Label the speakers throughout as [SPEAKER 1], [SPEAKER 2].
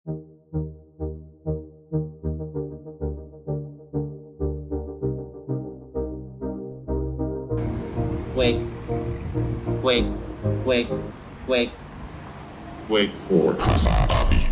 [SPEAKER 1] Wait. Wait. Wait. Wait.
[SPEAKER 2] Wait for HasanAbi.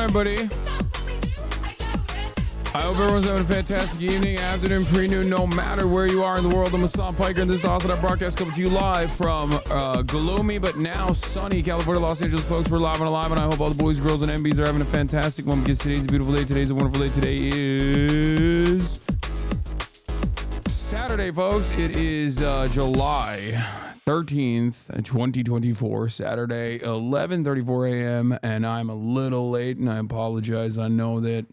[SPEAKER 3] Everybody, I hope everyone's having a fantastic evening, afternoon, pre-noon, no matter where you are in the world. I'm Hasan Piker, and this is the HasanAbi broadcast coming to you live from gloomy but now sunny California, Los Angeles, folks. We're live and alive, and I hope all the boys, girls, and MBs are having a fantastic one because today's a beautiful day. Today's a wonderful day. Today is Saturday, folks. It is July 13th, 2024, Saturday, 11:34 a.m. and I'm a little late, and I apologize. I know that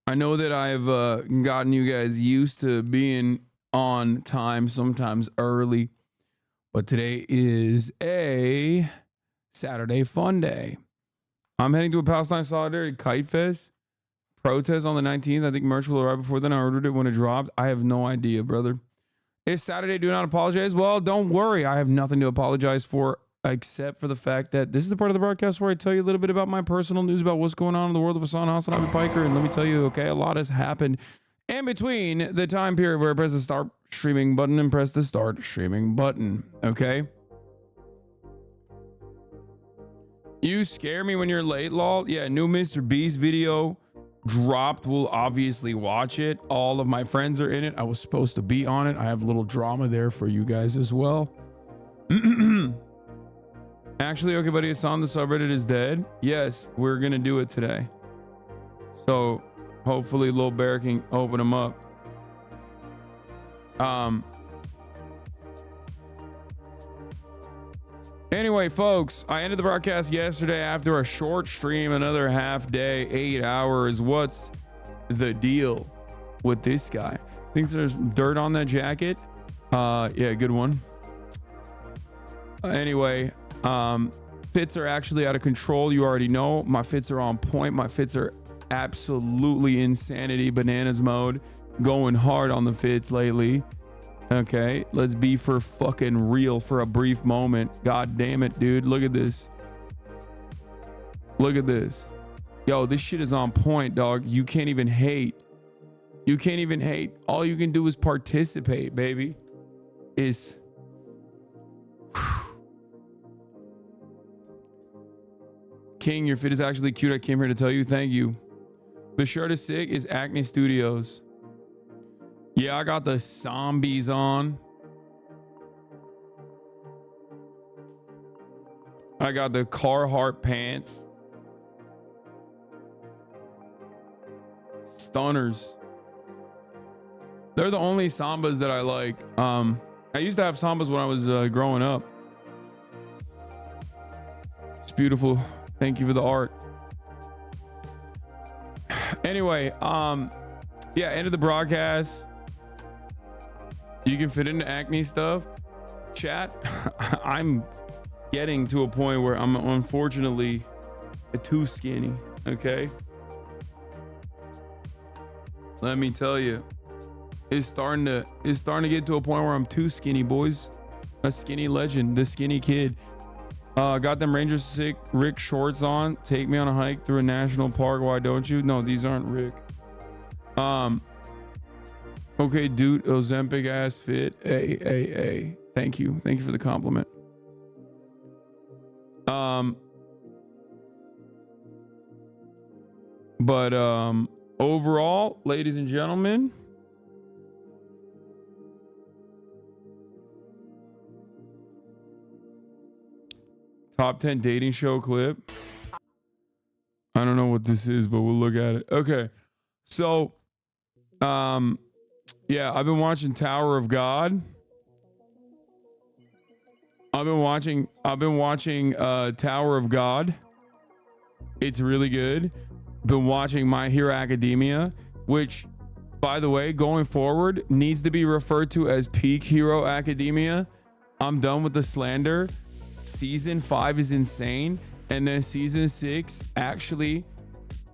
[SPEAKER 3] I've gotten you guys used to being on time, sometimes early, but today is a Saturday fun day. I'm heading to a Palestine Solidarity Kite Fest protest on the 19th. I think merch will arrive before then. I ordered it when it dropped. I have no idea, brother. It's Saturday, do not apologize. Well, don't worry. I have nothing to apologize for except for the fact that this is the part of the broadcast where I tell you a little bit about my personal news about what's going on in the world of HasanAbi Piker. And let me tell you, okay, a lot has happened in between the time period where I press the start streaming button and press the start streaming button, okay? You scare me when you're late, lol. Yeah, new MrBeast video dropped. We'll obviously watch it. All of my friends are in it. I was supposed to be on it. I have a little drama there for you guys as well. Actually, okay, buddy, it's on the subreddit is dead. Yes, we're gonna do it today. So hopefully Lil Bear can open them up. Anyway, folks, I ended the broadcast yesterday after a short stream, another half day, 8 hours. What's the deal with this guy? Thinks there's dirt on that jacket. Yeah, good one. Anyway, fits are actually out of control. You already know my fits are on point. My fits are absolutely insanity bananas mode. Going hard on the fits lately. Okay, let's be for fucking real for a brief moment. God damn it, dude. Look at this. Look at this. Yo, this shit is on point, dog. You can't even hate. You can't even hate. All you can do is participate, baby. King, your fit is actually cute. I came here to tell you thank you. The shirt is sick. Is Acne Studios. Yeah, I got the zombies on. I got the Carhartt pants. Stunners. They're the only Sambas that I like. I used to have Sambas when I was growing up. It's beautiful. Thank you for the art. Anyway, yeah, end of the broadcast. You can fit into Acne stuff. chat, I'm getting to a point where I'm unfortunately too skinny. Okay, let me tell you, it's starting to get to a point where I'm too skinny, boys. A skinny legend, the skinny kid. Got them Ranger sick Rick shorts on. Take me on a hike through a national park. Why don't you? No, these aren't Rick. Okay, dude, Ozempic ass fit. Hey. Thank you for the compliment. But overall, ladies and gentlemen, top 10 dating show clip. I don't know what this is, but we'll look at it. Okay. So, yeah, I've been watching Tower of God. I've been watching Tower of God. It's really good. Been watching My Hero Academia, which, by the way, going forward needs to be referred to as Peak Hero Academia. I'm done with the slander. Season 5 is insane, and then season 6 actually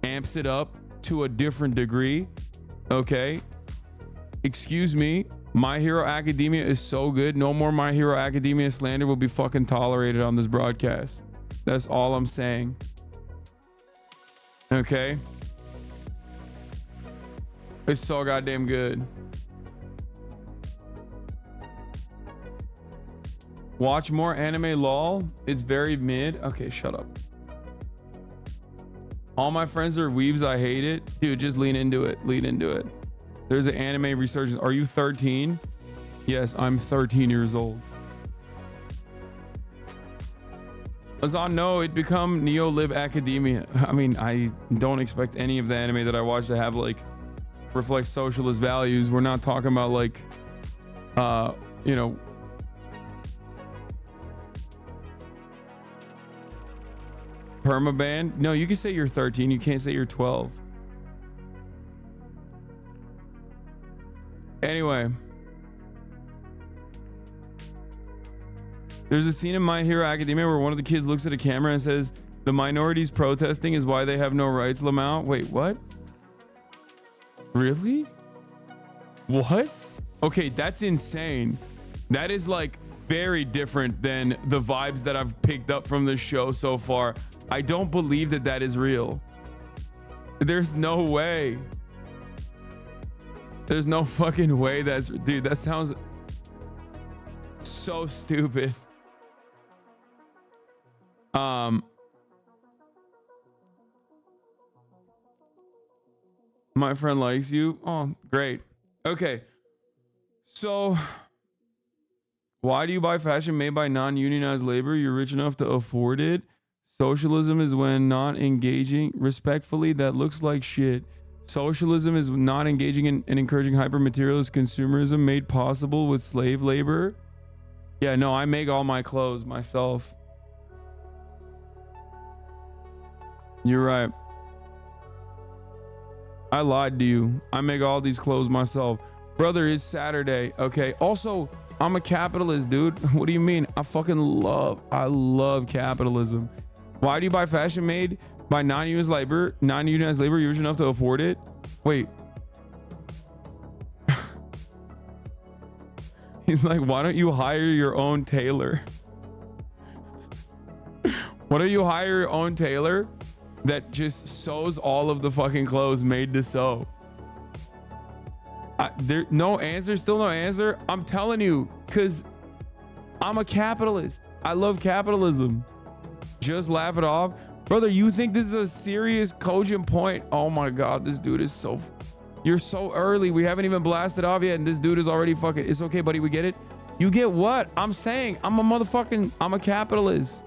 [SPEAKER 3] amps it up to a different degree. Okay, excuse me, My Hero Academia is so good. No more My Hero Academia slander will be fucking tolerated on this broadcast. That's all I'm saying. Okay, it's so goddamn good. Watch more anime lol. It's very mid. Okay, shut up. All my friends are weebs. I hate it. Dude, just lean into it. Lean into it. There's an anime resurgence. Are you 13? Yes, I'm 13 years old. Hasan, no, it become Neolib Academia. I mean, I don't expect any of the anime that I watch to have like reflect socialist values. We're not talking about like, you know, permaban. No, you can say you're 13. You can't say you're 12. Anyway, there's a scene in My Hero Academia where one of the kids looks at a camera and says, "The minorities protesting is why they have no rights, Lamau." Wait, what? Really? What? Okay, that's insane. That is like very different than the vibes that I've picked up from this show so far. I don't believe that that is real. There's no way. There's no fucking way that's... Dude, that sounds so stupid. My friend likes you. Oh, great. Okay. So, why do you buy fashion made by non-unionized labor? You're rich enough to afford it. Socialism is when not engaging respectfully. That looks like shit. Socialism is not engaging in and encouraging hyper-materialist consumerism made possible with slave labor. Yeah, no, I make all my clothes myself. You're right. I lied to you. I make all these clothes myself. Brother, it's Saturday. Okay. Also, I'm a capitalist, dude. What do you mean? I love capitalism. Why do you buy fashion made by non-unionized labor? Non-unionized labor, you're rich enough to afford it? Wait. He's like, why don't you hire your own tailor? Why don't you hire your own tailor that just sews all of the fucking clothes made to sew? There, no answer, still no answer. I'm telling you, because I'm a capitalist. I love capitalism. Just laugh it off. Brother, you think this is a serious, cogent point? Oh my God, this dude is so... You're so early. We haven't even blasted off yet, and this dude is already fucking... It's okay, buddy. We get it. You get what? I'm saying I'm a capitalist.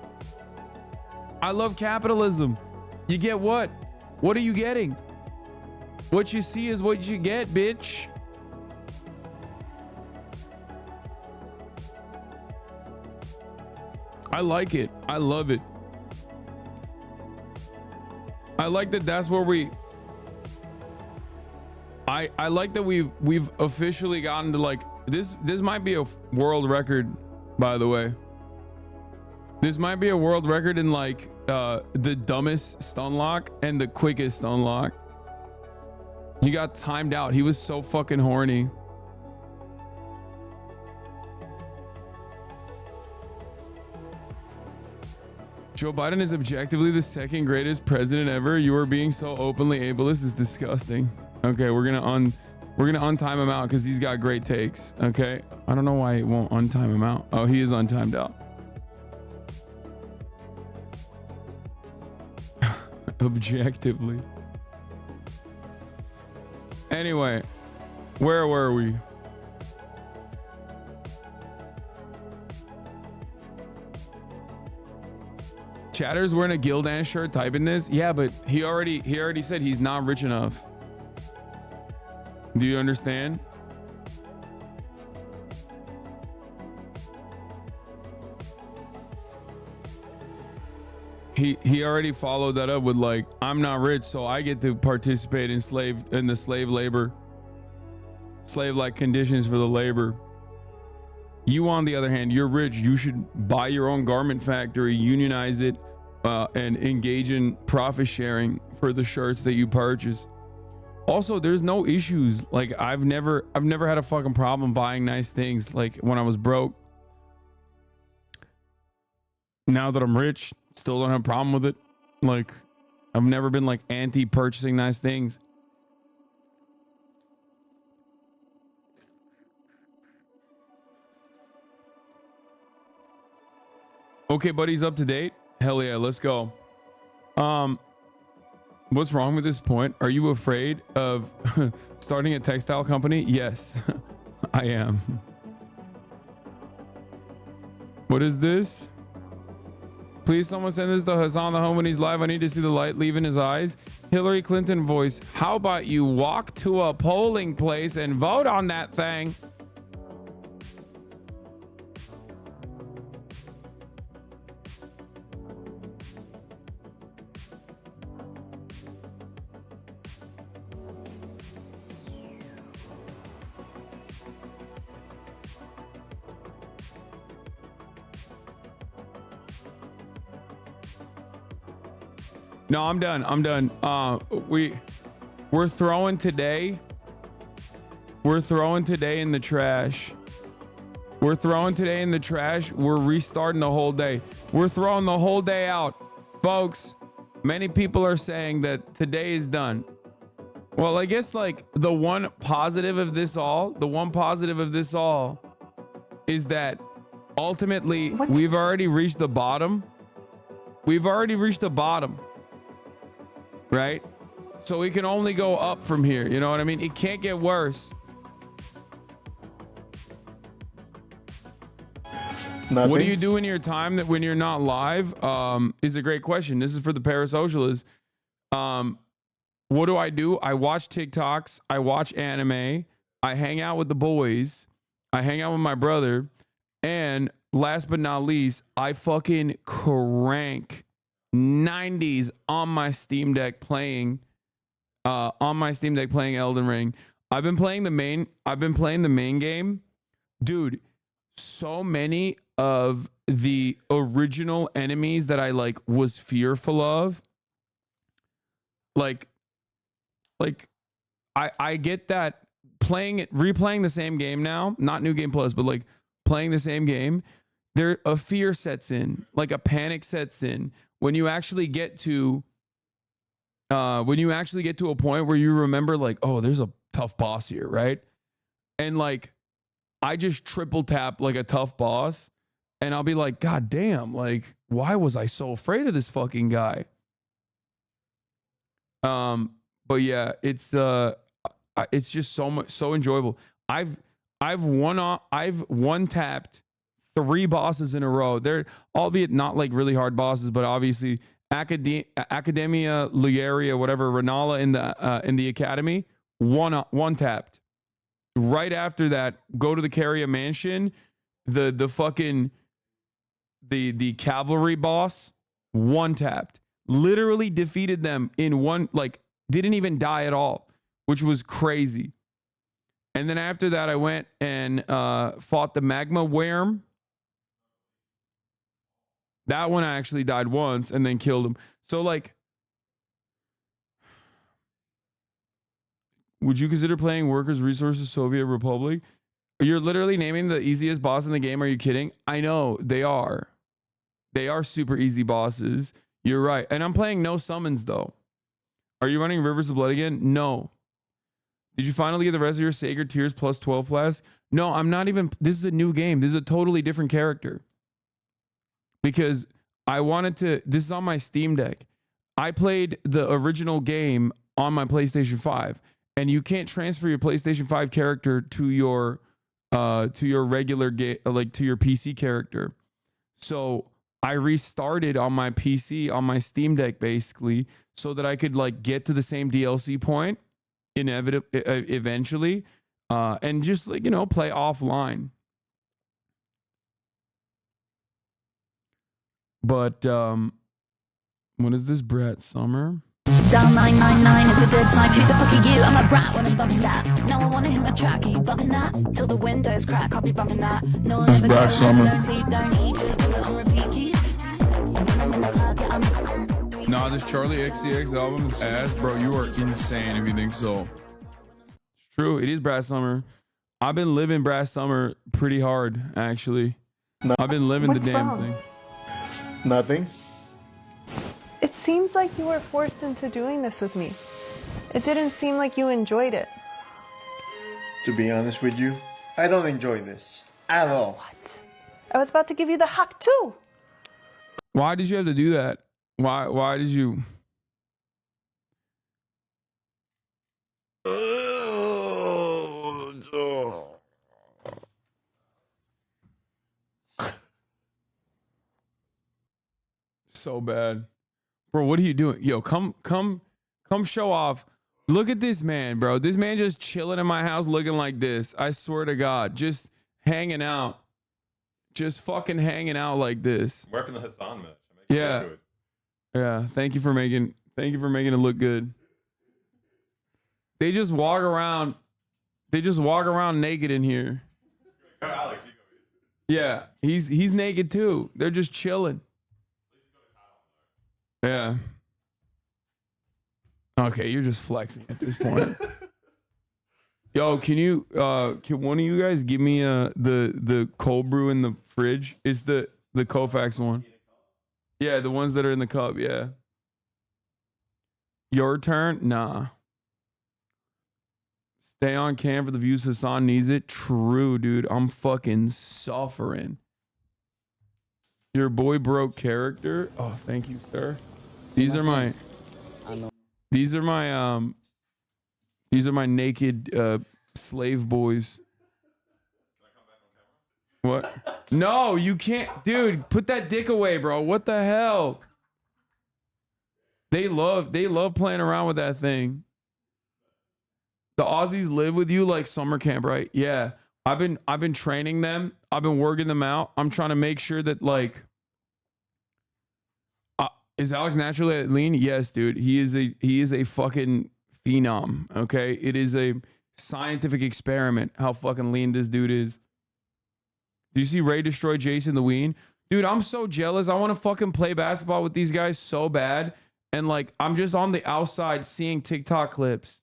[SPEAKER 3] I love capitalism. You get what? What are you getting? What you see is what you get, bitch. I like it. I love it. I like that that's where we... I like that we've officially gotten to like... This might be a world record, by the way. This might be a world record in like the dumbest stun lock and the quickest stun lock. He got timed out. He was so fucking horny. Joe Biden is objectively the second greatest president ever. You are being so openly ableist is disgusting. Okay, we're gonna untime him out because he's got great takes. Okay, I don't know why it won't untime him out. Oh, he is untimed out. Objectively. Anyway, where were we? Chatter's wearing a Gildan shirt typing this. Yeah, but he already said he's not rich enough. Do you understand? He already followed that up with like, I'm not rich, so I get to participate in the slave labor, slave-like conditions for the labor. You, on the other hand, you're rich. You should buy your own garment factory, unionize it, and engage in profit sharing for the shirts that you purchase. Also, there's no issues. Like I've never had a fucking problem buying nice things. Like when I was broke. Now that I'm rich, still don't have a problem with it. Like I've never been like anti-purchasing nice things. Okay, buddy's up to date. Hell yeah, let's go. What's wrong with this point? Are you afraid of starting a textile company? Yes, I am. What is this? Please someone send this to Hasan the home when he's live. I need to see the light leaving his eyes. Hillary Clinton voice. How about you walk to a polling place and vote on that thing? No, I'm done. I'm done. We're throwing today. We're throwing today in the trash. We're throwing today in the trash. We're restarting the whole day. We're throwing the whole day out. Folks, many people are saying that today is done. Well, I guess like the one positive of this all is that ultimately we've already reached the bottom. We've already reached the bottom. Right? So we can only go up from here. You know what I mean? It can't get worse.
[SPEAKER 4] Nothing.
[SPEAKER 3] What do you do in your time that when you're not live? Is a great question. This is for the parasocialists. What do? I watch TikToks. I watch anime. I hang out with the boys. I hang out with my brother. And last but not least, I fucking crank 90s on my Steam Deck playing Elden Ring. I've been playing the main game. Dude, so many of the original enemies that I like was fearful of. Like I get that replaying the same game now, not New Game Plus, but like playing the same game, a fear sets in, like a panic sets in. When you actually get to a point where you remember like, oh, there's a tough boss here, right? And like, I just triple tap like a tough boss and I'll be like, God damn, like, why was I so afraid of this fucking guy? But yeah, it's just so enjoyable. I've one tapped 3 bosses in a row. They're albeit not like really hard bosses, but obviously Academia Lugaria, whatever, Renala in the academy, one tapped. Right after that, go to the Caria Mansion, the fucking the cavalry boss, one tapped. Literally defeated them in one, like didn't even die at all, which was crazy. And then after that, I went and fought the magma worm. That one I actually died once and then killed him. So like, would you consider playing Workers' Resources Soviet Republic? You're literally naming the easiest boss in the game. Are you kidding? I know they are. They are super easy bosses. You're right. And I'm playing no summons though. Are you running Rivers of Blood again? No. Did you finally get the rest of your Sacred Tears plus 12 flasks? No, I'm not even. This is a new game. This is a totally different character. Because I wanted to. This is on my Steam Deck. I played the original game on my PlayStation 5. And you can't transfer your PlayStation 5 character to your regular game, like to your PC character. So I restarted on my PC, on my Steam Deck, basically, so that I could like get to the same DLC point eventually, and just like, you know, play offline. But what is this, Brett Summer?
[SPEAKER 4] Down 999 is a good time. Who the fuck are you? I'm a brat when I'm bumping that. No, I wanna hit my track. Are you bumping that? Till the windows crack, I'll be bumping that. No one ever
[SPEAKER 3] Brad Summer.
[SPEAKER 4] Don't sleep, don't eat, just do it on repeat. Keep. When I'm in the club, yeah, I'm.
[SPEAKER 3] Nah, this Charlie XCX album is ass, bro. You are insane if you think so. It's true. It is Brad Summer. I've been living Brad Summer pretty hard, actually.
[SPEAKER 5] No.
[SPEAKER 3] I've been living
[SPEAKER 6] What's
[SPEAKER 3] the damn
[SPEAKER 6] wrong?
[SPEAKER 3] thing.
[SPEAKER 5] Nothing.
[SPEAKER 6] It seems like you were forced into doing this with me. It didn't seem like you enjoyed it.
[SPEAKER 5] To be honest with you, I don't enjoy this at all.
[SPEAKER 6] What? I was about to give you the hack too.
[SPEAKER 3] Why did you have to do that? Why did you? So bad. Bro, what are you doing? Yo, come show off. Look at this man, bro. This man just chilling in my house looking like this. I swear to God. Just hanging out. Just fucking hanging out like this.
[SPEAKER 7] I'm repping the Hasan match.
[SPEAKER 3] Yeah. Yeah. Thank you for making it look good. They just walk around. They just walk around naked in here.
[SPEAKER 7] Alex, you go.
[SPEAKER 3] Yeah. He's naked too. They're just chilling. Yeah. Okay, you're just flexing at this point. Yo, can one of you guys give me the cold brew in the fridge? It's the Kofax one. Yeah, the ones that are in the cup, yeah. Your turn? Nah. Stay on cam for the views. Hasan needs it. True, dude. I'm fucking suffering. Your boy broke character. Oh, thank you, sir. These are my naked slave boys. What? No, you can't, dude. Put that dick away, bro. What the hell? They love playing around with that thing. The Aussies live with you like summer camp, right? Yeah. I've been training them. I've been working them out. I'm trying to make sure that like. Is Alex naturally lean? Yes, dude. He is a fucking phenom. Okay, it is a scientific experiment how fucking lean this dude is. Do you see Ray destroy Jason the Ween? Dude, I'm so jealous. I want to fucking play basketball with these guys so bad, and like I'm just on the outside seeing TikTok clips.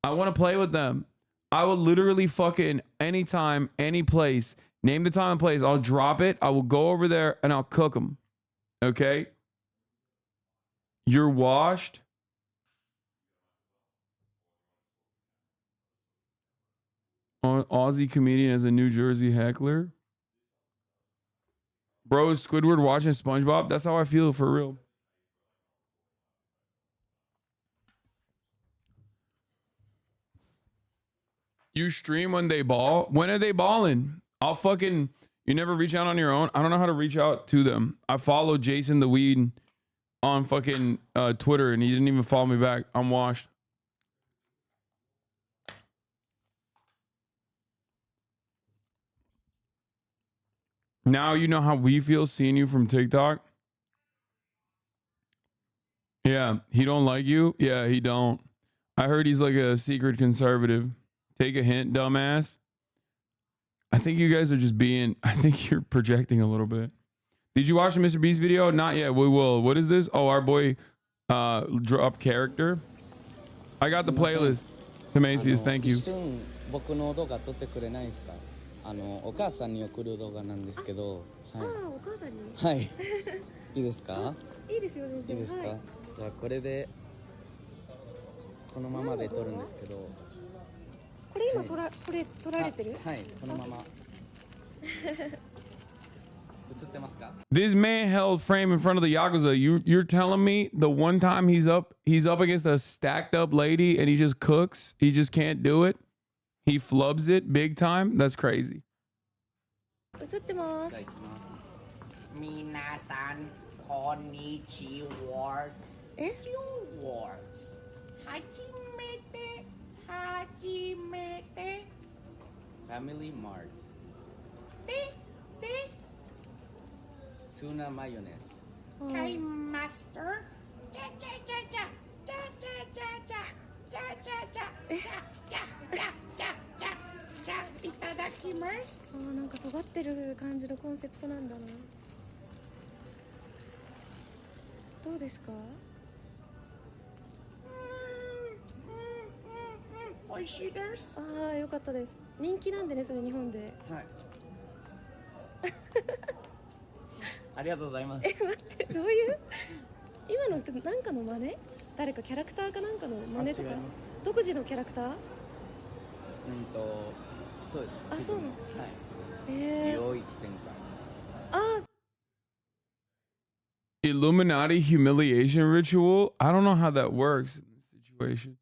[SPEAKER 3] I want to play with them. I will literally fucking anytime, any place, name the time and place. I'll drop it. I will go over there and I'll cook them. Okay. You're washed. Aussie comedian as a New Jersey heckler. Bro, is Squidward watching SpongeBob? That's how I feel for real. You stream when they ball? When are they balling? You never reach out on your own? I don't know how to reach out to them. I follow Jason the Weed on fucking Twitter and he didn't even follow me back. I'm washed. Now you know how we feel seeing you from TikTok. Yeah, he don't like you. Yeah, he don't. I heard he's like a secret conservative. Take a hint, dumbass. I think you guys are just I think you're projecting a little bit. Did you watch the MrBeast video? Not yet. We will. What is this? Oh, our boy drop character. I got the playlist. Timasius, thank you.
[SPEAKER 8] 僕の動画撮ってくれないですか？お母さんに送る動画なんですけど、はい。お母さんに？はい。いいですか？いいですよ全然。いいですか？じゃあこれでこのままで撮るんですけど。これ今これ撮られてる？はい、このまま。
[SPEAKER 3] This man held frame in front of the Yakuza. You're telling me the one time he's up against a stacked up lady and he just cooks, he just can't do it. He flubs it big time. That's crazy.
[SPEAKER 8] 映ってます。皆さんこんにちは。え？初めて。Family Mart。で。Tuna mayonnaise. Time master. Itadakimasu. なんか尖ってる感じのコンセプトなんだな。どうですか？美味しいです。ああ、よかったです。人気なんでね、それ日本で。はい。ありがとうございます。待って、どういう今のってなんかの真似？誰かキャラクターかなんかの真似とか？独自のキャラクター？そうです。あ、そうなの。はい。領域展開。あ。
[SPEAKER 3] Illuminati humiliation ritual? I don't know how that works in this situation.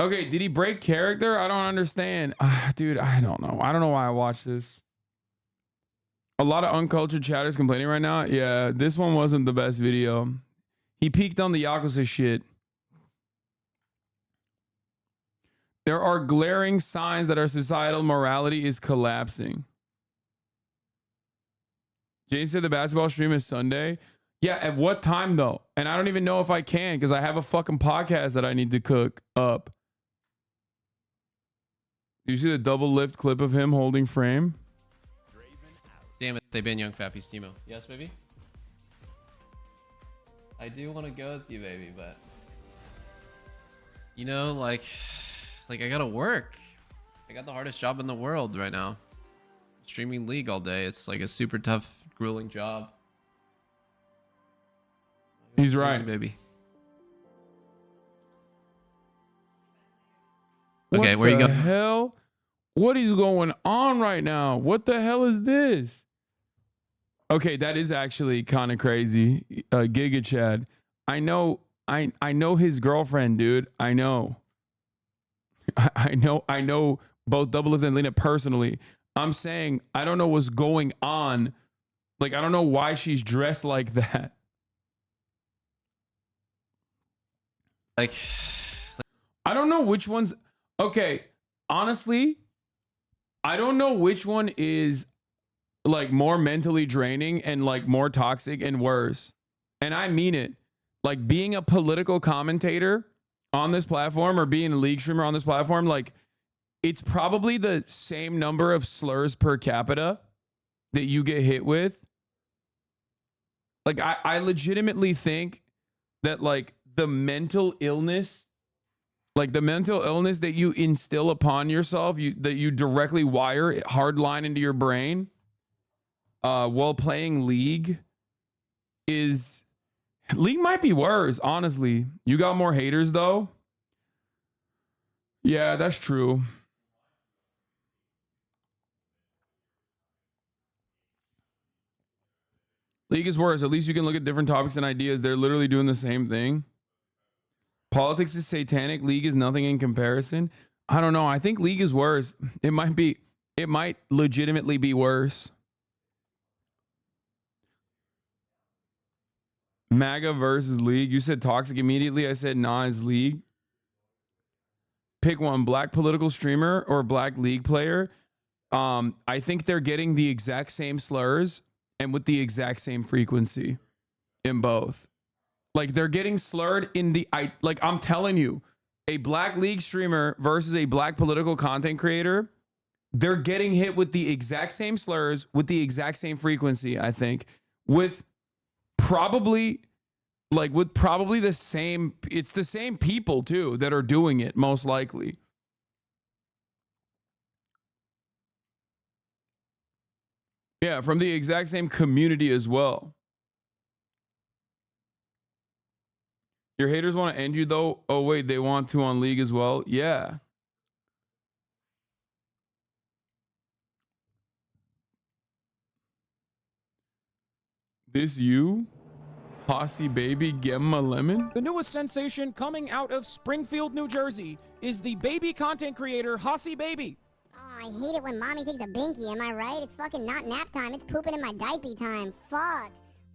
[SPEAKER 3] Okay, did he break character? I don't understand. Dude, I don't know. I don't know why I watched this. A lot of uncultured chatters complaining right now. Yeah, this one wasn't the best video. He peaked on the Yakuza shit. There are glaring signs that our societal morality is collapsing. Jay said the basketball stream is Sunday. Yeah, at what time though? And I don't even know if I can because I have a fucking podcast that I need to cook up. Do you see the double lift clip of him holding frame?
[SPEAKER 9] Damn it, they been young Fappy Steamo. Yes, baby? I do want to go with you, baby, but... You know, like I gotta work. I got the hardest job in the world right now. Streaming League all day. It's like a super tough, grueling job.
[SPEAKER 3] He's right.
[SPEAKER 9] Baby. Okay, where you going?
[SPEAKER 3] What the hell? What is going on right now? What the hell is this? Okay, that is actually kind of crazy. Giga Chad. I know his girlfriend, dude. I know both Doublelift and Leeja personally. I'm saying I don't know what's going on. Like, I don't know why she's dressed like that.
[SPEAKER 9] Like
[SPEAKER 3] I don't know which one's okay. Honestly, I don't know which one is like more mentally draining and like more toxic and worse. And I mean it. Like being a political commentator on this platform or being a league streamer on this platform, like it's probably the same number of slurs per capita that you get hit with. Like I legitimately think that like the mental illness, like the mental illness that you instill upon yourself, that you directly wire hardline into your brain while playing League League might be worse, honestly. You got more haters though. Yeah, that's true. League is worse. At least you can look at different topics and ideas. They're literally doing the same thing. Politics is satanic. League is nothing in comparison. I don't know. I think League is worse. It might legitimately be worse. MAGA versus League. You said toxic immediately. I said nah, it's League. Pick one, black political streamer or black League player. I think they're getting the exact same slurs and with the exact same frequency in both. Like they're getting slurred in the, like I'm telling you, a black League streamer versus a black political content creator, they're getting hit with the exact same slurs with the exact same frequency, I think. with probably the same, it's the same people too that are doing it, most likely. Yeah, from the exact same community as well. Your haters want to end you though? Oh wait, they want to on League as well? Yeah. This you? Aussie baby, give him a lemon?
[SPEAKER 10] The newest sensation coming out of Springfield, New Jersey is the baby content creator, HasanAbi.
[SPEAKER 11] Oh, I hate it when mommy takes a binky, am I right? It's fucking not nap time, it's pooping in my diaper time. Fuck.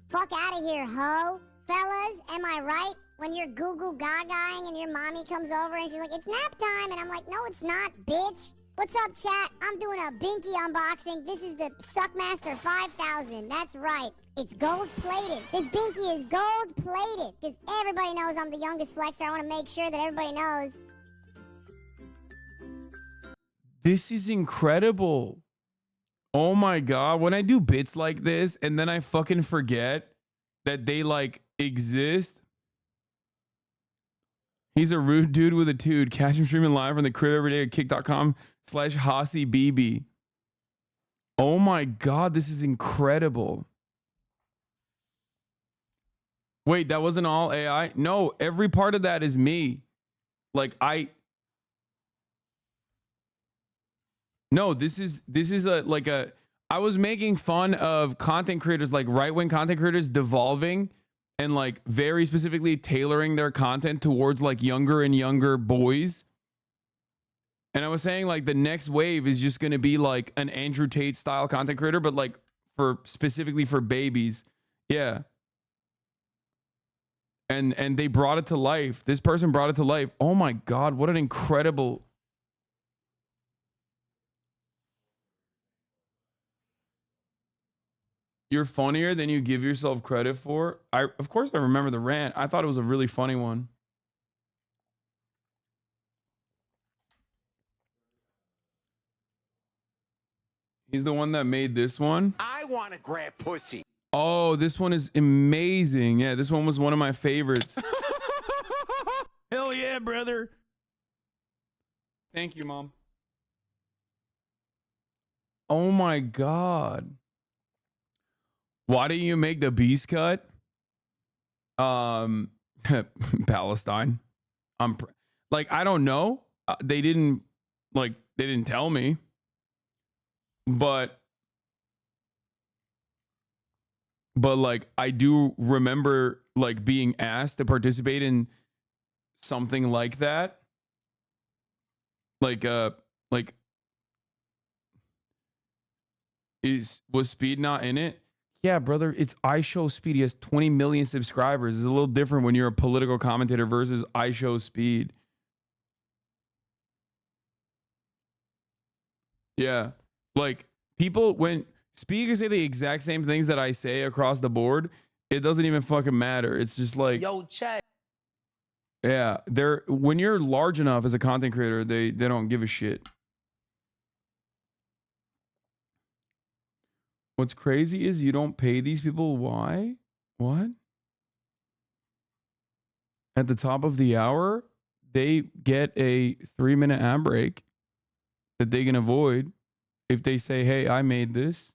[SPEAKER 11] Fuck out of here, ho. Fellas, am I right? When you're goo-goo gagaing and your mommy comes over and she's like, it's nap time, and I'm like, no, it's not, bitch. What's up, chat? I'm doing a binky unboxing. This is the Suckmaster 5000. That's right. It's gold-plated. This binky is gold-plated. Because everybody knows I'm the youngest flexer. I want to make sure that everybody knows.
[SPEAKER 3] This is incredible. Oh my God. When I do bits like this and then I fucking forget that they like exist. He's a rude dude with a tude. Catch him streaming live from the crib every day at kick.com/HasanAbi. Oh my God, this is incredible. Wait, that wasn't all AI? No, every part of that is me. Like No, this is I was making fun of content creators, like right-wing content creators devolving and like very specifically tailoring their content towards like younger and younger boys. And I was saying like the next wave is just going to be like an Andrew Tate style content creator, but like specifically for babies. Yeah. And they brought it to life. This person brought it to life. Oh my God, what an incredible. You're funnier than you give yourself credit for. Of course I remember the rant. I thought it was a really funny one. He's the one that made this one.
[SPEAKER 12] I want to grab pussy.
[SPEAKER 3] Oh, this one is amazing. Yeah, this one was one of my favorites. Hell yeah, brother. Thank you, Mom. Oh my God. Why didn't you make the Beast cut? Palestine. Like, I don't know. They didn't tell me. But like, I do remember like being asked to participate in something like that. Was Speed not in it? Yeah, brother, it's iShowSpeed. He has 20 million subscribers. It's a little different when you're a political commentator versus iShowSpeed. Yeah. Like, people, when speakers say the exact same things that I say across the board, it doesn't even fucking matter. It's just like,
[SPEAKER 12] Yo, chat.
[SPEAKER 3] yeah, when you're large enough as a content creator, they don't give a shit. What's crazy is you don't pay these people. Why? What? At the top of the hour, they get a 3-minute ad break that they can avoid if they say, hey, I made this.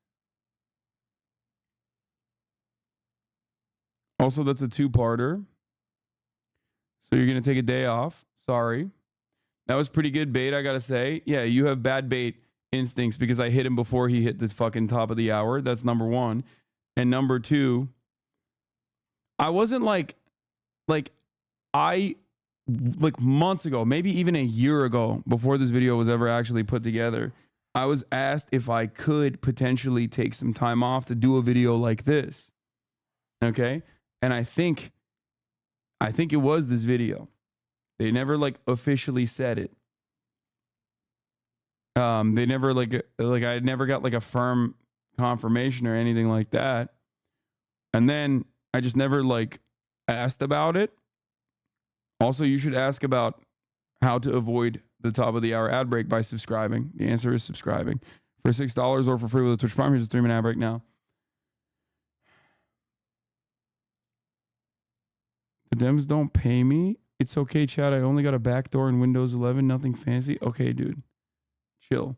[SPEAKER 3] Also, that's a 2-parter. So you're going to take a day off. Sorry. That was pretty good bait, I got to say. Yeah, you have bad bait instincts because I hit him before he hit the fucking top of the hour. That's number one. And number two, I wasn't like months ago, maybe even a year ago, before this video was ever actually put together, I was asked if I could potentially take some time off to do a video like this. Okay? And I think it was this video. They never like officially said it. They never like I never got like a firm confirmation or anything like that. And then I just never like asked about it. Also, you should ask about how to avoid the top of the hour ad break by subscribing. The answer is subscribing. For $6 or for free with a Twitch Prime, here's a 3-minute ad break now. The Dems don't pay me. It's okay, Chad. I only got a backdoor in Windows 11. Nothing fancy. Okay, dude. Chill.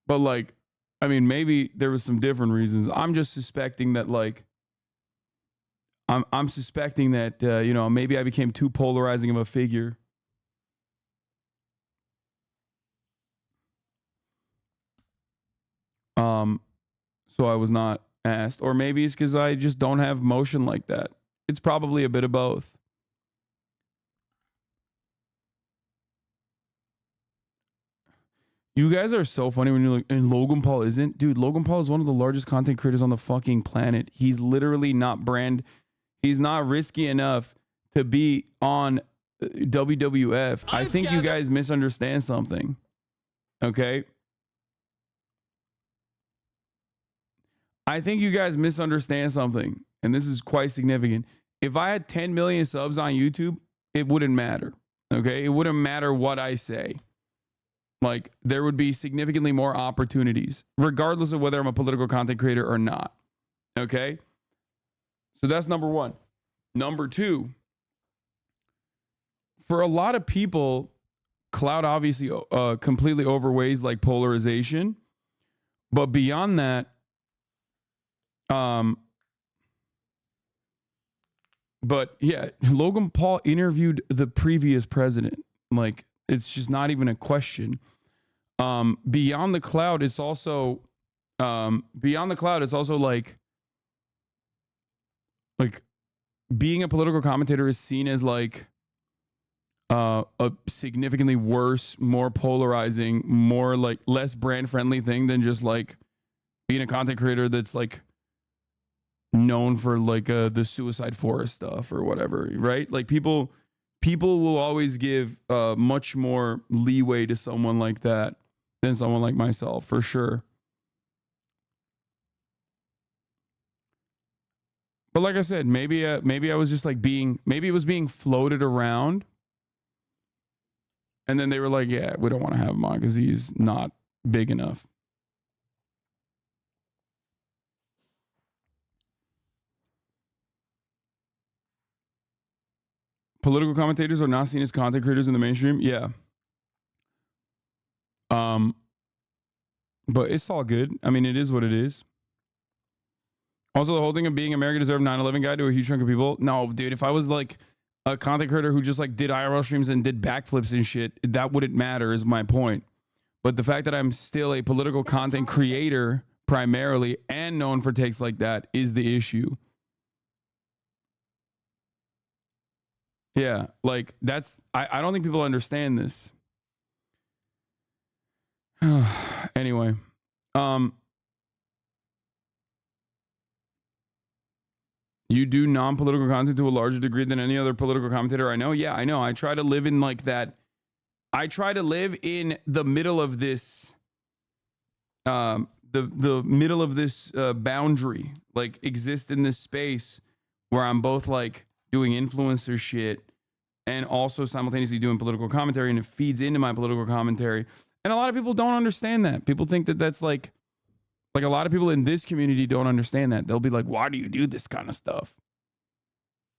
[SPEAKER 3] But like, I mean, maybe there was some different reasons. I'm just suspecting that like, I'm suspecting that, you know, maybe I became too polarizing of a figure. So I was not asked. Or maybe it's because I just don't have motion like that. It's probably a bit of both. You guys are so funny when you're like, and Logan Paul isn't? Dude, Logan Paul is one of the largest content creators on the fucking planet. He's literally not he's not risky enough to be on WWF. I think you guys misunderstand something. Okay? I think you guys misunderstand something, and this is quite significant. If I had 10 million subs on YouTube, it wouldn't matter. Okay? It wouldn't matter what I say. Like, there would be significantly more opportunities, regardless of whether I'm a political content creator or not. Okay? So that's number one. Number two, for a lot of people, cloud obviously completely overweighs like polarization. But beyond that, but yeah, Logan Paul interviewed the previous president. Like, it's just not even a question. Beyond the cloud, it's also like being a political commentator is seen as like a significantly worse, more polarizing, more like less brand friendly thing than just like being a content creator that's like known for like the Suicide Forest stuff or whatever, right? Like people will always give much more leeway to someone like that than someone like myself, for sure. But like I said, maybe I was just like maybe it was being floated around, and then they were like, yeah, we don't want to have him on because he's not big enough. Political commentators are not seen as content creators in the mainstream. Yeah. But it's all good. I mean, it is what it is. Also, the whole thing of being America Deserved 9/11 guy to a huge chunk of people. No, dude, if I was like a content creator who just like did IRL streams and did backflips and shit, that wouldn't matter is my point. But the fact that I'm still a political content creator primarily and known for takes like that is the issue. Yeah, like that's, I don't think people understand this. Anyway, you do non-political content to a larger degree than any other political commentator I know. Yeah, I know. I try to live in like that. I try to live in the middle of this, the middle of this boundary, like exist in this space where I'm both like doing influencer shit and also simultaneously doing political commentary, and it feeds into my political commentary. And a lot of people don't understand that. People think that that's like a lot of people in this community don't understand that. They'll be like, why do you do this kind of stuff?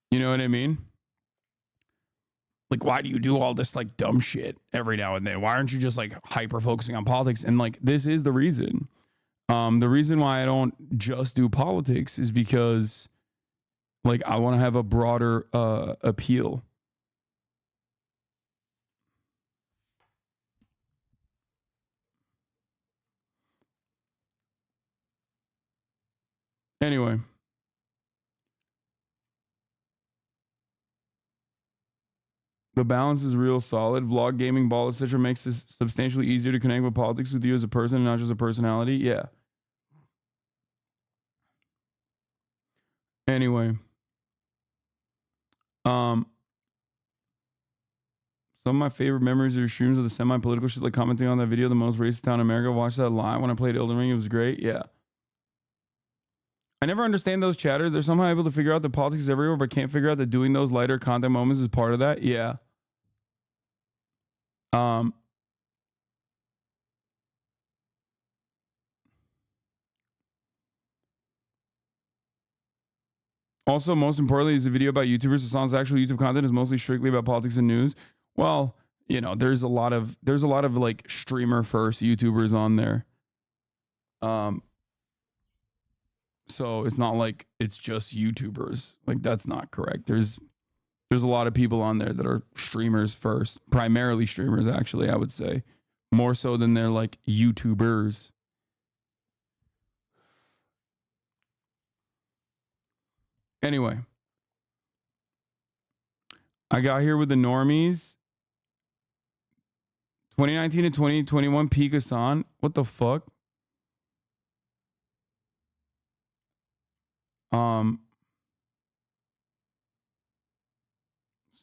[SPEAKER 3] You know what I mean? Like, why do you do all this like dumb shit every now and then? Why aren't you just like hyper focusing on politics? And like, this is the reason. The reason why I don't just do politics is because like I want to have a broader appeal. Anyway. The balance is real solid. Vlog, gaming, ball, etc. makes this substantially easier to connect with politics with you as a person and not just a personality. Yeah. Anyway. Some of my favorite memories of your streams are the semi-political shit, like commenting on that video, the most racist town in America. Watch that live when I played Elden Ring. It was great. Yeah. I never understand those chatters. They're somehow able to figure out that politics is everywhere, but can't figure out that doing those lighter content moments is part of that. Yeah. Also, most importantly, is a video about YouTubers. Hasan's actual YouTube content is mostly strictly about politics and news. Well, you know, there's a lot of like streamer first YouTubers on there. So it's not like it's just YouTubers. Like, that's not correct. There's a lot of people on there that are streamers first, primarily streamers, actually, I would say, more so than they're like YouTubers. Anyway, I got here with the normies. 2019 to 2021 peak Hasan. What the fuck?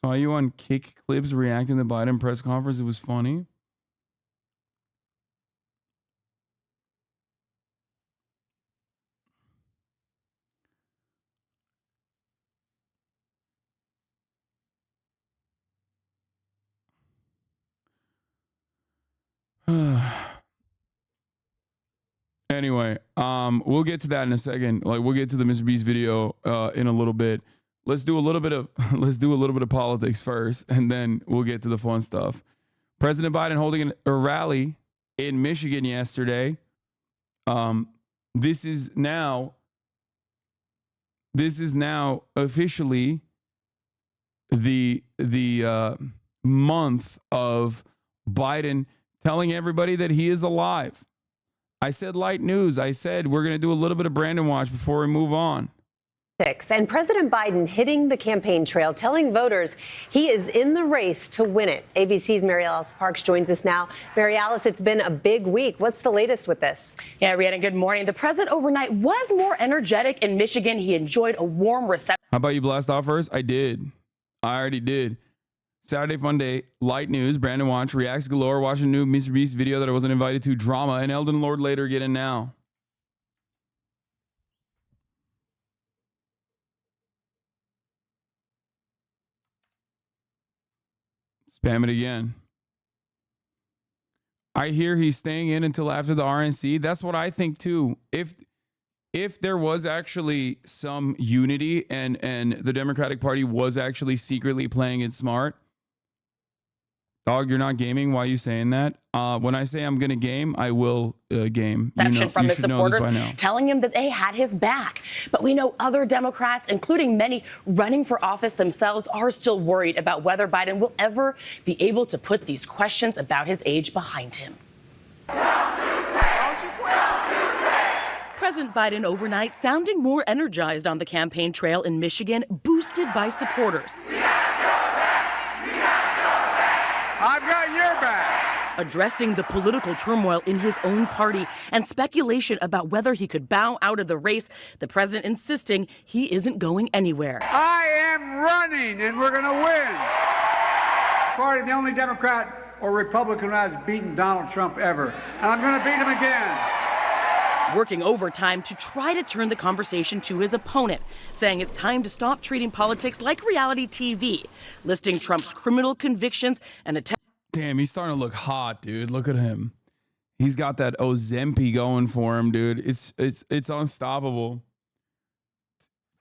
[SPEAKER 3] Saw you on Kick Clips reacting to the Biden press conference. It was funny. Anyway, we'll get to that in a second. Like, we'll get to the MrBeast video in a little bit. Let's do a little bit of politics first, and then we'll get to the fun stuff. President Biden holding a rally in Michigan yesterday. This is now officially the month of Biden telling everybody that he is alive. I said light news. I said we're going to do a little bit of Brandon watch before we move on.
[SPEAKER 13] And President Biden hitting the campaign trail, telling voters he is in the race to win it. ABC's Mary Alice Parks joins us now. Mary Alice, it's been a big week. What's the latest with this?
[SPEAKER 14] Yeah, Reagan, good morning. The president overnight was more energetic in Michigan. He enjoyed a warm reception.
[SPEAKER 3] How about you blast off first? I did. I already did. Saturday Fun Day, light news, Brandon watch, reacts galore, watching a new MrBeast video that I wasn't invited to, drama, and Elden Lord later. Get in now. Spam it again. I hear he's staying in until after the RNC. That's what I think too. If there was actually some unity and the Democratic Party was actually secretly playing it smart. Dog, you're not gaming. Why are you saying that? When I say I'm going to game, I will game.
[SPEAKER 14] From his supporters telling him that they had his back. But we know other Democrats, including many running for office themselves, are still worried about whether Biden will ever be able to put these questions about his age behind him. President Biden overnight sounding more energized on the campaign trail in Michigan, boosted by supporters.
[SPEAKER 12] I've got your back.
[SPEAKER 14] Addressing the political turmoil in his own party and speculation about whether he could bow out of the race, the president insisting he isn't going anywhere.
[SPEAKER 12] I am running, and we're going to win. Party, the only Democrat or Republican who has beaten Donald Trump ever, and I'm going to beat him again.
[SPEAKER 14] Working overtime to try to turn the conversation to his opponent, saying it's time to stop treating politics like reality TV, listing Trump's criminal convictions and
[SPEAKER 3] Damn, he's starting to look hot, dude. Look at him. He's got that Ozempic going for him, dude. It's unstoppable.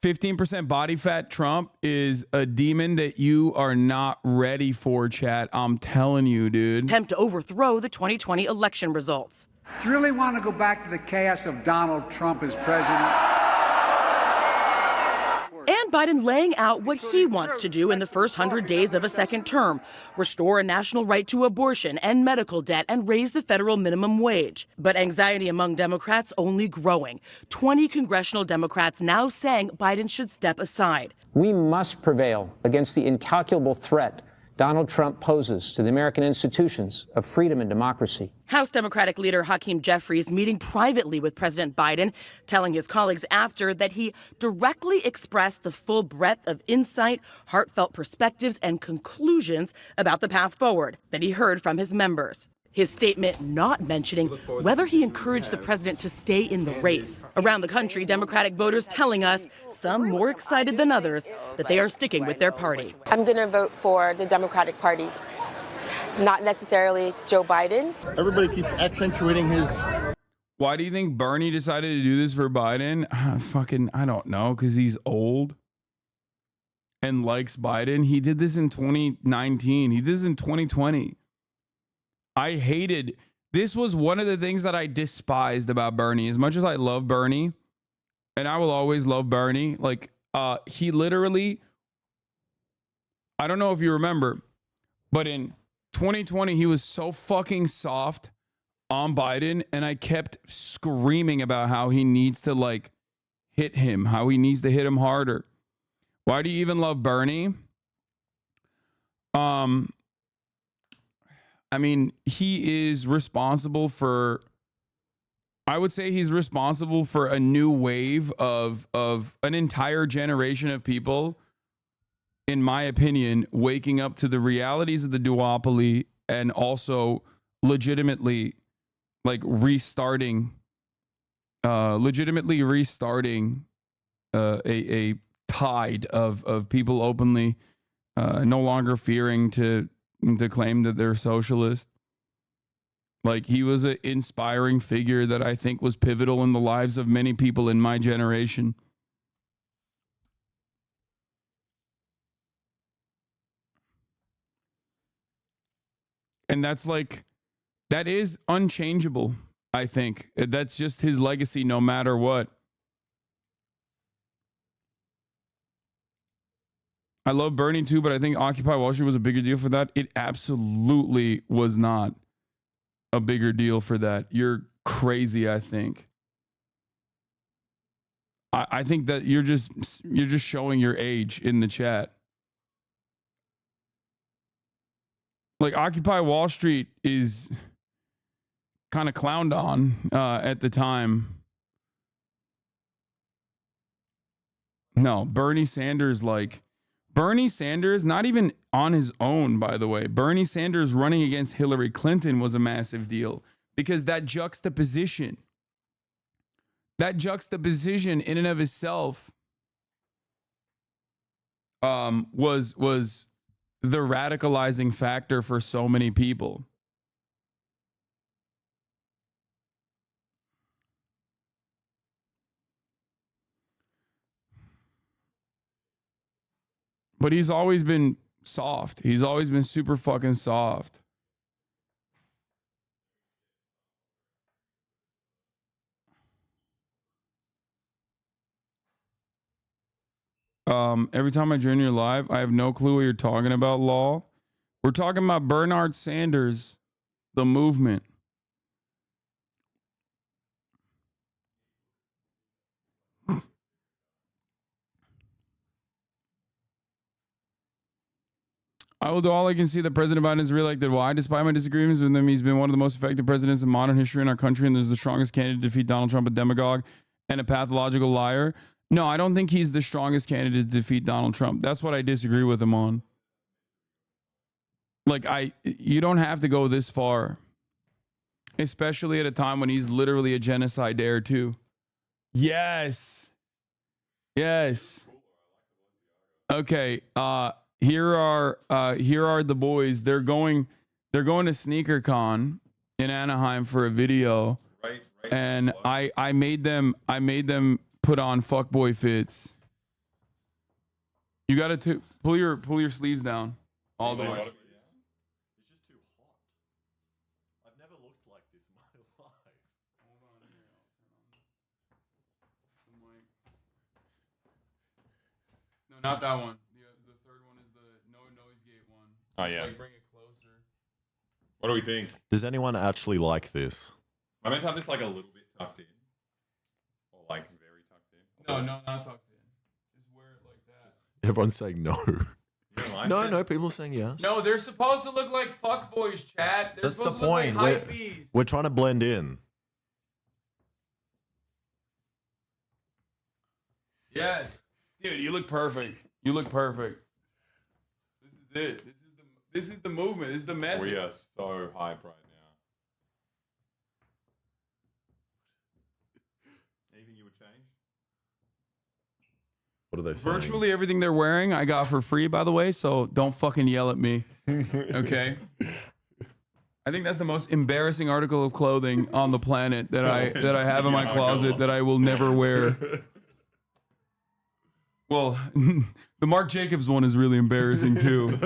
[SPEAKER 3] 15% body fat Trump is a demon that you are not ready for, chat. I'm telling you, dude.
[SPEAKER 14] Attempt to overthrow the 2020 election results.
[SPEAKER 12] Do you really want to go back to the chaos of Donald Trump as president?
[SPEAKER 14] And Biden laying out what he wants to do in the first 100 days of a second term, restore a national right to abortion and medical debt and raise the federal minimum wage. But anxiety among Democrats only growing. 20 congressional Democrats now saying Biden should step aside.
[SPEAKER 15] We must prevail against the incalculable threat Donald Trump poses to the American institutions of freedom and democracy.
[SPEAKER 14] House Democratic leader Hakeem Jeffries meeting privately with President Biden, telling his colleagues after that he directly expressed the full breadth of insight, heartfelt perspectives, and conclusions about the path forward that he heard from his members. His statement not mentioning whether he encouraged the president to stay in the race. Around the country, Democratic voters telling us, some more excited than others, that they are sticking with their party.
[SPEAKER 16] I'm going to vote for the Democratic Party, not necessarily Joe Biden.
[SPEAKER 17] Everybody keeps accentuating his...
[SPEAKER 3] Why do you think Bernie decided to do this for Biden? I don't know, because he's old. and likes Biden. He did this in 2019. He did this in 2020. I hated, this was one of the things that I despised about Bernie. As much as I love Bernie, and I will always love Bernie, like, he literally, I don't know if you remember, but in 2020, he was so fucking soft on Biden, and I kept screaming about how he needs to, like, hit him, how he needs to hit him harder. Why do you even love Bernie? I mean, he is responsible for, I would say he's responsible for a new wave of an entire generation of people, in my opinion, waking up to the realities of the duopoly and also legitimately like restarting a tide of people openly no longer fearing to claim that they're socialist. Like, he was an inspiring figure that I think was pivotal in the lives of many people in my generation. And that's like, that is unchangeable, I think. That's just his legacy no matter what. I love Bernie too, but I think Occupy Wall Street was a bigger deal for that. It absolutely was not a bigger deal for that. You're crazy, I think. I think that you're just showing your age in the chat. Like, Occupy Wall Street is kind of clowned on at the time. No, Bernie Sanders, not even on his own, by the way. Bernie Sanders running against Hillary Clinton was a massive deal because that juxtaposition in and of itself was the radicalizing factor for so many people. But he's always been soft. He's always been super fucking soft. Every time I join your live, I have no clue what you're talking about, lol. We're talking about Bernard Sanders, the movement. I will do all I can see that President Biden is reelected. Why? Despite my disagreements with him, he's been one of the most effective presidents in modern history in our country, and there's the strongest candidate to defeat Donald Trump, a demagogue and a pathological liar. No, I don't think he's the strongest candidate to defeat Donald Trump. That's what I disagree with him on. Like, you don't have to go this far, especially at a time when he's literally a genocide dare too. Yes. Yes. Okay. Here are the boys. They're going to SneakerCon in Anaheim for a video.
[SPEAKER 7] Right.
[SPEAKER 3] And I made them put on fuckboy fits. You got to pull your sleeves down all the way.
[SPEAKER 7] It's just too hot. I've never looked like this in my life.
[SPEAKER 3] Hold on here. No, not that one. The third one is the no noise gate one.
[SPEAKER 7] Oh,
[SPEAKER 3] Just,
[SPEAKER 7] yeah.
[SPEAKER 3] like, bring it closer.
[SPEAKER 7] What do we think?
[SPEAKER 18] Does anyone actually like this?
[SPEAKER 7] I meant to have this like a little bit tucked in. Or like very tucked in.
[SPEAKER 3] No, not tucked in. Just wear it like that.
[SPEAKER 18] Everyone's saying no.
[SPEAKER 7] You don't like it?
[SPEAKER 18] No, people are saying yes.
[SPEAKER 3] No, they're supposed to look like fuckboys, chat. They're
[SPEAKER 18] That's the
[SPEAKER 3] supposed to look
[SPEAKER 18] point.
[SPEAKER 3] like hypebees.
[SPEAKER 18] We're trying to blend in.
[SPEAKER 3] Yes. Dude, you look perfect. You look perfect. This is it. This is the movement. This is the method.
[SPEAKER 7] We are so hype right now. Anything you would change?
[SPEAKER 18] What are they saying?
[SPEAKER 3] Virtually everything they're wearing, I got for free, by the way, so don't fucking yell at me. Okay? I think that's the most embarrassing article of clothing on the planet that I have in my closet that I will never wear. Well, the Marc Jacobs one is really embarrassing too.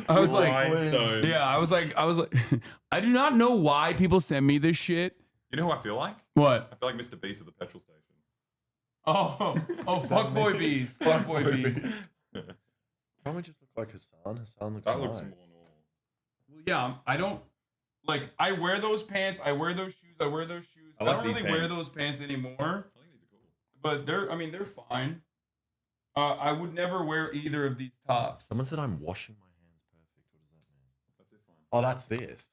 [SPEAKER 3] I was like,
[SPEAKER 18] Rhinestones.
[SPEAKER 3] yeah, I was like, I do not know why people send me this shit.
[SPEAKER 7] You know who I feel like?
[SPEAKER 3] What?
[SPEAKER 7] I feel like MrBeast at the petrol station.
[SPEAKER 3] Oh, fuckboy Beast, fuckboy Beast.
[SPEAKER 18] Can't we just look like Hasan? Hasan looks
[SPEAKER 7] That
[SPEAKER 18] nice.
[SPEAKER 7] looks more normal.
[SPEAKER 3] Yeah, I don't like. I wear those pants. I wear those shoes. I wear those shoes. I
[SPEAKER 7] like
[SPEAKER 3] don't
[SPEAKER 7] these
[SPEAKER 3] really wear
[SPEAKER 7] pants.
[SPEAKER 3] those pants anymore. But they're fine. I would never wear either of these tops.
[SPEAKER 18] Someone said I'm washing my hands perfect. What does that mean?
[SPEAKER 7] What's this one?
[SPEAKER 18] Oh, that's this.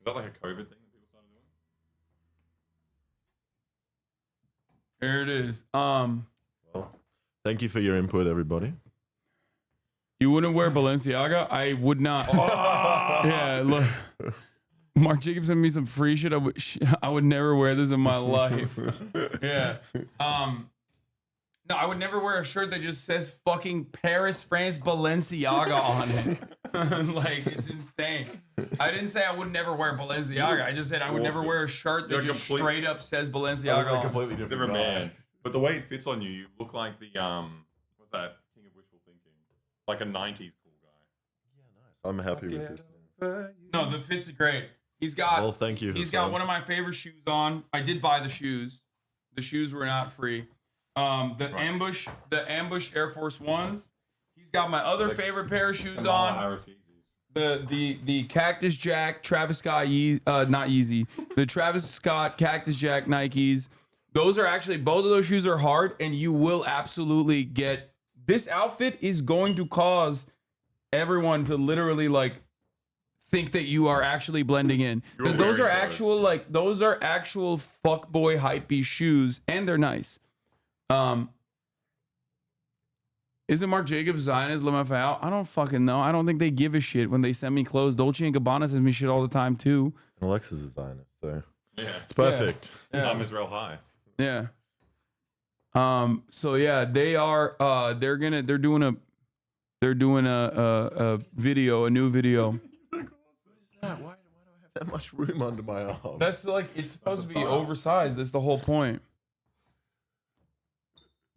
[SPEAKER 7] Is that like a COVID thing that people started doing?
[SPEAKER 3] There it is.
[SPEAKER 18] Well, thank you for your input, everybody.
[SPEAKER 3] You wouldn't wear Balenciaga? I would not. Yeah, look. Marc Jacobs sent me some free shit. I would never wear this in my life. Yeah. No, I would never wear a shirt that just says fucking Paris, France, Balenciaga on it. Like, it's insane. I didn't say I would never wear Balenciaga. I just said I would never wear a shirt that
[SPEAKER 7] You're
[SPEAKER 3] just
[SPEAKER 7] complete-
[SPEAKER 3] straight up says
[SPEAKER 18] You're
[SPEAKER 3] Balenciaga
[SPEAKER 18] a
[SPEAKER 3] on it.
[SPEAKER 18] completely different
[SPEAKER 7] man.
[SPEAKER 18] guy.
[SPEAKER 7] But the way it fits on you, you look like the what's that? King of Wishful Thinking. Like a 90s cool guy.
[SPEAKER 18] I'm happy with this.
[SPEAKER 3] No, the fit's great. He's got.
[SPEAKER 18] Well, thank you,
[SPEAKER 3] He's
[SPEAKER 18] Hasan.
[SPEAKER 3] got one of my favorite shoes on. I did buy the shoes. The shoes were not free. The ambush Air Force Ones. He's got my other favorite pair of shoes on. The Cactus Jack Travis Scott not Yeezy. The Travis Scott Cactus Jack Nikes. Those are actually, both of those shoes are hard, and you will absolutely get. This outfit is going to cause everyone to literally like think that you are actually blending in, because those are actual fuckboy hypebeast shoes, and they're nice. Isn't Marc Jacobs Zionist LMFAO? I don't fucking know. I don't think they give a shit when they send me clothes. Dolce & Gabbana sends me shit all the time too.
[SPEAKER 18] Alexis is Zionist, so
[SPEAKER 7] Yeah.
[SPEAKER 18] it's perfect.
[SPEAKER 3] Yeah.
[SPEAKER 7] I'm Israel High.
[SPEAKER 3] Yeah. So yeah, they are. They're doing a video, a new video.
[SPEAKER 18] Why do I have that much room under my arm?
[SPEAKER 3] That's like, it's supposed to be oversized. That's the whole point.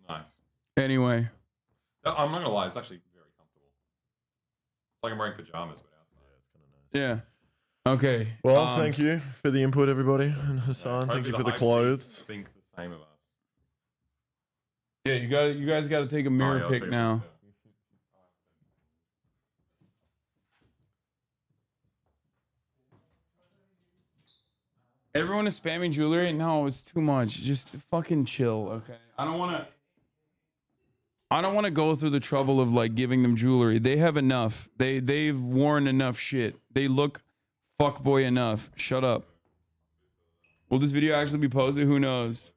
[SPEAKER 7] Nice.
[SPEAKER 3] Anyway.
[SPEAKER 7] I'm not gonna lie, it's actually very comfortable. It's like I'm wearing pajamas, but outside.
[SPEAKER 3] Yeah. Okay.
[SPEAKER 18] Well, thank you for the input, everybody. And Hasan, thank you for the clothes.
[SPEAKER 7] Think the same of us.
[SPEAKER 3] Yeah, you guys got to take a mirror
[SPEAKER 7] I'll
[SPEAKER 3] pic
[SPEAKER 7] show you
[SPEAKER 3] now. Everyone is spamming jewelry. No, it's too much. Just fucking chill, okay? I don't want to go through the trouble of like giving them jewelry. They have enough. They've worn enough shit. They look fuckboy enough. Shut up. Will this video actually be posted? Who knows?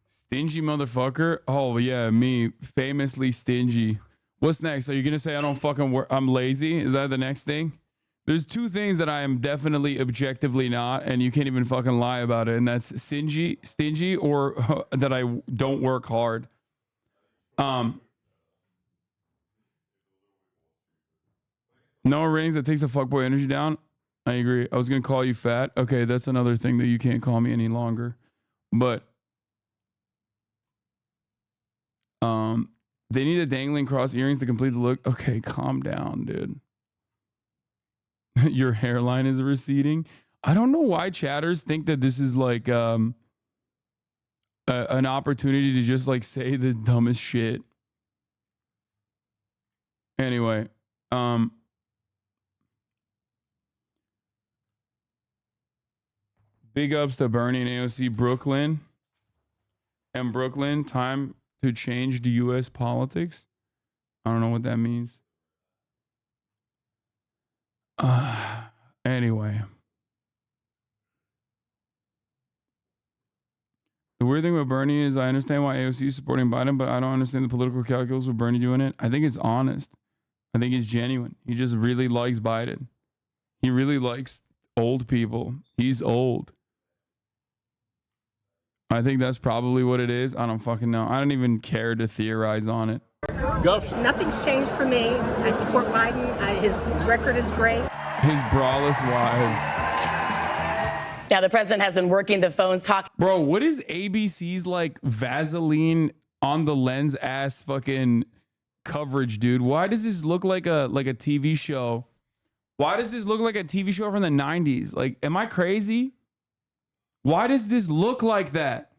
[SPEAKER 3] Stingy motherfucker. Oh yeah, me, famously stingy. What's next? Are you gonna say I don't fucking work? I'm lazy? Is that the next thing? There's two things that I am definitely objectively not, and you can't even fucking lie about it. And that's stingy, or that I don't work hard. No rings. That takes the fuckboy energy down. I agree. I was gonna call you fat. Okay, that's another thing that you can't call me any longer. But they need the dangling cross earrings to complete the look. Okay, calm down, dude. Your hairline is receding. I don't know why chatters think that this is like an opportunity to just like say the dumbest shit. Anyway, big ups to Bernie and AOC Brooklyn. And Brooklyn, time to change the U.S. politics. I don't know what that means. Anyway. The weird thing about Bernie is I understand why AOC is supporting Biden, but I don't understand the political calculus with Bernie doing it. I think it's honest. I think it's genuine. He just really likes Biden. He really likes old people. He's old. I think that's probably what it is. I don't fucking know. I don't even care to theorize on it.
[SPEAKER 19] Nothing's changed for me. I support Biden. His record is great.
[SPEAKER 3] His braless wives.
[SPEAKER 14] Now, the president has been working the phones talking.
[SPEAKER 3] Bro, what is ABC's like Vaseline on the lens ass fucking coverage, dude? Why does this look like a TV show? Why does this look like a TV show from the 90s? Like, am I crazy? Why does this look like that?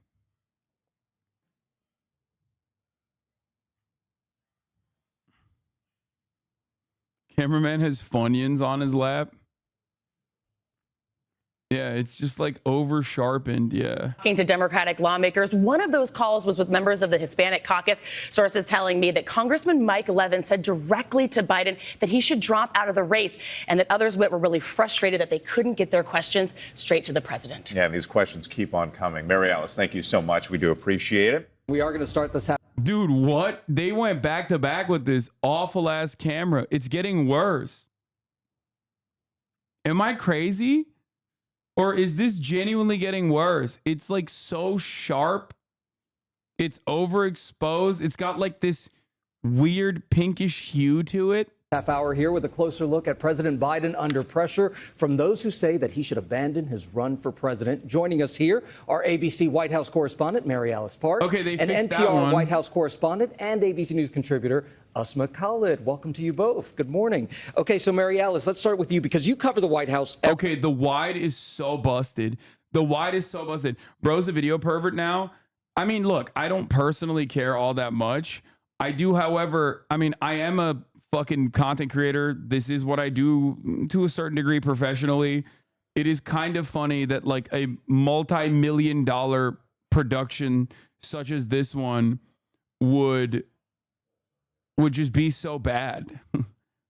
[SPEAKER 3] Cameraman has Funyuns on his lap. Yeah, it's just like over sharpened. Yeah.
[SPEAKER 14] Talking to Democratic lawmakers. One of those calls was with members of the Hispanic caucus. Sources telling me that Congressman Mike Levin said directly to Biden that he should drop out of the race, and that others were really frustrated that they couldn't get their questions straight to the president.
[SPEAKER 20] Yeah, and these questions keep on coming. Mary Alice, thank you so much. We do appreciate it.
[SPEAKER 21] We are going to start this.
[SPEAKER 3] Dude, what? They went back to back with this awful ass camera. It's getting worse. Am I crazy? Or is this genuinely getting worse? It's like so sharp. It's overexposed. It's got like this weird pinkish hue to it.
[SPEAKER 21] Half hour here with a closer look at President Biden under pressure from those who say that he should abandon his run for president. Joining us here, our ABC White House correspondent, Mary Alice Parks,
[SPEAKER 3] okay, they
[SPEAKER 21] and
[SPEAKER 3] fixed that
[SPEAKER 21] NPR
[SPEAKER 3] one.
[SPEAKER 21] White House correspondent and ABC News contributor, Asma Khalid. Welcome to you both. Good morning. Okay, so Mary Alice, let's start with you because you cover the White House.
[SPEAKER 3] Okay, the wide is so busted. The wide is so busted. Bro's a video pervert now. I mean, look, I don't personally care all that much. I do, however, I mean, I am a fucking content creator. This is what I do to a certain degree professionally. It is kind of funny that like a multi-million-dollar production such as this one would just be so bad.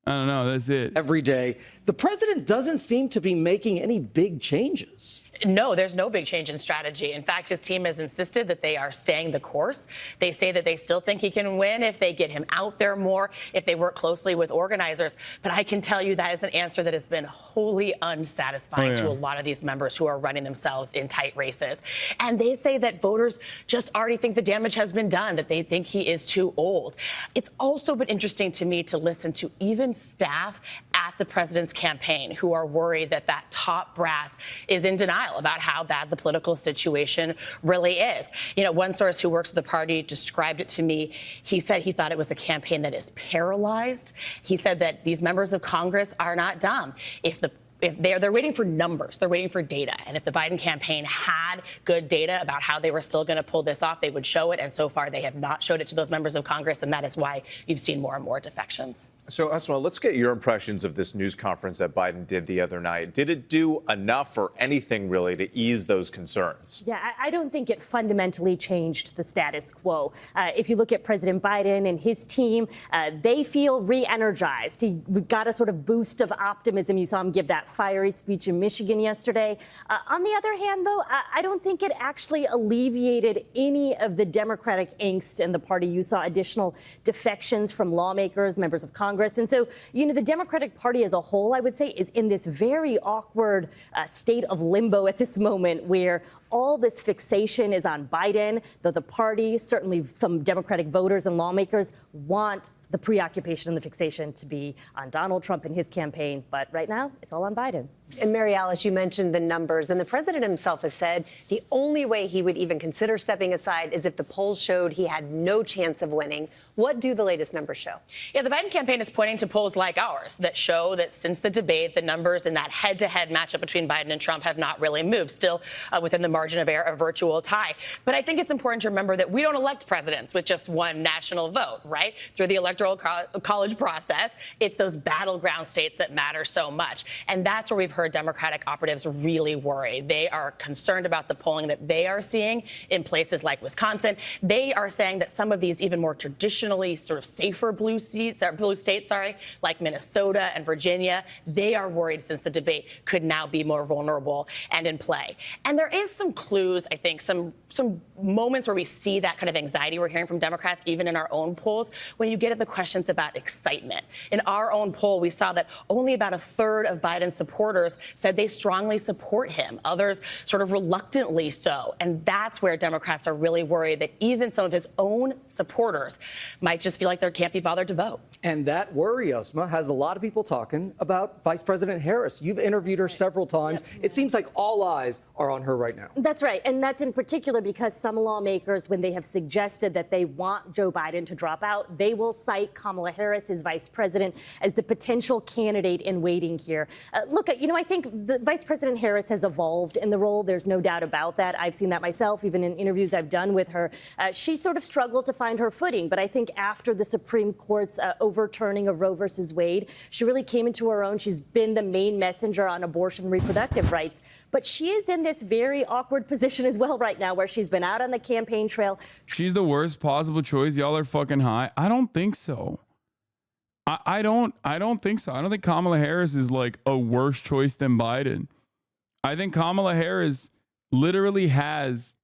[SPEAKER 3] I don't know. That's it.
[SPEAKER 21] Every day, the president doesn't seem to be making any big changes.
[SPEAKER 14] No, there's no big change in strategy. In fact, his team has insisted that they are staying the course. They say that they still think he can win if they get him out there more, if they work closely with organizers. But I can tell you that is an answer that has been wholly unsatisfying to a lot of these members who are running themselves in tight races. And they say that voters just already think the damage has been done, that they think he is too old. It's also been interesting to me to listen to even staff at the president's campaign who are worried that that top brass is in denial about how bad the political situation really is. You know, one source who works with the party described it to me. He said he thought it was a campaign that is paralyzed. He said that these members of Congress are not dumb. If they're waiting for numbers, they're waiting for data. And if the Biden campaign had good data about how they were still going to pull this off, they would show it. And so far, they have not showed it to those members of Congress. And that is why you've seen more and more defections.
[SPEAKER 20] So, Asma, let's get your impressions of this news conference that Biden did the other night. Did it do enough or anything really to ease those concerns?
[SPEAKER 22] Yeah, I don't think it fundamentally changed the status quo. If you look at President Biden and his team, they feel re-energized. He got a sort of boost of optimism. You saw him give that fiery speech in Michigan yesterday. On the other hand, though, I don't think it actually alleviated any of the Democratic angst in the party. You saw additional defections from lawmakers, members of Congress. And so, you know, the Democratic Party as a whole, I would say, is in this very awkward state of limbo at this moment where all this fixation is on Biden, though the party, certainly some Democratic voters and lawmakers want the preoccupation and the fixation to be on Donald Trump and his campaign. But right now, it's all on Biden.
[SPEAKER 13] And Mary Alice, you mentioned the numbers, and the president himself has said the only way he would even consider stepping aside is if the polls showed he had no chance of winning. What do the latest numbers show?
[SPEAKER 14] Yeah, the Biden campaign is pointing to polls like ours that show that since the debate, the numbers in that head-to-head matchup between Biden and Trump have not really moved, still within the margin of error, a virtual tie. But I think it's important to remember that we don't elect presidents with just one national vote, right? Through the electoral college process, it's those battleground states that matter so much. And that's where we've heard Democratic operatives really worry. They are concerned about the polling that they are seeing in places like Wisconsin. They are saying that some of these even more traditionally sort of safer blue states, like Minnesota and Virginia, they are worried since the debate could now be more vulnerable and in play. And there is some clues, I think, some moments where we see that kind of anxiety we're hearing from Democrats, even in our own polls, when you get at the questions about excitement. In our own poll, we saw that only about a third of Biden's supporters said they strongly support him. Others sort of reluctantly so. And that's where Democrats are really worried that even some of his own supporters might just feel like they can't be bothered to vote.
[SPEAKER 21] And that worry, Osma, has a lot of people talking about Vice President Harris. You've interviewed her several times. It seems like all eyes are on her right now.
[SPEAKER 22] That's right. And that's in particular because some lawmakers, when they have suggested that they want Joe Biden to drop out, they will cite Kamala Harris, his vice president, as the potential candidate in waiting here. Look, I think the Vice President Harris has evolved in the role. There's no doubt about that. I've seen that myself, even in interviews I've done with her. She sort of struggled to find her footing. But I think after the Supreme Court's overturning of Roe versus Wade, she really came into her own. She's been the main messenger on abortion and reproductive rights. But she is in this very awkward position as well right now, where she's been out on the campaign trail.
[SPEAKER 3] She's the worst possible choice. Y'all are fucking high. I don't think so. I don't think so. I don't think Kamala Harris is like a worse choice than Biden. I think Kamala Harris literally has.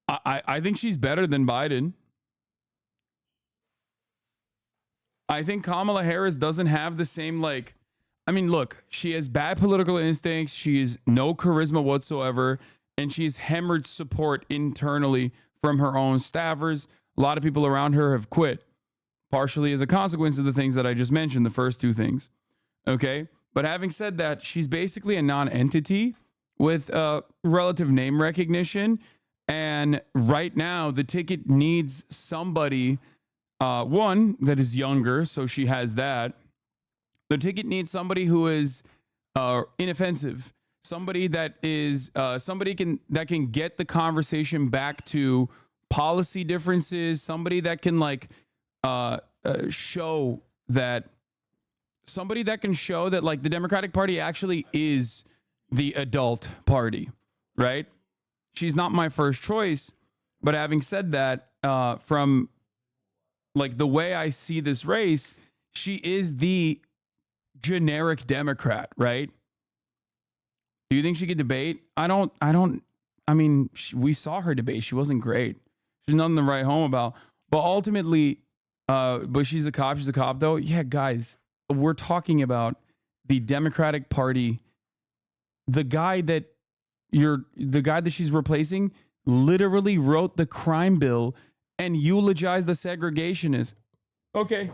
[SPEAKER 3] I think she's better than Biden. I think Kamala Harris doesn't have the same, like, I mean, look, she has bad political instincts. She has no charisma whatsoever. And she's hemorrhaged support internally from her own staffers. A lot of people around her have quit, partially as a consequence of the things that I just mentioned, the first two things. Okay. But having said that, she's basically a non-entity with relative name recognition. And right now, the ticket needs somebody, one, that is younger, so she has that. The ticket needs somebody who is inoffensive, somebody that is that can get the conversation back to policy differences, somebody that can show that like the Democratic Party actually is the adult party, right? She's not my first choice, but having said that, from like the way I see this race, she is the generic Democrat, right? Do you think she could debate? I mean, we saw her debate. She wasn't great. She's nothing to write home about. But ultimately, but she's a cop. She's a cop, though. Yeah, guys, we're talking about the Democratic Party. The guy that she's replacing literally wrote the crime bill and eulogized the segregationists. Okay.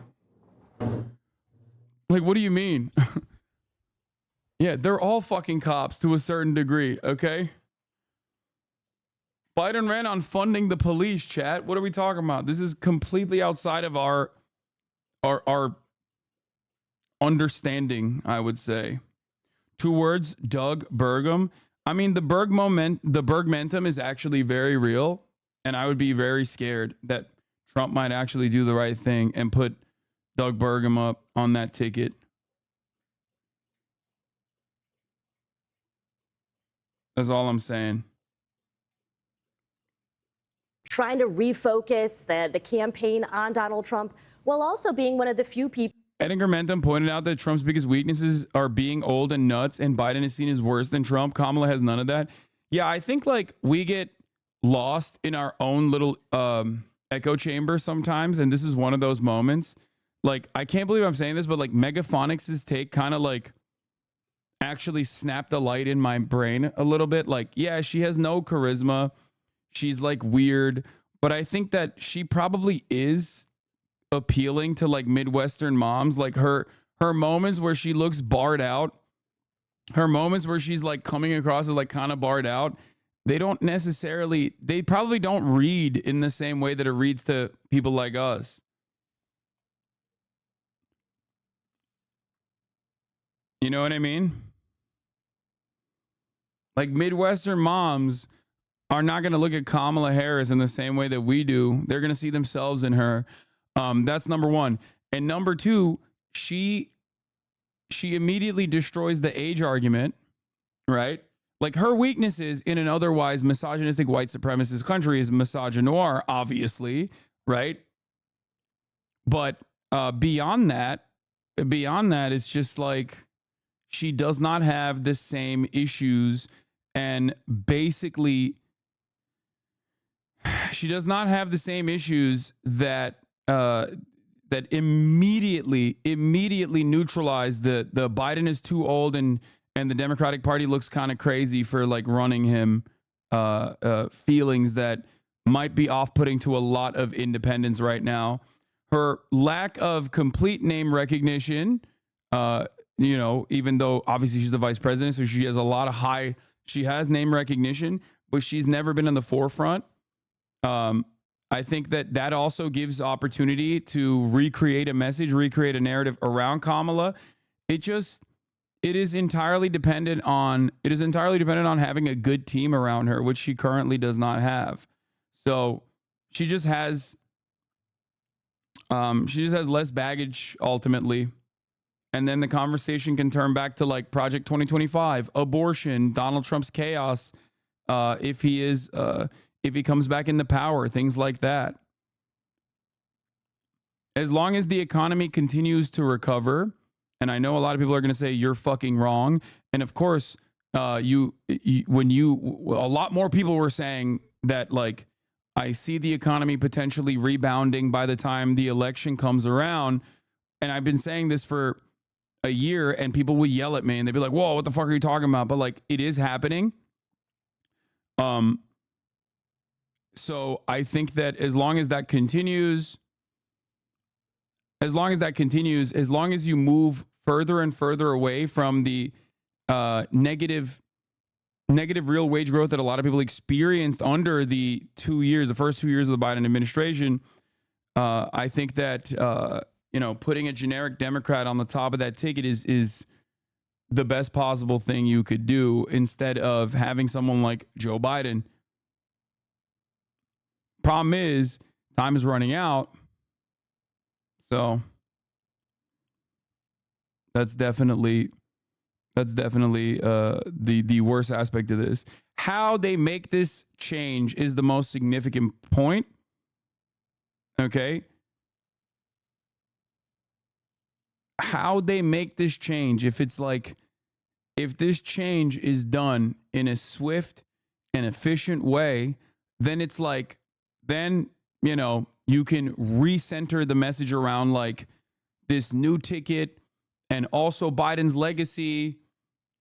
[SPEAKER 3] Like, what do you mean? Yeah, they're all fucking cops to a certain degree, okay? Biden ran on funding the police, chat. What are we talking about? This is completely outside of our understanding, I would say. Two words, Doug Burgum. I mean, the Bergmentum is actually very real, and I would be very scared that Trump might actually do the right thing and put Doug Burgum up on that ticket. That's all I'm saying.
[SPEAKER 22] Trying to refocus the campaign on Donald Trump while also being one of the few people.
[SPEAKER 3] Edgar Mentum pointed out that Trump's biggest weaknesses are being old and nuts, and Biden is seen as worse than Trump. Kamala has none of that. Yeah, I think like we get lost in our own little echo chamber sometimes, and this is one of those moments. Like, I can't believe I'm saying this, but like Megaphonics' take kind of like actually snapped a light in my brain a little bit. Like, yeah, she has no charisma. She's like weird, but I think that she probably is appealing to like Midwestern moms. Like her moments where she looks barred out, her moments where she's like coming across as like kind of barred out, they probably don't read in the same way that it reads to people like us. You know what I mean? Like Midwestern moms are not going to look at Kamala Harris in the same way that we do. They're going to see themselves in her. That's number one. And number two, she immediately destroys the age argument, right? Like her weaknesses in an otherwise misogynistic white supremacist country is misogynoir, obviously, right? But beyond that, it's just like she does not have the same issues, and basically she does not have the same issues that that immediately neutralize the Biden is too old and the Democratic Party looks kind of crazy for like running him feelings that might be off-putting to a lot of independents right now. Her lack of complete name recognition, you know, even though obviously she's the vice president, so she has a lot of she has name recognition, but she's never been in the forefront. I think that also gives opportunity to recreate a message, recreate a narrative around Kamala. It is entirely dependent on having a good team around her, which she currently does not have. So she just has less baggage ultimately. And then the conversation can turn back to like Project 2025, abortion, Donald Trump's chaos, if he comes back into power, things like that. As long as the economy continues to recover, and I know a lot of people are going to say you're fucking wrong, and of course, a lot more people were saying that like I see the economy potentially rebounding by the time the election comes around, and I've been saying this for a year, and people would yell at me and they'd be like, "Whoa, what the fuck are you talking about?" But like it is happening. So I think that as long as that continues, as long as you move further and further away from the negative real wage growth that a lot of people experienced under the first 2 years of the Biden administration, I think that putting a generic Democrat on the top of that ticket is the best possible thing you could do instead of having someone like Joe Biden. Problem is, time is running out. So that's definitely the worst aspect of this. How they make this change is the most significant point. Okay. How they make this change, if this change is done in a swift and efficient way, then it's like, then, you can recenter the message around like this new ticket and also Biden's legacy,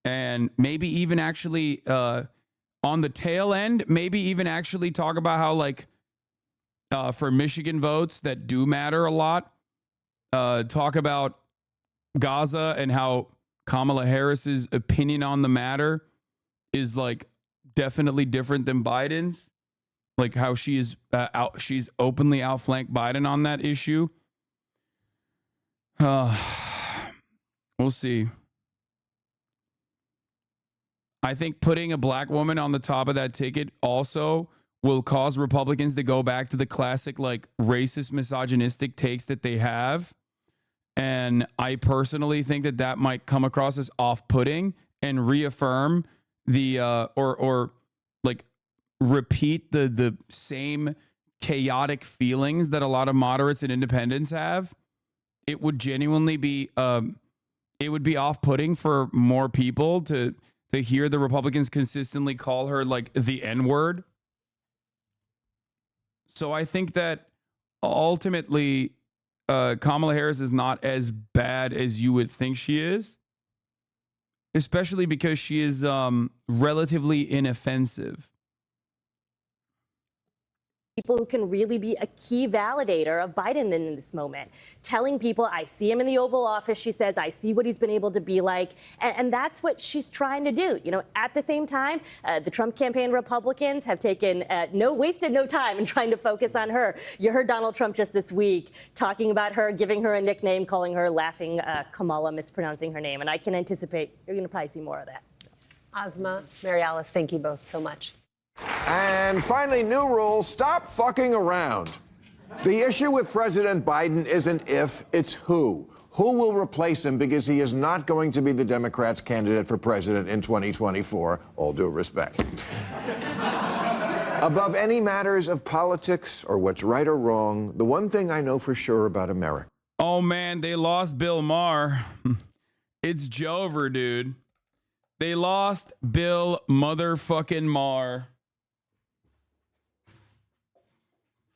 [SPEAKER 3] and maybe even actually on the tail end, maybe even actually talk about how like for Michigan votes that do matter a lot, talk about Gaza and how Kamala Harris's opinion on the matter is like definitely different than Biden's. Like how she's openly outflanked Biden on that issue. We'll see. I think putting a black woman on the top of that ticket also will cause Republicans to go back to the classic like racist, misogynistic takes that they have. And I personally think that might come across as off-putting and reaffirm the or like repeat the same chaotic feelings that a lot of moderates and independents have. It would genuinely be off-putting for more people to hear the Republicans consistently call her like the N-word. So I think that ultimately Kamala Harris is not as bad as you would think she is, especially because she is relatively inoffensive.
[SPEAKER 22] People who can really be a key validator of Biden in this moment, telling people, I see him in the Oval Office, she says, I see what he's been able to be like. And that's what she's trying to do. At the same time, the Trump campaign Republicans have wasted no time in trying to focus on her. You heard Donald Trump just this week talking about her, giving her a nickname, calling her Laughing Kamala, mispronouncing her name. And I can anticipate you're going to probably see more of that.
[SPEAKER 13] Asma, Mary Alice, thank you both so much.
[SPEAKER 1] And finally, new rule, stop fucking around. The issue with President Biden isn't if, it's who. Who will replace him, because he is not going to be the Democrats' candidate for president in 2024, all due respect. Above any matters of politics or what's right or wrong, the one thing I know for sure about America.
[SPEAKER 3] Oh man, they lost Bill Maher. It's Jover, dude. They lost Bill motherfucking Maher.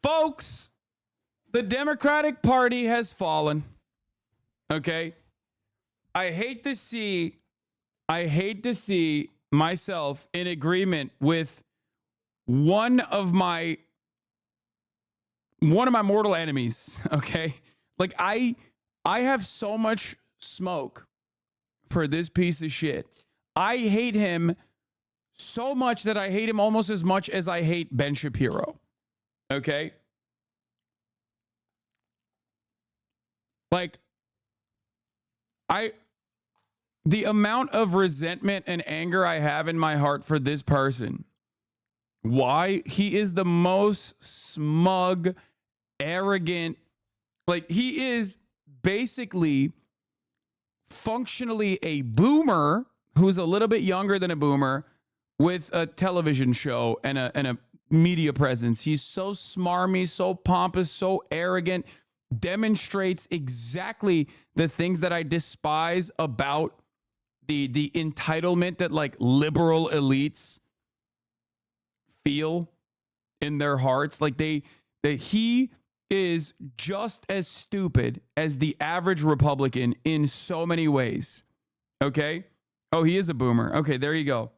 [SPEAKER 3] Folks, the Democratic Party has fallen. Okay? I hate to see myself in agreement with one of my mortal enemies, okay? Like I have so much smoke for this piece of shit. I hate him so much that I hate him almost as much as I hate Ben Shapiro. Okay? Like the amount of resentment and anger I have in my heart for this person. Why? He is the most smug, arrogant, like he is basically functionally a boomer who's a little bit younger than a boomer with a television show and a media presence. He's so smarmy, so pompous, so arrogant, demonstrates exactly the things that I despise about the entitlement that like liberal elites feel in their hearts. Like he is just as stupid as the average Republican in so many ways. Okay? Oh, he is a boomer. Okay, there you go.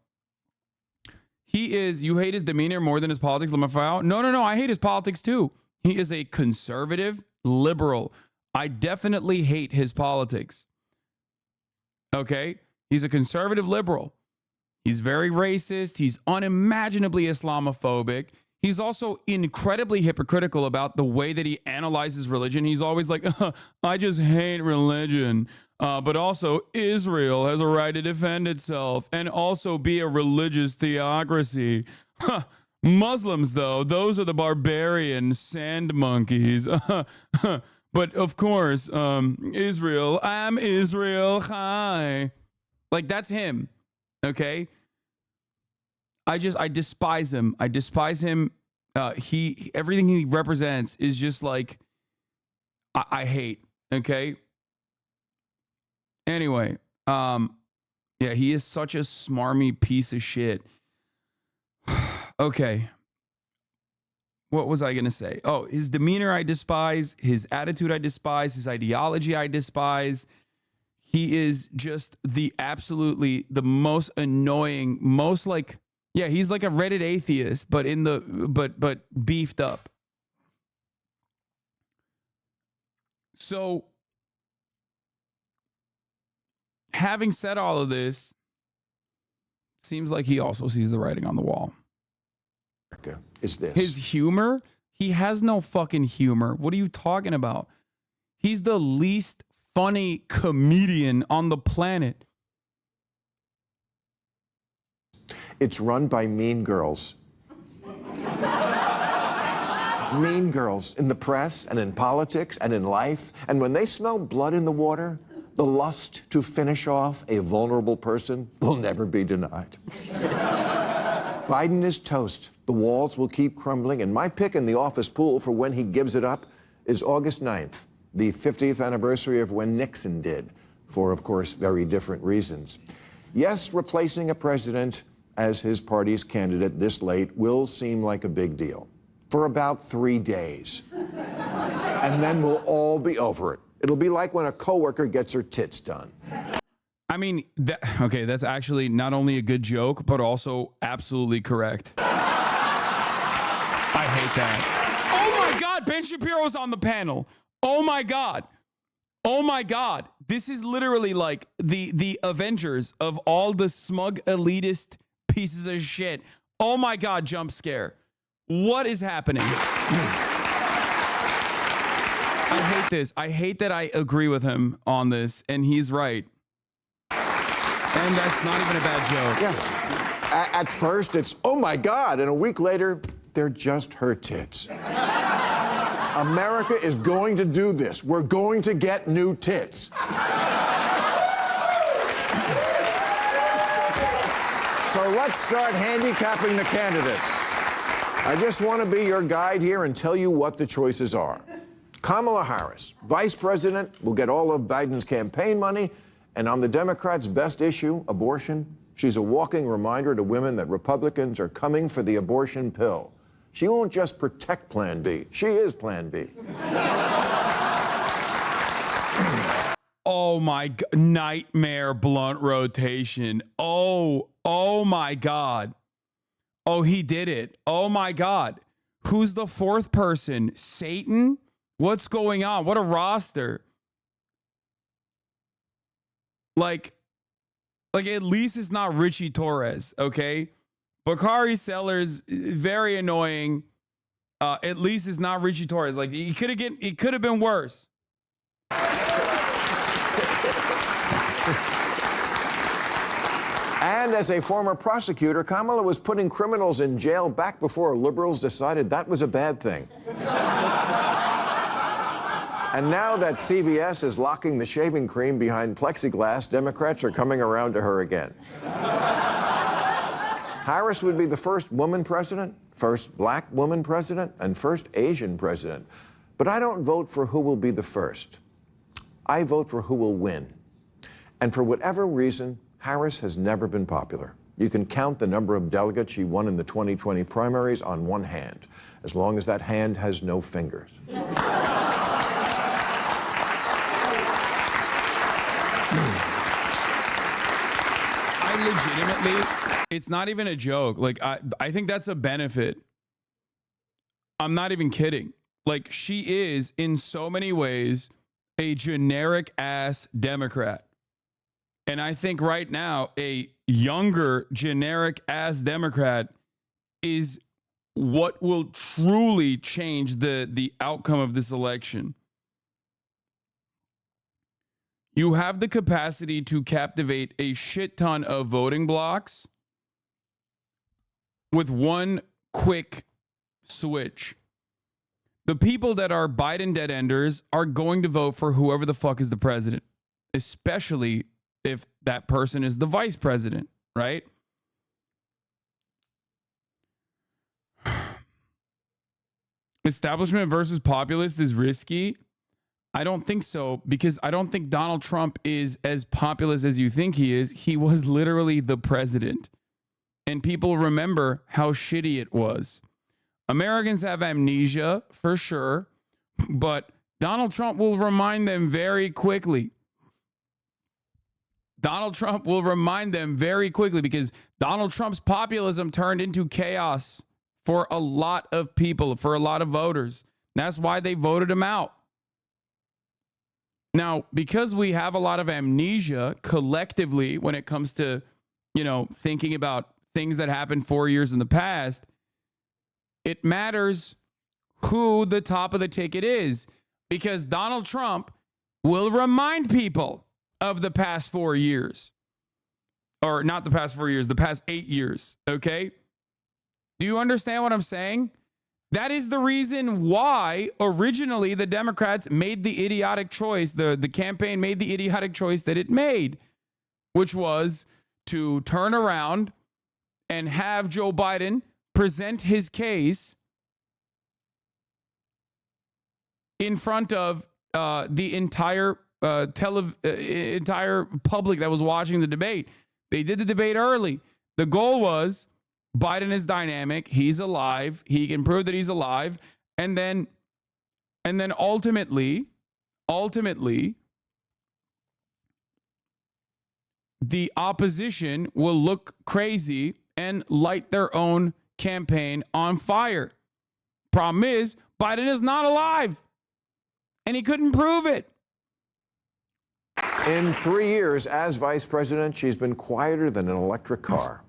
[SPEAKER 3] You hate his demeanor more than his politics, LaMafau? No, I hate his politics too. He is a conservative liberal. I definitely hate his politics. Okay? He's a conservative liberal. He's very racist. He's unimaginably Islamophobic. He's also incredibly hypocritical about the way that he analyzes religion. He's always like, I just hate religion. But also, Israel has a right to defend itself and also be a religious theocracy. Muslims, though, those are the barbarian sand monkeys. But of course, Israel, I'm Israel. Hi. Like, that's him. Okay? I despise him. I despise him. Everything he represents is just like, I hate. Okay? Anyway, yeah, he is such a smarmy piece of shit. Okay. What was I going to say? Oh, his demeanor I despise. His attitude I despise. His ideology I despise. He is just the most annoying, most like, yeah, he's like a Reddit atheist, but but beefed up. So, having said all of this, seems like he also sees the writing on the wall.
[SPEAKER 1] Is this
[SPEAKER 3] his humor? He has no fucking humor. What are you talking about? He's the least funny comedian on the planet.
[SPEAKER 1] It's run by mean girls. Mean girls in the press and in politics and in life. And when they smell blood in the water, the lust to finish off a vulnerable person will never be denied. Biden is toast. The walls will keep crumbling, and my pick in the office pool for when he gives it up is August 9th, the 50th anniversary of when Nixon did, for, of course, very different reasons. Yes, replacing a president as his party's candidate this late will seem like a big deal for about 3 days. And then we'll all be over it. It'll be like when a coworker gets her tits done.
[SPEAKER 3] I mean, okay, that's actually not only a good joke, but also absolutely correct. I hate that. Oh my God, Ben Shapiro's on the panel. Oh my God. Oh my God. This is literally like the Avengers of all the smug elitist pieces of shit. Oh my God, jump scare. What is happening? I hate this. I hate that I agree with him on this, and he's right. And that's not even a bad joke.
[SPEAKER 1] Yeah. At first, it's, oh my God, and a week later, they're just her tits. America is going to do this. We're going to get new tits. So let's start handicapping the candidates. I just want to be your guide here and tell you what the choices are. Kamala Harris, vice president, will get all of Biden's campaign money. And on the Democrats' best issue, abortion, she's a walking reminder to women that Republicans are coming for the abortion pill. She won't just protect Plan B. She is Plan B.
[SPEAKER 3] Oh my God. Nightmare blunt rotation. Oh my God. Oh, he did it. Oh my God. Who's the fourth person? Satan? What's going on? What a roster. Like at least it's not Richie Torres, okay? Bakari Sellers, very annoying. At least it's not Richie Torres. Like it could have been worse.
[SPEAKER 1] And as a former prosecutor, Kamala was putting criminals in jail back before liberals decided that was a bad thing. And now that CVS is locking the shaving cream behind plexiglass, Democrats are coming around to her again. Harris would be the first woman president, first black woman president, and first Asian president. But I don't vote for who will be the first. I vote for who will win. And for whatever reason, Harris has never been popular. You can count the number of delegates she won in the 2020 primaries on one hand, as long as that hand has no fingers.
[SPEAKER 3] I legitimately, it's not even a joke. Like, I think that's a benefit. I'm not even kidding. Like, she is, in so many ways, a generic ass Democrat. And I think right now, a younger generic ass Democrat is what will truly change the outcome of this election. You have the capacity to captivate a shit ton of voting blocks with one quick switch. The people that are Biden dead enders are going to vote for whoever the fuck is the president, especially if that person is the vice president, right? Establishment versus populist is risky. I don't think so, because I don't think Donald Trump is as populist as you think he is. He was literally the president. And people remember how shitty it was. Americans have amnesia, for sure, but Donald Trump will remind them very quickly. Donald Trump will remind them very quickly, because Donald Trump's populism turned into chaos for a lot of people, for a lot of voters. That's why they voted him out. Now, because we have a lot of amnesia collectively when it comes to, thinking about things that happened 4 years in the past, it matters who the top of the ticket is, because Donald Trump will remind people of the past 4 years. Or not the past 4 years, the past 8 years, okay? Do you understand what I'm saying? That is the reason why originally the Democrats made the idiotic choice, the campaign made the idiotic choice that it made, which was to turn around and have Joe Biden present his case in front of the entire entire public that was watching the debate. They did the debate early. The goal was Biden is dynamic. He's alive. He can prove that he's alive. And then ultimately, the opposition will look crazy and light their own campaign on fire. Problem is, Biden is not alive. And he couldn't prove it.
[SPEAKER 1] In 3 years as vice president, she's been quieter than an electric car.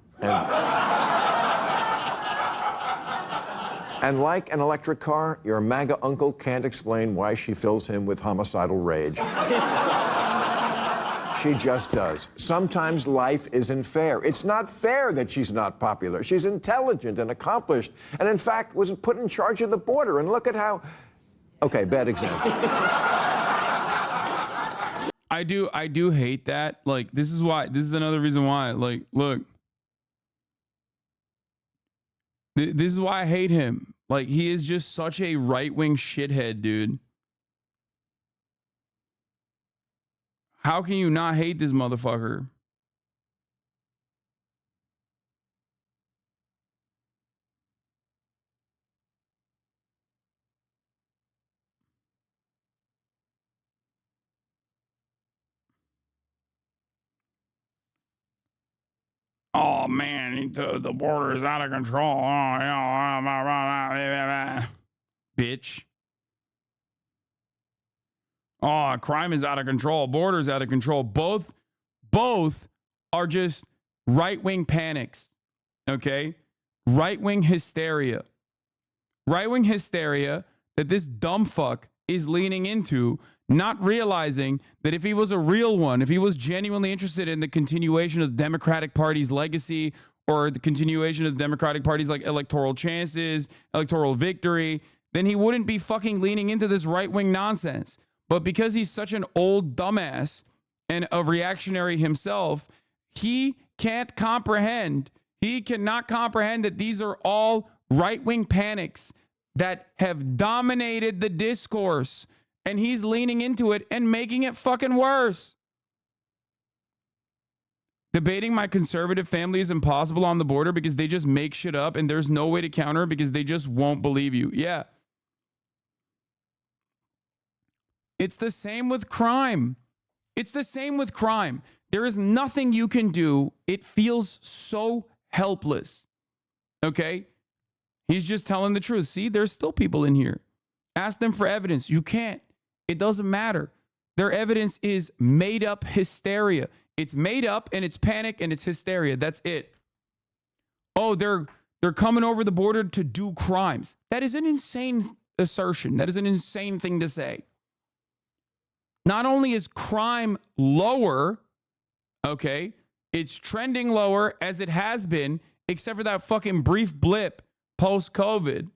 [SPEAKER 1] And like an electric car, your MAGA uncle can't explain why she fills him with homicidal rage. She just does. Sometimes life isn't fair. It's not fair that she's not popular. She's intelligent and accomplished, and in fact was put in charge of the border. And look at how... Okay, bad example.
[SPEAKER 3] I do hate that. Like, this is another reason why. Like, look. This is why I hate him. Like, he is just such a right-wing shithead, dude. How can you not hate this motherfucker? Oh man, the border is out of control. Oh, yeah, bitch. Oh, crime is out of control. Border's out of control. Both are just right-wing panics. Okay? Right-wing hysteria. Right-wing hysteria that this dumb fuck is leaning into, not realizing that if he was a real one, if he was genuinely interested in the continuation of the Democratic Party's legacy or the continuation of the Democratic Party's like electoral chances, electoral victory, then he wouldn't be fucking leaning into this right-wing nonsense. But because he's such an old dumbass and a reactionary himself, he can't comprehend. He cannot comprehend that these are all right-wing panics that have dominated the discourse. And he's leaning into it and making it fucking worse. Debating my conservative family is impossible on the border because they just make shit up and there's no way to counter because they just won't believe you. Yeah. It's the same with crime. It's the same with crime. There is nothing you can do. It feels so helpless. Okay? He's just telling the truth. See, there's still people in here. Ask them for evidence. You can't. It doesn't matter. Their evidence is made up hysteria. It's made up and it's panic and it's hysteria. That's it. Oh, they're coming over the border to do crimes. That is an insane assertion. That is an insane thing to say. Not only is crime lower, okay, it's trending lower as it has been, except for that fucking brief blip post-COVID.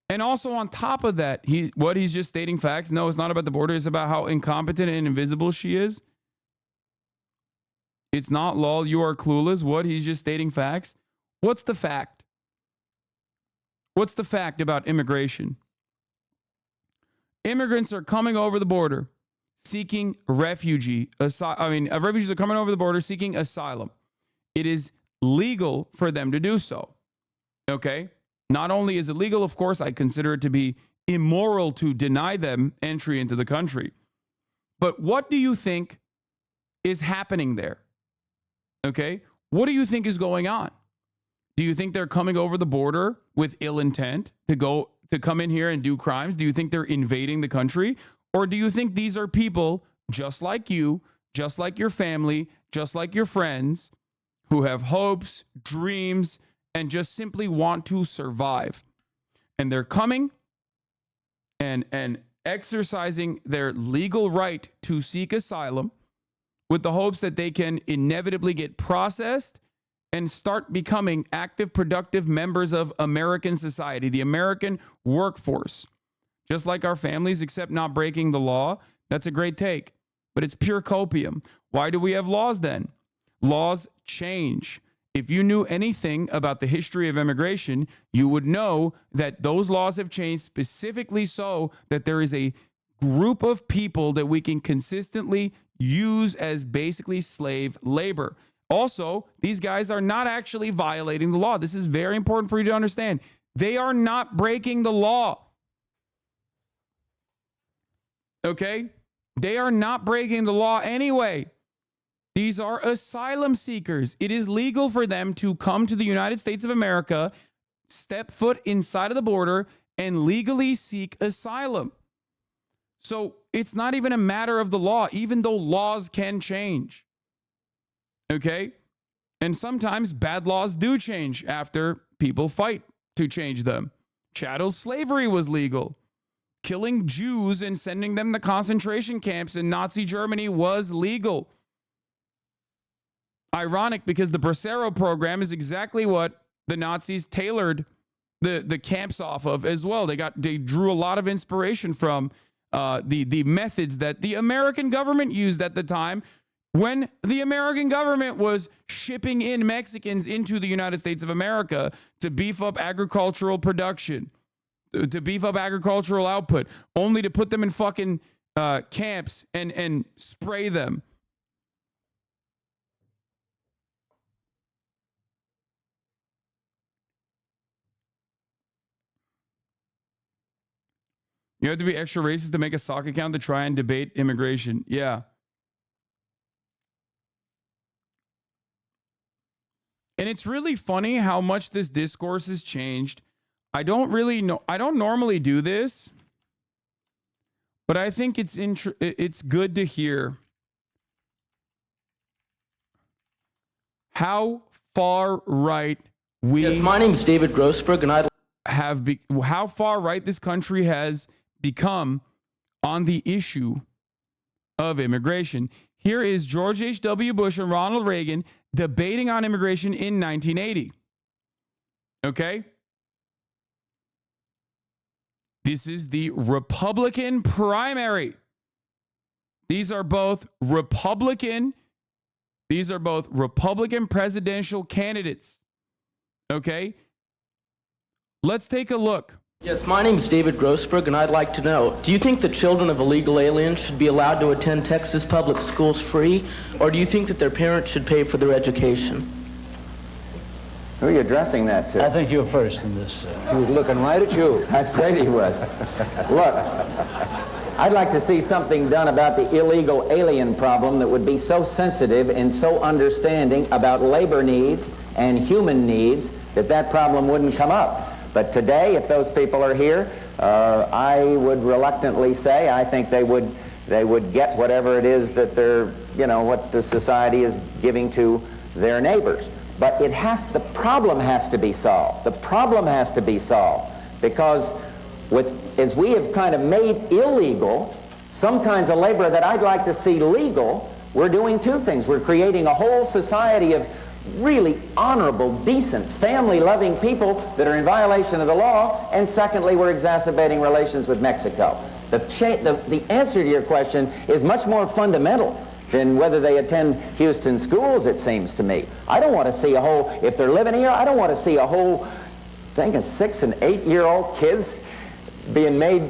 [SPEAKER 3] And also on top of that, he's just stating facts. No, it's not about the border. It's about how incompetent and invisible she is. It's not lol, you are clueless. What? He's just stating facts. What's the fact? What's the fact about immigration? Immigrants are coming over the border seeking refugees are coming over the border seeking asylum. It is legal for them to do so. Okay? Not only is it legal, of course, I consider it to be immoral to deny them entry into the country. But what do you think is happening there? Okay? What do you think is going on? Do you think they're coming over the border with ill intent to come in here and do crimes? Do you think they're invading the country? Or do you think these are people just like you, just like your family, just like your friends, who have hopes, dreams, and just simply want to survive? And they're coming and exercising their legal right to seek asylum with the hopes that they can inevitably get processed and start becoming active, productive members of American society, the American workforce. Just like our families, except not breaking the law. That's a great take, but it's pure copium. Why do we have laws then? Laws change. If you knew anything about the history of immigration, you would know that those laws have changed specifically so that there is a group of people that we can consistently use as basically slave labor. Also, these guys are not actually violating the law. This is very important for you to understand. They are not breaking the law. Okay? They are not breaking the law anyway. These are asylum seekers. It is legal for them to come to the United States of America, step foot inside of the border, and legally seek asylum. So it's not even a matter of the law, even though laws can change. Okay? And sometimes bad laws do change after people fight to change them. Chattel slavery was legal. Killing Jews and sending them to concentration camps in Nazi Germany was legal. Ironic, because the Bracero program is exactly what the Nazis tailored the camps off of as well. They drew a lot of inspiration from the methods that the American government used at the time when the American government was shipping in Mexicans into the United States of America to beef up agricultural production, to beef up agricultural output, only to put them in fucking camps and spray them. You have to be extra racist to make a sock account to try and debate immigration. Yeah. And it's really funny how much this discourse has changed. I don't really know. I don't normally do this, but I think it's good to hear how far right we.
[SPEAKER 2] Yes, my name is David Grossberg, and
[SPEAKER 3] how far right this country has become on the issue of immigration. Here is George H.W. Bush and Ronald Reagan debating on immigration in 1980. Okay? This is the Republican primary. These are both Republican presidential candidates. Okay? Let's take a look.
[SPEAKER 2] Yes, my name is David Grossberg, and I'd like to know, do you think the children of illegal aliens should be allowed to attend Texas public schools free, or do you think that their parents should pay for their education?
[SPEAKER 4] Who are you addressing that to?
[SPEAKER 23] I think you're first in this.
[SPEAKER 4] He was looking right at you. I said he was. Look, I'd like to see something done about the illegal alien problem that would be so sensitive and so understanding about labor needs and human needs that problem wouldn't come up. But today, if those people are here, I would reluctantly say I think they would get whatever it is that they're, what the society is giving to their neighbors. But the problem has to be solved. The problem has to be solved because as we have kind of made illegal some kinds of labor that I'd like to see legal, we're doing two things. We're creating a whole society of really honorable, decent, family-loving people that are in violation of the law, and secondly, we're exacerbating relations with Mexico. The answer to your question is much more fundamental than whether they attend Houston schools, it seems to me. I don't want to see if they're living here, I don't want to see a whole thing of 6- and 8-year-old kids being made,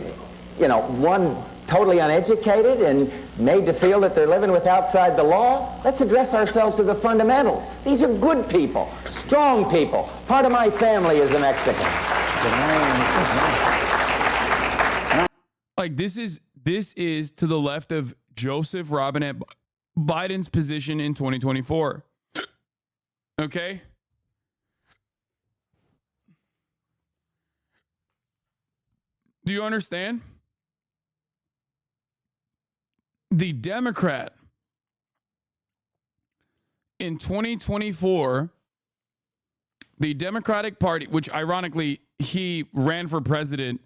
[SPEAKER 4] one totally uneducated and made to feel that they're living with outside the law. Let's address ourselves to the fundamentals. These are good people, strong people. Part of my family is a Mexican.
[SPEAKER 3] Like this is to the left of Joseph Robinette Biden's position in 2024. Okay? Do you understand? The Democrat in 2024, the Democratic Party, which ironically he ran for president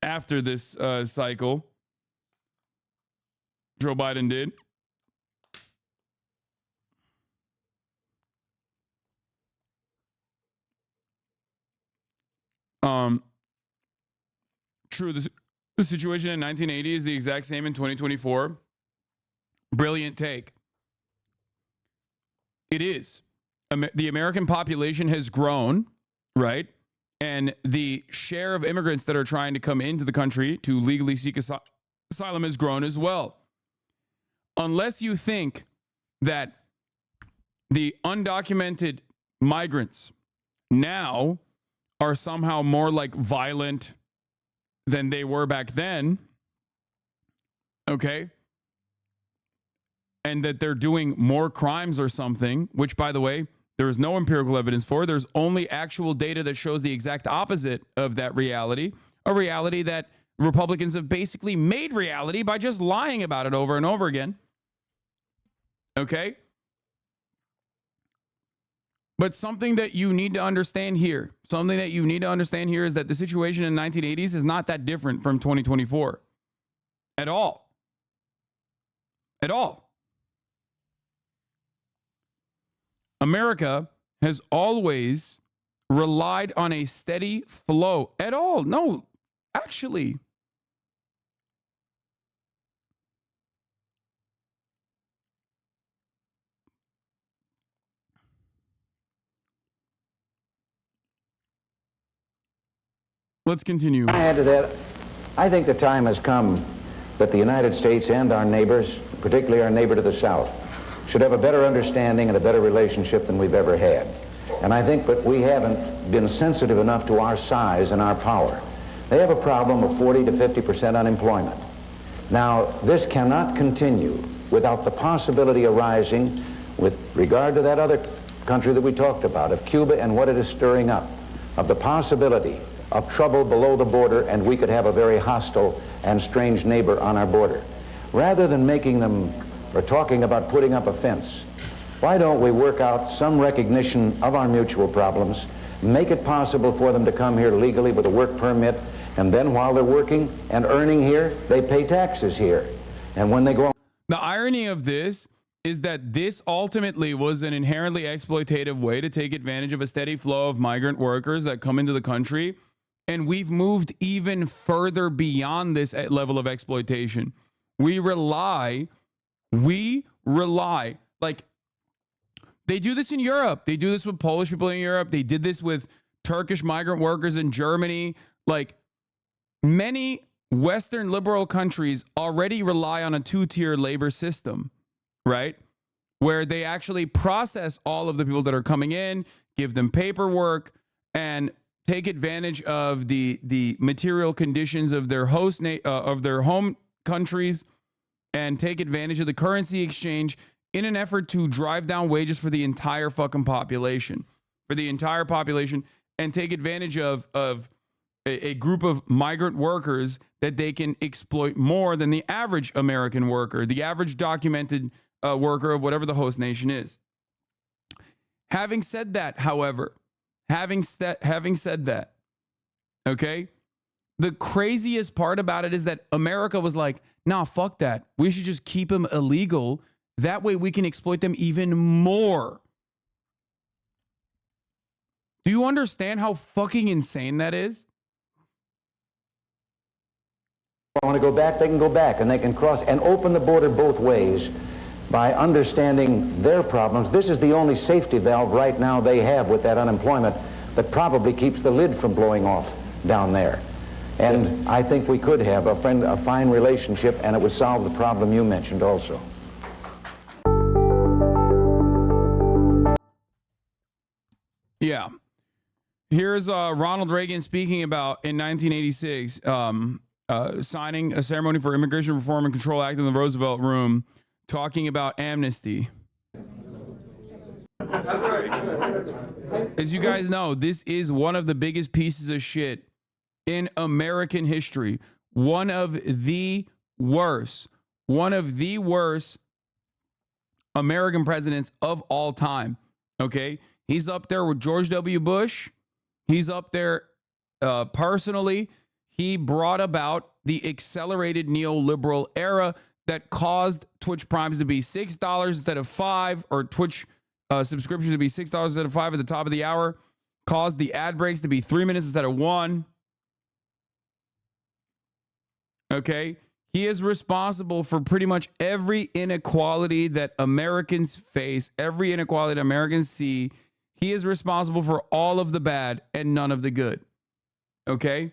[SPEAKER 3] after this cycle, Joe Biden did. True. The situation in 1980 is the exact same in 2024. Brilliant take. It is. The American population has grown, right? And the share of immigrants that are trying to come into the country to legally seek asylum has grown as well. Unless you think that the undocumented migrants now are somehow more like violent than they were back then, okay? And that they're doing more crimes or something, which, by the way, there is no empirical evidence for. There's only actual data that shows the exact opposite of that reality, a reality that Republicans have basically made reality by just lying about it over and over again, okay? But something that you need to understand here, is that the situation in the 1980s is not that different from 2024 at all. At all. America has always relied on a steady flow. At all. No, actually. Let's continue.
[SPEAKER 4] I add to that, I think the time has come that the United States and our neighbors, particularly our neighbor to the south, should have a better understanding and a better relationship than we've ever had. And I think that we haven't been sensitive enough to our size and our power. They have a problem of 40 to 50% unemployment. Now, this cannot continue without the possibility arising with regard to that other
[SPEAKER 5] country that we talked about, of Cuba and what it is stirring up, of the possibility of trouble below the border, and we could have a very hostile and strange neighbor on our border. Rather than making them or talking about putting up a fence, why don't we work out some recognition of our mutual problems, make it possible for them to come here legally with a work permit, and then while they're working and earning here, they pay taxes here. And when they go...
[SPEAKER 3] The irony of this is that this ultimately was an inherently exploitative way to take advantage of a steady flow of migrant workers that come into the country. And we've moved even further beyond this level of exploitation. We rely, like, they do this in Europe. They do this with Polish people in Europe. They did this with Turkish migrant workers in Germany. Like, many Western liberal countries already rely on a two-tier labor system, right? Where they actually process all of the people that are coming in, give them paperwork, and take advantage of the material conditions of their of their home countries, and take advantage of the currency exchange in an effort to drive down wages for the entire fucking population, and take advantage of a group of migrant workers that they can exploit more than the average American worker, the average documented worker of whatever the host nation is. Having said that, however, having said that, okay, the craziest part about it is that America was like, nah, fuck that. We should just keep them illegal. That way we can exploit them even more. Do you understand how fucking insane that is?
[SPEAKER 5] If they want to go back, they can go back, and they can cross and open the border both ways by understanding their problems. This is the only safety valve right now they have with that unemployment that probably keeps the lid from blowing off down there. And I think we could have a fine relationship, and it would solve the problem you mentioned also.
[SPEAKER 3] Yeah. Here's Ronald Reagan speaking about, in 1986, signing a ceremony for Immigration Reform and Control Act in the Roosevelt Room, talking about amnesty. As you guys know, this is one of the biggest pieces of shit in American history. One of the worst American presidents of all time. Okay? He's up there with George W. Bush. He's up there personally. He brought about the accelerated neoliberal era that caused Twitch Primes to be $6 instead of $5, or Twitch subscriptions to be $6 instead of $5 at the top of the hour, caused the ad breaks to be 3 minutes instead of 1. Okay? He is responsible for pretty much every inequality that Americans face, every inequality that Americans see. He is responsible for all of the bad and none of the good. Okay?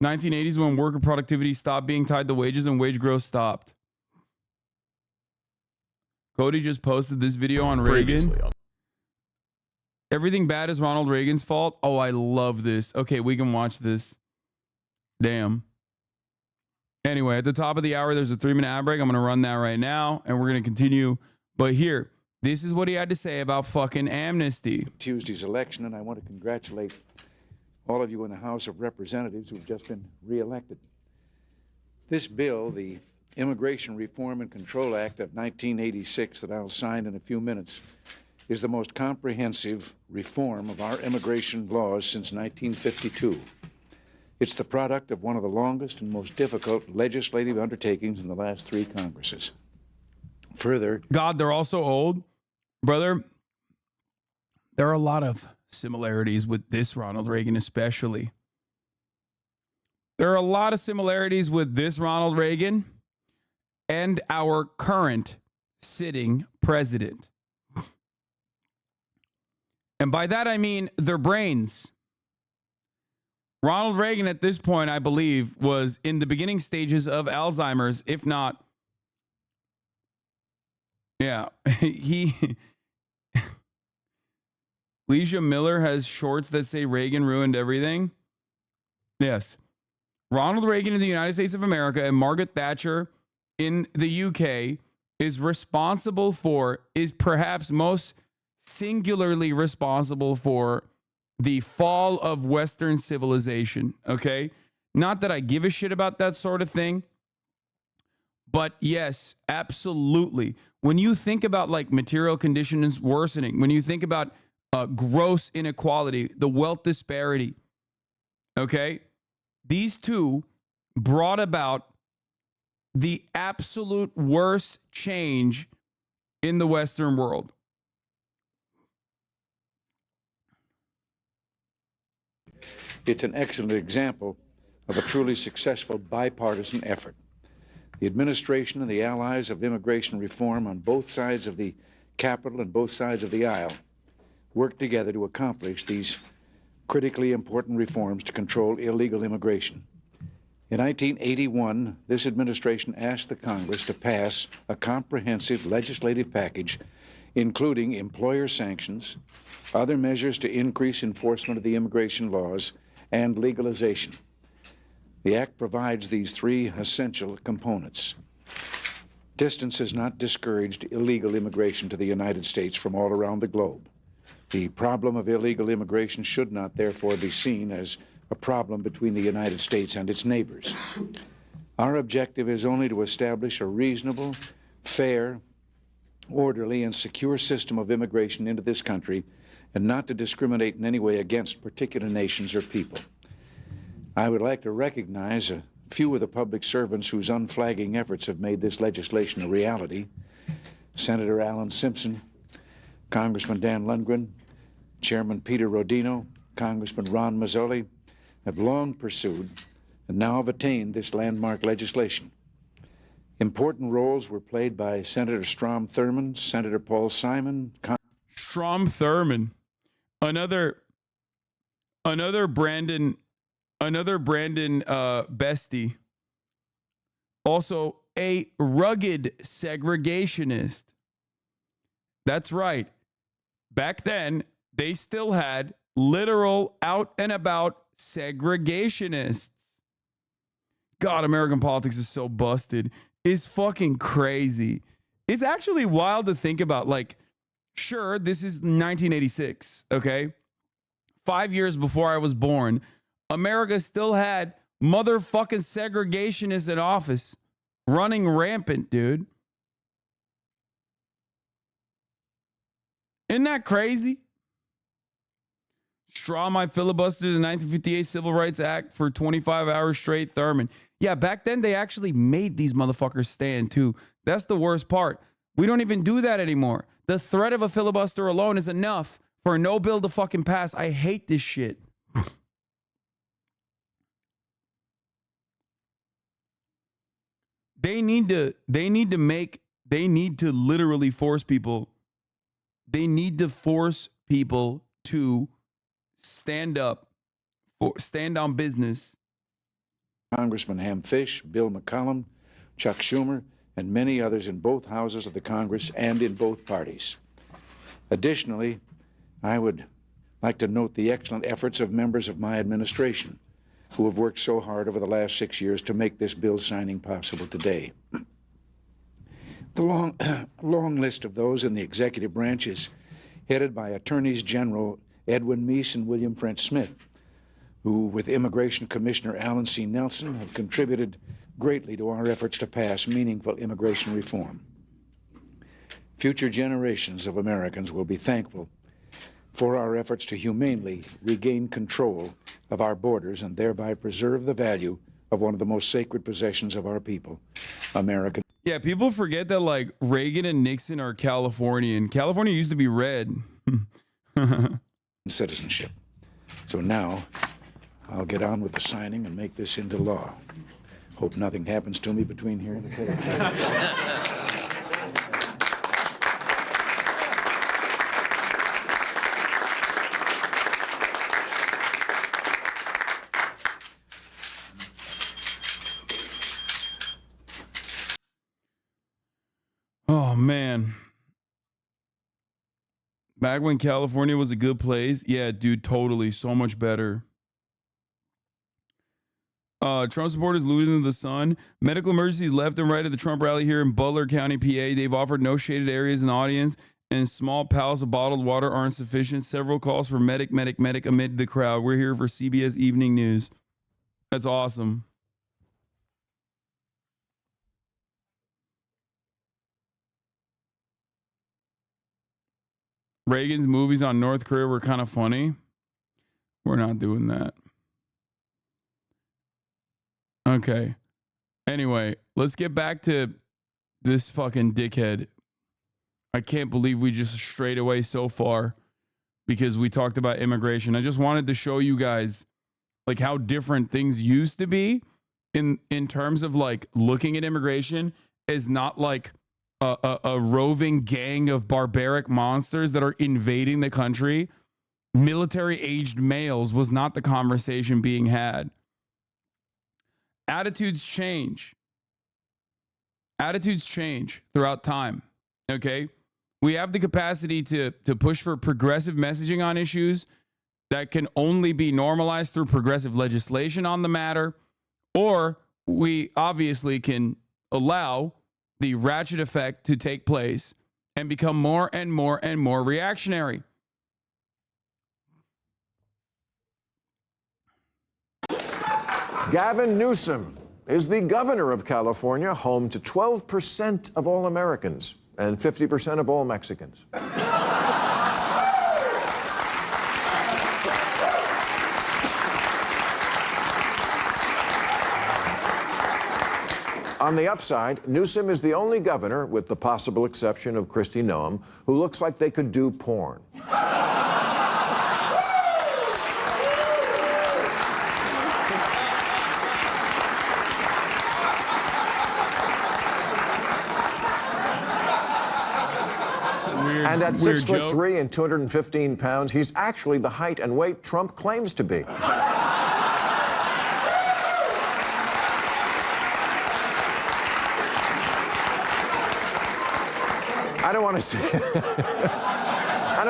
[SPEAKER 3] '80s, when worker productivity stopped being tied to wages and wage growth stopped. Cody just posted this video on Reagan. Everything bad is Ronald Reagan's fault. Oh, I love this. Okay, we can watch this. Damn. Anyway, at the top of the hour, there's a 3-minute ad break. I'm going to run that right now, and we're going to continue. But here, this is what he had to say about fucking amnesty.
[SPEAKER 6] Tuesday's election, and I want to congratulate all of you in the House of Representatives who've just been reelected. This bill, the Immigration Reform and Control Act of 1986 that I'll sign in a few minutes, is the most comprehensive reform of our immigration laws since 1952. It's the product of one of the longest and most difficult legislative undertakings in the last 3 Congresses. Further,
[SPEAKER 3] God, they're also old. Brother, there are a lot of similarities with this Ronald Reagan especially. There are a lot of similarities with this Ronald Reagan and our current sitting president. And by that I mean their brains. Ronald Reagan at this point, I believe, was in the beginning stages of Alzheimer's, if not. Yeah, Leeja Miller has shorts that say Reagan ruined everything. Yes. Ronald Reagan in the United States of America and Margaret Thatcher in the UK is responsible for, is perhaps most singularly responsible for the fall of Western civilization, okay? Not that I give a shit about that sort of thing, but yes, absolutely. When you think about like material conditions worsening, when you think about gross inequality, the wealth disparity, okay? These two brought about the absolute worst change in the Western world.
[SPEAKER 6] It's an excellent example of a truly successful bipartisan effort. The administration and the allies of immigration reform on both sides of the Capitol and both sides of the aisle worked together to accomplish these critically important reforms to control illegal immigration. In 1981, this administration asked the Congress to pass a comprehensive legislative package, including employer sanctions, other measures to increase enforcement of the immigration laws, and legalization. The Act provides these three essential components. Distance has not discouraged illegal immigration to the United States from all around the globe. The problem of illegal immigration should not, therefore, be seen as a problem between the United States and its neighbors. Our objective is only to establish a reasonable, fair, orderly, and secure system of immigration into this country, and not to discriminate in any way against particular nations or people. I would like to recognize a few of the public servants whose unflagging efforts have made this legislation a reality. Senator Alan Simpson, Congressman Dan Lundgren, Chairman Peter Rodino, Congressman Ron Mazzoli, have long pursued and now have attained this landmark legislation. Important roles were played by Senator Strom Thurmond, Senator Paul Simon.
[SPEAKER 3] Strom Thurmond, another Brandon bestie, also a rugged segregationist. That's right. Back then, they still had literal out and about segregationists. God, American politics is so busted. It's fucking crazy. It's actually wild to think about. Like, sure, this is 1986, okay? 5 years before I was born, America still had motherfucking segregationists in office running rampant, dude. Isn't that crazy? Straw my filibuster the 1958 Civil Rights Act for 25 hours straight, Thurman. Yeah, back then they actually made these motherfuckers stand too. That's the worst part. We don't even do that anymore. The threat of a filibuster alone is enough for no bill to fucking pass. I hate this shit. They need to literally force people. They need to force people to stand up, stand on business.
[SPEAKER 6] Congressman Ham Fish, Bill McCollum, Chuck Schumer, and many others in both houses of the Congress and in both parties. Additionally, I would like to note the excellent efforts of members of my administration who have worked so hard over the last 6 years to make this bill signing possible today. The long list of those in the executive branch is headed by Attorneys General Edwin Meese and William French Smith, who, with Immigration Commissioner Alan C. Nelson, have contributed greatly to our efforts to pass meaningful immigration reform. Future generations of Americans will be thankful for our efforts to humanely regain control of our borders and thereby preserve the value of one of the most sacred possessions of our people, American.
[SPEAKER 3] Yeah, people forget that like Reagan and Nixon are Californian. California used to be red.
[SPEAKER 6] Citizenship. So now I'll get on with the signing and make this into law. Hope nothing happens to me between here and the table.
[SPEAKER 3] Oh, man. Back when California was a good place. Yeah, dude, totally. So much better. Trump supporters losing the sun. Medical emergencies left and right at the Trump rally here in Butler County, PA. They've offered no shaded areas in the audience, and small pallets of bottled water aren't sufficient. Several calls for medic amid the crowd. We're here for CBS Evening News. That's awesome. Reagan's movies on North Korea were kind of funny. We're not doing that. Okay. Anyway, let's get back to this fucking dickhead. I can't believe we just strayed away so far because we talked about immigration. I just wanted to show you guys like how different things used to be in terms of like looking at immigration as not like a roving gang of barbaric monsters that are invading the country. Military-aged males was not the conversation being had. Attitudes change. Attitudes change throughout time, okay? We have the capacity to push for progressive messaging on issues that can only be normalized through progressive legislation on the matter, or we obviously can allow the ratchet effect to take place and become more and more and more reactionary.
[SPEAKER 1] Gavin Newsom is the governor of California, home to 12% of all Americans and 50% of all Mexicans. On the upside, Newsom is the only governor, with the possible exception of Kristi Noem, who looks like they could do porn. And at 6'3" and 215 pounds, he's actually the height and weight Trump claims to be. I don't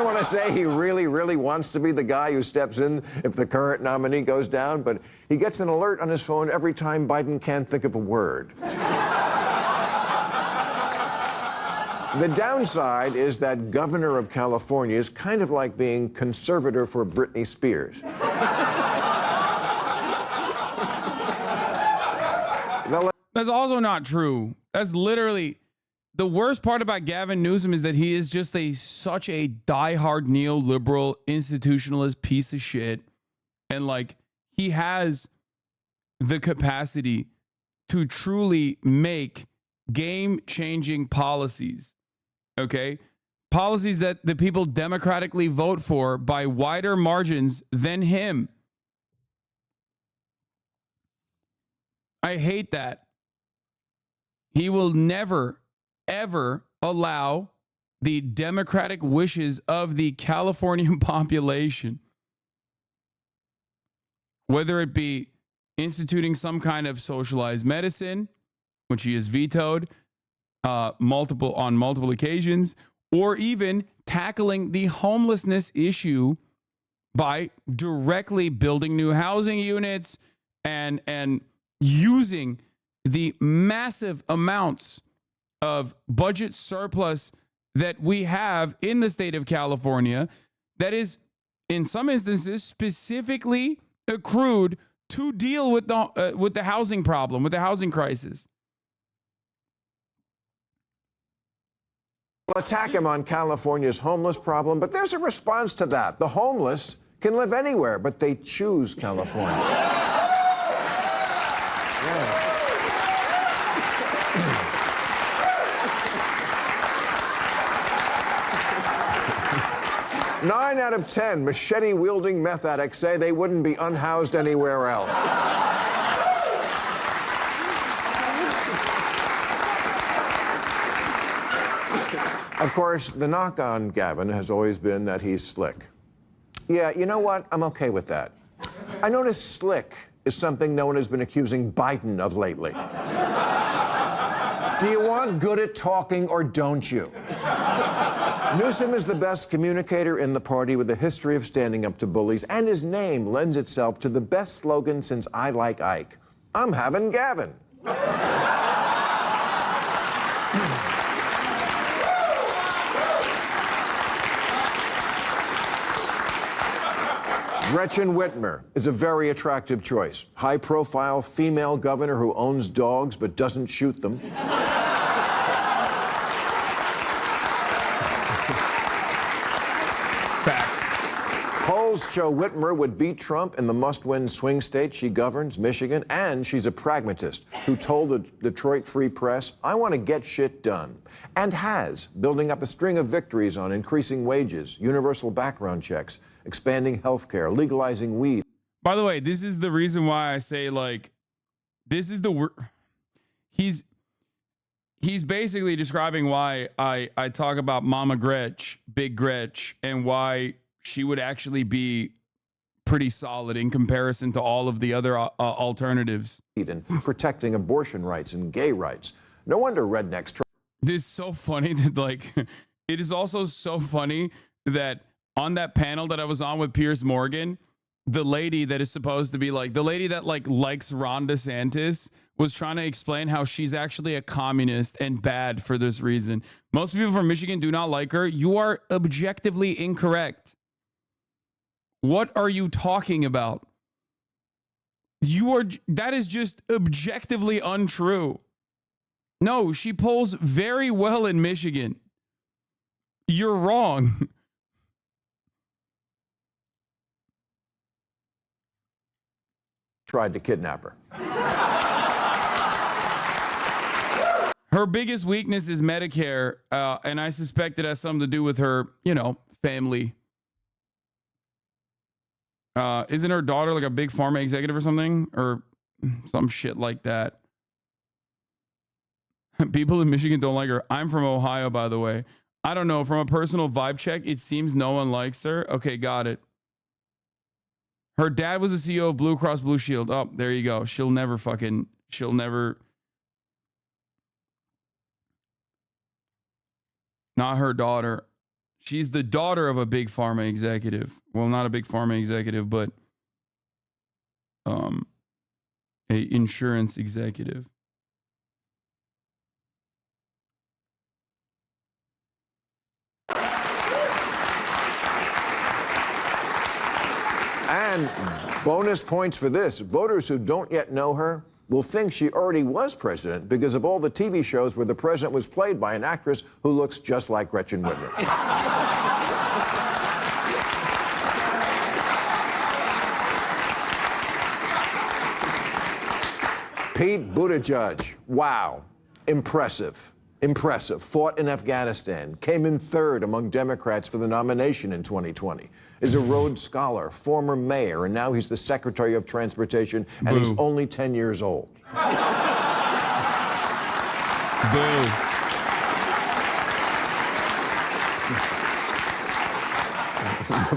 [SPEAKER 1] want to say he really wants to be the guy who steps in if the current nominee goes down, but he gets an alert on his phone every time Biden can't think of a word. The downside is that governor of California is kind of like being conservator for Britney Spears.
[SPEAKER 3] That's also not true. That's literally the worst part about Gavin Newsom is that he is just such a diehard neoliberal institutionalist piece of shit. And like he has the capacity to truly make game-changing policies. Okay? Policies that the people democratically vote for by wider margins than him. I hate that. He will never, ever allow the democratic wishes of the Californian population, whether it be instituting some kind of socialized medicine, which he has vetoed on multiple occasions, or even tackling the homelessness issue by directly building new housing units and using the massive amounts of budget surplus that we have in the state of California that is, in some instances, specifically accrued to deal with the housing problem, with the housing crisis.
[SPEAKER 1] We'll attack him on California's homeless problem, but there's a response to that. The homeless can live anywhere, but they choose California. Yeah. 9 out of 10 machete-wielding meth addicts say they wouldn't be unhoused anywhere else. Of course, the knock on Gavin has always been that he's slick. Yeah, you know what? I'm okay with that. I noticed slick is something no one has been accusing Biden of lately. Do you want good at talking or don't you? Newsom is the best communicator in the party with a history of standing up to bullies, and his name lends itself to the best slogan since I Like Ike. I'm having Gavin. Gretchen Whitmer is a very attractive choice. High-profile female governor who owns dogs but doesn't shoot them.
[SPEAKER 3] Facts.
[SPEAKER 1] Polls show Whitmer would beat Trump in the must-win swing state she governs, Michigan, and she's a pragmatist who told the Detroit Free Press, I want to get shit done, and has, building up a string of victories on increasing wages, universal background checks, expanding health care, legalizing weed.
[SPEAKER 3] By the way, this is the reason why I say, like, this is the he's basically describing why I talk about Mama Gretch, Big Gretch, and why she would actually be pretty solid in comparison to all of the other alternatives.
[SPEAKER 1] And protecting abortion rights and gay rights. No wonder rednecks.
[SPEAKER 3] This is so funny that, like, it is also so funny that on that panel that I was on with Piers Morgan, the lady that is supposed to be like, the lady that likes Ron DeSantis was trying to explain how she's actually a communist and bad for this reason. Most people from Michigan do not like her. You are objectively incorrect. What are you talking about? That is just objectively untrue. No, she polls very well in Michigan. You're wrong.
[SPEAKER 1] Tried to kidnap her.
[SPEAKER 3] Her biggest weakness is Medicare, and I suspect it has something to do with her, family. Isn't her daughter like a big pharma executive or something? Or some shit like that. People in Michigan don't like her. I'm from Ohio, by the way. I don't know. From a personal vibe check, it seems no one likes her. Okay, got it. Her dad was the CEO of Blue Cross Blue Shield. Oh, there you go. She'll never. Not her daughter. She's the daughter of a big pharma executive. Well, not a big pharma executive, but a insurance executive.
[SPEAKER 1] And bonus points for this. Voters who don't yet know her will think she already was president because of all the TV shows where the president was played by an actress who looks just like Gretchen Whitmer. Pete Buttigieg. Wow. Impressive. Impressive. Fought in Afghanistan. Came in third among Democrats for the nomination in 2020. Is a Rhodes Scholar, former mayor, and now he's the Secretary of Transportation, and he's only 10 years old.
[SPEAKER 3] Boo.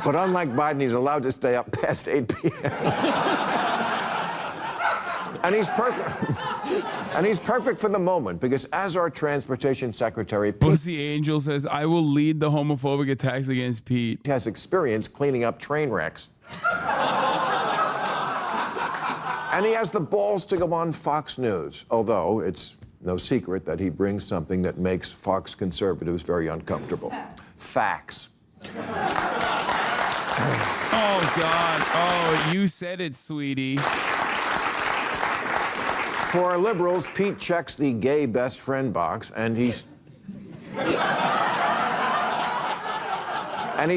[SPEAKER 1] But unlike Biden, he's allowed to stay up past 8 p.m. And he's perfect. And he's perfect for the moment because as our transportation secretary,
[SPEAKER 3] Pussy Angel says, I will lead the homophobic attacks against Pete.
[SPEAKER 1] Has experience cleaning up train wrecks. And he has the balls to go on Fox News, although it's no secret that he brings something that makes Fox conservatives very uncomfortable. Facts.
[SPEAKER 3] Oh, God. Oh, you said it, sweetie.
[SPEAKER 1] For our liberals, Pete checks the gay best friend box, and he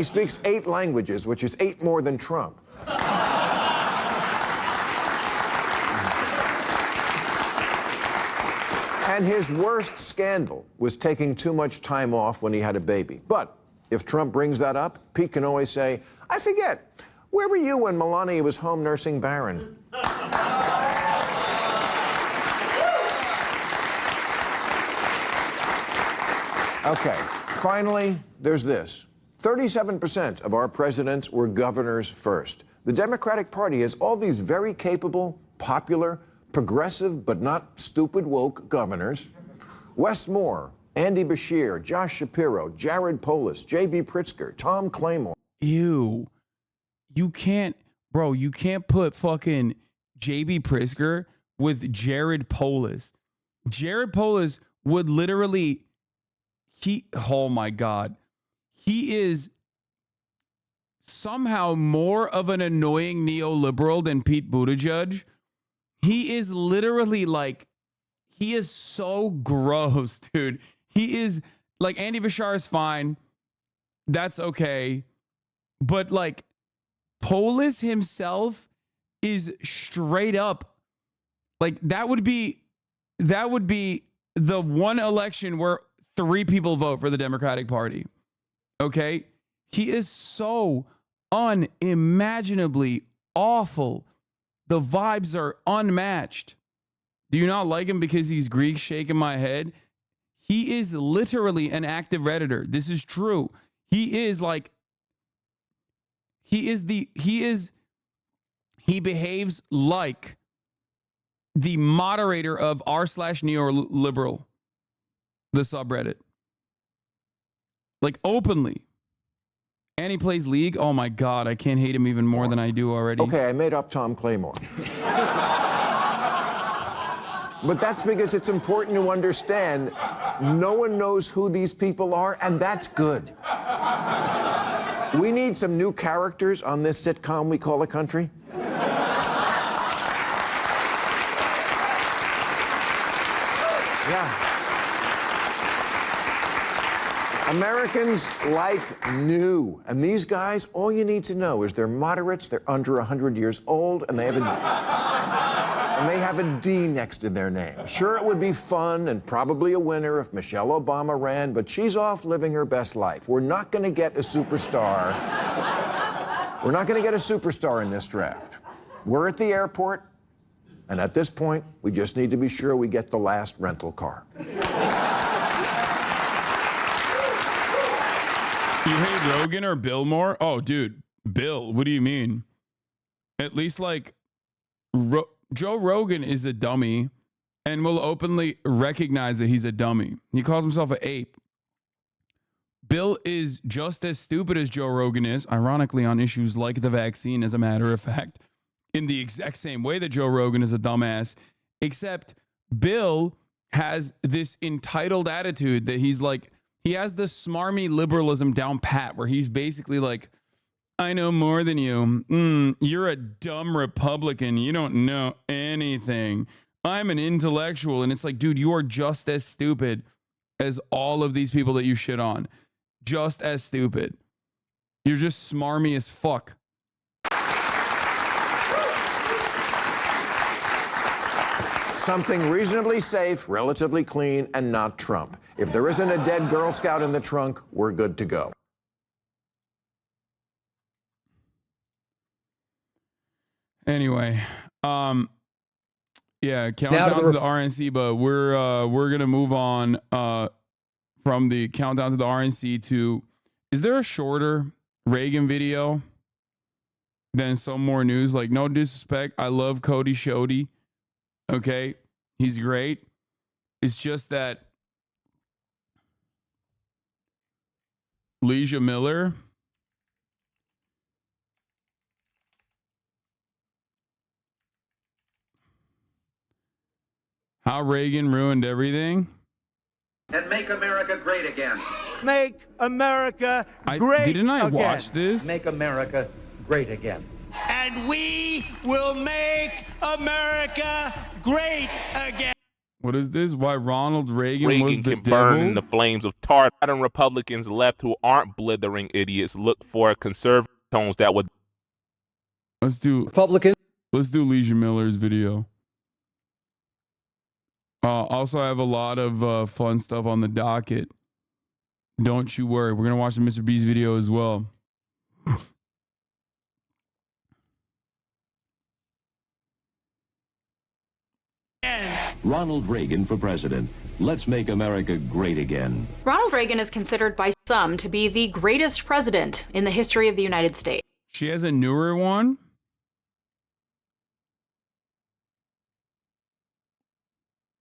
[SPEAKER 1] speaks 8 languages, which is 8 more than Trump. And his worst scandal was taking too much time off when he had a baby. But if Trump brings that up, Pete can always say, I forget, where were you when Melania was home nursing Barron? Okay, finally, there's this. 37% of our presidents were governors first. The Democratic Party has all these very capable, popular, progressive, but not stupid woke governors. Wes Moore, Andy Beshear, Josh Shapiro, Jared Polis, J.B. Pritzker, Tom Claymore.
[SPEAKER 3] Ew. You can't put fucking J.B. Pritzker with Jared Polis. Jared Polis would literally, oh my God. He is somehow more of an annoying neoliberal than Pete Buttigieg. He is literally like, he is so gross, dude. He is like, Andy Bashar is fine. That's okay. But like, Polis himself is straight up like, that would be the one election where 3 people vote for the Democratic Party. Okay? He is so unimaginably awful. The vibes are unmatched. Do you not like him because he's Greek? Shaking my head. He is literally an active Redditor. This is true. He behaves like the moderator of r/neoliberal, the subreddit. Like, openly. And he plays League. Oh my God, I can't hate him even more than I do already.
[SPEAKER 1] Okay, I made up Tom Claymore. But that's because it's important to understand no one knows who these people are, and that's good. We need some new characters on this sitcom we call a country. Yeah. Americans like new. And these guys, all you need to know is they're moderates, they're under 100 years old, and they have a D next to their name. Sure, it would be fun and probably a winner if Michelle Obama ran, but she's off living her best life. We're not going to get a superstar. We're not going to get a superstar in this draft. We're at the airport, and at this point, we just need to be sure we get the last rental car.
[SPEAKER 3] You hate Rogan or Bill more? Oh, dude, Bill, what do you mean? At least, like, Joe Rogan is a dummy and will openly recognize that he's a dummy. He calls himself an ape. Bill is just as stupid as Joe Rogan is, ironically, on issues like the vaccine, as a matter of fact, in the exact same way that Joe Rogan is a dumbass, except Bill has this entitled attitude that he's like, he has the smarmy liberalism down pat, where he's basically like, I know more than you. You're a dumb Republican. You don't know anything. I'm an intellectual. And it's like, dude, you are just as stupid as all of these people that you shit on. Just as stupid. You're just smarmy as fuck.
[SPEAKER 1] Something reasonably safe, relatively clean, and not Trump. If there isn't a dead Girl Scout in the trunk, we're good to go.
[SPEAKER 3] Anyway, yeah, countdown to the RNC, but we're gonna move on from the countdown to the RNC to, is there a shorter Reagan video than some more news? Like, no disrespect, I love Cody Shody. Okay, he's great. It's just that Leeja Miller, how Reagan ruined everything.
[SPEAKER 8] And make America great again. Make America great again.
[SPEAKER 3] Didn't I watch this?
[SPEAKER 8] Make America great again. And we will make America great again.
[SPEAKER 3] What is this? Why Ronald Reagan was the
[SPEAKER 9] can
[SPEAKER 3] devil?
[SPEAKER 9] burn in the flames of tar. Modern Republicans left who aren't blithering idiots look for conservative tones that would.
[SPEAKER 3] Let's do Leeja Miller's video. Also, I have a lot of fun stuff on the docket. Don't you worry. We're gonna watch the MrBeast video as well.
[SPEAKER 23] Ronald Reagan for president. Let's make America great again.
[SPEAKER 24] Ronald Reagan is considered by some to be the greatest president in the history of the United States.
[SPEAKER 3] She has a newer one.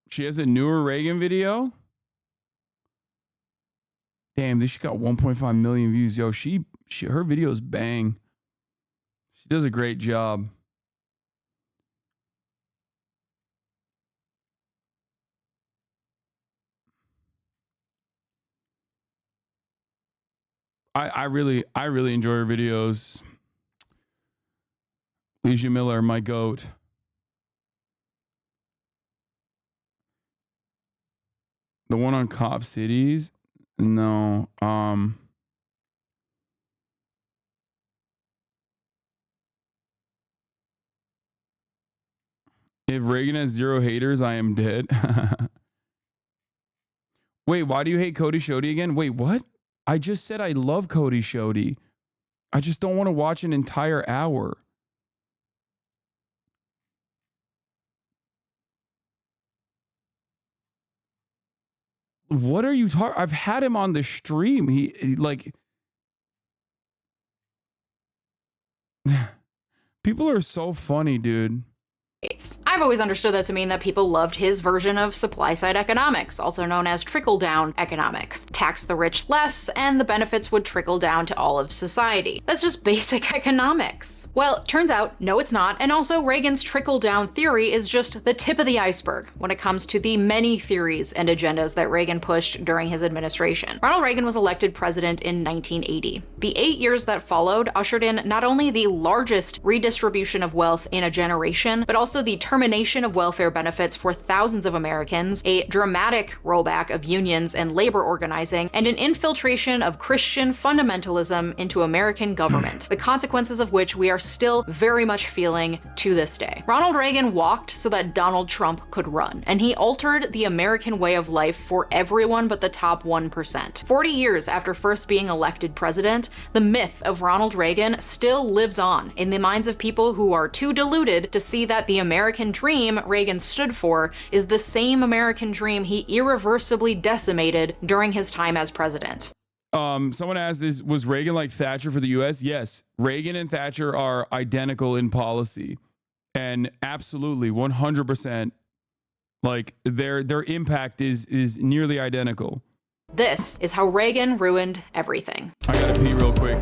[SPEAKER 3] She has a newer Reagan video. Damn, this she got 1.5 million views. Yo, her videos bang. She does a great job. I really enjoy her videos. Leeja Miller, my goat. The one on Cop Cities? No. If Reagan has 0 haters, I am dead. Wait, why do you hate Cody Shoddy again? Wait, what? I just said I love Cody Shoddy. I just don't want to watch an entire hour. What are you talking? I've had him on the stream. He like people are so funny, dude.
[SPEAKER 24] I've always understood that to mean that people loved his version of supply-side economics, also known as trickle-down economics. Tax the rich less, and the benefits would trickle down to all of society. That's just basic economics. Well, turns out, no it's not, and also Reagan's trickle-down theory is just the tip of the iceberg when it comes to the many theories and agendas that Reagan pushed during his administration. Ronald Reagan was elected president in 1980. The 8 years that followed ushered in not only the largest redistribution of wealth in a generation, but also the termination of welfare benefits for thousands of Americans, a dramatic rollback of unions and labor organizing, and an infiltration of Christian fundamentalism into American government, the consequences of which we are still very much feeling to this day. Ronald Reagan walked so that Donald Trump could run, and he altered the American way of life for everyone but the top 1%. 40 years after first being elected president, the myth of Ronald Reagan still lives on in the minds of people who are too deluded to see that the American dream Reagan stood for is the same American dream he irreversibly decimated during his time as president.
[SPEAKER 3] Someone asked, was Reagan like Thatcher for the US? Yes, Reagan and Thatcher are identical in policy, and absolutely 100%, like their impact is nearly identical.
[SPEAKER 24] This is how Reagan ruined everything.
[SPEAKER 3] I gotta pee real quick.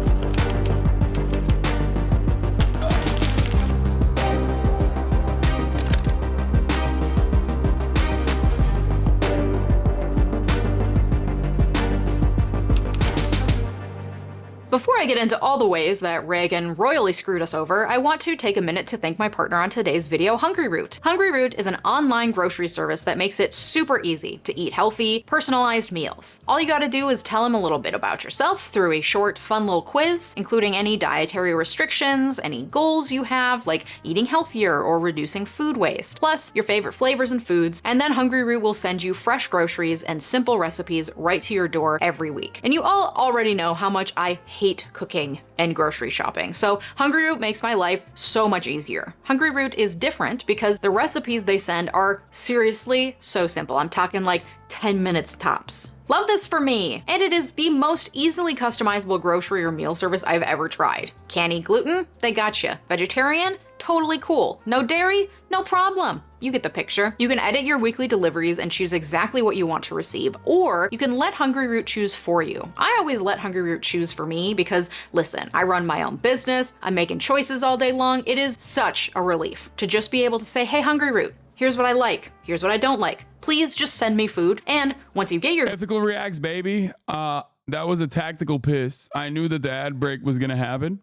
[SPEAKER 24] Before I get into all the ways that Reagan royally screwed us over, I want to take a minute to thank my partner on today's video, Hungry Root. Hungry Root is an online grocery service that makes it super easy to eat healthy, personalized meals. All you gotta do is tell them a little bit about yourself through a short, fun little quiz, including any dietary restrictions, any goals you have, like eating healthier or reducing food waste, plus your favorite flavors and foods, and then Hungry Root will send you fresh groceries and simple recipes right to your door every week. And you all already know how much I hate cooking and grocery shopping, so Hungry Root makes my life so much easier. Hungry Root is different because the recipes they send are seriously so simple. I'm talking like 10 minutes tops. Love this for me, and it is the most easily customizable grocery or meal service I've ever tried. Can't eat gluten? They gotcha. Vegetarian? Totally cool. No dairy? No problem. You get the picture. You can edit your weekly deliveries and choose exactly what you want to receive, or you can let Hungry Root choose for you. I always let Hungry Root choose for me because, listen, I run my own business, I'm making choices all day long. It is such a relief to just be able to say, hey, Hungry Root, here's what I like, here's what I don't like. Please just send me food. And once you get your
[SPEAKER 3] ethical reacts, baby, that was a tactical piss. I knew that the ad break was gonna happen.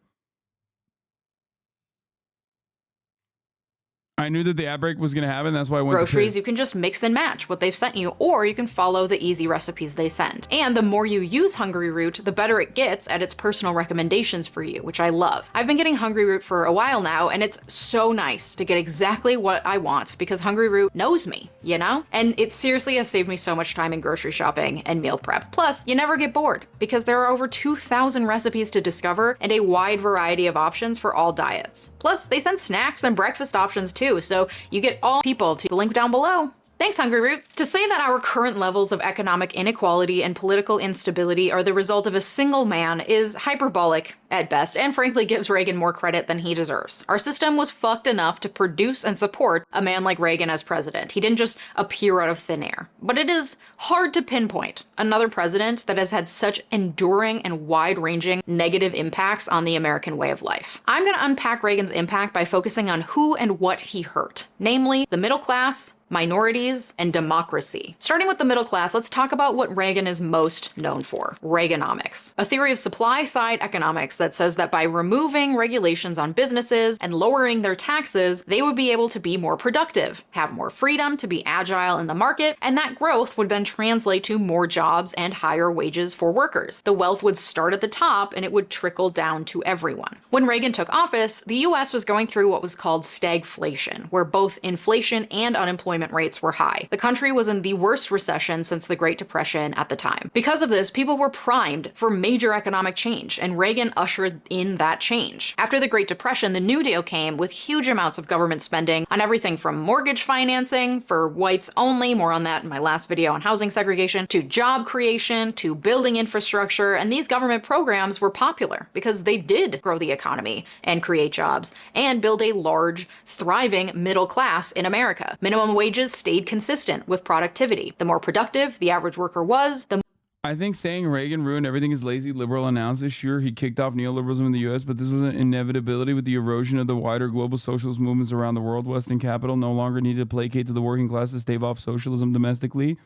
[SPEAKER 3] I knew that the ad break was going to happen. That's why I went
[SPEAKER 24] groceries, you can just mix and match what they've sent you, or you can follow the easy recipes they send. And the more you use Hungry Root, the better it gets at its personal recommendations for you, which I love. I've been getting Hungry Root for a while now, and it's so nice to get exactly what I want because Hungry Root knows me, you know? And it seriously has saved me so much time in grocery shopping and meal prep. Plus, you never get bored because there are over 2,000 recipes to discover and a wide variety of options for all diets. Plus, they send snacks and breakfast options too, so you get all people to the link down below. Thanks, Hungry Root. To say that our current levels of economic inequality and political instability are the result of a single man is hyperbolic at best, and frankly gives Reagan more credit than he deserves. Our system was fucked enough to produce and support a man like Reagan as president. He didn't just appear out of thin air. But it is hard to pinpoint another president that has had such enduring and wide-ranging negative impacts on the American way of life. I'm gonna unpack Reagan's impact by focusing on who and what he hurt, namely the middle class, minorities, and democracy. Starting with the middle class, let's talk about what Reagan is most known for: Reaganomics, a theory of supply-side economics that says that by removing regulations on businesses and lowering their taxes, they would be able to be more productive, have more freedom to be agile in the market, and that growth would then translate to more jobs and higher wages for workers. The wealth would start at the top and it would trickle down to everyone. When Reagan took office, the US was going through what was called stagflation, where both inflation and unemployment rates were high. The country was in the worst recession since the Great Depression at the time. Because of this, people were primed for major economic change, and Reagan ushered in that change. After the Great Depression, the New Deal came with huge amounts of government spending on everything from mortgage financing for whites only, more on that in my last video on housing segregation, to job creation, to building infrastructure, and these government programs were popular because they did grow the economy and create jobs and build a large, thriving middle class in America. Minimum wages stayed consistent with productivity. The more productive the average worker was, the
[SPEAKER 3] I think saying Reagan ruined everything is lazy liberal analysis. Sure, he kicked off neoliberalism in the U.S., but this was an inevitability with the erosion of the wider global socialist movements around the world. Western capital no longer needed to placate to the working class to stave off socialism domestically.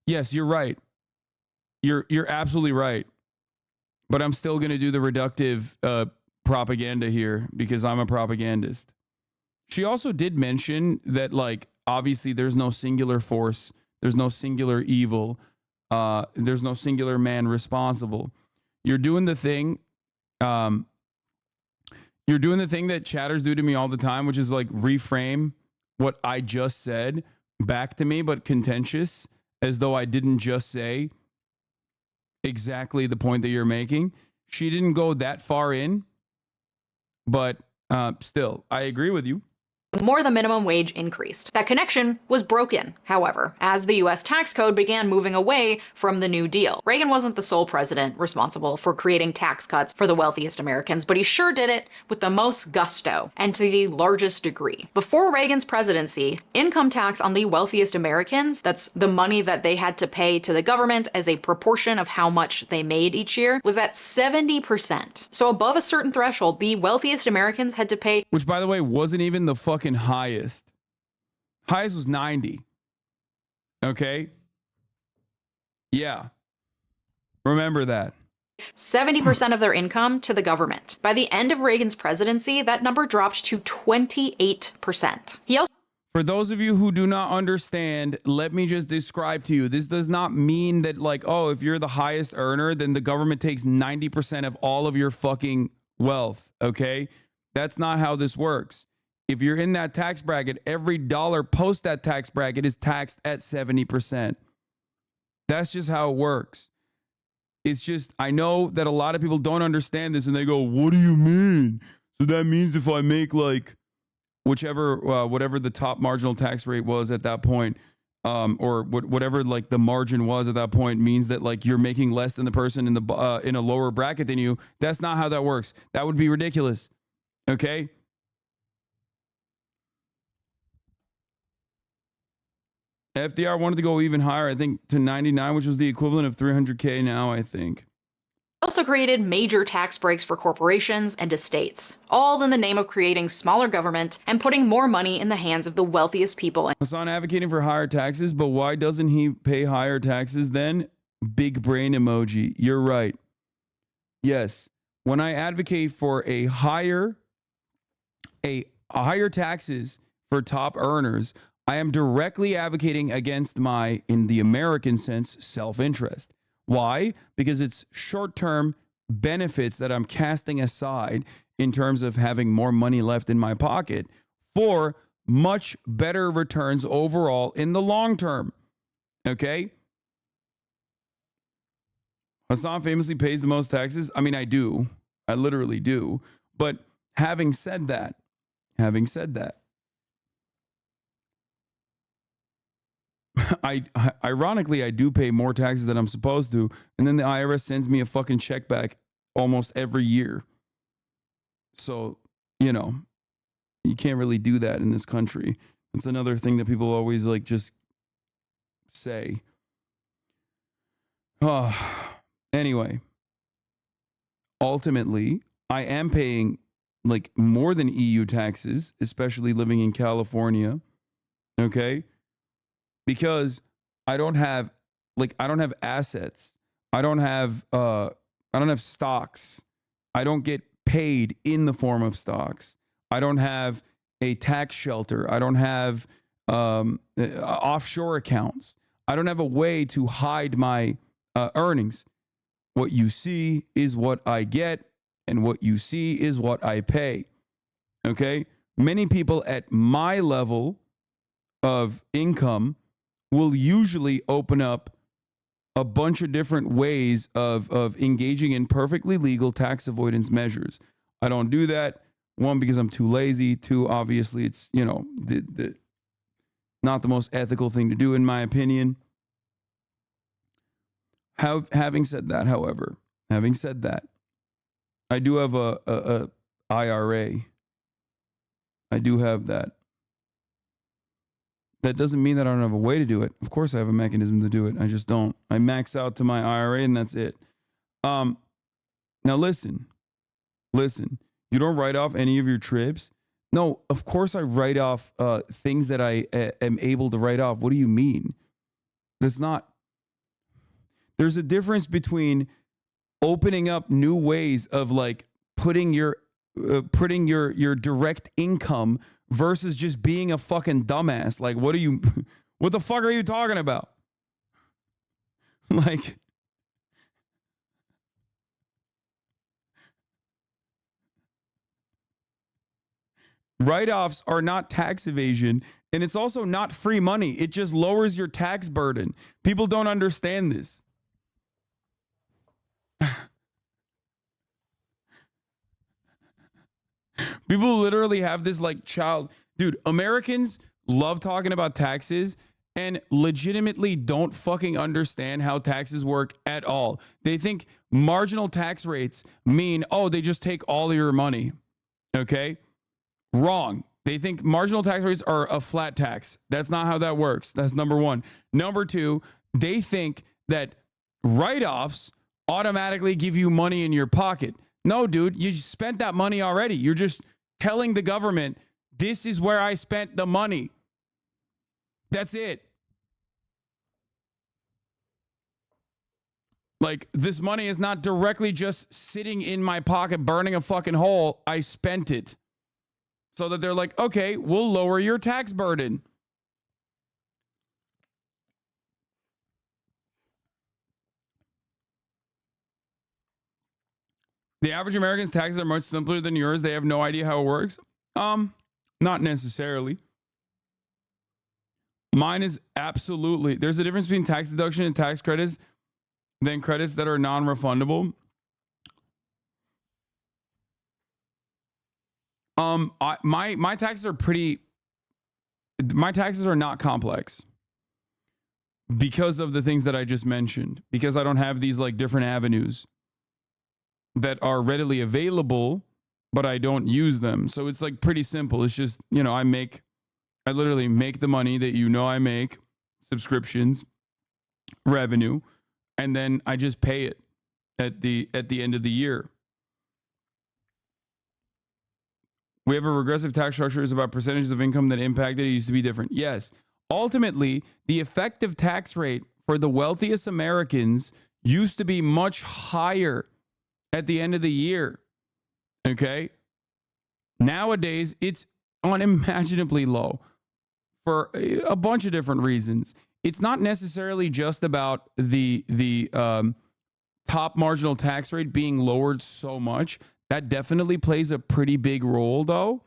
[SPEAKER 3] Yes, you're right. You're absolutely right. But I'm still going to do the reductive propaganda here because I'm a propagandist. She also did mention that, like, obviously there's no singular force, there's no singular evil, there's no singular man responsible. You're doing the thing. You're doing the thing that chatters do to me all the time, which is like reframe what I just said back to me, but contentious, as though I didn't just say exactly the point that you're making. She didn't go that far in, but still, I agree with you.
[SPEAKER 24] more the minimum wage increased. That connection was broken, however, as the US tax code began moving away from the New Deal. Reagan wasn't the sole president responsible for creating tax cuts for the wealthiest Americans, but he sure did it with the most gusto and to the largest degree. Before Reagan's presidency, income tax on the wealthiest Americans, that's the money that they had to pay to the government as a proportion of how much they made each year, was at 70%. So above a certain threshold, the wealthiest Americans had to pay,
[SPEAKER 3] which, by the way, wasn't even the fucking highest. Highest was 90. Okay? Yeah. Remember that.
[SPEAKER 24] 70% of their income to the government. By the end of Reagan's presidency, that number dropped to 28%. He also
[SPEAKER 3] For those of you who do not understand, let me just describe to you. This does not mean that, like, oh, if you're the highest earner, then the government takes 90% of all of your fucking wealth, okay? That's not how this works. If you're in that tax bracket, every dollar post that tax bracket is taxed at 70%. That's just how it works. It's just, I know that a lot of people don't understand this and they go, what do you mean? So that means if I make like whichever, whatever the top marginal tax rate was at that point, or whatever like the margin was at that point, means that like you're making less than the person in the in a lower bracket than you. That's not how that works. That would be ridiculous. Okay? FDR wanted to go even higher, I think, to 99, which was the equivalent of 300K now, I think.
[SPEAKER 24] also created major tax breaks for corporations and estates, all in the name of creating smaller government and putting more money in the hands of the wealthiest people.
[SPEAKER 3] Hasan advocating for higher taxes, but why doesn't he pay higher taxes then? Big brain emoji. You're right. Yes. When I advocate for a higher taxes for top earners, I am directly advocating against my, in the American sense, self-interest. Why? Because it's short-term benefits that I'm casting aside in terms of having more money left in my pocket for much better returns overall in the long term. Okay? Hasan famously pays the most taxes. I mean, I do. I literally do. But having said that, ironically, I do pay more taxes than I'm supposed to, and then the IRS sends me a fucking check back almost every year. So, you know, you can't really do that in this country. It's another thing that people always like just say. Anyway, ultimately, I am paying like more than EU taxes, especially living in California. Okay? Because I don't have assets. I don't have stocks. I don't get paid in the form of stocks. I don't have a tax shelter. I don't have offshore accounts. I don't have a way to hide my earnings. What you see is what I get, and what you see is what I pay. Okay? Many people at my level of income will usually open up a bunch of different ways of engaging in perfectly legal tax avoidance measures. I don't do that. One, because I'm too lazy. Two, obviously, it's, not the most ethical thing to do, in my opinion. Having said that, however, I do have a IRA. I do have that. That doesn't mean that I don't have a way to do it. Of course I have a mechanism to do it. I just don't. I max out to my IRA and that's it. Now listen. You don't write off any of your trips? No, of course I write off things that I am able to write off. What do you mean? There's a difference between opening up new ways of like putting your direct income versus just being a fucking dumbass. Like, what the fuck are you talking about? Like, write-offs are not tax evasion, and it's also not free money. It just lowers your tax burden. People don't understand this. People literally have this like dude, Americans love talking about taxes and legitimately don't fucking understand how taxes work at all. They think marginal tax rates mean, oh, they just take all of your money. Okay? Wrong. They think marginal tax rates are a flat tax. That's not how that works. That's number one. Number two, they think that write-offs automatically give you money in your pocket. No, dude, you spent that money already. You're just telling the government, this is where I spent the money. That's it. Like, this money is not directly just sitting in my pocket, burning a fucking hole. I spent it. So that they're like, okay, we'll lower your tax burden. The average American's taxes are much simpler than yours. They have no idea how it works. Not necessarily. Mine is absolutely. There's a difference between tax deduction and tax credits than credits that are non-refundable. My taxes are pretty. My taxes are not complex because of the things that I just mentioned. Because I don't have these like different avenues that are readily available, but I don't use them. So it's like pretty simple. It's just, I literally make the money that I make, subscriptions, revenue, and then I just pay it at the end of the year. We have a regressive tax structure is about percentages of income that impacted. It used to be different. Yes. Ultimately, the effective tax rate for the wealthiest Americans used to be much higher at the end of the year. Okay? Nowadays, it's unimaginably low for a bunch of different reasons. It's not necessarily just about the top marginal tax rate being lowered so much. That definitely plays a pretty big role, though.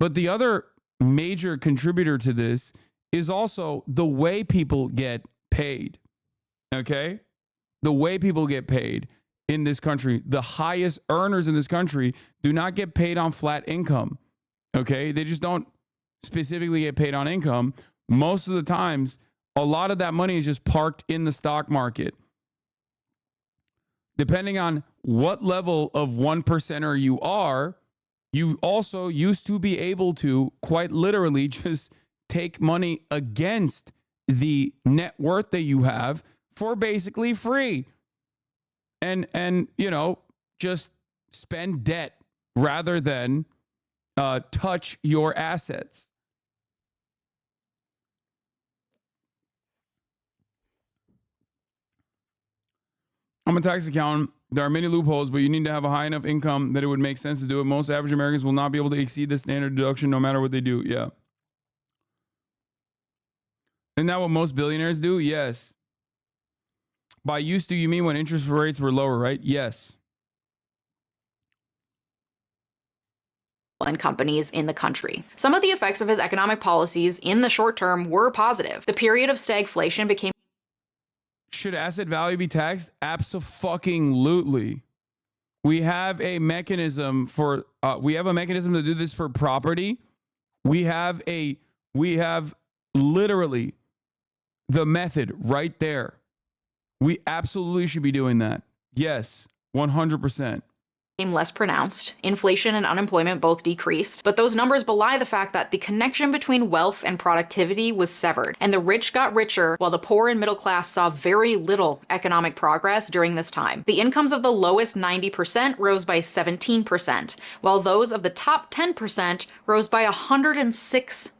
[SPEAKER 3] But the other major contributor to this is also the way people get paid. Okay? The way people get paid in this country, the highest earners in this country do not get paid on flat income. Okay? They just don't specifically get paid on income. Most of the times, a lot of that money is just parked in the stock market. Depending on what level of 1%er you are, you also used to be able to quite literally just take money against the net worth that you have for basically free. And just spend debt rather than touch your assets. I'm a tax accountant. There are many loopholes, but you need to have a high enough income that it would make sense to do it. Most average Americans will not be able to exceed the standard deduction no matter what they do. Yeah. Isn't that what most billionaires do? Yes. By used to, you mean when interest rates were lower, right? Yes.
[SPEAKER 24] And companies in the country. Some of the effects of his economic policies in the short term were positive. The period of stagflation became.
[SPEAKER 3] Should asset value be taxed? Abso-fucking-lutely. We have a mechanism for to do this for property. We have literally the method right there. We absolutely should be doing that. Yes, 100%.
[SPEAKER 24] Less pronounced. Inflation and unemployment both decreased, but those numbers belie the fact that the connection between wealth and productivity was severed, and the rich got richer while the poor and middle class saw very little economic progress during this time. The incomes of the lowest 90% rose by 17%, while those of the top 10% rose by 106%.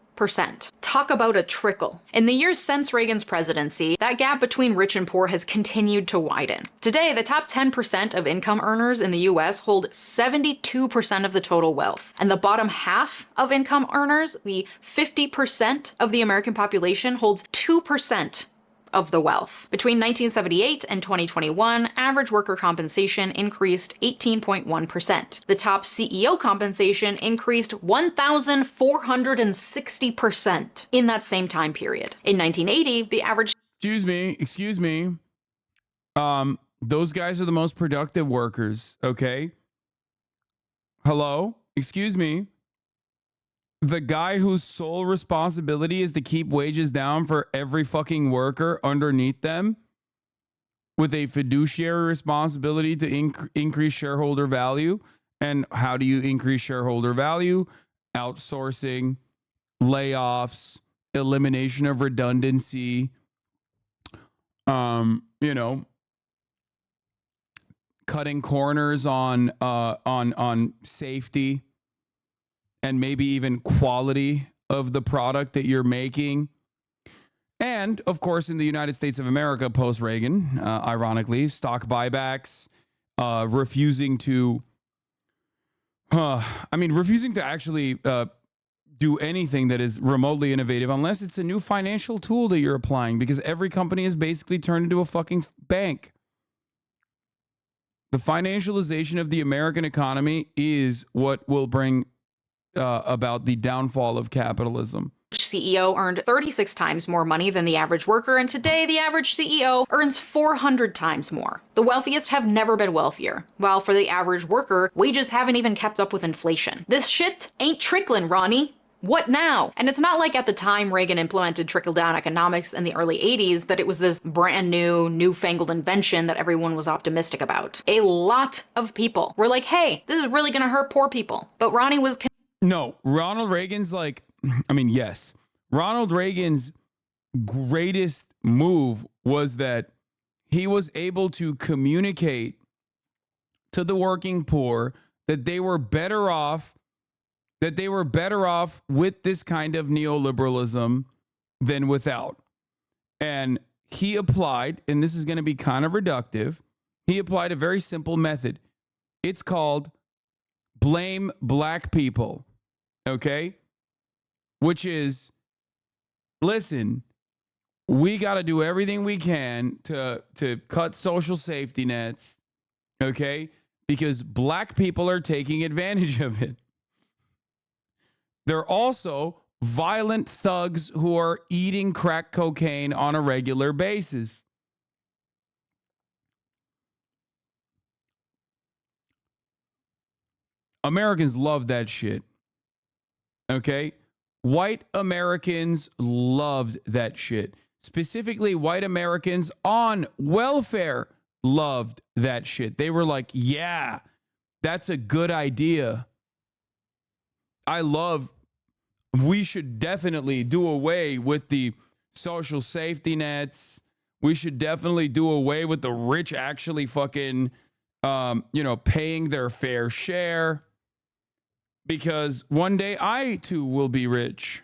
[SPEAKER 24] Talk about a trickle. In the years since Reagan's presidency, that gap between rich and poor has continued to widen. Today, the top 10% of income earners in the US hold 72% of the total wealth. And the bottom half of income earners, the 50% of the American population, holds 2% of the wealth. Between 1978 and 2021, average worker compensation increased 18.1%. The top CEO compensation increased 1,460% in that same time period. In 1980, the average...
[SPEAKER 3] Excuse me. Those guys are the most productive workers, okay? Hello? Excuse me. The guy whose sole responsibility is to keep wages down for every fucking worker underneath them with a fiduciary responsibility to increase shareholder value. And how do you increase shareholder value? Outsourcing, layoffs, elimination of redundancy, cutting corners on safety. And maybe even quality of the product that you're making. And, of course, in the United States of America, post-Reagan, ironically, stock buybacks, refusing to actually do anything that is remotely innovative unless it's a new financial tool that you're applying, because every company is basically turned into a fucking bank. The financialization of the American economy is what will bring about the downfall of capitalism.
[SPEAKER 24] CEO earned 36 times more money than the average worker, and today the average CEO earns 400 times more. The wealthiest have never been wealthier, while for the average worker, wages haven't even kept up with inflation. This shit ain't trickling, Ronnie. What now? And it's not like at the time Reagan implemented trickle-down economics in the early 80s that it was this brand new, newfangled invention that everyone was optimistic about. A lot of people were like, hey, this is really gonna hurt poor people. But Ronnie was...
[SPEAKER 3] No, Ronald Reagan's yes. Ronald Reagan's greatest move was that he was able to communicate to the working poor that they were better off with this kind of neoliberalism than without. And he applied, and this is going to be kind of reductive, he applied a very simple method. It's called blame black people. Okay? Which is, listen, we got to do everything we can to cut social safety nets, okay? Because black people are taking advantage of it. They're also violent thugs who are eating crack cocaine on a regular basis. Americans love that shit. Okay? White Americans loved that shit. Specifically, white Americans on welfare loved that shit. They were like, yeah, that's a good idea. We should definitely do away with the social safety nets. We should definitely do away with the rich actually fucking, paying their fair share. Because one day I too will be rich.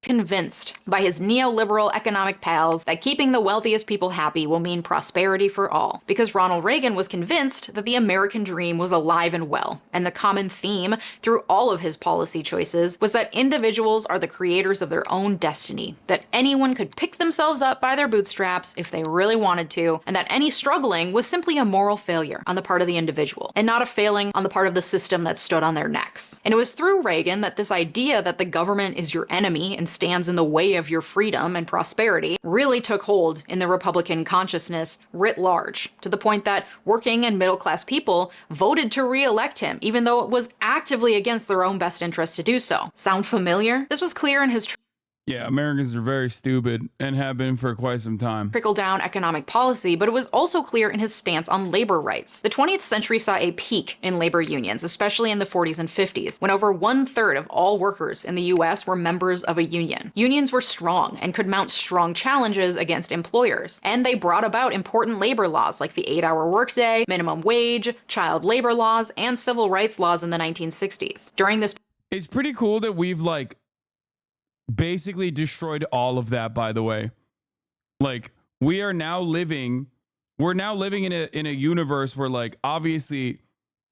[SPEAKER 24] convinced by his neoliberal economic pals that keeping the wealthiest people happy will mean prosperity for all. Because Ronald Reagan was convinced that the American dream was alive and well, and the common theme through all of his policy choices was that individuals are the creators of their own destiny, that anyone could pick themselves up by their bootstraps if they really wanted to, and that any struggling was simply a moral failure on the part of the individual, and not a failing on the part of the system that stood on their necks. And it was through Reagan that this idea that the government is your enemy and stands in the way of your freedom and prosperity really took hold in the Republican consciousness writ large, to the point that working and middle-class people voted to re-elect him, even though it was actively against their own best interest to do so. Sound familiar? This was clear in his
[SPEAKER 3] Yeah, Americans are very stupid and have been for quite some time.
[SPEAKER 24] trickle-down economic policy, but it was also clear in his stance on labor rights. The 20th century saw a peak in labor unions, especially in the 40s and 50s, when over 1/3 of all workers in the US were members of a union. Unions were strong and could mount strong challenges against employers, and they brought about important labor laws like the 8-hour workday, minimum wage, child labor laws, and civil rights laws in the 1960s. During this,
[SPEAKER 3] it's pretty cool that we've like basically destroyed all of that, by the way. Like, we're now living in a universe where, like, obviously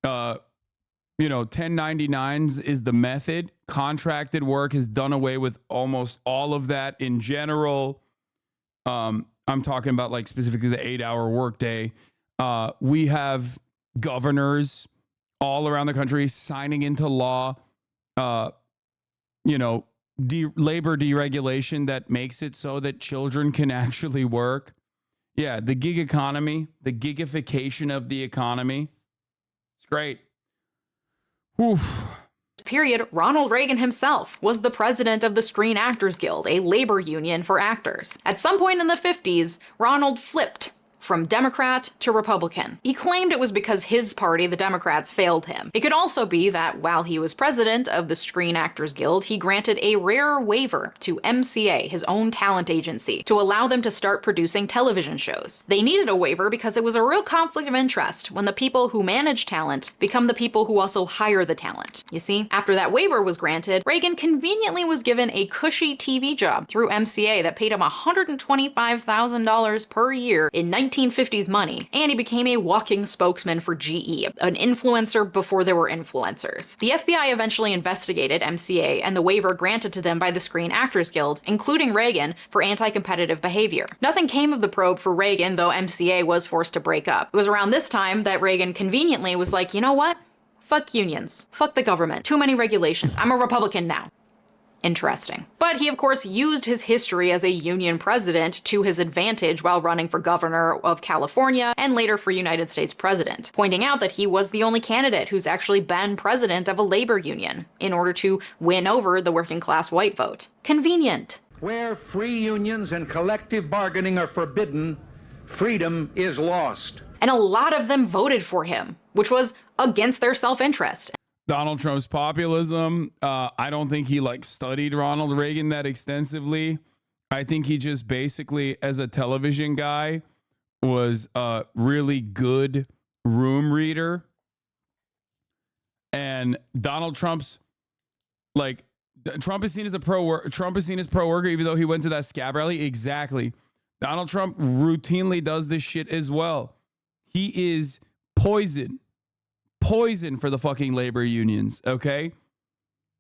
[SPEAKER 3] 1099s is the method. Contracted work has done away with almost all of that in general. I'm talking about, like, specifically the 8-hour workday. We have governors all around the country signing into law labor deregulation that makes it so that children can actually work. Yeah, the gig economy, the gigification of the economy. It's great. Whew.
[SPEAKER 24] period, Ronald Reagan himself was the president of the Screen Actors Guild, a labor union for actors. At some point in the 50s, Ronald flipped from Democrat to Republican. He claimed it was because his party, the Democrats, failed him. It could also be that while he was president of the Screen Actors Guild, he granted a rare waiver to MCA, his own talent agency, to allow them to start producing television shows. They needed a waiver because it was a real conflict of interest when the people who manage talent become the people who also hire the talent. You see, after that waiver was granted, Reagan conveniently was given a cushy TV job through MCA that paid him $125,000 per year in 1950s money, and he became a walking spokesman for GE, an influencer before there were influencers. The FBI eventually investigated MCA and the waiver granted to them by the Screen Actors Guild, including Reagan, for anti-competitive behavior. Nothing came of the probe for Reagan, though MCA was forced to break up. It was around this time that Reagan conveniently was like, you know what? Fuck unions. Fuck the government. Too many regulations. I'm a Republican now. Interesting. But he, of course, used his history as a union president to his advantage while running for governor of California and later for United States president, pointing out that he was the only candidate who's actually been president of a labor union in order to win over the working class white vote. Convenient.
[SPEAKER 10] Where free unions and collective bargaining are forbidden, freedom is lost.
[SPEAKER 24] And a lot of them voted for him, which was against their self-interest.
[SPEAKER 3] Donald Trump's populism, I don't think he studied Ronald Reagan that extensively. I think he just basically, as a television guy, was a really good room reader. And Donald Trump's Trump is seen as pro worker, even though he went to that scab rally. Exactly. Donald Trump routinely does this shit as well. He is poison for the fucking labor unions, okay?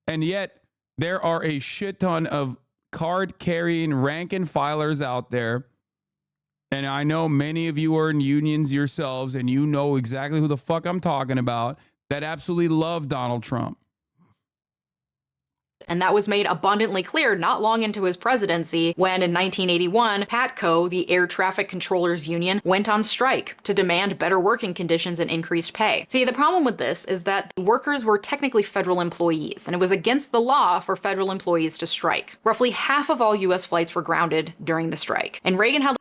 [SPEAKER 3] And yet, there are a shit ton of card-carrying rank and filers out there, and I know many of you are in unions yourselves, and you know exactly who the fuck I'm talking about, that absolutely love Donald Trump.
[SPEAKER 24] And that was made abundantly clear not long into his presidency when, in 1981, PATCO, the Air Traffic Controllers Union, went on strike to demand better working conditions and increased pay. See, the problem with this is that the workers were technically federal employees, and it was against the law for federal employees to strike. Roughly half of all U.S. flights were grounded during the strike. And Reagan held...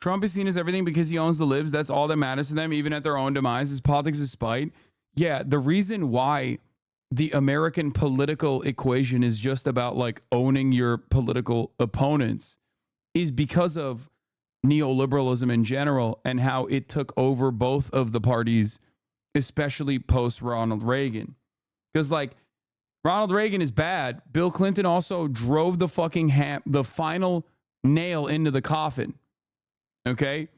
[SPEAKER 3] Trump is seen as everything because he owns the libs. That's all that matters to them, even at their own demise. His politics is spite. Yeah, the reason why the American political equation is just about owning your political opponents is because of neoliberalism in general and how it took over both of the parties, especially post Ronald Reagan. Because Ronald Reagan is bad. Bill Clinton also drove the fucking the final nail into the coffin. Okay?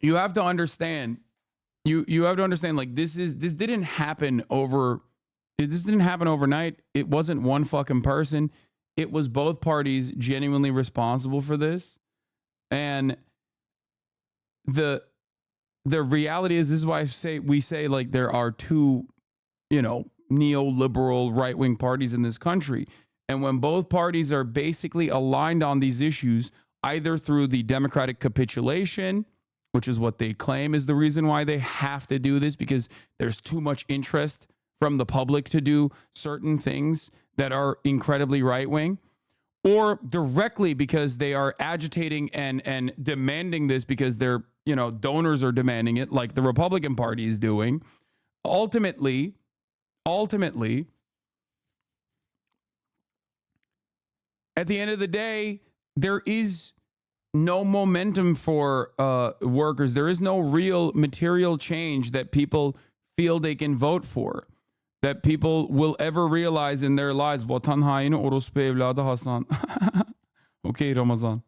[SPEAKER 3] You have to understand. You have to understand, like, this didn't happen overnight. It wasn't one fucking person. It was both parties genuinely responsible for this. And the reality is, this is why we say like there are two, neoliberal right-wing parties in this country. And when both parties are basically aligned on these issues, either through the democratic capitulation, which is what they claim is the reason why they have to do this, because there's too much interest from the public to do certain things that are incredibly right-wing, or directly because they are agitating and demanding this because their donors are demanding it, like the Republican Party is doing. Ultimately, at the end of the day, there is no momentum for workers. There is no real material change that people feel they can vote for, that people will ever realize in their lives. Okay, Ramazan.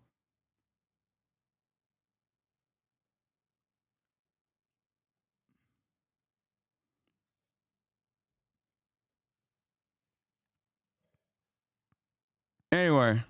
[SPEAKER 3] Anyway,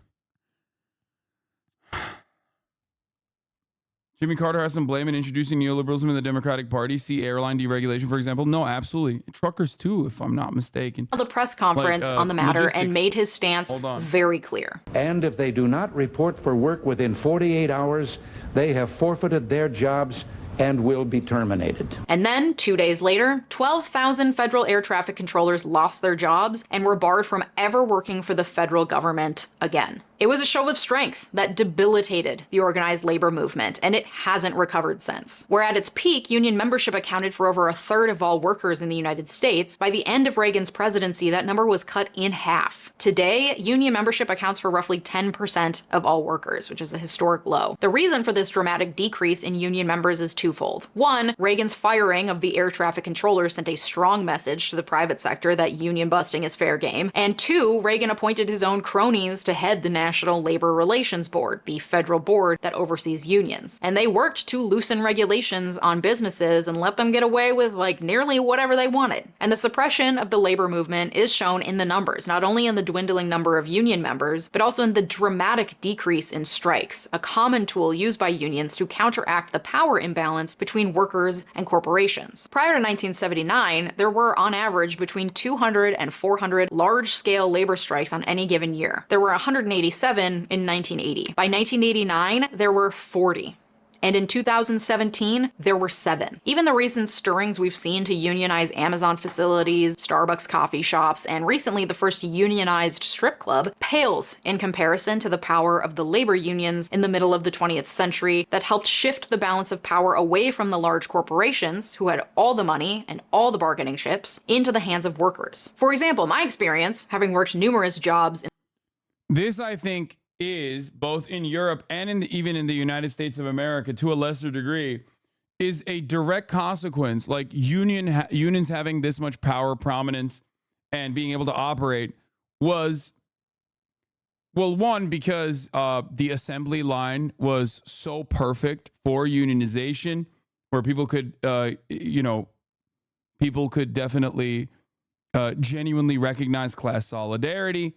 [SPEAKER 3] Jimmy Carter has some blame in introducing neoliberalism in the Democratic Party. See airline deregulation, for example. No, absolutely. Truckers, too, if I'm not mistaken.
[SPEAKER 24] Held a press conference on the matter and made his stance very clear.
[SPEAKER 10] And if they do not report for work within 48 hours, they have forfeited their jobs and will be terminated.
[SPEAKER 24] And then, 2 days later, 12,000 federal air traffic controllers lost their jobs and were barred from ever working for the federal government again. It was a show of strength that debilitated the organized labor movement, and it hasn't recovered since. Where at its peak, union membership accounted for over a third of all workers in the United States, by the end of Reagan's presidency, that number was cut in half. Today, union membership accounts for roughly 10% of all workers, which is a historic low. The reason for this dramatic decrease in union members is twofold. One, Reagan's firing of the air traffic controllers sent a strong message to the private sector that union busting is fair game. And two, Reagan appointed his own cronies to head the National Labor Relations Board, the federal board that oversees unions. And they worked to loosen regulations on businesses and let them get away with like nearly whatever they wanted. And the suppression of the labor movement is shown in the numbers, not only in the dwindling number of union members, but also in the dramatic decrease in strikes, a common tool used by unions to counteract the power imbalance between workers and corporations. Prior to 1979, there were on average between 200 and 400 large-scale labor strikes on any given year. There were 187 in 1980. By 1989, there were 40. And in 2017, there were 7. Even the recent stirrings we've seen to unionize Amazon facilities, Starbucks coffee shops, and recently the first unionized strip club pales in comparison to the power of the labor unions in the middle of the 20th century that helped shift the balance of power away from the large corporations, who had all the money and all the bargaining chips, into the hands of workers. For example, my experience, having worked numerous jobs in
[SPEAKER 3] this, I think, is both in Europe and even in the United States of America to a lesser degree, is a direct consequence. Like unions having this much power, prominence, and being able to operate was, well, one, because the assembly line was so perfect for unionization, where people could, definitely genuinely recognize class solidarity.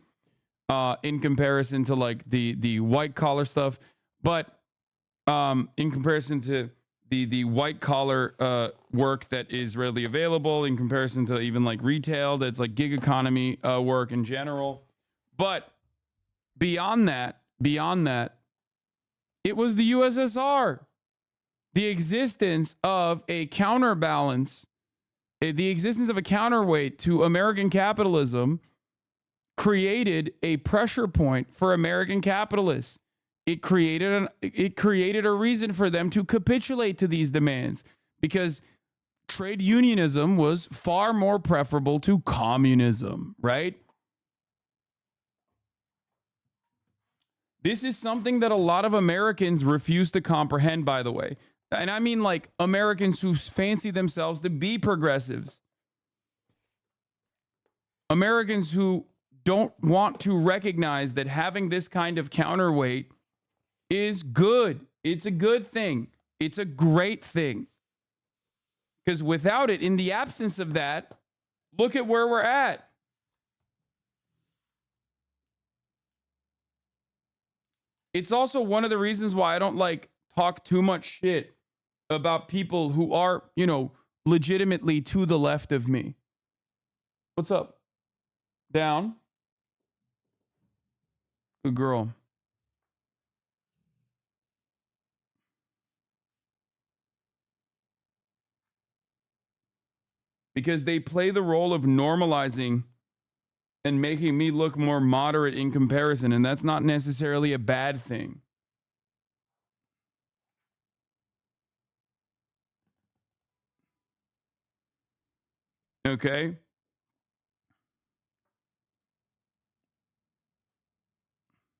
[SPEAKER 3] In comparison to like the white collar stuff, but in comparison to the white collar work that is readily available, in comparison to even like retail, that's like gig economy work in general. But beyond that, it was the USSR, the existence of a counterbalance, the existence of a counterweight to American capitalism created a pressure point for American capitalists. It created a reason for them to capitulate to these demands, because trade unionism was far more preferable to communism, right? This is something that a lot of Americans refuse to comprehend, by the way. And I mean like Americans who fancy themselves to be progressives. Americans who don't want to recognize that having this kind of counterweight is good. It's a good thing. It's a great thing. Because without it, in the absence of that, look at where we're at. It's also one of the reasons why I don't like talk too much shit about people who are, you know, legitimately to the left of me. What's up? Down. Good girl. Because they play the role of normalizing and making me look more moderate in comparison, and that's not necessarily a bad thing. Okay?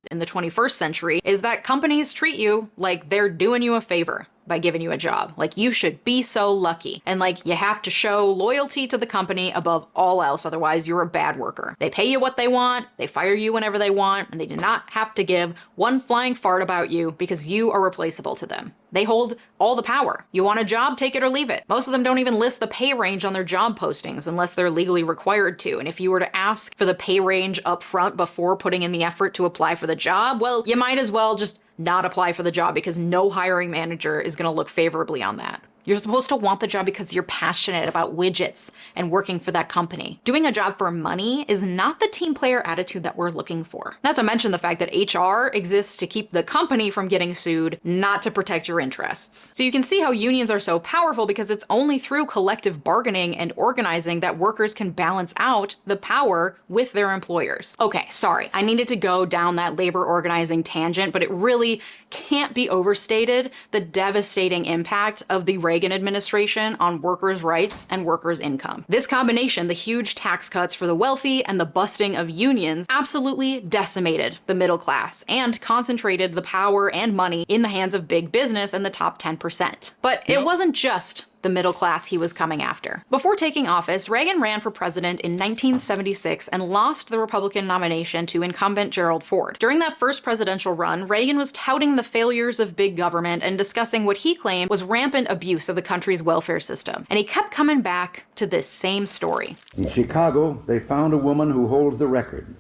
[SPEAKER 24] In the 21st century is that companies treat you like they're doing you a favor by giving you a job. Like, you should be so lucky. And like, you have to show loyalty to the company above all else. Otherwise, you're a bad worker. They pay you what they want. They fire you whenever they want. And they do not have to give one flying fart about you because you are replaceable to them. They hold all the power. You want a job, take it or leave it. Most of them don't even list the pay range on their job postings unless they're legally required to. And if you were to ask for the pay range up front before putting in the effort to apply for the job, well, you might as well just not apply for the job because no hiring manager is going to look favorably on that. You're supposed to want the job because you're passionate about widgets and working for that company. Doing a job for money is not the team player attitude that we're looking for. Not to mention the fact that HR exists to keep the company from getting sued, not to protect your interests. So you can see how unions are so powerful because it's only through collective bargaining and organizing that workers can balance out the power with their employers. Okay, sorry, I needed to go down that labor organizing tangent, but it really can't be overstated the devastating impact of the Reagan administration on workers' rights and workers' income. This combination, the huge tax cuts for the wealthy and the busting of unions, absolutely decimated the middle class and concentrated the power and money in the hands of big business and the top 10%. But it wasn't just the middle class he was coming after. Before taking office, Reagan ran for president in 1976 and lost the Republican nomination to incumbent Gerald Ford. During that first presidential run, Reagan was touting the failures of big government and discussing what he claimed was rampant abuse of the country's welfare system. And he kept coming back to this same story.
[SPEAKER 5] In Chicago, they found a woman who holds the record.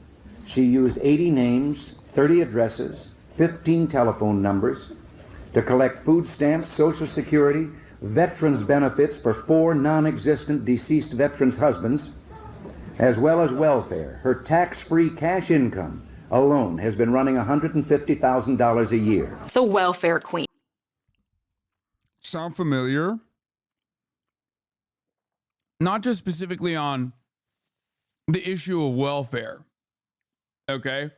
[SPEAKER 5] She used 80 names, 30 addresses, 15 telephone numbers to collect food stamps, Social Security, veterans benefits for 4 non-existent deceased veterans' husbands, as well as welfare. Her tax-free cash income alone has been running $150,000 a year.
[SPEAKER 24] The welfare queen.
[SPEAKER 3] Sound familiar? Not just specifically on the issue of welfare, okay?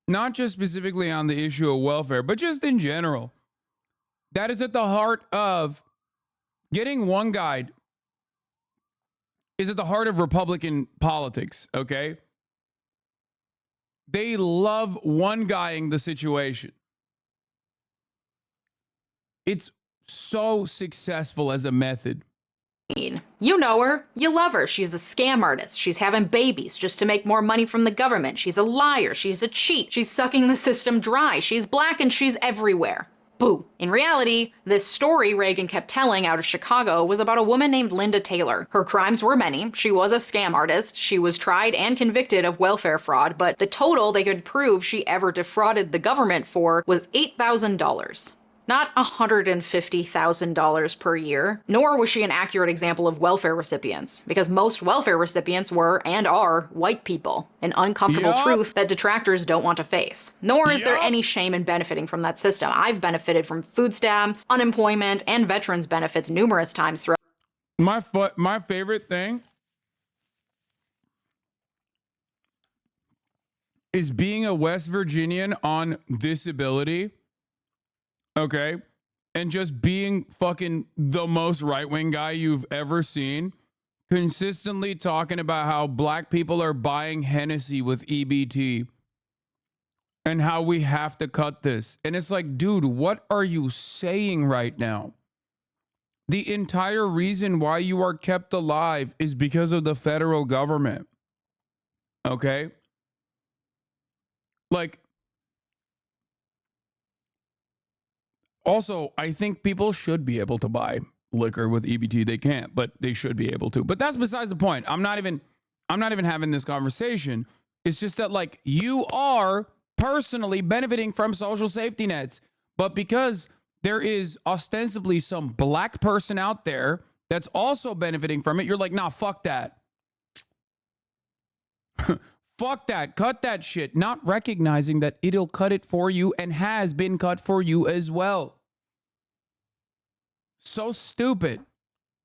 [SPEAKER 3] Not just specifically on the issue of welfare, but just in general. That is at the heart of getting one guy is at the heart of Republican politics, okay? They love one guying the situation. It's so successful as a method.
[SPEAKER 24] You know her, you love her, she's a scam artist, she's having babies just to make more money from the government, she's a liar, she's a cheat, she's sucking the system dry, she's black and she's everywhere. Boo. In reality, this story Reagan kept telling out of Chicago was about a woman named Linda Taylor. Her crimes were many, she was a scam artist, she was tried and convicted of welfare fraud, but the total they could prove she ever defrauded the government for was $8,000. Not $150,000 per year, nor was she an accurate example of welfare recipients, because most welfare recipients were and are white people, an uncomfortable truth that detractors don't want to face. Nor is there any shame in benefiting from that system. I've benefited from food stamps, unemployment, and veterans benefits numerous times throughout.
[SPEAKER 3] My favorite thing is being a West Virginian on disability. Okay, and just being fucking the most right-wing guy you've ever seen, consistently talking about how black people are buying Hennessy with EBT and how we have to cut this. And it's like, dude, what are you saying right now? The entire reason why you are kept alive is because of the federal government. Okay? Like, also, I think people should be able to buy liquor with EBT. They can't, but they should be able to. But that's besides the point. I'm not even having this conversation. It's just that, like, you are personally benefiting from social safety nets, but because there is ostensibly some black person out there that's also benefiting from it, you're like, nah, fuck that. Fuck that. Cut that shit. Not recognizing that it'll cut it for you and has been cut for you as well. So stupid.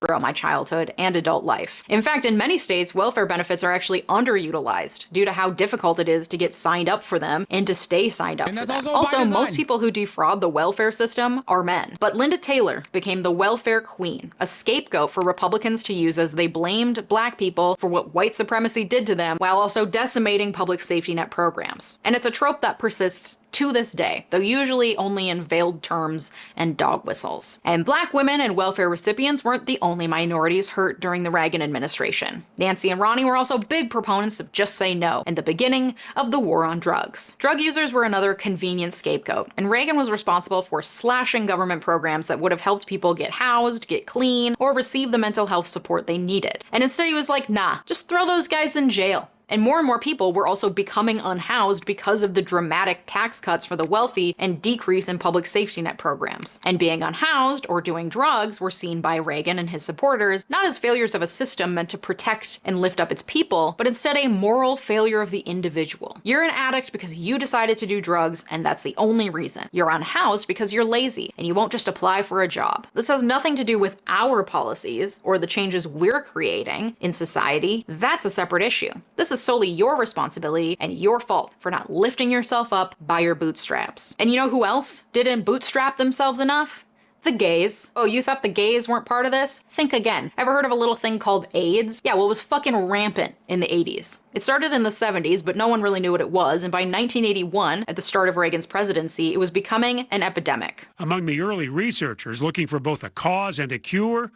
[SPEAKER 24] Throughout my childhood and adult life. In fact, in many states, welfare benefits are actually underutilized due to how difficult it is to get signed up for them and to stay signed up for them. Also, most people who defraud the welfare system are men. But Linda Taylor became the welfare queen, a scapegoat for Republicans to use as they blamed black people for what white supremacy did to them while also decimating public safety net programs. And it's a trope that persists to this day, though usually only in veiled terms and dog whistles. And black women and welfare recipients weren't the only minorities hurt during the Reagan administration. Nancy and Ronnie were also big proponents of Just Say No and the beginning of the war on drugs. Drug users were another convenient scapegoat, and Reagan was responsible for slashing government programs that would have helped people get housed, get clean, or receive the mental health support they needed. And instead he was like, nah, just throw those guys in jail. And more people were also becoming unhoused because of the dramatic tax cuts for the wealthy and decrease in public safety net programs. And being unhoused or doing drugs were seen by Reagan and his supporters not as failures of a system meant to protect and lift up its people, but instead a moral failure of the individual. You're an addict because you decided to do drugs, and that's the only reason. You're unhoused because you're lazy and you won't just apply for a job. This has nothing to do with our policies or the changes we're creating in society. That's a separate issue. This is solely your responsibility and your fault for not lifting yourself up by your bootstraps. And you know who else didn't bootstrap themselves enough? The gays. Oh, you thought the gays weren't part of this? Think again. Ever heard of a little thing called AIDS? Yeah, well, it was fucking rampant in the 80s. It started in the 70s, but no one really knew what it was, and by 1981, at the start of Reagan's presidency, it was becoming an epidemic.
[SPEAKER 11] Among the early researchers looking for both a cause and a cure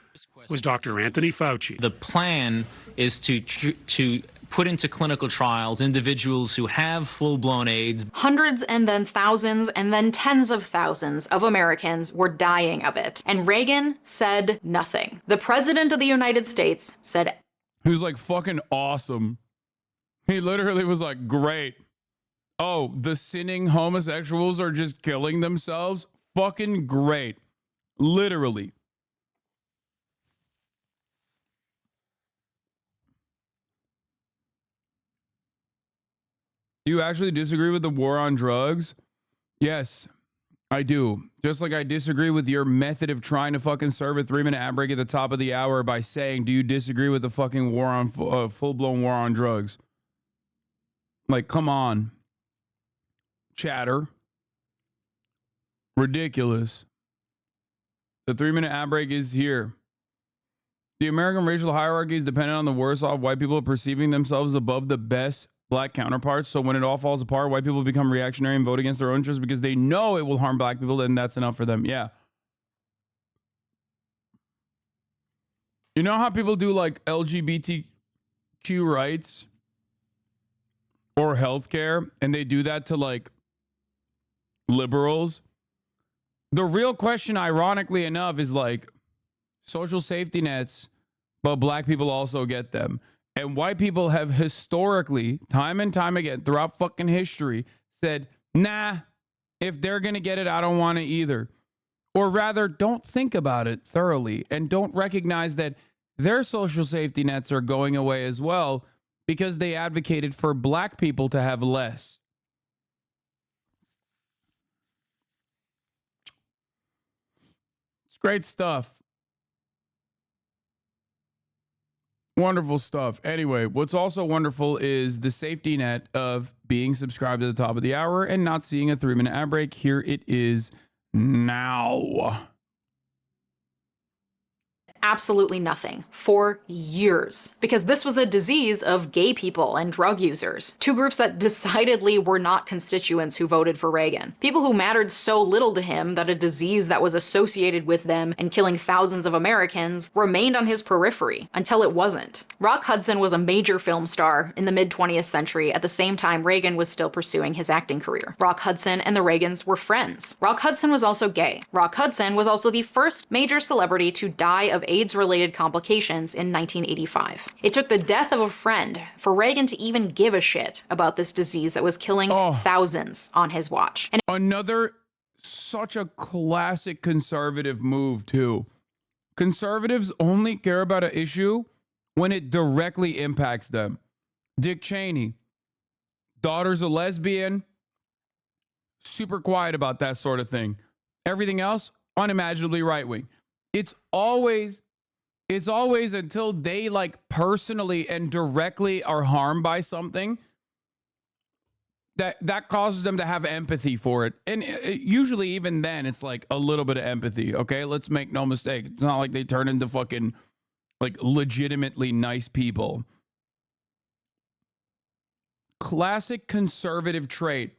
[SPEAKER 11] was Dr. Anthony Fauci.
[SPEAKER 12] The plan is to put into clinical trials individuals who have full-blown AIDS.
[SPEAKER 24] Hundreds and then thousands and then tens of thousands of Americans were dying of it. And Reagan said nothing. The president of the United States said,
[SPEAKER 3] he was like fucking awesome. He literally was like, great. Oh, the sinning homosexuals are just killing themselves? Fucking great. Literally. Do you actually disagree with the war on drugs? Yes, I do. Just like I disagree with your method of trying to fucking serve a 3-minute ad break at the top of the hour by saying, do you disagree with the fucking war on full-blown war on drugs? Like, come on. Chatter. Ridiculous. The 3-minute ad break is here. The American racial hierarchy is dependent on the worse off white people perceiving themselves above the best black counterparts. So when it all falls apart, white people become reactionary and vote against their own interests because they know it will harm black people, and that's enough for them. Yeah. You know how people do like LGBTQ rights or healthcare, and they do that to like liberals? The real question, ironically enough, is like social safety nets, but black people also get them. And white people have historically, time and time again, throughout fucking history, said, nah, if they're going to get it, I don't want it either. Or rather, don't think about it thoroughly and don't recognize that their social safety nets are going away as well because they advocated for black people to have less. It's great stuff. Wonderful stuff. Anyway, what's also wonderful is the safety net of being subscribed at the top of the hour and not seeing a 3-minute ad break. Here it is now.
[SPEAKER 24] absolutely nothing for years, because this was a disease of gay people and drug users, two groups that decidedly were not constituents who voted for Reagan. People who mattered so little to him that a disease that was associated with them and killing thousands of Americans remained on his periphery until it wasn't. Rock Hudson was a major film star in the mid-20th century at the same time Reagan was still pursuing his acting career. Rock Hudson and the Reagans were friends. Rock Hudson was also gay. Rock Hudson was also the first major celebrity to die of AIDS-related complications in 1985. It took the death of a friend for Reagan to even give a shit about this disease that was killing thousands on his watch. And
[SPEAKER 3] another such a classic conservative move too. Conservatives only care about an issue when it directly impacts them. Dick Cheney, daughter's a lesbian, super quiet about that sort of thing. Everything else, unimaginably right-wing. It's always until they like personally and directly are harmed by something that causes them to have empathy for it. And usually even then it's like a little bit of empathy. Okay, let's make no mistake. It's not like they turn into fucking like legitimately nice people. Classic conservative trait.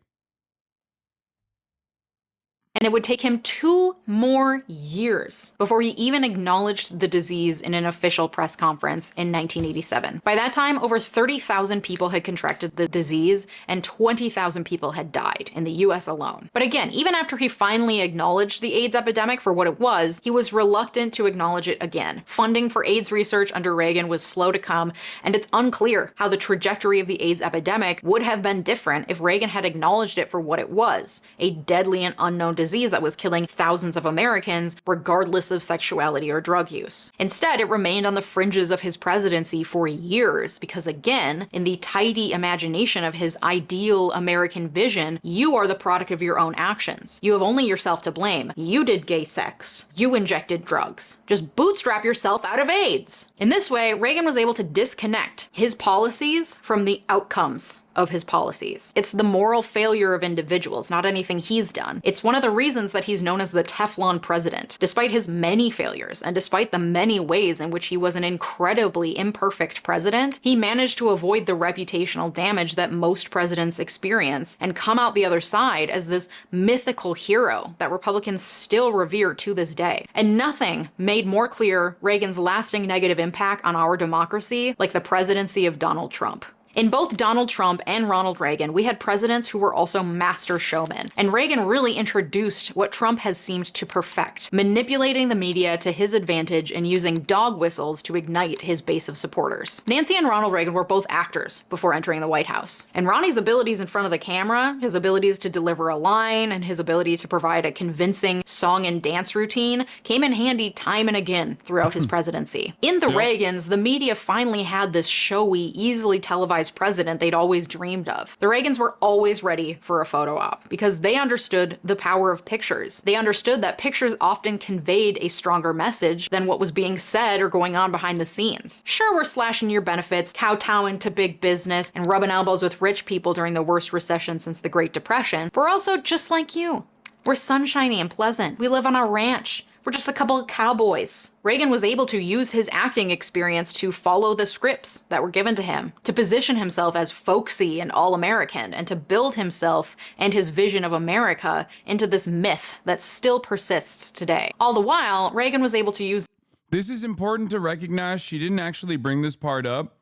[SPEAKER 24] And it would take him 2 more years before he even acknowledged the disease in an official press conference in 1987. By that time, over 30,000 people had contracted the disease and 20,000 people had died in the US alone. But again, even after he finally acknowledged the AIDS epidemic for what it was, he was reluctant to acknowledge it again. Funding for AIDS research under Reagan was slow to come, and it's unclear how the trajectory of the AIDS epidemic would have been different if Reagan had acknowledged it for what it was, a deadly and unknown disease that was killing thousands of Americans regardless of sexuality or drug use. Instead, it remained on the fringes of his presidency for years because, again, in the tidy imagination of his ideal American vision, you are the product of your own actions. You have only yourself to blame. You did gay sex. You injected drugs. Just bootstrap yourself out of AIDS. In this way, Reagan was able to disconnect his policies from the outcomes of his policies. It's the moral failure of individuals, not anything he's done. It's one of the reasons that he's known as the Teflon president. Despite his many failures, and despite the many ways in which he was an incredibly imperfect president, he managed to avoid the reputational damage that most presidents experience and come out the other side as this mythical hero that Republicans still revere to this day. And nothing made more clear Reagan's lasting negative impact on our democracy like the presidency of Donald Trump. In both Donald Trump and Ronald Reagan, we had presidents who were also master showmen. And Reagan really introduced what Trump has seemed to perfect, manipulating the media to his advantage and using dog whistles to ignite his base of supporters. Nancy and Ronald Reagan were both actors before entering the White House. And Ronnie's abilities in front of the camera, his abilities to deliver a line, and his ability to provide a convincing song and dance routine came in handy time and again throughout his presidency. In the Reagans, the media finally had this showy, easily televised president they'd always dreamed of. The Reagans were always ready for a photo op because they understood the power of pictures. They understood that pictures often conveyed a stronger message than what was being said or going on behind the scenes. Sure, we're slashing your benefits, kowtowing to big business, and rubbing elbows with rich people during the worst recession since the Great Depression, but we're also just like you. We're sunshiny and pleasant. We live on a ranch. We're just a couple of cowboys. Reagan was able to use his acting experience to follow the scripts that were given to him, to position himself as folksy and all-American, and to build himself and his vision of America into this myth that still persists today. All the while, Reagan was able to use...
[SPEAKER 3] This is important to recognize. She didn't actually bring this part up,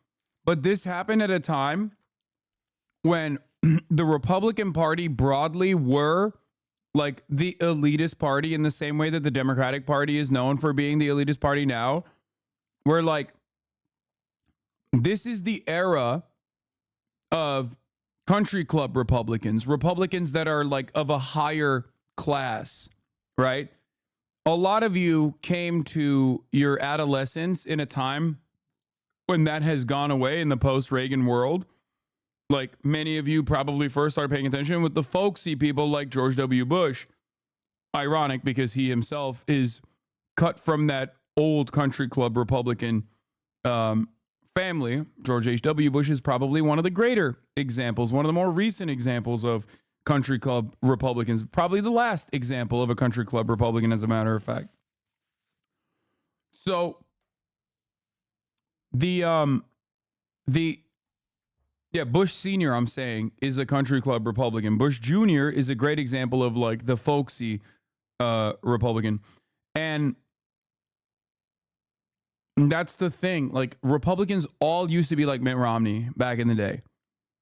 [SPEAKER 3] but this happened at a time when the Republican Party broadly were like the elitist party in the same way that the Democratic Party is known for being the elitist party now. Where like, this is the era of country club Republicans, Republicans that are like of a higher class, right? A lot of you came to your adolescence in a time when that has gone away in the post-Reagan world. Like many of you probably first started paying attention with the folksy people like George W. Bush. Ironic because he himself is cut from that old country club Republican family. George H.W. Bush is probably one of the greater examples, one of the more recent examples of country club Republicans. Probably the last example of a country club Republican, as a matter of fact. So Bush Senior, I'm saying, is a country club Republican. Bush Jr. is a great example of like the folksy Republican. And that's the thing. Like, Republicans all used to be like Mitt Romney back in the day.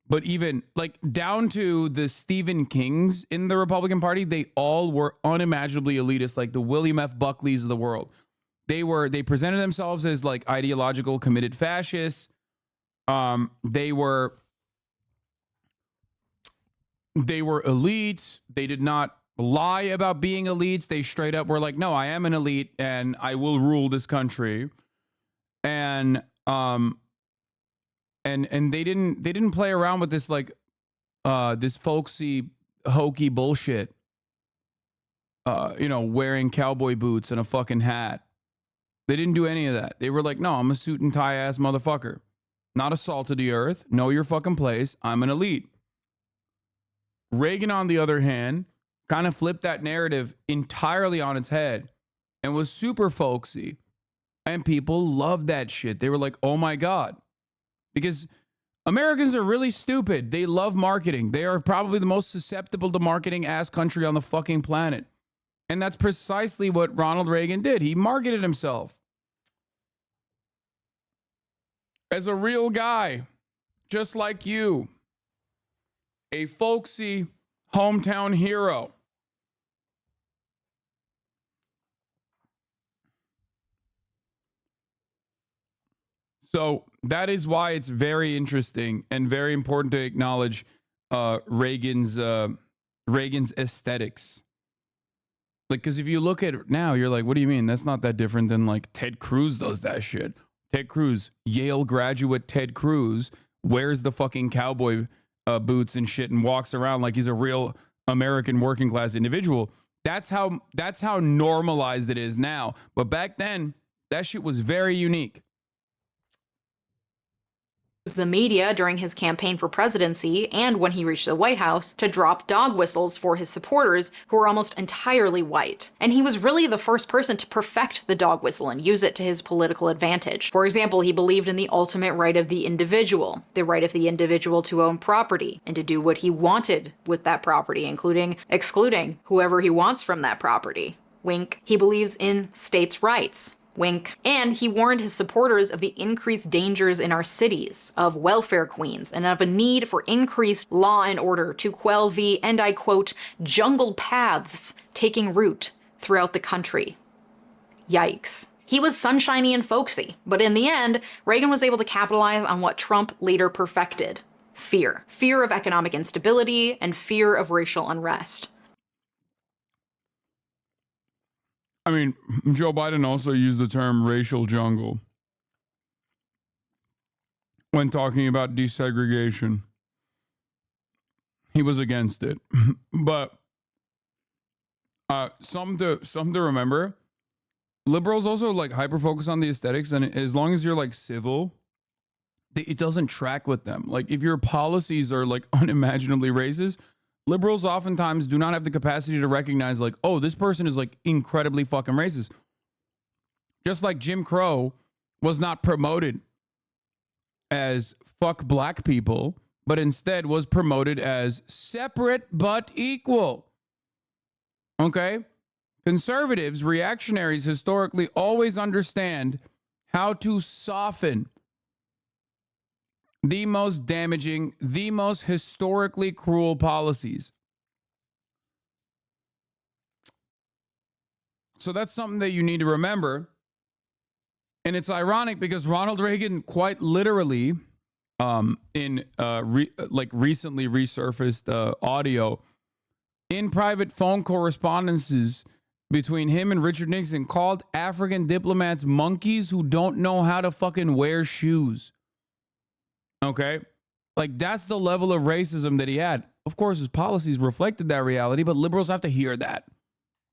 [SPEAKER 3] But even like down to the Stephen Kings in the Republican Party, they all were unimaginably elitist, like the William F. Buckleys of the world. They presented themselves as like ideological, committed fascists. They were elites. They did not lie about being elites. They straight up were like, no, I am an elite and I will rule this country. And they didn't play around with this like this folksy hokey bullshit. Wearing cowboy boots and a fucking hat. They didn't do any of that. They were like, no, I'm a suit and tie ass motherfucker. Not a salt of the earth. Know your fucking place. I'm an elite. Reagan, on the other hand, kind of flipped that narrative entirely on its head and was super folksy. And people loved that shit. They were like, oh my God. Because Americans are really stupid. They love marketing. They are probably the most susceptible to marketing ass country on the fucking planet. And that's precisely what Ronald Reagan did. He marketed himself as a real guy, just like you. A folksy hometown hero. So that is why it's very interesting and very important to acknowledge Reagan's aesthetics. Like, because if you look at it now, you're like, what do you mean? That's not that different than like Ted Cruz does that shit. Ted Cruz, Yale graduate Ted Cruz, wears the fucking cowboy boots and shit and walks around like he's a real American working class individual. That's how normalized it is now. But back then, that shit was very unique.
[SPEAKER 24] The media during his campaign for presidency and when he reached the White House to drop dog whistles for his supporters who were almost entirely white. And he was really the first person to perfect the dog whistle and use it to his political advantage. For example, he believed in the ultimate right of the individual to own property and to do what he wanted with that property, including excluding whoever he wants from that property. Wink. He believes in states' rights. Wink. And he warned his supporters of the increased dangers in our cities, of welfare queens, and of a need for increased law and order to quell the, and I quote, jungle paths taking root throughout the country. Yikes. He was sunshiny and folksy, but in the end, Reagan was able to capitalize on what Trump later perfected. Fear. Fear of economic instability and fear of racial unrest.
[SPEAKER 3] I mean, Joe Biden also used the term racial jungle when talking about desegregation. He was against it. But something to remember, liberals also like hyper focus on the aesthetics, and as long as you're like civil, it doesn't track with them. Like if your policies are like unimaginably racist, liberals oftentimes do not have the capacity to recognize like, oh, this person is like incredibly fucking racist. Just like Jim Crow was not promoted as fuck black people, but instead was promoted as separate but equal. Okay? Conservatives, reactionaries historically always understand how to soften the most damaging, the most historically cruel policies. So that's something that you need to remember. And it's ironic because Ronald Reagan quite literally, recently resurfaced audio in private phone correspondences between him and Richard Nixon, called African diplomats monkeys who don't know how to fucking wear shoes. Okay? Like, that's the level of racism that he had. Of course, his policies reflected that reality, but liberals have to hear that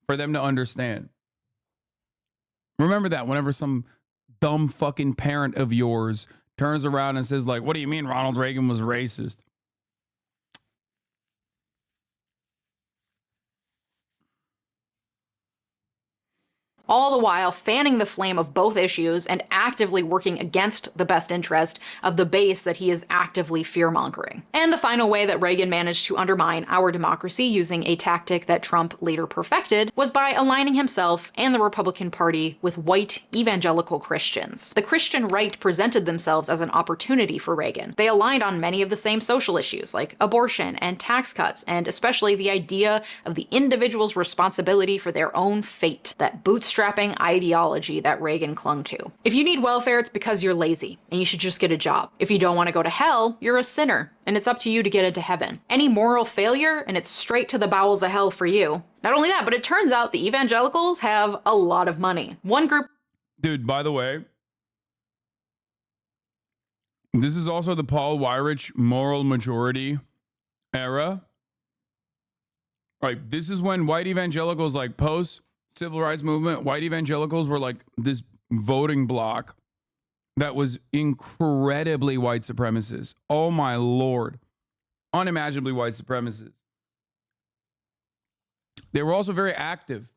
[SPEAKER 3] for them to understand. Remember that whenever some dumb fucking parent of yours turns around and says, like, what do you mean Ronald Reagan was racist?
[SPEAKER 24] all the while fanning the flame of both issues and actively working against the best interest of the base that he is actively fear-mongering. And the final way that Reagan managed to undermine our democracy using a tactic that Trump later perfected was by aligning himself and the Republican Party with white evangelical Christians. The Christian right presented themselves as an opportunity for Reagan. They aligned on many of the same social issues like abortion and tax cuts, and especially the idea of the individual's responsibility for their own fate, that bootstrapping ideology that Reagan clung to. If you need welfare, it's because you're lazy and you should just get a job. If you don't want to go to hell, you're a sinner and it's up to you to get into heaven. Any moral failure and it's straight to the bowels of hell for you. Not only that, but it turns out the evangelicals have a lot of money. One group...
[SPEAKER 3] Dude, by the way, this is also the Paul Weyrich moral majority era. Like, this is when white evangelicals, like post-civil rights movement, white evangelicals were like this voting bloc that was incredibly white supremacist. Oh my Lord. Unimaginably white supremacist. They were also very active.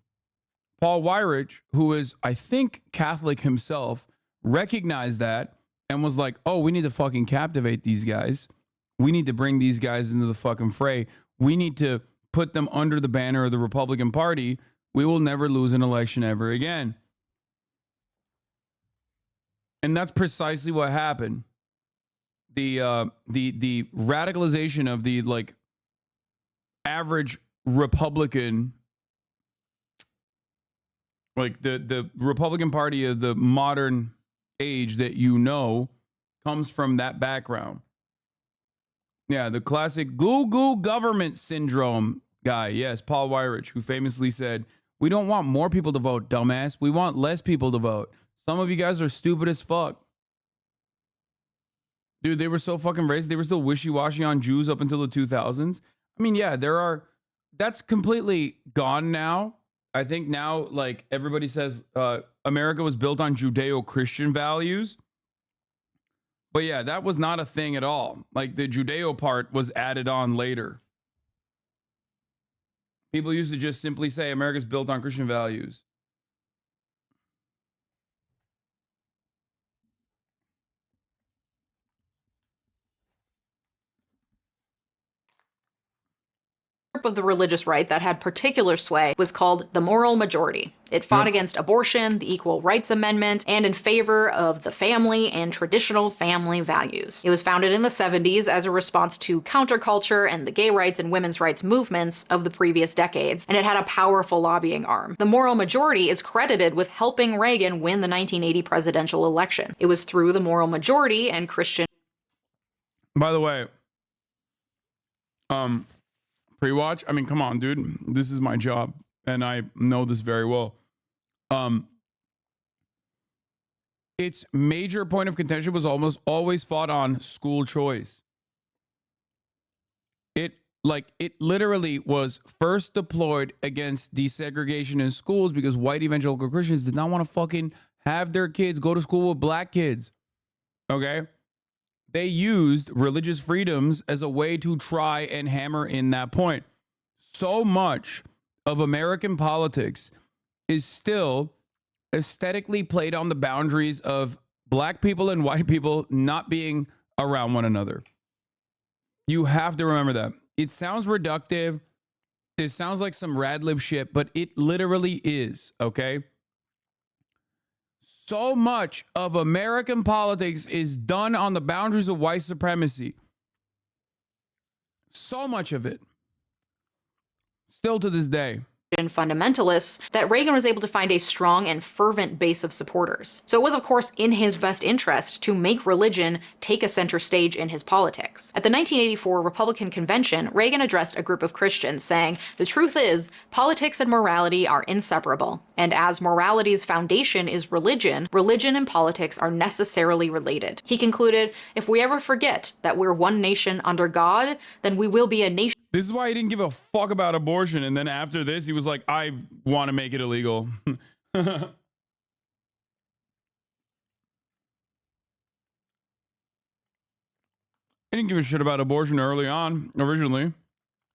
[SPEAKER 3] Paul Weyrich, who is, I think, Catholic himself, recognized that and was like, oh, we need to fucking captivate these guys. We need to bring these guys into the fucking fray. We need to put them under the banner of the Republican Party. We will never lose an election ever again. And that's precisely what happened. The radicalization of the like average Republican, like the Republican Party of the modern age that you know, comes from that background. Yeah, the classic goo government syndrome guy. Yes, Paul Weyrich, who famously said, we don't want more people to vote, dumbass. We want less people to vote. Some of you guys are stupid as fuck. Dude, they were so fucking racist. They were still wishy-washy on Jews up until the 2000s. I mean, yeah, that's completely gone now. I think now, like, everybody says America was built on Judeo-Christian values. But yeah, that was not a thing at all. Like, the Judeo part was added on later. People used to just simply say America's built on Christian values.
[SPEAKER 24] Of the religious right that had particular sway was called the moral majority. It fought against abortion, the Equal Rights Amendment, and in favor of the family and traditional family values. It was founded in the 70s as a response to counterculture and the gay rights and women's rights movements of the previous decades, and it had a powerful lobbying arm. The moral majority is credited with helping Reagan win the 1980 presidential election. It was through the moral majority and Christian...
[SPEAKER 3] By the way, pre-watch, I mean, come on, dude. This is my job, and I know this very well. Its major point of contention was almost always fought on school choice. It literally was first deployed against desegregation in schools because white evangelical Christians did not want to fucking have their kids go to school with black kids. Okay? They used religious freedoms as a way to try and hammer in that point. So much of American politics is still aesthetically played on the boundaries of black people and white people not being around one another. You have to remember that. It sounds reductive. It sounds like some rad lib shit, but it literally is, okay? So much of American politics is done on the boundaries of white supremacy. So much of it. Still to this day.
[SPEAKER 24] Fundamentalists, that Reagan was able to find a strong and fervent base of supporters. So it was, of course, in his best interest to make religion take a center stage in his politics. At the 1984 Republican convention, Reagan addressed a group of Christians saying, the truth is, politics and morality are inseparable. And as morality's foundation is religion, religion and politics are necessarily related. He concluded, if we ever forget that we're one nation under God, then we will be a nation.
[SPEAKER 3] This is why he didn't give a fuck about abortion. And then after this, he was like, I want to make it illegal. I didn't give a shit about abortion early on, originally.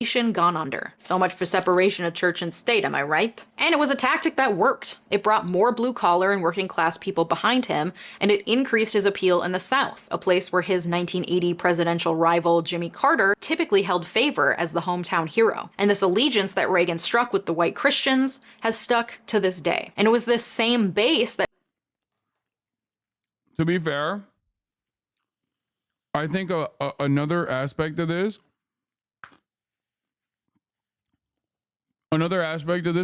[SPEAKER 24] gone under. So much for separation of church and state, am I right? And it was a tactic that worked. It brought more blue-collar and working-class people behind him, and it increased his appeal in the South, a place where his 1980 presidential rival Jimmy Carter typically held favor as the hometown hero. And this allegiance that Reagan struck with the white Christians has stuck to this day. And it was this same base that...
[SPEAKER 3] To be fair, I think another aspect of this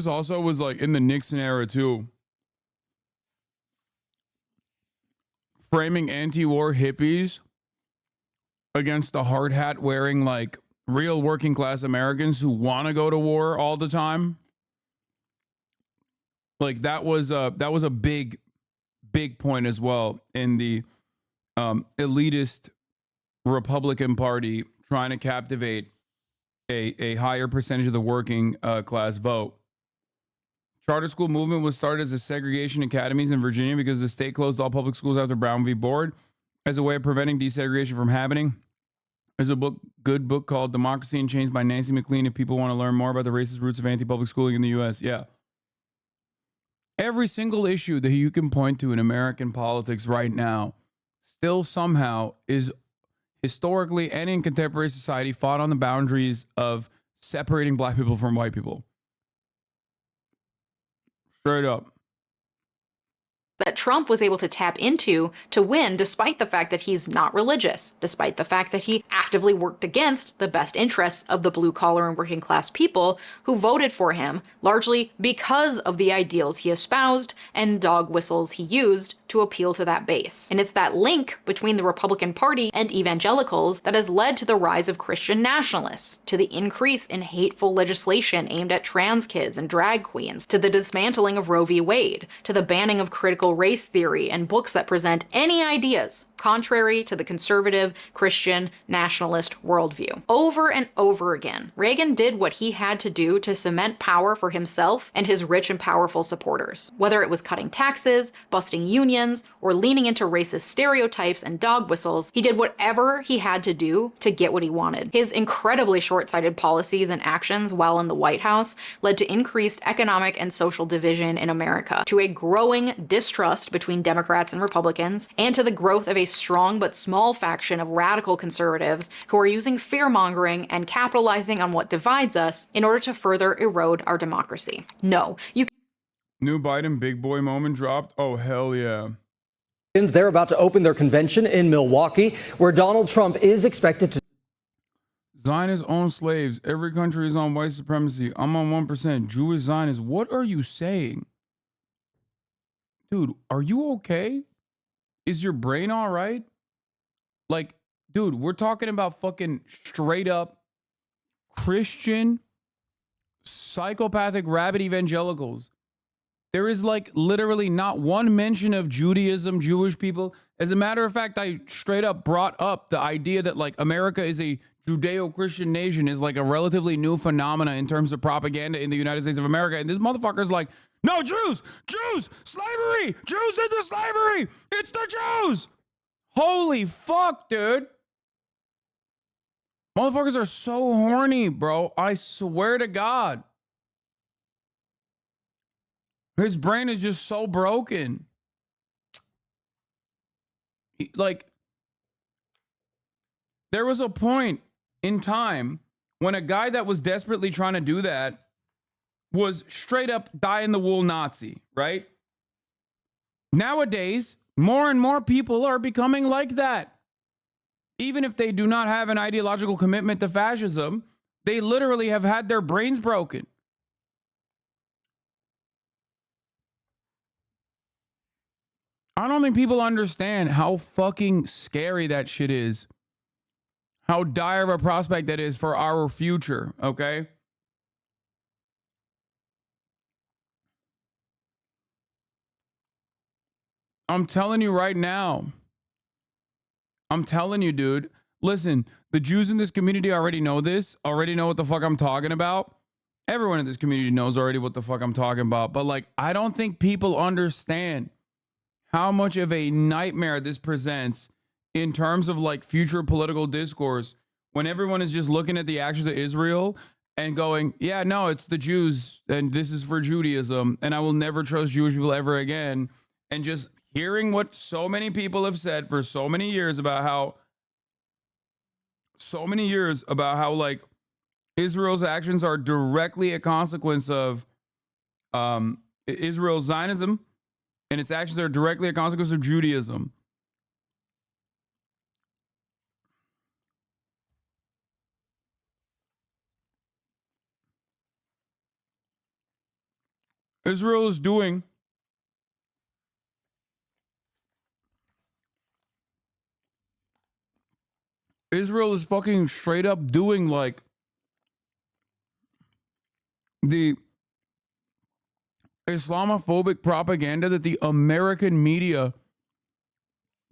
[SPEAKER 3] also was like in the Nixon era too. Framing anti-war hippies against the hard hat wearing like real working class Americans who want to go to war all the time. Like that was a big point as well in the elitist Republican Party trying to captivate a higher percentage of the working class vote. Charter school movement was started as a segregation academies in Virginia because the state closed all public schools after Brown v. Board as a way of preventing desegregation from happening. There's a good book called Democracy and Change by Nancy McLean if people want to learn more about the racist roots of anti-public schooling in the U.S. Yeah. Every single issue that you can point to in American politics right now still somehow is historically and in contemporary society fought on the boundaries of separating black people from white people. Straight up.
[SPEAKER 24] That Trump was able to tap into to win, despite the fact that he's not religious, despite the fact that he actively worked against the best interests of the blue-collar and working-class people who voted for him, largely because of the ideals he espoused and dog whistles he used to appeal to that base. And it's that link between the Republican Party and evangelicals that has led to the rise of Christian nationalists, to the increase in hateful legislation aimed at trans kids and drag queens, to the dismantling of Roe v. Wade, to the banning of critical race theory and books that present any ideas contrary to the conservative Christian nationalist worldview. Over and over again, Reagan did what he had to do to cement power for himself and his rich and powerful supporters. Whether it was cutting taxes, busting unions, or leaning into racist stereotypes and dog whistles, he did whatever he had to do to get what he wanted. His incredibly short-sighted policies and actions while in the White House led to increased economic and social division in America, to a growing distrust between Democrats and Republicans, and to the growth of a strong but small faction of radical conservatives who are using fear-mongering and capitalizing on what divides us in order to further erode our democracy. No, you
[SPEAKER 3] New Biden big boy moment dropped. Oh, hell yeah.
[SPEAKER 21] They're about to open their convention in Milwaukee, where Donald Trump is expected to.
[SPEAKER 3] Zionists own slaves. Every country is on white supremacy. I'm on 1%. Jewish Zionists. What are you saying? Dude, are you okay? Is your brain all right? Like, dude, we're talking about fucking straight up Christian, psychopathic, rabid evangelicals. There is like literally not one mention of Judaism, Jewish people. As a matter of fact, I straight up brought up the idea that like America is a Judeo-Christian nation is like a relatively new phenomena in terms of propaganda in the United States of America. And this motherfucker's like, no, Jews, slavery, Jews did the slavery. It's the Jews. Holy fuck, dude. Motherfuckers are so horny, bro. I swear to God. His brain is just so broken. Like, there was a point in time when a guy that was desperately trying to do that was straight up die-in-the-wool Nazi, right? Nowadays, more and more people are becoming like that. Even if they do not have an ideological commitment to fascism, they literally have had their brains broken. I don't think people understand how fucking scary that shit is. How dire of a prospect that is for our future, okay? I'm telling you right now. I'm telling you, dude. Listen, the Jews in this community already know this, already know what the fuck I'm talking about. Everyone in this community knows already what the fuck I'm talking about. But like, I don't think people understand how much of a nightmare this presents in terms of like future political discourse when everyone is just looking at the actions of Israel and going, yeah, no, it's the Jews and this is for Judaism and I will never trust Jewish people ever again. And just hearing what so many people have said for so many years about how like Israel's actions are directly a consequence of Israel's Zionism, and its actions are directly a consequence of Judaism. Israel is fucking straight up doing like the Islamophobic propaganda that the American media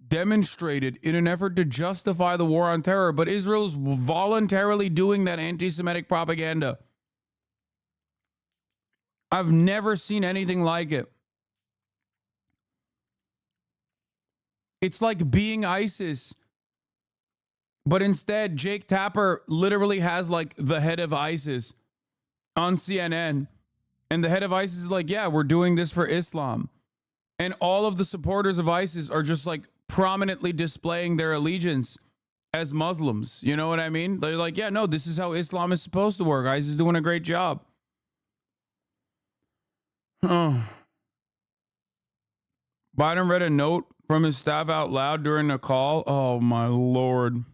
[SPEAKER 3] demonstrated in an effort to justify the war on terror, but Israel's voluntarily doing that anti-Semitic propaganda. I've never seen anything like it. It's like being ISIS, but instead Jake Tapper literally has like the head of ISIS on CNN, and the head of ISIS is like, yeah, we're doing this for Islam. And all of the supporters of ISIS are just like prominently displaying their allegiance as Muslims. You know what I mean? They're like, yeah, no, this is how Islam is supposed to work. ISIS is doing a great job. Oh. Biden read a note from his staff out loud during a call. Oh, my Lord.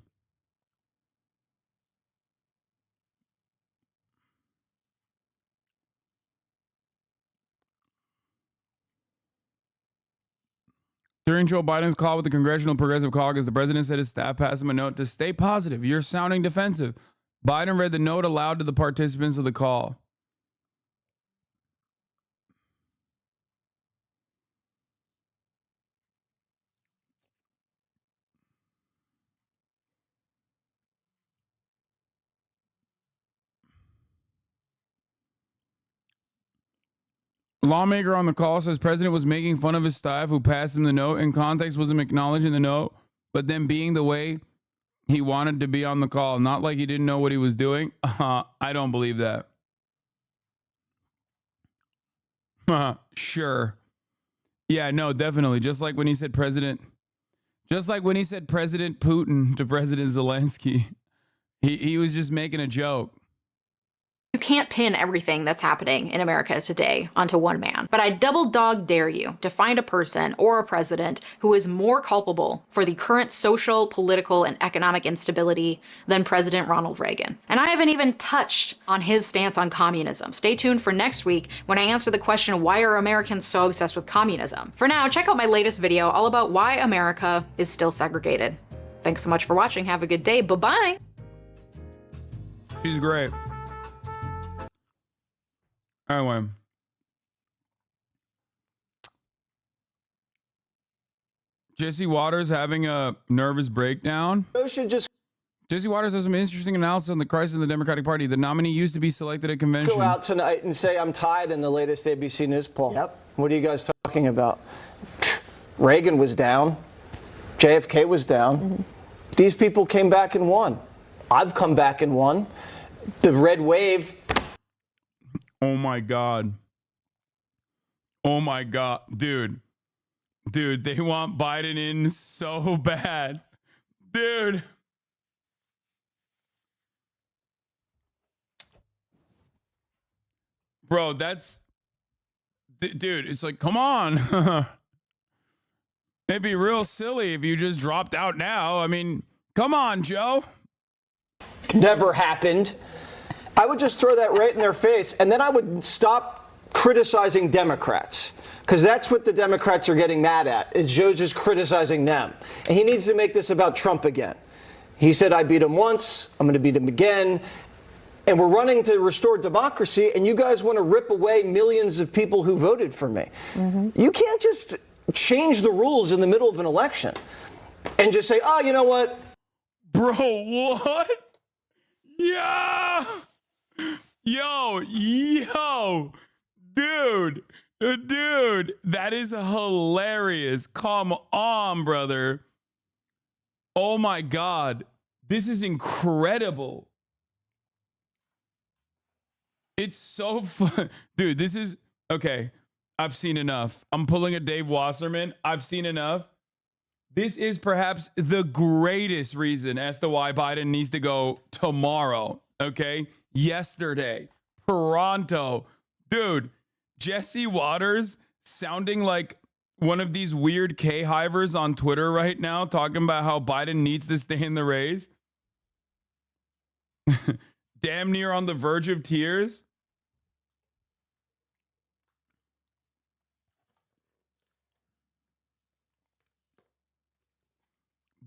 [SPEAKER 3] During Joe Biden's call with the Congressional Progressive Caucus, the president said his staff passed him a note to stay positive. You're sounding defensive. Biden read the note aloud to the participants of the call. Lawmaker on the call says president was making fun of his staff who passed him the note. In context, was him acknowledging the note, but then being the way he wanted to be on the call. Not like he didn't know what he was doing. I don't believe that. Sure. Yeah, no, definitely. Just like when he said President Putin to President Zelensky, he was just making a joke.
[SPEAKER 24] You can't pin everything that's happening in America today onto one man. But I double dog dare you to find a person or a president who is more culpable for the current social, political, and economic instability than President Ronald Reagan. And I haven't even touched on his stance on communism. Stay tuned for next week when I answer the question, why are Americans so obsessed with communism? For now, check out my latest video all about why America is still segregated. Thanks so much for watching. Have a good day. Bye-bye.
[SPEAKER 3] She's great. Anyway. Jesse Waters having a nervous breakdown. Jesse Waters has some interesting analysis on the crisis in the Democratic Party. The nominee used to be selected at convention.
[SPEAKER 15] Go out tonight and say I'm tied in the latest ABC News poll. Yep. What are you guys talking about? Reagan was down. JFK was down. Mm-hmm. These people came back and won. I've come back and won. The red wave.
[SPEAKER 3] Oh my God. Oh my God. Dude, they want Biden in so bad. Dude. Bro, that's... Dude, it's like, come on. It'd be real silly if you just dropped out now. I mean, come on, Joe.
[SPEAKER 15] Never happened. I would just throw that right in their face, and then I would stop criticizing Democrats, because that's what the Democrats are getting mad at, is Joe's just criticizing them. And he needs to make this about Trump again. He said, I beat him once, I'm going to beat him again. And we're running to restore democracy, and you guys want to rip away millions of people who voted for me. Mm-hmm. You can't just change the rules in the middle of an election and just say, oh, you know what?
[SPEAKER 3] Bro, what? Yeah. Yo, dude, that is hilarious. Come on, brother. Oh my God. This is incredible. It's so fun. Dude, this is okay. I've seen enough. I'm pulling a Dave Wasserman. I've seen enough. This is perhaps the greatest reason as to why Biden needs to go tomorrow. Okay. Yesterday, Toronto. Dude, Jesse Waters sounding like one of these weird K-hivers on Twitter right now, talking about how Biden needs to stay in the race. Damn near on the verge of tears.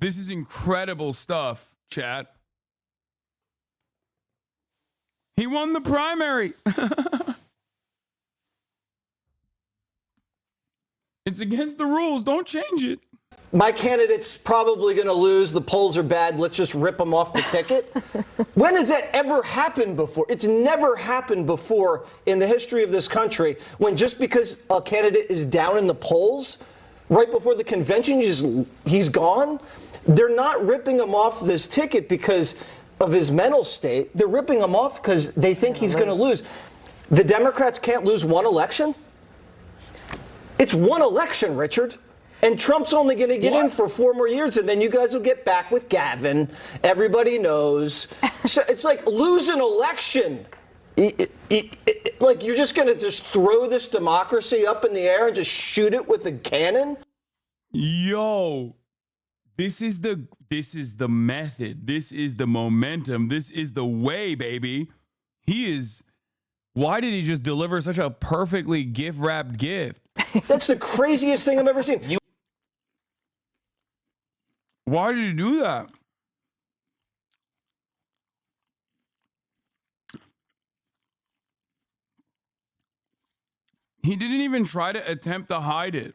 [SPEAKER 3] This is incredible stuff, chat. He won the primary. It's against the rules. Don't change it.
[SPEAKER 15] My candidate's probably going to lose. The polls are bad. Let's just rip them off the ticket. When has that ever happened before? It's never happened before in the history of this country when just because a candidate is down in the polls right before the convention, he's gone. They're not ripping him off this ticket because of his mental state. They're ripping him off because they think he's going to lose. The Democrats can't lose one election? It's one election, Richard. And Trump's only going to get in for 4 more years, and then you guys will get back with Gavin. Everybody knows. So it's like lose an election. Like you're just going to just throw this democracy up in the air and just shoot it with a cannon?
[SPEAKER 3] Yo, this is the method. This is the momentum. This is the way, baby. Why did he just deliver such a perfectly gift-wrapped gift?
[SPEAKER 15] That's the craziest thing I've ever seen.
[SPEAKER 3] Why did he do that? He didn't even try to attempt to hide it.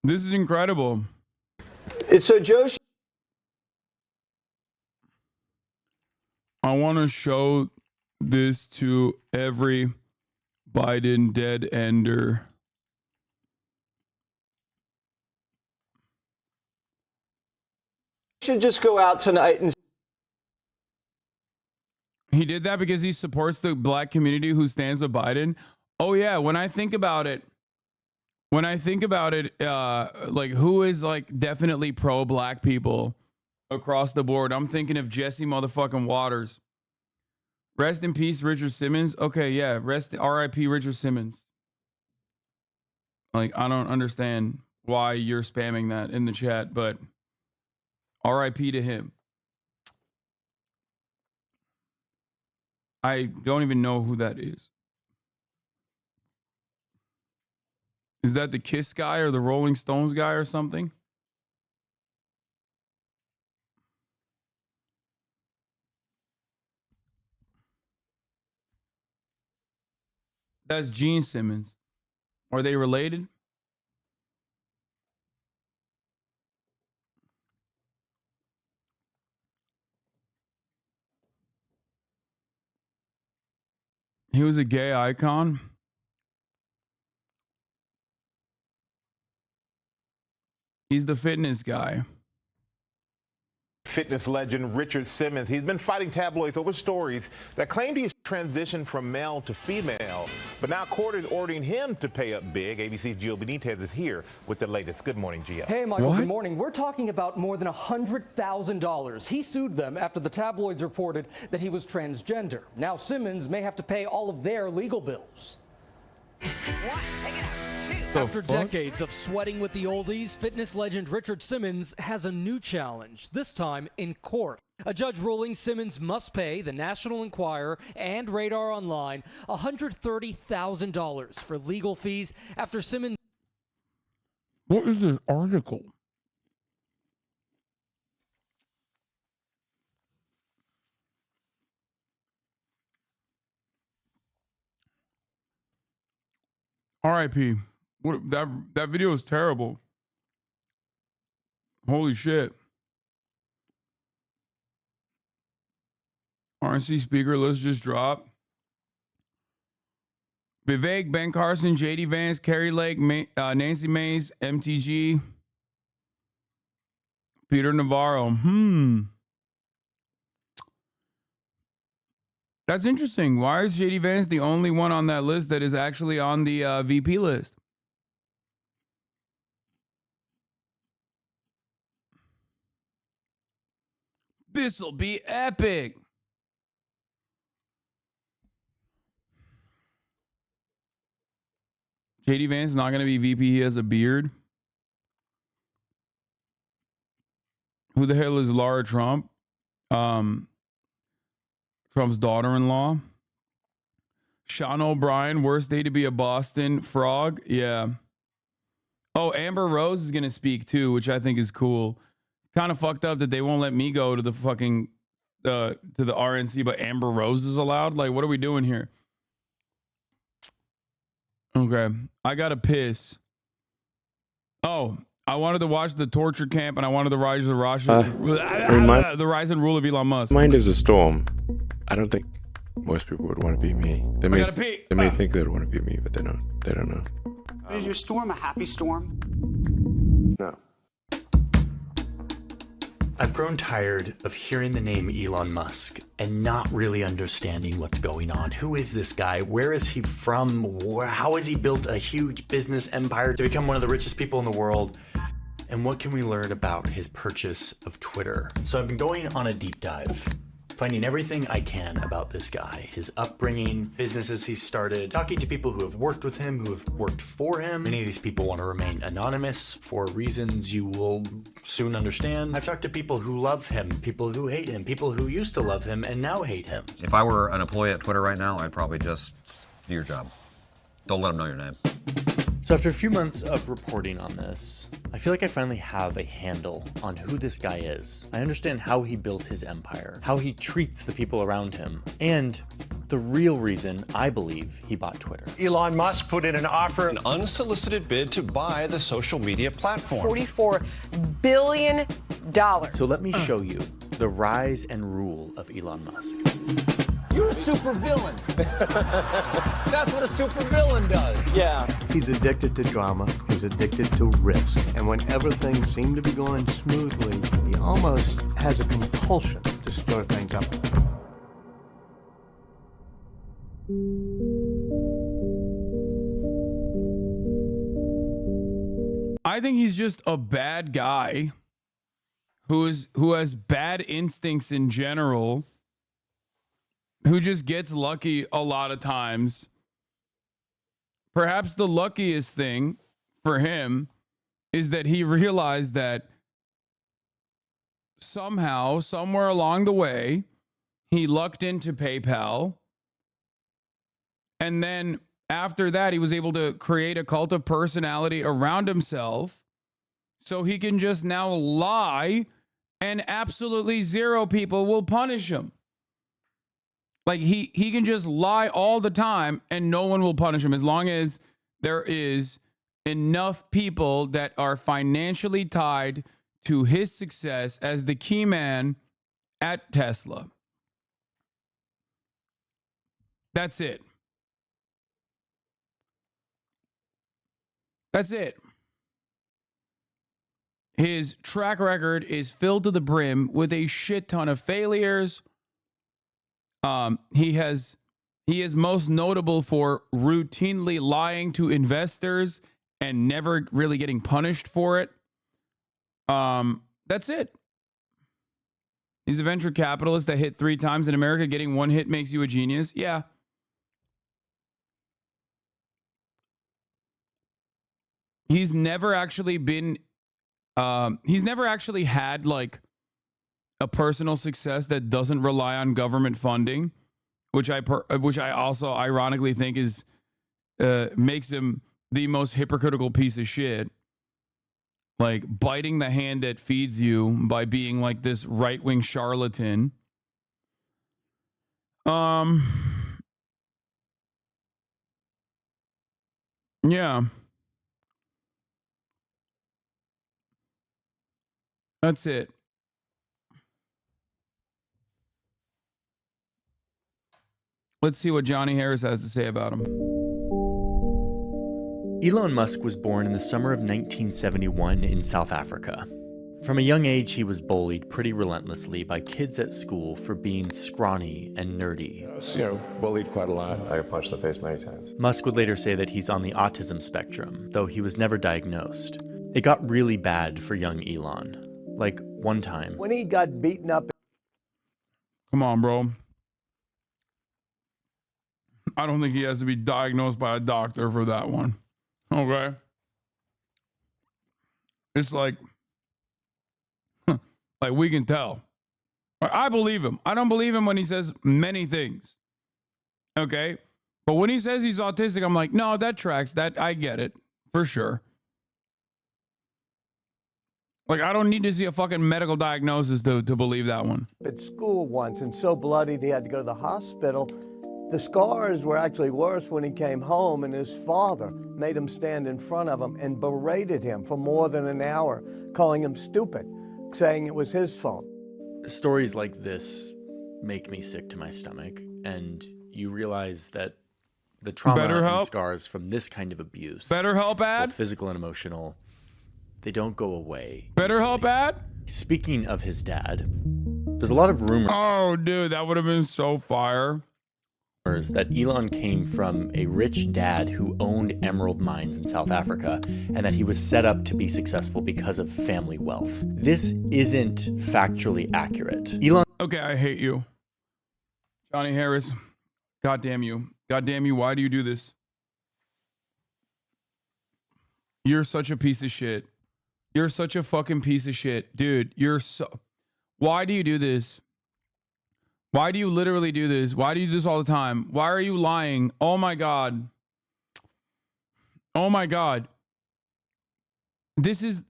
[SPEAKER 3] This is incredible.
[SPEAKER 15] So, Joe,
[SPEAKER 3] I want to show this to every Biden dead ender.
[SPEAKER 15] Should just go out tonight and.
[SPEAKER 3] He did that because he supports the black community who stands with Biden. Oh yeah, when I think about it, like who is like definitely pro-black people across the board, I'm thinking of Jesse motherfucking Waters. Rest in peace, Richard Simmons. Okay, yeah, R.I.P. Richard Simmons. Like, I don't understand why you're spamming that in the chat, but R.I.P. to him. I don't even know who that is. Is that the Kiss guy or the Rolling Stones guy or something? That's Gene Simmons. Are they related? He was a gay icon. He's the fitness guy.
[SPEAKER 7] Fitness legend Richard Simmons. He's been fighting tabloids over stories that claimed he's transitioned from male to female, but now court is ordering him to pay up big. ABC's Gio Benitez is here with the latest. Good morning, Gio.
[SPEAKER 21] Hey, Michael, good morning. We're talking about more than $100,000. He sued them after the tabloids reported that he was transgender. Now Simmons may have to pay all of their legal bills.
[SPEAKER 16] After decades of sweating with the oldies, fitness legend Richard Simmons has a new challenge, this time in court. A judge ruling Simmons must pay the National Enquirer and Radar Online $130,000 for legal fees after Simmons.
[SPEAKER 3] What is this article? R.I.P. What, that video is terrible. Holy shit. RNC speaker, let's just drop. Vivek, Ben Carson, JD Vance, Carrie Lake, Nancy Mace, MTG, Peter Navarro. That's interesting. Why is JD Vance the only one on that list that is actually on the VP list? This'll be epic. JD Vance is not going to be VP. He has a beard. Who the hell is Laura Trump? Trump's daughter-in-law. Sean O'Brien, worst day to be a Boston frog. Yeah. Oh, Amber Rose is going to speak too, which I think is cool. Kind of fucked up that they won't let me go to the fucking to the RNC, but Amber Rose is allowed. Like, what are we doing here? Okay, I gotta piss. Oh, I wanted to watch the torture camp, and I wanted to rise the rise and rule of Elon Musk.
[SPEAKER 17] Mind is a storm. I don't think most people would want to be me. They may think they would want to be me, but they don't. They don't know.
[SPEAKER 18] Is your storm a happy storm?
[SPEAKER 17] No.
[SPEAKER 19] I've grown tired of hearing the name Elon Musk and not really understanding what's going on. Who is this guy? Where is he from? How has he built a huge business empire to become one of the richest people in the world? And what can we learn about his purchase of Twitter? So I've been going on a deep dive, finding everything I can about this guy, his upbringing, businesses he started, talking to people who have worked with him, who have worked for him. Many of these people want to remain anonymous for reasons you will soon understand. I've talked to people who love him, people who hate him, people who used to love him and now hate him.
[SPEAKER 20] If I were an employee at Twitter right now, I'd probably just do your job. Don't let them know your name.
[SPEAKER 19] So after a few months of reporting on this, I feel like I finally have a handle on who this guy is. I understand how he built his empire, how he treats the people around him, and the real reason I believe he bought Twitter.
[SPEAKER 25] Elon Musk put in an offer.
[SPEAKER 26] An unsolicited bid to buy the social media platform.
[SPEAKER 27] $44 billion.
[SPEAKER 19] So let me show you the rise and rule of Elon Musk.
[SPEAKER 28] You're a super villain. That's what a super villain does.
[SPEAKER 27] Yeah.
[SPEAKER 29] He's addicted to drama. He's addicted to risk. And whenever things seem to be going smoothly, he almost has a compulsion to stir things up.
[SPEAKER 3] I think he's just a bad guy who has bad instincts in general, who just gets lucky a lot of times. Perhaps the luckiest thing for him is that he realized that somehow, somewhere along the way, he lucked into PayPal. And then after that, he was able to create a cult of personality around himself so he can just now lie and absolutely zero people will punish him. Like he can just lie all the time and no one will punish him as long as there is enough people that are financially tied to his success as the key man at Tesla. That's it. That's it. His track record is filled to the brim with a shit ton of failures. He is most notable for routinely lying to investors and never really getting punished for it. That's it. He's a venture capitalist that hit 3 times in America. Getting 1 hit makes you a genius. Yeah. He's never actually been, he's never actually had like a personal success that doesn't rely on government funding, which I also ironically think is makes him the most hypocritical piece of shit. Like biting the hand that feeds you by being like this right-wing charlatan. Yeah. That's it. Let's see what Johnny Harris has to say about him.
[SPEAKER 19] Elon Musk was born in the summer of 1971 in South Africa. From a young age, he was bullied pretty relentlessly by kids at school for being scrawny and nerdy.
[SPEAKER 17] I was, bullied quite a lot. I got punched in the face many times.
[SPEAKER 19] Musk would later say that he's on the autism spectrum, though he was never diagnosed. It got really bad for young Elon. Like, one time,
[SPEAKER 29] When he got beaten up.
[SPEAKER 3] Come on, bro. I don't think he has to be diagnosed by a doctor for that one. Okay? It's like we can tell. I believe him. I don't believe him when he says many things. Okay? But when he says he's autistic, I'm like, no, that tracks. That I get it. For sure. Like, I don't need to see a fucking medical diagnosis to believe that one.
[SPEAKER 29] At school once and so bloodied he had to go to the hospital. The scars were actually worse when he came home, and his father made him stand in front of him and berated him for more than an hour, calling him stupid, saying it was his fault.
[SPEAKER 19] stories like this make me sick to my stomach, and you realize that the trauma and scars from this kind of abuse,
[SPEAKER 3] BetterHelp ad,
[SPEAKER 19] both physical and emotional, they don't go away.
[SPEAKER 3] BetterHelp ad.
[SPEAKER 19] Speaking of his dad, there's a lot of rumors.
[SPEAKER 3] Oh, dude, that would have been so fire.
[SPEAKER 19] That Elon came from a rich dad who owned emerald mines in South Africa, and that he was set up to be successful because of family wealth. This isn't factually accurate. Elon.
[SPEAKER 3] Okay, I hate you, Johnny Harris. God damn you. God damn you. Why do you do this? You're such a piece of shit. You're such a fucking piece of shit. Dude, you're so... Why do you do this? Why do you literally do this? Why do you do this all the time? Why are you lying? Oh my God. Oh my God. This is...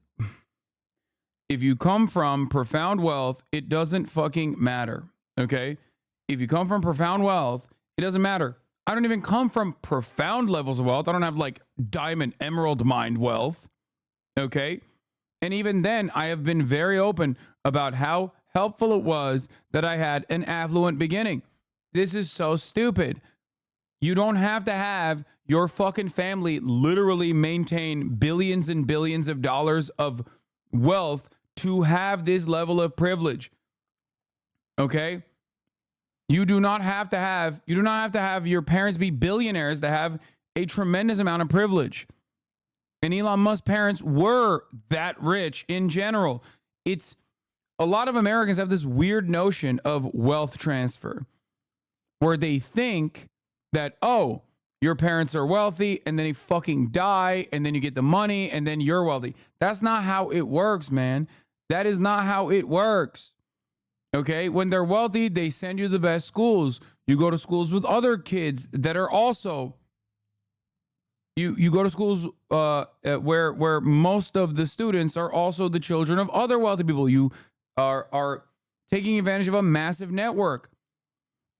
[SPEAKER 3] If you come from profound wealth, it doesn't fucking matter. Okay? If you come from profound wealth, it doesn't matter. I don't even come from profound levels of wealth. I don't have like diamond, emerald mine wealth. Okay? And even then, I have been very open about how helpful it was that I had an affluent beginning. This is so stupid. You don't have to have your fucking family literally maintain billions and billions of dollars of wealth to have this level of privilege. Okay? You do not have to have your parents be billionaires to have a tremendous amount of privilege. And Elon Musk's parents were that rich in general. It's a lot of Americans have this weird notion of wealth transfer where they think that, oh, your parents are wealthy and then they fucking die and then you get the money and then you're wealthy. That's not how it works, man. That is not how it works. Okay? When they're wealthy, they send you to the best schools. You go to schools with other kids that are also... You go to schools where most of the students are also the children of other wealthy people. You are taking advantage of a massive network.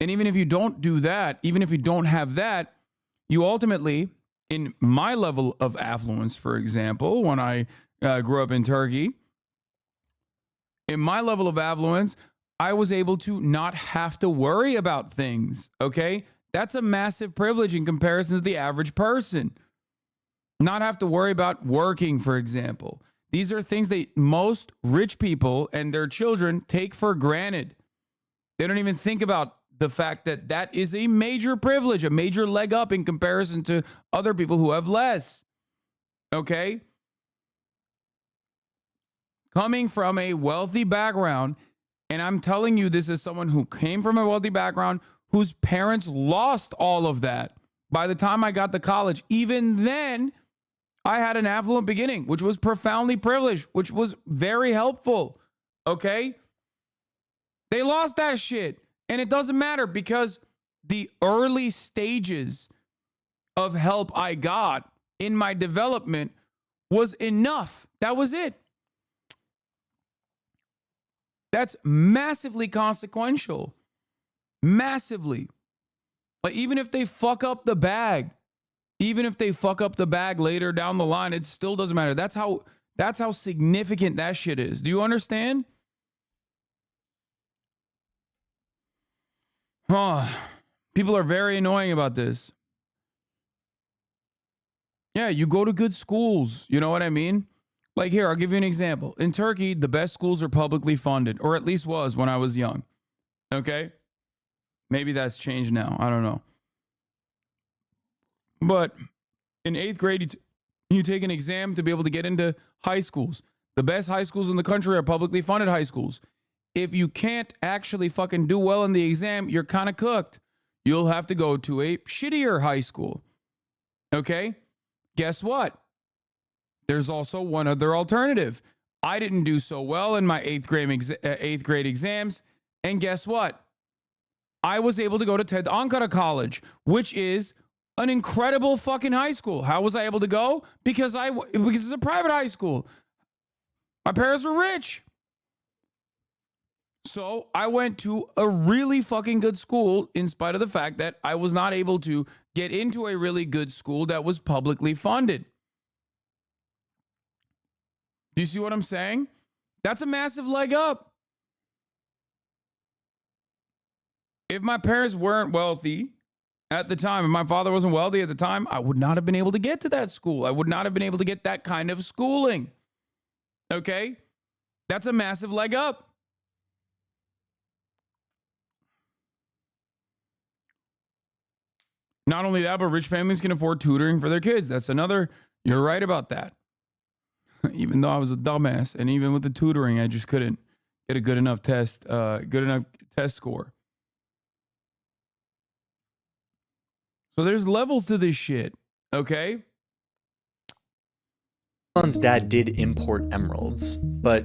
[SPEAKER 3] And even if you don't do that, even if you don't have that, you ultimately, in my level of affluence, for example, when I grew up in Turkey, in my level of affluence, I was able to not have to worry about things, okay? That's a massive privilege in comparison to the average person. Not have to worry about working, for example. These are things that most rich people and their children take for granted. They don't even think about the fact that that is a major privilege, a major leg up in comparison to other people who have less. Okay? Coming from a wealthy background, and I'm telling you this as someone who came from a wealthy background, whose parents lost all of that. By the time I got to college, even then, I had an affluent beginning, which was profoundly privileged, which was very helpful. Okay? They lost that shit. And it doesn't matter because the early stages of help I got in my development was enough. That was it. That's massively consequential. Massively. Like, even if they fuck up the bag, later down the line, it still doesn't matter. That's how significant that shit is. Do you understand? People are very annoying about this. Yeah, you go to good schools. You know what I mean? Like here, I'll give you an example. In Turkey, the best schools are publicly funded, or at least was when I was young. Okay? Maybe that's changed now. I don't know. But in 8th grade, you take an exam to be able to get into high schools. The best high schools in the country are publicly funded high schools. If you can't actually fucking do well in the exam, you're kind of cooked. You'll have to go to a shittier high school. Okay? Guess what? There's also one other alternative. I didn't do so well in my 8th grade exams. And guess what? I was able to go to TED Ankara College, which is an incredible fucking high school. How was I able to go? Because it's a private high school. My parents were rich. So I went to a really fucking good school in spite of the fact that I was not able to get into a really good school that was publicly funded. Do you see what I'm saying? That's a massive leg up. If my parents weren't wealthy at the time, and my father wasn't wealthy at the time, I would not have been able to get to that school. I would not have been able to get that kind of schooling. Okay? That's a massive leg up. Not only that, but rich families can afford tutoring for their kids. That's another, you're right about that. Even though I was a dumbass, and even with the tutoring, I just couldn't get a good enough test score. So there's levels to this shit, okay?
[SPEAKER 19] Elon's dad did import emeralds, but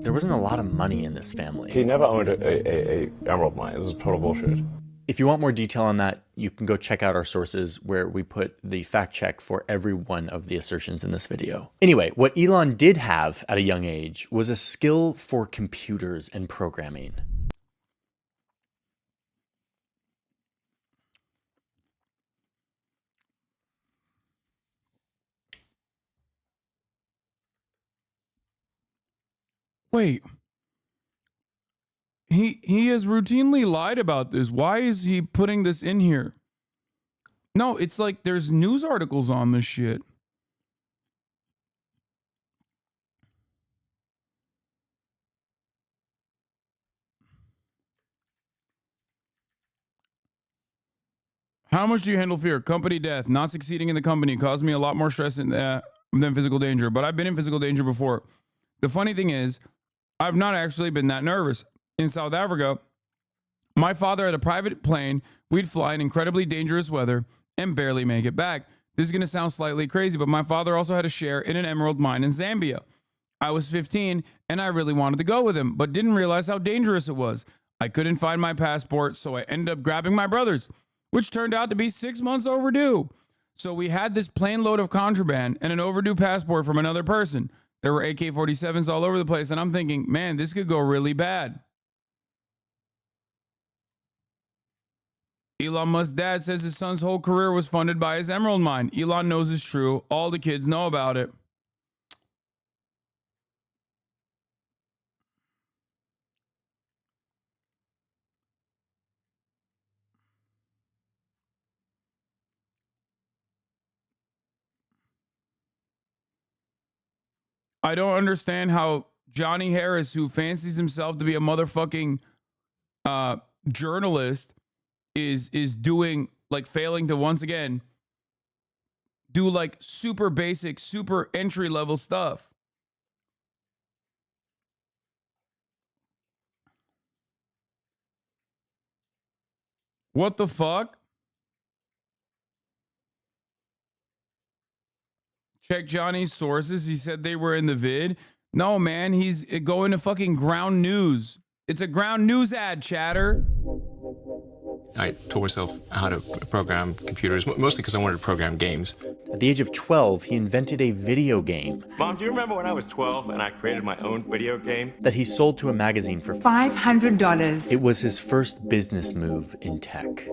[SPEAKER 19] there wasn't a lot of money in this family.
[SPEAKER 17] He never owned a emerald mine. This is total bullshit.
[SPEAKER 19] If you want more detail on that, you can go check out our sources where we put the fact check for every one of the assertions in this video. Anyway, what Elon did have at a young age was a skill for computers and programming.
[SPEAKER 3] Wait. He has routinely lied about this. Why is he putting this in here? No, it's like there's news articles on this shit. How much do you handle fear? Company death. Not succeeding in the company caused me a lot more stress than physical danger. But I've been in physical danger before. The funny thing is, I've not actually been that nervous. In South Africa, my father had a private plane. We'd fly in incredibly dangerous weather and barely make it back. This is going to sound slightly crazy, but my father also had a share in an emerald mine in Zambia. I was 15 and I really wanted to go with him, but didn't realize how dangerous it was. I couldn't find my passport, so I ended up grabbing my brother's, which turned out to be 6 months overdue. So we had this plane load of contraband and an overdue passport from another person. There were AK-47s all over the place, and I'm thinking, man, this could go really bad. Elon Musk's dad says his son's whole career was funded by his emerald mine. Elon knows it's true. All the kids know about it. I don't understand how Johnny Harris, who fancies himself to be a motherfucking journalist, is doing, like, failing to once again do like super basic, super entry level stuff. What the fuck? Check Johnny's sources. He said they were in the vid. No, man, he's going to fucking ground news. It's a ground news ad, chatter.
[SPEAKER 1] I taught myself how to program computers, mostly because I wanted to program games.
[SPEAKER 19] At the age of 12, he invented a video game.
[SPEAKER 2] Mom, do you remember when I was 12 and I created my own video game?
[SPEAKER 19] That he sold to a magazine for
[SPEAKER 4] $500.
[SPEAKER 19] It was his first business move in tech.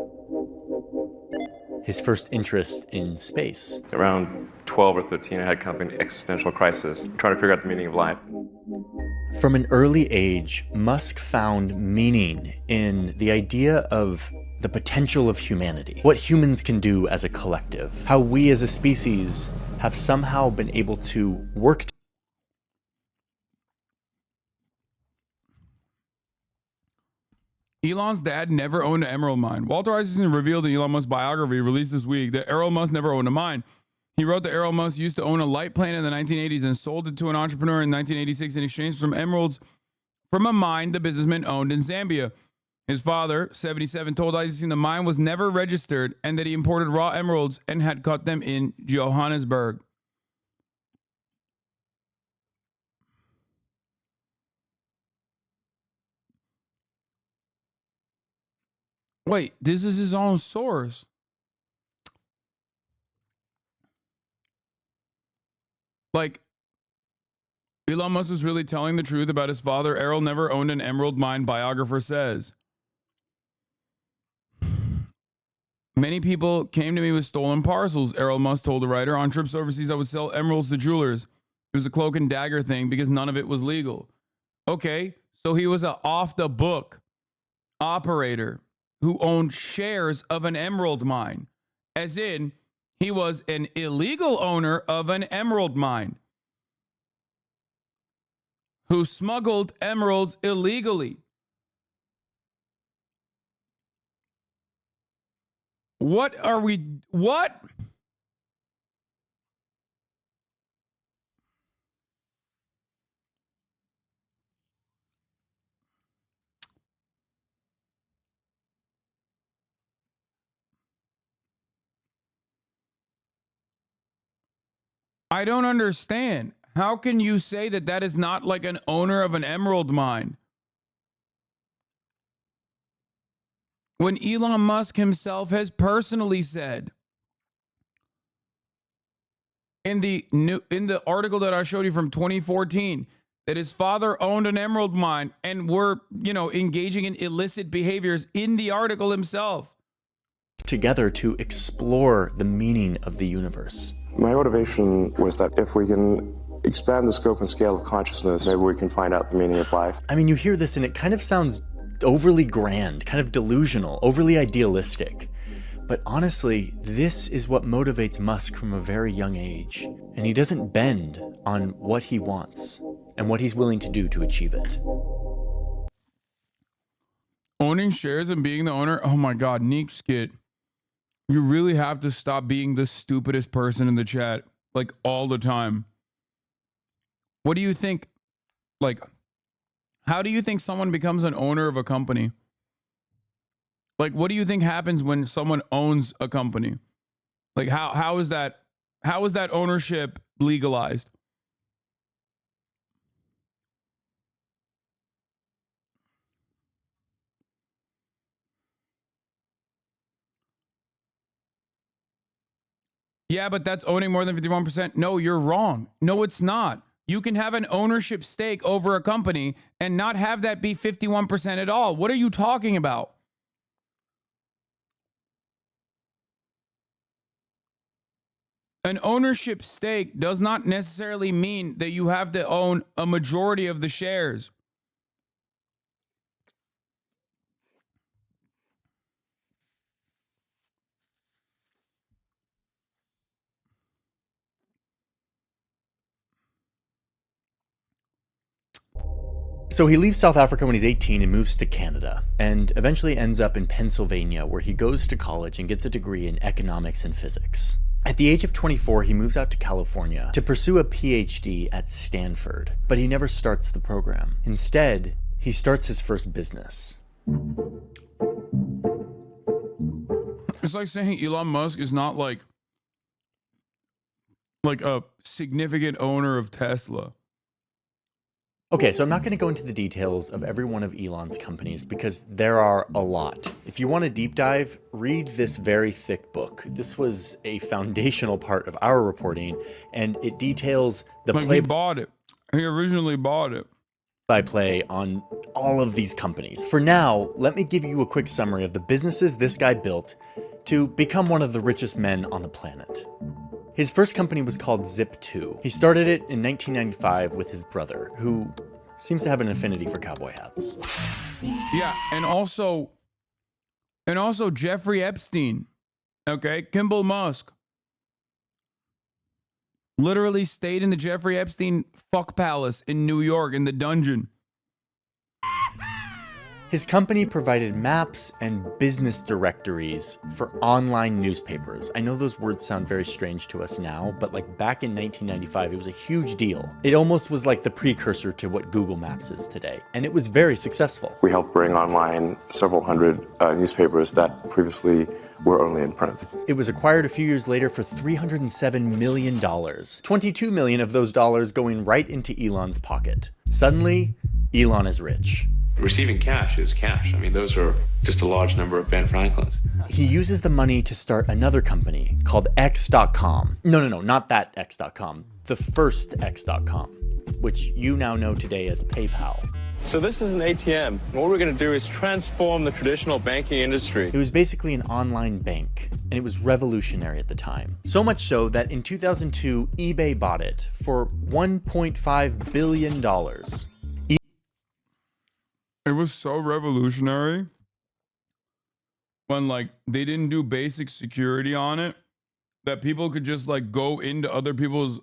[SPEAKER 19] His first interest in space.
[SPEAKER 2] Around 12 or 13, I had kind of an existential crisis, trying to figure out the meaning of life.
[SPEAKER 19] From an early age, Musk found meaning in the idea of the potential of humanity, what humans can do as a collective, how we as a species have somehow been able to work.
[SPEAKER 3] Elon's dad never owned an emerald mine. Walter Isaacson revealed in Elon Musk's biography released this week that Elon Musk never owned a mine. He wrote that Elon Musk used to own a light plane in the 1980s and sold it to an entrepreneur in 1986 in exchange for emeralds from a mine the businessman owned in Zambia. His father, 77, told Isaacson the mine was never registered and that he imported raw emeralds and had cut them in Johannesburg. Wait, this is his own source. Like, Elon Musk was really telling the truth about his father. Errol never owned an emerald mine, biographer says. Many people came to me with stolen parcels, Errol Musk told the writer. On trips overseas, I would sell emeralds to jewelers. It was a cloak and dagger thing because none of it was legal. Okay, so he was an off-the-book operator who owned shares of an emerald mine, as in he was an illegal owner of an emerald mine who smuggled emeralds illegally. What? I don't understand. How can you say that that is not like an owner of an emerald mine? When Elon Musk himself has personally said in the article that I showed you from 2014 that his father owned an emerald mine and were, engaging in illicit behaviors in the article himself.
[SPEAKER 19] Together to explore the meaning of the universe.
[SPEAKER 17] My motivation was that if we can expand the scope and scale of consciousness, maybe we can find out the meaning of life.
[SPEAKER 19] I mean, you hear this and it kind of sounds overly grand, kind of delusional, overly idealistic. But honestly, this is what motivates Musk from a very young age. And he doesn't bend on what he wants and what he's willing to do to achieve it.
[SPEAKER 3] Owning shares and being the owner, oh my God, Neek Skit. You really have to stop being the stupidest person in the chat, like all the time. What do you think? Like, how do you think someone becomes an owner of a company? Like, what do you think happens when someone owns a company? Like, how is that ownership legalized? Yeah, but that's owning more than 51%. No, you're wrong. No, it's not. You can have an ownership stake over a company and not have that be 51% at all. What are you talking about? An ownership stake does not necessarily mean that you have to own a majority of the shares.
[SPEAKER 19] So he leaves South Africa when he's 18 and moves to Canada, and eventually ends up in Pennsylvania, where he goes to college and gets a degree in economics and physics. At the age of 24, he moves out to California to pursue a PhD at Stanford, but he never starts the program. Instead, he starts his first business.
[SPEAKER 3] It's like saying Elon Musk is not like a significant owner of Tesla.
[SPEAKER 19] Okay, so I'm not going to go into the details of every one of Elon's companies because there are a lot. If you want a deep dive, read this very thick book. This was a foundational part of our reporting, and it details the
[SPEAKER 3] He bought it. He originally bought it.
[SPEAKER 19] Play on all of these companies. For now, let me give you a quick summary of the businesses this guy built to become one of the richest men on the planet. His first company was called Zip2. He started it in 1995 with his brother, who seems to have an affinity for cowboy hats.
[SPEAKER 3] Yeah, and also, And also Jeffrey Epstein, okay? Kimball Musk literally stayed in the Jeffrey Epstein fuck palace in New York in the dungeon.
[SPEAKER 19] His company provided maps and business directories for online newspapers. I know those words sound very strange to us now, but like back in 1995, it was a huge deal. It almost was like the precursor to what Google Maps is today, and it was very successful.
[SPEAKER 2] We helped bring online several hundred newspapers that previously were only in print.
[SPEAKER 19] It was acquired a few years later for $307 million. 22 million of those dollars going right into Elon's pocket. Suddenly, Elon is rich.
[SPEAKER 1] Receiving cash is cash. I mean, those are just a large number of Ben Franklins.
[SPEAKER 19] He uses the money to start another company called X.com. No, not that X.com. The first X.com, which you now know today as PayPal.
[SPEAKER 4] So this is an ATM. What we're going to do is transform the traditional banking industry.
[SPEAKER 19] It was basically an online bank, and it was revolutionary at the time. So much so that in 2002, eBay bought it for $1.5 billion.
[SPEAKER 3] It was so revolutionary when like they didn't do basic security on it, that people could just like go into other people's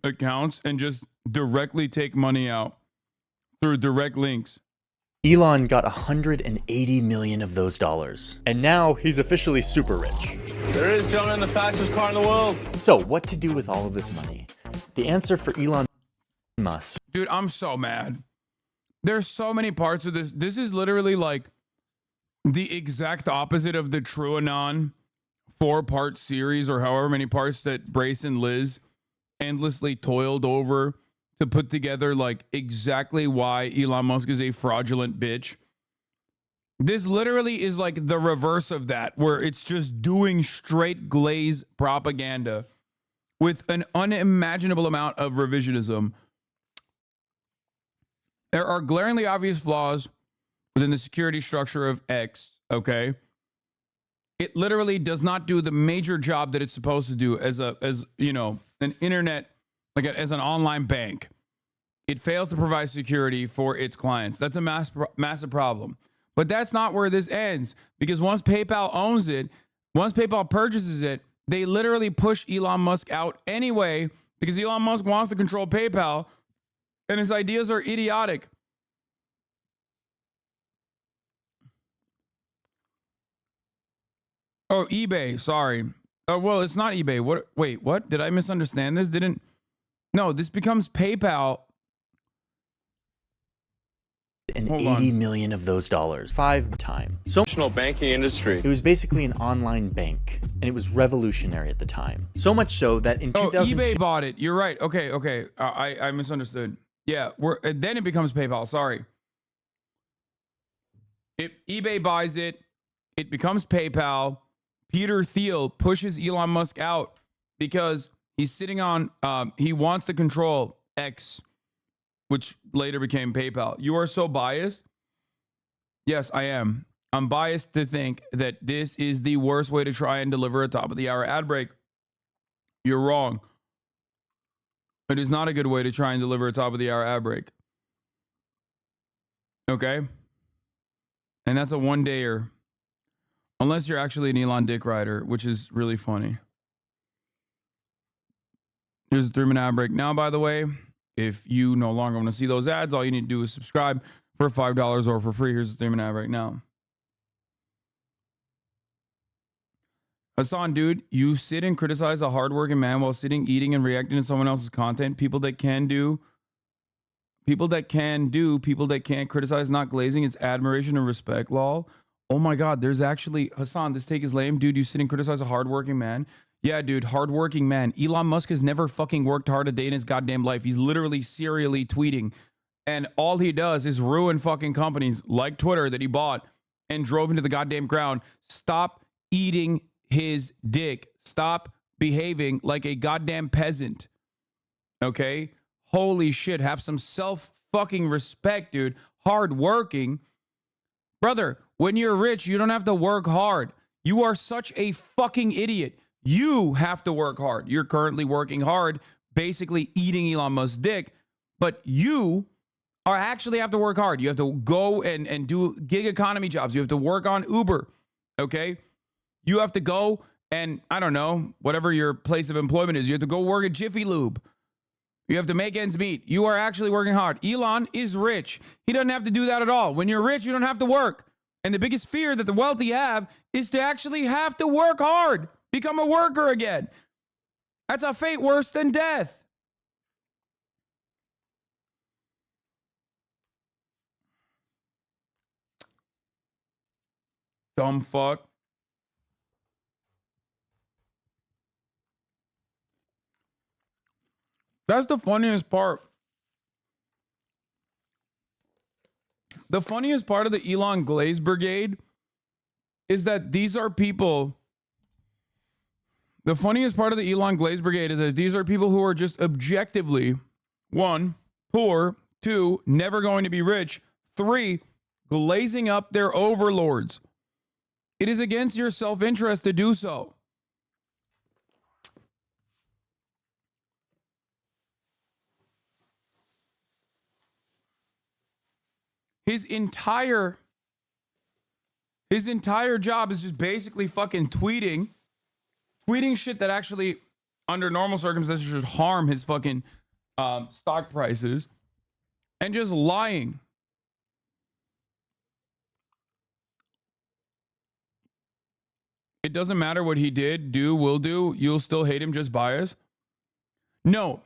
[SPEAKER 3] accounts and just directly take money out through direct links.
[SPEAKER 19] Elon got 180 million of those dollars, and now he's officially super rich.
[SPEAKER 4] There it is, gentlemen, the fastest car in the world.
[SPEAKER 19] So what to do with all of this money? The answer for Elon Musk.
[SPEAKER 3] Dude, I'm so mad. There's so many parts of this. This is literally like the exact opposite of the TrueAnon 4-part series, or however many parts that Brace and Liz endlessly toiled over to put together, like exactly why Elon Musk is a fraudulent bitch. This literally is like the reverse of that, where it's just doing straight glaze propaganda with an unimaginable amount of revisionism. There are glaringly obvious flaws within the security structure of X, okay? It literally does not do the major job that it's supposed to do as you know, an internet, like as an online bank. It fails to provide security for its clients. That's a massive problem. But that's not where this ends, because once PayPal owns it, once PayPal purchases it, they literally push Elon Musk out anyway, because Elon Musk wants to control PayPal. And his ideas are idiotic. Oh, eBay. Sorry. Oh, well, it's not eBay. What? Wait, what? Did I misunderstand this? No, this becomes PayPal.
[SPEAKER 19] And 80 million of those dollars, 5 times. So
[SPEAKER 4] Traditional banking industry.
[SPEAKER 19] It was basically an online bank, and it was revolutionary at the time. So much so that in 2002,
[SPEAKER 3] eBay bought it. You're right. Okay. I misunderstood. Yeah, then it becomes PayPal. Sorry. If eBay buys it, it becomes PayPal. Peter Thiel pushes Elon Musk out because he's sitting on, he wants to control X, which later became PayPal. You are so biased. Yes, I am. I'm biased to think that this is the worst way to try and deliver a top of the hour ad break. You're wrong. It is not a good way to try and deliver a top of the hour ad break. Okay? And that's a one-dayer. Unless you're actually an Elon dick rider, which is really funny. Here's a 3-minute ad break. Now, by the way, if you no longer want to see those ads, all you need to do is subscribe for $5 or for free. Here's a 3-minute ad break now. Hasan, dude, you sit and criticize a hardworking man while sitting, eating, and reacting to someone else's content. People that can't criticize, not glazing. It's admiration and respect, lol. Oh my God, there's actually, Hasan, this take is lame. Dude, you sit and criticize a hardworking man. Yeah, dude, hardworking man. Elon Musk has never fucking worked hard a day in his goddamn life. He's literally serially tweeting. And all he does is ruin fucking companies like Twitter that he bought and drove into the goddamn ground. Stop eating his dick. Stop behaving like a goddamn peasant. Okay? Holy shit. Have some self fucking respect, dude. Hardworking. Brother, when you're rich, you don't have to work hard. You are such a fucking idiot. You have to work hard. You're currently working hard, basically eating Elon Musk's dick, but you are actually have to work hard. You have to go and do gig economy jobs. You have to work on Uber. okay? You have to go and, I don't know, whatever your place of employment is, you have to go work at Jiffy Lube. You have to make ends meet. You are actually working hard. Elon is rich. He doesn't have to do that at all. When you're rich, you don't have to work. And the biggest fear that the wealthy have is to actually have to work hard, become a worker again. That's a fate worse than death. Dumb fuck. That's the funniest part. The funniest part of the Elon Glaze Brigade is that these are people. The funniest part of the Elon Glaze Brigade is that these are people who are just objectively, 1, poor, 2, never going to be rich, 3, glazing up their overlords. It is against your self-interest to do so. His entire job is just basically fucking tweeting shit that actually, under normal circumstances, should harm his fucking stock prices, and just lying. It doesn't matter what he did, will do. You'll still hate him, just bias. No,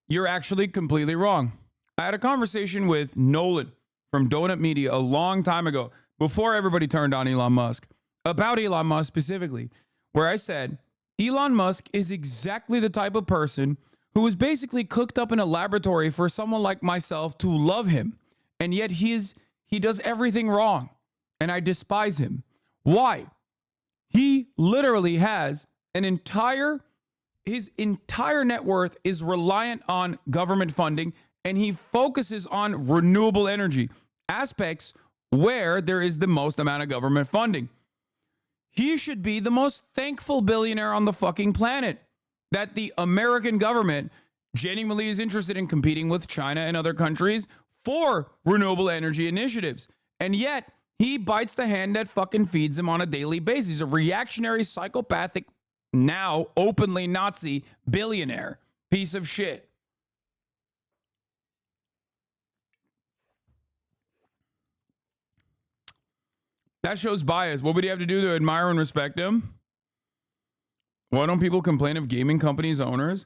[SPEAKER 3] you're actually completely wrong. I had a conversation with Nolan from Donut Media a long time ago, before everybody turned on Elon Musk, about Elon Musk specifically, where I said, Elon Musk is exactly the type of person who was basically cooked up in a laboratory for someone like myself to love him. And yet he does everything wrong. And I despise him. Why? He literally has his entire net worth is reliant on government funding, and he focuses on renewable energy aspects where there is the most amount of government funding. He should be the most thankful billionaire on the fucking planet that the American government genuinely is interested in competing with China and other countries for renewable energy initiatives. And yet he bites the hand that fucking feeds him on a daily basis. He's a reactionary, psychopathic, now openly Nazi billionaire piece of shit. That shows bias. What would he have to do to admire and respect him? Why don't people complain of gaming companies' owners?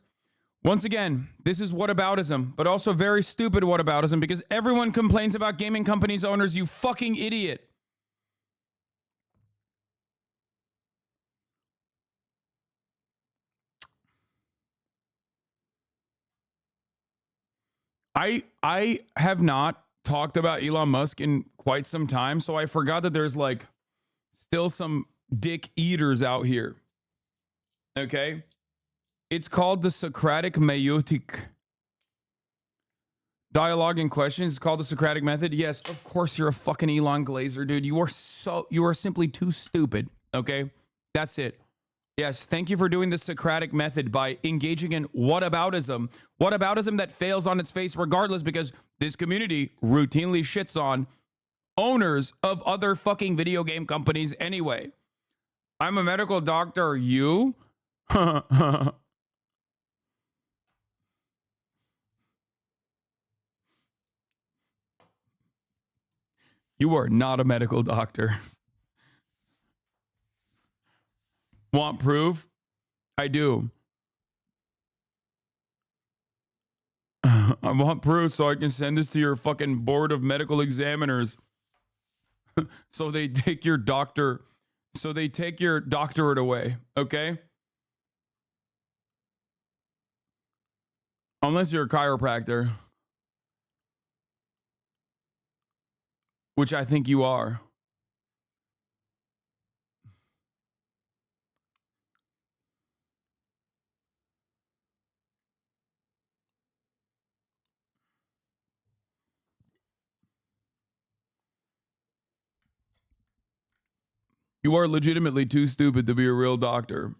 [SPEAKER 3] Once again, this is whataboutism, but also very stupid whataboutism, because everyone complains about gaming companies' owners, you fucking idiot. I have not talked about Elon Musk in quite some time, so I forgot that there's like still some dick eaters out here. Okay? It's called the Socratic Meiotic dialogue in questions. It's called the Socratic method. Yes, of course you're a fucking Elon Glazer, dude. You are simply too stupid. Okay? That's it. Yes, thank you for doing the Socratic method by engaging in whataboutism. Whataboutism that fails on its face regardless, because this community routinely shits on owners of other fucking video game companies anyway. I'm a medical doctor. You? You are not a medical doctor. Want proof? I do. I want proof so I can send this to your fucking board of medical examiners. So they take your doctorate away, okay? Unless you're a chiropractor. Which I think you are. You are legitimately too stupid to be a real doctor.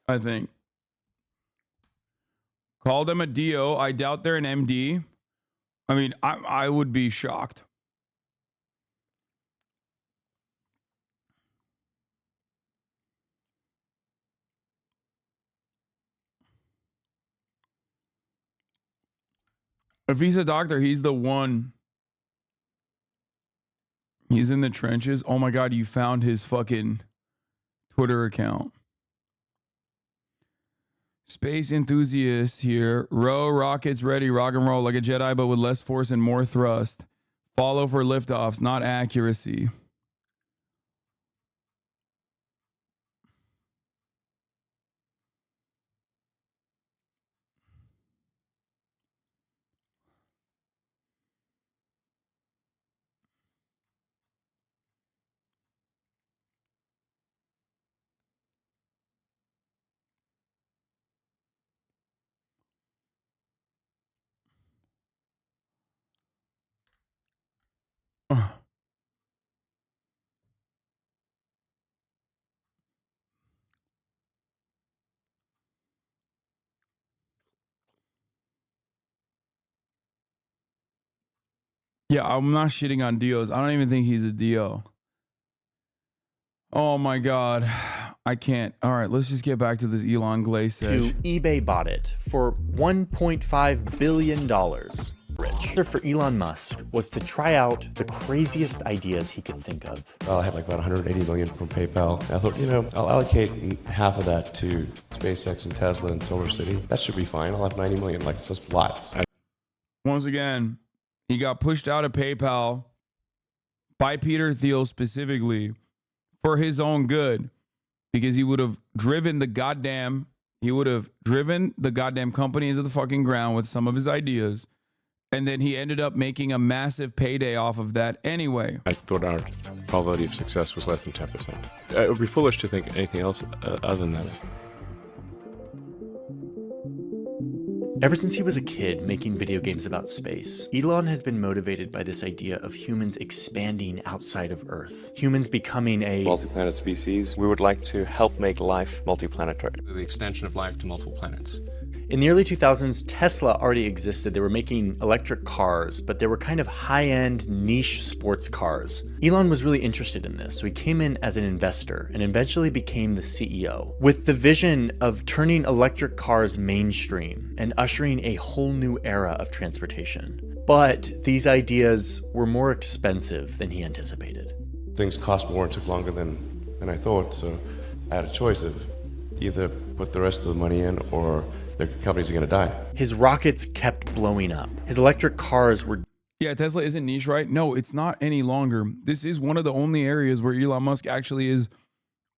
[SPEAKER 3] I think. Call them a DO. I doubt they're an MD. I mean, I would be shocked. If he's a doctor, he's the one. He's in the trenches. Oh my God, you found his fucking Twitter account. Space enthusiast here. Row rockets ready, rock and roll like a Jedi, but with less force and more thrust. Follow for liftoffs, not accuracy. Yeah, I'm not shitting on Dios. I don't even think he's a Dio. Oh my God. I can't. All right, let's just get back to this Elon Glaze sesh.
[SPEAKER 19] eBay bought it for $1.5 billion. Rich. For Elon Musk was to try out the craziest ideas he could think of.
[SPEAKER 2] Well, I had like about 180 million from PayPal. I thought, you know, I'll allocate half of that to SpaceX and Tesla and Solar City. That should be fine. I'll have 90 million. Like, that's lots.
[SPEAKER 3] Once again, he got pushed out of PayPal by Peter Thiel specifically for his own good, because he would have driven the goddamn company into the fucking ground with some of his ideas. And then he ended up making a massive payday off of that anyway.
[SPEAKER 17] I thought our probability of success was less than 10%. It would be foolish to think anything else other than that.
[SPEAKER 19] Ever since he was a kid making video games about space, Elon has been motivated by this idea of humans expanding outside of Earth. Humans becoming a
[SPEAKER 17] multi-planet species. We would like to help make life multi-planetary.
[SPEAKER 1] The extension of life to multiple planets.
[SPEAKER 19] In the early 2000s, Tesla already existed. They were making electric cars, but they were kind of high-end niche sports cars. Elon was really interested in this, so he came in as an investor and eventually became the CEO, with the vision of turning electric cars mainstream and ushering a whole new era of transportation. But these ideas were more expensive than he anticipated.
[SPEAKER 2] Things cost more and took longer than I thought, so I had a choice of either put the rest of the money in or the companies are going to die.
[SPEAKER 19] His rockets kept blowing up. His electric cars were...
[SPEAKER 3] Yeah, Tesla isn't niche, right? No, it's not any longer. This is one of the only areas where Elon Musk actually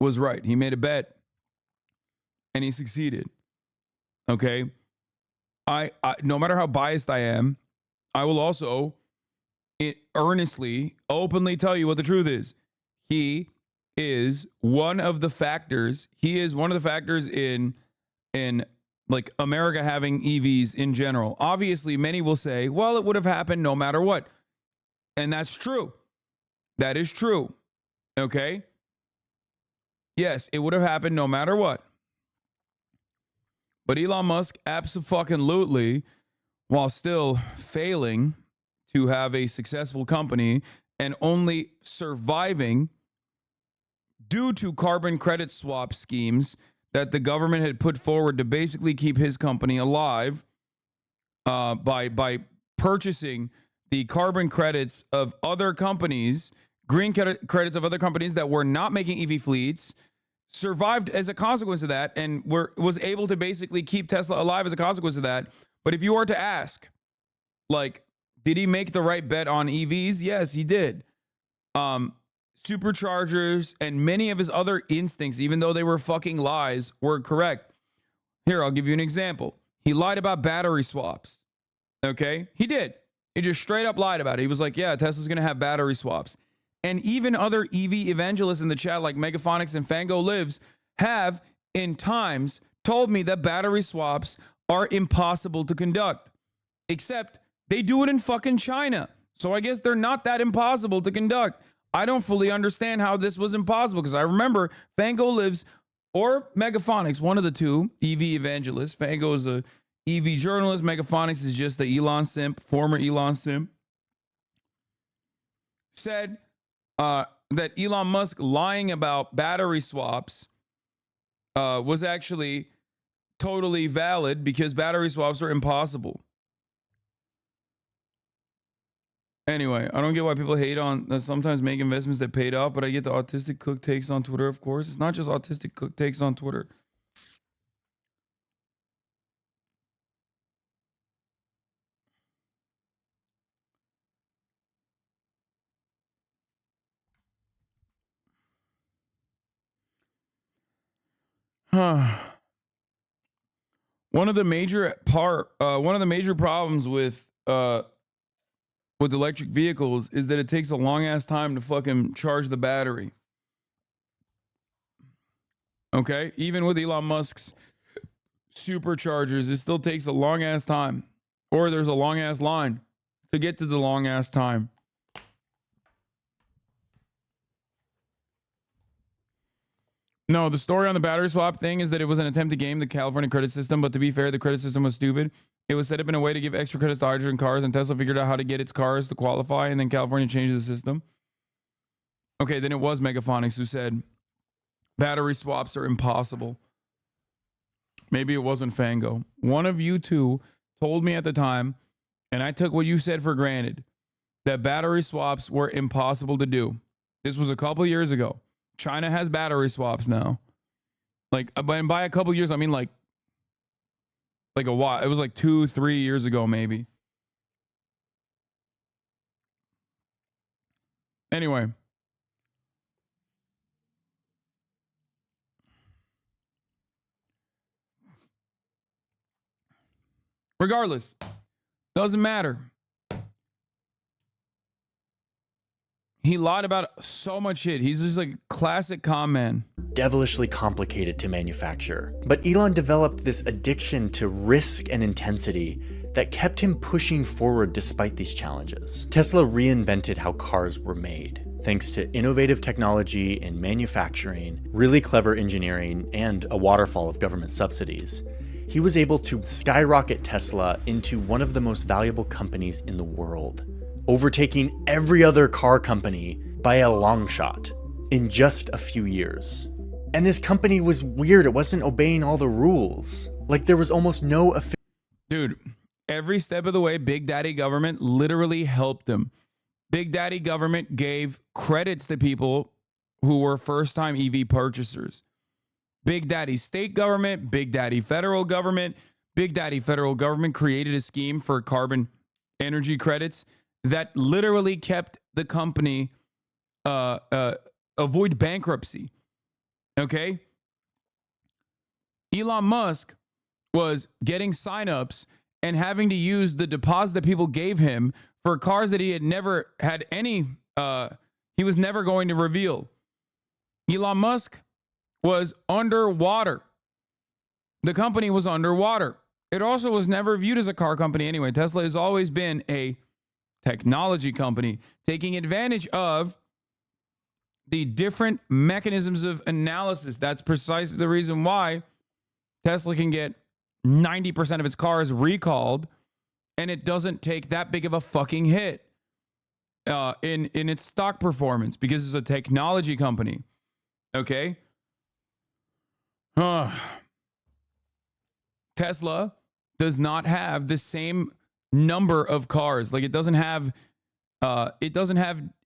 [SPEAKER 3] was right. He made a bet and he succeeded. Okay? I no matter how biased I am, I will also earnestly, openly tell you what the truth is. He is one of the factors. He is one of the factors in like America having EVs in general. Obviously, many will say, well, it would have happened no matter what. And that's true. That is true. Okay? Yes, it would have happened no matter what. But Elon Musk absolutely, while still failing to have a successful company and only surviving due to carbon credit swap schemes that the government had put forward to basically keep his company alive by purchasing the carbon credits of other companies, green credits of other companies that were not making EV fleets, survived as a consequence of that and was able to basically keep Tesla alive as a consequence of that. But if you were to ask, like, did he make the right bet on EVs? Yes, he did. Superchargers and many of his other instincts, even though they were fucking lies, were correct. Here, I'll give you an example. He lied about battery swaps. Okay? He did. He just straight up lied about it. He was like, yeah, Tesla's going to have battery swaps. And even other EV evangelists in the chat, like Megaphonics and Fango Lives, have in times told me that battery swaps are impossible to conduct. Except they do it in fucking China. So I guess they're not that impossible to conduct. I don't fully understand how this was impossible, because I remember Fango Lives or Megaphonics, one of the two, EV evangelists. Fango is a EV journalist. Megaphonics is just the Elon simp, former Elon simp. Said that Elon Musk lying about battery swaps was actually totally valid because battery swaps are impossible. Anyway, I don't get why people hate on sometimes make investments that paid off, but I get the autistic cook takes on Twitter, of course. It's not just autistic cook takes on Twitter. One of the major problems with electric vehicles is that it takes a long ass time to fucking charge the battery. Okay? Even with Elon Musk's superchargers, it still takes a long ass time. Or there's a long ass line to get to the long ass time. No, the story on the battery swap thing is that it was an attempt to game the California credit system, but to be fair, the credit system was stupid. It was set up in a way to give extra credits to hydrogen cars, and Tesla figured out how to get its cars to qualify, and then California changed the system. Okay, then it was Megaphonics who said battery swaps are impossible. Maybe it wasn't Fango. One of you two told me at the time, and I took what you said for granted, that battery swaps were impossible to do. This was a couple years ago. China has battery swaps now. Like, and by a couple years, I mean like a while. It was like 2-3 years ago, maybe. Anyway. Regardless, doesn't matter. He lied about so much shit. He's just like a classic con man.
[SPEAKER 19] Devilishly complicated to manufacture. But Elon developed this addiction to risk and intensity that kept him pushing forward despite these challenges. Tesla reinvented how cars were made. Thanks to innovative technology in manufacturing, really clever engineering, and a waterfall of government subsidies, he was able to skyrocket Tesla into one of the most valuable companies in the world, overtaking every other car company by a long shot in just a few years. And this company was weird. It wasn't obeying all the rules. Like, there was almost no...
[SPEAKER 3] Dude, every step of the way, Big Daddy government literally helped him. Big Daddy government gave credits to people who were first-time EV purchasers. Big Daddy state government, Big Daddy federal government. Big Daddy federal government created a scheme for carbon energy credits that literally kept the company avoid bankruptcy. Okay? Elon Musk was getting signups and having to use the deposit that people gave him for cars that he had never had any, he was never going to reveal. Elon Musk was underwater. The company was underwater. It also was never viewed as a car company anyway. Tesla has always been a technology company taking advantage of the different mechanisms of analysis. That's precisely the reason why Tesla can get 90% of its cars recalled and it doesn't take that big of a fucking hit in its stock performance, because it's a technology company. Okay? Tesla does not have the same number of cars. Like, it doesn't have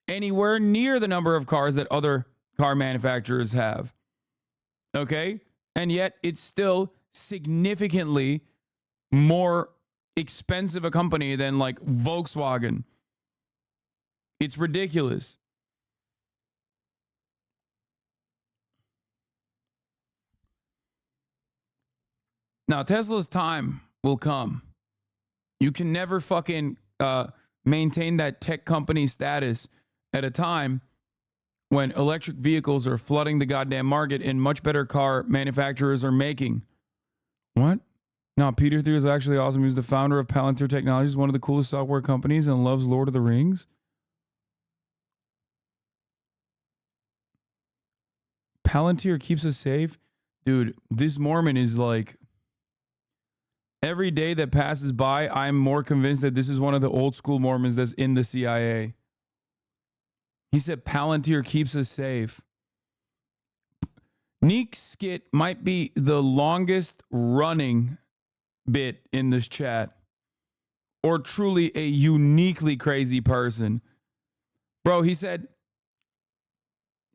[SPEAKER 3] anywhere near the number of cars that other car manufacturers have. Okay? And yet it's still significantly more expensive a company than like Volkswagen. It's ridiculous. Now, Tesla's time will come. You can never fucking maintain that tech company status at a time when electric vehicles are flooding the goddamn market and much better car manufacturers are making. What? No, Peter Thiel is actually awesome. He's the founder of Palantir Technologies, one of the coolest software companies, and loves Lord of the Rings. Palantir keeps us safe. Dude, this Mormon is like... Every day that passes by, I'm more convinced that this is one of the old school Mormons that's in the CIA. He said Palantir keeps us safe. Neek's skit might be the longest running bit in this chat. or truly a uniquely crazy person. Bro, he said,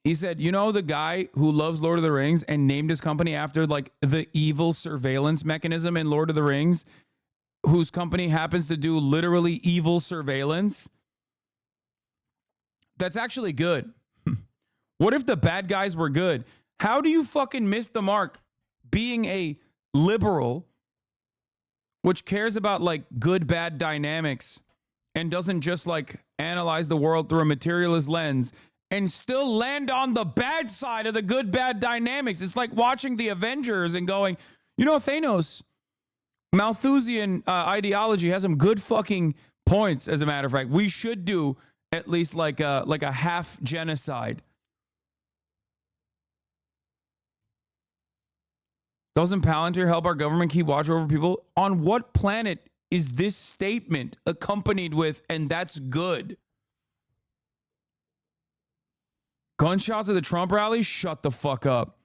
[SPEAKER 3] you know, the guy who loves Lord of the Rings and named his company after like the evil surveillance mechanism in Lord of the Rings, whose company happens to do literally evil surveillance? That's actually good. What if the bad guys were good? How do you fucking miss the mark being a liberal, which cares about like good, bad dynamics and doesn't just like analyze the world through a materialist lens and still land on the bad side of the good, bad dynamics? It's like watching the Avengers and going, you know, Thanos, Malthusian ideology has some good fucking points, as a matter of fact. We should do at least like a half genocide. Doesn't Palantir help our government keep watch over people? On what planet is this statement accompanied with, and that's good? Gunshots at the Trump rally? Shut the fuck up.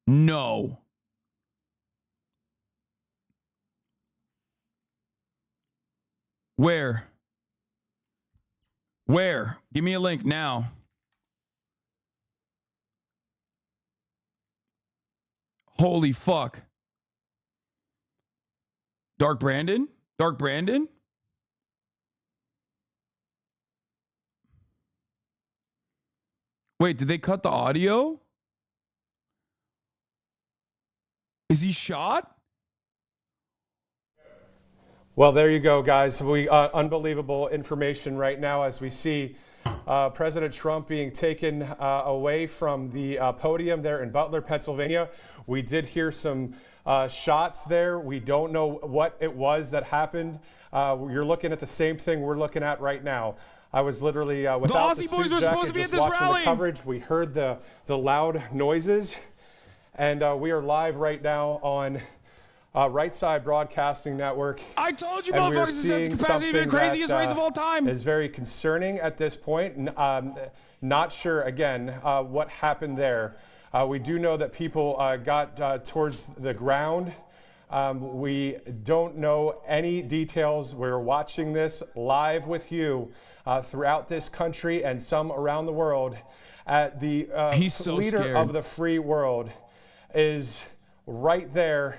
[SPEAKER 3] No. Where? Give me a link now. Holy fuck. Dark Brandon? Wait, did they cut the audio? Is he shot?
[SPEAKER 5] Well, there you go, guys. Unbelievable information right now as we see President Trump being taken away from the podium there in Butler, Pennsylvania. We did hear some shots there. We don't know what it was that happened. You're looking at the same thing we're looking at right now. I was literally without the
[SPEAKER 3] Aussie boys
[SPEAKER 5] suit
[SPEAKER 3] were supposed
[SPEAKER 5] jacket,
[SPEAKER 3] to be
[SPEAKER 5] just
[SPEAKER 3] at this
[SPEAKER 5] watching
[SPEAKER 3] rally.
[SPEAKER 5] the coverage. We heard the loud noises, and we are live right now on Right Side Broadcasting Network.
[SPEAKER 3] I told you,
[SPEAKER 5] and
[SPEAKER 3] motherfuckers, this has capacity to be the craziest race of all time.
[SPEAKER 5] Is very concerning at this point. Not sure, again, what happened there. We do know that people got towards the ground. We don't know any details. We're watching this live with you throughout this country and some around the world. The leader of the free world is right there.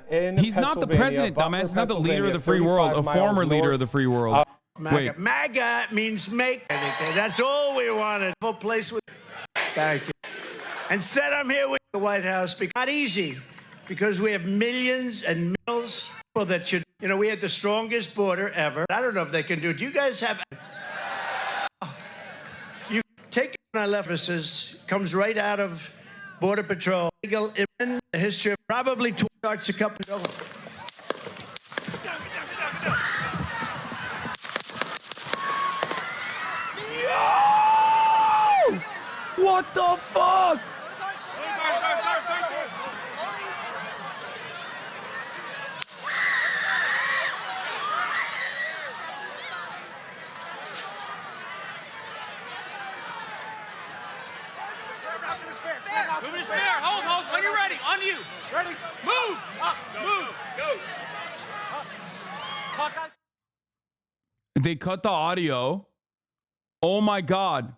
[SPEAKER 3] He's not the president, dumbass. He's not the leader of the free world, a former leader of the free world. Wait.
[SPEAKER 6] MAGA means make. That's all we wanted. A place with. Thank you. Instead, I'm here with the White House. Not easy, because we have millions and millions of people that should. You know, we had the strongest border ever. I don't know if they can do it. Do you guys have? You take our left officers comes right out of Border Patrol. Legal in the history of probably starts a couple of.
[SPEAKER 3] Yo! What the fuck?
[SPEAKER 8] Move his spear. Hold. When you're ready. On you. Ready. Move. Up. Move. Go.
[SPEAKER 3] They cut the audio. Oh my God.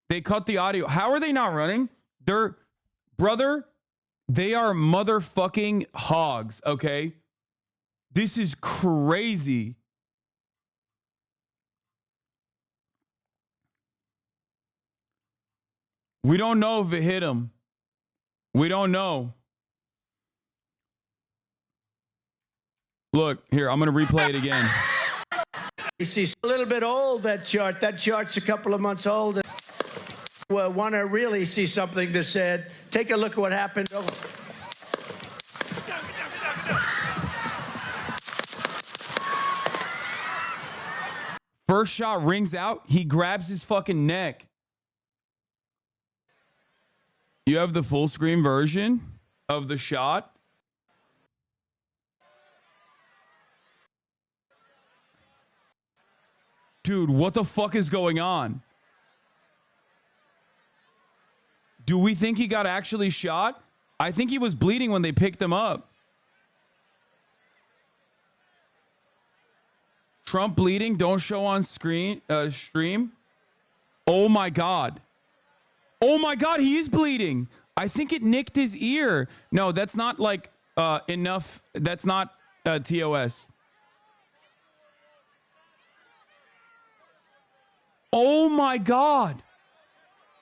[SPEAKER 3] They cut the audio. How are they not running? They're, brother, they are motherfucking hogs, okay? This is crazy. We don't know if it hit him. We don't know. Look, here, I'm going to replay it again.
[SPEAKER 6] You see, a little bit old, that chart. That chart's a couple of months old. Want to really see something that said, take a look at what happened.
[SPEAKER 3] First shot rings out. He grabs his fucking neck. You have the full screen version of the shot. Dude, what the fuck is going on? Do we think he got actually shot? I think he was bleeding when they picked him up. Trump bleeding. Don't show on screen. Stream. Oh my God. Oh my God. He is bleeding. I think it nicked his ear. No, that's not like enough. That's not TOS. Oh my God.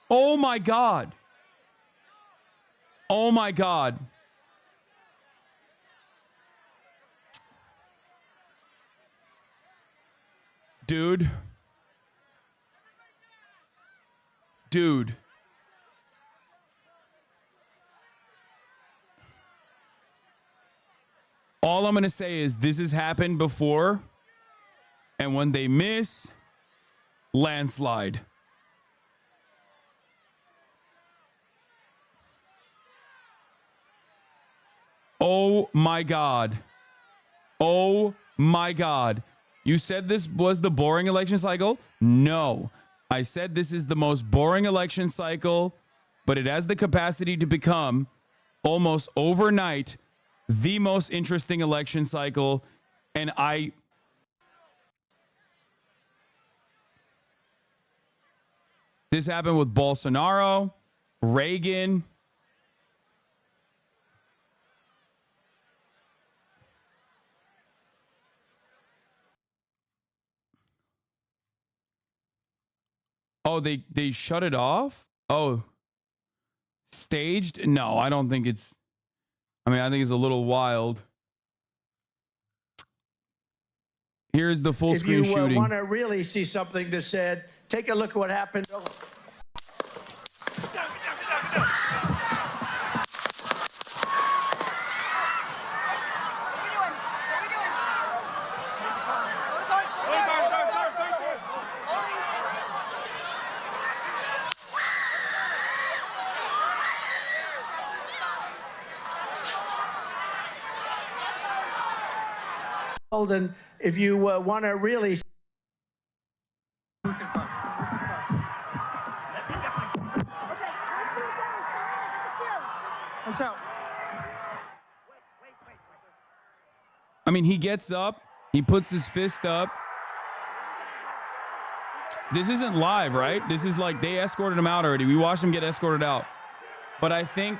[SPEAKER 3] Oh my God. Oh my God. Dude. Dude. All I'm going to say is this has happened before. And when they miss, landslide. Oh my God. Oh my God. You said this was the boring election cycle? No. I said this is the most boring election cycle, but it has the capacity to become almost overnight the most interesting election cycle. And this happened with Bolsonaro, Reagan. Oh, they shut it off? Oh. Staged? No, I don't think it's... I mean, I think it's a little wild. Here's the full screen shooting.
[SPEAKER 6] If you want to really see something that's said, take a look at what happened. And if you want to really...
[SPEAKER 3] I mean, he gets up, he puts his fist up. This isn't live, right? This is like they escorted him out already. We watched him get escorted out. But I think...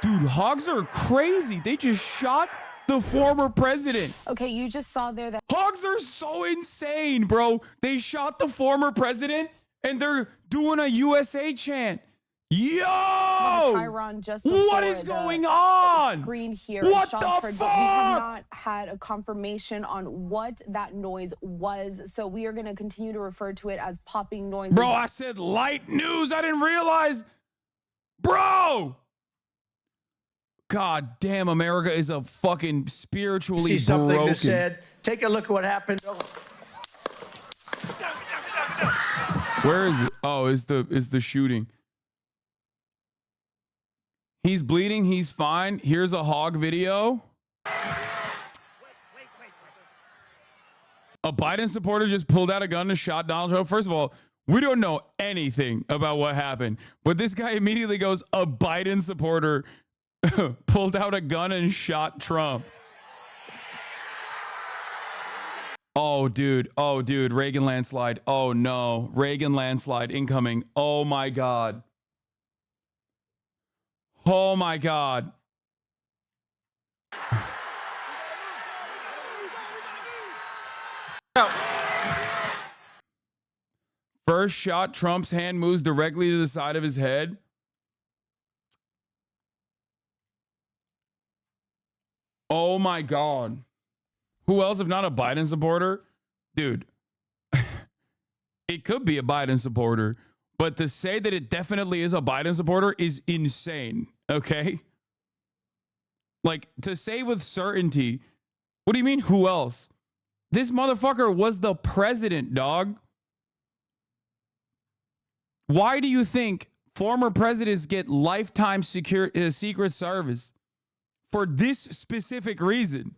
[SPEAKER 3] Dude, hogs are crazy. They just shot the former president.
[SPEAKER 9] Okay, you just saw there that
[SPEAKER 3] hogs are so insane, bro. They shot the former president and they're doing a USA chant. Yo! What is going on?
[SPEAKER 9] Screen here
[SPEAKER 3] what the fuck?
[SPEAKER 9] But we have not had a confirmation on what that noise was, so we are going to continue to refer to it as popping noise.
[SPEAKER 3] Bro, I said light news. I didn't realize. Bro! God damn, America is a fucking spiritually
[SPEAKER 6] see something
[SPEAKER 3] broken.
[SPEAKER 6] that said, take a look at what happened.
[SPEAKER 3] Where is it? Oh, is the shooting. He's bleeding, he's fine. Here's a hog video. A Biden supporter just pulled out a gun and shot Donald Trump. First of all, we don't know anything about what happened, but this guy immediately goes, a Biden supporter pulled out a gun and shot Trump. Oh, dude. Oh, dude. Reagan landslide. Oh, no. Reagan landslide incoming. Oh, my God. Oh, my God. First shot, Trump's hand moves directly to the side of his head. Oh my God. Who else if not a Biden supporter? Dude, it could be a Biden supporter, but to say that it definitely is a Biden supporter is insane, okay? Like, to say with certainty, what do you mean, who else? This motherfucker was the president, dog. Why do you think former presidents get lifetime Secret Service? For this specific reason.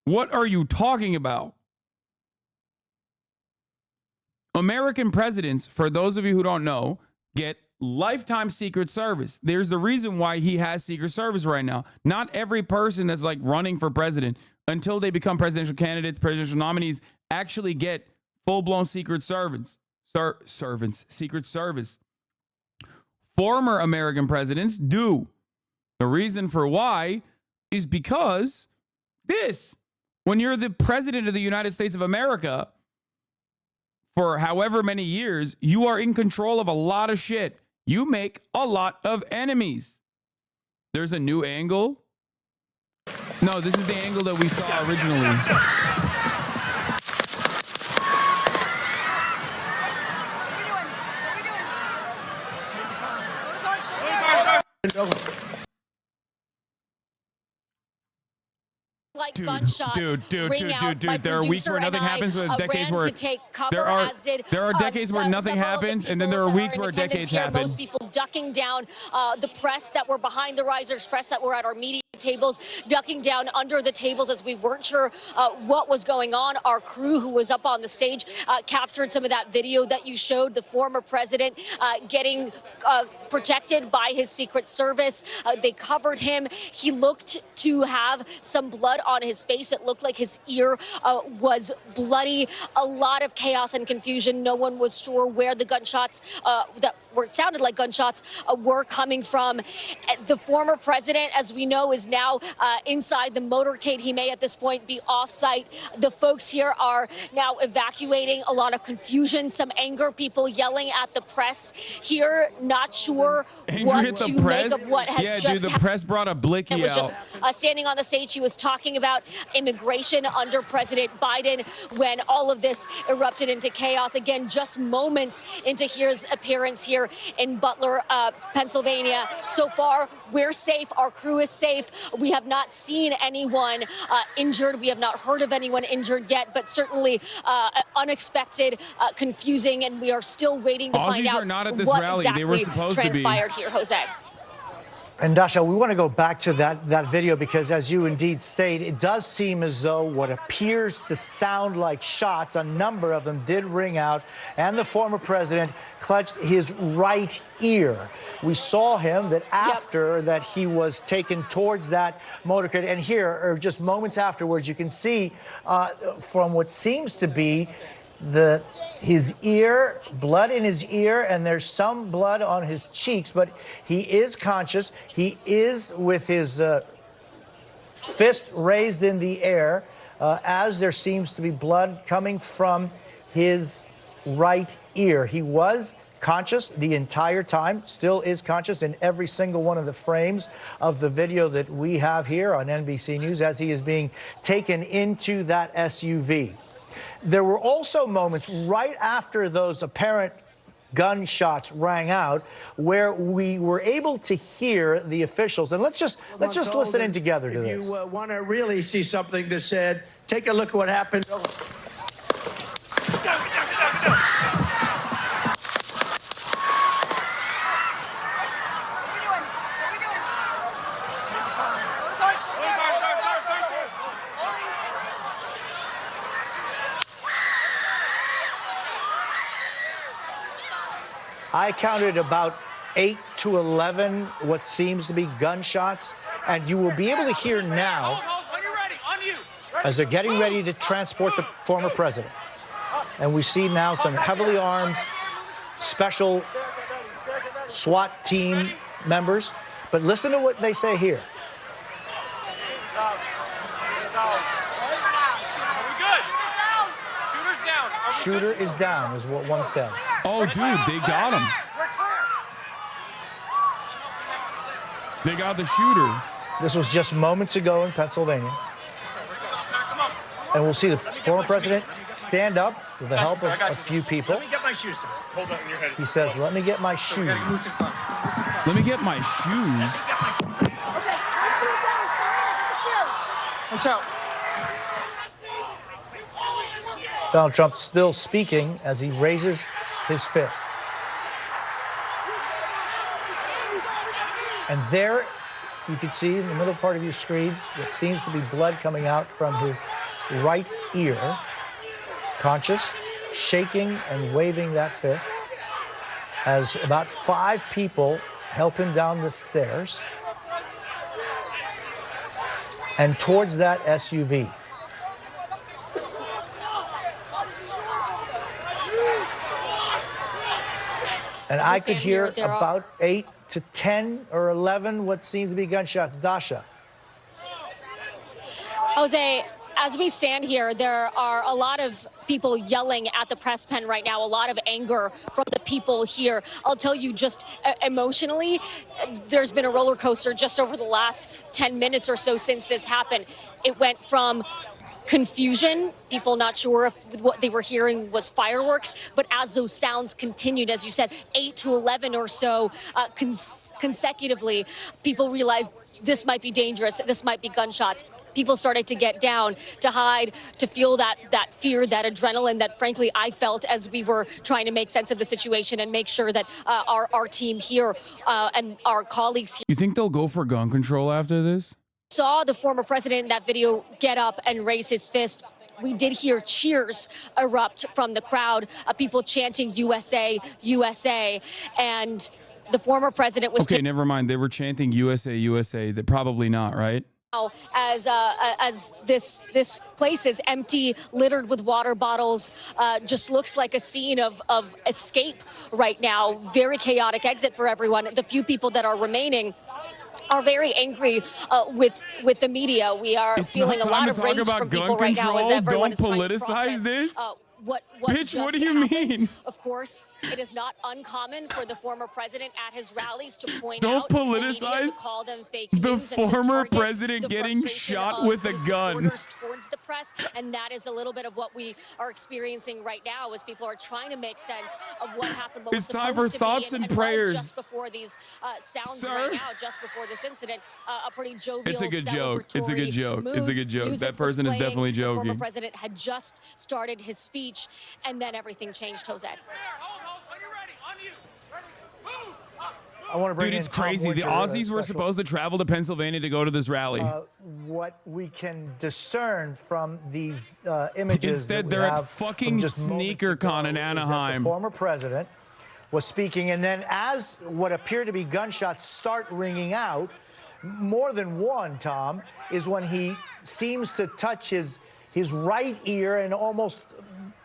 [SPEAKER 3] What are you talking about? American presidents, for those of you who don't know, get lifetime Secret Service. There's a reason why he has Secret Service right now. Not every person that's like running for president until they become presidential candidates, presidential nominees, actually get full-blown Secret Servants. Secret Service. Former American presidents do. The reason for why is because when you're the president of the United States of America for however many years, you are in control of a lot of shit. You make a lot of enemies. There's a new angle. No, this is the angle that we saw originally.
[SPEAKER 10] Like gunshots ring out. My
[SPEAKER 3] There are weeks where nothing happens, but decades where there are decades where nothing happens, and then there are weeks where decades happen.
[SPEAKER 10] Most people ducking down, the press that were behind the risers, press that were at our media tables, ducking down under the tables as we weren't sure what was going on. Our crew who was up on the stage captured some of that video that you showed, the former president getting protected by his Secret Service. They covered him. He looked to have some blood on his face. It looked like his ear was bloody. A lot of chaos and confusion. No one was sure where the gunshots sounded like gunshots were coming from. The former president, as we know, is now inside the motorcade. He may at this point be off-site. The folks here are now evacuating. A lot of confusion, some anger, people yelling at the press here, not sure what to make of what has just happened.
[SPEAKER 3] The press brought a blicky
[SPEAKER 10] out. It was just standing on the stage. She was talking about immigration under President Biden when all of this erupted into chaos. Again, just moments into his appearance here in Butler, Pennsylvania. So far, we're safe. Our crew is safe. We have not seen anyone injured. We have not heard of anyone injured yet, but certainly unexpected, confusing, and we are still waiting to find out
[SPEAKER 3] are not at this
[SPEAKER 10] what
[SPEAKER 3] rally.
[SPEAKER 10] exactly
[SPEAKER 3] they were supposed
[SPEAKER 10] transpired
[SPEAKER 3] to be
[SPEAKER 10] here, Jose.
[SPEAKER 11] And Dasha, we want to go back to that video because, as you indeed state, it does seem as though what appears to sound like shots, a number of them did ring out, and the former president clutched his right ear. We saw him that after that he was taken towards that motorcade, and here, or just moments afterwards, you can see from what seems to be his ear, blood in his ear, and there's some blood on his cheeks, but he is conscious. He is with his fist raised in the air as there seems to be blood coming from his right ear. He was conscious the entire time, still is conscious in every single one of the frames of the video that we have here on NBC News as he is being taken into that SUV. There were also moments right after those apparent gunshots rang out where we were able to hear the officials. And let's just listen in together to this.
[SPEAKER 6] If you want to really see something that said, take a look at what happened.
[SPEAKER 11] I counted about 8 to 11 what seems to be gunshots, and you will be able to hear now as they're getting ready to transport the former president. And we see now some heavily armed special SWAT team members. But listen to what they say here. Shooter is down, is what one said.
[SPEAKER 3] Oh, dude, they got him. They got the shooter.
[SPEAKER 11] This was just moments ago in Pennsylvania. And we'll see the former president stand up with the help of a few people.
[SPEAKER 6] Let me get my shoes. Hold on in your head.
[SPEAKER 11] He says, let me get my shoes.
[SPEAKER 3] Let me get my shoes.
[SPEAKER 6] Watch out.
[SPEAKER 11] Donald Trump still speaking as he raises his fist. And there you can see in the middle part of your screens what seems to be blood coming out from his right ear. Conscious, shaking and waving that fist. as about 5 people help him down the stairs and towards that SUV. And I could hear about 8 to 10 or 11 what seems to be gunshots. Dasha.
[SPEAKER 10] Jose, as we stand here, there are a lot of people yelling at the press pen right now, a lot of anger from the people here. I'll tell you, just emotionally, there's been a roller coaster just over the last 10 minutes or so since this happened. It went from confusion, people not sure if what they were hearing was fireworks, but as those sounds continued, as you said, 8 to 11 or so consecutively, people realized this might be dangerous, this might be gunshots. People started to get down, to hide, to feel that fear, that adrenaline that, frankly, I felt as we were trying to make sense of the situation and make sure that our team here and our colleagues here.
[SPEAKER 3] You think they'll go for gun control after this?
[SPEAKER 10] Saw the former president in that video get up and raise his fist. We did hear cheers erupt from the crowd, people chanting USA, USA, and the former president was...
[SPEAKER 3] Okay, never mind. They were chanting USA, USA. They're probably not, right?
[SPEAKER 10] As this place is empty, littered with water bottles, just looks like a scene of escape right now. Very chaotic exit for everyone. The few people that are remaining are very angry with the media. We are feeling a lot of rage from people right now as everyone is trying to process
[SPEAKER 3] this.
[SPEAKER 10] Bitch,
[SPEAKER 3] what do you mean?
[SPEAKER 10] Of course, it is not uncommon for the former president at his rallies to point
[SPEAKER 3] Don't
[SPEAKER 10] out
[SPEAKER 3] politicize
[SPEAKER 10] to call them fake
[SPEAKER 3] the
[SPEAKER 10] news and
[SPEAKER 3] former
[SPEAKER 10] to target
[SPEAKER 3] president
[SPEAKER 10] the
[SPEAKER 3] getting
[SPEAKER 10] frustration
[SPEAKER 3] shot
[SPEAKER 10] of
[SPEAKER 3] with a
[SPEAKER 10] his
[SPEAKER 3] gun.
[SPEAKER 10] supporters towards the press, and that is a little bit of what we are experiencing right now as people are trying to make sense of what happened. What
[SPEAKER 3] It's
[SPEAKER 10] was
[SPEAKER 3] time for
[SPEAKER 10] supposed to be,
[SPEAKER 3] thoughts and prayers.
[SPEAKER 10] just before these sounds
[SPEAKER 3] Sir?
[SPEAKER 10] rang out, just before this incident, a pretty jovial,
[SPEAKER 3] It's a good joke. It's a good joke.
[SPEAKER 10] mood.
[SPEAKER 3] It's a good joke.
[SPEAKER 10] Music
[SPEAKER 3] That person
[SPEAKER 10] was
[SPEAKER 3] is definitely
[SPEAKER 10] playing. The former
[SPEAKER 3] joking.
[SPEAKER 10] president had just started his speech, and then everything changed, Jose.
[SPEAKER 11] I want to bring
[SPEAKER 3] Dude,
[SPEAKER 11] in
[SPEAKER 3] it's
[SPEAKER 11] Tom
[SPEAKER 3] crazy. The
[SPEAKER 11] Witcher,
[SPEAKER 3] Aussies were
[SPEAKER 11] special-
[SPEAKER 3] supposed to travel to Pennsylvania to go to this rally.
[SPEAKER 11] What we can discern from these images
[SPEAKER 3] Instead,
[SPEAKER 11] that we
[SPEAKER 3] they're at
[SPEAKER 11] have
[SPEAKER 3] fucking
[SPEAKER 11] from just moments ago
[SPEAKER 3] SneakerCon in
[SPEAKER 11] is that
[SPEAKER 3] Anaheim.
[SPEAKER 11] The former president was speaking, and then as what appear to be gunshots start ringing out, more than one, Tom, is when he seems to touch his right ear, and almost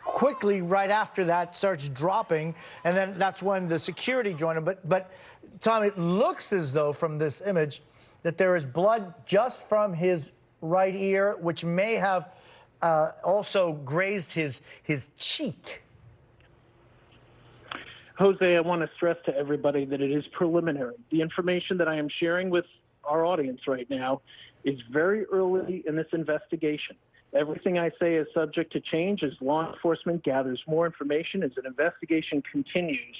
[SPEAKER 11] quickly right after that starts dropping, and then that's when the security joined him. But Tom, it looks as though from this image that there is blood just from his right ear, which may have also grazed his cheek.
[SPEAKER 7] Jose, I want to stress to everybody that it is preliminary. The information that I am sharing with our audience right now is very early in this investigation. Everything I say is subject to change as law enforcement gathers more information, as an investigation continues.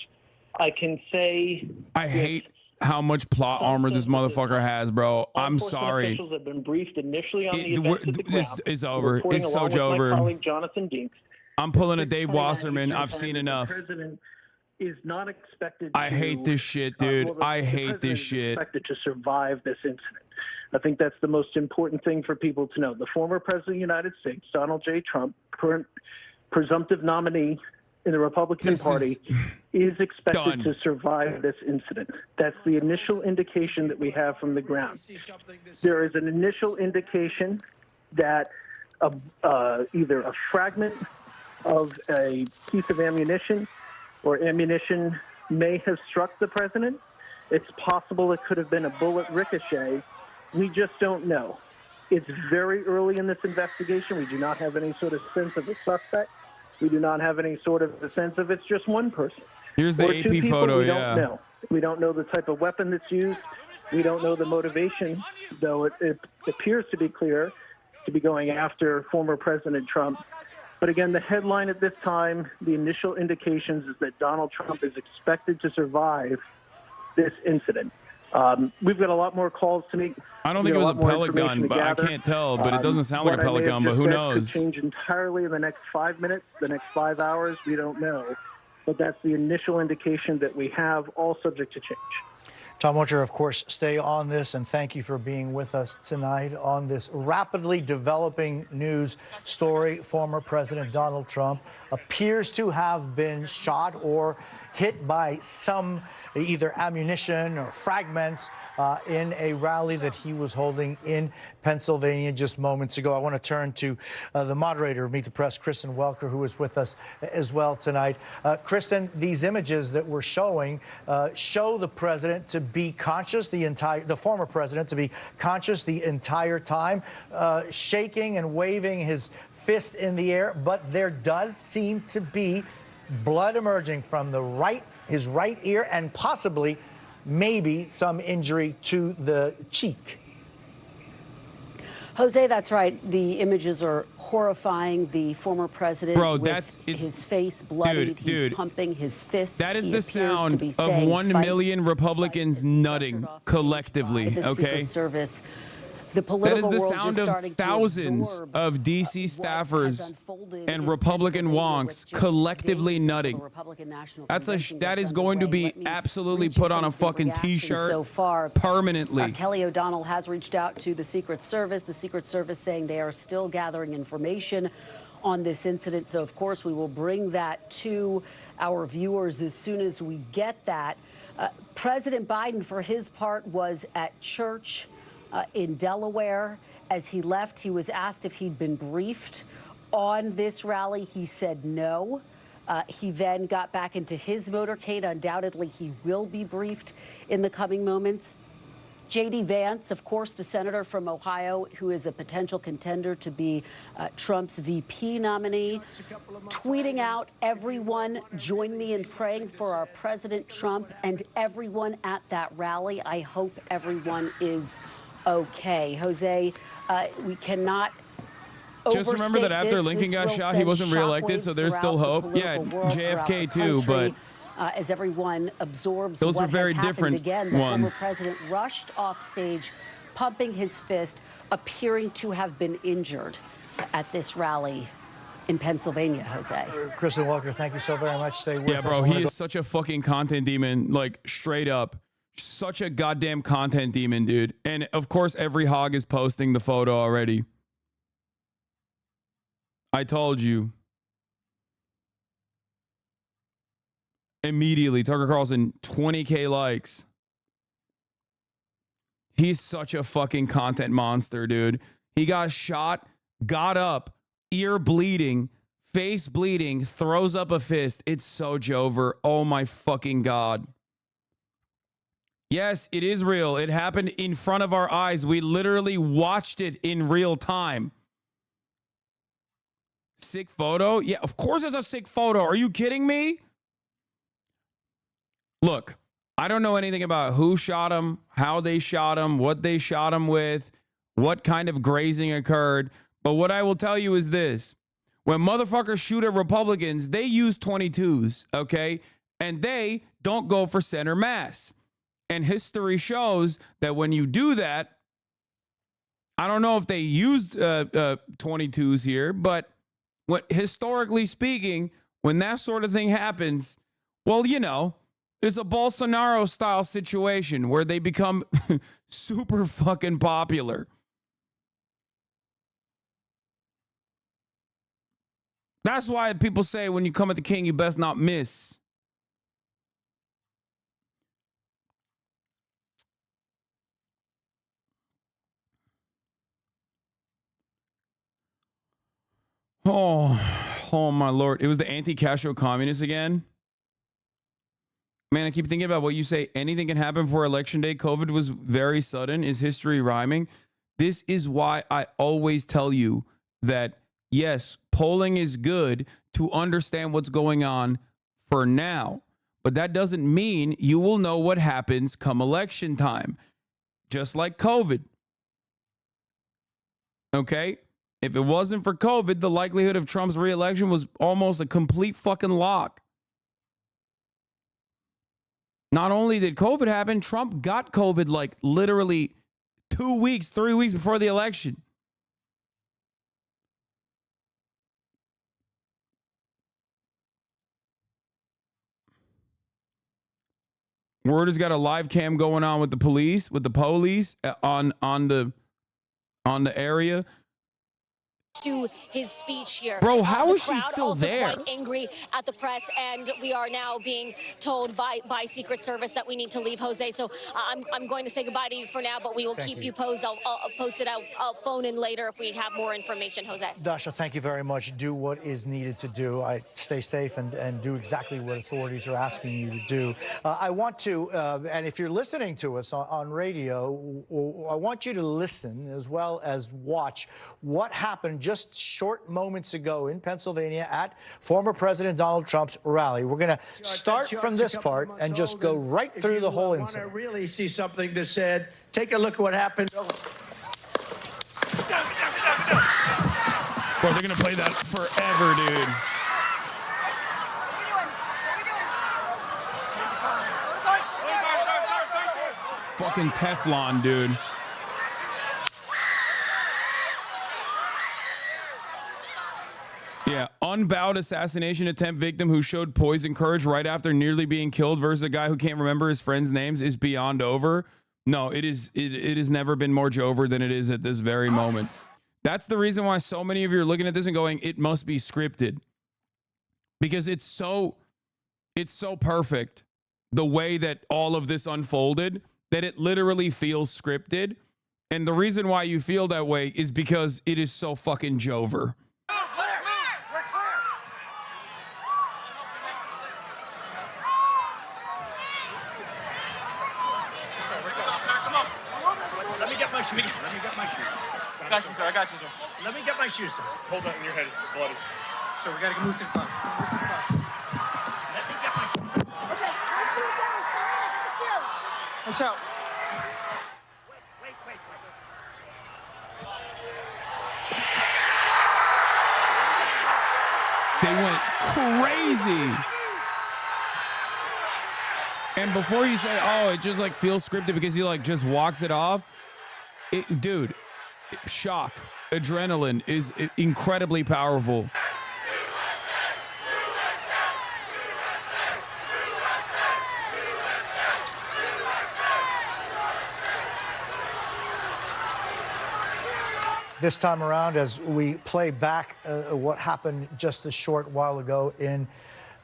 [SPEAKER 7] I can say...
[SPEAKER 3] I hate how much plot armor this motherfucker has, bro. I'm sorry.
[SPEAKER 7] Officials have been briefed initially on the events at the
[SPEAKER 3] This
[SPEAKER 7] ground.
[SPEAKER 3] is over.
[SPEAKER 7] Reporting
[SPEAKER 3] It's so
[SPEAKER 7] along with
[SPEAKER 3] over.
[SPEAKER 7] My colleague Jonathan Dinks.
[SPEAKER 3] I'm pulling a Dave Wasserman. I've seen enough.
[SPEAKER 7] The president is not expected
[SPEAKER 3] I hate this shit, dude. I hate
[SPEAKER 7] the
[SPEAKER 3] this
[SPEAKER 7] president
[SPEAKER 3] shit.
[SPEAKER 7] is expected to survive this incident. I think that's the most important thing for people to know. The former president of the United States, Donald J. Trump, current presumptive nominee in the Republican Party, is expected to survive this incident. That's the initial indication that we have from the ground. There is an initial indication that either a fragment of a piece of ammunition or ammunition may have struck the president. It's possible it could have been a bullet ricochet. We just don't know. It's very early in this investigation. We do not have any sort of sense of a suspect. We do not have any sort of a sense of it's just one person.
[SPEAKER 3] Here's the
[SPEAKER 7] or two
[SPEAKER 3] AP
[SPEAKER 7] people.
[SPEAKER 3] photo,
[SPEAKER 7] we
[SPEAKER 3] yeah.
[SPEAKER 7] don't know. We don't know the type of weapon that's used. We don't know the motivation, though it appears to be clear to be going after former President Trump. But again, the headline at this time, the initial indications is that Donald Trump is expected to survive this incident. We've got a lot more calls to make.
[SPEAKER 3] I don't think it was a pellet gun, but I can't tell. But it doesn't sound like a pellet gun, but who knows?
[SPEAKER 7] Could change entirely in the next 5 minutes, the next 5 hours. We don't know. But that's the initial indication that we have, all subject to change.
[SPEAKER 11] Tom Witcher, of course, stay on this, and thank you for being with us tonight on this rapidly developing news story. Former President Donald Trump appears to have been shot or hit by some either ammunition or fragments in a rally that he was holding in Pennsylvania just moments ago. I want to turn to the moderator of Meet the Press, Kristen Welker, who is with us as well tonight. Kristen, these images that we're showing show the president to be conscious, the former president to be conscious the entire time, shaking and waving his fist in the air, but there does seem to be blood emerging from his right ear, and possibly maybe some injury to the cheek.
[SPEAKER 12] Jose, that's right. The images are horrifying. The former president, his face bloodied, he's pumping his fists.
[SPEAKER 3] That is
[SPEAKER 12] he
[SPEAKER 3] the sound
[SPEAKER 12] to be
[SPEAKER 3] of
[SPEAKER 12] saying,
[SPEAKER 3] 1 million Republicans nutting collectively,
[SPEAKER 12] the
[SPEAKER 3] okay?
[SPEAKER 12] Secret Service. The
[SPEAKER 3] That is
[SPEAKER 12] political
[SPEAKER 3] the
[SPEAKER 12] world
[SPEAKER 3] sound
[SPEAKER 12] is
[SPEAKER 3] of
[SPEAKER 12] starting
[SPEAKER 3] thousands
[SPEAKER 12] to absorb
[SPEAKER 3] of DC staffers and Republican wonks collectively nutting. That is going to be absolutely put on a fucking T-shirt
[SPEAKER 12] so far
[SPEAKER 3] permanently.
[SPEAKER 12] Kelly O'Donnell has reached out to the Secret Service. The Secret Service saying they are still gathering information on this incident. So, of course, we will bring that to our viewers as soon as we get that. President Biden, for his part, was at church in Delaware. As he left, he was asked if he'd been briefed on this rally. He said no. He then got back into his motorcade. Undoubtedly, he will be briefed in the coming moments. J.D. Vance, of course, the senator from Ohio, who is a potential contender to be Trump's VP nominee, tweeting out, "Everyone join me in praying for our President Trump and everyone at that rally. I hope everyone is okay." Jose, we cannot
[SPEAKER 3] just remember that after Lincoln got shot, he wasn't reelected, so there's still hope. Yeah, JFK too, but
[SPEAKER 12] as everyone absorbs
[SPEAKER 3] those
[SPEAKER 12] what
[SPEAKER 3] were very
[SPEAKER 12] has happened
[SPEAKER 3] different
[SPEAKER 12] again, the
[SPEAKER 3] ones.
[SPEAKER 12] former president rushed off stage, pumping his fist, appearing to have been injured at this rally in Pennsylvania, Jose.
[SPEAKER 11] Kristen Welker, thank you so very much. Stay with us.
[SPEAKER 3] Yeah, bro, he is such a fucking content demon, like straight up. Such a goddamn content demon, dude. And of course, every hog is posting the photo already. I told you. Immediately, Tucker Carlson, 20K likes. He's such a fucking content monster, dude. He got shot, got up, ear bleeding, face bleeding, throws up a fist. It's so Jover. Oh my fucking God. Yes, it is real. It happened in front of our eyes. We literally watched it in real time. Sick photo? Yeah, of course it's a sick photo. Are you kidding me? Look, I don't know anything about who shot him, how they shot him, what they shot him with, what kind of grazing occurred. But what I will tell you is this. When motherfuckers shoot at Republicans, they use 22s, okay? And they don't go for center mass. And history shows that when you do that, I don't know if they used 22s here, but historically speaking, when that sort of thing happens, well, you know, it's a Bolsonaro-style situation where they become super fucking popular. That's why people say when you come at the king, you best not miss. Oh my Lord. It was the anti-Castro communists again. Man, I keep thinking about what you say. Anything can happen before election day. COVID was very sudden. Is history rhyming? This is why I always tell you that, yes, polling is good to understand what's going on for now. But that doesn't mean you will know what happens come election time. Just like COVID. Okay? If it wasn't for COVID, the likelihood of Trump's reelection was almost a complete fucking lock. Not only did COVID happen, Trump got COVID like literally 2 weeks, 3 weeks before the election. Word has got a live cam going on with the police on the area.
[SPEAKER 10] to his speech here.
[SPEAKER 3] Bro, how
[SPEAKER 10] the
[SPEAKER 3] is she
[SPEAKER 10] crowd
[SPEAKER 3] still
[SPEAKER 10] also
[SPEAKER 3] there?
[SPEAKER 10] Quite angry at the press, and we are now being told by Secret Service that we need to leave, Jose. So I'm going to say goodbye to you for now, but we will keep you posted. I'll post it out. I'll phone in later if we have more information, Jose.
[SPEAKER 11] Dasha, thank you very much. Do what is needed to do. Stay safe and do exactly what authorities are asking you to do. I want to, and if you're listening to us on radio, I want you to listen as well as watch what happened just short moments ago in Pennsylvania at former President Donald Trump's rally. We're going to start from this part and just go right through the whole incident.
[SPEAKER 6] If you want to really see something that's said, take a look at what happened.
[SPEAKER 3] Bro, they're going to play that forever, dude. Fucking Teflon, dude. Yeah, unbowed assassination attempt victim who showed poise and courage right after nearly being killed versus a guy who can't remember his friends' names is beyond over. No, it has never been more Jover than it is at this very moment. That's the reason why so many of you are looking at this and going, it must be scripted. Because it's so perfect the way that all of this unfolded that it literally feels scripted. And the reason why you feel that way is because it is so fucking Jover.
[SPEAKER 8] Let me get my shoes. Got you, sir. I got you, sir.
[SPEAKER 6] Let me get my shoes, sir.
[SPEAKER 8] Hold that in your head. It's bloody.
[SPEAKER 6] So we got to move to the bus. Let me get my shoes.
[SPEAKER 8] Okay, my shoes down. Watch out.
[SPEAKER 6] Wait.
[SPEAKER 3] They went crazy. And before you say, oh, it just like feels scripted because he like just walks it off. Dude, shock, adrenaline is incredibly powerful.
[SPEAKER 11] This time around, as we play back what happened just a short while ago in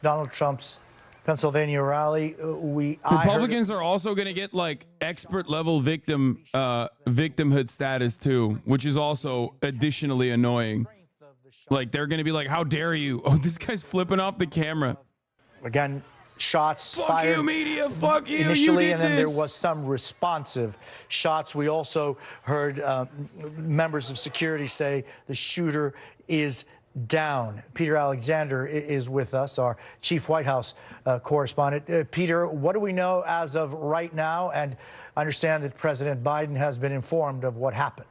[SPEAKER 11] Donald Trump's Pennsylvania rally,
[SPEAKER 3] Republicans are also going to get like expert level victimhood status too, which is also additionally annoying. Like they're going to be like, how dare you? Oh, this guy's flipping off the camera.
[SPEAKER 11] Again, shots
[SPEAKER 3] fuck
[SPEAKER 11] fired
[SPEAKER 3] you, media. Fuck you.
[SPEAKER 11] Initially,
[SPEAKER 3] you
[SPEAKER 11] and then
[SPEAKER 3] this.
[SPEAKER 11] there was some responsive shots. We also heard members of security say the shooter is down. Peter Alexander is with us, our chief White House correspondent. Peter, what do we know as of right now? And I understand that President Biden has been informed of what happened.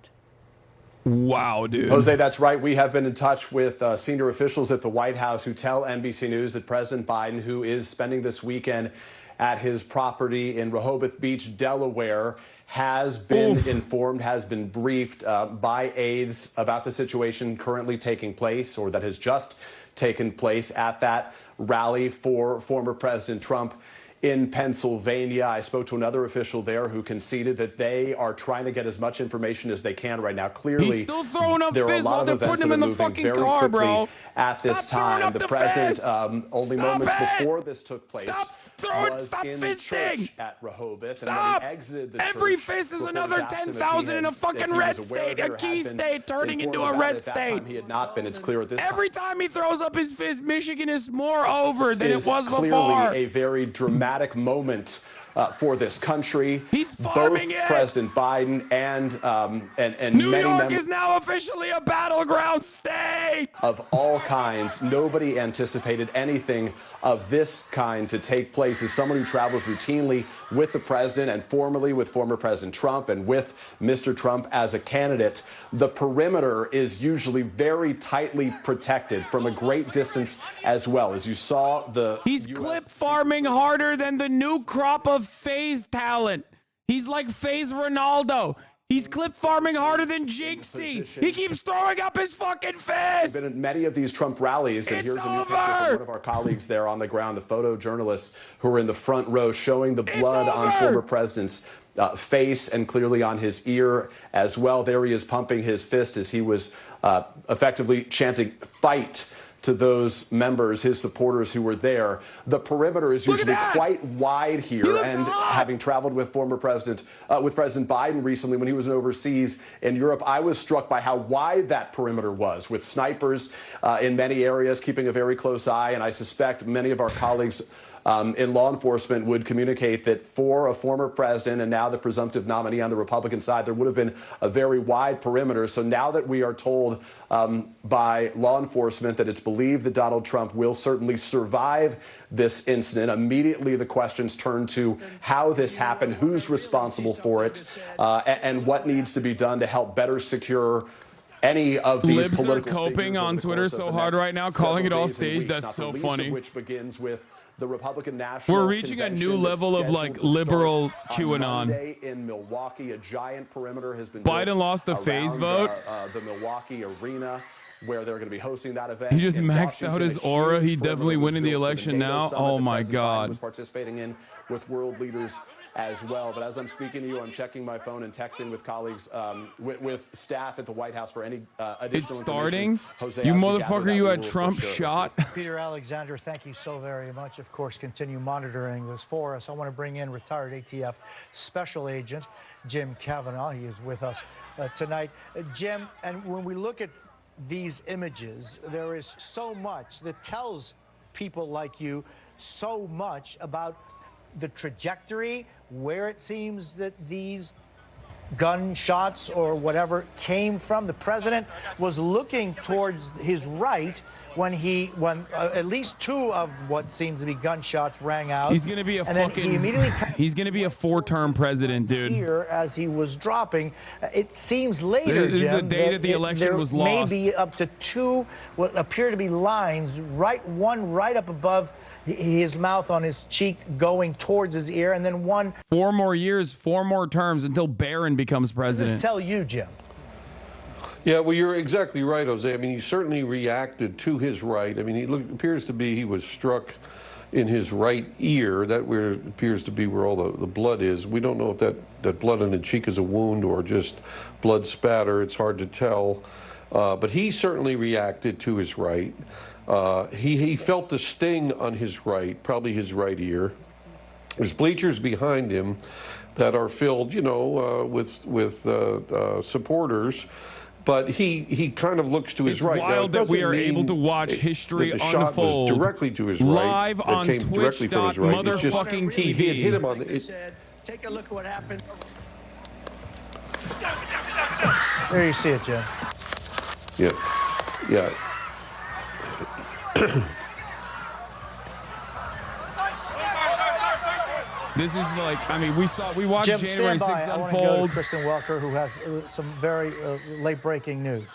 [SPEAKER 3] Wow, dude.
[SPEAKER 13] Jose, that's right. We have been in touch with senior officials at the White House who tell NBC News that President Biden, who is spending this weekend at his property in Rehoboth Beach, Delaware, has been informed, has been briefed by aides about the situation currently taking place or that has just taken place at that rally for former President Trump in Pennsylvania. I spoke to another official there who conceded that they are trying to get as much information as they can right now. Clearly,
[SPEAKER 3] he's still throwing up
[SPEAKER 13] there are a
[SPEAKER 3] fists
[SPEAKER 13] lot
[SPEAKER 3] while
[SPEAKER 13] of
[SPEAKER 3] they're
[SPEAKER 13] events
[SPEAKER 3] putting
[SPEAKER 13] that
[SPEAKER 3] him
[SPEAKER 13] are
[SPEAKER 3] in the
[SPEAKER 13] moving
[SPEAKER 3] fucking
[SPEAKER 13] very
[SPEAKER 3] car,
[SPEAKER 13] quickly
[SPEAKER 3] bro.
[SPEAKER 13] at this time. The president, only moments before this took place, was in the church at Rehoboth, and when he exited the
[SPEAKER 3] Every
[SPEAKER 13] church,
[SPEAKER 3] fist is
[SPEAKER 13] reporters
[SPEAKER 3] another
[SPEAKER 13] asked him if he
[SPEAKER 3] 10,000 in a
[SPEAKER 13] had-
[SPEAKER 3] fucking
[SPEAKER 13] if he
[SPEAKER 3] red
[SPEAKER 13] was aware
[SPEAKER 3] state,
[SPEAKER 13] there
[SPEAKER 3] a
[SPEAKER 13] had
[SPEAKER 3] key
[SPEAKER 13] been
[SPEAKER 3] state turning into
[SPEAKER 13] informed
[SPEAKER 3] a
[SPEAKER 13] about it.
[SPEAKER 3] red
[SPEAKER 13] At that
[SPEAKER 3] state.
[SPEAKER 13] time, he had not been. It's clear at this time.
[SPEAKER 3] Every time he throws up his fist, Michigan is more over than it
[SPEAKER 13] is
[SPEAKER 3] was
[SPEAKER 13] clearly
[SPEAKER 3] before.
[SPEAKER 13] a very dramatic moment for this country.
[SPEAKER 3] He's
[SPEAKER 13] both
[SPEAKER 3] farming it.
[SPEAKER 13] President Biden and
[SPEAKER 3] New
[SPEAKER 13] many
[SPEAKER 3] York
[SPEAKER 13] members
[SPEAKER 3] is now officially a battleground state.
[SPEAKER 13] of all kinds. Nobody anticipated anything of this kind to take place. As someone who travels routinely with the president and formerly with former President Trump and with Mr. Trump as a candidate, the perimeter is usually very tightly protected from a great distance as well. As you saw,
[SPEAKER 3] He's clip farming harder than the new crop of phase talent. He's like phase Ronaldo. He's clip farming harder than Jinxie. He keeps throwing up his fucking fist.
[SPEAKER 13] Been at many of these Trump rallies, and here's a new picture from one of our colleagues there on the ground, the photojournalists who are in the front row showing the blood on former presidents face and clearly on his ear as well. There he is pumping his fist as he was effectively chanting "fight" to those members, his supporters who were there. The perimeter is usually quite wide here, and having traveled with President Biden recently when he was overseas in Europe, I was struck by how wide that perimeter was, with snipers in many areas keeping a very close eye, and I suspect many of our colleagues in law enforcement would communicate that for a former president and now the presumptive nominee on the Republican side, there would have been a very wide perimeter. So now that we are told by law enforcement that it's believed that Donald Trump will certainly survive this incident, immediately the questions turn to how this happened, who's responsible for it, and what needs to be done to help better secure any of these
[SPEAKER 3] Libs
[SPEAKER 13] political
[SPEAKER 3] are coping on Twitter so hard right now, calling it all staged. That's so funny.
[SPEAKER 13] Which begins with the Republican National
[SPEAKER 3] We're reaching a new level of like liberal QAnon.
[SPEAKER 13] Monday in Milwaukee, a giant perimeter has been
[SPEAKER 3] Biden lost the phase vote.
[SPEAKER 13] The Milwaukee arena, where they're going to be hosting that event.
[SPEAKER 3] He just
[SPEAKER 13] in
[SPEAKER 3] maxed out
[SPEAKER 13] Washington,
[SPEAKER 3] his
[SPEAKER 13] a
[SPEAKER 3] aura.
[SPEAKER 13] huge
[SPEAKER 3] He definitely
[SPEAKER 13] perimeter was
[SPEAKER 3] winning the
[SPEAKER 13] built for
[SPEAKER 3] election
[SPEAKER 13] NATO
[SPEAKER 3] now.
[SPEAKER 13] summit
[SPEAKER 3] Oh
[SPEAKER 13] that
[SPEAKER 3] my
[SPEAKER 13] President Biden
[SPEAKER 3] God.
[SPEAKER 13] was participating in with world leaders as well. But as I'm speaking to you, I'm checking my phone and texting with colleagues, with staff at the White House for any additional
[SPEAKER 3] It's starting.
[SPEAKER 13] Jose,
[SPEAKER 3] You
[SPEAKER 13] as we gather
[SPEAKER 3] motherfucker,
[SPEAKER 13] that,
[SPEAKER 3] you
[SPEAKER 13] we
[SPEAKER 3] had
[SPEAKER 13] will
[SPEAKER 3] Trump
[SPEAKER 13] share it with
[SPEAKER 3] shot.
[SPEAKER 11] Peter Alexander, thank you so very much. Of course, continue monitoring this for us. I want to bring in retired ATF Special Agent Jim Kavanaugh. He is with us tonight. Jim, and when we look at these images, there is so much that tells people like you so much about the trajectory, where it seems that these gunshots or whatever came from. The president was looking towards his right when at least two of what seems to be gunshots rang out.
[SPEAKER 3] He's gonna be a
[SPEAKER 11] and
[SPEAKER 3] fucking.
[SPEAKER 11] He immediately
[SPEAKER 3] he's gonna be a four-term president, dude.
[SPEAKER 11] here as he was dropping. It seems later,
[SPEAKER 3] This is the
[SPEAKER 11] Jim,
[SPEAKER 3] day that the election was lost.
[SPEAKER 11] Maybe up to two what appear to be lines, one right up above his mouth on his cheek going towards his ear, and then one.
[SPEAKER 3] 4 more years, 4 more terms until Barron becomes
[SPEAKER 11] Does
[SPEAKER 3] president.
[SPEAKER 11] this tell you, Jim?
[SPEAKER 14] Yeah, well, you're exactly right, Jose. I mean, he certainly reacted to his right. I mean, appears to be he was struck in his right ear. That where appears to be where all the blood is. We don't know if that blood on the cheek is a wound or just blood spatter. It's hard to tell. But he certainly reacted to his right. He felt the sting on his right, probably his right ear. There's bleachers behind him that are filled, with supportors. But he kind of looks to his right.
[SPEAKER 3] It's wild that we are able to watch history
[SPEAKER 14] that the shot
[SPEAKER 3] unfold
[SPEAKER 14] was directly to his right.
[SPEAKER 3] live
[SPEAKER 14] that
[SPEAKER 3] on
[SPEAKER 14] came directly from his right. It's just-
[SPEAKER 3] Twitch.motherfucking
[SPEAKER 14] He had hit
[SPEAKER 3] TV.
[SPEAKER 14] him on the.
[SPEAKER 6] Take a look at what happened.
[SPEAKER 11] There you see it, Jim.
[SPEAKER 14] Yeah.
[SPEAKER 3] This is like, I mean, we watched
[SPEAKER 11] Jim,
[SPEAKER 3] January
[SPEAKER 11] stand by.
[SPEAKER 3] 6th
[SPEAKER 11] I want to go
[SPEAKER 3] unfold.
[SPEAKER 11] to Kristen Welker, who has some very late-breaking news.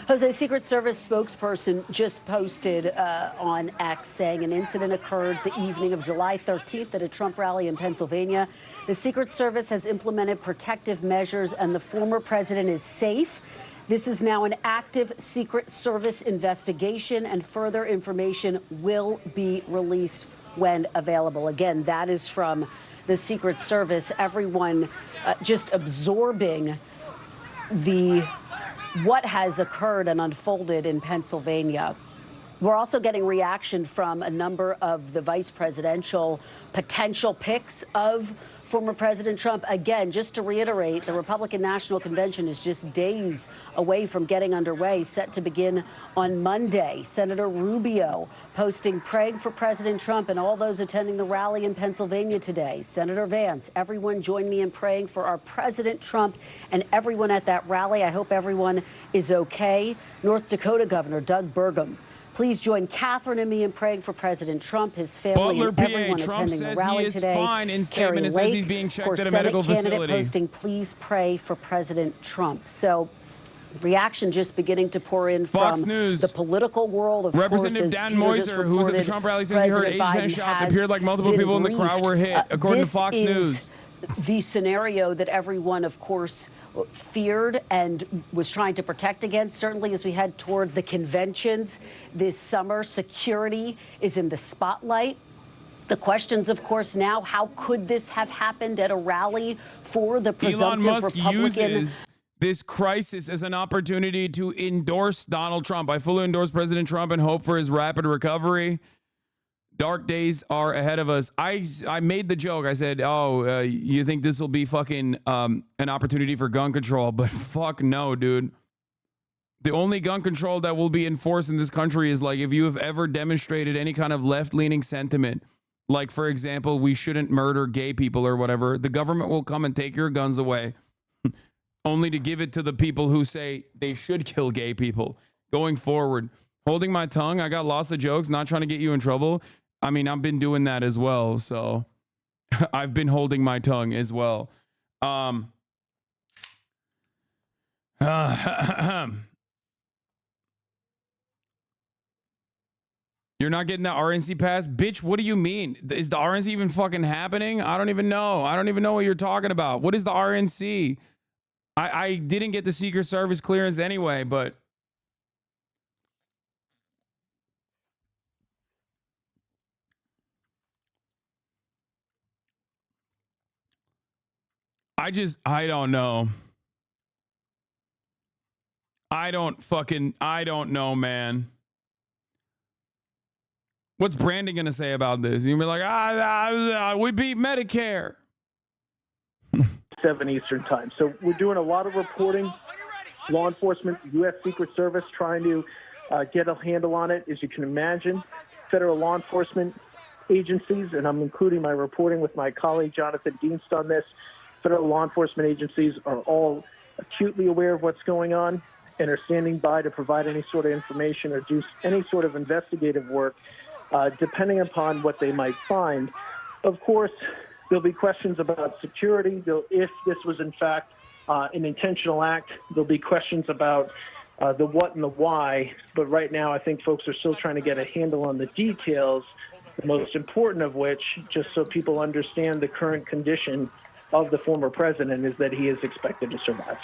[SPEAKER 12] Jose, Secret Service spokesperson just posted on X saying an incident occurred the evening of July 13th at a Trump rally in Pennsylvania. The Secret Service has implemented protective measures and the former president is safe. This is now an active Secret Service investigation and further information will be released when available. Again, that is from the Secret Service. Everyone just absorbing what has occurred and unfolded in Pennsylvania. We're also getting reaction from a number of the vice presidential potential picks of former President Trump. Again, just to reiterate, the Republican National Convention is just days away from getting underway, set to begin on Monday. Senator Rubio posting praying for President Trump and all those attending the rally in Pennsylvania today. Senator Vance, everyone join me in praying for our President Trump and everyone at that rally. I hope everyone is okay. North Dakota Governor Doug Burgum, please join Catherine and me in praying for President Trump, his family,
[SPEAKER 3] Butler,
[SPEAKER 12] and
[SPEAKER 3] PA.
[SPEAKER 12] everyone
[SPEAKER 3] Trump
[SPEAKER 12] attending the
[SPEAKER 3] says
[SPEAKER 12] rally
[SPEAKER 3] he is
[SPEAKER 12] today.
[SPEAKER 3] fine. In
[SPEAKER 12] Carrie
[SPEAKER 3] statement, it
[SPEAKER 12] Lake,
[SPEAKER 3] says he's being checked
[SPEAKER 12] for
[SPEAKER 3] at a
[SPEAKER 12] Senate
[SPEAKER 3] medical
[SPEAKER 12] candidate
[SPEAKER 3] facility.
[SPEAKER 12] posting, please pray for President Trump. So reaction just beginning to pour in
[SPEAKER 3] Fox
[SPEAKER 12] from
[SPEAKER 3] News.
[SPEAKER 12] the political world. Of
[SPEAKER 3] Representative
[SPEAKER 12] course,
[SPEAKER 3] Dan
[SPEAKER 12] as Peter just
[SPEAKER 3] Moiser, who was at the
[SPEAKER 12] reported,
[SPEAKER 3] Trump rally, says he heard 8
[SPEAKER 12] President
[SPEAKER 3] to 10
[SPEAKER 12] Biden
[SPEAKER 3] shots.
[SPEAKER 12] has
[SPEAKER 3] Appeared like multiple
[SPEAKER 12] been
[SPEAKER 3] people in the crowd were hit, according to Fox News.
[SPEAKER 12] The scenario that everyone, of course, feared and was trying to protect against. Certainly as we head toward the conventions this summer, security is in the spotlight. The questions, of course, now, how could this have happened at a rally for the presumptive
[SPEAKER 3] Elon Musk
[SPEAKER 12] Republican?
[SPEAKER 3] uses this crisis as an opportunity to endorse Donald Trump. I fully endorse President Trump and hope for his rapid recovery. Dark days are ahead of us. I made the joke. I said, oh, you think this will be fucking an opportunity for gun control? But fuck no, dude. The only gun control that will be enforced in this country is like if you have ever demonstrated any kind of left-leaning sentiment. Like, for example, we shouldn't murder gay people or whatever. The government will come and take your guns away only to give it to the people who say they should kill gay people. Going forward, holding my tongue. I got lots of jokes, not trying to get you in trouble. I mean, I've been doing that as well. So I've been holding my tongue as well. You're not getting the RNC pass? Bitch, what do you mean? Is the RNC even fucking happening? I don't even know. I don't even know what you're talking about. What is the RNC? I didn't get the Secret Service clearance anyway, but... I don't know. I don't know, man. What's Brandon going to say about this? You're going to be like, we beat Medicare.
[SPEAKER 7] 7 Eastern time. So we're doing a lot of reporting. Law enforcement, U.S. Secret Service trying to get a handle on it. As you can imagine, federal law enforcement agencies, and I'm including my reporting with my colleague Jonathan Dienst on this, federal law enforcement agencies are all acutely aware of what's going on and are standing by to provide any sort of information or do any sort of investigative work, depending upon what they might find. Of course, there'll be questions about security. If this was, in fact, an intentional act, there'll be questions about the what and the why. But right now, I think folks are still trying to get a handle on the details, the most important of which, just so people understand the current condition of the former president, is that he is expected to survive.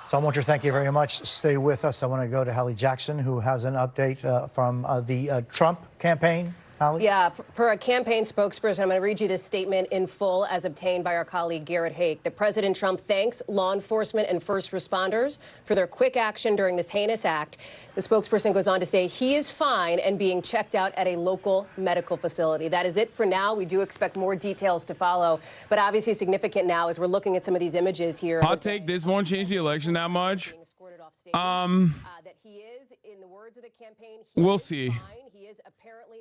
[SPEAKER 11] So I want to thank you very much. Stay with us. I want to go to Hallie Jackson, who has an update from the Trump campaign. Hallie?
[SPEAKER 27] Yeah, per a campaign spokesperson, I'm going to read you this statement in full as obtained by our colleague Garrett Haake. The President Trump thanks law enforcement and first responders for their quick action during this heinous act. The spokesperson goes on to say he is fine and being checked out at a local medical facility. That is it for now. We do expect more details to follow, but obviously significant now as we're looking at some of these images here.
[SPEAKER 3] Hot take, this won't change the election that much.
[SPEAKER 27] That he is, in the words of the campaign,
[SPEAKER 3] we'll see.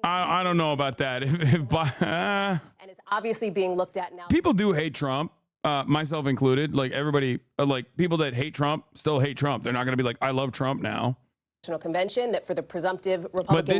[SPEAKER 3] I don't know about that.
[SPEAKER 27] And is obviously being looked at now.
[SPEAKER 3] People do hate Trump, myself included. Like everybody, like people that hate Trump still hate Trump. They're not going to be like, I love Trump now.
[SPEAKER 27] Convention that for the presumptive Republican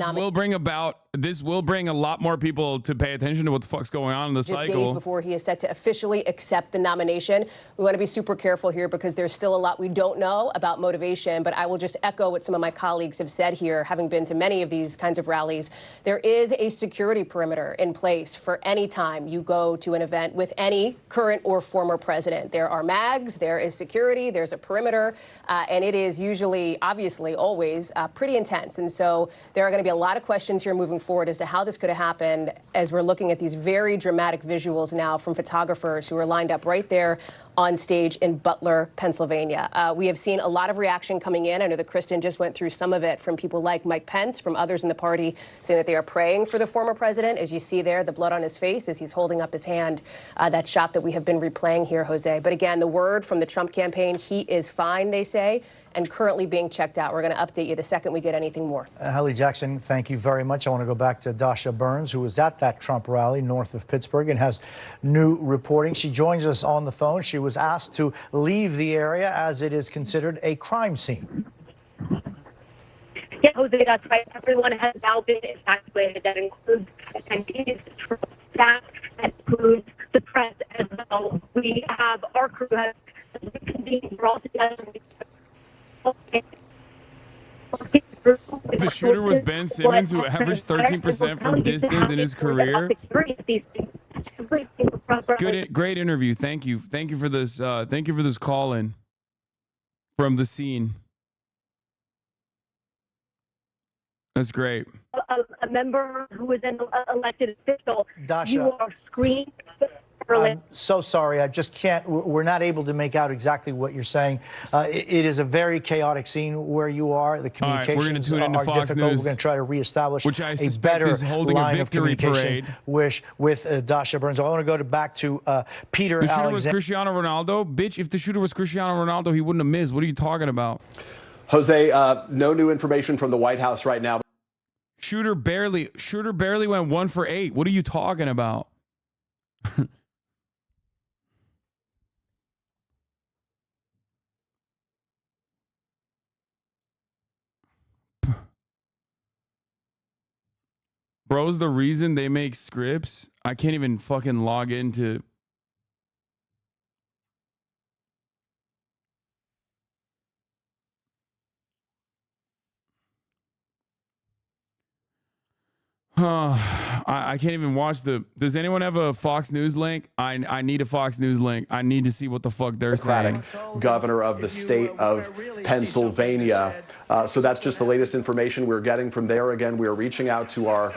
[SPEAKER 3] but this will bring a lot more people to pay attention to what the fuck's going on in the cycle.
[SPEAKER 27] Just days before he is set to officially accept the nomination. We want to be super careful here because there's still a lot we don't know about motivation, but I will just echo what some of my colleagues have said here, having been to many of these kinds of rallies. There is a security perimeter in place for any time you go to an event with any current or former president. There are mags, there is security, there's a perimeter, and it is usually, obviously, always pretty intense. And so there are going to be a lot of questions here moving forward as to how this could have happened as we're looking at these very dramatic visuals now from photographers who are lined up right there on stage in Butler, Pennsylvania. We have seen a lot of reaction coming in. I know that Kristen just went through some of it from people like Mike Pence, from others in the party, saying that they are praying for the former president. As you see there, the blood on his face as he's holding up his hand, that shot that we have been replaying here, Jose. But again, the word from the Trump campaign, he is fine, they say, and currently being checked out. We're going to update you the second we get anything more.
[SPEAKER 11] Hallie Jackson, thank you very much. I want to go back to Dasha Burns, who was at that Trump rally north of Pittsburgh and has new reporting. She joins us on the phone. She was asked to leave the area as it is considered a crime scene.
[SPEAKER 15] Yeah, Jose, that's right. Everyone has now been evacuated. That includes attendees, staff, that includes the press as well. We have our crew has reconvened. We're all together.
[SPEAKER 3] The shooter was Ben Simmons, who averaged 13% from distance in his career. Great interview. Thank you for this. Thank you for this call in from the scene. That's great.
[SPEAKER 15] A member who is an elected official.
[SPEAKER 11] Dasha.
[SPEAKER 15] You are screened.
[SPEAKER 11] I'm so sorry. I just can't. We're not able to make out exactly what you're saying. It is a very chaotic scene where you are. The communications
[SPEAKER 3] tune into
[SPEAKER 11] are
[SPEAKER 3] Fox
[SPEAKER 11] difficult.
[SPEAKER 3] News,
[SPEAKER 11] We're going to try to reestablish
[SPEAKER 3] which I
[SPEAKER 11] a
[SPEAKER 3] suspect
[SPEAKER 11] better
[SPEAKER 3] is holding a
[SPEAKER 11] line of
[SPEAKER 3] victory
[SPEAKER 11] communication
[SPEAKER 3] parade.
[SPEAKER 11] with Dasha Burns. I want to go back to Peter
[SPEAKER 3] The shooter was
[SPEAKER 11] Alexander.
[SPEAKER 3] Cristiano Ronaldo? Bitch, if the shooter was Cristiano Ronaldo, he wouldn't have missed. What are you talking about?
[SPEAKER 13] Jose, no new information from the White House right now.
[SPEAKER 3] Shooter barely went 1 for 8. What are you talking about? Bro's the reason they make scripts. I can't even fucking log into. I can't even watch the. Does anyone have a Fox News link? I need a Fox News link. I need to see what the fuck they're saying.
[SPEAKER 13] Governor of the state of Pennsylvania. So that's just the latest information we're getting from there. Again, we are reaching out to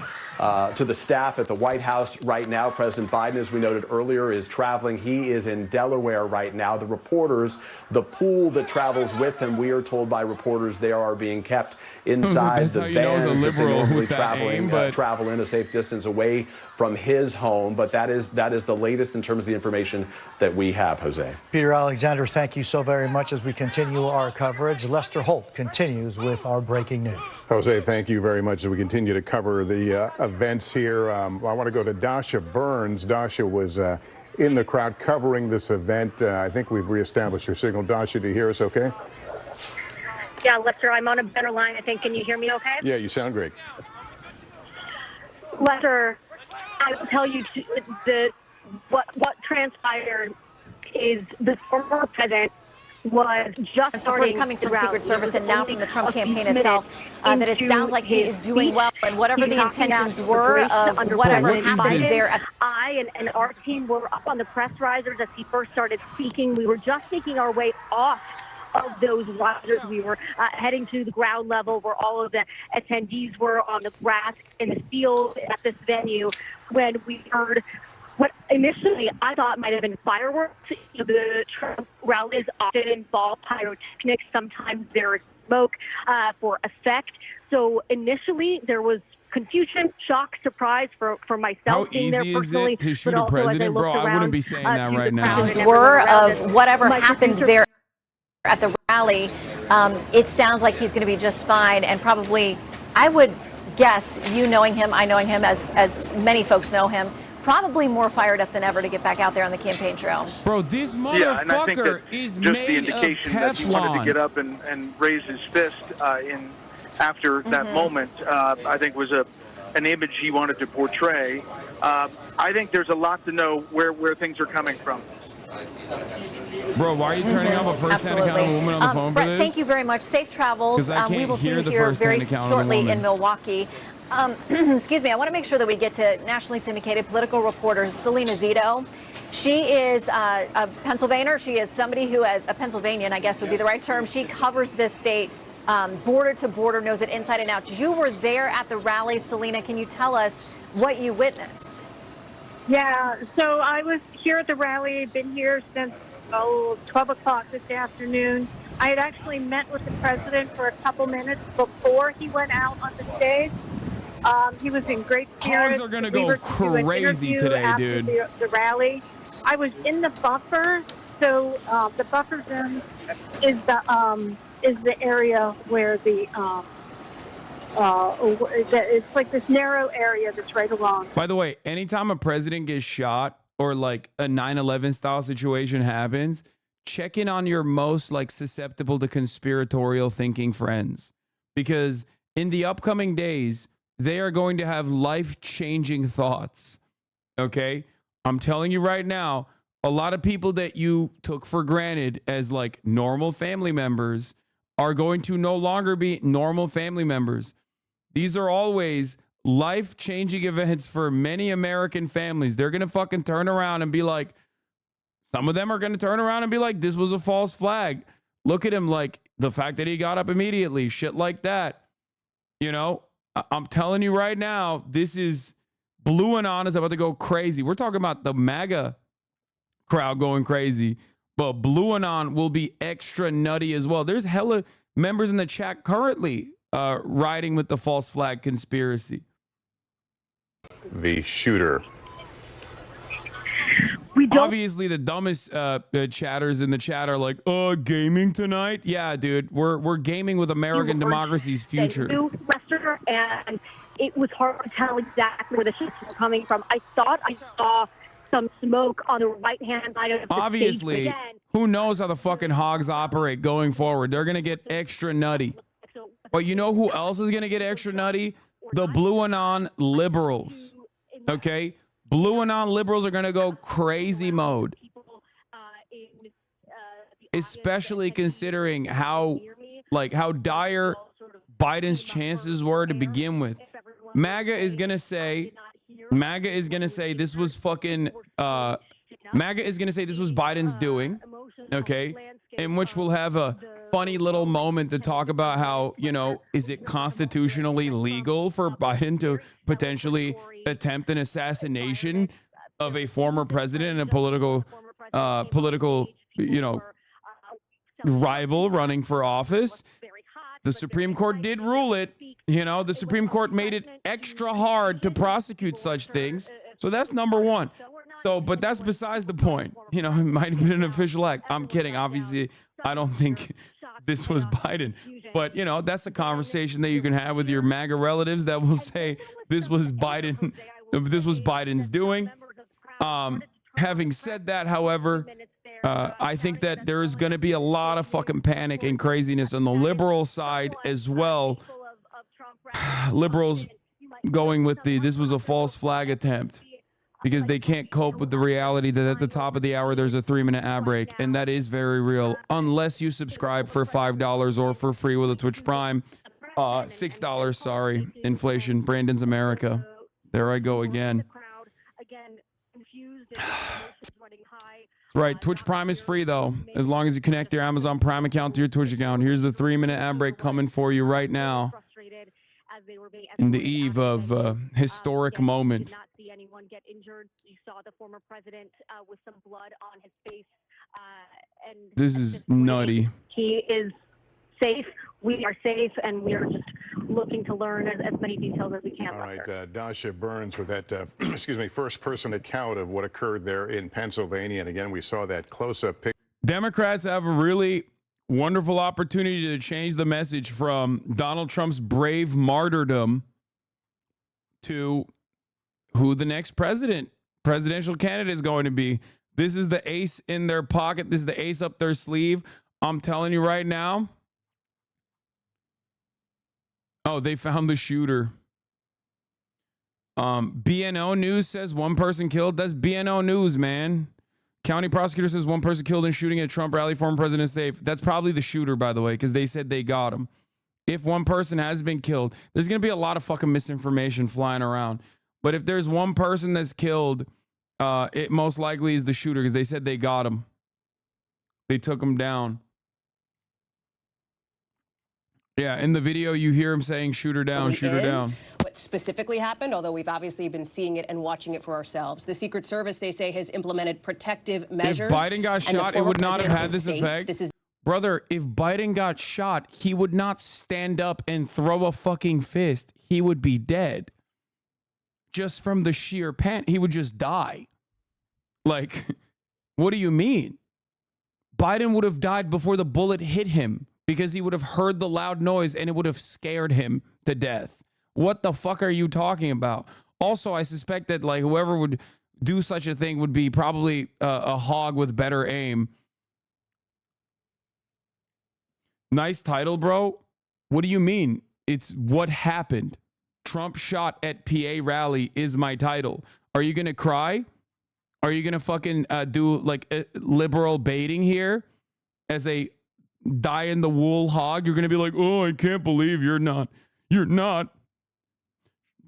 [SPEAKER 13] to the staff at the White House right now. President Biden, as we noted earlier, is traveling. He is in Delaware right now. The reporters, the pool that travels with him, we are told by reporters they are being kept inside the vans that they normally travel in a safe distance away from his home. But that is the latest in terms of the information that we have, Jose.
[SPEAKER 11] Peter Alexander, thank you so very much as we continue our coverage. Lester Holt continues with our breaking news.
[SPEAKER 16] Jose, thank you very much as we continue to cover the events here. I want to go to Dasha Burns. Dasha was in the crowd covering this event. I think we've reestablished your signal. Dasha, do you hear us okay?
[SPEAKER 15] Yeah, Lester, I'm on a better line, I think. Can you hear me okay?
[SPEAKER 16] Yeah, you sound great.
[SPEAKER 15] Lester, I will tell you what transpired is the former president was just
[SPEAKER 18] It's the first coming from the Secret Service and now from the Trump campaign itself that it sounds like he is doing well, and whatever the intentions were of whatever happened there.
[SPEAKER 15] I and our team were up on the press risers as he first started speaking. We were just making our way off of those risers. We were heading to the ground level where all of the attendees were on the grass in the field at this venue when we heard what initially I thought might have been fireworks. The Trump rallies often involve pyrotechnics. Sometimes there is smoke for effect. So initially there was confusion, shock, surprise for myself.
[SPEAKER 3] How easy is it to shoot a president, bro? I wouldn't be saying that right now.
[SPEAKER 18] Were of whatever happened there at the rally. It sounds like he's going to be just fine, and probably, I would guess, you knowing him, I knowing him, as many folks know him, probably more fired up than ever to get back out there on the campaign trail.
[SPEAKER 3] Bro, this
[SPEAKER 20] and I think
[SPEAKER 3] motherfucker
[SPEAKER 20] that
[SPEAKER 3] is
[SPEAKER 20] just
[SPEAKER 3] made
[SPEAKER 20] the indication
[SPEAKER 3] of
[SPEAKER 20] that he wanted to
[SPEAKER 3] Teflon.
[SPEAKER 20] get up and raise his fist after that moment, I think was an image he wanted to portray. I think there's a lot to know where things are coming from.
[SPEAKER 3] Bro, why are you turning off a first-hand account of a woman on the phone for
[SPEAKER 18] Brett,
[SPEAKER 3] this?
[SPEAKER 18] thank you very much. Safe travels.
[SPEAKER 3] 'Cause I
[SPEAKER 18] We
[SPEAKER 3] can't
[SPEAKER 18] will see
[SPEAKER 3] hear
[SPEAKER 18] you
[SPEAKER 3] the
[SPEAKER 18] here very
[SPEAKER 3] first-hand account of a
[SPEAKER 18] shortly
[SPEAKER 3] woman.
[SPEAKER 18] in Milwaukee. Excuse me, I want to make sure that we get to nationally syndicated political reporter Selena Zito. She is a Pennsylvanian. She is somebody who has a Pennsylvanian, I guess would be the right term. She covers this state border to border, knows it inside and out. You were there at the rally, Selena. Can you tell us what you witnessed?
[SPEAKER 15] Yeah, so I was here at the rally, been here since 12 o'clock this afternoon. I had actually met with the president for a couple minutes before he went out on the stage. He was in great spirits.
[SPEAKER 3] Cars are gonna go crazy today,
[SPEAKER 15] after
[SPEAKER 3] dude.
[SPEAKER 15] The rally. I was in the buffer, so the buffer zone is the area where it's like this narrow area that's right along.
[SPEAKER 3] By the way, anytime a president gets shot or like a 9/11 style situation happens, check in on your most like susceptible to conspiratorial thinking friends, because in the upcoming days, they are going to have life-changing thoughts. Okay? I'm telling you right now, a lot of people that you took for granted as like normal family members are going to no longer be normal family members. These are always life-changing events for many American families. They're going to fucking turn around and be like, some of them are going to turn around and be like, this was a false flag. Look at him, like the fact that he got up immediately, shit like that. You know, I'm telling you right now, this is Blue Anon is about to go crazy. We're talking about the MAGA crowd going crazy, but Blue Anon will be extra nutty as well. There's hella members in the chat currently riding with the false flag conspiracy.
[SPEAKER 16] The shooter.
[SPEAKER 3] Obviously, the dumbest chatters in the chat are like, gaming tonight? Yeah, dude, we're gaming with American democracy's future.
[SPEAKER 15] And it was hard to tell exactly where the shots were coming from. I thought I saw some smoke on the right-hand side of the
[SPEAKER 3] Obviously,
[SPEAKER 15] stage.
[SPEAKER 3] who knows how the fucking hogs operate going forward? They're going to get extra nutty. But you know who else is going to get extra nutty? The Blue Anon liberals. Okay? Blue Anon liberals are going to go crazy mode. Especially considering how dire Biden's chances were to begin with. MAGA is going to say this was fucking MAGA is going to say this was Biden's doing, okay? In which we'll have a funny little moment to talk about how, is it constitutionally legal for Biden to potentially attempt an assassination of a former president and a political rival running for office? The Supreme Court did rule it. The Supreme Court made it extra hard to prosecute such things. So that's number one. But that's besides the point. It might have been an official act. I'm kidding. Obviously, I don't think this was Biden. But, that's a conversation that you can have with your MAGA relatives that will say this was Biden. This was Biden's doing. Having said that, however, I think that there is going to be a lot of fucking panic and craziness on the liberal side as well. Liberals going with this was a false flag attempt because they can't cope with the reality that at the top of the hour there's a 3-minute ad break, and that is very real unless you subscribe for $5 or for free with a Twitch Prime. $6, sorry, inflation. Brandon's America. There I go again. Right, Twitch Prime is free though, as long as you connect your Amazon Prime account to your Twitch account. Here's the 3-minute ad break coming for you right now. In the eve of historic moment.
[SPEAKER 15] Not see anyone get injured. You saw the former president with some blood on his face. And
[SPEAKER 3] this is nutty.
[SPEAKER 15] He is safe. We are safe, and we are just looking to learn as many details as we can.
[SPEAKER 16] All right, Dasha Burns with that, first-person account of what occurred there in Pennsylvania. And again, we saw that close-up picture.
[SPEAKER 3] Democrats have a really wonderful opportunity to change the message from Donald Trump's brave martyrdom to who the next presidential candidate is going to be. This is the ace in their pocket. This is the ace up their sleeve. I'm telling you right now. Oh, they found the shooter. BNO News says one person killed. That's BNO News, man. County prosecutor says one person killed in shooting at a Trump rally, former president safe. That's probably the shooter, by the way, because they said they got him. If one person has been killed, there's going to be a lot of fucking misinformation flying around. But if there's one person that's killed, it most likely is the shooter because they said they got him. They took him down. Yeah, in the video, you hear him saying, shoot her down, shoot her down.
[SPEAKER 27] What specifically happened, although we've obviously been seeing it and watching it for ourselves. The Secret Service, they say, has implemented protective measures.
[SPEAKER 3] If Biden got shot, it would not have had this effect. Brother, if Biden got shot, he would not stand up and throw a fucking fist. He would be dead. Just from the sheer panic, he would just die. Like, what do you mean? Biden would have died before the bullet hit him because he would have heard the loud noise and it would have scared him to death. What the fuck are you talking about? Also, I suspect that like whoever would do such a thing would be probably a hog with better aim. Nice title, bro. What do you mean? It's what happened. Trump shot at PA rally is my title. Are you going to cry? Are you going to fucking do like liberal baiting here as a die-in-the-wool hog? You're going to be like, oh, I can't believe you're not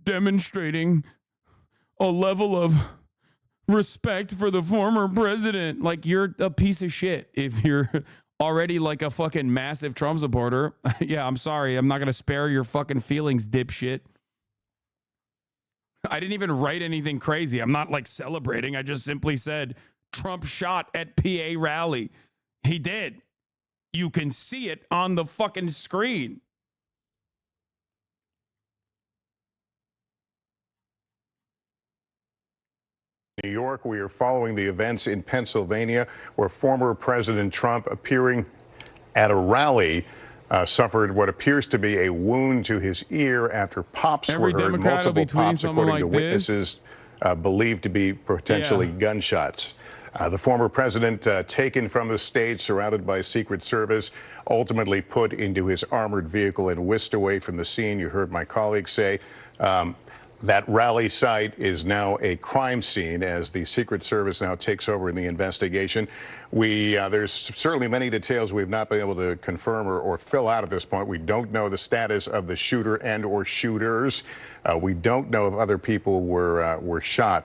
[SPEAKER 3] demonstrating a level of respect for the former president. Like, you're a piece of shit if you're already like a fucking massive Trump supporter. Yeah, I'm sorry. I'm not going to spare your fucking feelings, dipshit. I didn't even write anything crazy. I'm not like celebrating. I just simply said Trump shot at PA rally. He did. You can see it on the fucking screen.
[SPEAKER 16] New York, we are following the events in Pennsylvania where former President Trump, appearing at a rally, suffered what appears to be a wound to his ear after pops were heard, multiple pops, according to witnesses, believed to be potentially gunshots. The former president, taken from the stage, surrounded by Secret Service, ultimately put into his armored vehicle and whisked away from the scene. You heard my colleague say that rally site is now a crime scene as the Secret Service now takes over in the investigation. There's certainly many details we've not been able to confirm or fill out at this point. We don't know the status of the shooter and or shooters. We don't know if other people were shot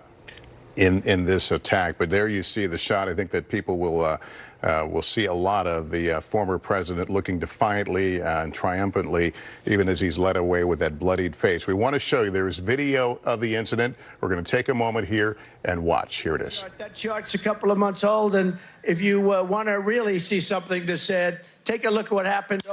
[SPEAKER 16] in this attack, but there you see the shot. I think that people will see a lot of the former president looking defiantly and triumphantly, even as he's led away with that bloodied face. We want to show you there is video of the incident. We're going to take a moment here and watch. Here it is.
[SPEAKER 6] That chart's a couple of months old, and if you want to really see something that's sad, take a look at what happened.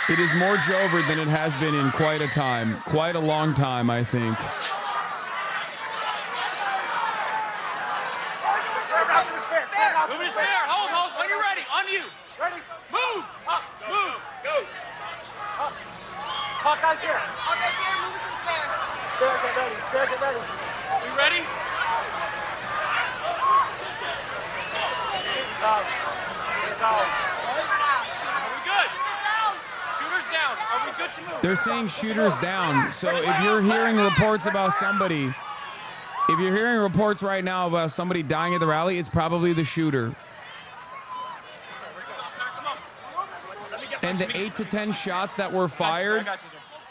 [SPEAKER 3] It is more Jovered than it has been in quite a time, quite a long time, I think.
[SPEAKER 8] Move to the spare. Hold. When you're ready, on you. Ready. Move. Up. Move. Go. Up. Hawkeye's here. Hawkeye's here. Move to the spare. Spare, get ready. Spare, get ready. We ready?
[SPEAKER 3] They're saying shooters down. So if you're hearing reports about somebody, if you're hearing reports right now about somebody dying at the rally, it's probably the shooter. And the 8 to 10 shots that were fired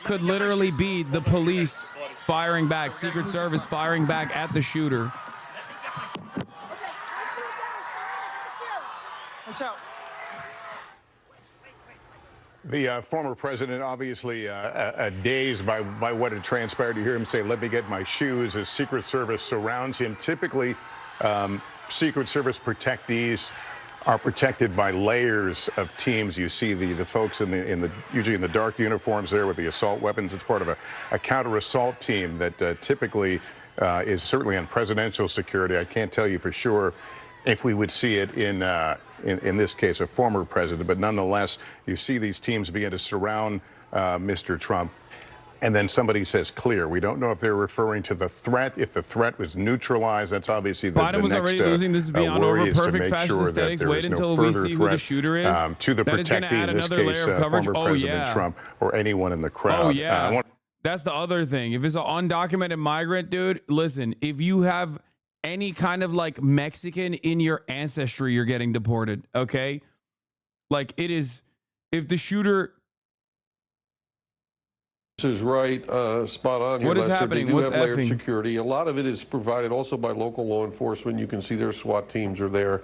[SPEAKER 3] could literally be the police firing back, Secret Service firing back at the shooter.
[SPEAKER 8] Watch out.
[SPEAKER 16] The former president, obviously dazed by what had transpired. You hear him say, "Let me get my shoes," as Secret Service surrounds him. Typically, Secret Service protectees are protected by layers of teams. You see the folks usually in the dark uniforms there with the assault weapons. It's part of a counter-assault team that typically is certainly on presidential security. I can't tell you for sure if we would see it in this case, a former president, but nonetheless, you see these teams begin to surround Mr. Trump, and then somebody says clear. We don't know if they're referring to the threat. If the threat was neutralized, that's obviously the
[SPEAKER 3] Biden was
[SPEAKER 16] next
[SPEAKER 3] already losing. This is beyond
[SPEAKER 16] worry
[SPEAKER 3] over.
[SPEAKER 16] is to
[SPEAKER 3] Perfect
[SPEAKER 16] make
[SPEAKER 3] fascist
[SPEAKER 16] sure that
[SPEAKER 3] aesthetics.
[SPEAKER 16] there
[SPEAKER 3] Wait
[SPEAKER 16] is no
[SPEAKER 3] until we
[SPEAKER 16] further
[SPEAKER 3] see who
[SPEAKER 16] threat
[SPEAKER 3] the shooter is.
[SPEAKER 16] to the
[SPEAKER 3] That is gonna
[SPEAKER 16] protectee,
[SPEAKER 3] add
[SPEAKER 16] in this
[SPEAKER 3] another
[SPEAKER 16] case,
[SPEAKER 3] layer of coverage.
[SPEAKER 16] former
[SPEAKER 3] Oh,
[SPEAKER 16] President
[SPEAKER 3] yeah.
[SPEAKER 16] Trump or anyone in the crowd.
[SPEAKER 3] Oh, yeah. That's the other thing. If it's an undocumented migrant, dude, listen, if you have any kind of like Mexican in your ancestry, you're getting deported, okay? Like it is, if the shooter...
[SPEAKER 14] This is right, spot on here,
[SPEAKER 3] What is
[SPEAKER 14] Lester.
[SPEAKER 3] happening?
[SPEAKER 14] They do
[SPEAKER 3] What's
[SPEAKER 14] have layered
[SPEAKER 3] effing?
[SPEAKER 14] security. A lot of it is provided also by local law enforcement. You can see their SWAT teams are there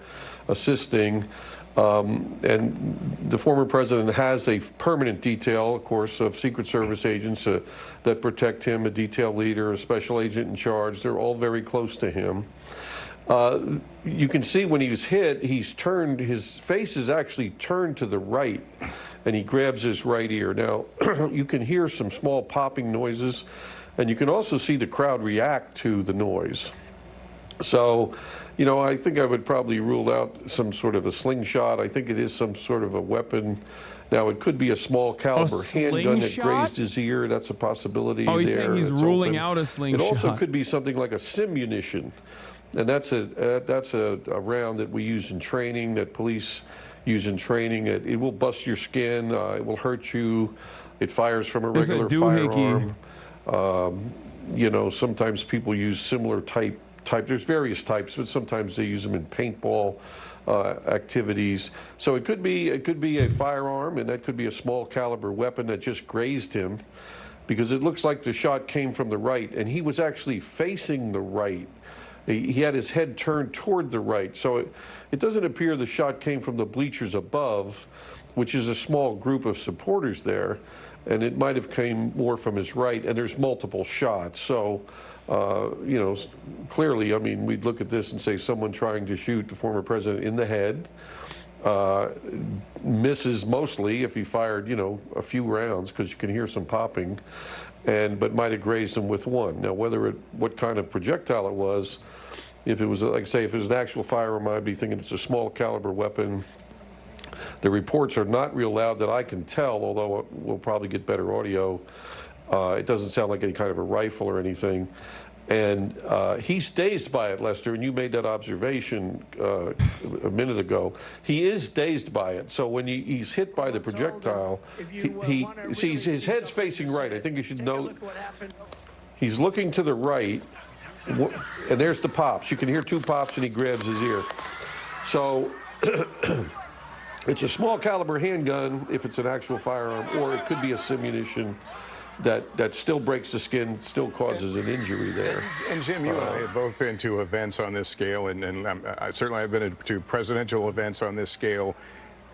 [SPEAKER 14] assisting. And the former president has a permanent detail, of course, of Secret Service agents that protect him, a detail leader, a special agent in charge. They're all very close to him. You can see when he was hit, his face is actually turned to the right, and he grabs his right ear. Now, you can hear some small popping noises, and you can also see the crowd react to the noise. So, you know, I think I would probably rule out some sort of a slingshot. I think it is some sort of a weapon. Now, it could be a small caliber handgun that grazed his ear. That's a possibility.
[SPEAKER 3] Oh, he's saying he's
[SPEAKER 14] It's
[SPEAKER 3] ruling
[SPEAKER 14] open.
[SPEAKER 3] out a slingshot.
[SPEAKER 14] It also could be something like a simunition. And that's a round that we use in training, that police use in training. It will bust your skin. It will hurt you. It fires from a regular firearm. You know, sometimes people use similar type. There's various types, but sometimes they use them in paintball activities. So it could be a firearm, and that could be a small caliber weapon that just grazed him. because it looks like the shot came from the right, and he was actually facing the right. He had his head turned toward the right, so it doesn't appear the shot came from the bleachers above, which is a small group of supporters there, and it might have came more from his right, and there's multiple shots. So, you know, clearly, I mean, we'd look at this and say someone trying to shoot the former president in the head, misses mostly if he fired, you know, a few rounds, because you can hear some popping, but might have grazed him with one. Now, what kind of projectile it was, if it was, like I say, if it was an actual firearm, I'd be thinking it's a small caliber weapon. The reports are not real loud that I can tell, although we'll probably get better audio. It doesn't sound like any kind of a rifle or anything. And he's dazed by it, Lester, and you made that observation a minute ago. He is dazed by it. So when he's hit by the projectile, he sees his head's facing right. I think you should know. He's looking to the right, and there's the pops. You can hear two pops, and he grabs his ear. So it's a small caliber handgun if it's an actual firearm, or it could be a simunition that still breaks the skin, still causes an injury there.
[SPEAKER 16] And Jim, you and I have both been to events on this scale, and I certainly have been to presidential events on this scale,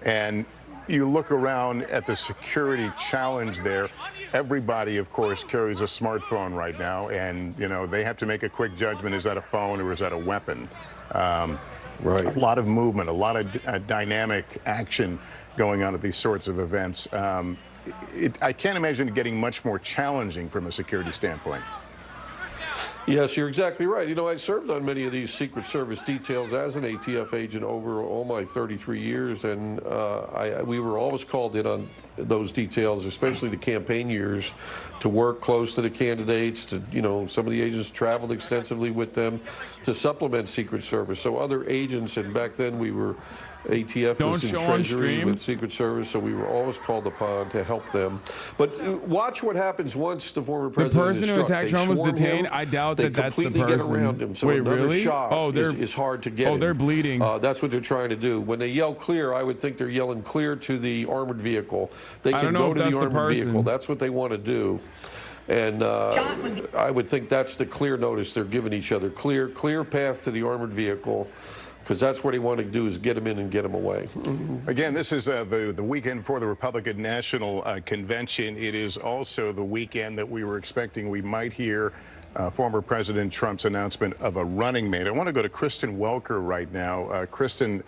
[SPEAKER 16] and you look around at the security challenge there. Everybody, of course, carries a smartphone right now, and you know they have to make a quick judgment: is that a phone or is that a weapon? Right. A lot of movement, a lot of dynamic action going on at these sorts of events. I can't imagine it getting much more challenging from a security standpoint.
[SPEAKER 14] Yes, you're exactly right. You know, I served on many of these Secret Service details as an ATF agent over all my 33 years, and we were always called in on those details, especially the campaign years, to work close to the candidates, to, you know, some of the agents traveled extensively with them to supplement Secret Service. So other agents, and back then we were ATF was in Treasury with Secret Service, so we were always called upon to help them. But watch what happens once the former president is struck.
[SPEAKER 3] The person who attacked Trump was detained. I doubt that that's the person.
[SPEAKER 14] They completely get around him. So
[SPEAKER 3] wait,
[SPEAKER 14] another
[SPEAKER 3] really?
[SPEAKER 14] shot is hard to get.
[SPEAKER 3] Oh, they're bleeding.
[SPEAKER 14] That's what they're trying to do. When they yell clear, I would think they're yelling clear to the armored vehicle. They can go to the armored vehicle. That's what they want to do. And I would think that's the clear notice they're giving each other. Clear path to the armored vehicle. Because that's what he wanted to do, is get him in and get him away.
[SPEAKER 16] Again, this is the weekend for the Republican National Convention. It is also the weekend that we were expecting we might hear former President Trump's announcement of a running mate. I want to go to Kristen Welker right now. Kristen,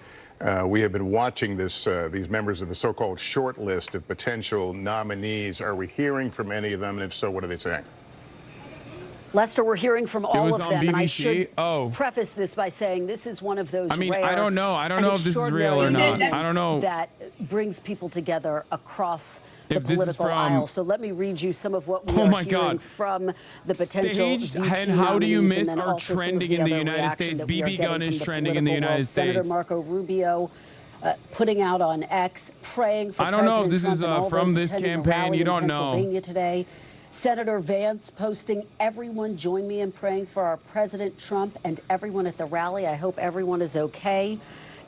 [SPEAKER 16] we have been watching these members of the so-called short list of potential nominees. Are we hearing from any of them? And if so, what are they saying?
[SPEAKER 12] Lester, we're hearing from all of them,
[SPEAKER 3] BBC?
[SPEAKER 12] and I should preface this by saying this is one of those rare,
[SPEAKER 3] I don't know if this is real or not. I don't know.
[SPEAKER 12] That brings people together across the political aisle. So let me read you some of what we are hearing from the potential VP
[SPEAKER 3] and how do you miss
[SPEAKER 12] our
[SPEAKER 3] trending in the United States? BB gun is trending in the United States.
[SPEAKER 12] Senator Marco Rubio putting out on X, praying for
[SPEAKER 3] President Trump. I don't know if this is
[SPEAKER 12] from
[SPEAKER 3] this campaign. You don't know.
[SPEAKER 12] Pennsylvania today. Senator Vance posting, everyone join me in praying for our President Trump and everyone at the rally. I hope everyone is okay.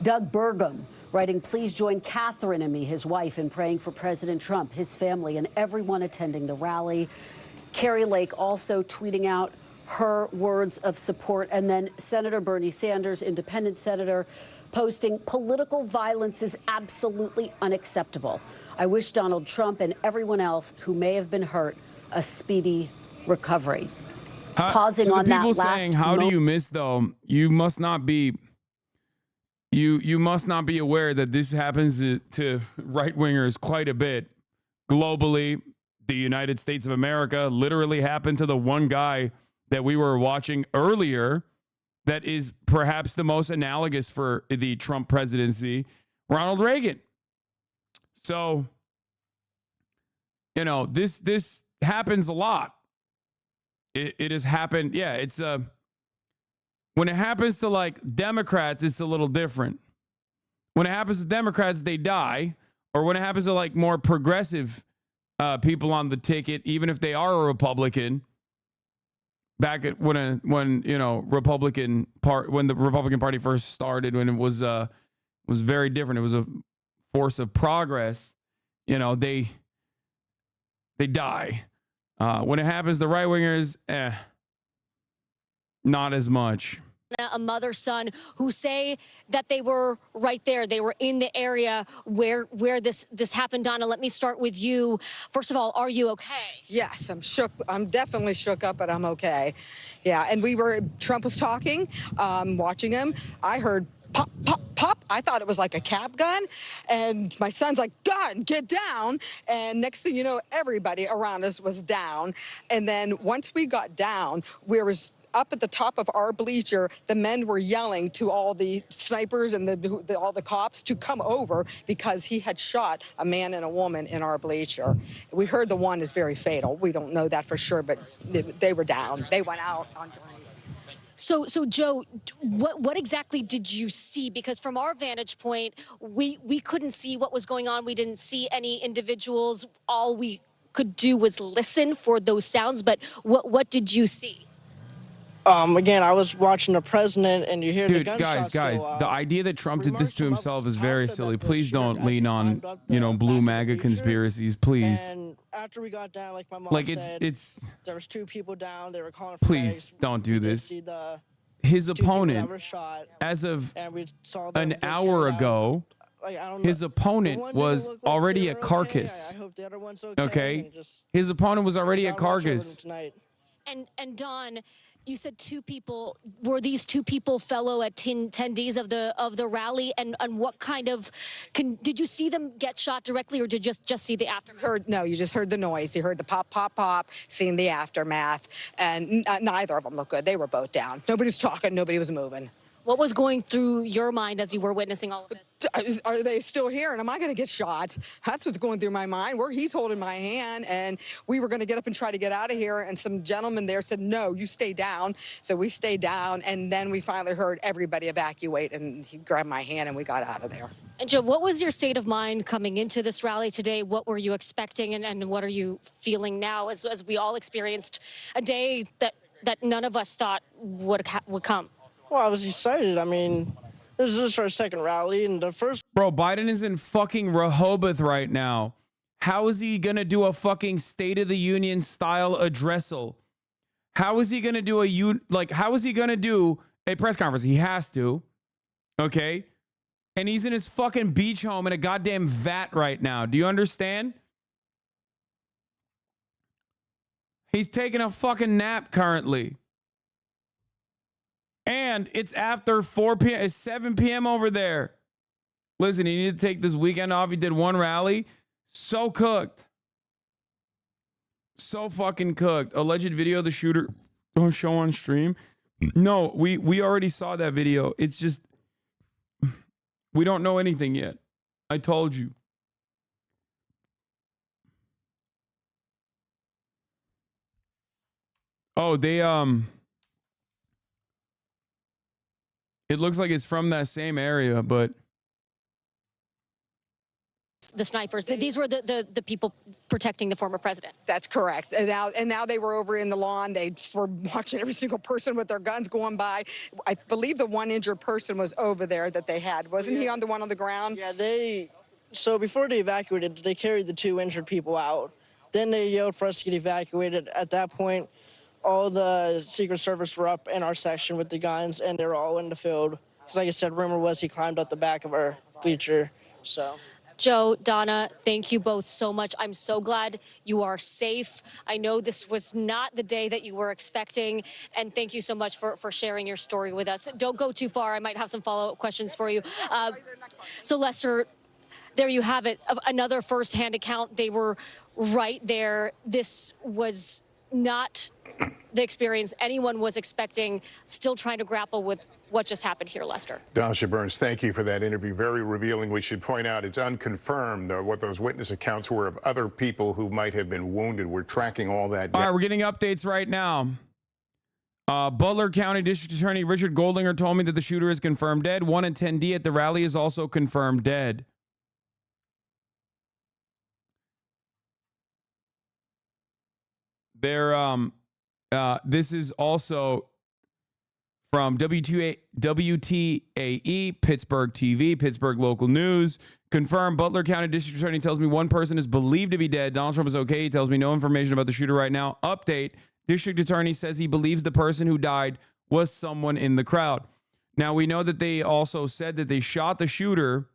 [SPEAKER 12] Doug Burgum writing, please join Catherine and me, his wife, in praying for President Trump, his family, and everyone attending the rally. Carrie Lake also tweeting out her words of support. And then Senator Bernie Sanders, independent senator, posting, political violence is absolutely unacceptable. I wish Donald Trump and everyone else who may have been hurt a speedy recovery. Pausing on that last
[SPEAKER 3] saying, how do you miss though? You must not be. You must not be aware that this happens to right wingers quite a bit globally. The United States of America literally happened to the one guy that we were watching earlier. That is perhaps the most analogous for the Trump presidency, Ronald Reagan. So, you know, this happens a lot. It has happened. Yeah, it's when it happens to like Democrats, it's a little different. When it happens to Democrats, they die. Or when it happens to like more progressive people on the ticket, even if they are a Republican, back at when you know when the Republican Party first started, when it was very different. It was a force of progress. You know, they die. When it happens, the right wingers, not as much.
[SPEAKER 10] A mother-son who say that they were right there. They were in the area where this happened. Donna, let me start with you. First of all, are you okay?
[SPEAKER 4] Yes, I'm shook. I'm definitely shook up, but I'm okay. Yeah, and Trump was talking, watching him. I heard pop, pop, pop. I thought it was like a cap gun. And my son's like, gun, get down. And next thing you know, everybody around us was down. And then once we got down, we was up at the top of our bleacher, the men were yelling to all the snipers and all the cops to come over because he had shot a man and a woman in our bleacher. We heard the one is very fatal. We don't know that for sure, but they were down. They went out on grenades.
[SPEAKER 10] So Joe, what exactly did you see? Because from our vantage point, we couldn't see what was going on. We didn't see any individuals. All we could do was listen for those sounds. But what did you see?
[SPEAKER 21] Again, I was watching the president, and you hear the gunshots
[SPEAKER 3] guys,
[SPEAKER 21] go off.
[SPEAKER 3] the idea that Trump did this to himself is very silly. Please don't lean on, blue MAGA conspiracies, please.
[SPEAKER 21] And after we got down, like my mom said, there was 2 people down. They were calling for
[SPEAKER 3] please don't do this. His opponent, as of an hour ago, his opponent was already a carcass. Okay, his opponent was already a carcass.
[SPEAKER 10] And Don, you said 2 people. Were these 2 people fellow attendees of the rally? And what kind of did you see them get shot directly, or did you just see the aftermath?
[SPEAKER 4] No, you just heard the noise. You heard the pop, pop, pop. Seen the aftermath, and neither of them looked good. They were both down. Nobody was talking. Nobody was moving.
[SPEAKER 10] What was going through your mind as you were witnessing all of this?
[SPEAKER 4] Are they still here? And am I going to get shot? That's what's going through my mind. He's holding my hand, and we were going to get up and try to get out of here. And some gentleman there said, no, you stay down. So we stayed down, and then we finally heard everybody evacuate, and he grabbed my hand, and we got out of there.
[SPEAKER 10] And Joe, what was your state of mind coming into this rally today? What were you expecting, and what are you feeling now as we all experienced a day that none of us thought would come?
[SPEAKER 21] Well, I was excited. I mean, this is just our second rally, and the first...
[SPEAKER 3] Bro, Biden is in fucking Rehoboth right now. How is he going to do a fucking State of the Union style addressal? How is he going to do how is he going to do a press conference? He has to. Okay? And he's in his fucking beach home in a goddamn vat right now. Do you understand? He's taking a fucking nap currently. And it's after 4 p.m. It's 7 p.m. over there. Listen, he needed to take this weekend off. He did 1 rally. So cooked. So fucking cooked. Alleged video of the shooter. Don't show on stream. No, we already saw that video. It's just, we don't know anything yet. I told you. Oh, they, it looks like it's from that same area, but
[SPEAKER 10] The snipers, these were the people protecting the former president.
[SPEAKER 4] That's correct. And now they were over in the lawn. They were watching every single person with their guns going by. I believe the 1 injured person was over there that they had. Wasn't he on the one on the ground?
[SPEAKER 21] Yeah, so before they evacuated, they carried the 2 injured people out. Then they yelled for us to get evacuated. At that point, all the Secret Service were up in our section with the guns, and they were all in the field. Because like I said, rumor was he climbed up the back of our bleacher, so...
[SPEAKER 10] Joe, Donna, thank you both so much. I'm so glad you are safe. I know this was not the day that you were expecting, and thank you so much for sharing your story with us. Don't go too far. I might have some follow-up questions for you. So, Lester, there you have it. Another firsthand account. They were right there. This was not the experience anyone was expecting, still trying to grapple with what just happened here, Lester.
[SPEAKER 16] Dasha Burns, thank you for that interview. Very revealing. We should point out it's unconfirmed what those witness accounts were of other people who might have been wounded. We're tracking all that.
[SPEAKER 3] All right, we're getting updates right now. Butler County District Attorney Richard Goldinger told me that the shooter is confirmed dead. 1 attendee at the rally is also confirmed dead. This is also from WTAE, Pittsburgh TV, Pittsburgh Local News. Confirmed. Butler County District Attorney tells me one person is believed to be dead. Donald Trump is okay. He tells me no information about the shooter right now. Update. District Attorney says he believes the person who died was someone in the crowd. Now, we know that they also said that they shot the shooter.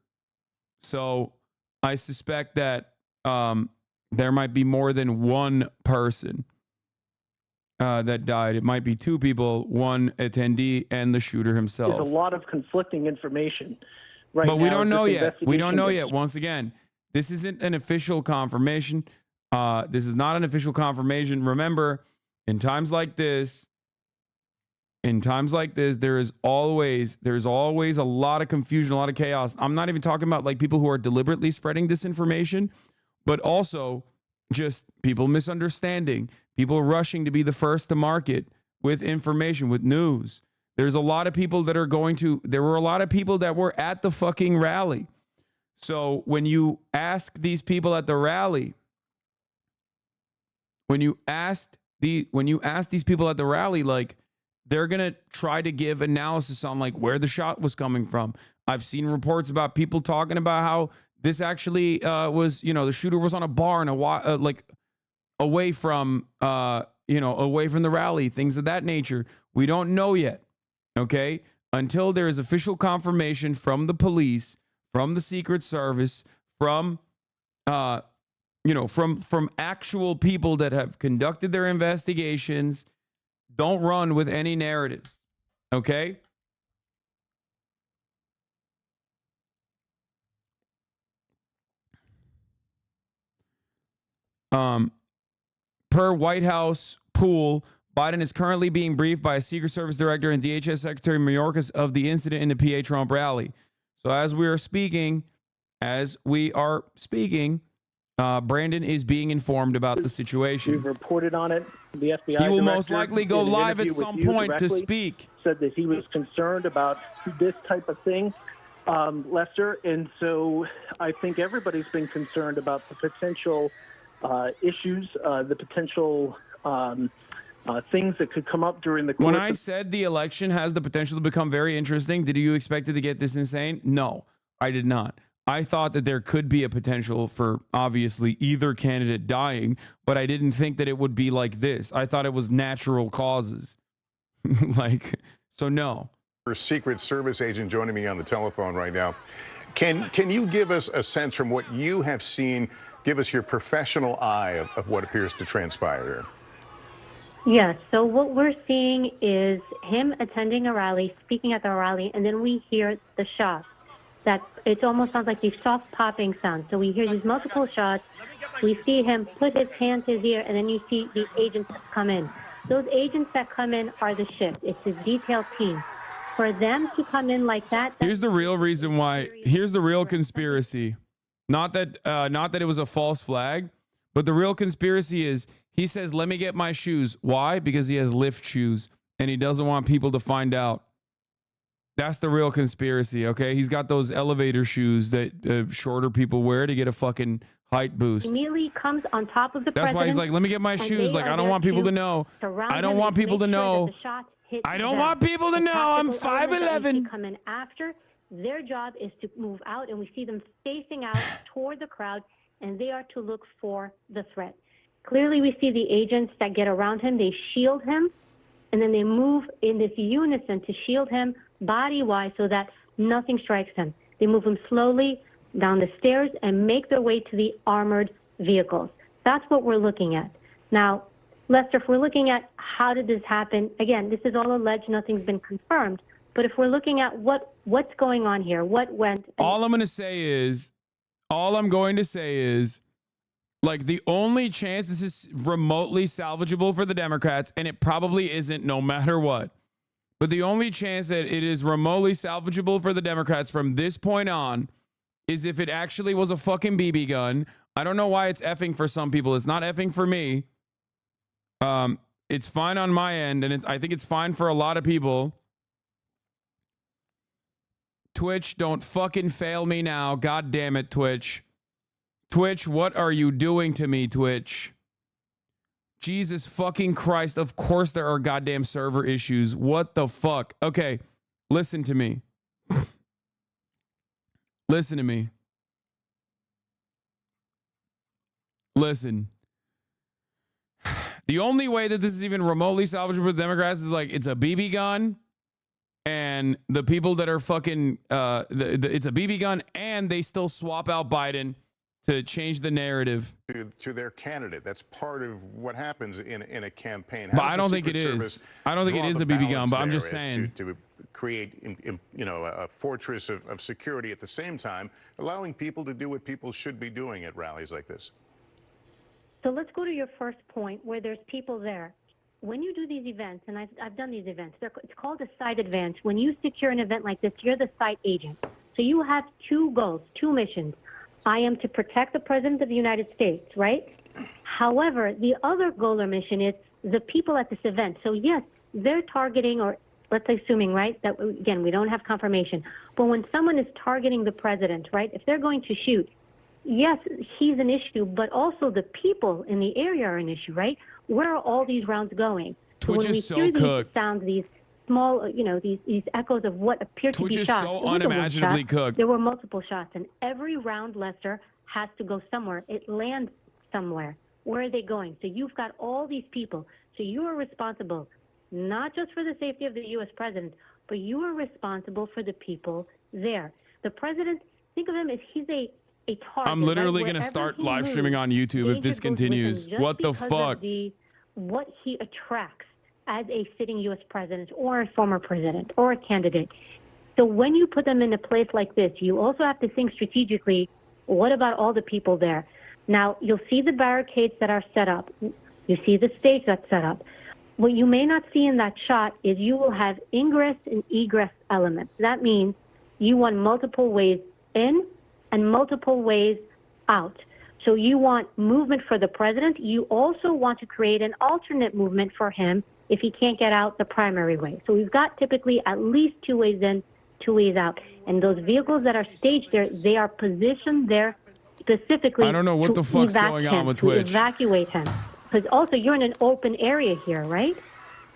[SPEAKER 3] So I suspect that there might be more than one person that died. It might be two people, one attendee and the shooter himself.
[SPEAKER 7] There's a lot of conflicting information right
[SPEAKER 3] but
[SPEAKER 7] now.
[SPEAKER 3] we don't know
[SPEAKER 7] This
[SPEAKER 3] yet. We don't know
[SPEAKER 7] investigation
[SPEAKER 3] yet. Once again, this isn't an official confirmation. This is not an official confirmation. Remember, in times like this, there's always a lot of confusion, a lot of chaos. I'm not even talking about like people who are deliberately spreading disinformation, but also just people misunderstanding, people rushing to be the first to market with information, with news. There's a lot of people that are there were a lot of people that were at the fucking rally. So when you ask these people at the rally, when you ask these people at the rally, like, they're going to try to give analysis on like where the shot was coming from. I've seen reports about people talking about how this actually was, the shooter was on a bar and away from the rally, things of that nature. We don't know yet. Okay. Until there is official confirmation from the police, from the Secret Service, from actual people that have conducted their investigations. Don't run with any narratives, okay? Per White House pool, Biden is currently being briefed by a Secret Service director and DHS Secretary Mayorkas of the incident in the PA Trump rally. So as we are speaking, Brandon is being informed about the situation.
[SPEAKER 7] We've reported on it. The FBI
[SPEAKER 3] he will
[SPEAKER 7] director,
[SPEAKER 3] most likely go
[SPEAKER 7] in an
[SPEAKER 3] live at
[SPEAKER 7] interview
[SPEAKER 3] some
[SPEAKER 7] with you
[SPEAKER 3] point to
[SPEAKER 7] directly,
[SPEAKER 3] speak.
[SPEAKER 7] Said that he was concerned about this type of thing, Lester. And so I think everybody's been concerned about the potential issues, the potential things that could come up during the course.
[SPEAKER 3] When I said the election has the potential to become very interesting, did you expect it to get this insane? No, I did not. I thought that there could be a potential for obviously either candidate dying, but I didn't think that it would be like this. I thought it was natural causes. So no.
[SPEAKER 16] Secret Service agent joining me on the telephone right now. Can you give us a sense from what you have seen, give us your professional eye of what appears to transpire here?
[SPEAKER 1] Yes, so what we're seeing is him attending a rally, speaking at the rally, and then we hear the shots. That it almost sounds like these soft popping sounds. So we hear these multiple shots. We see him put his hand to his ear, and then you see the agents come in. Those agents that come in are the shift. It's his detail team. For them to come in like that.
[SPEAKER 3] Here's the real reason why. Here's the real conspiracy. Not that it was a false flag, but the real conspiracy is he says, "Let me get my shoes." Why? Because he has lift shoes, and he doesn't want people to find out. That's the real conspiracy, okay? He's got those elevator shoes that shorter people wear to get a fucking height boost.
[SPEAKER 1] Immediately comes on top of the
[SPEAKER 3] That's why he's like, let me get my shoes. Like, I don't want people to know. I don't want people to know. I don't want people to know I'm 5'11".
[SPEAKER 1] Come in after. Their job is to move out, and we see them facing out toward the crowd, and they are to look for the threat. Clearly, we see the agents that get around him. They shield him, and then they move in this unison to shield him body-wise so that nothing strikes him. They move him slowly down the stairs and make their way to the armored vehicles. That's what we're looking at. Now, Lester, if we're looking at how did this happen, again, this is all alleged, nothing's been confirmed. But if we're looking at what's going on here, what went...
[SPEAKER 3] All I'm going to say is, like, the only chance this is remotely salvageable for the Democrats, and it probably isn't no matter what, but the only chance that it is remotely salvageable for the Democrats from this point on is if it actually was a fucking BB gun. I don't know why it's effing for some people. It's not effing for me. It's fine on my end, and I think it's fine for a lot of people. Twitch, don't fucking fail me now. God damn it, Twitch. Twitch, what are you doing to me, Twitch? Jesus fucking Christ. Of course there are goddamn server issues. What the fuck? Okay, listen to me. Listen to me. listen. The only way that this is even remotely salvageable for the Democrats is like it's a BB gun, and the people that are fucking it's a BB gun, and they still swap out Biden to change the narrative
[SPEAKER 16] to their candidate. That's part of what happens in a campaign.
[SPEAKER 3] But I don't think it is. I don't think it is a BB gun, but I'm just saying
[SPEAKER 16] to create, a fortress of security at the same time, allowing people to do what people should be doing at rallies like this.
[SPEAKER 1] So let's go to your first point where there's people there. When you do these events, and I've done these events, it's called a site advance. When you secure an event like this, you're the site agent. So you have two goals, two missions. I am to protect the President of the United States, right? However, the other goal or mission is the people at this event. So yes, they're targeting, or let's assuming, right, that again, we don't have confirmation. But when someone is targeting the President, right, if they're going to shoot, yes, he's an issue, but also the people in the area are an issue, right? Where are all these rounds going?
[SPEAKER 3] Twitch
[SPEAKER 1] so when
[SPEAKER 3] is
[SPEAKER 1] we
[SPEAKER 3] so
[SPEAKER 1] hear
[SPEAKER 3] cooked.
[SPEAKER 1] These sounds, these small, these echoes of what appear to
[SPEAKER 3] Twitch
[SPEAKER 1] be
[SPEAKER 3] is
[SPEAKER 1] shots.
[SPEAKER 3] so
[SPEAKER 1] It wasn't one
[SPEAKER 3] unimaginably
[SPEAKER 1] shot.
[SPEAKER 3] cooked.
[SPEAKER 1] There were multiple shots, and every round, Lester, has to go somewhere. It lands somewhere. Where are they going? So you've got all these people. So you are responsible not just for the safety of the U.S. president, but you are responsible for the people there. The president, think of him as he's a target.
[SPEAKER 3] I'm literally
[SPEAKER 1] right?
[SPEAKER 3] going to
[SPEAKER 1] Wherever
[SPEAKER 3] start
[SPEAKER 1] he
[SPEAKER 3] live
[SPEAKER 1] moves,
[SPEAKER 3] streaming on YouTube if
[SPEAKER 1] danger
[SPEAKER 3] this
[SPEAKER 1] goes with him
[SPEAKER 3] continues.
[SPEAKER 1] just
[SPEAKER 3] What the
[SPEAKER 1] because
[SPEAKER 3] fuck?
[SPEAKER 1] of what he attracts as a sitting U.S. president or a former president or a candidate. So when you put them in a place like this, you also have to think strategically, what about all the people there? Now, you'll see the barricades that are set up. You see the stage that's set up. What you may not see in that shot is you will have ingress and egress elements. That means you want multiple ways in and multiple ways out. So you want movement for the president. You also want to create an alternate movement for him if he can't get out the primary way. So we've got typically at least two ways in, two ways out. And those vehicles that are staged there, they are positioned there specifically
[SPEAKER 3] I don't know what the fuck's going on with Twitch.
[SPEAKER 1] to evacuate him. Because also you're in an open area here, right?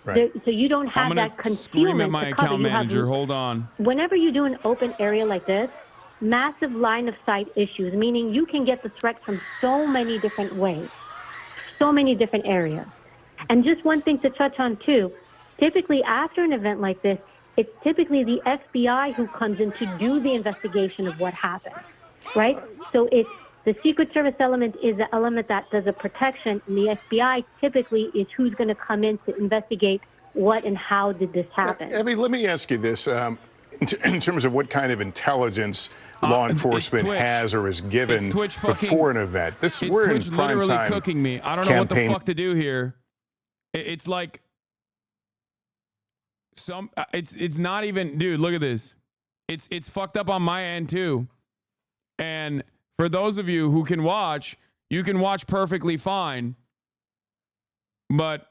[SPEAKER 3] Right.
[SPEAKER 1] So you don't have
[SPEAKER 3] I'm
[SPEAKER 1] that
[SPEAKER 3] going to scream at
[SPEAKER 1] concealment
[SPEAKER 3] my
[SPEAKER 1] to cover.
[SPEAKER 3] account
[SPEAKER 1] You have-
[SPEAKER 3] manager. Hold on.
[SPEAKER 1] Whenever you do an open area like this, massive line of sight issues, meaning you can get the threat from so many different ways, so many different areas. And just one thing to touch on too, typically after an event like this, it's typically the FBI who comes in to do the investigation of what happened, right? So it's the Secret Service element is the element that does a protection, and the FBI typically is who's going to come in to investigate what and how did this happen.
[SPEAKER 16] Abby, let me ask you this. In terms of what kind of intelligence law enforcement has or is given before an event. We're
[SPEAKER 3] Twitch
[SPEAKER 16] in prime
[SPEAKER 3] literally
[SPEAKER 16] time
[SPEAKER 3] cooking me. I don't know what the
[SPEAKER 16] campaign.
[SPEAKER 3] fuck to do here. It's like it's not even, dude, look at this. It's fucked up on my end too. And for those of you who can watch, you can watch perfectly fine. But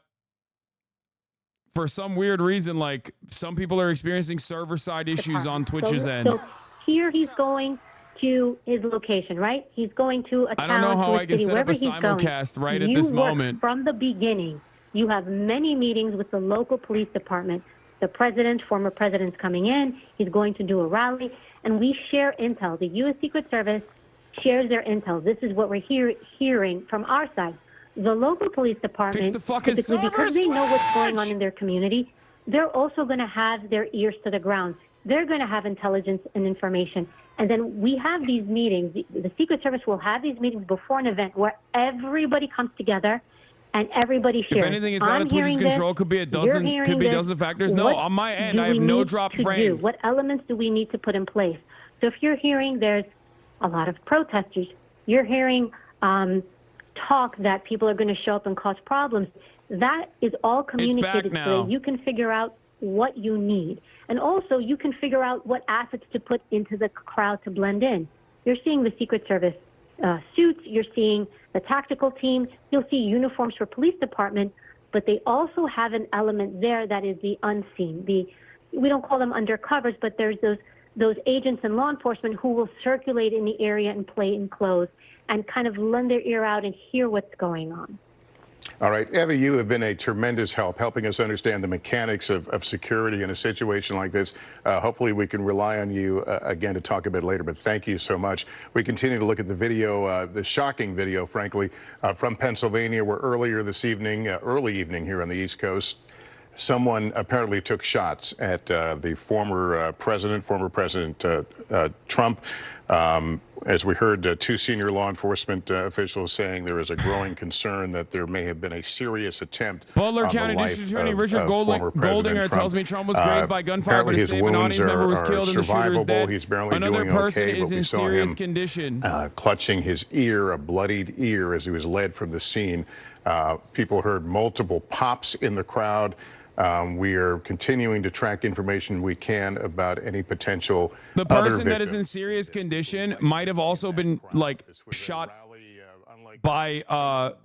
[SPEAKER 3] for some weird reason, like some people are experiencing server side issues on Twitch's end.
[SPEAKER 1] So here he's going to his location, right? He's going to a
[SPEAKER 3] I
[SPEAKER 1] town,
[SPEAKER 3] don't know how
[SPEAKER 1] to a
[SPEAKER 3] I can
[SPEAKER 1] city,
[SPEAKER 3] set up
[SPEAKER 1] wherever
[SPEAKER 3] a
[SPEAKER 1] he's going.
[SPEAKER 3] simulcast right at
[SPEAKER 1] You
[SPEAKER 3] this
[SPEAKER 1] work
[SPEAKER 3] moment.
[SPEAKER 1] From the beginning, you have many meetings with the local police department. The president, former president's coming in. He's going to do a rally, and we share intel. The U.S. Secret Service shares their intel. This is what we're hearing from our side. The local police department,
[SPEAKER 3] Fix the fucking
[SPEAKER 1] typically because
[SPEAKER 3] servers,
[SPEAKER 1] they know what's going on in their community, they're also going to have their ears to the ground. They're going to have intelligence and information. And then we have these meetings. The Secret Service will have these meetings before an event where everybody comes together and everybody shares.
[SPEAKER 3] If anything, it's out of Twitch's control. Could be a dozen. Could be dozens of factors. No, on my end, I have no drop frames.
[SPEAKER 1] What elements do we need to put in place? So if you're hearing there's a lot of protesters, you're hearing talk that people are going to show up and cause problems, that is all communicated so that you can figure out what you need. And also, you can figure out what assets to put into the crowd to blend in. You're seeing the Secret Service suits, you're seeing the tactical team, you'll see uniforms for police department, but they also have an element there that is the unseen. We don't call them undercovers, but there's those agents in law enforcement who will circulate in the area and play in clothes and kind of lend their ear out and hear what's going on.
[SPEAKER 16] All right, Eva, you have been a tremendous help helping us understand the mechanics of security in a situation like this. Hopefully we can rely on you again to talk a bit later, but thank you so much. We continue to look at the video, the shocking video, frankly, from Pennsylvania, where earlier this evening, early evening here on the East Coast, someone apparently took shots at the former President Trump. As we heard, two senior law enforcement officials saying there is a growing concern that there may have been a serious attempt
[SPEAKER 3] Butler
[SPEAKER 16] on
[SPEAKER 3] County
[SPEAKER 16] the life
[SPEAKER 3] District Attorney
[SPEAKER 16] of
[SPEAKER 3] Richard
[SPEAKER 16] former President
[SPEAKER 3] Goldinger
[SPEAKER 16] Trump.
[SPEAKER 3] tells me Trump was grazed by gunfire, but
[SPEAKER 16] apparently
[SPEAKER 3] a
[SPEAKER 16] his
[SPEAKER 3] safe and
[SPEAKER 16] wounds
[SPEAKER 3] audience member was
[SPEAKER 16] are
[SPEAKER 3] killed and the shooter is
[SPEAKER 16] survivable.
[SPEAKER 3] dead.
[SPEAKER 16] He's barely
[SPEAKER 3] Another
[SPEAKER 16] doing
[SPEAKER 3] person
[SPEAKER 16] okay,
[SPEAKER 3] is
[SPEAKER 16] but we
[SPEAKER 3] in
[SPEAKER 16] saw
[SPEAKER 3] serious
[SPEAKER 16] him
[SPEAKER 3] condition.
[SPEAKER 16] Clutching his ear, a bloodied ear, as he was led from the scene. People heard multiple pops in the crowd. We are continuing to track information we can about any potential
[SPEAKER 3] The
[SPEAKER 16] other
[SPEAKER 3] person that is
[SPEAKER 16] victims.
[SPEAKER 3] in serious condition might have also been like shot by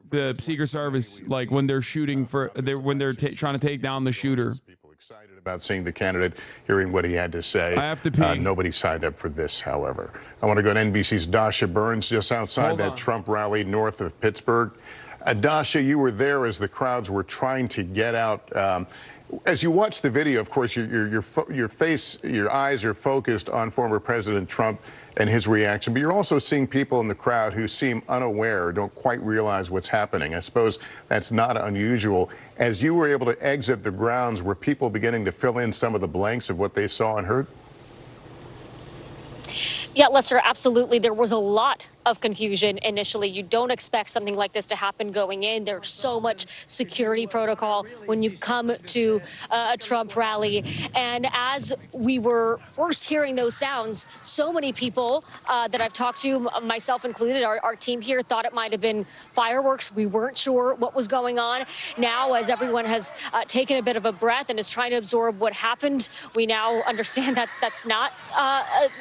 [SPEAKER 3] the Secret Service, like when they're shooting for when they're trying to take down the shooter.
[SPEAKER 16] Excited about seeing the candidate, hearing what he had to say.
[SPEAKER 3] I have to pee.
[SPEAKER 16] Nobody signed up for this, however. I want to go to NBC's Dasha Burns, just outside
[SPEAKER 3] Hold
[SPEAKER 16] that
[SPEAKER 3] on.
[SPEAKER 16] Trump rally north of Pittsburgh. Dasha, you were there as the crowds were trying to get out. As you watch the video, of course, your eyes are focused on former President Trump and his reaction, but you're also seeing people in the crowd who seem unaware, don't quite realize what's happening. I suppose that's not unusual. As you were able to exit the grounds, were people beginning to fill in some of the blanks of what they saw and heard?
[SPEAKER 10] Yeah, Lester, absolutely. There was a lot of confusion initially. You don't expect something like this to happen going in. There's so much security protocol when you come to a Trump rally. And as we were first hearing those sounds, so many people that I've talked to, myself included, our team here, thought it might have been fireworks. We weren't sure what was going on. Now, as everyone has taken a bit of a breath and is trying to absorb what happened, we now understand that that's not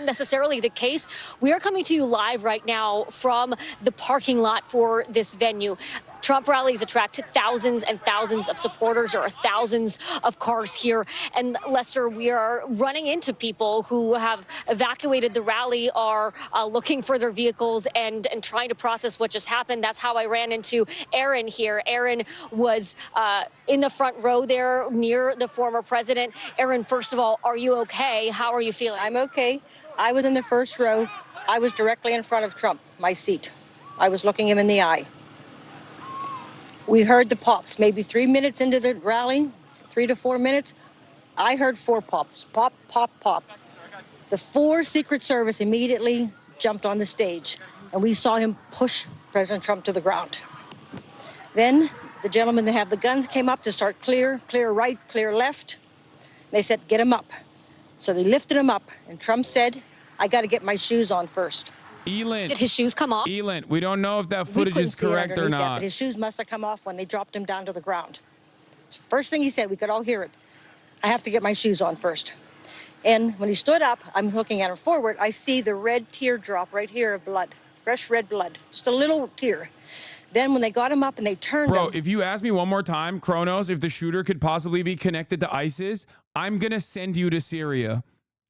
[SPEAKER 10] necessarily the case. We are coming to you live right now from the parking lot for this venue. Trump rallies attract thousands and thousands of supporters. There are thousands of cars here. And Lester, we are running into people who have evacuated the rally, are looking for their vehicles and trying to process what just happened. That's how I ran into Aaron here. Aaron was in the front row there near the former president. Aaron, first of all, are you okay? How are you feeling?
[SPEAKER 2] I'm okay. I was in the first row. I was directly in front of Trump, my seat. I was looking him in the eye. We heard the pops, maybe 3 minutes into the rally, 3 to 4 minutes. I heard 4 pops, pop, pop, pop. The 4 Secret Service immediately jumped on the stage, and we saw him push President Trump to the ground. Then the gentlemen that have the guns came up to start clear right, clear left. They said, get him up. So they lifted him up, and Trump said, I got to get my shoes on first.
[SPEAKER 3] Elon.
[SPEAKER 10] Did his shoes come off?
[SPEAKER 3] Elon, we don't know if that
[SPEAKER 2] We
[SPEAKER 3] footage
[SPEAKER 2] couldn't
[SPEAKER 3] is
[SPEAKER 2] see it
[SPEAKER 3] correct or
[SPEAKER 2] underneath that,
[SPEAKER 3] not.
[SPEAKER 2] but his shoes must have come off when they dropped him down to the ground. First thing he said, we could all hear it. I have to get my shoes on first. And when he stood up, I'm looking at him forward, I see the red teardrop right here of blood, fresh red blood, just a little tear. Then when they got him up and they turned
[SPEAKER 3] Bro,
[SPEAKER 2] him.
[SPEAKER 3] if you ask me one more time, Kronos, if the shooter could possibly be connected to ISIS, I'm going to send you to Syria,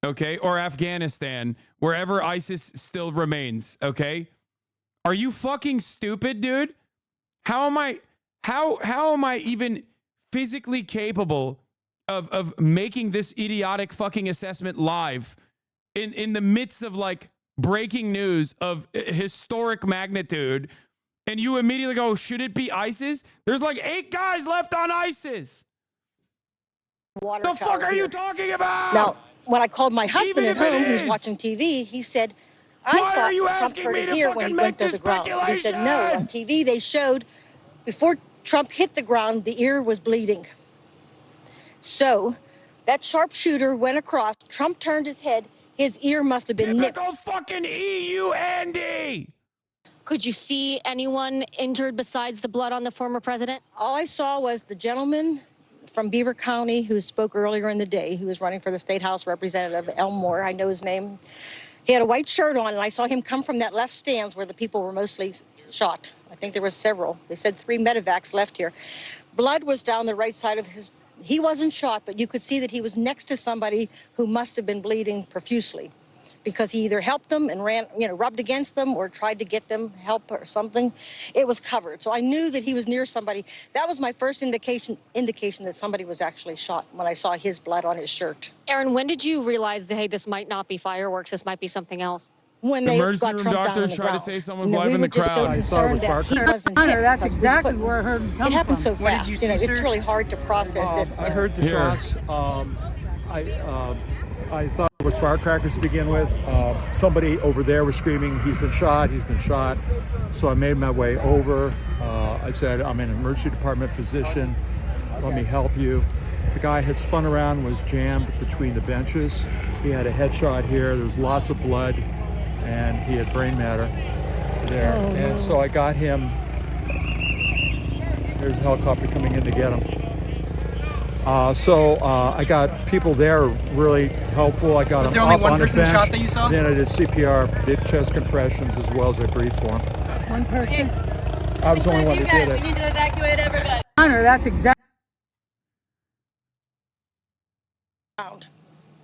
[SPEAKER 3] okay? Or Afghanistan, wherever ISIS still remains, okay? Are you fucking stupid, dude? How am I even physically capable of making this idiotic fucking assessment live in the midst of like breaking news of historic magnitude? And you immediately go, should it be ISIS? There's like 8 guys left on ISIS.
[SPEAKER 2] Water
[SPEAKER 3] The fuck
[SPEAKER 2] tower
[SPEAKER 3] are
[SPEAKER 2] here.
[SPEAKER 3] you talking about?
[SPEAKER 2] Now, when I called my husband
[SPEAKER 3] Even
[SPEAKER 2] at
[SPEAKER 3] if it
[SPEAKER 2] home, who's
[SPEAKER 3] is.
[SPEAKER 2] watching TV, he said, I
[SPEAKER 3] Why
[SPEAKER 2] thought
[SPEAKER 3] are you
[SPEAKER 2] Trump
[SPEAKER 3] asking
[SPEAKER 2] heard
[SPEAKER 3] me
[SPEAKER 2] it
[SPEAKER 3] to
[SPEAKER 2] here when he
[SPEAKER 3] fucking
[SPEAKER 2] went
[SPEAKER 3] make
[SPEAKER 2] to
[SPEAKER 3] this
[SPEAKER 2] the ground. He said, no,
[SPEAKER 3] speculation?
[SPEAKER 2] on TV they showed before Trump hit the ground, the ear was bleeding. So that sharpshooter went across, Trump turned his head, his ear must have been nipped.
[SPEAKER 3] Typical fucking EUND.
[SPEAKER 10] Could you see anyone injured besides the blood on the former president?
[SPEAKER 2] All I saw was the gentleman from Beaver County who spoke earlier in the day. He was running for the State House Representative, Elmore, I know his name. He had a white shirt on, and I saw him come from that left stands where the people were mostly shot. I think there was several. They said 3 medevacs left here. Blood was down the right side of his. He wasn't shot, but you could see that he was next to somebody who must have been bleeding profusely. because he either helped them and ran, rubbed against them or tried to get them help or something. It was covered. So I knew that he was near somebody. That was my first indication that somebody was actually shot when I saw his blood on his shirt.
[SPEAKER 10] Aaron, when did you realize that, hey, this might not be fireworks, this might be something else?
[SPEAKER 2] When
[SPEAKER 3] The
[SPEAKER 2] they
[SPEAKER 3] emergency
[SPEAKER 2] got
[SPEAKER 3] room
[SPEAKER 2] Trump down
[SPEAKER 3] doctor
[SPEAKER 2] on the
[SPEAKER 3] tried to
[SPEAKER 2] ground.
[SPEAKER 3] say someone's live in the
[SPEAKER 2] We were just so
[SPEAKER 3] crowd. I
[SPEAKER 2] concerned that he wasn't hit.
[SPEAKER 17] That's
[SPEAKER 2] because we
[SPEAKER 17] exactly
[SPEAKER 2] couldn't.
[SPEAKER 17] where I heard him come
[SPEAKER 2] It happened so
[SPEAKER 17] from. What did
[SPEAKER 2] fast.
[SPEAKER 17] you see,
[SPEAKER 2] It's
[SPEAKER 17] sir?
[SPEAKER 2] really hard to process it.
[SPEAKER 17] I heard the
[SPEAKER 3] Here.
[SPEAKER 17] shots. I thought it was firecrackers to begin with. Somebody over there was screaming, he's been shot, he's been shot. So I made my way over. I said, I'm an emergency department physician. Let me help you. The guy had spun around, was jammed between the benches. He had a headshot here. There was lots of blood, and he had brain matter there. And so I got him. There's a helicopter coming in to get him. I got people there really helpful. I got
[SPEAKER 19] Was
[SPEAKER 17] him
[SPEAKER 19] there only
[SPEAKER 17] up
[SPEAKER 19] one
[SPEAKER 17] on the
[SPEAKER 19] person
[SPEAKER 17] bench.
[SPEAKER 19] shot that you saw?
[SPEAKER 17] Then I did CPR, did chest compressions as well as I breathed for him. One person? I was the only one that did it.
[SPEAKER 19] need to evacuate everybody.
[SPEAKER 17] Honor, that's exactly.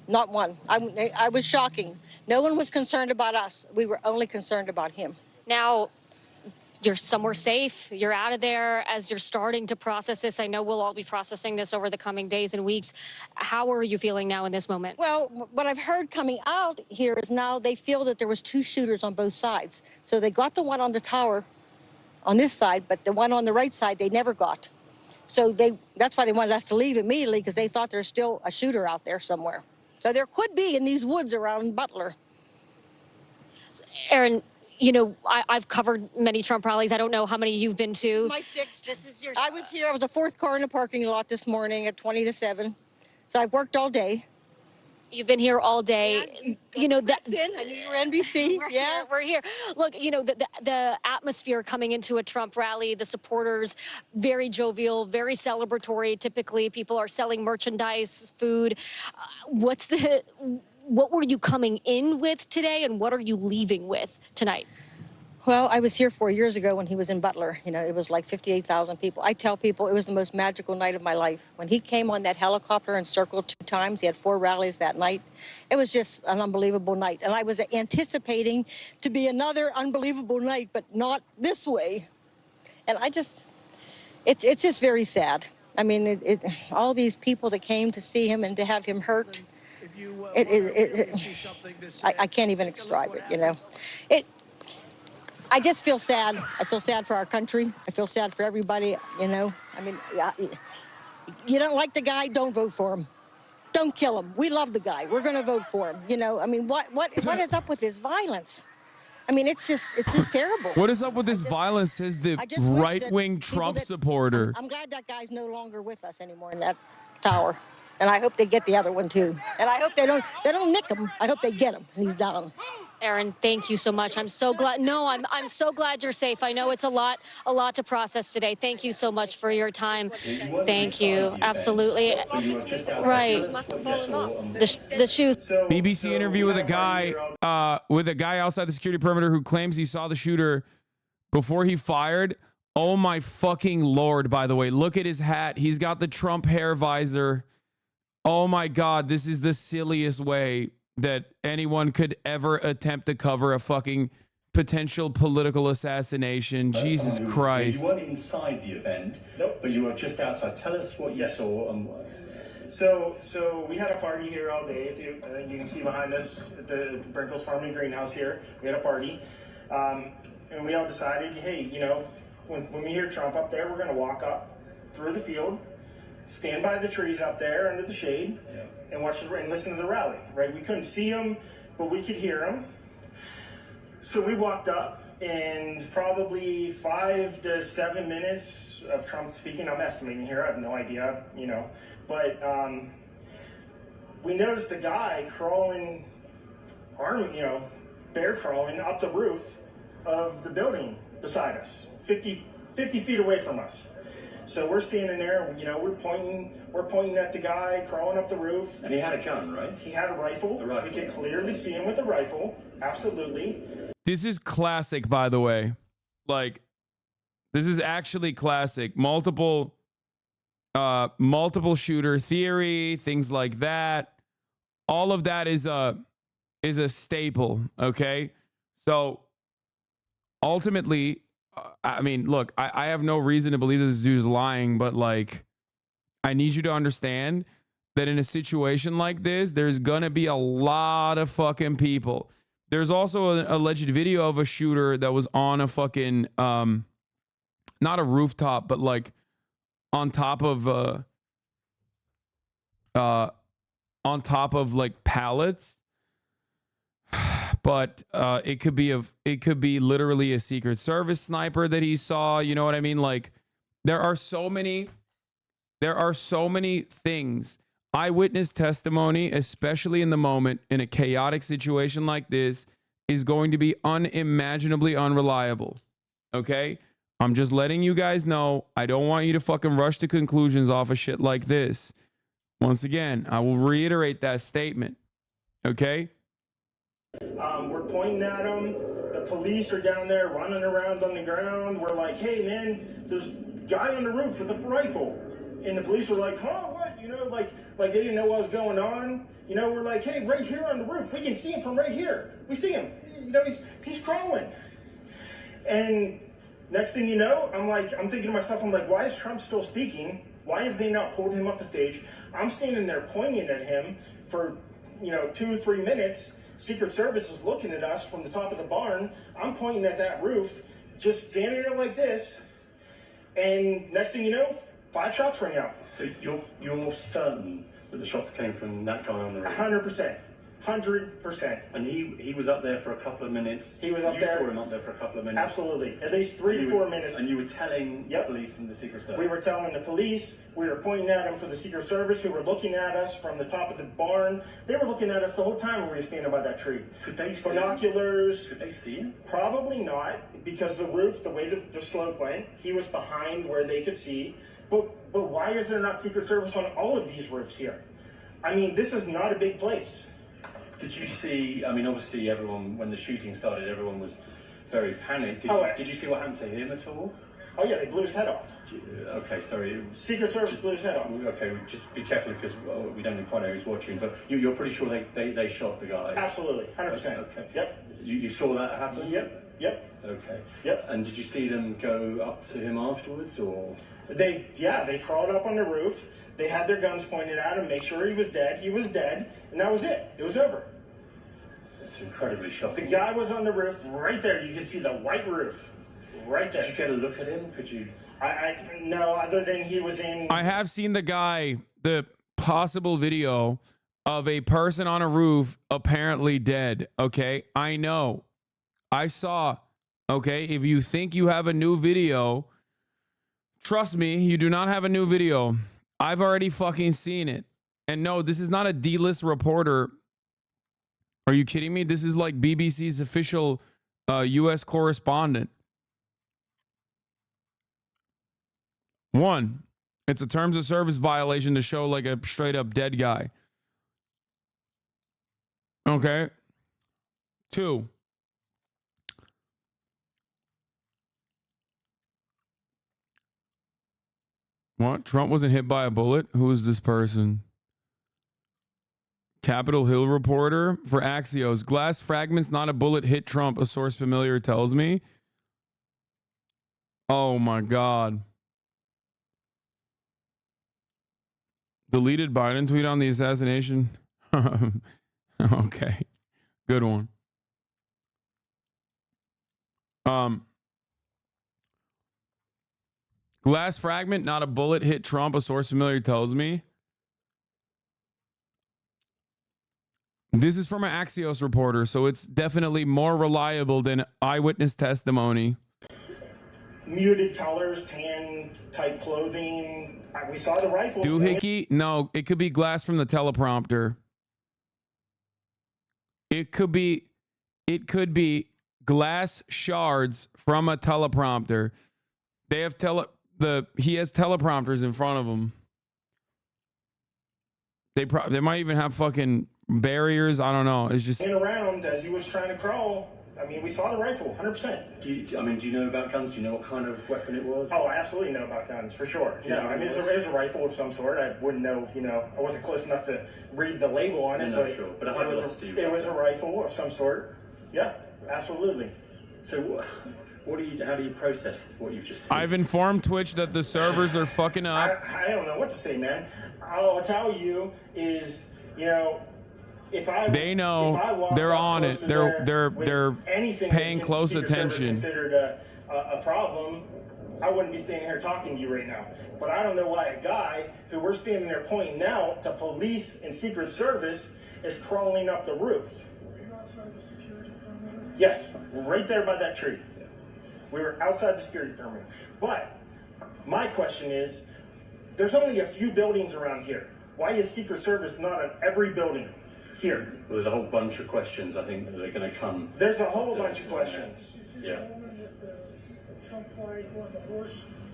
[SPEAKER 2] Not one. I was shocking. No one was concerned about us. We were only concerned about him.
[SPEAKER 10] Now, you're somewhere safe. You're out of there. As you're starting to process this, I know we'll all be processing this over the coming days and weeks. How are you feeling now in this moment?
[SPEAKER 2] Well, what I've heard coming out here is now they feel that there was 2 shooters on both sides. So they got the one on the tower on this side, but the one on the right side they never got. So that's why they wanted us to leave immediately, because they thought there's still a shooter out there somewhere. So there could be in these woods around Butler.
[SPEAKER 10] Aaron, I've covered many Trump rallies. I don't know how many you've been to.
[SPEAKER 2] My 6th. This is yours. I was here. I was the 4th car in the parking lot this morning at 20 to 7. So I've worked all day.
[SPEAKER 10] You've been here all day.
[SPEAKER 2] I knew you were NBC.
[SPEAKER 10] We're here. Look, the atmosphere coming into a Trump rally, the supporters, very jovial, very celebratory. Typically, people are selling merchandise, food. What were you coming in with today, and what are you leaving with tonight?
[SPEAKER 2] Well, I was here 4 years ago when he was in Butler. It was like 58,000 people. I tell people it was the most magical night of my life. When he came on that helicopter and circled 2 times, he had 4 rallies that night. It was just an unbelievable night. And I was anticipating to be another unbelievable night, but not this way. And it's just very sad. I mean, all these people that came to see him and to have him hurt, I can't even describe it, I just feel sad. I feel sad for our country. I feel sad for everybody, I mean, you don't like the guy, don't vote for him. Don't kill him. We love the guy. We're going to vote for him. I mean, what is up with this violence? I mean, it's just terrible.
[SPEAKER 3] What is up with this violence, says the right-wing Trump supporter.
[SPEAKER 2] I'm glad that guy's no longer with us anymore in that tower. And I hope they get the other one, too. And I hope they don't nick him. I hope they get him, and he's down.
[SPEAKER 10] Aaron, thank you so much. I'm so glad. No, I'm so glad you're safe. I know it's a lot to process today. Thank you so much for your time. Thank you. Absolutely. Right. The shoes.
[SPEAKER 3] BBC interview with a guy outside the security perimeter who claims he saw the shooter before he fired. Oh my fucking Lord, by the way. Look at his hat. He's got the Trump hair visor. Oh my God, this is the silliest way that anyone could ever attempt to cover a fucking potential political assassination. Jesus Christ.
[SPEAKER 22] You weren't inside the event, but you were just outside. Tell us what you saw. So we had a party here all day. You can see behind us at the Brinkles Farming Greenhouse here. We had a party. And we all decided, hey, when we hear Trump up there, we're going to walk up through the field, stand by the trees up there under the shade, and watch and listen to the rally, right? We couldn't see him, but we could hear him. So we walked up, and probably 5 to 7 minutes of Trump speaking. I'm estimating here, I have no idea, but we noticed a guy crawling, bear crawling up the roof of the building beside us, 50 feet away from us. So we're standing there, and we're pointing at the guy crawling up the roof. And he had a gun, right? He had a rifle. We could clearly see him with a rifle. Absolutely.
[SPEAKER 3] This is classic, by the way. Like, this is actually classic. Multiple shooter theory, things like that. All of that is is a staple, okay? So ultimately, I mean, look, I have no reason to believe this dude's lying, but like, I need you to understand that in a situation like this, there's gonna be a lot of fucking people. There's also an alleged video of a shooter that was on a fucking, not a rooftop, but like on top of like pallets. But it could be literally a Secret Service sniper that he saw. You know what I mean? Like, there are so many things. Eyewitness testimony, especially in the moment, in a chaotic situation like this, is going to be unimaginably unreliable. Okay? I'm just letting you guys know. I don't want you to fucking rush to conclusions off of shit like this. Once again, I will reiterate that statement. Okay?
[SPEAKER 22] We're pointing at them. The police are down there running around on the ground. We're like, hey, man, there's a guy on the roof with a rifle. And the police were like, huh, what? You know, like they didn't know what was going on. You know, we're like, hey, right here on the roof. We can see him from right here. We see him. You know, he's crawling. And next thing you know, I'm thinking to myself, I'm like, why is Trump still speaking? Why have they not pulled him off the stage? I'm standing there pointing at him for, 2 or 3 minutes. Secret Service is looking at us from the top of the barn. I'm pointing at that roof, just standing there like this. And next thing you know, 5 shots ring out. So you're certain that the shots came from that guy on the roof? 100%. 100%. And he was up there for a couple of minutes. He was up there. You saw him up there for a couple of minutes. Absolutely. At least 3 to 4 minutes. And you were telling the police and the Secret Service? We were telling the police. We were pointing at them for the Secret Service, who were looking at us from the top of the barn. They were looking at us the whole time when we were standing by that tree. Could they see binoculars? Could they see him? Probably not, because the roof, the way the slope went, he was behind where they could see. But why is there not Secret Service on all of these roofs here? I mean, this is not a big place. Did you see, obviously everyone, when the shooting started, everyone was very panicked. Did you see what happened to him at all? Oh yeah, they blew his head off. Okay, sorry. Secret Service blew his head off. Okay, just be careful, because we don't quite know who's watching, but you're pretty sure they shot the guy? Absolutely, 100%. Okay. Yep.
[SPEAKER 12] You saw that happen?
[SPEAKER 22] Yep.
[SPEAKER 12] Okay.
[SPEAKER 22] Yep.
[SPEAKER 12] And did you see them go up to him afterwards, or?
[SPEAKER 22] They crawled up on the roof. They had their guns pointed at him, make sure he was dead. He was dead, and that was it. It was over.
[SPEAKER 12] It's incredibly shocking.
[SPEAKER 22] The guy was on the roof right there. You can see the white roof right there.
[SPEAKER 12] Did you get a look at him? Could you?
[SPEAKER 22] No, other than he was in.
[SPEAKER 3] I have seen the possible video of a person on a roof apparently dead. Okay. I know. I saw. Okay. If you think you have a new video, trust me, you do not have a new video. I've already fucking seen it. And no, this is not a D-list reporter. Are you kidding me? This is like BBC's official U.S. correspondent. One, it's a terms of service violation to show like a straight up dead guy. Okay. Two, what? Trump wasn't hit by a bullet? Who is this person? Capitol Hill reporter for Axios. Glass fragments, not a bullet, hit Trump, a source familiar tells me. Oh my God. Deleted Biden tweet on the assassination. Okay. Good one. Glass fragment, not a bullet, hit Trump, a source familiar tells me. This is from an Axios reporter, so it's definitely more reliable than eyewitness testimony.
[SPEAKER 22] Muted colors, tan type clothing. We saw the rifle.
[SPEAKER 3] Doohickey? No, it could be glass from the teleprompter. It could be glass shards from a teleprompter. They have he has teleprompters in front of him. They might even have fucking barriers. I don't know. It's just
[SPEAKER 22] around as he was trying to crawl. I mean, we saw the rifle, 100%.
[SPEAKER 5] Do you know about guns? Do you know what kind of weapon it was?
[SPEAKER 22] Oh, I absolutely know about guns, for sure. No, I mean, it was a rifle of some sort. I wouldn't know, I wasn't close enough to read the label on it, but,
[SPEAKER 5] sure. But
[SPEAKER 22] it was a rifle of some sort. Yeah, absolutely.
[SPEAKER 5] So how do you process what you've just seen?
[SPEAKER 3] I've informed Twitch that the servers are fucking up.
[SPEAKER 22] I don't know what to say, man. All I'll tell you is,
[SPEAKER 3] they know they're on it. They're paying close attention.
[SPEAKER 22] Considered a problem, I wouldn't be standing here talking to you right now. But I don't know why a guy who we're standing there pointing out to police and Secret Service is crawling up the roof. Yes, right there by that tree. We were outside the security perimeter. But my question is, there's only a few buildings around here. Why is Secret Service not on every building here?
[SPEAKER 5] Well, there's a whole bunch of questions, I think, that are going to come.
[SPEAKER 22] There's a whole bunch of questions.
[SPEAKER 5] Yeah.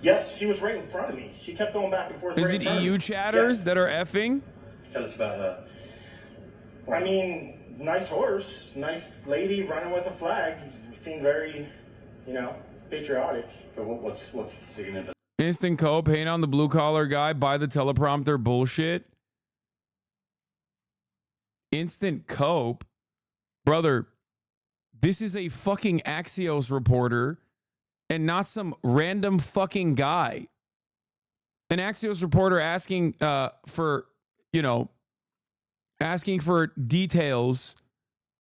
[SPEAKER 22] Yes, she was right in front of me. She kept going back and forth.
[SPEAKER 3] Is it EU chatters that are effing?
[SPEAKER 5] Tell us about her.
[SPEAKER 22] I mean, nice horse, nice lady running with a flag. Seemed very, patriotic.
[SPEAKER 5] But what's significant?
[SPEAKER 3] Instant Cope, hate on the blue collar guy, buy the teleprompter bullshit. Instant Cope, brother, this is a fucking Axios reporter and not some random fucking guy. An Axios reporter asking for details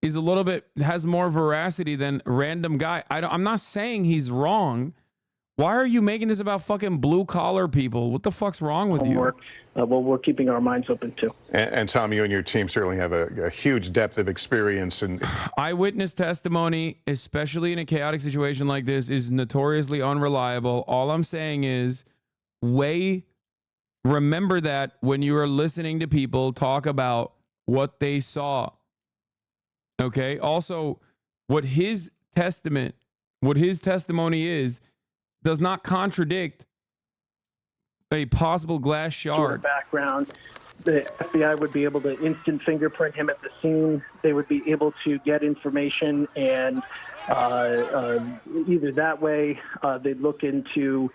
[SPEAKER 3] is a little bit, has more veracity than random guy. I'm not saying he's wrong. Why are you making this about fucking blue collar people? What the fuck's wrong with you?
[SPEAKER 7] Well, we're keeping our minds open too.
[SPEAKER 16] And Tom, you and your team certainly have a huge depth of experience and
[SPEAKER 3] eyewitness testimony, especially in a chaotic situation like this, is notoriously unreliable. All I'm saying is, remember that when you are listening to people talk about what they saw. Okay. Also, what his testimony is, does not contradict a possible glass shard.
[SPEAKER 7] Background, the FBI would be able to instant fingerprint him at the scene. They would be able to get information, and either that way they'd look into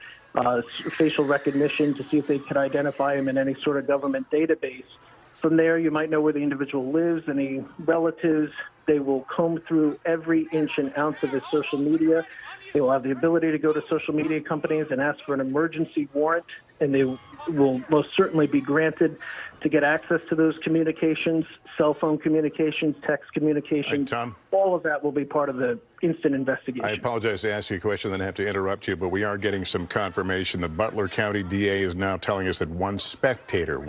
[SPEAKER 7] facial recognition to see if they could identify him in any sort of government database. From there, you might know where the individual lives, any relatives. They will comb through every inch and ounce of his social media. They will have the ability to go to social media companies and ask for an emergency warrant, and they will most certainly be granted to get access to those communications, cell phone communications, text communications.
[SPEAKER 16] Tom?
[SPEAKER 7] All of that will be part of the instant investigation.
[SPEAKER 16] I apologize to ask you a question, then I have to interrupt you, but we are getting some confirmation. The Butler County DA is now telling us that one spectator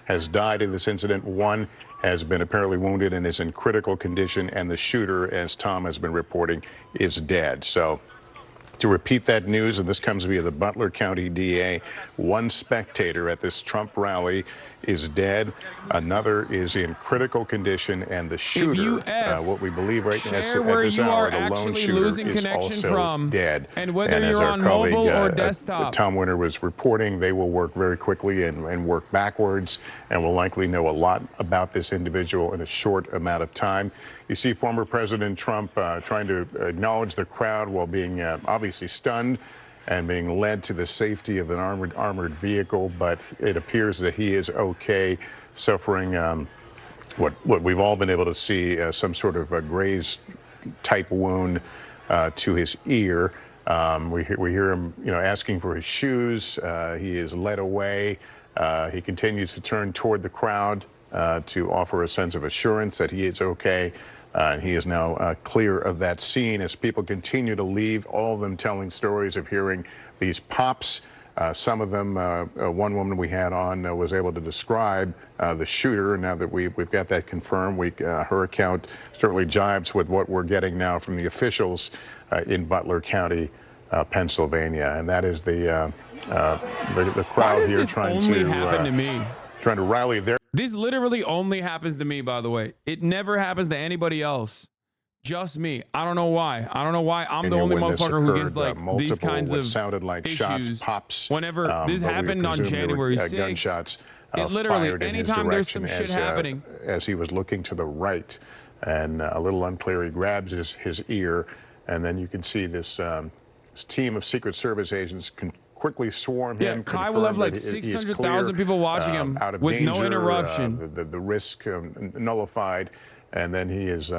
[SPEAKER 16] has died in this incident. One has been apparently wounded and is in critical condition, and the shooter, as Tom has been reporting, is dead. So to repeat that news, and this comes via the Butler County DA, one spectator at this Trump rally is dead. Another is in critical condition, and the shooter, what we believe right now at this hour, the lone shooter is also dead.
[SPEAKER 3] And whether you're on mobile or desktop.
[SPEAKER 16] Tom Winter was reporting, they will work very quickly and work backwards, and will likely know a lot about this individual in a short amount of time. You see former President Trump trying to acknowledge the crowd while being obviously stunned and being led to the safety of an armored vehicle, but it appears that he is okay, suffering what we've all been able to see, some sort of a graze-type wound to his ear. We hear him, asking for his shoes. He is led away. He continues to turn toward the crowd to offer a sense of assurance that he is okay. He is now clear of that scene as people continue to leave, all of them telling stories of hearing these pops. Some of them, one woman we had on was able to describe the shooter. Now that we've got that confirmed, her account certainly jibes with what we're getting now from the officials in Butler County, Pennsylvania. And that is the crowd here trying to rally there.
[SPEAKER 3] This literally only happens to me, by the way. It never happens to anybody else. Just me. I don't know why. I'm the only motherfucker who gets like these kinds of
[SPEAKER 16] sounded like
[SPEAKER 3] issues.
[SPEAKER 16] Shots, pops.
[SPEAKER 3] Whenever this happened on January 6th,
[SPEAKER 16] gunshots
[SPEAKER 3] it literally, anytime there's some shit happening.
[SPEAKER 16] As he was looking to the right and a little unclear, he grabs his ear, and then you can see this, this team of Secret Service agents can quickly swarm him.
[SPEAKER 3] Kai will have like 600,000 people watching him
[SPEAKER 16] out of
[SPEAKER 3] with
[SPEAKER 16] danger,
[SPEAKER 3] no interruption.
[SPEAKER 16] The risk nullified, and then he is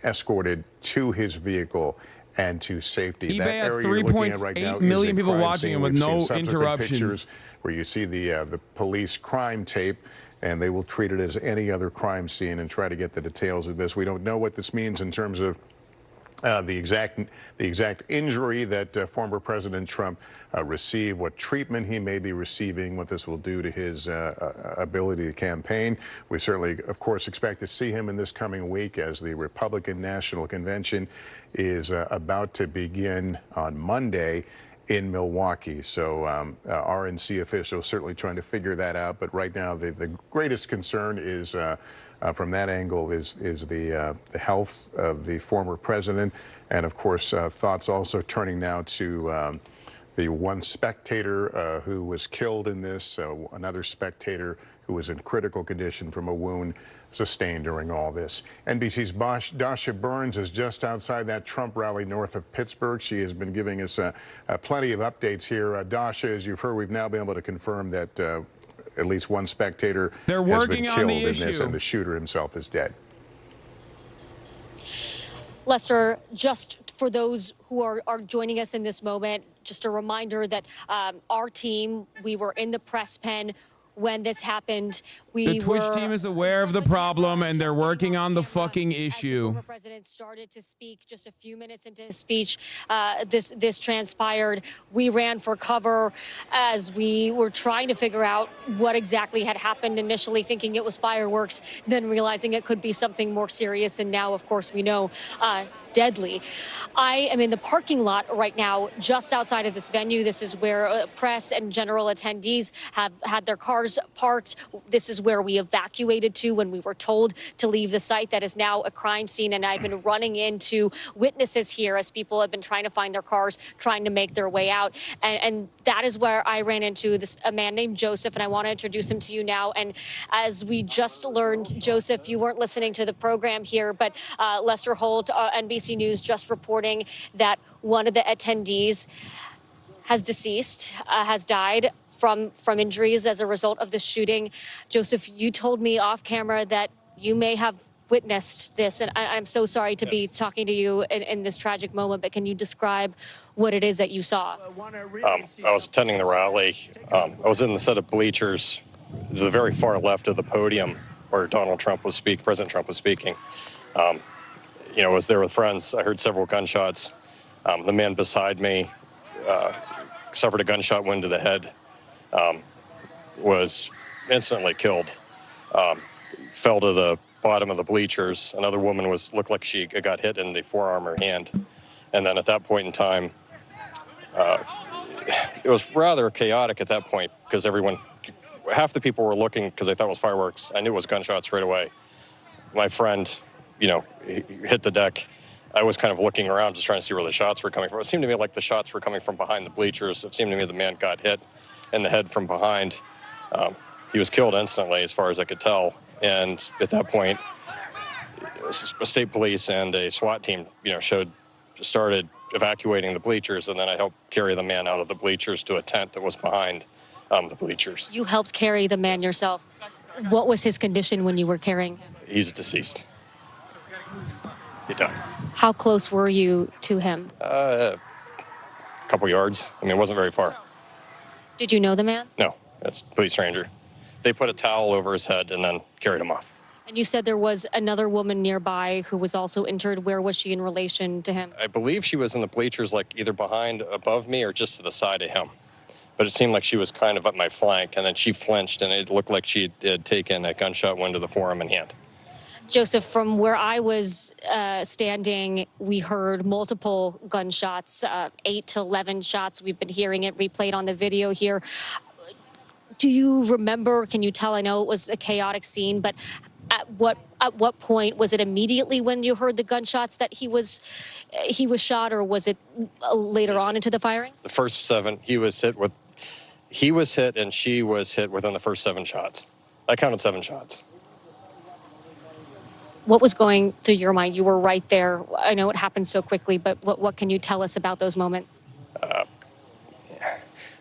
[SPEAKER 16] escorted to his vehicle and to safety.
[SPEAKER 3] eBay
[SPEAKER 16] That
[SPEAKER 3] had
[SPEAKER 16] area you're looking at right now
[SPEAKER 3] 3.8 million
[SPEAKER 16] is a
[SPEAKER 3] people
[SPEAKER 16] crime
[SPEAKER 3] watching
[SPEAKER 16] scene.
[SPEAKER 3] him with
[SPEAKER 16] We've seen
[SPEAKER 3] no
[SPEAKER 16] subsequent
[SPEAKER 3] interruptions.
[SPEAKER 16] pictures where you see the police crime tape, and they will treat it as any other crime scene and try to get the details of this. We don't know what this means in terms of the exact injury that former President Trump received, what treatment he may be receiving, what this will do to his ability to campaign. We certainly, of course, expect to see him in this coming week as the Republican National Convention is about to begin on Monday in Milwaukee. So RNC officials certainly trying to figure that out. But right now, the greatest concern is from that angle is the health of the former president. And of course, thoughts also turning now to the one spectator who was killed in this, another spectator who was in critical condition from a wound sustained during all this. NBC's Dasha Burns is just outside that Trump rally north of Pittsburgh. She has been giving us plenty of updates here. Dasha, as you've heard, we've now been able to confirm that at least one spectator has been killed in this, and the shooter himself is dead.
[SPEAKER 10] Lester, just for those who are joining us in this moment, just a reminder that our team, we were in the press pen when this happened.
[SPEAKER 3] The Twitch team is aware of the problem, and they're working on the fucking issue.
[SPEAKER 10] The former president started to speak just a few minutes into his speech. This transpired. We ran for cover as we were trying to figure out what exactly had happened, initially thinking it was fireworks, then realizing it could be something more serious. And now, of course, we know deadly. I am in the parking lot right now, just outside of this venue. This is where press and general attendees have had their cars parked. This is where we evacuated to when we were told to leave the site that is now a crime scene. And I've been running into witnesses here as people have been trying to find their cars, trying to make their way out. And that is where I ran into a man named Joseph, and I want to introduce him to you now. And as we just learned, Joseph, you weren't listening to the program here, but Lester Holt, NBC News, just reporting that one of the attendees has deceased, has died from injuries as a result of the shooting. Joseph, you told me off camera that you may have witnessed this, and I'm so sorry to be talking to you in this tragic moment, but can you describe what it is that you saw?
[SPEAKER 9] I was attending the rally. I was in the set of bleachers, the very far left of the podium where President Trump was speaking. I was there with friends. I heard several gunshots. The man beside me suffered a gunshot wound to the head, was instantly killed, fell to the bottom of the bleachers. Another woman looked like she got hit in the forearm or hand. And then at that point in time, it was rather chaotic at that point because half the people were looking because they thought it was fireworks. I knew it was gunshots right away. My friend, he hit the deck. I was kind of looking around just trying to see where the shots were coming from. It seemed to me like the shots were coming from behind the bleachers. It seemed to me the man got hit in the head from behind. He was killed instantly, as far as I could tell. And at that point, state police and a SWAT team, started evacuating the bleachers, and then I helped carry the man out of the bleachers to a tent that was behind the bleachers.
[SPEAKER 10] You helped carry the man yourself. What was his condition when you were carrying him?
[SPEAKER 9] He's deceased. He died.
[SPEAKER 10] How close were you to him?
[SPEAKER 9] A couple yards. It wasn't very far.
[SPEAKER 10] Did you know the man?
[SPEAKER 9] No, it's a complete stranger. They put a towel over his head and then carried him off.
[SPEAKER 10] And you said there was another woman nearby who was also injured. Where was she in relation to him?
[SPEAKER 9] I believe she was in the bleachers, like either above me or just to the side of him. But it seemed like she was kind of at my flank, and then she flinched, and it looked like she had taken a gunshot wound to the forearm and hand.
[SPEAKER 10] Joseph, from where I was standing, we heard multiple gunshots, 8 to 11 shots. We've been hearing it replayed on the video here. Do you remember, can you tell, I know it was a chaotic scene, but at what point, was it immediately when you heard the gunshots that he was shot, or was it later on into the firing?
[SPEAKER 9] The first 7, he was hit and she was hit within the first 7 shots. I counted 7 shots.
[SPEAKER 10] What was going through your mind? You were right there. I know it happened so quickly, but what can you tell us about those moments?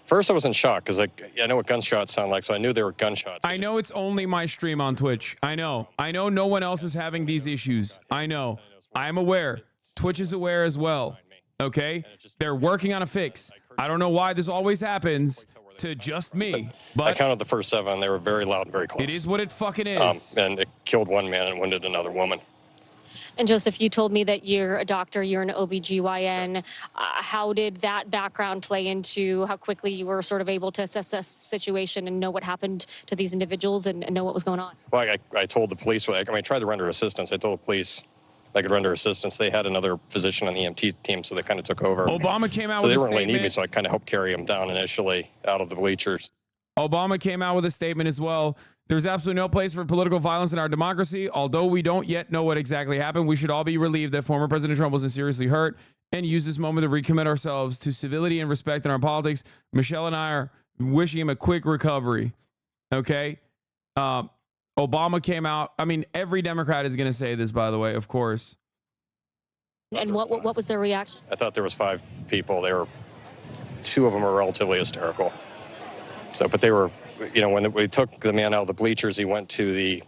[SPEAKER 9] First, I was in shock because I know what gunshots sound like, so I knew they were gunshots.
[SPEAKER 3] I know it's only my stream on Twitch. I know no one else is having these issues. I know. I'm aware. Twitch is aware as well. Okay? They're working on a fix. I don't know why this always happens to just me, but
[SPEAKER 9] I counted the first 7. They were very loud and very close.
[SPEAKER 3] it is what it fucking is.
[SPEAKER 9] And it killed one man and wounded another woman.
[SPEAKER 10] And Joseph, you told me that you're a doctor, you're an OBGYN. How did that background play into how quickly you were sort of able to assess the situation and know what happened to these individuals and know what was going on?
[SPEAKER 9] Well, I told the police, I tried to render assistance. I told the police I could render assistance. They had another physician on the EMT team, so they kind of took over.
[SPEAKER 3] Obama came out
[SPEAKER 9] so
[SPEAKER 3] with
[SPEAKER 9] they
[SPEAKER 3] a
[SPEAKER 9] weren't really need me,
[SPEAKER 3] statement.
[SPEAKER 9] so I kind of helped carry him down initially out of the bleachers.
[SPEAKER 3] Obama came out with a statement as well. There's absolutely no place for political violence in our democracy. Although we don't yet know what exactly happened, we should all be relieved that former President Trump wasn't seriously hurt and use this moment to recommit ourselves to civility and respect in our politics. Michelle and I are wishing him a quick recovery. Okay? Obama came out. I mean, every Democrat is going to say this, by the way, of course.
[SPEAKER 10] And what was their reaction?
[SPEAKER 9] I thought there was 5 people. 2 of them were relatively hysterical. So, but they were, when we took the man out of the bleachers, he went to the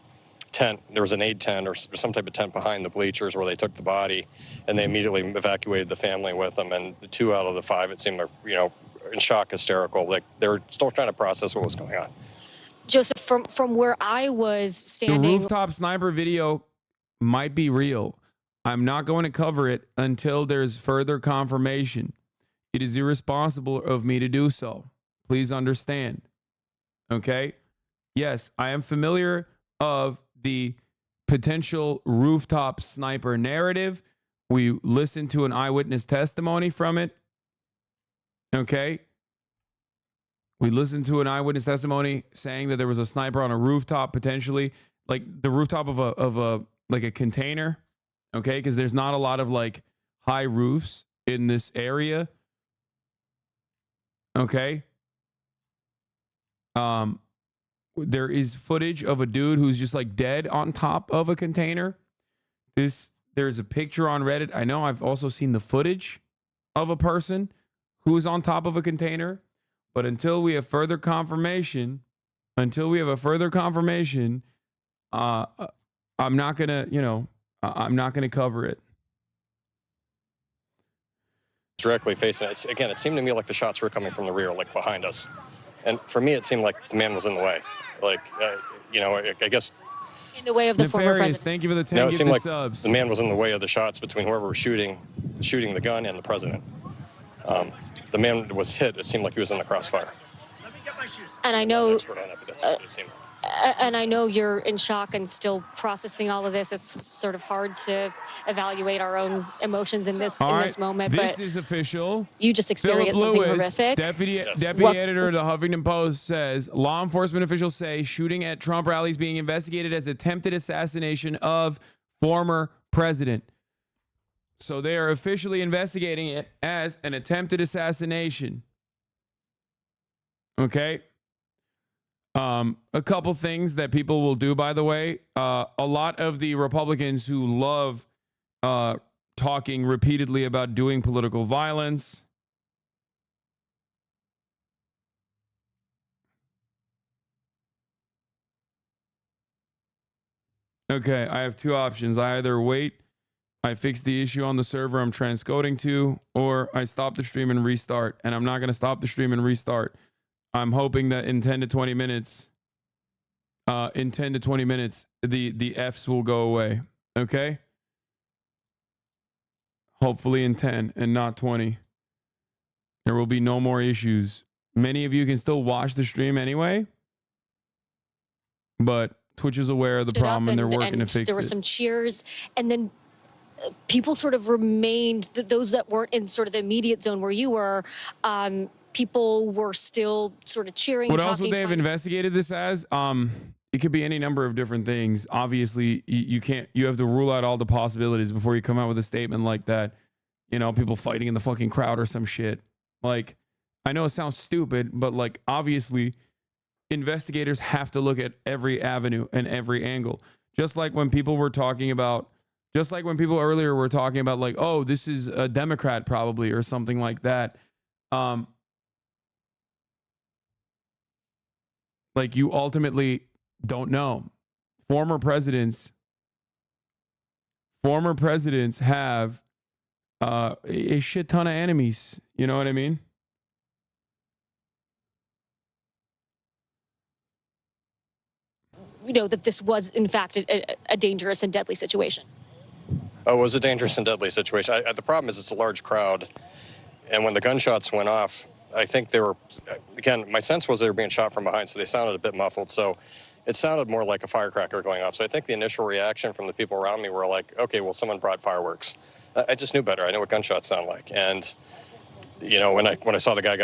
[SPEAKER 9] tent. There was an aid tent or some type of tent behind the bleachers where they took the body, and they immediately evacuated the family with them. And 2 out of the 5, it seemed, in shock, hysterical. Like they were still trying to process what was going on.
[SPEAKER 10] Joseph, from where I was standing,
[SPEAKER 3] The rooftop sniper video might be real. I'm not going to cover it until there's further confirmation. It is irresponsible of me to do so. Please understand. Okay? Yes, I am familiar of the potential rooftop sniper narrative. We listened to an eyewitness testimony from it. Okay? We listened to an eyewitness testimony saying that there was a sniper on a rooftop, potentially, like the rooftop of a container. Okay? Because there's not a lot of high roofs in this area. Okay? There is footage of a dude who's just dead on top of a container. There's a picture on Reddit. I know I've also seen the footage of a person who is on top of a container, but until we have further confirmation, I'm not gonna, I'm not gonna cover it.
[SPEAKER 9] Directly facing it. It seemed to me like the shots were coming from the rear, behind us. And for me, it seemed like the man was in the way. I guess.
[SPEAKER 10] In the way of the former president.
[SPEAKER 3] Thank you for the 10
[SPEAKER 9] It seemed like
[SPEAKER 3] subs.
[SPEAKER 9] the man was in the way of the shots between whoever was shooting the gun and the president. The man was hit. It seemed like he was in the crossfire.
[SPEAKER 10] And I know,
[SPEAKER 9] Expert on it, but that's what it seemed like.
[SPEAKER 10] and I know you're in shock and still processing all of this. It's sort of hard to evaluate our own emotions in this moment.
[SPEAKER 3] This
[SPEAKER 10] but
[SPEAKER 3] is official.
[SPEAKER 10] you just experienced
[SPEAKER 3] Philip
[SPEAKER 10] something
[SPEAKER 3] Lewis,
[SPEAKER 10] horrific.
[SPEAKER 3] Deputy editor of the Huffington Post says law enforcement officials say shooting at Trump rallies being investigated as attempted assassination of former president. So they are officially investigating it as an attempted assassination. Okay. A couple things that people will do, by the way. A lot of the Republicans who love talking repeatedly about doing political violence. Okay, I have 2 options. I either wait, I fix the issue on the server I'm transcoding to, or I stop the stream and restart. And I'm not going to stop the stream and restart. I'm hoping that in 10 to 20 minutes, the Fs will go away. Okay? Hopefully in 10 and not 20. There will be no more issues. Many of you can still watch the stream anyway, but Twitch is aware of the problem and they're working to fix it.
[SPEAKER 10] There were some cheers, and then people sort of remained, those that weren't in sort of the immediate zone where you were, people were still sort of cheering.
[SPEAKER 3] What else would they have investigated this as? It could be any number of different things. Obviously, you have to rule out all the possibilities before you come out with a statement like that. People fighting in the fucking crowd or some shit. I know it sounds stupid, but obviously investigators have to look at every avenue and every angle. Just like when people were talking about, just like when people earlier were talking about like, oh, this is a Democrat probably or something like that. Like you ultimately don't know. Former presidents have a shit ton of enemies. You know what I mean?
[SPEAKER 10] You know that this was, in fact, a dangerous and deadly situation.
[SPEAKER 9] Oh, it was a dangerous and deadly situation. The problem is it's a large crowd. And when the gunshots went off, I think they were, again, my sense was they were being shot from behind, so they sounded a bit muffled. So it sounded more like a firecracker going off. So I think the initial reaction from the people around me were like, okay, well, someone brought fireworks. I just knew better. I knew what gunshots sound like. And, you know, when I saw the guy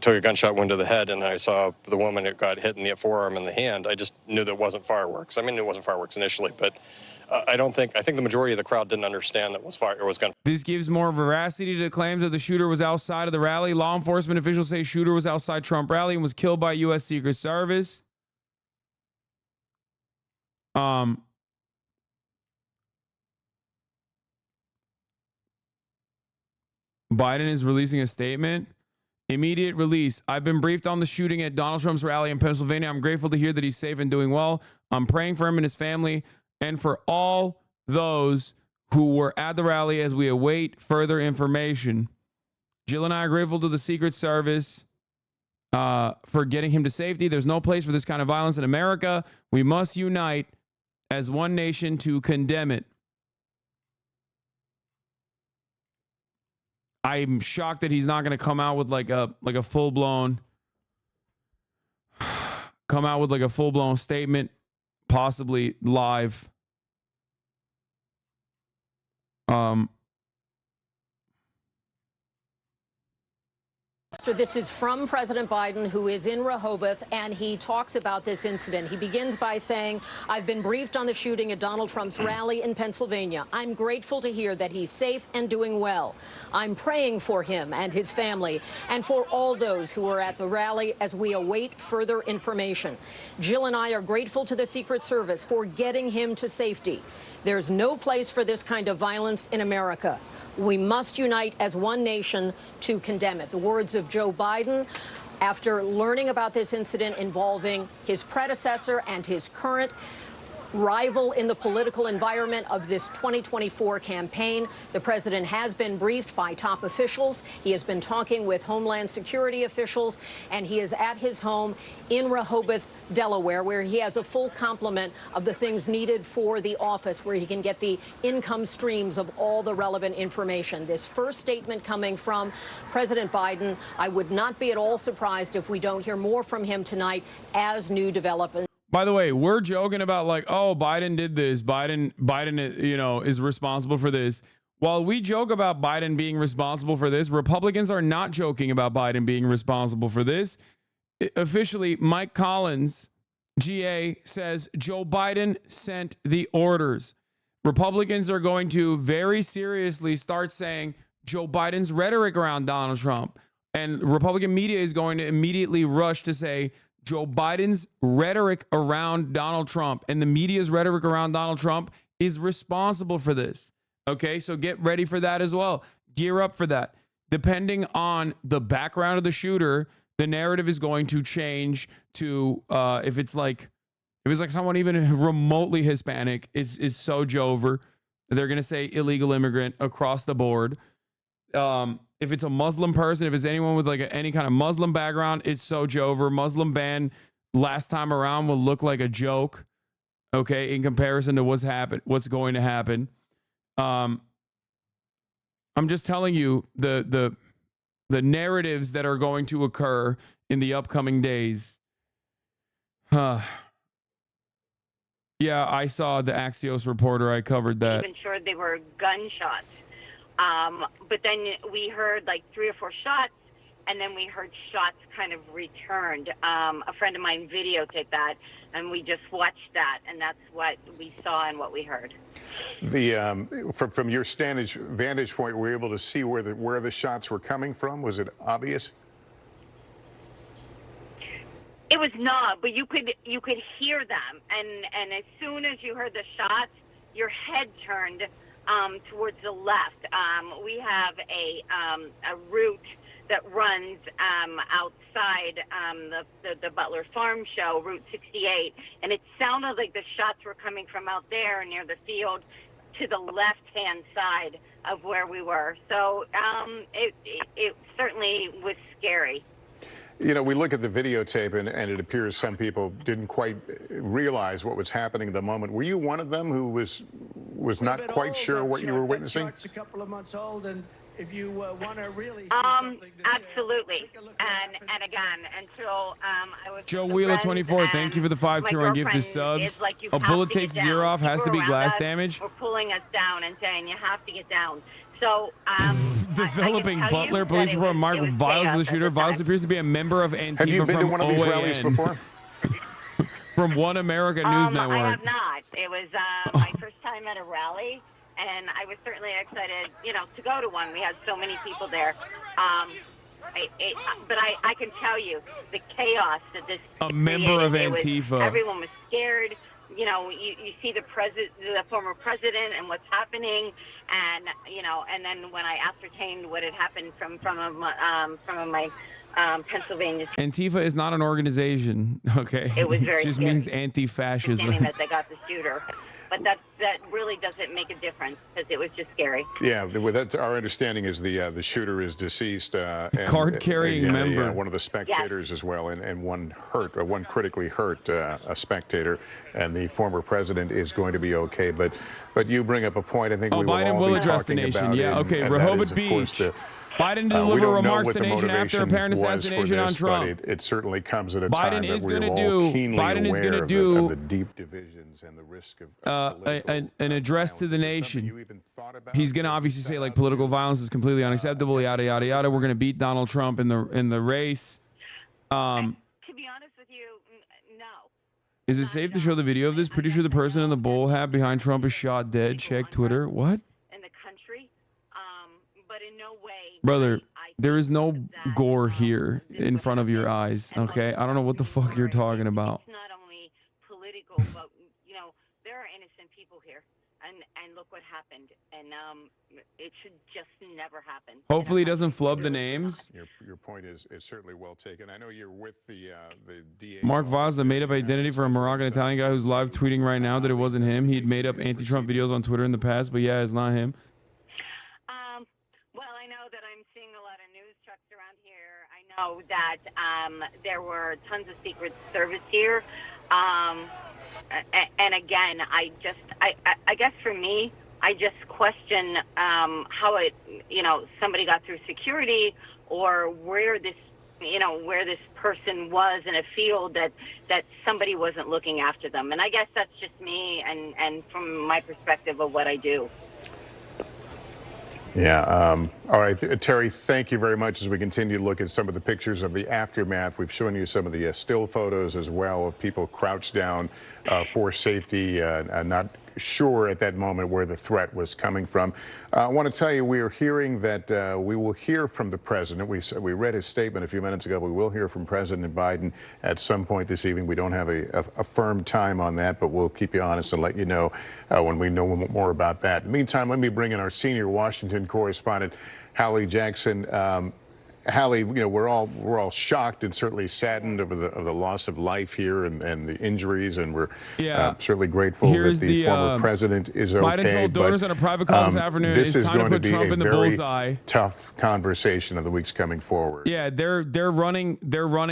[SPEAKER 9] took a gunshot wound to the head, and I saw the woman who got hit in the forearm and the hand, I just knew that it wasn't fireworks. I mean, it wasn't fireworks initially, but I think the majority of the crowd didn't understand that it was gun.
[SPEAKER 3] This gives more veracity to claims that the shooter was outside of the rally. Law enforcement officials say shooter was outside Trump rally and was killed by U.S. Secret Service. Biden is releasing a statement. Immediate release. I've been briefed on the shooting at Donald Trump's rally in Pennsylvania. I'm grateful to hear that he's safe and doing well. I'm praying for him and his family and for all those who were at the rally as we await further information. Jill and I are grateful to the Secret Service for getting him to safety. There's no place for this kind of violence in America. We must unite as one nation to condemn it. I'm shocked that he's not going to come out with like a full-blown statement, possibly live.
[SPEAKER 11] This is from President Biden, who is in Rehoboth, and he talks about this incident. He begins by saying, I've been briefed on the shooting at Donald Trump's rally in Pennsylvania. I'm grateful to hear that he's safe and doing well. I'm praying for him and his family and for all those who were at the rally as we await further information. Jill and I are grateful to the Secret Service for getting him to safety. There's no place for this kind of violence in America. We must unite as one nation to condemn it. The words of Joe Biden after learning about this incident involving his predecessor and his current rival in the political environment of this 2024 campaign. The president has been briefed by top officials. He has been talking with Homeland Security officials, and he is at his home in Rehoboth, Delaware, where he has a full complement of the things needed for the office, where he can get the income streams of all the relevant information. This first statement coming from President Biden, I would not be at all surprised if we don't hear more from him tonight as new developments.
[SPEAKER 3] By the way, we're joking about like, oh, Biden did this. Biden, you know, is responsible for this. While we joke about Biden being responsible for this, Republicans are not joking about Biden being responsible for this. Officially, Mike Collins, GA, says Joe Biden sent the orders. Republicans are going to very seriously start saying Joe Biden's rhetoric around Donald Trump. And Republican media is going to immediately rush to say Joe Biden's rhetoric around Donald Trump and the media's rhetoric around Donald Trump is responsible for this. Okay, so get ready for that as well. Gear up for that. Depending on the background of the shooter, the narrative is going to change to if it's like someone even remotely Hispanic, it's so Jover. They're going to say illegal immigrant across the board. If it's a Muslim person, if it's anyone with like any kind of Muslim background, it's so Jover. Muslim ban last time around will look like a joke, okay, in comparison to what's going to happen. I'm just telling you the narratives that are going to occur in the upcoming days. Yeah, I saw the Axios reporter. I covered that.
[SPEAKER 13] Even sure they were gunshots. But then we heard like 3 or 4 shots, and then we heard shots kind of returned. A friend of mine videotaped that, and we just watched that, and that's what we saw and what we heard.
[SPEAKER 16] From your vantage point, were you able to see where the shots were coming from? Was it obvious?
[SPEAKER 13] It was not, but you could hear them, and as soon as you heard the shots, your head turned towards the left. We have a route that runs outside the Butler Farm Show, Route 68, and it sounded like the shots were coming from out there near the field to the left-hand side of where we were. So it certainly was scary.
[SPEAKER 16] You know, we look at the videotape and it appears some people didn't quite realize what was happening at the moment. Were you one of them who was not quite sure what you were witnessing?
[SPEAKER 6] It's a couple of months old, and if you want to really see something,
[SPEAKER 13] absolutely. And again, until I was
[SPEAKER 3] Joe Wheeler 24, thank you for the 5-2 on gifted subs. A bullet takes 0 off, has to be glass damage.
[SPEAKER 13] We're pulling us down and saying you have to get down. So
[SPEAKER 3] developing Butler police report. Mark Viles is the shooter. Viles appears to be a member of Antifa.
[SPEAKER 16] Have you been to one of these rallies before?
[SPEAKER 3] From One America News Network.
[SPEAKER 13] I have not. It was my first time at a rally, and I was certainly excited, to go to one. We had so many people there. But I can tell you the chaos that this
[SPEAKER 3] a member of Antifa.
[SPEAKER 13] Everyone was scared. You see the former president and what's happening, and and then when I ascertained what had happened from my Pennsylvania.
[SPEAKER 3] Antifa is not an organization, okay?
[SPEAKER 13] It was very
[SPEAKER 3] just
[SPEAKER 13] scary.
[SPEAKER 3] means anti-fascism.
[SPEAKER 13] That they got the shooter, but that really doesn't make a difference because it was just scary.
[SPEAKER 16] Yeah, that's our understanding is the shooter is deceased.
[SPEAKER 3] Card-carrying member.
[SPEAKER 16] One of the spectators as well, and one critically hurt a spectator, and the former president is going to be okay. But you bring up a point I think we will
[SPEAKER 3] Biden
[SPEAKER 16] all
[SPEAKER 3] will
[SPEAKER 16] be
[SPEAKER 3] address the
[SPEAKER 16] talking
[SPEAKER 3] nation.
[SPEAKER 16] about.
[SPEAKER 3] Yeah, okay. Rehoboth Beach. Biden to deliver remarks to the nation after apparent assassination on Trump.
[SPEAKER 16] It certainly comes at a
[SPEAKER 3] Biden
[SPEAKER 16] time that
[SPEAKER 3] is
[SPEAKER 16] we're
[SPEAKER 3] gonna
[SPEAKER 16] all
[SPEAKER 3] do-
[SPEAKER 16] keenly
[SPEAKER 3] Biden is
[SPEAKER 16] aware
[SPEAKER 3] gonna
[SPEAKER 16] of
[SPEAKER 3] do-
[SPEAKER 16] the deep divisions and the risk of
[SPEAKER 3] an address to the nation. He's going to obviously say like political violence is completely unacceptable, yada yada yada. We're going to beat Donald Trump in the race.
[SPEAKER 13] To be honest with you, no.
[SPEAKER 3] Is it safe to show the video of this? Pretty sure the person in the bull hat behind Trump is shot dead. Check Twitter. What?
[SPEAKER 13] In the country, but in no way.
[SPEAKER 3] Brother, there is no gore here in front of your eyes, okay? I don't know what the fuck you're talking about.
[SPEAKER 13] It's not only political, but there are innocent people here, and look what happened, and it should just never happen.
[SPEAKER 3] Hopefully he doesn't flub the names.
[SPEAKER 16] Your point is certainly well taken. I know you're with the DA.
[SPEAKER 3] Mark Voss, the made-up identity for a Moroccan Italian guy who's live tweeting right now that it wasn't him. He'd made up anti-Trump videos on Twitter in the past, but yeah, it's not him.
[SPEAKER 13] Well, I know that I'm seeing a lot of news trucks around here. I know that there were tons of Secret Service here. And again, I guess for me, I just question how it, somebody got through security, or where this person was in a field that somebody wasn't looking after them. And I guess that's just me and from my perspective of what I do.
[SPEAKER 16] Yeah. All right, Terry, thank you very much. As we continue to look at some of the pictures of the aftermath, we've shown you some of the still photos as well of people crouched down for safety, not sure at that moment where the threat was coming from. I want to tell you, we are hearing that we will hear from the president. We read his statement a few minutes ago. We will hear from President Biden at some point this evening. We don't have a firm time on that, but we'll keep you honest and let you know when we know more about that. In the meantime, let me bring in our senior Washington correspondent, Hallie Jackson. Hallie, we're all shocked and certainly saddened over the loss of life here and the injuries, and we're certainly grateful that the former president is okay.
[SPEAKER 3] Biden told donors on a private call this afternoon
[SPEAKER 16] this is
[SPEAKER 3] time
[SPEAKER 16] going
[SPEAKER 3] to put
[SPEAKER 16] be
[SPEAKER 3] Trump
[SPEAKER 16] a
[SPEAKER 3] in the
[SPEAKER 16] very
[SPEAKER 3] bullseye.
[SPEAKER 16] Tough conversation of the weeks coming forward.
[SPEAKER 3] Yeah, they're running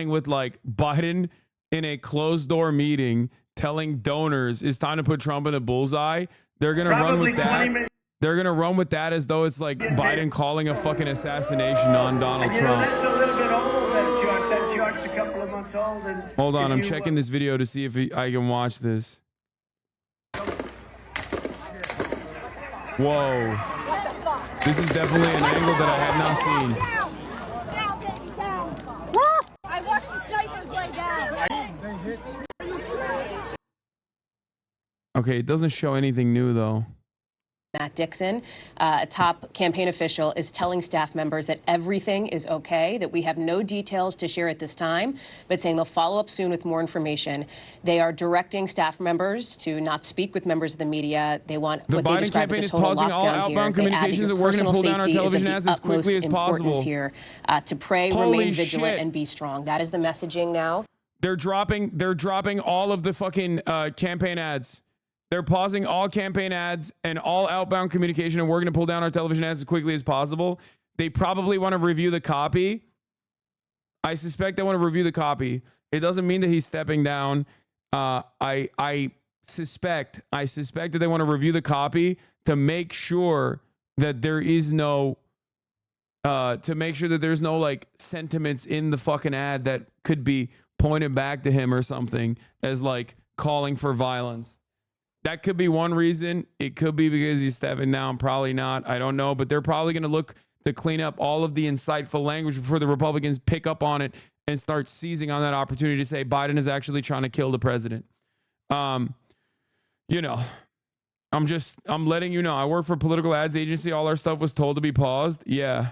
[SPEAKER 3] with like Biden in a closed door meeting telling donors it's time to put Trump in a bullseye. They're gonna run with that. They're going to run with that as though it's like Biden calling a fucking assassination on Donald Trump.
[SPEAKER 6] That's a little bit old, that chart's a couple of months old. And
[SPEAKER 3] hold on, I'm checking this video to see if I can watch this. Whoa. This is definitely an angle that I have not seen.
[SPEAKER 8] I watched the snipers lay down.
[SPEAKER 3] Okay, it doesn't show anything new though.
[SPEAKER 27] Matt Dixon, a top campaign official, is telling staff members that everything is okay, that we have no details to share at this time, but saying they'll follow up soon with more information. They are directing staff members to not speak with members of the media. They want what they describe as a total lockdown
[SPEAKER 3] all outbound
[SPEAKER 27] here. They add
[SPEAKER 3] communications
[SPEAKER 27] that
[SPEAKER 3] that
[SPEAKER 27] your
[SPEAKER 3] we're going to
[SPEAKER 27] personal
[SPEAKER 3] pull down our
[SPEAKER 27] safety is of
[SPEAKER 3] television
[SPEAKER 27] the
[SPEAKER 3] ads as quickly
[SPEAKER 27] utmost
[SPEAKER 3] as
[SPEAKER 27] importance
[SPEAKER 3] possible.
[SPEAKER 27] here. To pray,
[SPEAKER 3] Holy
[SPEAKER 27] remain vigilant,
[SPEAKER 3] shit.
[SPEAKER 27] and be strong. That is the messaging now.
[SPEAKER 3] They're dropping all of the fucking campaign ads. They're pausing all campaign ads and all outbound communication, and we're going to pull down our television ads as quickly as possible. They probably want to review the copy. I suspect they want to review the copy. It doesn't mean that he's stepping down. I suspect that they want to review the copy to make sure that there is no there's no like sentiments in the fucking ad that could be pointed back to him or something as like calling for violence. That could be one reason. It could be because he's stepping down. Probably not. I don't know. But they're probably going to look to clean up all of the insightful language before the Republicans pick up on it and start seizing on that opportunity to say Biden is actually trying to kill the president. You know, I'm letting you know. I work for a political ads agency. All our stuff was told to be paused. Yeah.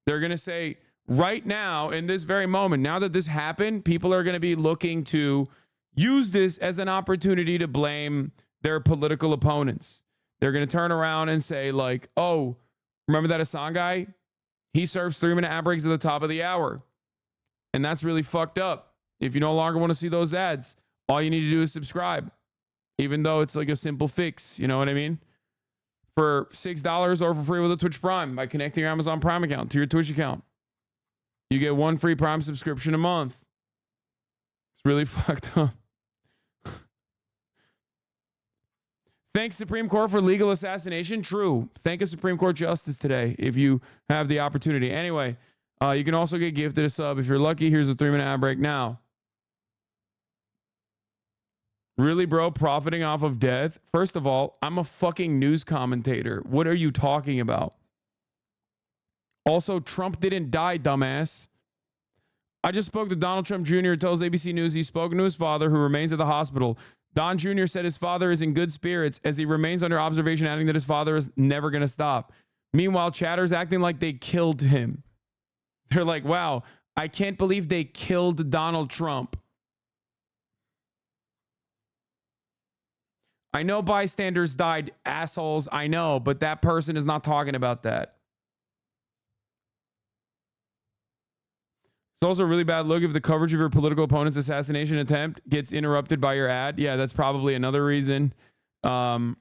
[SPEAKER 3] They're going to say right now, in this very moment, now that this happened, people are going to be looking to use this as an opportunity to blame their political opponents. They're going to turn around and say like, oh, remember that Hasan guy? He serves 3-minute ad breaks at the top of the hour. And that's really fucked up. If you no longer want to see those ads, all you need to do is subscribe. Even though it's like a simple fix, you know what I mean? For $6 or for free with a Twitch Prime by connecting your Amazon Prime account to your Twitch account. You get 1 free Prime subscription a month. It's really fucked up. Thanks, Supreme Court, for legal assassination. True. Thank a Supreme Court justice today if you have the opportunity. Anyway, you can also get gifted a sub. If you're lucky, here's a 3-minute ad break now. Really, bro? Profiting off of death? First of all, I'm a fucking news commentator. What are you talking about? Also, Trump didn't die, dumbass. I just spoke to Donald Trump Jr. tells ABC News he's spoken to his father, who remains at the hospital. Don Jr. said his father is in good spirits as he remains under observation, adding that his father is never going to stop. Meanwhile, Chatter's acting like they killed him. They're like, wow, I can't believe they killed Donald Trump. I know bystanders died, assholes. I know, but that person is not talking about that. It's also a really bad look if the coverage of your political opponent's assassination attempt gets interrupted by your ad. Yeah, that's probably another reason. Yeah.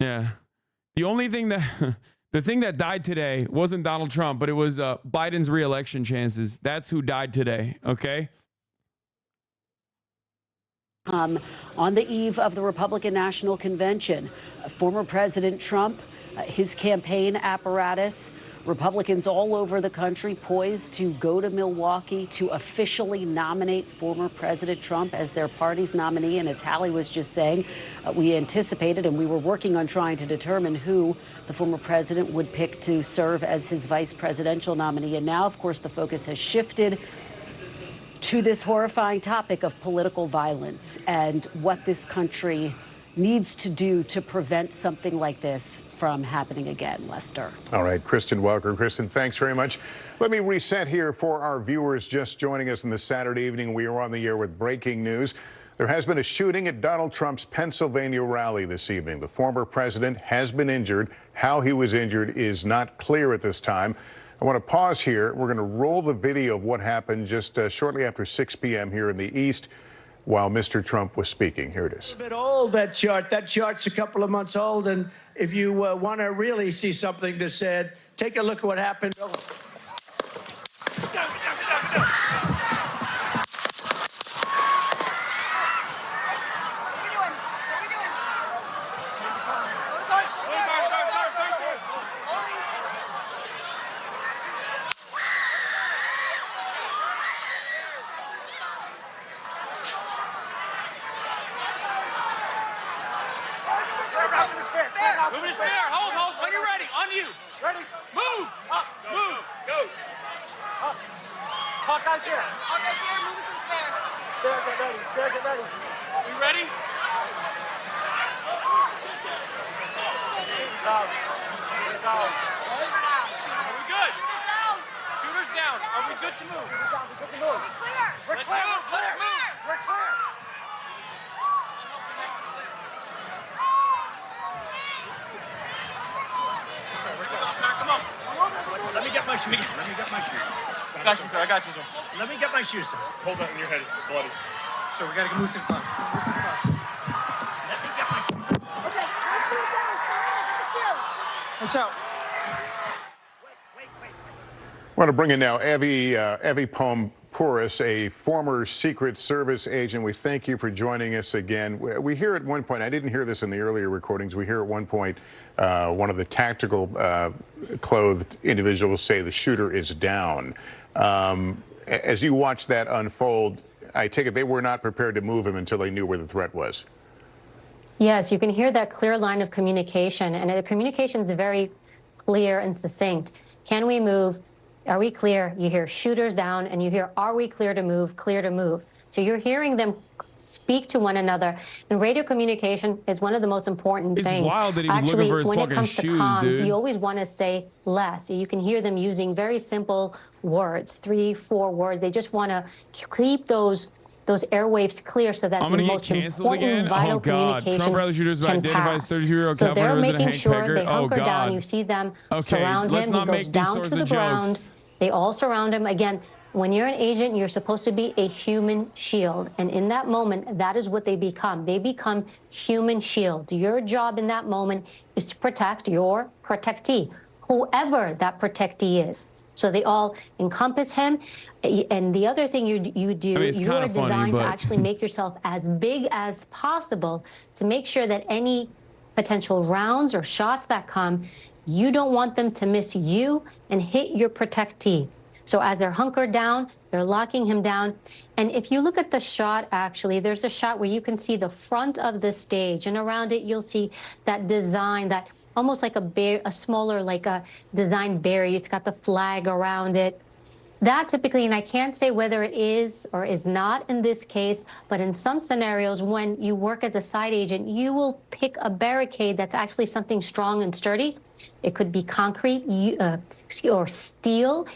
[SPEAKER 3] The only thing that the thing that died today wasn't Donald Trump, but it was Biden's re-election chances. That's who died today. Okay.
[SPEAKER 12] On the eve of the Republican National Convention, former President Trump, his campaign apparatus, Republicans all over the country poised to go to Milwaukee to officially nominate former President Trump as their party's nominee. And as Hallie was just saying, we anticipated and we were working on trying to determine who the former president would pick to serve as his vice presidential nominee. And now, of course, the focus has shifted to this horrifying topic of political violence and what this country needs to do to prevent something like this from happening again. Lester.
[SPEAKER 16] All right, Kristen Welker. Kristen, thanks very much. Let me reset here for our viewers just joining us on this Saturday evening. We are on the air with breaking news. There has been a shooting at Donald Trump's Pennsylvania rally this evening. The former president has been injured. How he was injured is not clear at this time. I want to pause here. We're going to roll the video of what happened just shortly after 6 p.m. here in the East while Mr. Trump was speaking. Here it is.
[SPEAKER 6] A bit old, that chart. That chart's a couple of months old. And if you want to really see something that's said, take a look at what happened.
[SPEAKER 8] Move to spare. Hold. When you're ready. On you. Ready. Move. Up. Move. Go. Up. Hawkeye's here. Hawkeye's here. Move to the spare. Spare, get ready. Spare, get ready. You ready? Shooter's down. Are we good to move? We're clear. Let's move. We're clear. Come on.
[SPEAKER 6] Let me get my shoes.
[SPEAKER 8] I got you, sir.
[SPEAKER 6] Let me get my shoes.
[SPEAKER 8] Hold that in your head. It's bloody.
[SPEAKER 6] So we gotta move to the classroom. Let me get my shoes.
[SPEAKER 8] Okay, my shoes down. Watch out.
[SPEAKER 16] I want to bring in now Evie Pouris, a former Secret Service agent. We thank you for joining us again. We hear at one point, I didn't hear this in the earlier recordings, we hear at one point one of the tactical clothed individuals say the shooter is down. As you watch that unfold, I take it they were not prepared to move him until they knew where the threat was.
[SPEAKER 18] Yes, you can hear that clear line of communication, and the communication is very clear and succinct. Can we move? Are we clear? You hear shooters down, and you hear, are we clear to move? Clear to move. So you're hearing them speak to one another. And radio communication is one of the most important things.
[SPEAKER 3] It's wild that he was
[SPEAKER 18] Actually,
[SPEAKER 3] looking for his
[SPEAKER 18] when
[SPEAKER 3] fucking
[SPEAKER 18] it comes to
[SPEAKER 3] shoes,
[SPEAKER 18] comms,
[SPEAKER 3] dude.
[SPEAKER 18] you always want to say less. You can hear them using very simple words, 3, 4 words. They just want to keep those airwaves clear so that the most important vital communication
[SPEAKER 3] Trump rally shooters
[SPEAKER 18] can
[SPEAKER 3] identifies
[SPEAKER 18] pass.
[SPEAKER 3] 33-year-old
[SPEAKER 18] So
[SPEAKER 3] California
[SPEAKER 18] they're
[SPEAKER 3] resident
[SPEAKER 18] making
[SPEAKER 3] Hank
[SPEAKER 18] sure
[SPEAKER 3] Pecker.
[SPEAKER 18] they hunker
[SPEAKER 3] God.
[SPEAKER 18] down. You see them
[SPEAKER 3] Okay,
[SPEAKER 18] surround
[SPEAKER 3] let's
[SPEAKER 18] him.
[SPEAKER 3] not
[SPEAKER 18] He
[SPEAKER 3] make
[SPEAKER 18] goes
[SPEAKER 3] these
[SPEAKER 18] down
[SPEAKER 3] sorts
[SPEAKER 18] to the
[SPEAKER 3] of
[SPEAKER 18] ground.
[SPEAKER 3] jokes.
[SPEAKER 18] They all surround him. Again, when you're an agent, you're supposed to be a human shield. And in that moment, that is what they become. They become human shield. Your job in that moment is to protect your protectee, whoever that protectee is. So they all encompass him. And the other thing you do, you are designed to actually make yourself as big as possible to make sure that any potential rounds or shots that come, you don't want them to miss you and hit your protectee. So as they're hunkered down, they're locking him down. And if you look at the shot, actually, there's a shot where you can see the front of the stage, and around it, you'll see that design, that almost like a smaller, like a design barrier. It's got the flag around it. That typically, and I can't say whether it is or is not in this case, but in some scenarios, when you work as a side agent, you will pick a barricade that's actually something strong and sturdy. It could be concrete or steel.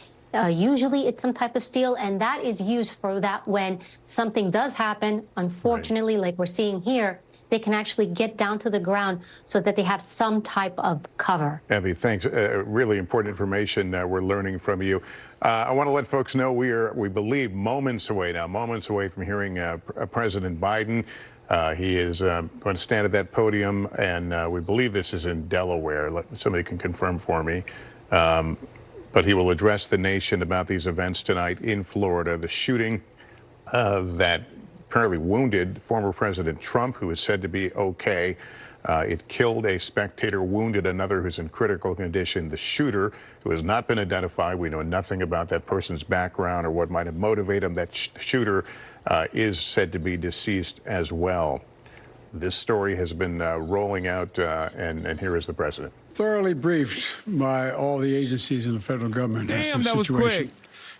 [SPEAKER 18] Usually it's some type of steel, and that is used for that when something does happen, unfortunately, like we're seeing here, they can actually get down to the ground so that they have some type of cover.
[SPEAKER 16] Evie, thanks. Really important information we're learning from you. I want to let folks know we believe moments away from hearing President Biden. He is going to stand at that podium, and we believe this is in Delaware. Somebody can confirm for me. But he will address the nation about these events tonight in Florida. The shooting that apparently wounded former President Trump, who is said to be okay. It killed a spectator, wounded another who's in critical condition. The shooter, who has not been identified, we know nothing about that person's background or what might have motivated him. That shooter is said to be deceased as well. This story has been rolling out, and here is the president.
[SPEAKER 19] Thoroughly briefed by all the agencies in the federal government.
[SPEAKER 3] Damn, that was quick.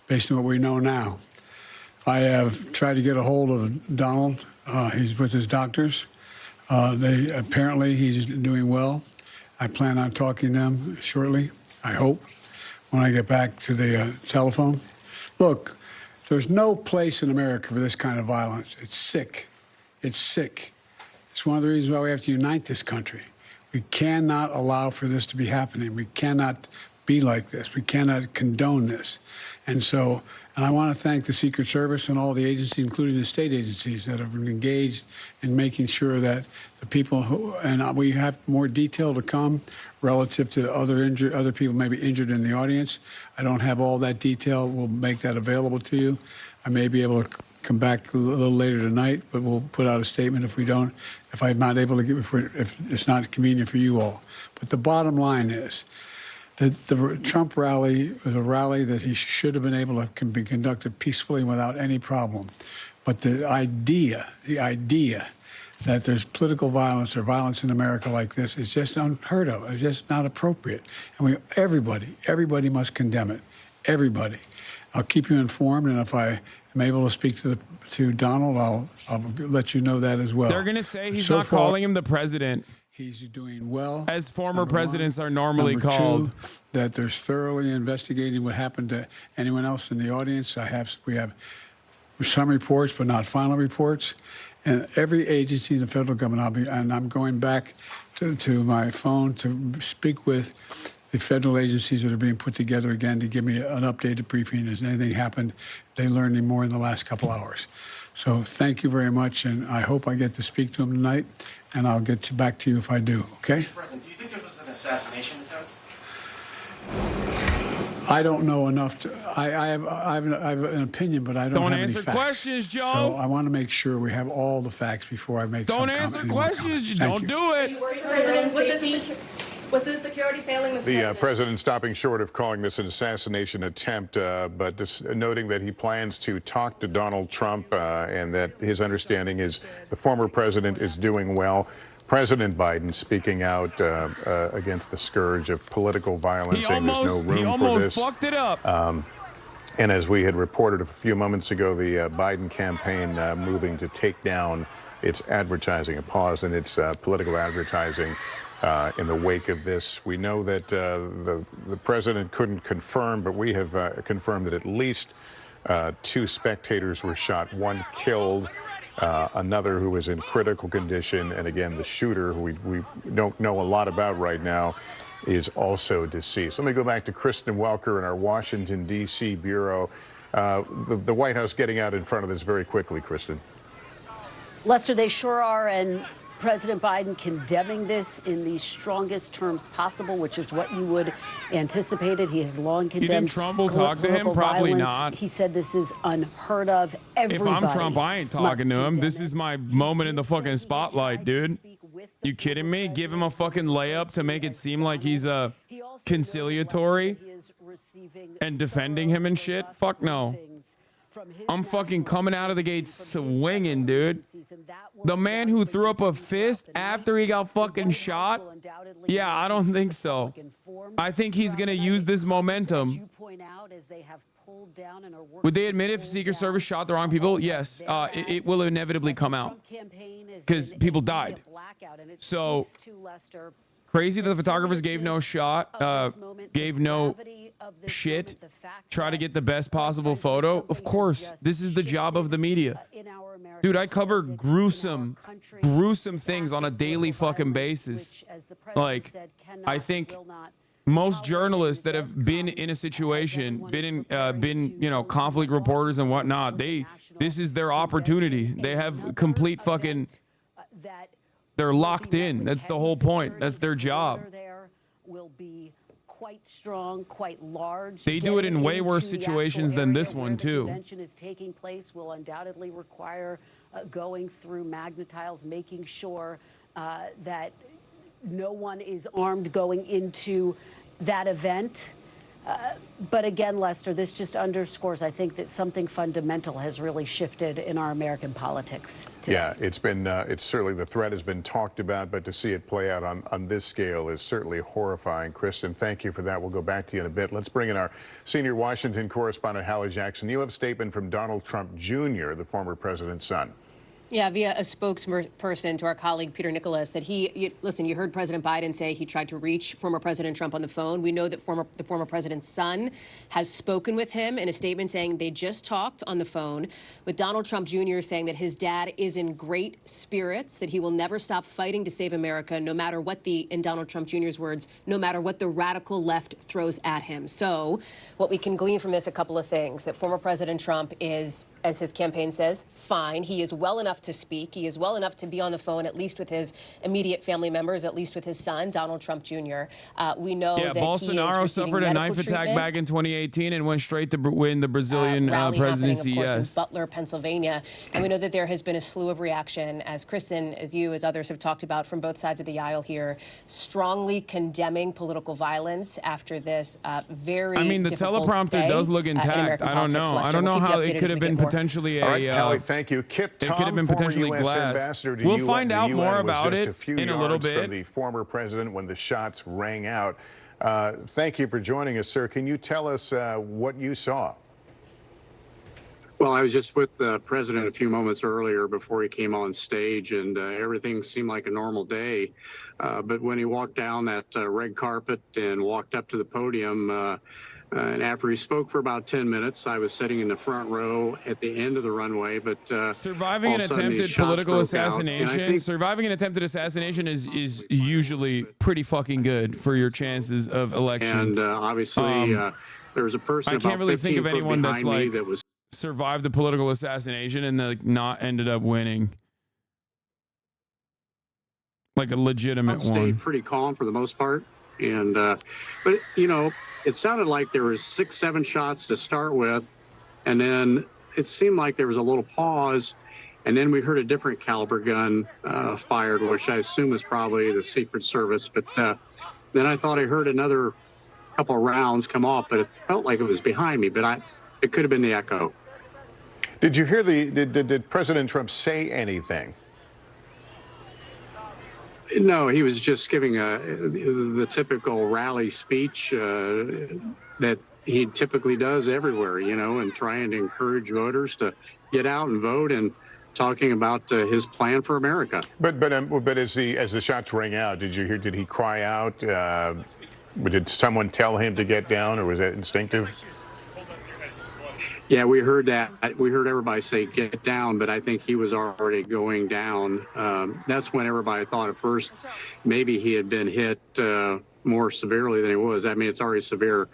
[SPEAKER 19] Based on what we know now. I have tried to get a hold of Donald. He's with his doctors. Apparently he's doing well. I plan on talking to them shortly, I hope, when I get back to the telephone. Look, there's no place in America for this kind of violence. It's sick. It's sick. It's one of the reasons why we have to unite this country. We cannot allow for this to be happening. We cannot be like this. We cannot condone this. And I want to thank the Secret Service and all the agencies, including the state agencies, that have been engaged in making sure that the people and we have more detail to come relative to other people maybe injured in the audience. I don't have all that detail. We'll make that available to you. I may be able to come back a little later tonight, but we'll put out a statement if I'm not able to if it's not convenient for you all. But the bottom line is that the Trump rally was a rally that he should have been able to be conducted peacefully without any problem. But the idea that there's political violence or violence in America like this is just unheard of. It's just not appropriate. And everybody must condemn it. everybody. I'll keep you informed, and if I am able to speak to Donald, I'll let you know that as well.
[SPEAKER 3] They're going to say he's
[SPEAKER 19] So
[SPEAKER 3] not
[SPEAKER 19] far,
[SPEAKER 3] calling him the president.
[SPEAKER 19] He's doing well.
[SPEAKER 3] As former
[SPEAKER 19] number
[SPEAKER 3] presidents
[SPEAKER 19] one.
[SPEAKER 3] are normally
[SPEAKER 19] Number
[SPEAKER 3] called.
[SPEAKER 19] two, that they're thoroughly investigating what happened to anyone else in the audience. We have some reports, but not final reports. And every agency in the federal government, I'm going back to my phone to speak with the federal agencies that are being put together again to give me an updated briefing. Has anything happened? They learned any more in the last couple hours. So thank you very much, and I hope I get to speak to them tonight, and I'll get back to you if I do, okay?
[SPEAKER 8] Mr. President, do you think there was an assassination attempt?
[SPEAKER 19] I don't know enough to. I have an opinion, but I don't have any facts.
[SPEAKER 3] Don't answer questions, Joe.
[SPEAKER 19] So I want to make sure we have all the facts before I make.
[SPEAKER 3] Don't answer questions. Don't do it.
[SPEAKER 14] Was the security failing
[SPEAKER 16] the president stopping short of calling this an assassination attempt, but just noting that he plans to talk to Donald Trump and that his understanding is the former president is doing well. President Biden speaking out against the scourge of political violence, saying there's no room for this.
[SPEAKER 3] He almost fucked it up.
[SPEAKER 16] And as we had reported a few moments ago, the Biden campaign moving to take down its advertising, a pause in its political advertising in the wake of this. We know that the president couldn't confirm, but we have confirmed that at least 2 spectators were shot, 1 killed. Another who is in critical condition, and again, the shooter, who we don't know a lot about right now, is also deceased. Let me go back to Kristen Welker in our Washington, D.C. bureau. The White House getting out in front of this very quickly, Kristen.
[SPEAKER 12] Lester, they sure are, and President Biden condemning this in the strongest terms possible, which is what you would anticipated. He has long condemned.
[SPEAKER 3] You think Trump will talk to him? Probably not.
[SPEAKER 12] He said this is unheard of. Everybody
[SPEAKER 3] if I'm Trump, I ain't talking to him. This is my moment in the fucking spotlight, dude. You kidding me? Give him a fucking layup to make it seem like he's conciliatory and defending him and shit? Fuck no. I'm fucking coming out of the gate swinging, dude. The man who threw up a fist after he got fucking shot? Yeah, I don't think so. I think he's going to use this momentum. Would they admit if Secret Service shot the wrong people? Yes. It will inevitably come out because people died. So crazy that the photographers gave no shot, gave no shit, try to get the best possible photo. Of course, this is the job of the media. Dude, I cover gruesome things on a daily fucking basis. Like, I think most journalists that have been in a situation, been conflict reporters and whatnot, this is their opportunity. They have complete fucking, they're locked in. That's the whole point. That's their job.
[SPEAKER 12] Will be quite strong, quite large.
[SPEAKER 3] They do it in way worse situations than this one too.
[SPEAKER 12] The convention is taking place will undoubtedly require going through magnetiles, making sure that no one is armed going into that event. But again, Lester, this just underscores, I think, that something fundamental has really shifted in our American politics today.
[SPEAKER 16] Yeah, it's certainly, the threat has been talked about, but to see it play out on this scale is certainly horrifying. Kristen, thank you for that. We'll go back to you in a bit. Let's bring in our senior Washington correspondent, Hallie Jackson. You have a statement from Donald Trump Jr., the former president's son.
[SPEAKER 27] Yeah, via a spokesperson to our colleague Peter Nicholas, that listen, you heard President Biden say he tried to reach former President Trump on the phone. We know that the former president's son has spoken with him in a statement saying they just talked on the phone, with Donald Trump Jr. saying that his dad is in great spirits, that he will never stop fighting to save America, no matter what in Donald Trump Jr.'s words, no matter what the radical left throws at him. So what we can glean from this, a couple of things, that former President Trump is, as his campaign says, fine. He is well enough to speak. He is well enough to be on the phone, at least with his immediate family members, at least with his son, Donald Trump Jr. We know that
[SPEAKER 3] Bolsonaro suffered a knife attack back in 2018 and went straight to win the Brazilian presidency.
[SPEAKER 27] Of course, in Butler, Pennsylvania. And we know that there has been a slew of reaction, as Kristen, as you, as others have talked about from both sides of the aisle here, strongly condemning political violence after this very
[SPEAKER 3] I mean, the teleprompter does look intact. I don't know. I don't know how it could have been potentially
[SPEAKER 16] All right, Hallie, thank you. Kip Tom,
[SPEAKER 3] it could have been potentially glass.
[SPEAKER 16] We'll
[SPEAKER 3] find out more about it in a little bit.
[SPEAKER 16] From the former president when the shots rang out. Thank you for joining us, sir. Can you tell us what you saw?
[SPEAKER 4] Well, I was just with the president a few moments earlier before he came on stage, and everything seemed like a normal day. But when he walked down that red carpet and walked up to the podium, and after he spoke for about 10 minutes, I was sitting in the front row at the end of the runway. But
[SPEAKER 3] surviving an attempted political assassination, surviving an attempted assassination is usually pretty fucking good for your chances of election.
[SPEAKER 4] And obviously, there was a person
[SPEAKER 3] I
[SPEAKER 4] about
[SPEAKER 3] can't really think of
[SPEAKER 4] 15 foot
[SPEAKER 3] anyone that's
[SPEAKER 4] behind me
[SPEAKER 3] like
[SPEAKER 4] that was
[SPEAKER 3] survived the political assassination and like not ended up winning. Like a legitimate
[SPEAKER 4] stayed
[SPEAKER 3] one.
[SPEAKER 4] pretty calm for the most part. And but you know, it sounded like there was 6-7 shots to start with, and then it seemed like there was a little pause, and then we heard a different caliber gun fired, which I assume is probably the Secret Service. But then I thought I heard another couple of rounds come off, but it felt like it was behind me. But it could have been the echo.
[SPEAKER 16] Did you hear did President Trump say anything?
[SPEAKER 4] No, he was just giving the typical rally speech that he typically does everywhere, you know, and trying to encourage voters to get out and vote and talking about his plan for America.
[SPEAKER 16] But as the shots rang out, did you hear? Did he cry out? Did someone tell him to get down, or was that instinctive?
[SPEAKER 4] Yeah, we heard that. We heard everybody say, get down, but I think he was already going down. That's when everybody thought at first maybe he had been hit more severely than he was. I mean, it's already severe.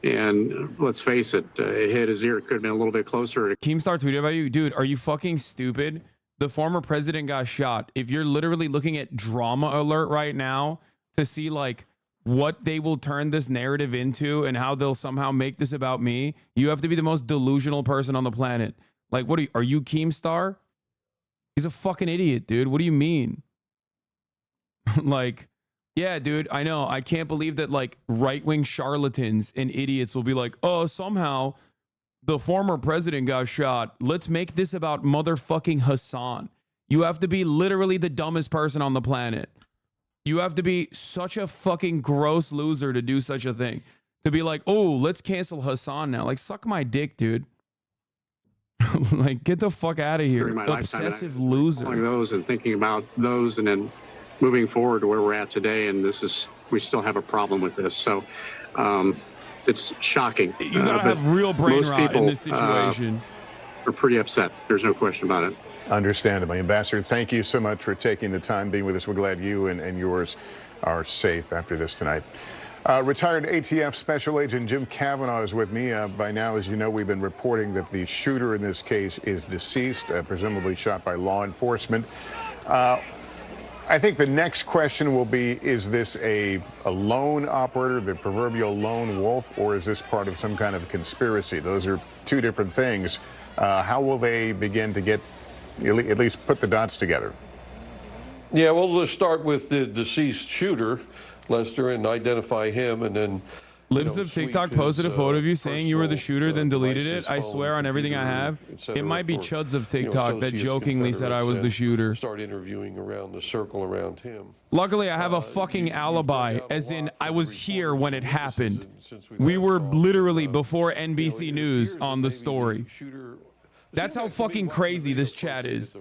[SPEAKER 4] And let's face it, it hit his ear. It could have been a little bit closer.
[SPEAKER 3] Keemstar tweeted about you. Dude, are you fucking stupid? The former president got shot. If you're literally looking at drama alert right now to see like what they will turn this narrative into and how they'll somehow make this about me, you have to be the most delusional person on the planet. Like, what are you Keemstar? He's a fucking idiot, dude. What do you mean? Like, yeah, dude, I know. I can't believe that like right-wing charlatans and idiots will be like, oh, somehow the former president got shot. Let's make this about motherfucking Hasan. You have to be literally the dumbest person on the planet. You have to be such a fucking gross loser to do such a thing. To be like, oh, let's cancel Hasan now. Like, suck my dick, dude. Like, get the fuck out of here. Obsessive loser.
[SPEAKER 4] Those and thinking about those and then moving forward to where we're at today. And we still have a problem with this. So it's shocking.
[SPEAKER 3] You gotta have real brain
[SPEAKER 4] most
[SPEAKER 3] rot
[SPEAKER 4] people,
[SPEAKER 3] in this situation.
[SPEAKER 4] Are pretty upset. There's no question about it.
[SPEAKER 16] Understandably. Ambassador, thank you so much for taking the time being with us. We're glad you and yours are safe after this tonight. Retired ATF Special Agent Jim Cavanaugh is with me. By now, as you know, we've been reporting that the shooter in this case is deceased, presumably shot by law enforcement. I think the next question will be, is this a lone operator, the proverbial lone wolf, or is this part of some kind of conspiracy? Those are two different things. How will they begin to get at least put the dots together?
[SPEAKER 15] Yeah, well, let's start with the deceased shooter, Lester, and identify him, and then
[SPEAKER 3] Libs of TikTok posted a photo of you saying you were the shooter, then deleted it. I swear on everything I have. It might be Chuds of TikTok that jokingly said I was the shooter.
[SPEAKER 15] Start interviewing around the circle around him.
[SPEAKER 3] Luckily, I have a fucking alibi, as in I was here when it happened. We were literally before NBC News on the story. That's how fucking crazy this chat is.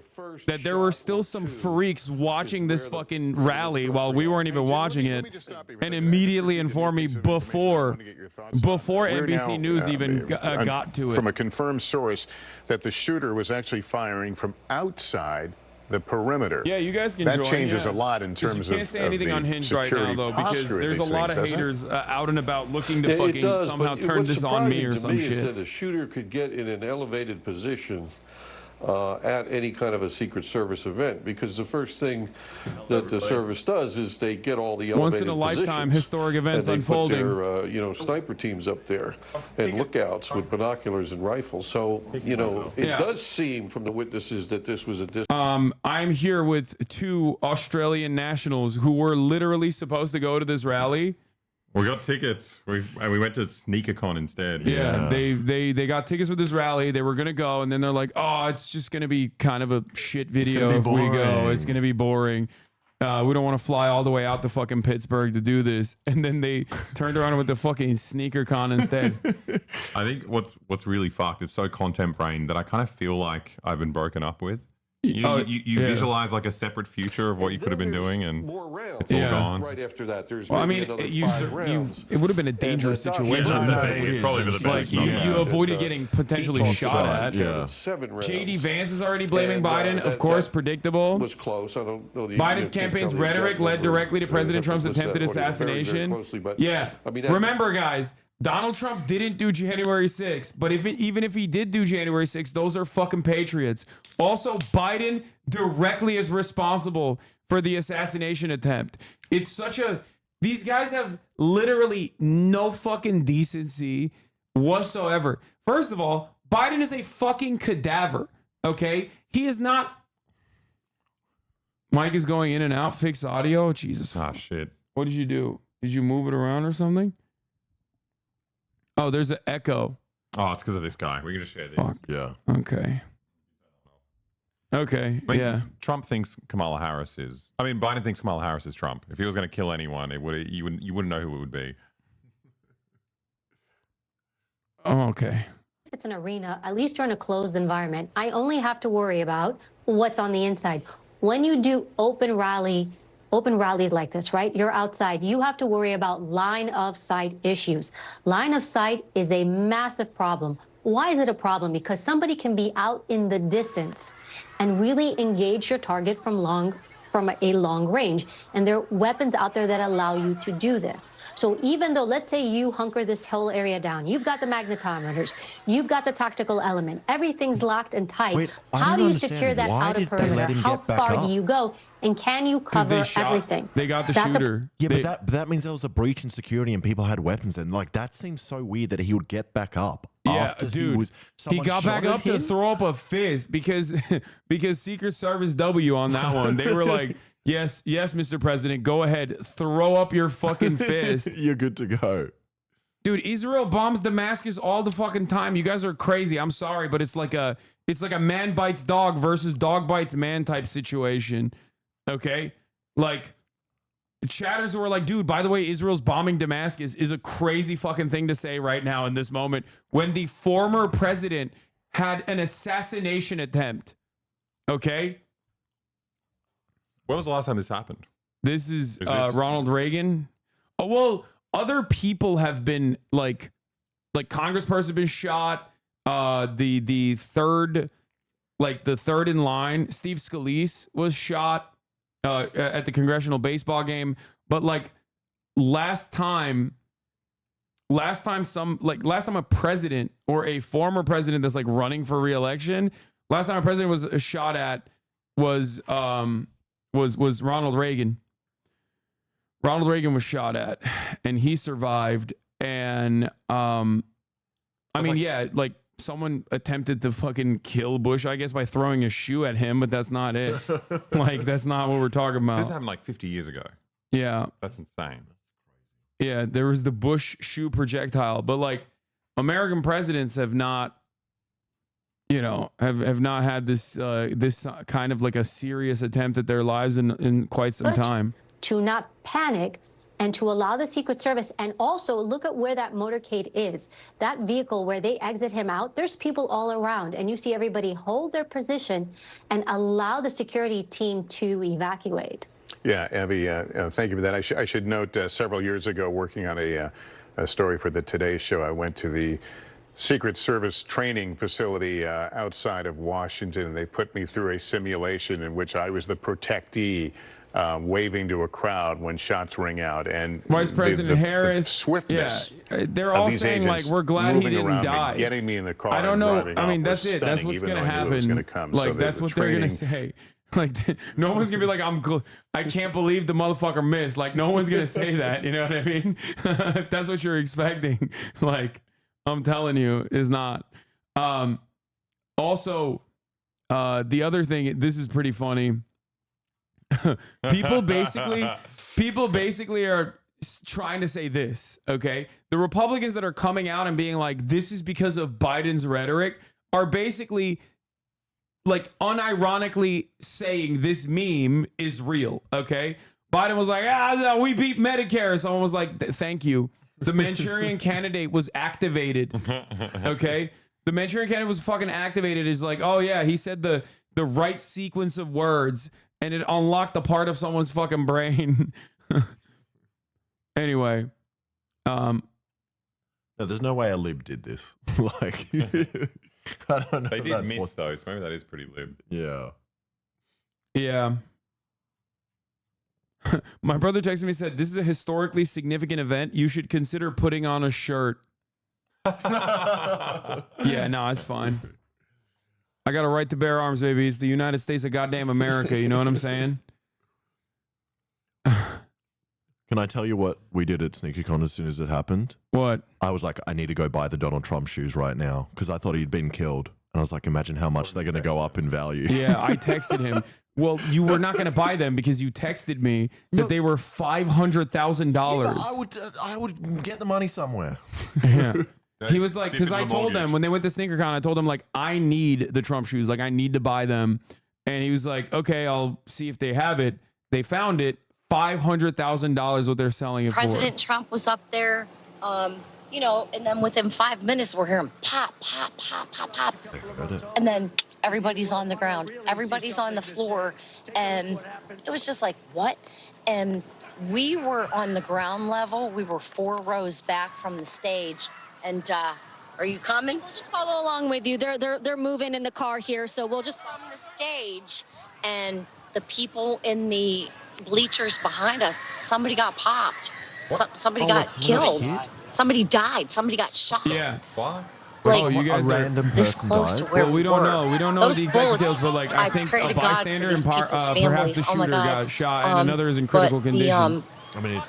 [SPEAKER 3] That there were still some freaks watching this fucking rally while we weren't even watching it, and immediately informed me before NBC News even got to it.
[SPEAKER 16] From a confirmed source that the shooter was actually firing from outside the perimeter.
[SPEAKER 3] Yeah, you guys can
[SPEAKER 16] that
[SPEAKER 3] join,
[SPEAKER 16] changes
[SPEAKER 3] yeah.
[SPEAKER 16] a lot in terms of
[SPEAKER 3] you can't say anything
[SPEAKER 16] of
[SPEAKER 3] unhinged right now though, because there's a lot of haters out and about looking to fucking somehow turn this on me or some shit.
[SPEAKER 15] Is that a shooter could get in an elevated position at any kind of a Secret Service event, because the first thing that the service does is they get all the elevated
[SPEAKER 3] once in a lifetime
[SPEAKER 15] positions,
[SPEAKER 3] historic events
[SPEAKER 15] and they
[SPEAKER 3] unfolding.
[SPEAKER 15] Put their, sniper teams up there and lookouts with binoculars and rifles. So it does seem from the witnesses that this was a
[SPEAKER 3] I'm here with two Australian nationals who were literally supposed to go to this rally.
[SPEAKER 20] We got tickets. We went to SneakerCon instead.
[SPEAKER 3] Yeah, they got tickets for this rally. They were gonna go, and then they're like, "Oh, it's just gonna be kind of a shit video if we go. It's gonna be boring." We don't want to fly all the way out to fucking Pittsburgh to do this. And then they turned around with the fucking sneaker con instead.
[SPEAKER 20] I think what's really fucked is so content brain that I kind of feel like I've been broken up with. You visualize like a separate future of what you could have been doing, and
[SPEAKER 15] more rounds.
[SPEAKER 20] it's all gone.
[SPEAKER 15] Right after that, there's
[SPEAKER 3] Well, I
[SPEAKER 15] maybe
[SPEAKER 3] mean,
[SPEAKER 15] another
[SPEAKER 3] you,
[SPEAKER 15] 5 rounds.
[SPEAKER 3] it would have been a dangerous situation.
[SPEAKER 20] It's probably been the
[SPEAKER 3] Like
[SPEAKER 20] best.
[SPEAKER 3] you avoided getting potentially shot at.
[SPEAKER 15] Yeah. 7 rounds.
[SPEAKER 3] JD Vance is already blaming
[SPEAKER 15] And,
[SPEAKER 3] Biden, of
[SPEAKER 15] that-
[SPEAKER 3] course,
[SPEAKER 15] that
[SPEAKER 3] predictable.
[SPEAKER 15] Was close. I don't know the
[SPEAKER 3] Biden's
[SPEAKER 15] you can't
[SPEAKER 3] campaign's
[SPEAKER 15] tell the exact
[SPEAKER 3] rhetoric led
[SPEAKER 15] number.
[SPEAKER 3] directly to
[SPEAKER 15] You
[SPEAKER 3] President
[SPEAKER 15] have
[SPEAKER 3] Trump's
[SPEAKER 15] list that
[SPEAKER 3] attempted
[SPEAKER 15] very, very
[SPEAKER 3] assassination.
[SPEAKER 15] closely, but,
[SPEAKER 3] Yeah.
[SPEAKER 15] I mean,
[SPEAKER 3] Remember, guys, Donald Trump didn't do January 6th, but even if he did do January 6th, those are fucking patriots. Also, Biden directly is responsible for the assassination attempt. It's such a... These guys have literally no fucking decency whatsoever. First of all, Biden is a fucking cadaver, okay? He is not... Mike is going in and out. Fix audio. Jesus.
[SPEAKER 20] Ah, shit.
[SPEAKER 3] What did you do? Did you move it around or something? Oh, there's an echo.
[SPEAKER 20] Oh, it's because of this guy. We can just share this.
[SPEAKER 3] Fuck.
[SPEAKER 20] Yeah.
[SPEAKER 3] Okay. Okay.
[SPEAKER 20] I mean,
[SPEAKER 3] yeah.
[SPEAKER 20] Trump thinks Kamala Harris is. I mean, Biden thinks Kamala Harris is Trump. If he was going to kill anyone, you wouldn't know who it would be.
[SPEAKER 3] Oh, okay.
[SPEAKER 18] If it's an arena, at least you're in a closed environment. I only have to worry about what's on the inside. When you do open rallies like this, right? You're outside. You have to worry about line of sight issues. Line of sight is a massive problem. Why is it a problem? Because somebody can be out in the distance and really engage your target from a long range. And there are weapons out there that allow you to do this. So even though, let's say you hunker this whole area down, you've got the magnetometers, you've got the tactical element, everything's locked and tight.
[SPEAKER 1] Wait, I
[SPEAKER 18] how
[SPEAKER 1] don't
[SPEAKER 18] do you
[SPEAKER 1] understand.
[SPEAKER 18] secure that
[SPEAKER 1] Why
[SPEAKER 18] outer
[SPEAKER 1] did they
[SPEAKER 18] perimeter?
[SPEAKER 1] let him
[SPEAKER 18] How
[SPEAKER 1] get back
[SPEAKER 18] far
[SPEAKER 1] up?
[SPEAKER 18] do you go? And can you cover everything?
[SPEAKER 3] They got the
[SPEAKER 18] That's
[SPEAKER 3] shooter.
[SPEAKER 1] Yeah, but that means there was a breach in security and people had weapons. And like that seems so weird that he would get back up.
[SPEAKER 3] Yeah,
[SPEAKER 1] after
[SPEAKER 3] dude. He
[SPEAKER 1] someone
[SPEAKER 3] got back
[SPEAKER 1] shot at
[SPEAKER 3] up to
[SPEAKER 1] him?
[SPEAKER 3] throw up a fist because Secret Service W on that one. They were like, yes, Mr. President, go ahead, throw up your fucking fist.
[SPEAKER 1] You're good to go.
[SPEAKER 3] Dude, Israel bombs Damascus all the fucking time. You guys are crazy. I'm sorry, but it's like a man bites dog versus dog bites man type situation. Okay? Like, chatters who are like, dude, by the way, Israel's bombing Damascus is a crazy fucking thing to say right now in this moment when the former president had an assassination attempt. Okay?
[SPEAKER 20] When was the last time this happened?
[SPEAKER 3] This is Ronald Reagan. Oh, well, other people have been like congressperson been shot. The third in line, Steve Scalise was shot at the congressional baseball game. But like last time a president or a former president that's like running for re-election, last time a president was shot at was Ronald Reagan. Ronald Reagan was shot at and he survived. And someone attempted to fucking kill Bush, I guess, by throwing a shoe at him, but that's not it. Like, that's not what we're talking about.
[SPEAKER 20] This happened like 50 years ago.
[SPEAKER 3] Yeah.
[SPEAKER 20] That's insane.
[SPEAKER 3] Yeah, there was the Bush shoe projectile, but like American presidents have not, have not had this kind of like a serious attempt at their lives in quite some time.
[SPEAKER 18] To not panic and to allow the Secret Service, and also look at where that motorcade is. That vehicle where they exit him out, there's people all around, and you see everybody hold their position and allow the security team to evacuate.
[SPEAKER 16] Yeah, Abby, thank you for that. I should note several years ago, working on a story for the Today Show, I went to the Secret Service training facility outside of Washington, and they put me through a simulation in which I was the protectee, waving to a crowd when shots ring out. And
[SPEAKER 3] Vice President Harris,
[SPEAKER 16] the swiftness.
[SPEAKER 3] Yeah, they're all saying like, we're glad he didn't die.
[SPEAKER 16] Getting me in the car.
[SPEAKER 3] I don't know.
[SPEAKER 16] And
[SPEAKER 3] I mean,
[SPEAKER 16] off
[SPEAKER 3] that's
[SPEAKER 16] was
[SPEAKER 3] it. That's
[SPEAKER 16] stunning,
[SPEAKER 3] what's
[SPEAKER 16] even
[SPEAKER 3] going to
[SPEAKER 16] though I knew it was
[SPEAKER 3] happen.
[SPEAKER 16] gonna come.
[SPEAKER 3] Like,
[SPEAKER 16] So
[SPEAKER 3] that's what they're going to say. Like, no one's going to be like, I can't believe the motherfucker missed. Like, no one's going to say that. You know what I mean? If that's what you're expecting, like, I'm telling you, is not. Also, the other thing, this is pretty funny. People basically are trying to say this, okay? The Republicans that are coming out and being like, this is because of Biden's rhetoric, are basically like unironically saying this meme is real. Okay. Biden was like, no, we beat Medicare. Someone was like, thank you. The Manchurian candidate was activated. Okay. The Manchurian candidate was fucking activated. Is like, oh yeah, he said the right sequence of words and it unlocked a part of someone's fucking brain. Anyway.
[SPEAKER 1] No, there's no way a lib did this. Like, I don't know.
[SPEAKER 20] They did miss those. Maybe that is pretty lib.
[SPEAKER 1] Yeah.
[SPEAKER 3] Yeah. My brother texted me and said, this is a historically significant event. You should consider putting on a shirt. Yeah, no, it's fine. I got a right to bear arms, baby. It's the United States of goddamn America. You know what I'm saying?
[SPEAKER 1] Can I tell you what we did at SneakerCon as soon as it happened?
[SPEAKER 3] What?
[SPEAKER 1] I was like, I need to go buy the Donald Trump shoes right now because I thought he'd been killed. And I was like, imagine how much they're going to go up in value.
[SPEAKER 3] Yeah, I texted him. Well, you were not going to buy them because you texted me that they were $500,000.
[SPEAKER 1] I would get the money somewhere.
[SPEAKER 3] Yeah. He was like, because I told them when they went to SneakerCon, I told him like, I need the Trump shoes. Like, I need to buy them. And he was like, okay, I'll see if they have it. They found it. $500,000 what they're selling it
[SPEAKER 2] President Trump was up there, you know, and then within 5 minutes we're hearing pop, pop, pop, pop, pop. And then everybody's on the ground. Everybody's on the floor. And it was just like, what? And we were on the ground level. We were 4 rows back from the stage. And are you coming?
[SPEAKER 10] We'll just follow along with you. They're moving in the car here, so we'll just
[SPEAKER 2] from the stage. And the people in the bleachers behind us, somebody got popped. Somebody got killed. Somebody died. Somebody got shot.
[SPEAKER 3] Yeah.
[SPEAKER 20] What?
[SPEAKER 2] Like,
[SPEAKER 3] you guys
[SPEAKER 1] random
[SPEAKER 2] this close to where
[SPEAKER 3] we don't know. We don't know
[SPEAKER 2] Those
[SPEAKER 3] the exact
[SPEAKER 2] bullets,
[SPEAKER 3] details, but like I think
[SPEAKER 2] pray
[SPEAKER 3] a
[SPEAKER 2] to God for
[SPEAKER 3] bystander
[SPEAKER 2] these
[SPEAKER 3] and
[SPEAKER 2] people's
[SPEAKER 3] perhaps
[SPEAKER 2] families.
[SPEAKER 3] the
[SPEAKER 2] Oh my
[SPEAKER 3] shooter
[SPEAKER 2] God.
[SPEAKER 3] got shot and another is in critical
[SPEAKER 2] but the,
[SPEAKER 3] condition.
[SPEAKER 1] I mean,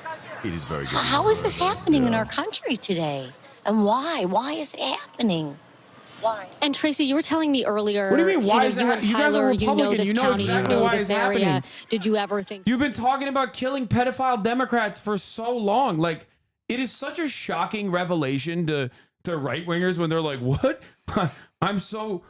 [SPEAKER 1] it is very good.
[SPEAKER 2] How is this happening in our country today? And why? Why is it happening? Why?
[SPEAKER 10] And Tracy, you were telling me earlier.
[SPEAKER 3] What do you mean? Why
[SPEAKER 10] know,
[SPEAKER 3] is
[SPEAKER 10] you
[SPEAKER 3] that?
[SPEAKER 10] and
[SPEAKER 3] You guys are
[SPEAKER 10] Tyler, you know
[SPEAKER 3] Republican.
[SPEAKER 10] this
[SPEAKER 3] You know
[SPEAKER 10] county,
[SPEAKER 3] exactly
[SPEAKER 10] you know
[SPEAKER 3] why
[SPEAKER 10] this
[SPEAKER 3] it's
[SPEAKER 10] area.
[SPEAKER 3] happening.
[SPEAKER 10] Did you ever think?
[SPEAKER 3] You've been talking about killing pedophile Democrats for so long. Like, it is such a shocking revelation to right wingers when they're like, "What? I'm so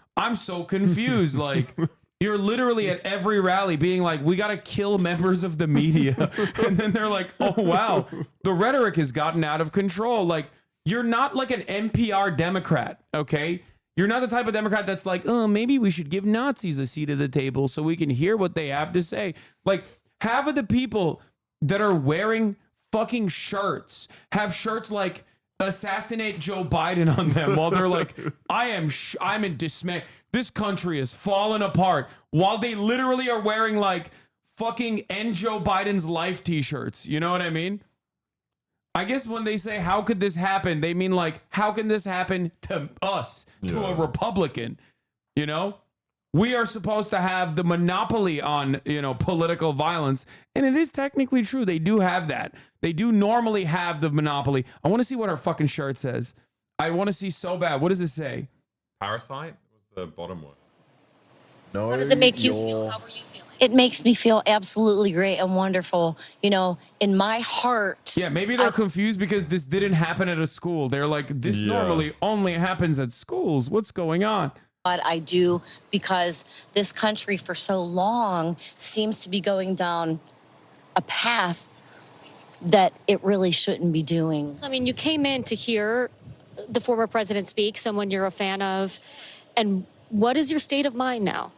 [SPEAKER 3] confused." Like, you're literally at every rally being like, "We got to kill members of the media," and then they're like, "Oh wow, the rhetoric has gotten out of control." Like, you're not like an NPR Democrat, okay? You're not the type of Democrat that's like, oh, maybe we should give Nazis a seat at the table so we can hear what they have to say. Like, half of the people that are wearing fucking shirts have shirts like assassinate Joe Biden on them while they're like, I'm in dismay. This country is falling apart while they literally are wearing like fucking end Joe Biden's life t-shirts. You know what I mean? I guess when they say, how could this happen? They mean like, how can this happen to us, to a Republican? You know, we are supposed to have the monopoly on, you know, political violence. And it is technically true. They do have that. They do normally have the monopoly. I want to see what our fucking shirt says. I want to see so bad. What does it say?
[SPEAKER 20] Parasite was the bottom one.
[SPEAKER 1] No.
[SPEAKER 10] How does it make you feel? How are you feeling?
[SPEAKER 2] It makes me feel absolutely great and wonderful. You know, in my heart.
[SPEAKER 3] Yeah, maybe they're confused because this didn't happen at a school. They're like, this normally only happens at schools. What's going on?
[SPEAKER 2] But I do, because this country for so long seems to be going down a path that it really shouldn't be doing.
[SPEAKER 10] So, I mean, you came in to hear the former president speak, someone you're a fan of. And what is your state of mind now?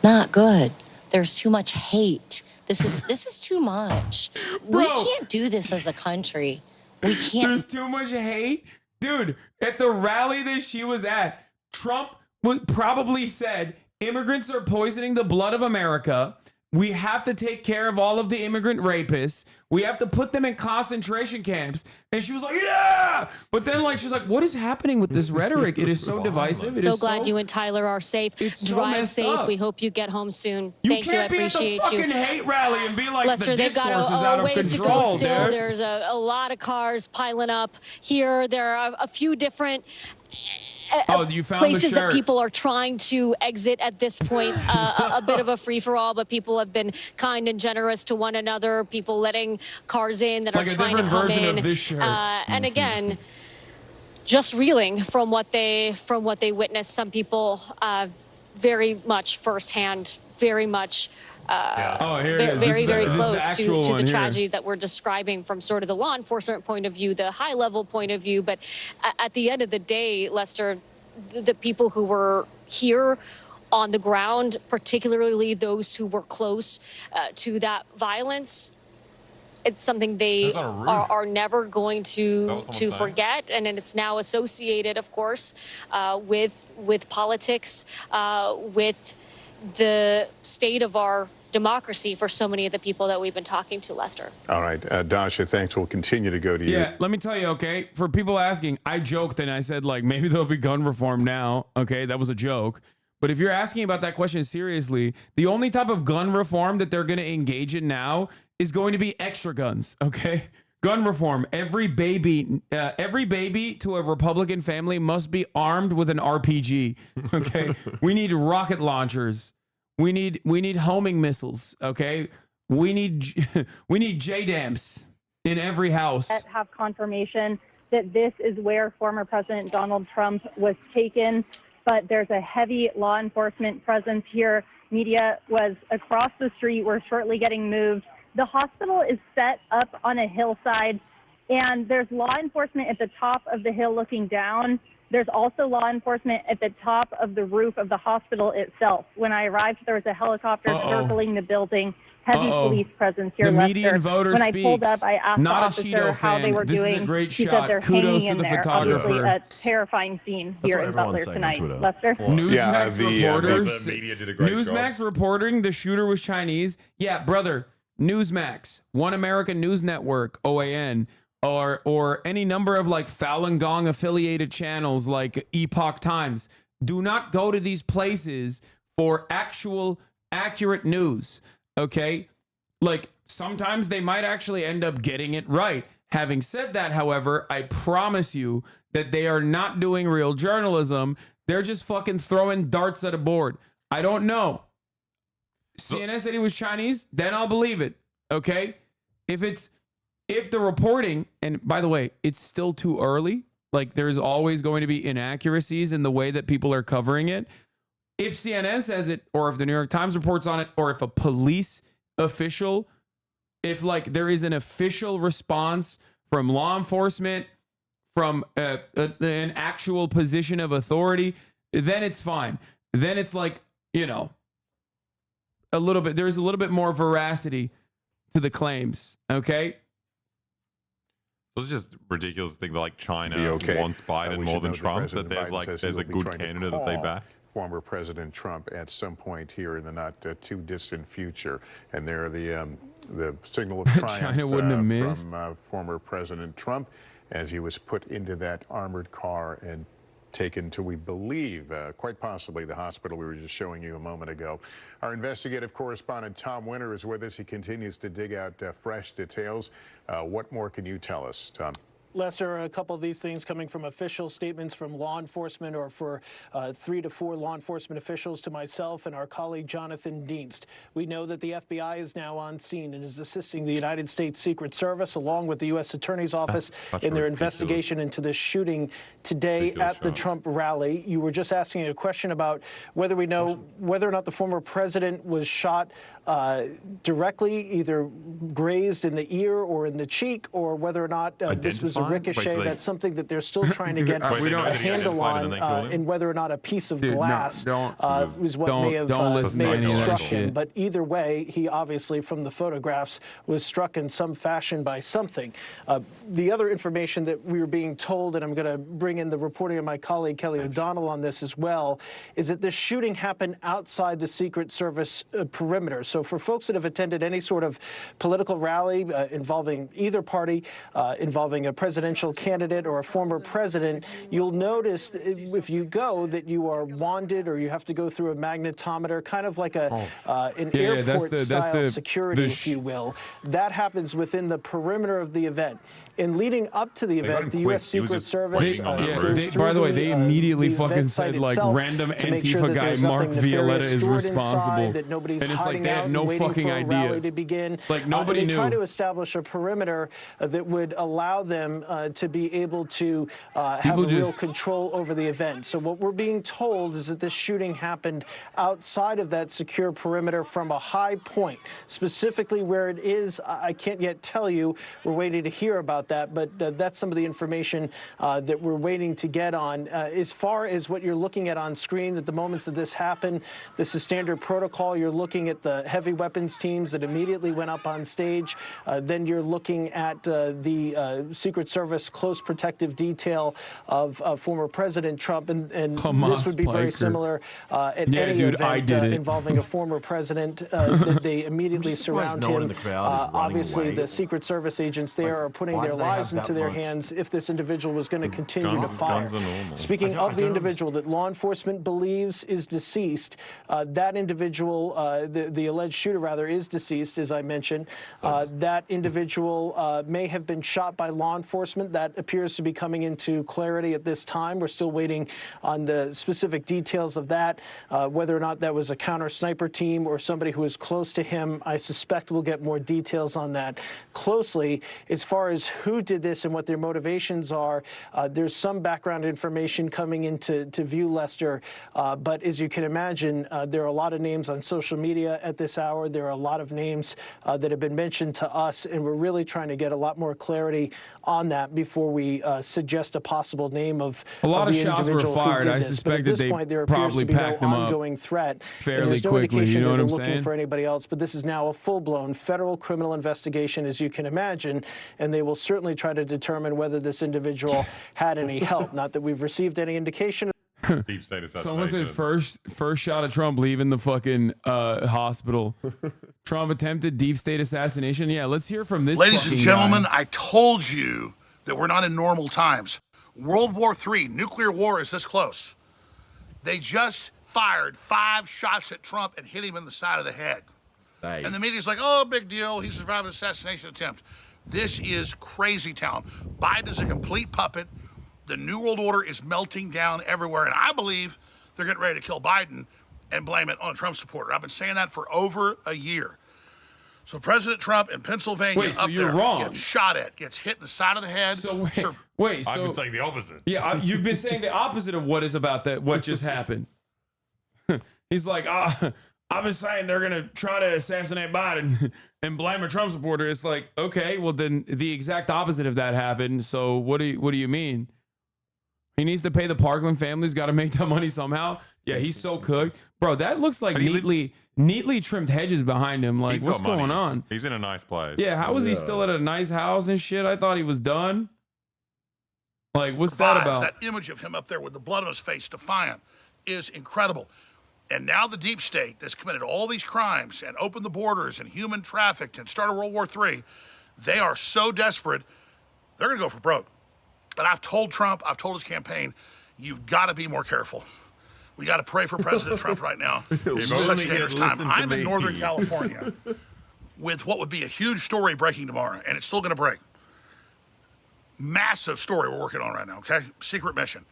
[SPEAKER 2] Not good. There's too much hate. This is too much. We can't do this as a country. We can't.
[SPEAKER 3] There's too much hate. Dude, at the rally that she was at, Trump probably said, immigrants are poisoning the blood of America. We have to take care of all of the immigrant rapists. We have to put them in concentration camps. And she was like, yeah! But then, like, she's like, what is happening with this rhetoric? It is so divisive. It
[SPEAKER 10] So
[SPEAKER 3] is
[SPEAKER 10] glad you and Tyler are safe.
[SPEAKER 3] so
[SPEAKER 10] Drive
[SPEAKER 3] messed
[SPEAKER 10] safe.
[SPEAKER 3] up.
[SPEAKER 10] We hope you get home soon.
[SPEAKER 3] You
[SPEAKER 10] Thank you. I
[SPEAKER 3] can't be at the
[SPEAKER 10] appreciate
[SPEAKER 3] fucking
[SPEAKER 10] you.
[SPEAKER 3] hate rally and be like,
[SPEAKER 10] Lester,
[SPEAKER 3] the
[SPEAKER 10] they've got
[SPEAKER 3] discourse is out of
[SPEAKER 10] ways
[SPEAKER 3] control,
[SPEAKER 10] to go still.
[SPEAKER 3] dude.
[SPEAKER 10] There's a lot of cars piling up here. There are a few different
[SPEAKER 3] you found
[SPEAKER 10] places
[SPEAKER 3] the
[SPEAKER 10] that
[SPEAKER 3] shirt.
[SPEAKER 10] people are trying to exit at this point. A bit of a free-for-all, but people have been kind and generous to one another. People letting cars in that
[SPEAKER 3] Like
[SPEAKER 10] are
[SPEAKER 3] a
[SPEAKER 10] trying to
[SPEAKER 3] different
[SPEAKER 10] come
[SPEAKER 3] version
[SPEAKER 10] in.
[SPEAKER 3] of this shirt.
[SPEAKER 10] And again, just reeling from what they witnessed. Some people very much firsthand, very much very close to the tragedy that we're describing from sort of the law enforcement point of view, the high level point of view. But at the end of the day, Lester, the people who were here on the ground, particularly those who were close to that violence, it's something they are never going to forget, and it's now associated, of course, with politics, with the state of our democracy for so many of the people that we've been talking to, Lester.
[SPEAKER 16] All right, Dasha, thanks. We'll continue to go to you.
[SPEAKER 3] Yeah, let me tell you, okay, for people asking, I joked and I said, like, maybe there'll be gun reform now. Okay, that was a joke. But if you're asking about that question seriously, the only type of gun reform that they're going to engage in now is going to be extra guns, okay? Gun reform. Every baby to a Republican family must be armed with an RPG, okay? We need rocket launchers. We need homing missiles, okay? We need JDAMs in every house.
[SPEAKER 17] Have confirmation that this is where former President Donald Trump was taken, but there's a heavy law enforcement presence here. Media was across the street. We're shortly getting moved. The hospital is set up on a hillside, and there's law enforcement at the top of the hill looking down. There's also law enforcement at the top of the roof of the hospital itself. When I arrived, there was a helicopter circling the building. Heavy police presence here,
[SPEAKER 3] The
[SPEAKER 17] Lester.
[SPEAKER 3] median voter
[SPEAKER 17] when I
[SPEAKER 3] speaks.
[SPEAKER 17] pulled up, I asked
[SPEAKER 3] Not
[SPEAKER 17] the
[SPEAKER 3] a
[SPEAKER 17] officer
[SPEAKER 3] Cheeto
[SPEAKER 17] how they
[SPEAKER 3] fan.
[SPEAKER 17] were
[SPEAKER 3] This
[SPEAKER 17] doing.
[SPEAKER 3] is a great
[SPEAKER 17] He
[SPEAKER 3] shot.
[SPEAKER 17] said they're
[SPEAKER 3] Kudos
[SPEAKER 17] hanging
[SPEAKER 3] to
[SPEAKER 17] in
[SPEAKER 3] the
[SPEAKER 17] there.
[SPEAKER 3] photographer.
[SPEAKER 17] Obviously, a terrifying scene here in Butler tonight. Lester?
[SPEAKER 3] Newsmax reporters.
[SPEAKER 20] The media did a great
[SPEAKER 3] Newsmax
[SPEAKER 20] job.
[SPEAKER 3] reporting the shooter was Chinese. Yeah, brother. Newsmax, One American News Network, OAN, or any number of like Falun Gong affiliated channels like Epoch Times. Do not go to these places for actual accurate news. Okay? Like sometimes they might actually end up getting it right. Having said that, however, I promise you that they are not doing real journalism. They're just fucking throwing darts at a board. I don't know. CNN said he was Chinese, then I'll believe it. Okay? If the reporting, and by the way, it's still too early. Like there's always going to be inaccuracies in the way that people are covering it. If CNN says it, or if the New York Times reports on it, or if a police official, if like there is an official response from law enforcement, from an actual position of authority, then it's fine. Then it's like, you know, there's a little bit more veracity to the claims. Okay.
[SPEAKER 20] So it's just ridiculous thing that like China
[SPEAKER 16] Okay.
[SPEAKER 20] wants Biden
[SPEAKER 16] We
[SPEAKER 20] more
[SPEAKER 16] should
[SPEAKER 20] than
[SPEAKER 16] note that
[SPEAKER 20] Trump,
[SPEAKER 16] President
[SPEAKER 20] that there's
[SPEAKER 16] Biden
[SPEAKER 20] like
[SPEAKER 16] says
[SPEAKER 20] there's
[SPEAKER 16] he
[SPEAKER 20] a
[SPEAKER 16] will be
[SPEAKER 20] good
[SPEAKER 16] trying to
[SPEAKER 20] candidate that they
[SPEAKER 16] call
[SPEAKER 20] back.
[SPEAKER 16] Former President Trump at some point here in the not too distant future. And there the signal of triumph
[SPEAKER 3] China wouldn't have missed.
[SPEAKER 16] from former President Trump as he was put into that armored car and taken to, we believe, quite possibly the hospital we were just showing you a moment ago. Our investigative correspondent Tom Winter is with us. He continues to dig out fresh details. What more can you tell us, Tom?
[SPEAKER 21] Lester, a couple of these things coming from official statements from law enforcement, or for 3 to 4 law enforcement officials, to myself and our colleague Jonathan Dienst. We know that the FBI is now on scene and is assisting the United States Secret Service along with the U.S. Attorney's Office in their investigation into this shooting today at the Trump rally. You were just asking a question about whether we know whether or not the former president was shot directly, either grazed in the ear or in the cheek, or whether or not this was a ricochet. That's something that they're still trying to get a handle on, and whether or not a piece of glass is what may have struck him. But either way, he obviously, from the photographs, was struck in some fashion by something. The other information that we were being told, and I'm going to bring in the reporting of my colleague Kelly O'Donnell on this as well, is that this shooting happened outside the Secret Service perimeter. So for folks that have attended any sort of political rally involving either party, involving a presidential candidate or a former president, you'll notice if you go that you are wanded, or you have to go through a magnetometer, kind of like an airport-style security, if you will. That happens within the perimeter of the event. And leading up to the event, the U.S. Secret Service
[SPEAKER 3] by the way, they immediately fucking said like random Antifa guy Mark Violetta is responsible.
[SPEAKER 21] That nobody's
[SPEAKER 3] and it's like they had no
[SPEAKER 21] waiting
[SPEAKER 3] fucking
[SPEAKER 21] for a
[SPEAKER 3] idea.
[SPEAKER 21] rally to begin.
[SPEAKER 3] Like nobody
[SPEAKER 21] they
[SPEAKER 3] knew.
[SPEAKER 21] try to establish a perimeter that would allow them them to be able to have real control over the event. So what we're being told is that this shooting happened outside of that secure perimeter from a high point. Specifically where it is, I can't yet tell you. We're waiting to hear about that, but that's some of the information that we're waiting to get on. As far as what you're looking at on screen at the moments that this happened, this is standard protocol. You're looking at the heavy weapons teams that immediately went up on stage. Then you're looking at the Secret Service close protective detail of former President Trump, and this would be very similar at any event involving a former president. They immediately surround him. Obviously, the Secret Service agents there are putting their lives into their hands if this individual was going to continue to fire. Speaking of the individual that law enforcement believes is deceased, that individual, the alleged shooter rather, is deceased, as I mentioned. That individual may have been shot by law enforcement. That appears to be coming into clarity at this time. We're still waiting on the specific details of that, whether or not that was a counter sniper team or somebody who was close to him. I suspect we'll get more details on that closely. As far as who did this and what their motivations are, there's some background information coming into view, Lester, but as you can imagine, there are a lot of names on social media at this hour. There are a lot of names that have been mentioned to us, and we're really trying to get a lot more clarity on that before we suggest a possible name of
[SPEAKER 3] a lot of
[SPEAKER 21] the
[SPEAKER 3] shots were
[SPEAKER 21] individual
[SPEAKER 3] fired.
[SPEAKER 21] who did
[SPEAKER 3] I
[SPEAKER 21] this.
[SPEAKER 3] suspect
[SPEAKER 21] But at
[SPEAKER 3] that
[SPEAKER 21] this point, there appears
[SPEAKER 3] probably
[SPEAKER 21] to be no
[SPEAKER 3] packed them up
[SPEAKER 21] ongoing threat.
[SPEAKER 3] fairly
[SPEAKER 21] And there's no
[SPEAKER 3] quickly.
[SPEAKER 21] indication
[SPEAKER 3] You know
[SPEAKER 21] that
[SPEAKER 3] what
[SPEAKER 21] they're
[SPEAKER 3] I'm
[SPEAKER 21] looking
[SPEAKER 3] saying?
[SPEAKER 21] for anybody else, but this is now a full-blown federal criminal investigation, as you can imagine, and they will certainly try to determine whether this individual had any help. Not that we've received any indication.
[SPEAKER 20] Deep state assassination.
[SPEAKER 3] Someone said first shot of Trump leaving the fucking hospital. Trump attempted deep state assassination. Yeah, let's hear from this.
[SPEAKER 5] Ladies and gentlemen,
[SPEAKER 3] guy.
[SPEAKER 5] I told you that we're not in normal times. World War III, nuclear war is this close. They just fired 5 shots at Trump and hit him in the side of the head.
[SPEAKER 1] Hey.
[SPEAKER 5] And the media's like, oh, big deal. He survived an assassination attempt. This is crazy town. Biden is a complete puppet. The New World Order is melting down everywhere. And I believe they're getting ready to kill Biden and blame it on a Trump supporter. I've been saying that for over a year. So President Trump in Pennsylvania
[SPEAKER 3] Wait, so
[SPEAKER 5] up
[SPEAKER 3] you're
[SPEAKER 5] there
[SPEAKER 3] wrong.
[SPEAKER 5] gets shot at, gets hit in the side of the head.
[SPEAKER 3] So wait,
[SPEAKER 20] I've
[SPEAKER 3] so
[SPEAKER 20] been saying the opposite.
[SPEAKER 3] yeah, you've been saying the opposite of what is about that. What just happened? He's like, I've been saying they're gonna try to assassinate Biden and blame a Trump supporter. It's like, okay, well then the exact opposite of that happened. So what do you mean? He needs to pay the Parkland family. He's got to make that money somehow. Yeah, he's so cooked, bro. That looks like neatly trimmed hedges behind him. Like,
[SPEAKER 20] He's
[SPEAKER 3] what's
[SPEAKER 20] got money.
[SPEAKER 3] going on?
[SPEAKER 20] He's in a nice place.
[SPEAKER 3] Yeah, how was he still at a nice house and shit? I thought he was done. Like, what's that about?
[SPEAKER 5] That image of him up there with the blood on his face, defiant, is incredible. And now the deep state that's committed all these crimes and opened the borders and human trafficked and started World War III, they are so desperate, they're going to go for broke. But I've told Trump, I've told his campaign, you've got to be more careful. We got to pray for President Trump right now. This is such a dangerous time. I'm in Northern California with what would be a huge story breaking tomorrow, and it's still going to break. Massive story we're working on right now, okay? Secret mission.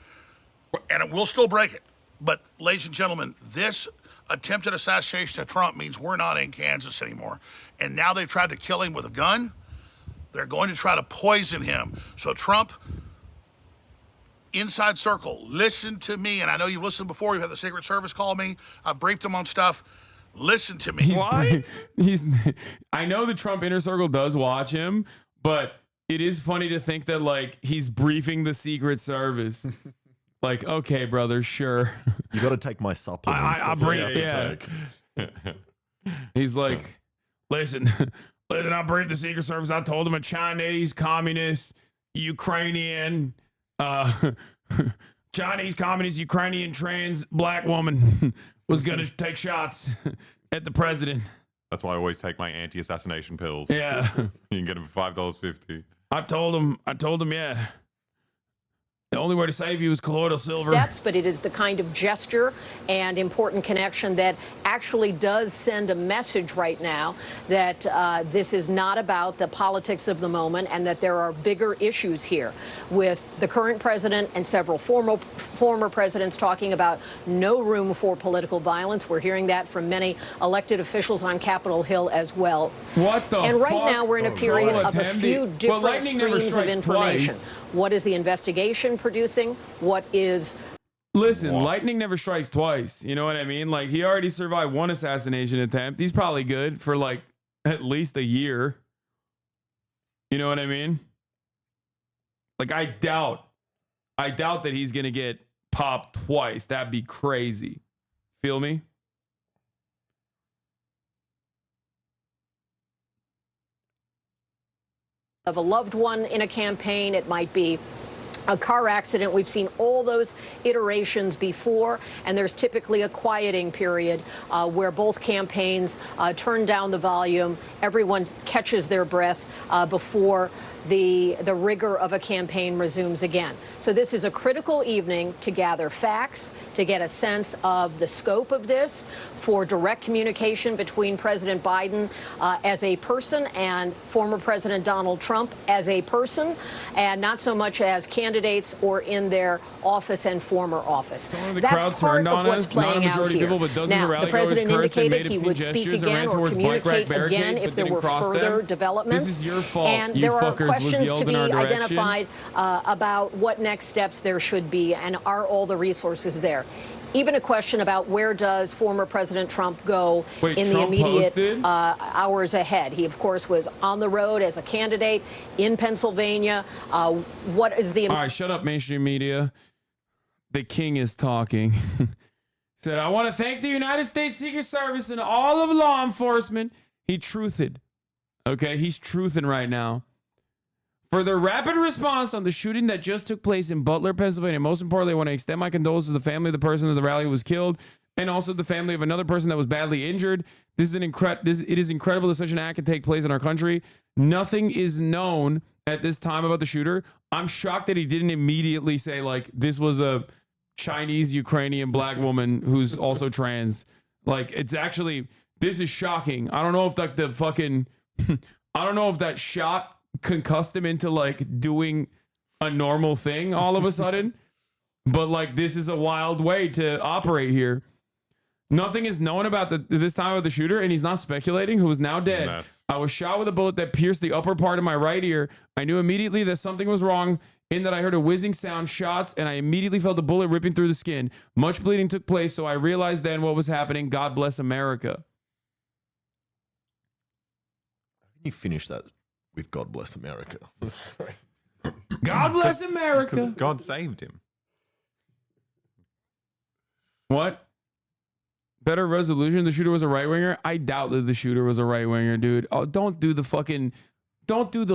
[SPEAKER 5] And we'll still break it. But, ladies and gentlemen, this attempted assassination of Trump means we're not in Kansas anymore. And now they've tried to kill him with a gun. They're going to try to poison him. So Trump, inside circle, listen to me. And I know you've listened before. You've had the Secret Service call me. I've briefed him on stuff. Listen to me.
[SPEAKER 3] I know the Trump inner circle does watch him, but it is funny to think that, like, he's briefing the Secret Service. Like, okay, brother, sure.
[SPEAKER 1] You got to take my supplements. That's what you have to take.
[SPEAKER 3] He's like, listen, I briefed the Secret Service. I told them a Chinese, communist, Ukrainian, Chinese, communist, Ukrainian, trans black woman was going to take shots at the president.
[SPEAKER 20] That's why I always take my anti-assassination pills.
[SPEAKER 3] Yeah.
[SPEAKER 20] You can get them for $5.50.
[SPEAKER 3] I told him, yeah. The only way to save you is colloidal silver.
[SPEAKER 11] Steps, but it is the kind of gesture and important connection that actually does send a message right now that this is not about the politics of the moment and that there are bigger issues here with the current president and several former presidents talking about no room for political violence. We're hearing that from many elected officials on Capitol Hill as well.
[SPEAKER 3] What the
[SPEAKER 11] And right
[SPEAKER 3] fuck?
[SPEAKER 11] now we're in a period of a few different
[SPEAKER 3] lightning never
[SPEAKER 11] streams of
[SPEAKER 3] strikes
[SPEAKER 11] information.
[SPEAKER 3] twice.
[SPEAKER 11] What is the investigation producing? What is...
[SPEAKER 3] Listen, lightning never strikes twice. You know what I mean? Like, he already survived one assassination attempt. He's probably good for, like, at least a year. You know what I mean? Like, I doubt that he's going to get popped twice. That'd be crazy. Feel me?
[SPEAKER 11] Of a loved one in a campaign, it might be a car accident. We've seen all those iterations before, and there's typically a quieting period where both campaigns turn down the volume, everyone catches their breath before the rigor of a campaign resumes again. So this is a critical evening to gather facts, to get a sense of the scope of this, for direct communication between President Biden as a person and former President Donald Trump as a person, and not so much as candidates or in their office and former office.
[SPEAKER 3] Some of the
[SPEAKER 11] That's
[SPEAKER 3] crowd
[SPEAKER 11] part
[SPEAKER 3] turned
[SPEAKER 11] of
[SPEAKER 3] on
[SPEAKER 11] what's
[SPEAKER 3] us, not a
[SPEAKER 11] playing out
[SPEAKER 3] majority of
[SPEAKER 11] here.
[SPEAKER 3] people, but dozens
[SPEAKER 11] Now,
[SPEAKER 3] of rally
[SPEAKER 11] the president
[SPEAKER 3] goers cursed and
[SPEAKER 11] indicated
[SPEAKER 3] made
[SPEAKER 11] he would
[SPEAKER 3] obscene
[SPEAKER 11] speak
[SPEAKER 3] gestures and ran
[SPEAKER 11] again or
[SPEAKER 3] towards bike rack
[SPEAKER 11] communicate again
[SPEAKER 3] barricades,
[SPEAKER 11] if
[SPEAKER 3] but
[SPEAKER 11] there
[SPEAKER 3] didn't
[SPEAKER 11] were
[SPEAKER 3] cross
[SPEAKER 11] further
[SPEAKER 3] them.
[SPEAKER 11] developments.
[SPEAKER 3] This is your fault,
[SPEAKER 11] And
[SPEAKER 3] you
[SPEAKER 11] there are
[SPEAKER 3] fuckers, was
[SPEAKER 11] questions
[SPEAKER 3] yelled
[SPEAKER 11] to
[SPEAKER 3] in
[SPEAKER 11] be
[SPEAKER 3] our direction.
[SPEAKER 11] identified about what next steps there should be, and are all the resources there. Even a question about where does former President Trump go in the immediate hours ahead. He, of course, was on the road as a candidate in Pennsylvania. What is the...
[SPEAKER 3] All right, shut up, mainstream media. The king is talking. Said, I want to thank the United States Secret Service and all of law enforcement. He truthed. Okay, he's truthing right now. For their rapid response on the shooting that just took place in Butler, Pennsylvania. Most importantly, I want to extend my condolences to the family of the person at the rally who was killed, and also the family of another person that was badly injured. It is incredible that such an act can take place in our country. Nothing is known at this time about the shooter. I'm shocked that he didn't immediately say, like, this was a Chinese, Ukrainian black woman who's also trans. Like, it's actually, this is shocking. I don't know if, like, the fucking, I don't know if that shot concussed him into, like, doing a normal thing all of a sudden. But, like, this is a wild way to operate here. Nothing is known about this time of the shooter, and he's not speculating, who is now dead.
[SPEAKER 20] Nuts.
[SPEAKER 3] I was shot with a bullet that pierced the upper part of my right ear. I knew immediately that something was wrong, in that I heard a whizzing sound, shots, and I immediately felt the bullet ripping through the skin. Much bleeding took place, so I realized then what was happening. God bless America.
[SPEAKER 1] How can you finish that with God bless America?
[SPEAKER 3] God bless America.
[SPEAKER 20] Because God saved him.
[SPEAKER 3] What? Better resolution? The shooter was a right-winger? I doubt that the shooter was a right-winger, dude. Oh, don't do the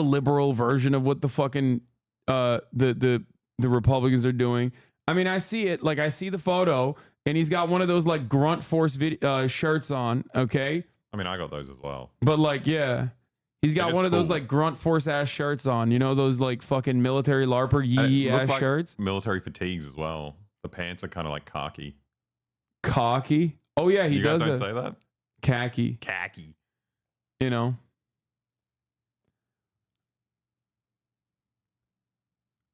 [SPEAKER 3] liberal version of what the fucking the Republicans are doing. I mean, I see it. Like, I see the photo, and he's got one of those, like, grunt force shirts on, okay?
[SPEAKER 20] I mean, I got those as well.
[SPEAKER 3] But, like, yeah. He's got one of those, like, grunt force ass shirts on. You know, those, like, fucking military LARPer yee ass
[SPEAKER 20] like
[SPEAKER 3] shirts?
[SPEAKER 20] Military fatigues as well. The pants are kind of like khaki.
[SPEAKER 3] Khaki? Oh, yeah, he does.
[SPEAKER 20] You guys don't say that?
[SPEAKER 3] Khaki.
[SPEAKER 20] Khaki.
[SPEAKER 3] You know?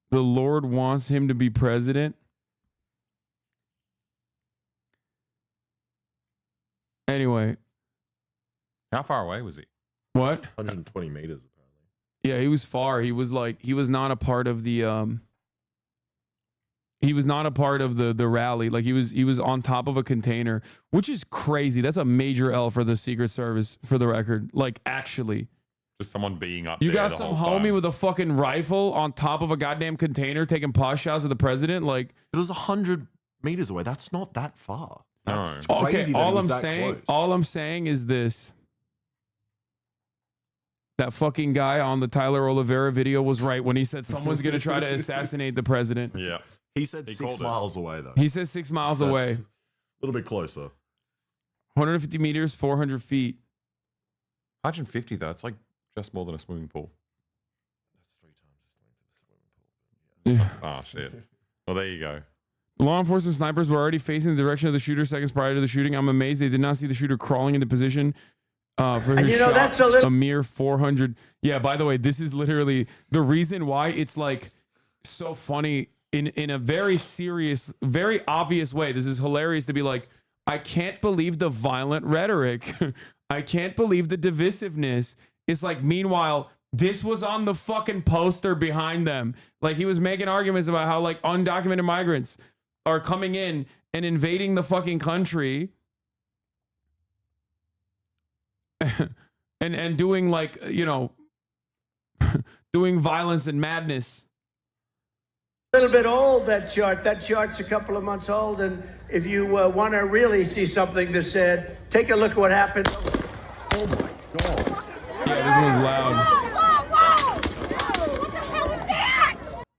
[SPEAKER 3] The Lord wants him to be president. Anyway.
[SPEAKER 20] How far away was he?
[SPEAKER 3] What?
[SPEAKER 1] 120 meters, apparently.
[SPEAKER 3] Yeah, he was far. He was like, he was not a part of the he was not a part of the rally. Like, he was on top of a container, which is crazy. That's a major L for the Secret Service, for the record. Like, actually.
[SPEAKER 20] Just someone being up
[SPEAKER 3] You
[SPEAKER 20] there
[SPEAKER 3] got
[SPEAKER 20] the
[SPEAKER 3] some
[SPEAKER 20] whole
[SPEAKER 3] homie
[SPEAKER 20] time.
[SPEAKER 3] with a fucking rifle on top of a goddamn container taking pot shots at the president. Like,
[SPEAKER 1] it was 100 meters away. That's not that far. That's
[SPEAKER 3] okay,
[SPEAKER 1] crazy that it
[SPEAKER 3] all
[SPEAKER 1] was
[SPEAKER 3] I'm
[SPEAKER 1] that
[SPEAKER 3] saying,
[SPEAKER 1] close.
[SPEAKER 3] all I'm saying is this. That fucking guy on the Tyler Oliveira video was right when he said someone's going to try to assassinate the president.
[SPEAKER 20] Yeah.
[SPEAKER 1] He said
[SPEAKER 20] He
[SPEAKER 1] 6
[SPEAKER 20] called it.
[SPEAKER 1] miles away, though.
[SPEAKER 3] He said 6 miles
[SPEAKER 1] That's
[SPEAKER 3] away.
[SPEAKER 1] A little bit closer.
[SPEAKER 3] 150 meters, 400 feet.
[SPEAKER 20] 150, though. It's like just more than a swimming pool.
[SPEAKER 3] Yeah.
[SPEAKER 20] Oh, shit. Well, there you go.
[SPEAKER 3] Law enforcement snipers were already facing the direction of the shooter seconds prior to the shooting. I'm amazed they did not see the shooter crawling into position for his shot.
[SPEAKER 6] That's a
[SPEAKER 3] mere 400. Yeah, by the way, this is literally the reason why it's like so funny in a very serious, very obvious way. This is hilarious to be like, I can't believe the violent rhetoric. I can't believe the divisiveness. It's like, meanwhile, this was on the fucking poster behind them. Like, he was making arguments about how like undocumented migrants are coming in and invading the fucking country and doing like, you know, doing violence and madness.
[SPEAKER 6] A little bit old, that chart. That chart's a couple of months old, and if you want to really see something that said, take a look at what happened.
[SPEAKER 1] Oh my God.
[SPEAKER 3] Yeah, this one's loud.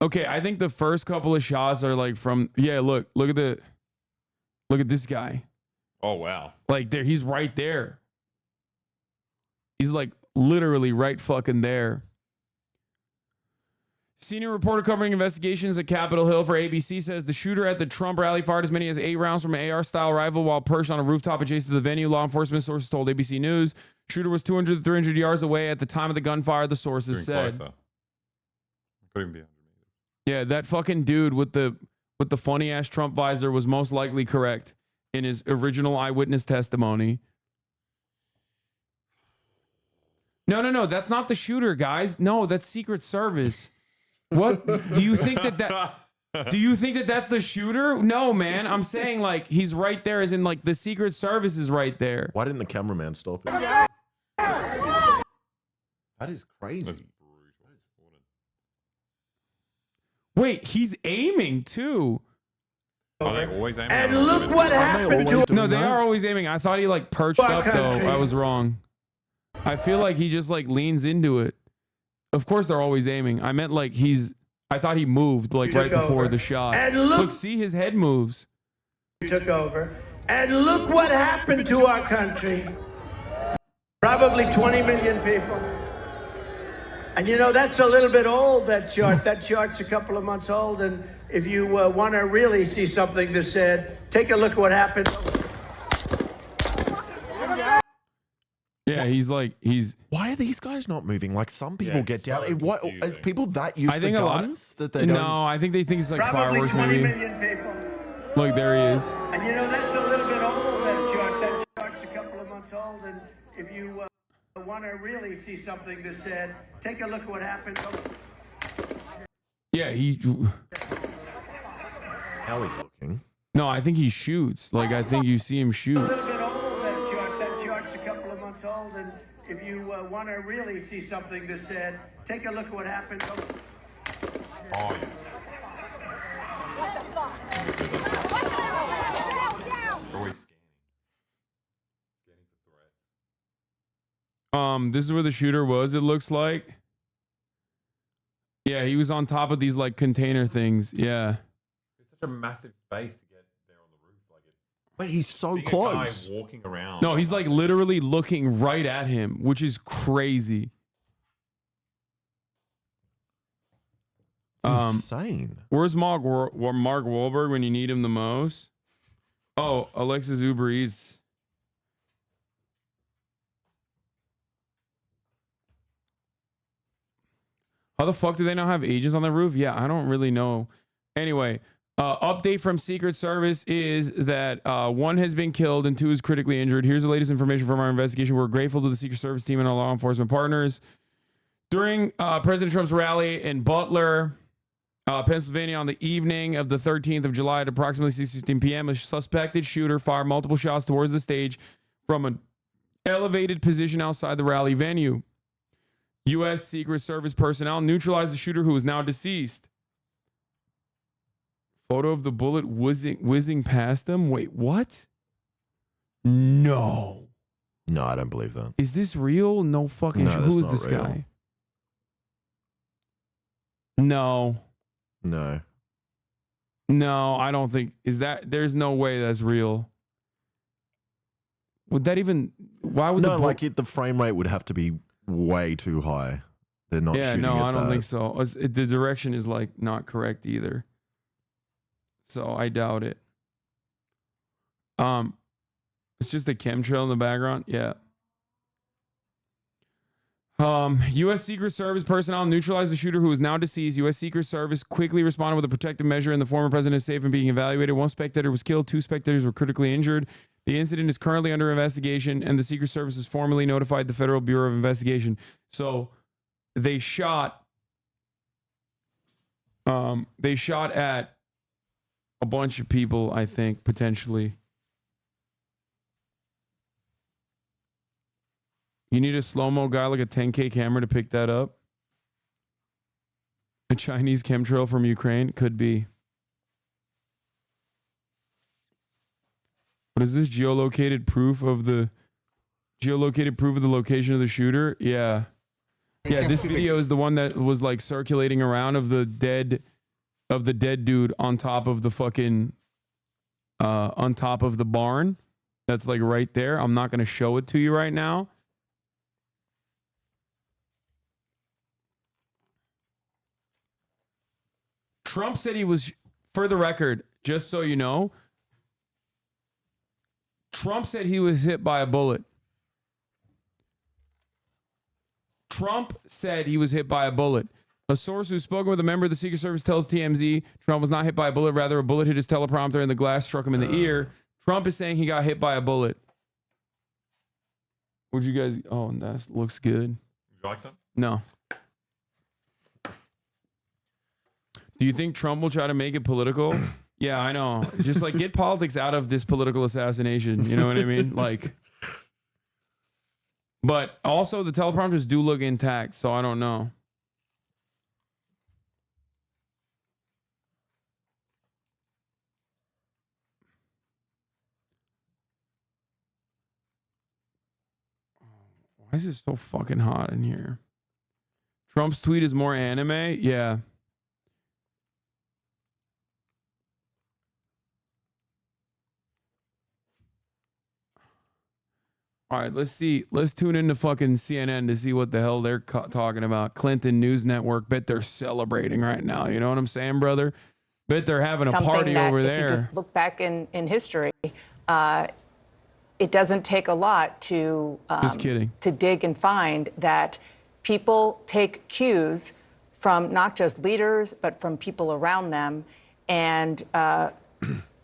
[SPEAKER 3] Okay, I think the first couple of shots are like from, yeah, look at this guy.
[SPEAKER 20] Oh, wow.
[SPEAKER 3] Like there, he's right there. He's like literally right fucking there. Senior reporter covering investigations at Capitol Hill for ABC says the shooter at the Trump rally fired as many as 8 rounds from an AR-style rifle while perched on a rooftop adjacent to the venue. Law enforcement sources told ABC News. Shooter was 200 to 300 yards away at the time of the gunfire, the sources said.
[SPEAKER 20] Couldn't be.
[SPEAKER 3] Yeah, that fucking dude with the funny ass Trump visor was most likely correct in his original eyewitness testimony. No, that's not the shooter, guys. No, that's Secret Service. What do you think that? Do you think that that's the shooter? No, man. I'm saying like he's right there, as in like the Secret Service is right there.
[SPEAKER 1] Why didn't the cameraman stop it? That is crazy.
[SPEAKER 3] Wait, he's aiming too.
[SPEAKER 20] Are they always aiming?
[SPEAKER 6] And look what happened to
[SPEAKER 3] No, they are always aiming. I thought he like perched up though. I was wrong. I feel like he just like leans into it. Of course they're always aiming. I meant like I thought he moved like right before the shot.
[SPEAKER 6] And
[SPEAKER 3] look, see his head moves.
[SPEAKER 6] Took over. And look what happened to our country. Probably 20 million people. And you know, that's a little bit old, that chart. That chart's a couple of months old. And if you want to really see something that said, take a look at what happened.
[SPEAKER 3] Yeah, he's.
[SPEAKER 1] Why are these guys not moving? Like some people get down. What is people that used to guns that they don't?
[SPEAKER 3] No, I think they think it's like
[SPEAKER 6] Probably
[SPEAKER 3] fireworks
[SPEAKER 6] 20
[SPEAKER 3] maybe.
[SPEAKER 6] million people.
[SPEAKER 3] Look, there he is.
[SPEAKER 6] And you know, that's a little bit old, that chart. That chart's a couple of months old. And if you want to really see something that said, take a look at what happened.
[SPEAKER 3] Yeah,
[SPEAKER 1] How he's looking?
[SPEAKER 3] No, I think he shoots. Like I think you see him shoot.
[SPEAKER 6] A little bit old, that chart. That chart's a couple of months old. And if you want to really see something that said, take a look at what happened.
[SPEAKER 20] Oh, yeah. Always scanning for threats.
[SPEAKER 3] This is where the shooter was, it looks like. Yeah, he was on top of these like container things. Yeah.
[SPEAKER 20] It's such a massive space to get there on the roof. Like
[SPEAKER 1] But he's so
[SPEAKER 20] seeing
[SPEAKER 1] close.
[SPEAKER 20] A guy walking around.
[SPEAKER 3] No, he's like literally looking right at him, which is crazy.
[SPEAKER 1] Insane.
[SPEAKER 3] Where's Mark Wahlberg when you need him the most? Oh, Alexa's Uber Eats. How the fuck do they not have agents on the roof? Yeah, I don't really know. Anyway, update from Secret Service is that 1 has been killed and 2 is critically injured. Here's the latest information from our investigation. We're grateful to the Secret Service team and our law enforcement partners. During President Trump's rally in Butler, Pennsylvania on the evening of the 13th of July at approximately 6:15 p.m., a suspected shooter fired multiple shots towards the stage from an elevated position outside the rally venue. U.S. Secret Service personnel neutralized the shooter, who is now deceased. Photo of the bullet whizzing past them. Wait, what? No.
[SPEAKER 1] No, I don't believe that.
[SPEAKER 3] Is this real? No fucking.
[SPEAKER 1] No,
[SPEAKER 3] Who is
[SPEAKER 1] that's
[SPEAKER 3] this
[SPEAKER 1] not real.
[SPEAKER 3] guy? No.
[SPEAKER 1] No.
[SPEAKER 3] No, I don't think. Is that? There's no way that's real. Would that even? Why would
[SPEAKER 1] No, like the frame rate would have to be way too high. They're not.
[SPEAKER 3] Yeah,
[SPEAKER 1] shooting
[SPEAKER 3] no,
[SPEAKER 1] at
[SPEAKER 3] I don't
[SPEAKER 1] that.
[SPEAKER 3] think so. The direction is like not correct either. so I doubt it. It's just a chemtrail in the background. Yeah. U.S. Secret Service personnel neutralized the shooter who is now deceased. U.S. Secret Service quickly responded with a protective measure, and the former president is safe and being evaluated. One spectator was killed. 2 spectators were critically injured. The incident is currently under investigation, and the Secret Service has formally notified the Federal Bureau of Investigation. So they shot at a bunch of people, I think, potentially. You need a slow-mo guy like a 10K camera to pick that up? A Chinese chemtrail from Ukraine? Could be. What is this? Geolocated proof of the location of the shooter? Yeah. Yeah, this video is the one that was like circulating around of the dead dude on top of the fucking on top of the barn. That's like right there. I'm not going to show it to you right now. Trump said he was, for the record, just so you know, Trump said he was hit by a bullet. Trump said he was hit by a bullet. A source who's spoken with a member of the Secret Service tells TMZ Trump was not hit by a bullet. Rather, a bullet hit his teleprompter and the glass struck him in the ear. Trump is saying he got hit by a bullet. Would you guys... Oh, that looks good.
[SPEAKER 20] Would you like some?
[SPEAKER 3] No. Do you think Trump will try to make it political? Yeah, I know. Just like get politics out of this political assassination. You know what I mean? Like, but also the teleprompters do look intact, so I don't know. Why is it so fucking hot in here? Trump's tweet is more anime? Yeah. All right, let's see. Let's tune into fucking CNN to see what the hell they're talking about. Clinton News Network. Bet they're celebrating right now. You know what I'm saying, brother? Bet they're having a party over there.
[SPEAKER 7] If you just look back in history, it doesn't take a lot to
[SPEAKER 3] just kidding.
[SPEAKER 7] To dig and find that people take cues from not just leaders, but from people around them. And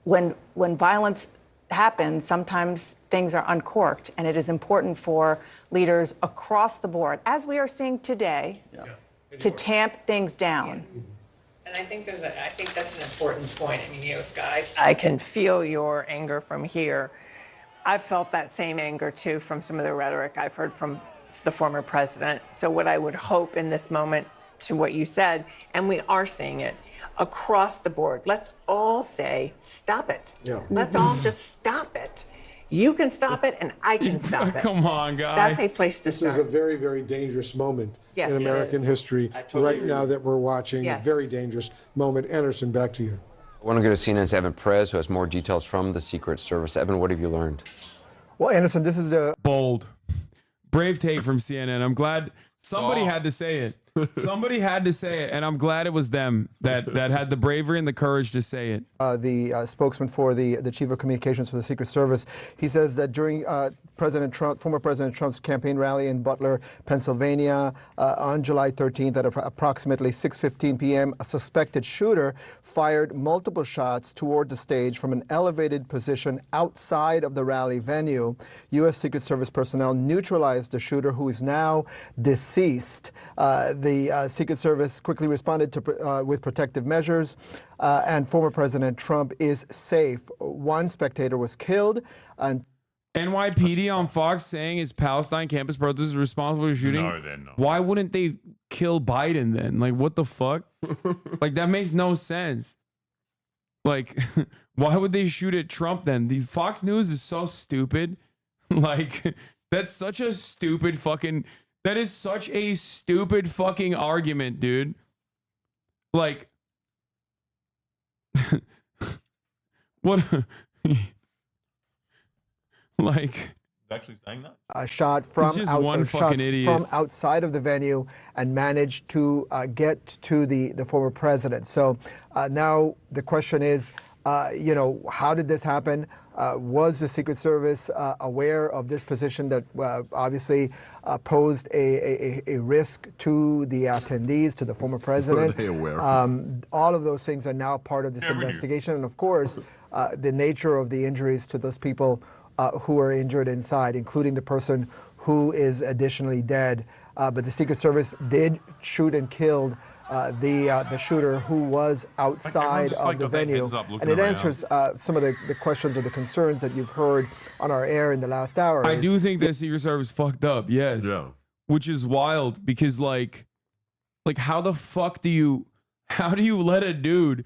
[SPEAKER 7] when violence happens, sometimes things are uncorked, and it is important for leaders across the board, as we are seeing today, to tamp things down.
[SPEAKER 9] And I think that's an important point. I mean, Scott, I can feel your anger from here. I've felt that same anger too from some of the rhetoric I've heard from the former president. So what I would hope in this moment, to what you said, and we are seeing it across the board, let's all say, stop it. Yeah. Let's all just stop it. You can stop it, and I can stop it.
[SPEAKER 3] Come on, guys.
[SPEAKER 9] That's a place to start.
[SPEAKER 22] This is a very, very dangerous moment
[SPEAKER 9] Yes,
[SPEAKER 22] in
[SPEAKER 9] it
[SPEAKER 22] American
[SPEAKER 9] is.
[SPEAKER 22] history right now that we're watching.
[SPEAKER 9] Yes.
[SPEAKER 22] A very dangerous moment. Anderson, back to you.
[SPEAKER 23] I want to go to CNN's Evan Perez, who has more details from the Secret Service. Evan, what have you learned?
[SPEAKER 24] Well, Anderson, this is the
[SPEAKER 3] bold, brave take from CNN. I'm glad somebody had to say it. Somebody had to say it, and I'm glad it was them that had the bravery and the courage to say it.
[SPEAKER 24] The spokesman for the chief of communications for the Secret Service, he says that during former President Trump's campaign rally in Butler, Pennsylvania, on July 13th at approximately 6:15 p.m., a suspected shooter fired multiple shots toward the stage from an elevated position outside of the rally venue. U.S. Secret Service personnel neutralized the shooter, who is now deceased. The Secret Service quickly responded with protective measures, and former President Trump is safe. One spectator was killed. And
[SPEAKER 3] NYPD on Fox saying his Palestine campus protesters are responsible for shooting.
[SPEAKER 20] No, they're not.
[SPEAKER 3] Why wouldn't they kill Biden then? Like, what the fuck? Like, that makes no sense. Like, why would they shoot at Trump then? The Fox News is so stupid. Like, that's such a stupid fucking... That is such a stupid fucking argument, dude. Like, what? Like,
[SPEAKER 20] actually saying that?
[SPEAKER 24] A shot from outside of the venue and managed to get to the former president. So now the question is, You know, how did this happen? Was the Secret Service aware of this position that obviously posed a risk to the attendees, to the former president?
[SPEAKER 1] Were they aware?
[SPEAKER 24] All of those things are now part of this investigation. And of course, the nature of the injuries to those people who are injured inside, including the person who is additionally dead. But the Secret Service did shoot and killed the shooter who was outside of the venue. And it answers some of the questions or the concerns that you've heard on our air in the last hour.
[SPEAKER 3] I do think the Secret Service fucked up, yes. Yeah. Which is wild because like how the fuck do you let a dude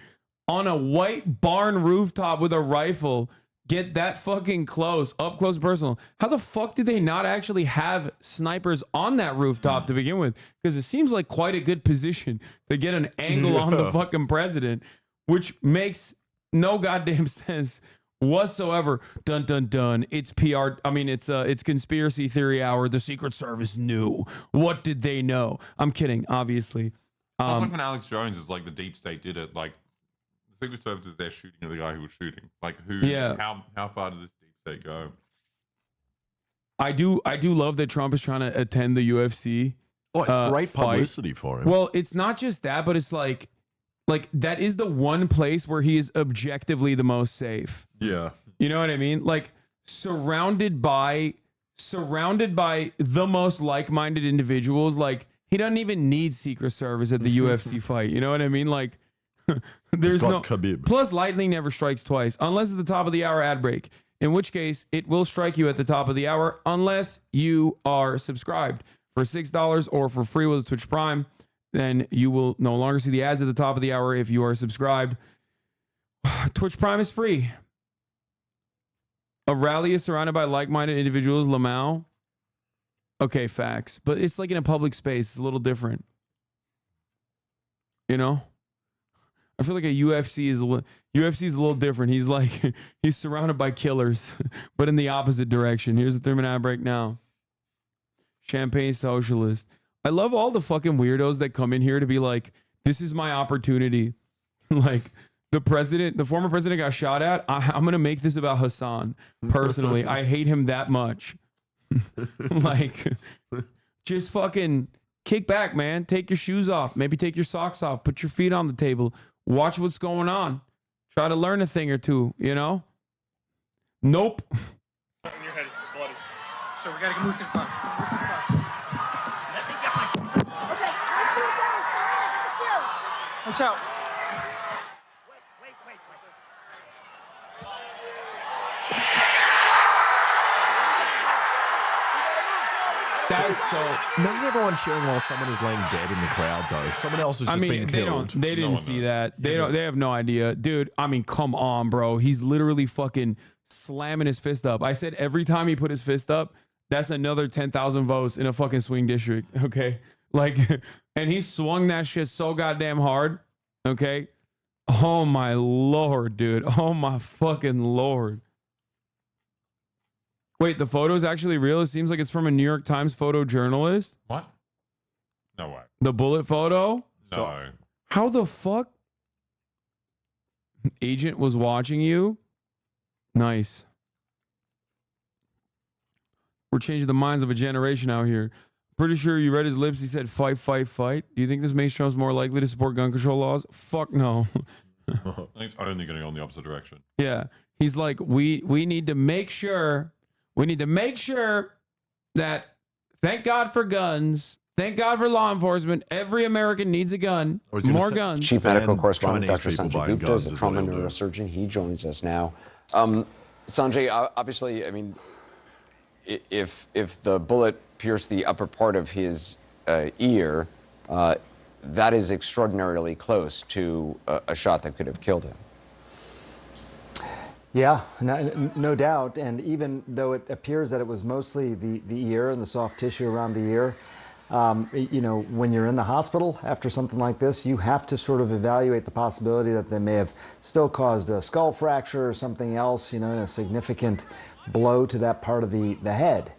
[SPEAKER 3] on a white barn rooftop with a rifle get that fucking close, up close personal? How the fuck did they not actually have snipers on that rooftop to begin with? Because it seems like quite a good position to get an angle on the fucking president, which makes no goddamn sense whatsoever. Dun dun dun. It's PR. I mean, it's conspiracy theory hour. The Secret Service knew. What did they know? I'm kidding, obviously.
[SPEAKER 20] It's like when Alex Jones is like the deep state did it, like the Secret Service is there shooting at the guy who was shooting. Like how far does this deep state go?
[SPEAKER 3] I do love that Trump is trying to attend the UFC.
[SPEAKER 1] Oh, it's great publicity for him.
[SPEAKER 3] Well, it's not just that, but it's like that is the one place where he is objectively the most safe.
[SPEAKER 1] Yeah.
[SPEAKER 3] You know what I mean? Like surrounded by the most like-minded individuals. Like he doesn't even need Secret Service at the UFC fight. You know what I mean? Like there's no
[SPEAKER 1] Khabib.
[SPEAKER 3] Plus lightning never strikes twice unless it's the top of the hour ad break, in which case it will strike you at the top of the hour unless you are subscribed for $6 or for free with Twitch Prime. Then you will no longer see the ads at the top of the hour if you are subscribed. Twitch Prime is free. A rally is surrounded by like-minded individuals. Lamau. Okay, facts. But it's like in a public space. It's a little different. You know? I feel like a UFC is a little different. He's like, he's surrounded by killers, but in the opposite direction. Here's the Thurman ad break now. Champagne socialist. I love all the fucking weirdos that come in here to be like, this is my opportunity. Like the former president got shot at. I'm going to make this about Hasan personally. I hate him that much. Like, just fucking kick back, man. Take your shoes off. Maybe take your socks off. Put your feet on the table. Watch what's going on. Try to learn a thing or two, you know? Nope.
[SPEAKER 8] Your head is bloody. So we gotta move to the bus. Let me get my shoes. Okay, my shoes down. My shoes. Watch out. Wait.
[SPEAKER 3] That is so.
[SPEAKER 1] Imagine everyone cheering while someone is laying dead in the crowd, though. Someone else is just being killed.
[SPEAKER 3] They didn't see that. They have no idea, dude. I mean, come on, bro. He's literally fucking slamming his fist up. I said every time he put his fist up, that's another 10,000 votes in a fucking swing district. Okay, like, and he swung that shit so goddamn hard. Okay, oh my lord, dude. Oh my fucking lord. Wait, the photo is actually real? It seems like it's from a New York Times photojournalist.
[SPEAKER 20] What? No way.
[SPEAKER 3] The bullet photo?
[SPEAKER 20] No.
[SPEAKER 3] How the fuck? Agent was watching you? Nice. We're changing the minds of a generation out here. Pretty sure you read his lips. He said, fight, fight, fight. Do you think this makes Trump more likely to support gun control laws? Fuck no.
[SPEAKER 20] I think it's only going to go in the opposite direction.
[SPEAKER 3] Yeah. He's like, we need to make sure... We need to make sure that, thank God for guns, thank God for law enforcement, every American needs a gun, more guns.
[SPEAKER 23] Chief medical correspondent Dr. Sanjay Gupta is a trauma neurosurgeon. He joins us now. Sanjay, obviously, I mean, if the bullet pierced the upper part of his ear, that is extraordinarily close to a shot that could have killed him.
[SPEAKER 12] Yeah, no doubt. And even though it appears that it was mostly the ear and the soft tissue around the ear, you know, when you're in the hospital after something like this, you have to sort of evaluate the possibility that they may have still caused a skull fracture or something else, you know, a significant blow to that part of the head.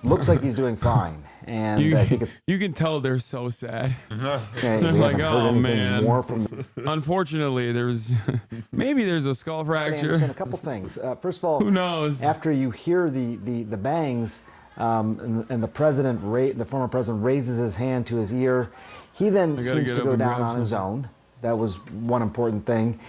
[SPEAKER 12] Looks like he's doing fine. and I think it's
[SPEAKER 3] you can tell they're so sad.
[SPEAKER 12] yeah,
[SPEAKER 3] They're
[SPEAKER 12] we
[SPEAKER 3] like,
[SPEAKER 12] haven't heard
[SPEAKER 3] oh
[SPEAKER 12] anything
[SPEAKER 3] man.
[SPEAKER 12] more from.
[SPEAKER 3] Unfortunately, there's maybe there's a skull fracture.
[SPEAKER 12] Anderson, a couple things. First of all,
[SPEAKER 3] who knows?
[SPEAKER 12] After you hear the bangs, and the former president raises his hand to his ear, he then seems to go down on his own. That was one important thing.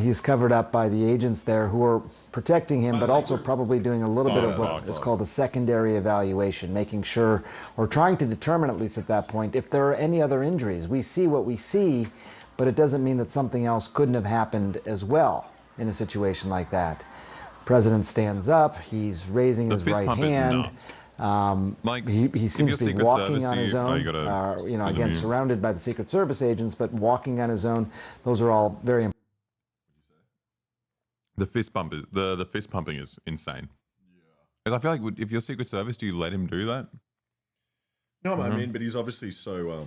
[SPEAKER 12] He's covered up by the agents there who are protecting him, but also probably doing a little bit of what is called a secondary evaluation, making sure, or trying to determine at least at that point, if there are any other injuries. We see what we see, but it doesn't mean that something else couldn't have happened as well in a situation like that. President stands up, he's raising his right hand. He seems to be walking on his own, again, surrounded by the Secret Service agents, but walking on his own. Those are all very important.
[SPEAKER 20] The fist bump is the fist pumping is insane. Yeah. I feel like if you're Secret Service, do you let him do that?
[SPEAKER 1] No, I mean, but he's obviously so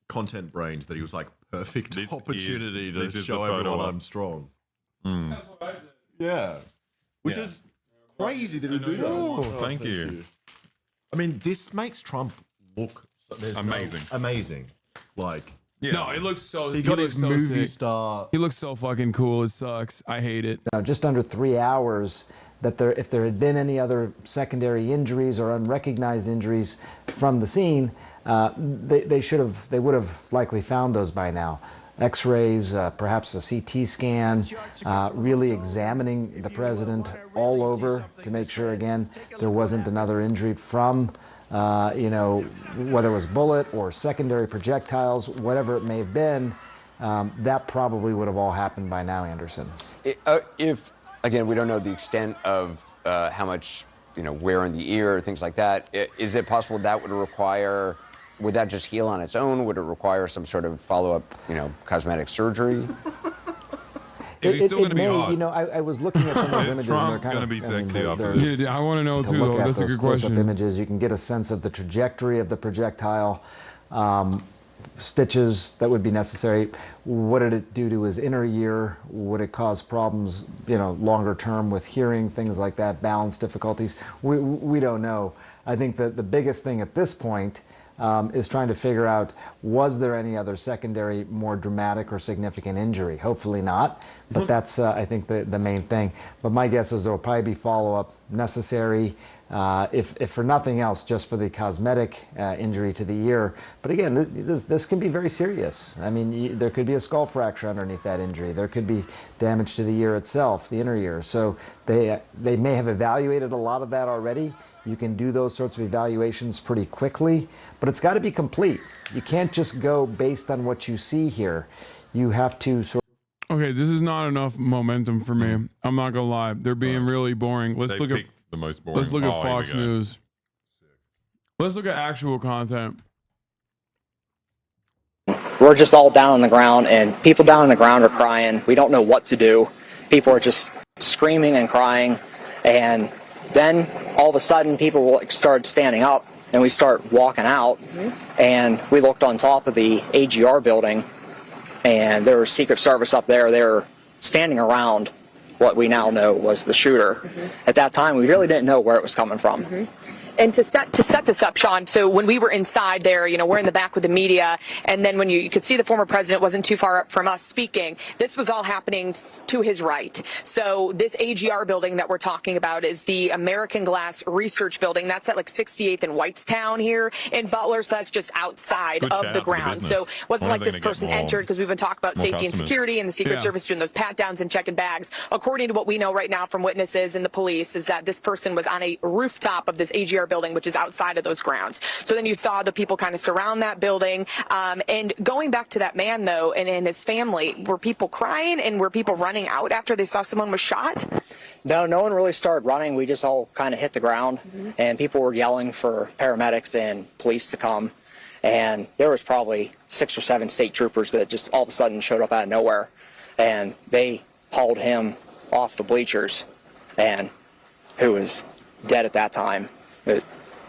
[SPEAKER 1] content brained that he was like perfect opportunity to show everyone I'm strong.
[SPEAKER 20] Mm.
[SPEAKER 1] Yeah, which is crazy that he do that.
[SPEAKER 20] Oh, thank you.
[SPEAKER 1] I mean, this makes Trump look
[SPEAKER 20] amazing.
[SPEAKER 1] Amazing. Like,
[SPEAKER 3] yeah. No, it looks so.
[SPEAKER 1] He got his movie
[SPEAKER 3] sick.
[SPEAKER 1] star.
[SPEAKER 3] He looks so fucking cool. It sucks. I hate it.
[SPEAKER 12] Now, just under 3 hours. That if there had been any other secondary injuries or unrecognized injuries from the scene, they would have likely found those by now. X-rays, perhaps a CT scan, really examining the president all over to make sure, again, there wasn't another injury from, whether it was bullet or secondary projectiles, whatever it may have been, that probably would have all happened by now, Anderson.
[SPEAKER 23] Again, we don't know the extent of how much, wear in the ear, things like that. Is it possible that would that just heal on its own? Would it require some sort of follow-up, cosmetic surgery?
[SPEAKER 12] It may, I was looking at some of those images.
[SPEAKER 20] Trump going to be sexy after this?
[SPEAKER 3] Yeah, I want to know too,
[SPEAKER 12] look
[SPEAKER 3] though.
[SPEAKER 12] at
[SPEAKER 3] That's a
[SPEAKER 12] those
[SPEAKER 3] good
[SPEAKER 12] close-up
[SPEAKER 3] question.
[SPEAKER 12] images, you can get a sense of the trajectory of the projectile. Stitches that would be necessary. What did it do to his inner ear? Would it cause problems, longer term with hearing, things like that, balance difficulties? We don't know. I think that the biggest thing at this point is trying to figure out, was there any other secondary, more dramatic or significant injury? Hopefully not, but that's, I think, the main thing. But my guess is there will probably be follow-up necessary, if for nothing else, just for the cosmetic injury to the ear. But again, this can be very serious. I mean, there could be a skull fracture underneath that injury. There could be damage to the ear itself, the inner ear. So they may have evaluated a lot of that already. You can do those sorts of evaluations pretty quickly, but it's got to be complete. You can't just go based on what you see here. You have to sort of...
[SPEAKER 3] Okay, this is not enough momentum for me. I'm not gonna lie. They're being really boring. Let's look at
[SPEAKER 20] the most boring.
[SPEAKER 3] Let's look at Fox News. Let's look at actual content.
[SPEAKER 4] We're just all down on the ground, and people down on the ground are crying. We don't know what to do. People are just screaming and crying, and then all of a sudden people started standing up, and we start walking out, and we looked on top of the AGR building, and there was Secret Service up there. They were standing around what we now know was the shooter. At that time, we really didn't know where it was coming from.
[SPEAKER 13] And to set this up, Sean, so when we were inside there, we're in the back with the media, and then when you could see the former president wasn't too far up from us speaking, this was all happening to his right. So this AGR building that we're talking about is the American Glass Research Building. That's at like 68th and Whitestown here in Butler, so that's just outside of the ground. So it wasn't like this person entered, because we've been talking about safety and security and the Secret Service doing those pat-downs and checking bags. According to what we know right now from witnesses and the police is that this person was on a rooftop of this AGR building, which is outside of those grounds. So then you saw the people kind of surround that building. And going back to that man, though, and his family, were people crying and were people running out after they saw someone was shot?
[SPEAKER 4] No one really started running. We just all kind of hit the ground, and people were yelling for paramedics and police to come. And there was probably 6 or 7 state troopers that just all of a sudden showed up out of nowhere, and they hauled him off the bleachers, and who was dead at that time.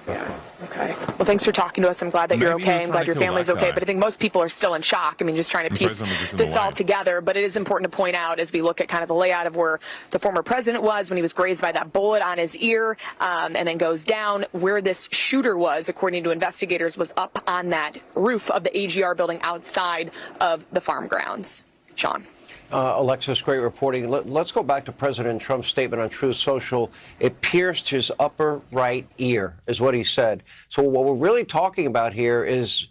[SPEAKER 13] Yeah. Okay. Well, thanks for talking to us. I'm glad that you're okay. I'm glad your family's okay. But I think most people are still in shock. I mean, just trying to piece this all together. But it is important to point out as we look at kind of the layout of where the former president was when he was grazed by that bullet on his ear, and then goes down, where this shooter was, according to investigators, was up on that roof of the AGR building outside of the farm grounds. Sean.
[SPEAKER 14] Alexis, great reporting. Let's go back to President Trump's statement on Truth Social. It pierced his upper right ear, is what he said. So what we're really talking about here is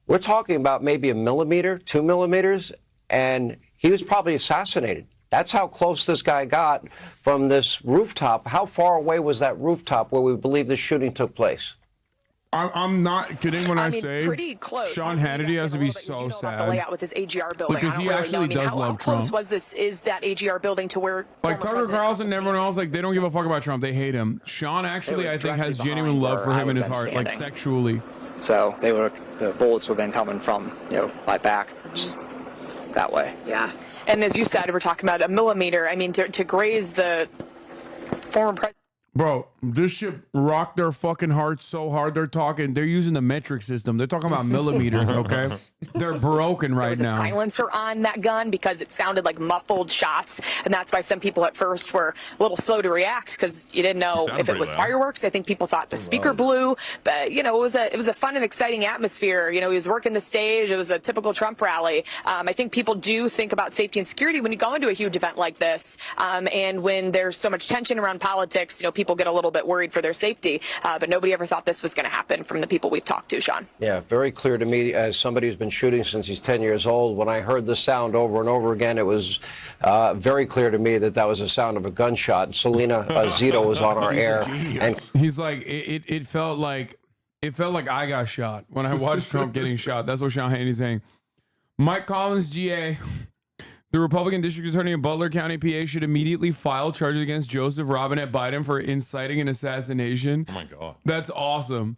[SPEAKER 14] we're talking about maybe 1 millimeter, 2 millimeters, and he was probably assassinated. That's how close this guy got from this rooftop. How far away was that rooftop where we believe the shooting took place?
[SPEAKER 3] I'm not kidding when I
[SPEAKER 13] mean,
[SPEAKER 3] say
[SPEAKER 13] pretty close.
[SPEAKER 3] Sean Hannity has to be so sad.
[SPEAKER 13] The layout with this AGR building.
[SPEAKER 3] Because he actually does love
[SPEAKER 13] Trump. How close
[SPEAKER 3] Trump.
[SPEAKER 13] is that AGR building to where
[SPEAKER 3] Like Tucker Carlson and everyone else, like they don't give a fuck about Trump. They hate him. Sean actually, I think, has genuine love for him in his heart, like sexually.
[SPEAKER 4] So the bullets would have been coming from, my back, just that way.
[SPEAKER 13] Yeah. And as you said, we're talking about 1 millimeter. I mean, to graze the former president.
[SPEAKER 3] Bro, this shit rocked their fucking hearts so hard. They're using the metric system. They're talking about millimeters, okay? They're broken right
[SPEAKER 13] There was
[SPEAKER 3] now.
[SPEAKER 13] a silencer on that gun because it sounded like muffled shots, and that's why some people at first were a little slow to react because you didn't know if it was fireworks. I think people thought the speaker blew, but it was a fun and exciting atmosphere. He was working the stage. It was a typical Trump rally. I think people do think about safety and security when you go into a huge event like this, and when there's so much tension around politics, people get a little bit worried for their safety, but nobody ever thought this was going to happen from the people we've talked to, Sean.
[SPEAKER 14] Yeah, very clear to me as somebody who's been shooting since he's 10 years old. When I heard the sound over and over again, it was very clear to me that was the sound of a gunshot. And Selena Zito was on our air, and
[SPEAKER 3] he's like, it felt like I got shot when I watched Trump getting shot. That's what Sean Hannity's saying. Mike Collins, GA. The Republican District Attorney in Butler County, PA, should immediately file charges against Joseph Robinette Biden for inciting an assassination.
[SPEAKER 20] Oh my God.
[SPEAKER 3] That's awesome.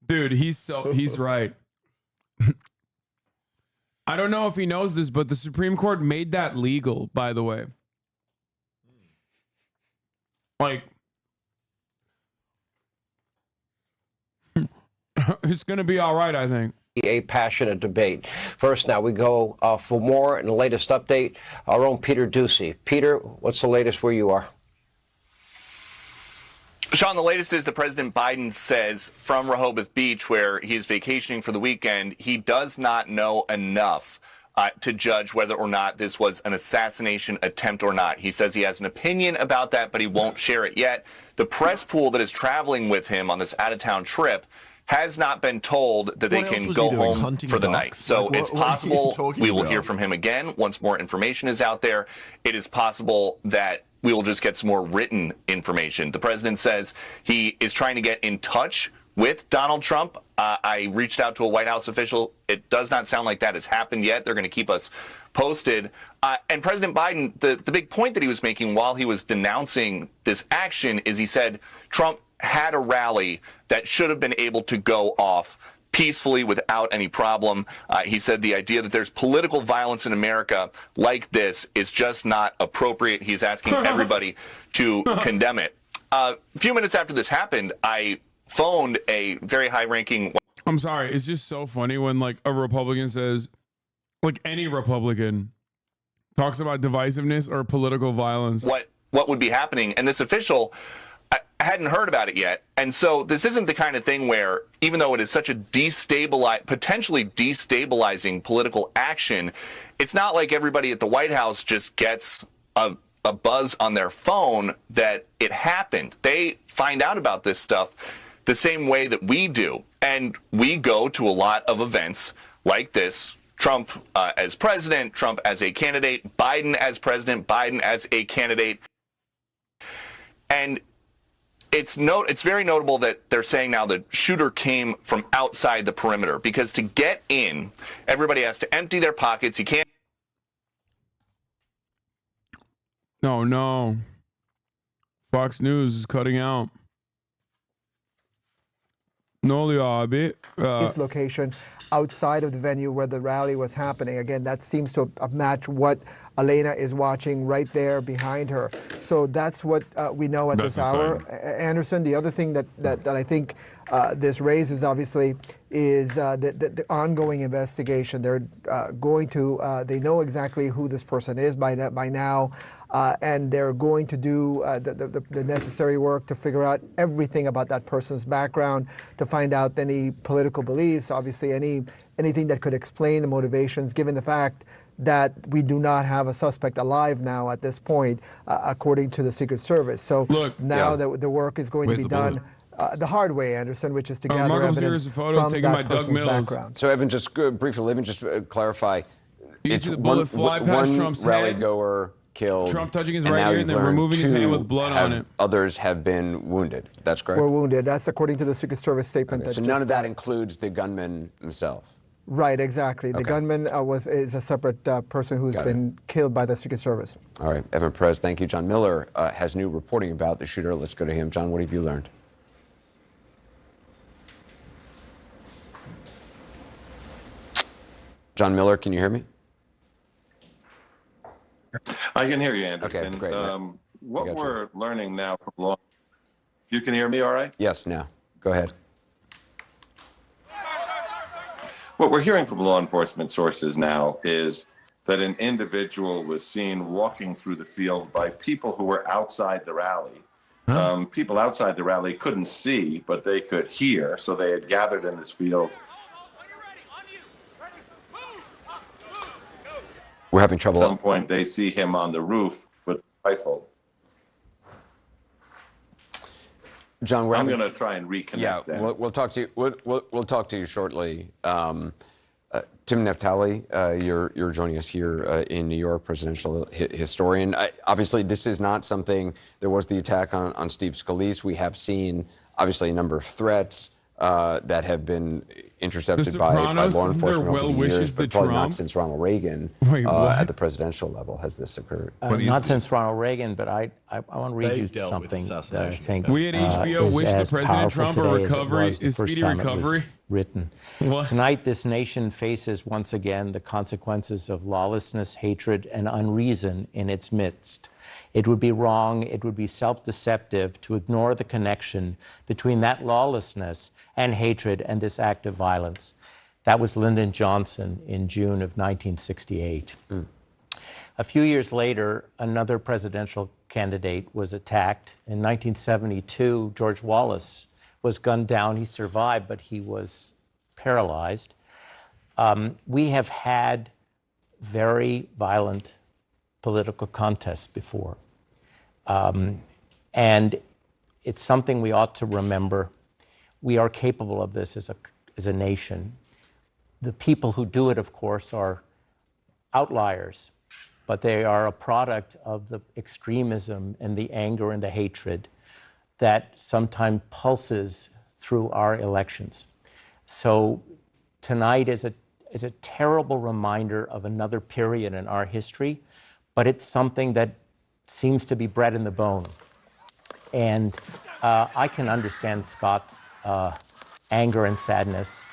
[SPEAKER 3] Dude, he's right. I don't know if he knows this, but the Supreme Court made that legal, by the way. Like, it's going to be all right, I think.
[SPEAKER 14] A passionate debate. First, now we go for more and the latest update. Our own Peter Ducey. Peter, what's the latest where you are?
[SPEAKER 15] Sean, the latest is that President Biden says from Rehoboth Beach, where he's vacationing for the weekend, he does not know enough to judge whether or not this was an assassination attempt or not. He says he has an opinion about that, but he won't share it yet. The press pool that is traveling with him on this out-of-town trip has not been told that they can go home for the night. So it's possible we will hear from him again once more information is out there. It is possible that we will just get some more written information. The president says he is trying to get in touch with Donald Trump. I reached out to a White House official. It does not sound like that has happened yet. They're going to keep us posted. And President Biden, the big point that he was making while he was denouncing this action is he said Trump had a rally that should have been able to go off peacefully without any problem. He said the idea that there's political violence in America like this is just not appropriate. He's asking everybody to condemn it. A few minutes after this happened, I phoned a very high-ranking...
[SPEAKER 3] I'm sorry. It's just so funny when, like, a Republican says, like, any Republican talks about divisiveness or political violence.
[SPEAKER 15] What would be happening? And this official... I hadn't heard about it yet. And so this isn't the kind of thing where, even though it is such a potentially destabilizing political action, it's not like everybody at the White House just gets a buzz on their phone that it happened. They find out about this stuff the same way that we do. And we go to a lot of events like this. Trump as president, Trump as a candidate, Biden as president, Biden as a candidate. And it's very notable that they're saying now the shooter came from outside the perimeter, because to get in, everybody has to empty their pockets. You can't.
[SPEAKER 3] No. Fox News is cutting out.
[SPEAKER 24] His location outside of the venue where the rally was happening. Again, that seems to match what Elena is watching right there behind her. So that's what we know at this hour. Anderson, the other thing that I think this raises, obviously, is the ongoing investigation. They're going to, they know exactly who this person is by now. And they're going to do the necessary work to figure out everything about that person's background, to find out any political beliefs, obviously anything that could explain the motivations, given the fact that we do not have a suspect alive now at this point, according to the Secret Service. So now the work is going to be done the hard way, Anderson, which is to gather evidence from that person's background.
[SPEAKER 23] So, Evan, just briefly, let me just clarify. It's
[SPEAKER 3] bullet fly past Trump's
[SPEAKER 23] rally
[SPEAKER 3] head.
[SPEAKER 23] Goer killed.
[SPEAKER 3] Trump touching his
[SPEAKER 23] and
[SPEAKER 3] right
[SPEAKER 23] now
[SPEAKER 3] ear
[SPEAKER 23] you've
[SPEAKER 3] and then
[SPEAKER 23] learned
[SPEAKER 3] removing his hand with blood on it.
[SPEAKER 23] Others have been wounded. That's correct?
[SPEAKER 24] Were wounded. That's according to the Secret Service statement.
[SPEAKER 23] Okay, so none of that includes the gunman himself?
[SPEAKER 24] Right, exactly. The gunman is a separate person who's been killed by the Secret Service.
[SPEAKER 23] All right, Evan Perez, thank you. John Miller has new reporting about the shooter. Let's go to him. John, what have you learned? John Miller, can you hear me?
[SPEAKER 2] I can hear you, Anderson.
[SPEAKER 23] Okay, great.
[SPEAKER 2] What we're learning now from law, you can hear me all right?
[SPEAKER 23] Yes, now. Go ahead.
[SPEAKER 2] What we're hearing from law enforcement sources now is that an individual was seen walking through the field by people who were outside the rally. People outside the rally couldn't see, but they could hear, so they had gathered in this field.
[SPEAKER 23] We're having trouble.
[SPEAKER 2] At some point, they see him on the roof with a rifle.
[SPEAKER 23] John,
[SPEAKER 2] I'm going to try and reconnect.
[SPEAKER 23] Yeah,
[SPEAKER 2] then.
[SPEAKER 23] we'll talk to you. We'll talk to you shortly. Tim Naftali, you're joining us here in New York, presidential historian. Obviously, this is not something. There was the attack on Steve Scalise. We have seen obviously a number of threats that have been intercepted by law enforcement over the years, but probably not since Ronald Reagan. At the presidential level has this occurred.
[SPEAKER 10] Not since Ronald Reagan, but I want to read you something that I think
[SPEAKER 3] we at HBO wish the President Trump a recovery, a speedy recovery.
[SPEAKER 10] Written. Tonight, this nation faces once again the consequences of lawlessness, hatred, and unreason in its midst. It would be wrong, it would be self-deceptive to ignore the connection between that lawlessness and hatred and this act of violence. That was Lyndon Johnson in June of 1968. A few years later, another presidential candidate was attacked. In 1972, George Wallace was gunned down. He survived, but he was paralyzed. We have had very violent political contests before. And it's something we ought to remember. We are capable of this as a nation. The people who do it, of course, are outliers, but they are a product of the extremism and the anger and the hatred that sometimes pulses through our elections. So tonight is a terrible reminder of another period in our history, but it's something that seems to be bred in the bone. And I can understand Scott's anger and sadness.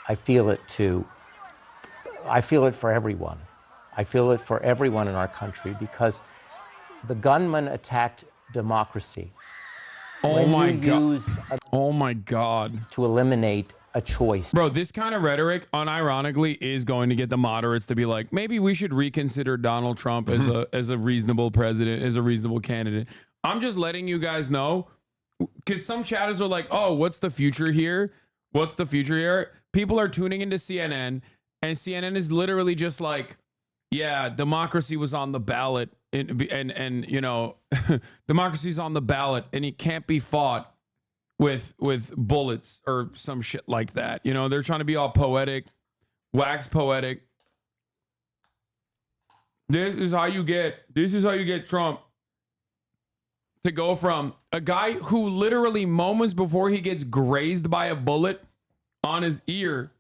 [SPEAKER 10] I feel it too. I feel it for everyone. I feel it for everyone in our country because the gunman attacked democracy.
[SPEAKER 3] Oh my God. Oh my God.
[SPEAKER 10] To eliminate a choice.
[SPEAKER 3] Bro, this kind of rhetoric, unironically, is going to get the moderates to be like, maybe we should reconsider Donald Trump as a reasonable president, as a reasonable candidate. I'm just letting you guys know, because some chatters are like, oh, what's the future here? What's the future here? People are tuning into CNN, and CNN is literally just like, yeah, democracy was on the ballot, and you know, democracy's on the ballot, and it can't be fought with bullets or some shit like that. You know, they're trying to be all poetic, wax poetic. This is how you get Trump to go from a guy who literally moments before he gets grazed by a bullet on his ear,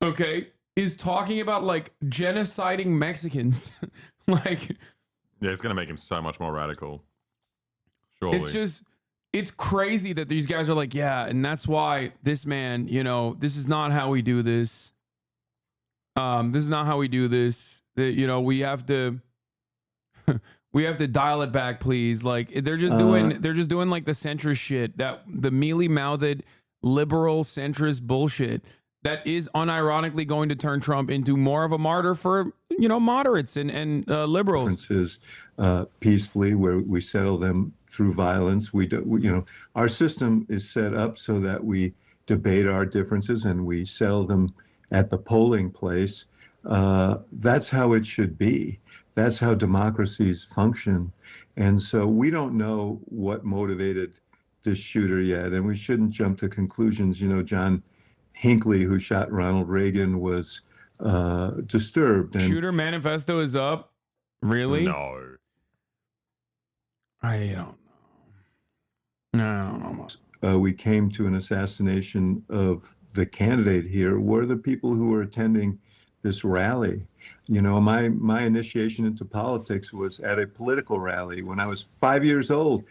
[SPEAKER 3] okay, is talking about like genociding Mexicans. Like,
[SPEAKER 20] yeah, it's gonna make him so much more radical. Surely.
[SPEAKER 3] It's just, it's crazy that these guys are like, yeah, and that's why this man, you know, this is not how we do this. This is not how we do this. You know, we have to dial it back, please. Like they're just doing like the centrist shit, that the mealy-mouthed liberal centrist bullshit that is unironically going to turn Trump into more of a martyr for, you know, moderates and liberals.
[SPEAKER 16] Differences peacefully, where we settle them through violence. You know, our system is set up so that we debate our differences and we settle them at the polling place. That's how it should be. That's how democracies function. And so we don't know what motivated this shooter yet, and we shouldn't jump to conclusions. You know, John Hinckley, who shot Ronald Reagan, was disturbed. And
[SPEAKER 3] Shooter manifesto is up? Really?
[SPEAKER 1] No.
[SPEAKER 3] I don't know. I don't know.
[SPEAKER 16] We came to an assassination of the candidate here. Were the people who were attending this rally? You know, my initiation into politics was at a political rally when I was 5 years old.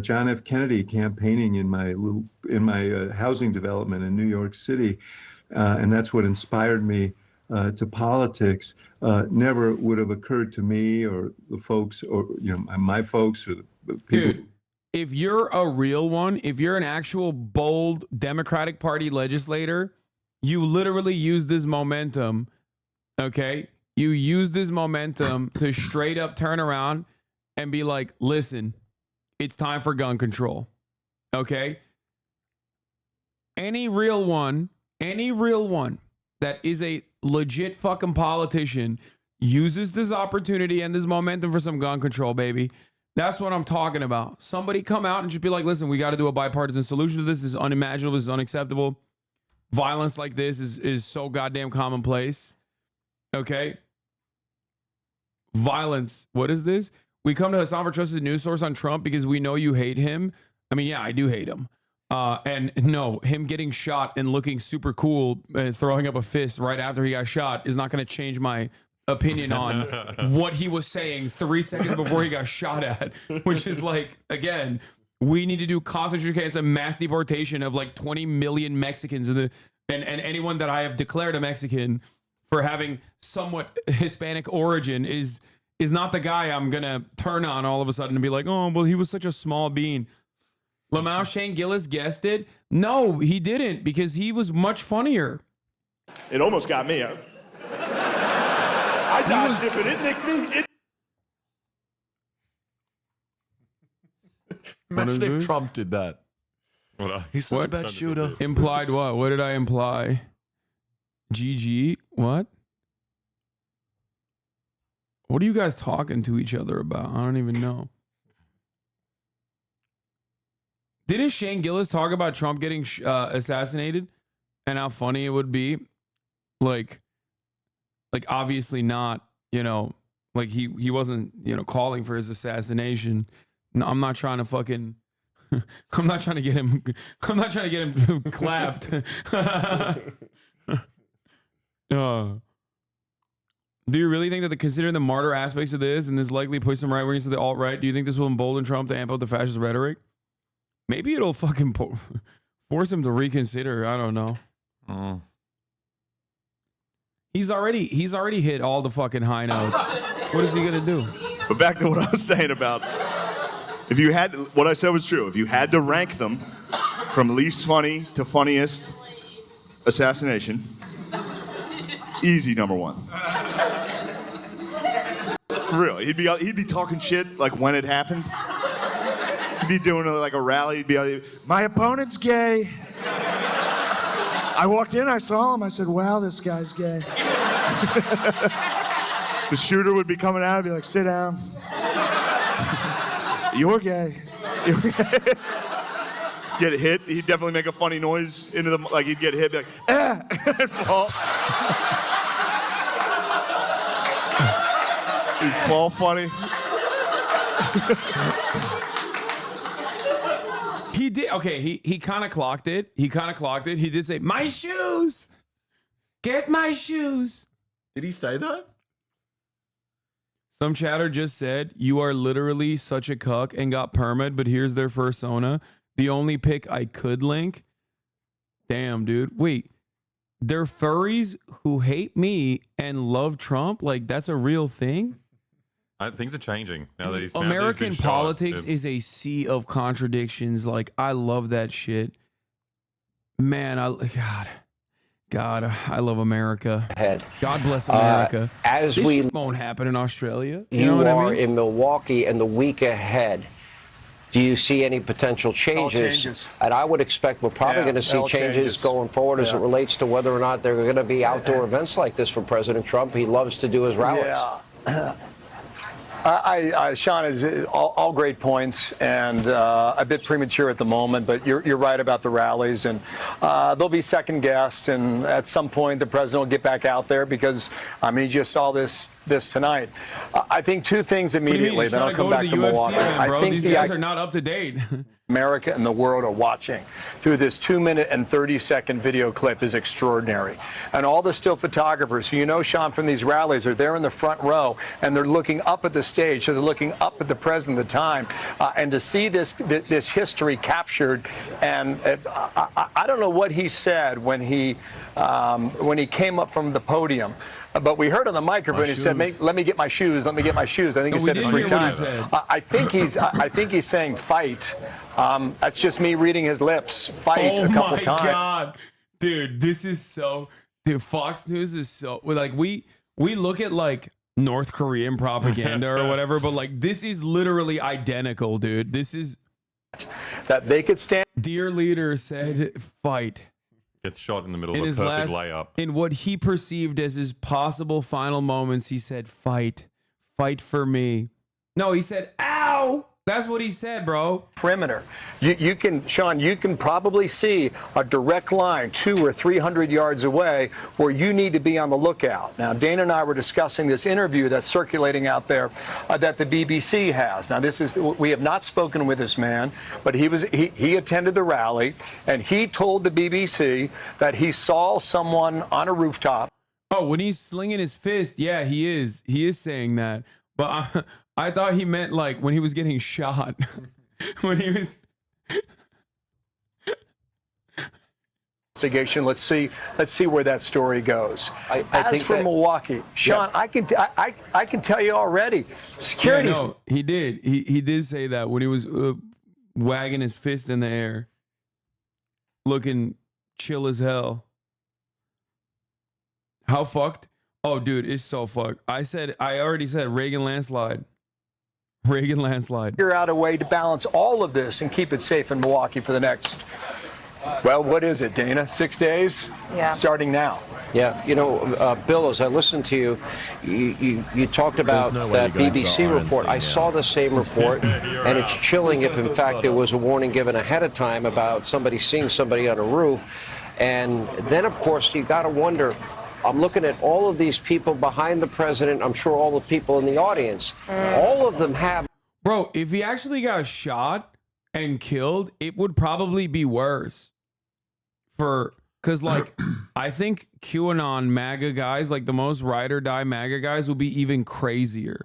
[SPEAKER 16] John F. Kennedy campaigning in my housing development in New York City, and that's what inspired me to politics. Never would have occurred to me or the folks, or you know, my folks, or the people.
[SPEAKER 3] Dude, if you're a real one, if you're an actual bold Democratic Party legislator, you literally use this momentum. Okay, you use this momentum to straight up turn around and be like, listen, it's time for gun control. Okay? Any real one that is a legit fucking politician uses this opportunity and this momentum for some gun control, baby. That's what I'm talking about. Somebody come out and just be like, listen, we got to do a bipartisan solution to this. This is unimaginable. This is unacceptable. Violence like this is so goddamn commonplace. Okay? Violence. What is this? We come to Hasan for trusted news source on Trump because we know you hate him. I mean, yeah, I do hate him. And no, him getting shot and looking super cool and throwing up a fist right after he got shot is not going to change my opinion on what he was saying 3 seconds before he got shot at, which is like, again, we need to do concentration camps and mass deportation of like 20 million Mexicans and anyone that I have declared a Mexican for having somewhat Hispanic origin is not the guy I'm going to turn on all of a sudden and be like, oh, well, he was such a small bean. Lamau Shane Gillis guessed it. No, he didn't, because he was much funnier.
[SPEAKER 17] It almost got me. I dodged it, but it nicked me.
[SPEAKER 1] Imagine if Trump did that. He's such a bad shooter.
[SPEAKER 3] Implied what? What did I imply? GG? What? What are you guys talking to each other about? I don't even know. Didn't Shane Gillis talk about Trump getting assassinated and how funny it would be? Like obviously not, you know, like he wasn't, you know, calling for his assassination. No, I'm not trying to fucking, I'm not trying to get him clapped. Do you really think that considering the martyr aspects of this and this likely push some right wings to the alt-right, do you think this will embolden Trump to amp up the fascist rhetoric? Maybe it'll fucking force him to reconsider. I don't know. He's already hit all the fucking high notes. What is he gonna do?
[SPEAKER 17] But back to what I was saying about, if you had, what I said was true. If you had to rank them from least funny to funniest assassination, easy number one. For real, he'd be talking shit like when it happened. He'd be doing like a rally. He'd be like, my opponent's gay. I walked in, I saw him. I said, wow, this guy's gay. The shooter would be coming out and be like, sit down. You're gay. Get hit. He'd definitely make a funny noise into the, like he'd get hit, be like, ah, and fall. He'd fall funny.
[SPEAKER 3] He did. Okay, he kind of clocked it. He did say, my shoes. Get my shoes.
[SPEAKER 1] Did he say that?
[SPEAKER 3] Some chatter just said, you are literally such a cuck and got permit, but here's their fursona. The only pic I could link. Damn, dude. Wait, they're furries who hate me and love Trump? Like, that's a real thing?
[SPEAKER 20] Things are changing now that he's
[SPEAKER 3] American politics is a sea of contradictions. Like, I love that shit. Man, God, I love America. God bless America.
[SPEAKER 14] As
[SPEAKER 3] this
[SPEAKER 14] we
[SPEAKER 3] shit won't happen in Australia.
[SPEAKER 14] You
[SPEAKER 3] know what
[SPEAKER 14] are
[SPEAKER 3] I mean?
[SPEAKER 14] in Milwaukee and the week ahead. Do you see any potential changes? And I would expect we're probably going to see changes going forward as it relates to whether or not there are going to be outdoor events like this for President Trump. He loves to do his rallies.
[SPEAKER 5] Yeah. Sean, is all great points, and a bit premature at the moment, but you're right about the rallies, and they'll be second guessed, and at some point the president will get back out there because, I mean, you just saw this tonight. I think two things immediately, then I'll come back to Milwaukee.
[SPEAKER 3] I think these guys are not up to date.
[SPEAKER 5] America and the world are watching through this 2-minute and 30-second video clip is extraordinary. And all the still photographers who, you know, Sean, from these rallies are there in the front row and they're looking up at the stage. So they're looking up at the president at the time. And to see this history captured, and I don't know what he said when he came up from the podium. But we heard on the microphone he said, "Let me get my shoes. Let me get my shoes." I think he said it 3 times. I think he's saying fight. That's just me reading his lips. Fight a couple times.
[SPEAKER 3] Oh my God, dude, this is so. Dude, Fox News is so like we look at like North Korean propaganda or whatever, but like this is literally identical, dude. This is
[SPEAKER 5] that they could stand.
[SPEAKER 3] Dear leader said, "Fight."
[SPEAKER 20] Gets shot in the middle of a perfect layup.
[SPEAKER 3] In what he perceived as his possible final moments, he said, "Fight. Fight for me." No, he said, "Ow." That's what he said, bro.
[SPEAKER 5] Perimeter. You can, Sean, you can probably see a direct line 200 or 300 yards away where you need to be on the lookout. Now, Dana and I were discussing this interview that's circulating out there that the BBC has. Now, we have not spoken with this man, but he attended the rally and he told the BBC that he saw someone on a rooftop.
[SPEAKER 3] Oh, when he's slinging his fist, yeah, he is. He is saying that. But I thought he meant like when he was getting shot. When he was
[SPEAKER 5] investigation. Let's see where that story goes.
[SPEAKER 14] I think
[SPEAKER 5] for Milwaukee, Sean, yeah. I can tell you already. Security.
[SPEAKER 3] Yeah, no, he did. He did say that when he was wagging his fist in the air, looking chill as hell. How fucked? Oh, dude, it's so fucked. I already said Reagan landslide. Reagan landslide.
[SPEAKER 5] Figure out a way to balance all of this and keep it safe in Milwaukee for the next, well, what is it, Dana? 6 days?
[SPEAKER 7] Yeah.
[SPEAKER 5] Starting now.
[SPEAKER 14] Yeah, you know, Bill, as I listened to you talked about that BBC report. I saw the same report, and it's chilling if, in fact, there was a warning given ahead of time about somebody seeing somebody on a roof. And then, of course, you got to wonder, I'm looking at all of these people behind the president. I'm sure all the people in the audience, all of them have.
[SPEAKER 3] Bro, if he actually got shot and killed, it would probably be worse. Because, like, I think QAnon MAGA guys, like the most ride or die MAGA guys, will be even crazier.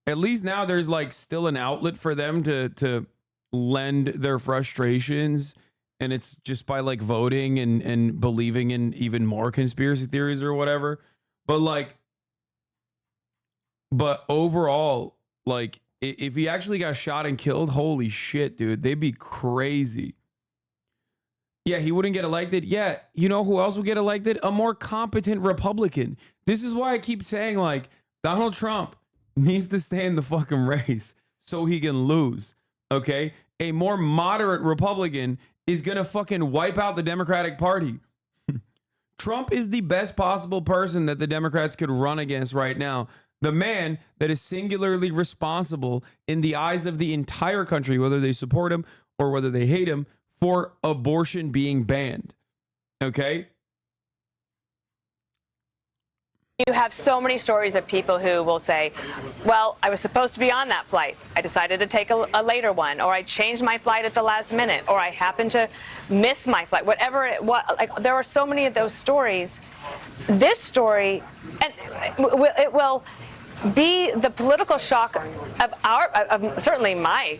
[SPEAKER 3] At least now there's, like, still an outlet for them to lend their frustrations. And it's just by like voting and believing in even more conspiracy theories or whatever. But overall, like if he actually got shot and killed, holy shit, dude, they'd be crazy. Yeah, he wouldn't get elected. Yeah, you know who else would get elected? A more competent Republican. This is why I keep saying like Donald Trump needs to stay in the fucking race so he can lose. Okay? A more moderate Republican is going to fucking wipe out the Democratic Party. Trump is the best possible person that the Democrats could run against right now. The man that is singularly responsible in the eyes of the entire country, whether they support him or whether they hate him, for abortion being banned. Okay?
[SPEAKER 18] You have so many stories of people who will say, well, I was supposed to be on that flight. I decided to take a later one, or I changed my flight at the last minute, or I happened to miss my flight, whatever it was. Like, there are so many of those stories. This story, and it will be the political shock of certainly my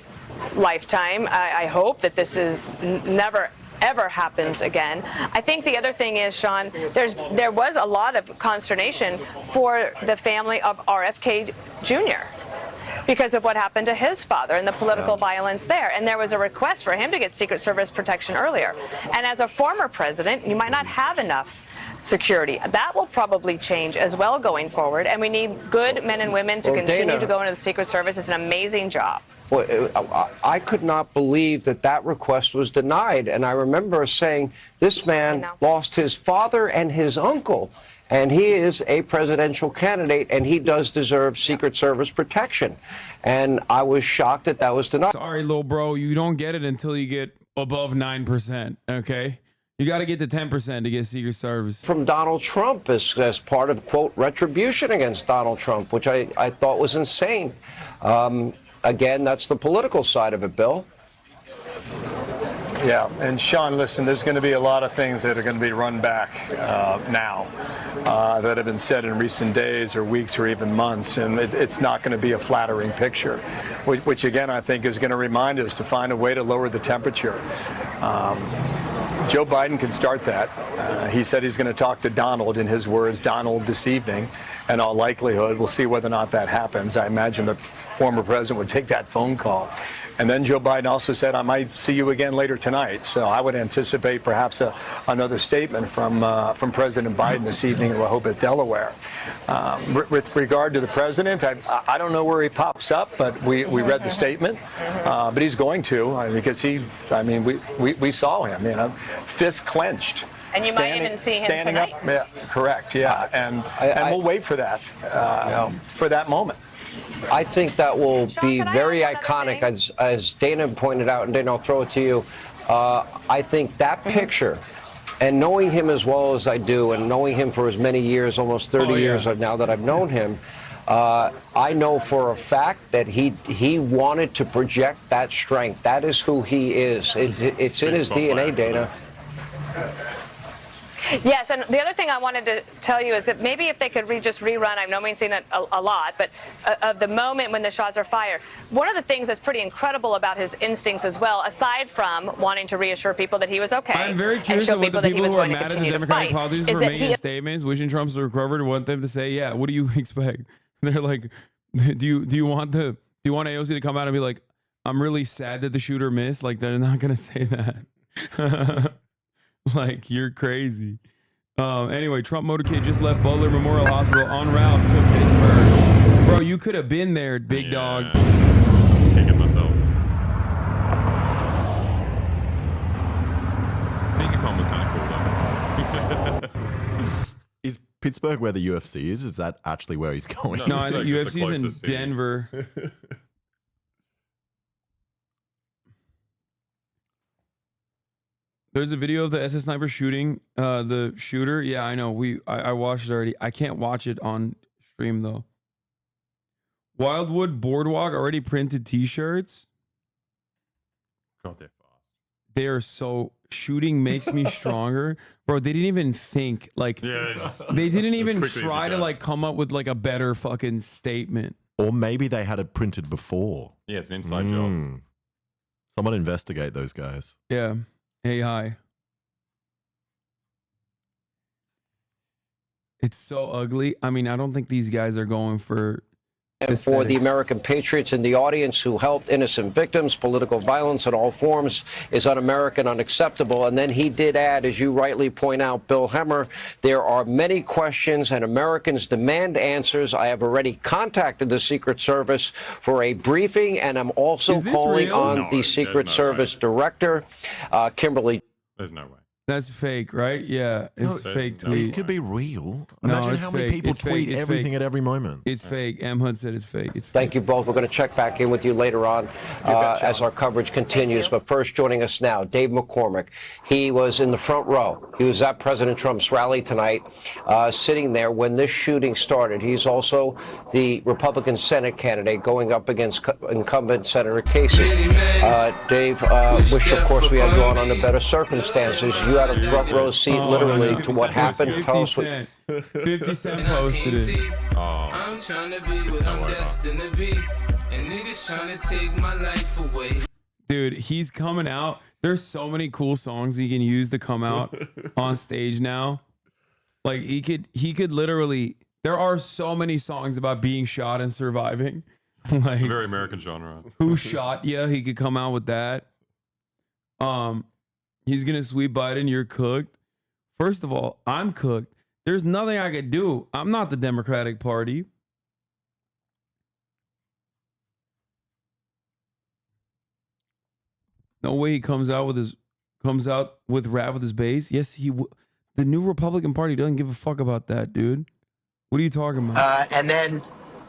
[SPEAKER 18] lifetime. I hope that this is never ever happens again. I think the other thing is, Sean, there was a lot of consternation for the family of RFK Jr. because of what happened to his father and the political violence there. And there was a request for him to get Secret Service protection earlier. And as a former president, you might not have enough security. That will probably change as well going forward. And we need good men and women to continue
[SPEAKER 14] Dana,
[SPEAKER 18] to go into the Secret Service. It's an amazing job.
[SPEAKER 14] Well, I could not believe that request was denied. And I remember saying, this man lost his father and his uncle, and he is a presidential candidate, and he does deserve Secret Service protection. And I was shocked that was denied.
[SPEAKER 3] Sorry, little bro, you don't get it until you get above 9%, okay? You got to get to 10% to get Secret Service.
[SPEAKER 14] From Donald Trump as part of, quote, retribution against Donald Trump, which I thought was insane. Again, that's the political side of it, Bill.
[SPEAKER 5] Yeah, and Sean, listen, there's going to be a lot of things that are going to be run back now that have been said in recent days or weeks or even months, and it's not going to be a flattering picture, which again, I think is going to remind us to find a way to lower the temperature. Joe Biden can start that. He said he's going to talk to Donald, in his words, Donald this evening. In all likelihood, we'll see whether or not that happens. I imagine the former president would take that phone call. And then Joe Biden also said, I might see you again later tonight. So I would anticipate perhaps another statement from President Biden this evening in Rehoboth, Delaware. With regard to the president, I don't know where he pops up, but we read the statement. But he's going to, because we saw him, fists clenched.
[SPEAKER 18] And you might even see him tonight.
[SPEAKER 5] Up, yeah, correct, yeah. And we'll wait for that, for that moment.
[SPEAKER 14] I think that will be very iconic, as Dana pointed out, and Dana, I'll throw it to you. I think that picture, and knowing him as well as I do, and knowing him for as many years, almost 30 years now that I've known him, I know for a fact that he wanted to project that strength. That is who he is. It's in his DNA, Dana.
[SPEAKER 18] Yes, and the other thing I wanted to tell you is that maybe if they could just rerun, I know we've seen it a lot, but of the moment when the shots are fired. One of the things that's pretty incredible about his instincts as well, aside from wanting to reassure people that he was okay,
[SPEAKER 3] I'm very curious of what the people who are mad at the Democratic politicians for making statements, wishing Trump's recovered, want them to say, yeah, what do you expect? They're like, do you want AOC to come out and be like, I'm really sad that the shooter missed? Like, they're not going to say that. Like, you're crazy. Anyway, Trump motorcade just left Butler Memorial Hospital en route to Pittsburgh. Bro, you could have been there, big dog.
[SPEAKER 20] Kicking myself. Thinking was kind of cool, though.
[SPEAKER 1] Is Pittsburgh where the UFC is? Is that actually where he's going?
[SPEAKER 3] No, I think UFC's in Denver. There's a video of the SS Sniper shooting the shooter. Yeah, I know. I watched it already. I can't watch it on stream though. Wildwood Boardwalk already printed T-shirts.
[SPEAKER 20] Got there fast.
[SPEAKER 3] They are so shooting makes me stronger, bro. They didn't even think like they didn't even try to like come up with like a better fucking statement.
[SPEAKER 1] Or maybe they had it printed before.
[SPEAKER 20] Yeah, it's an inside job.
[SPEAKER 1] Someone investigate those guys.
[SPEAKER 3] Yeah. AI. It's so ugly. I mean, I don't think these guys are going for
[SPEAKER 14] And for the American patriots in the audience who helped innocent victims, political violence in all forms is un-American, unacceptable. And then he did add, as you rightly point out, Bill Hemmer, there are many questions and Americans demand answers. I have already contacted the Secret Service for a briefing, and I'm also calling on the Secret Service Director, Kimberly.
[SPEAKER 20] There's no way.
[SPEAKER 3] That's fake, right? Yeah, it's fake tweet.
[SPEAKER 1] It could be real.
[SPEAKER 3] No,
[SPEAKER 1] Imagine
[SPEAKER 3] it's
[SPEAKER 1] how many
[SPEAKER 3] fake.
[SPEAKER 1] people
[SPEAKER 3] It's
[SPEAKER 1] tweet
[SPEAKER 3] fake. It's
[SPEAKER 1] everything
[SPEAKER 3] fake.
[SPEAKER 1] at every moment.
[SPEAKER 3] It's fake. M. Hood said it's fake. It's fake.
[SPEAKER 14] Thank you both. We're going to check back in with you later on as our coverage continues. But first, joining us now, Dave McCormick. He was in the front row. He was at President Trump's rally tonight, sitting there when this shooting started. He's also the Republican Senate candidate going up against incumbent Senator Casey. Dave, wish, of course, we had you on under better circumstances. You had a front row seat literally to what happened. Tell us what...
[SPEAKER 3] 50 Cent posted it.
[SPEAKER 6] I'm trying to be what I'm destined to be. And niggas trying to take my life away.
[SPEAKER 3] Dude, he's coming out. There's so many cool songs he can use to come out on stage now. Like he could literally, there are so many songs about being shot and surviving. Like,
[SPEAKER 20] it's a very American genre.
[SPEAKER 3] Who shot you? He could come out with that. He's gonna sweep Biden, you're cooked. First of all, I'm cooked. There's nothing I could do. I'm not the Democratic Party. No way he comes out with rap with his base. Yes, the new Republican Party doesn't give a fuck about that, dude. What are you talking about?
[SPEAKER 11] And then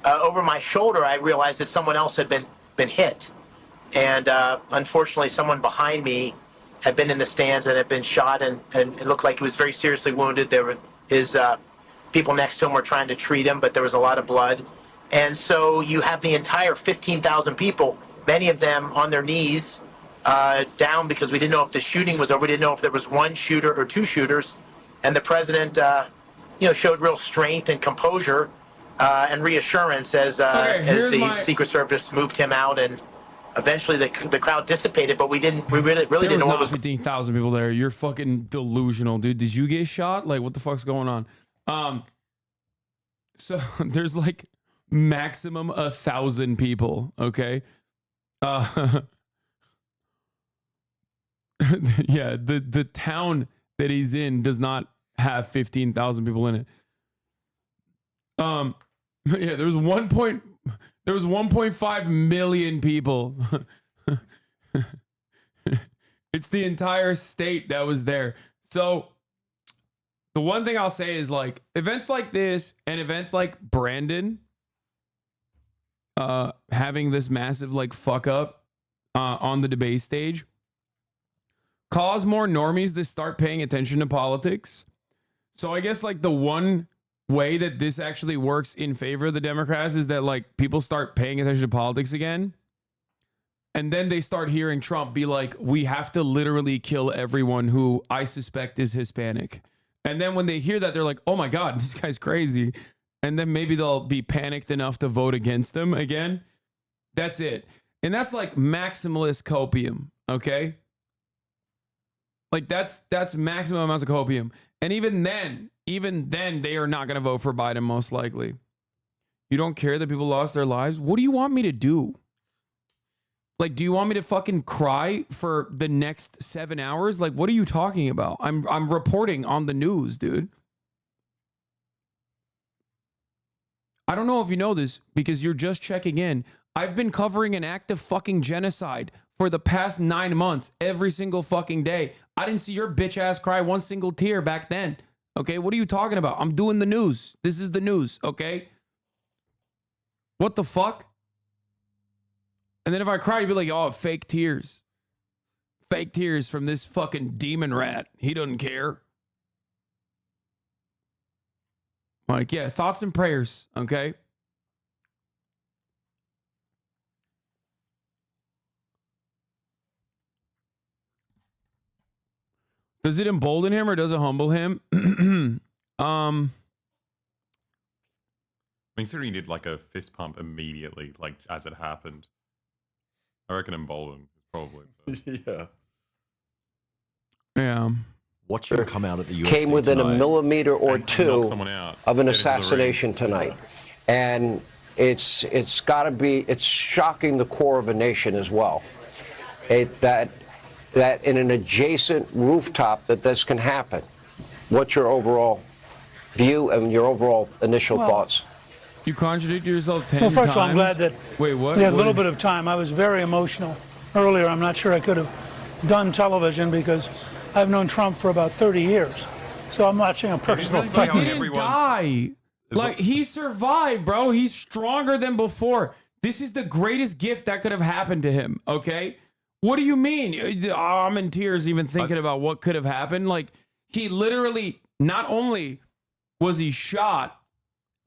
[SPEAKER 11] over my shoulder, I realized that someone else had been hit, and unfortunately, someone behind me had been in the stands and had been shot, and it looked like he was very seriously wounded. There were his people next to him were trying to treat him, but there was a lot of blood, and so you have the entire 15,000 people, many of them on their knees. Down because we didn't know if the shooting was over. We didn't know if there was one shooter or two shooters, and the president, showed real strength and composure and reassurance as the Secret Service moved him out, and eventually the crowd dissipated. But we really didn't know what was.
[SPEAKER 3] 15,000 people there. You're fucking delusional, dude. Did you get shot? Like, what the fuck's going on? So there's like maximum 1,000 people. Okay. Yeah, the town that he's in does not have 15,000 people in it. Yeah, there was 1.5 million people. It's the entire state that was there. So the one thing I'll say is, like, events like this and events like Brandon having this massive like fuck up on the debate stage cause more normies to start paying attention to politics. So I guess like the one way that this actually works in favor of the Democrats is that like people start paying attention to politics again. And then they start hearing Trump be like, we have to literally kill everyone who I suspect is Hispanic. And then when they hear that, they're like, oh my God, this guy's crazy. And then maybe they'll be panicked enough to vote against him again. That's it. And that's like maximalist copium, okay? Like that's maximum amounts of copium. And even then they are not going to vote for Biden most likely. You don't care that people lost their lives? What do you want me to do? Like, do you want me to fucking cry for the next 7 hours? Like, what are you talking about? I'm reporting on the news, dude. I don't know if you know this because you're just checking in. I've been covering an act of fucking genocide for the past 9 months, every single fucking day. I didn't see your bitch ass cry one single tear back then. Okay, what are you talking about? I'm doing the news. This is the news, okay? What the fuck? And then if I cry, you'd be like, oh, fake tears. Fake tears from this fucking demon rat. He doesn't care. Like, yeah, thoughts and prayers, okay? Does it embolden him or does it humble him?
[SPEAKER 20] Considering he did like a fist pump immediately, like as it happened, I reckon embolden is probably.
[SPEAKER 1] Yeah.
[SPEAKER 3] Yeah.
[SPEAKER 1] Watch him come out at the UFC
[SPEAKER 14] came within
[SPEAKER 1] tonight.
[SPEAKER 14] a millimeter or
[SPEAKER 20] knock
[SPEAKER 14] two
[SPEAKER 20] someone out,
[SPEAKER 14] of an
[SPEAKER 20] get into the ring.
[SPEAKER 14] assassination tonight. And it's got to be, it's shocking the core of a nation as well. That in an adjacent rooftop that this can happen. What's your overall view and your overall initial thoughts?
[SPEAKER 3] You contradict yourself 10 times.
[SPEAKER 19] Well, first of all, I'm glad that
[SPEAKER 3] Wait, what?
[SPEAKER 19] we had a little bit of time. I was very emotional earlier. I'm not sure I could have done television because I've known Trump for about 30 years. So I'm watching a personal fight.
[SPEAKER 3] He didn't die. Like, he survived, bro. He's stronger than before. This is the greatest gift that could have happened to him, okay? What do you mean? Oh, I'm in tears even thinking about what could have happened. Like, he literally, not only was he shot,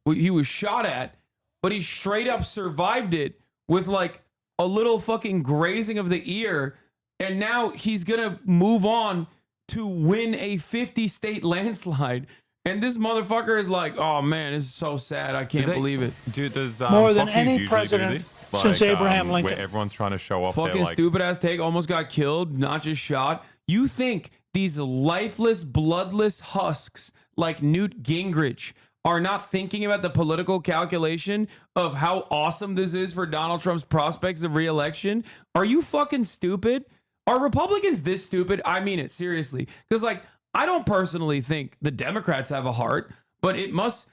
[SPEAKER 3] he was shot at, but he straight up survived it with like a little fucking grazing of the ear. And now he's going to move on to win a 50-state landslide. And this motherfucker is like, oh man, this is so sad. I can't believe it.
[SPEAKER 20] Dude, does
[SPEAKER 19] More than
[SPEAKER 20] Fox
[SPEAKER 19] any
[SPEAKER 20] News usually
[SPEAKER 19] president
[SPEAKER 20] do this?
[SPEAKER 19] since Abraham Lincoln.
[SPEAKER 20] Where everyone's trying to show off their
[SPEAKER 3] Fucking
[SPEAKER 20] like
[SPEAKER 3] stupid ass take, almost got killed, not just shot. You think these lifeless, bloodless husks like Newt Gingrich are not thinking about the political calculation of how awesome this is for Donald Trump's prospects of re-election? Are you fucking stupid? Are Republicans this stupid? I mean it, seriously. Because, like, I don't personally think the Democrats have a heart, but it must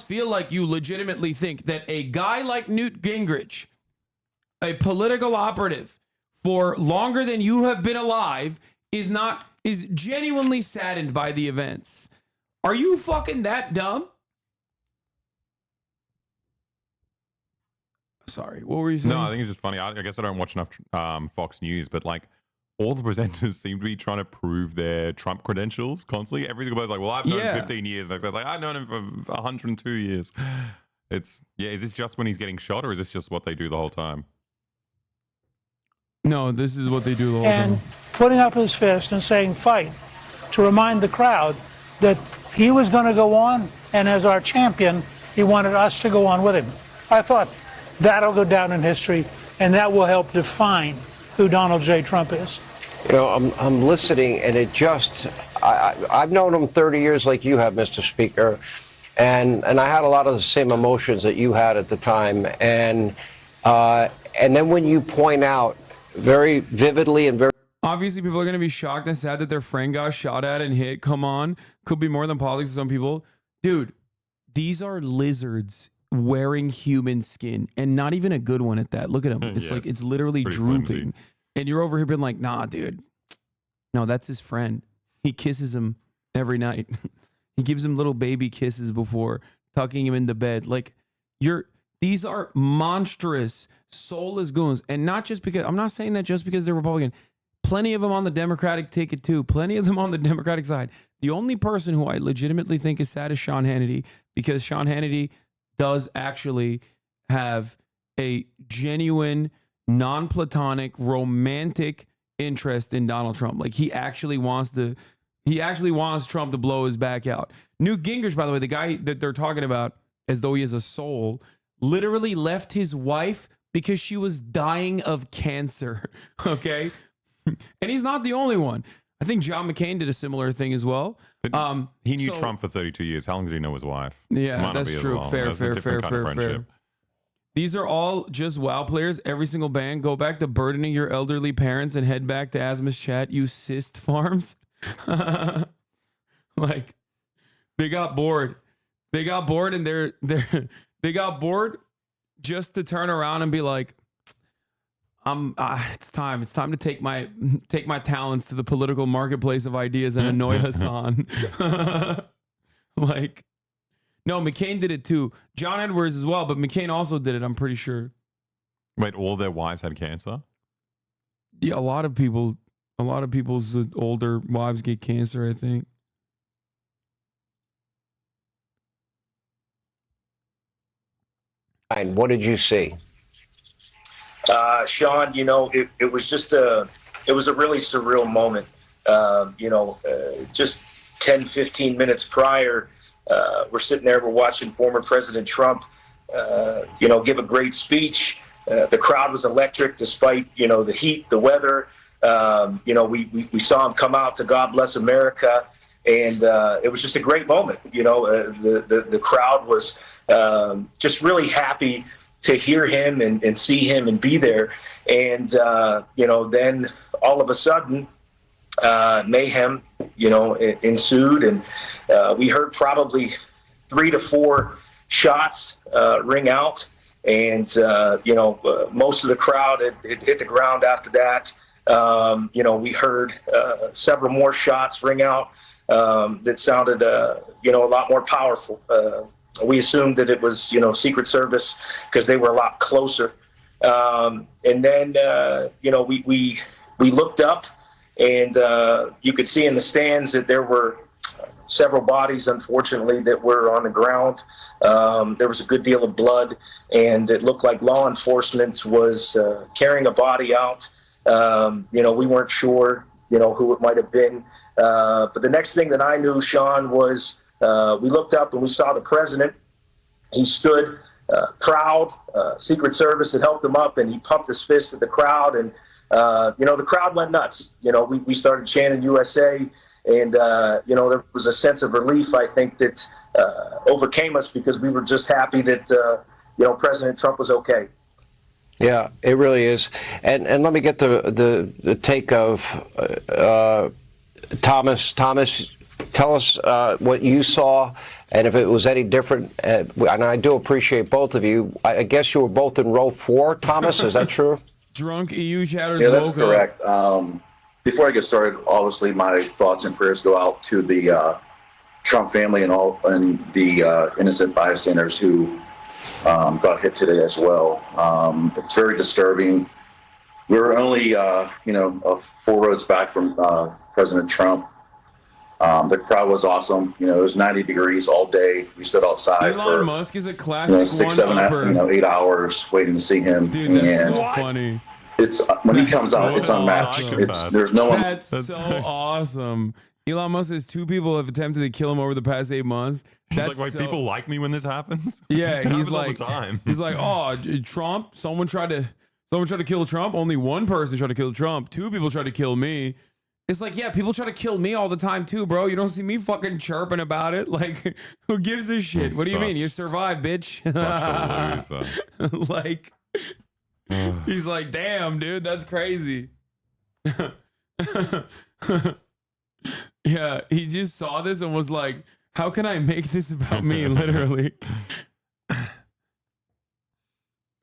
[SPEAKER 3] feel like you legitimately think that a guy like Newt Gingrich, a political operative for longer than you have been alive, is genuinely saddened by the events. Are you fucking that dumb? Sorry, what were you saying?
[SPEAKER 20] No, I think it's just funny. I guess I don't watch enough Fox News, but like all the presenters seem to be trying to prove their Trump credentials constantly. Every single person's like, well, I've known him 15 years. Like, I've known him for 102 years. Is this just when he's getting shot, or is this just what they do the whole time?
[SPEAKER 3] No, this is what they do the whole time.
[SPEAKER 19] And putting up his fist and saying fight to remind the crowd that he was going to go on, and as our champion, he wanted us to go on with him. I thought that'll go down in history, and that will help define who Donald J. Trump is.
[SPEAKER 14] You know, I'm listening, and it just, I've known him 30 years like you have, Mr. Speaker, and I had a lot of the same emotions that you had at the time. And then when you point out very vividly and very...
[SPEAKER 3] Obviously, people are going to be shocked and sad that their friend got shot at and hit. Come on. Could be more than politics to some people. Dude, these are lizards wearing human skin, and not even a good one at that. Look at him. It's like, it's literally drooping. Flimsy. And you're over here being like, nah, dude. No, that's his friend. He kisses him every night. He gives him little baby kisses before tucking him into bed. Like, these are monstrous, soulless goons. And not just because, I'm not saying that just because they're Republican. Plenty of them on the Democratic ticket too. Plenty of them on the Democratic side. The only person who I legitimately think is sad is Sean Hannity, because Sean Hannity does actually have a genuine, non-platonic, romantic interest in Donald Trump. Like, he actually wants Trump to blow his back out. Newt Gingrich, by the way, the guy that they're talking about as though he has a soul, literally left his wife because she was dying of cancer. Okay? And he's not the only one. I think John McCain did a similar thing as well.
[SPEAKER 20] But he knew Trump for 32 years. How long did he know his wife?
[SPEAKER 3] Yeah, that's true. Fair. These are all just WoW players. Every single band. Go back to burdening your elderly parents and head back to Asmus chat, you cyst farms. Like, they got bored. They got bored, and they got bored just to turn around and be like, it's time to take my talents to the political marketplace of ideas and annoy Hasan. Like, no, McCain did it too. John Edwards as well, but McCain also did it, I'm pretty sure.
[SPEAKER 20] Wait, all their wives had cancer?
[SPEAKER 3] Yeah, a lot of people's older wives get cancer, I think.
[SPEAKER 14] And what did you see?
[SPEAKER 8] Sean, you know, it was just a really surreal moment. Just 10, 15 minutes prior, we're sitting there, we're watching former President Trump, give a great speech. The crowd was electric despite, the heat, the weather. We saw him come out to God Bless America, and it was just a great moment. The crowd was just really happy to hear him and see him and be there. And, then all of a sudden, mayhem, ensued. And we heard probably 3 to 4 shots ring out. And, most of the crowd had hit the ground after that. We heard several more shots ring out that sounded, a lot more powerful. We assumed that it was, Secret Service because they were a lot closer. And then, we looked up, and you could see in the stands that there were several bodies, unfortunately, that were on the ground. There was a good deal of blood, and it looked like law enforcement was carrying a body out. We weren't sure, who it might have been. But the next thing that I knew, Sean, was we looked up and we saw the president. He stood proud. Secret Service had helped him up, and he pumped his fist at the crowd. And, the crowd went nuts. We started chanting USA. And, there was a sense of relief, I think, that overcame us because we were just happy that, President Trump was okay.
[SPEAKER 14] Yeah, it really is. And let me get the take of Thomas. Thomas, tell us what you saw and if it was any different. And I do appreciate both of you. I guess you were both in row 4, Thomas. Is that true?
[SPEAKER 3] Drunk EU chatters.
[SPEAKER 9] Yeah, that's correct. Before I get started, obviously my thoughts and prayers go out to the Trump family and the innocent bystanders who got hit today as well. It's very disturbing. We were only, 4 roads back from President Trump. The crowd was awesome. It was 90 degrees all day. We stood outside
[SPEAKER 3] Elon
[SPEAKER 9] for
[SPEAKER 3] Musk is a classic
[SPEAKER 9] 6, 7, 8 hours waiting to see him.
[SPEAKER 3] Dude, that's so funny.
[SPEAKER 9] It's when he comes out, it's unmatched. There's no one.
[SPEAKER 3] That's so awesome. Elon Musk says 2 people have attempted to kill him over the past 8 months.
[SPEAKER 20] He's like, wait, people like me when this happens?
[SPEAKER 3] Yeah,
[SPEAKER 20] It
[SPEAKER 3] he's
[SPEAKER 20] happens
[SPEAKER 3] like,
[SPEAKER 20] all the time.
[SPEAKER 3] he's like, oh, Trump. Someone tried to kill Trump. Only one person tried to kill Trump. 2 people tried to kill me. It's like, yeah, people try to kill me all the time too, bro. You don't see me fucking chirping about it. Like, who gives a shit? What do you mean? You survived, bitch. Like, he's like, damn, dude, that's crazy. Yeah, he just saw this and was like, how can I make this about me? Literally.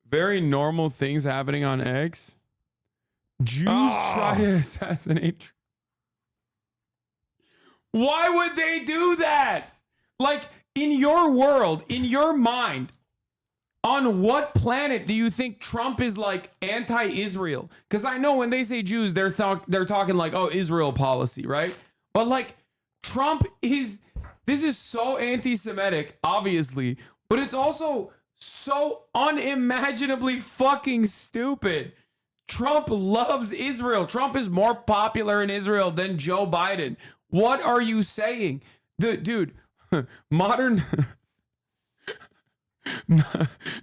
[SPEAKER 3] Very normal things happening on X. Jews try to assassinate Trump. Why would they do that? Like, in your world, in your mind, on what planet do you think Trump is like anti-Israel? Because I know when they say Jews, they're talking like, oh, Israel policy, right? But like, Trump this is so anti-Semitic, obviously, but it's also so unimaginably fucking stupid. Trump loves Israel. Trump is more popular in Israel than Joe Biden. What are you saying? Dude, modern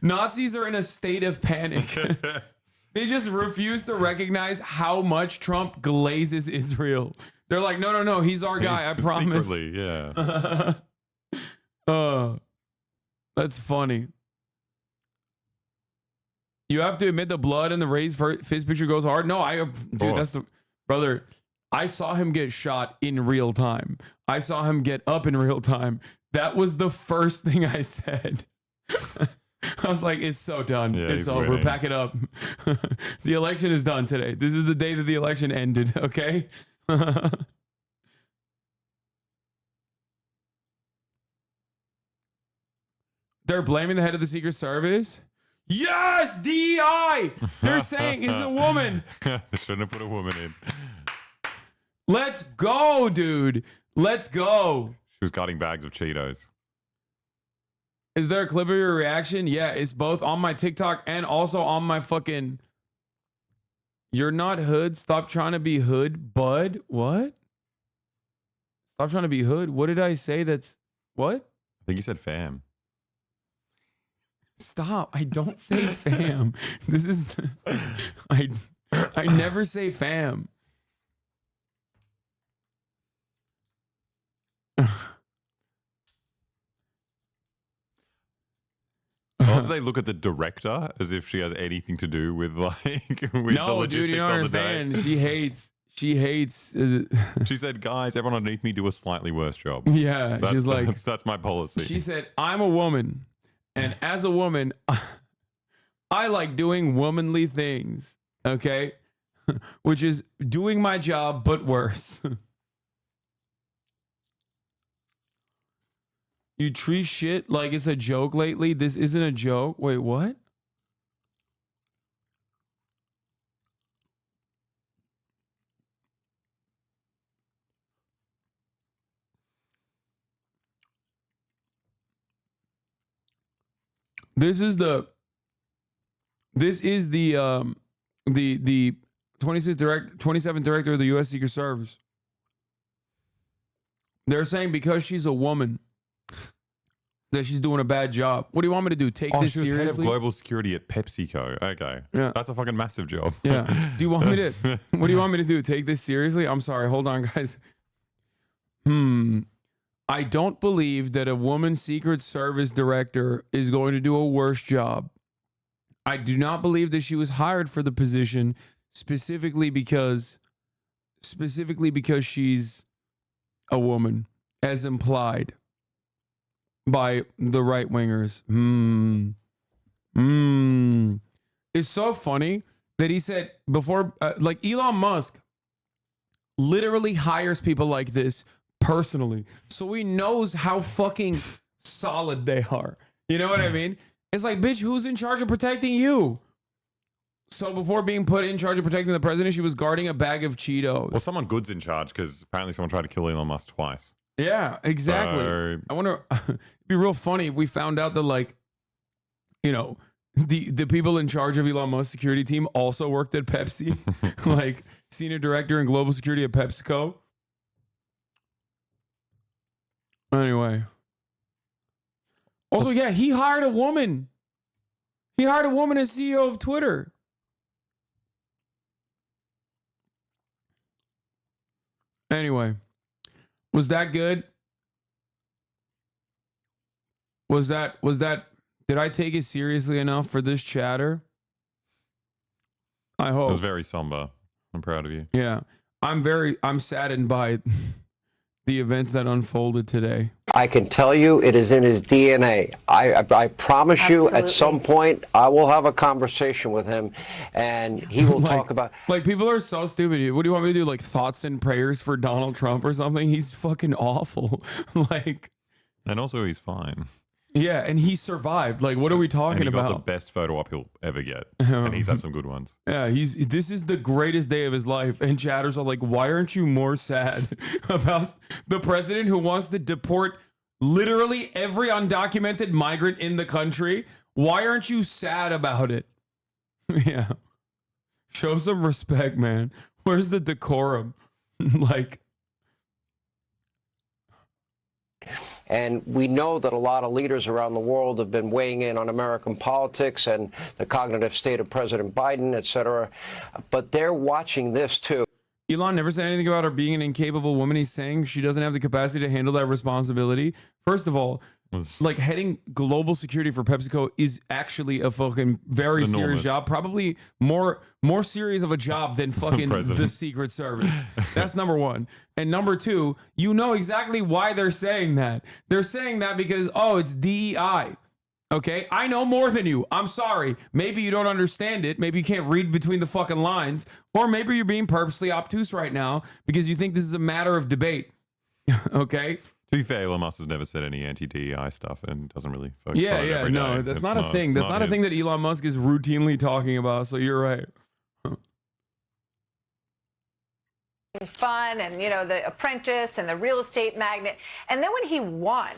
[SPEAKER 3] Nazis are in a state of panic. They just refuse to recognize how much Trump glazes Israel. They're like, no, he's our guy, I promise.
[SPEAKER 20] Secretly, yeah.
[SPEAKER 3] That's funny. You have to admit the blood and the raised fist picture goes hard. No, dude, that's the brother. I saw him get shot in real time. I saw him get up in real time. That was the first thing I said. I was like, it's so done.
[SPEAKER 20] Yeah,
[SPEAKER 3] it's over.
[SPEAKER 20] winning.
[SPEAKER 3] Pack it up. The election is done today. This is the day that the election ended, okay? They're blaming the head of the Secret Service? Yes, DEI! They're saying it's a woman.
[SPEAKER 20] They shouldn't have put a woman in.
[SPEAKER 3] Let's go, dude. Let's go.
[SPEAKER 20] She was cutting bags of Cheetos.
[SPEAKER 3] Is there a clip of your reaction? Yeah, it's both on my TikTok and also on my fucking... You're not hood. Stop trying to be hood, bud. What? Stop trying to be hood. What did I say that's... What?
[SPEAKER 20] I think you said fam.
[SPEAKER 3] Stop. I don't say fam. This is... I never say fam.
[SPEAKER 20] Or they look at the director as if she has anything to do with with the logistics
[SPEAKER 3] dude, you don't
[SPEAKER 20] on the day.
[SPEAKER 3] understand. She hates.
[SPEAKER 20] She said, "Guys, everyone underneath me do a slightly worse job."
[SPEAKER 3] Yeah, she's like,
[SPEAKER 20] that's my policy.
[SPEAKER 3] She said, "I'm a woman, and as a woman, I like doing womanly things. Okay, which is doing my job, but worse." You treat shit like it's a joke lately. This isn't a joke. Wait, what? This is the 27th director of the U.S. Secret Service. They're saying because she's a woman, that she's doing a bad job. What do you want me to do? Take this
[SPEAKER 20] she was
[SPEAKER 3] seriously?
[SPEAKER 20] head of global security at PepsiCo. Okay.
[SPEAKER 3] Yeah.
[SPEAKER 20] That's a fucking massive job.
[SPEAKER 3] Yeah. Do you want me to? What do you want me to do? Take this seriously? I'm sorry. Hold on, guys. I don't believe that a woman Secret Service director is going to do a worse job. I do not believe that she was hired for the position specifically because she's a woman, as implied by the right wingers. It's so funny that he said before, like Elon Musk literally hires people like this personally, so he knows how fucking solid they are. You know what I mean? It's like, bitch, who's in charge of protecting you? So before being put in charge of protecting the president, she was guarding a bag of Cheetos.
[SPEAKER 20] Well, someone good's in charge because apparently someone tried to kill Elon Musk twice.
[SPEAKER 3] Yeah, exactly. I wonder, it'd be real funny if we found out that, like, you know, the people in charge of Elon Musk's security team also worked at Pepsi, like senior director and global security at PepsiCo. Anyway. Also, yeah, he hired a woman. He hired a woman as CEO of Twitter. Anyway, was that good? Was that, did I take it seriously enough for this chatter? I hope.
[SPEAKER 20] It was very somber. I'm proud of you.
[SPEAKER 3] Yeah. I'm saddened by the events that unfolded today.
[SPEAKER 14] I can tell you it is in his DNA. I promise you at some point I will have a conversation with him and he will talk about...
[SPEAKER 3] Like, people are so stupid. What do you want me to do? Like, thoughts and prayers for Donald Trump or something? He's fucking awful. Like...
[SPEAKER 20] And also he's fine.
[SPEAKER 3] Yeah, and he survived. Like, what are we talking
[SPEAKER 20] and he
[SPEAKER 3] about?
[SPEAKER 20] got the best photo op he'll ever get. And he's had some good ones.
[SPEAKER 3] Yeah, this is the greatest day of his life. And chatters are like, why aren't you more sad about the president who wants to deport literally every undocumented migrant in the country? Why aren't you sad about it? Yeah. Show some respect, man. Where's the decorum? Like...
[SPEAKER 14] And we know that a lot of leaders around the world have been weighing in on American politics and the cognitive state of President Biden, et cetera. But they're watching this, too.
[SPEAKER 3] Elon never said anything about her being an incapable woman. He's saying she doesn't have the capacity to handle that responsibility. First of all, like, heading global security for PepsiCo is actually a fucking very serious job. Probably more serious of a job than fucking the Secret Service. That's number one. And number two, you know exactly why they're saying that. They're saying that because, oh, it's DEI. Okay? I know more than you. I'm sorry. Maybe you don't understand it. Maybe you can't read between the fucking lines. Or maybe you're being purposely obtuse right now because you think this is a matter of debate. Okay?
[SPEAKER 20] To be fair, Elon Musk has never said any anti-DEI stuff and doesn't really focus on it every
[SPEAKER 3] no,
[SPEAKER 20] day.
[SPEAKER 3] that's not a thing. That's not a thing that Elon Musk is routinely talking about, so you're right.
[SPEAKER 4] Fun and, you know, The Apprentice and The Real Estate Magnate. And then when he won,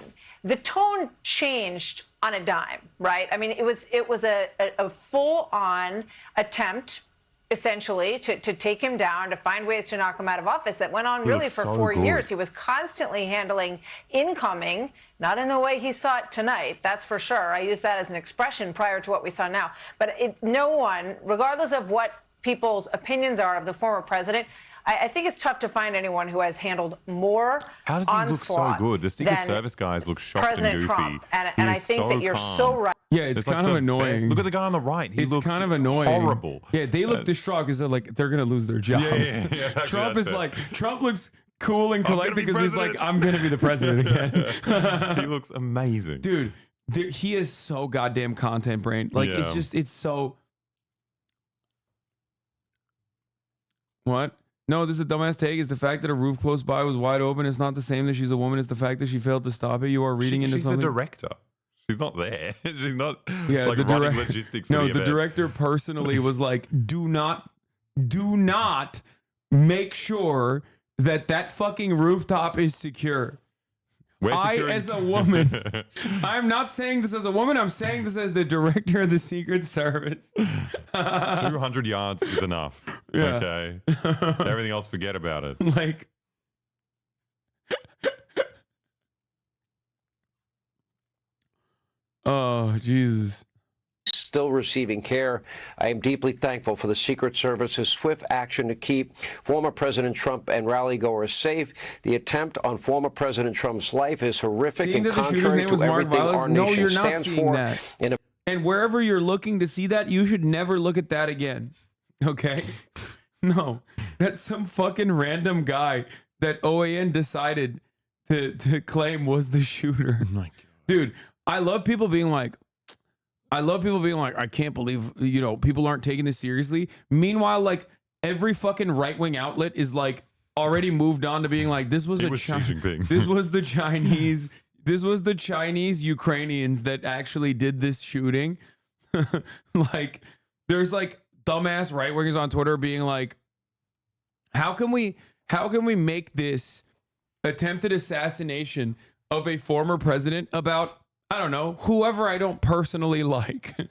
[SPEAKER 4] the tone changed on a dime, right? I mean, it was a full-on attempt, essentially, to take him down, to find ways to knock him out of office that went on really for 4 years. He was constantly handling incoming, not in the way he saw it tonight, that's for sure. I use that as an expression prior to what we saw now. But no one, regardless of what people's opinions are of the former president, I think it's tough to find anyone who has handled more
[SPEAKER 20] How does he look so good? The Secret Service guys look shocked
[SPEAKER 4] President
[SPEAKER 20] and goofy.
[SPEAKER 4] Trump. And I think that you're so right.
[SPEAKER 3] Yeah, it's kind of annoying.
[SPEAKER 20] Best. Look at the guy on the right. He looks
[SPEAKER 3] kind of annoying.
[SPEAKER 20] Horrible.
[SPEAKER 3] Yeah, they look distraught because they're gonna lose their jobs.
[SPEAKER 20] Yeah,
[SPEAKER 3] Trump is like, Trump looks cool and collected because he's like, I'm gonna be the president again.
[SPEAKER 20] He looks amazing,
[SPEAKER 3] dude. He is so goddamn content brain. Like it's so. What? No, this is a dumbass take. Is the fact that a roof close by was wide open is not the same that she's a woman. It's the fact that she failed to stop it. You are reading into something.
[SPEAKER 20] She's the director. She's not there. She's not
[SPEAKER 3] like
[SPEAKER 20] running logistics.
[SPEAKER 3] No, the director personally was like, do not make sure that fucking rooftop is secure. As a woman, I'm not saying this as a woman. I'm saying this as the director of the Secret Service.
[SPEAKER 20] 200 yards is enough.
[SPEAKER 3] Yeah.
[SPEAKER 20] Okay. Everything else, forget about it.
[SPEAKER 3] Like, Oh, Jesus.
[SPEAKER 14] Still receiving care. I am deeply thankful for the Secret Service's swift action to keep former President Trump and rally-goers safe. The attempt on former President Trump's life is horrific
[SPEAKER 3] Seeing
[SPEAKER 14] and
[SPEAKER 3] that the shooter's
[SPEAKER 14] contrary
[SPEAKER 3] name
[SPEAKER 14] to
[SPEAKER 3] was Mark
[SPEAKER 14] everything
[SPEAKER 3] Vilas?
[SPEAKER 14] our
[SPEAKER 3] No,
[SPEAKER 14] nation
[SPEAKER 3] you're not
[SPEAKER 14] stands
[SPEAKER 3] seeing
[SPEAKER 14] for.
[SPEAKER 3] that. And wherever you're looking to see that, you should never look at that again. Okay? No. That's some fucking random guy that OAN decided to claim was the shooter. Oh my God. Dude, I love people being like, I can't believe, you know, people aren't taking this seriously. Meanwhile, like, every fucking right-wing outlet is like already moved on to being like, this was this was the Chinese, this was the Chinese Ukrainians that actually did this shooting. Like, there's like dumbass right-wingers on Twitter being like, how can we make this attempted assassination of a former president about, I don't know, whoever I don't personally like?
[SPEAKER 12] I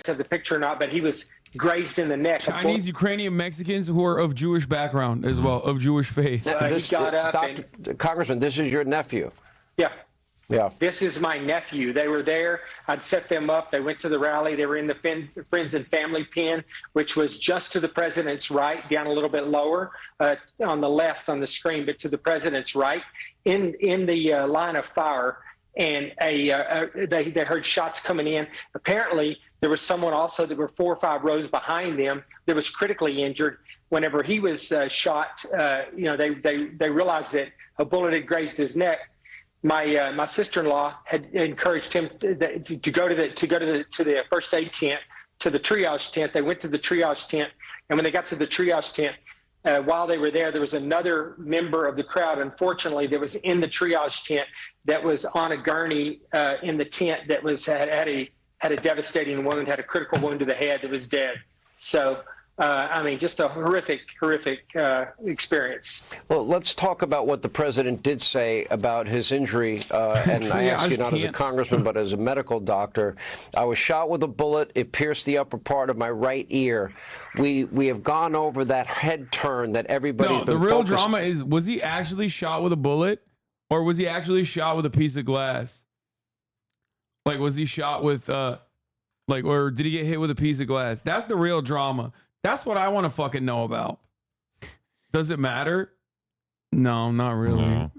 [SPEAKER 12] said the picture or not, but he was grazed in the neck.
[SPEAKER 3] Chinese, Ukrainian, Mexicans who are of Jewish background as well, of Jewish faith.
[SPEAKER 12] He got up
[SPEAKER 14] Congressman, this is your nephew.
[SPEAKER 12] Yeah.
[SPEAKER 14] Yeah.
[SPEAKER 12] This is my nephew. They were there. I'd set them up. They went to the rally. They were in the Friends and Family pen, which was just to the president's right, down a little bit lower on the left on the screen, but to the president's right in the line of fire. And they heard shots coming in. Apparently, there was someone also that were 4 or 5 rows behind them that was critically injured. Whenever he was shot, you know, they realized that a bullet had grazed his neck. My sister-in-law had encouraged him to go to the first aid tent, to the triage tent. They went to the triage tent, and when they got to the triage tent, while they were there was another member of the crowd, unfortunately, that was in the triage tent that was on a gurney in the tent that had a devastating wound, had a critical wound to the head, that was dead. So. I mean, just a horrific experience.
[SPEAKER 14] Well, let's talk about what the president did say about his injury. And I ask you not as a congressman, but as a medical doctor. I was shot with a bullet. It pierced the upper part of my right ear. We have gone over that head turn that everybody's been
[SPEAKER 3] the real
[SPEAKER 14] focused.
[SPEAKER 3] drama is, was he actually shot with a bullet, or was he actually shot with a piece of glass? Like, was he shot with, or did he get hit with a piece of glass? That's the real drama. That's what I want to fucking know about. Does it matter? No, not really. No.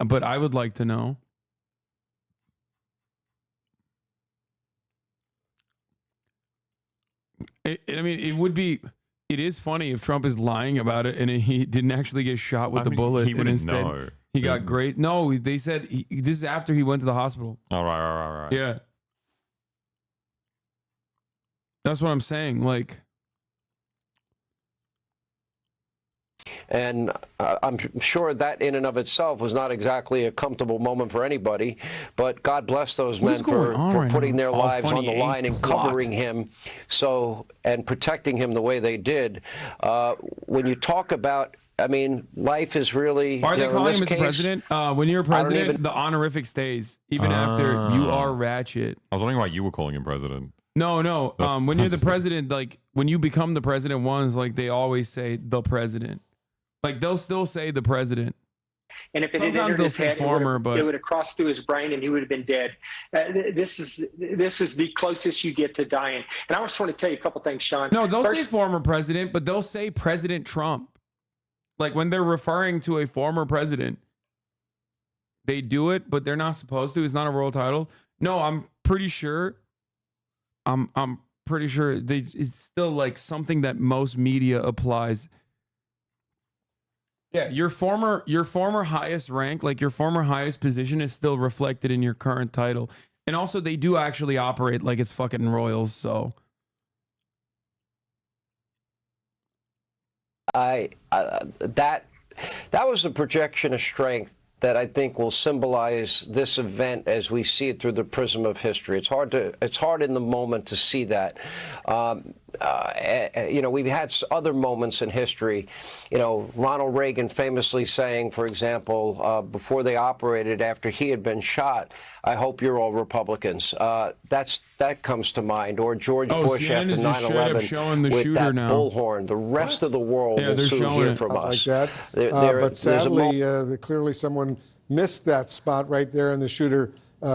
[SPEAKER 3] But I would like to know. It is funny if Trump is lying about it and he didn't actually get shot with the bullet.
[SPEAKER 20] He wouldn't know.
[SPEAKER 3] He got grazed. No, they said this is after he went to the hospital.
[SPEAKER 20] All right.
[SPEAKER 3] Yeah. That's what I'm saying. Like,
[SPEAKER 14] And I'm sure that in and of itself was not exactly a comfortable moment for anybody, but God bless those men for putting their lives on the line and covering him and protecting him the way they did. When you talk about, I mean, life is really...
[SPEAKER 3] Are they calling him Mr. President? When you're president, the honorific stays, even after you are ratchet.
[SPEAKER 20] I was wondering why you were calling him president.
[SPEAKER 3] No. When you're the president, like, when you become the president once, like, they always say the president. Like, they'll still say the president.
[SPEAKER 12] And if it had entered his head, it would have crossed through his brain and he would have been dead. This is the closest you get to dying. And I just want to tell you a couple things, Sean.
[SPEAKER 3] No, they'll say former president, but they'll say President Trump. Like, when they're referring to a former president, they do it, but they're not supposed to. It's not a royal title. No, I'm pretty sure. I'm pretty sure it's still like something that most media applies. Yeah, your former highest rank, like your former highest position, is still reflected in your current title. And also, they do actually operate like it's fucking royals. So,
[SPEAKER 14] that was a projection of strength that I think will symbolize this event as we see it through the prism of history. It's hard in the moment to see that. You know, we've had other moments in history. You know, Ronald Reagan famously saying, for example, before they operated, after he had been shot, "I hope you're all Republicans." That comes to mind. Or George Bush after 9/11 with that bullhorn. The rest of the world will soon hear from us.
[SPEAKER 13] Like that. But sadly, clearly someone missed that spot right there, and the shooter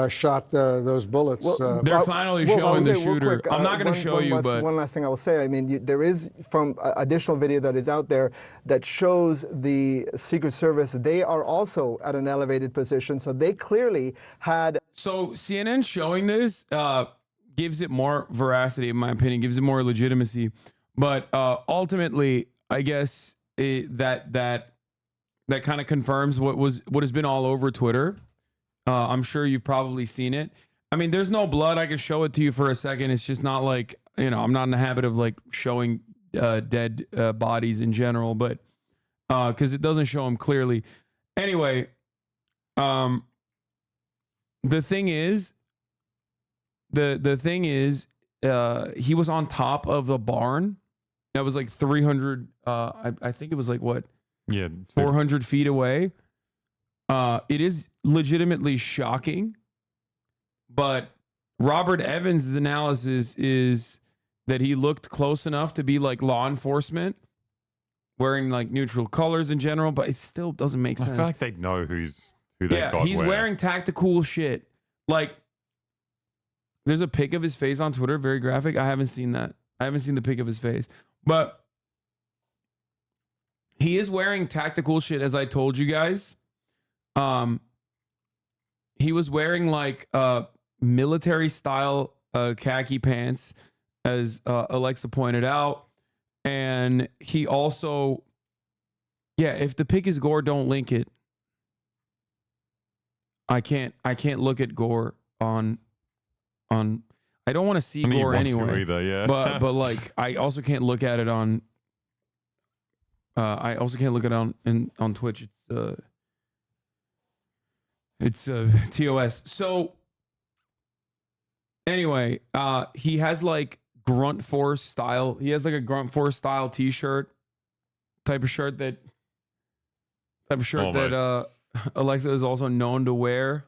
[SPEAKER 13] shot those bullets.
[SPEAKER 3] They're finally showing the shooter.
[SPEAKER 24] Quick,
[SPEAKER 3] I'm not going to show you, but
[SPEAKER 24] one last thing I will say. I mean, there is from additional video that is out there that shows the Secret Service. They are also at an elevated position, so they clearly had.
[SPEAKER 3] So CNN showing this gives it more veracity, in my opinion, gives it more legitimacy. But ultimately, I guess that kind of confirms what has been all over Twitter. I'm sure you've probably seen it. I mean, there's no blood. I can show it to you for a second. It's just not like, I'm not in the habit of like showing dead bodies in general, but because it doesn't show them clearly. Anyway, the thing is, he was on top of the barn. That was like 300. I think it was like what?
[SPEAKER 20] Yeah,
[SPEAKER 3] 400 feet away. It is legitimately shocking, but Robert Evans' analysis is that he looked close enough to be like law enforcement, wearing like neutral colors in general, but it still doesn't make sense.
[SPEAKER 20] I feel like they'd know who they got.
[SPEAKER 3] He's wearing tactical shit. Like, there's a pic of his face on Twitter, very graphic. I haven't seen that. I haven't seen the pic of his face, but he is wearing tactical shit, as I told you guys. He was wearing like military style khaki pants, as Alexa pointed out, and he also, if the pic is gore, don't link it. I can't look at gore on. I don't want to see gore anyway.
[SPEAKER 20] Either, yeah.
[SPEAKER 3] but like I also can't look at it on. I also can't look at it on Twitch. It's TOS. So anyway, he has like Grunt Force style. He has like a Grunt Force style t-shirt type of shirt that Alexa is also known to wear.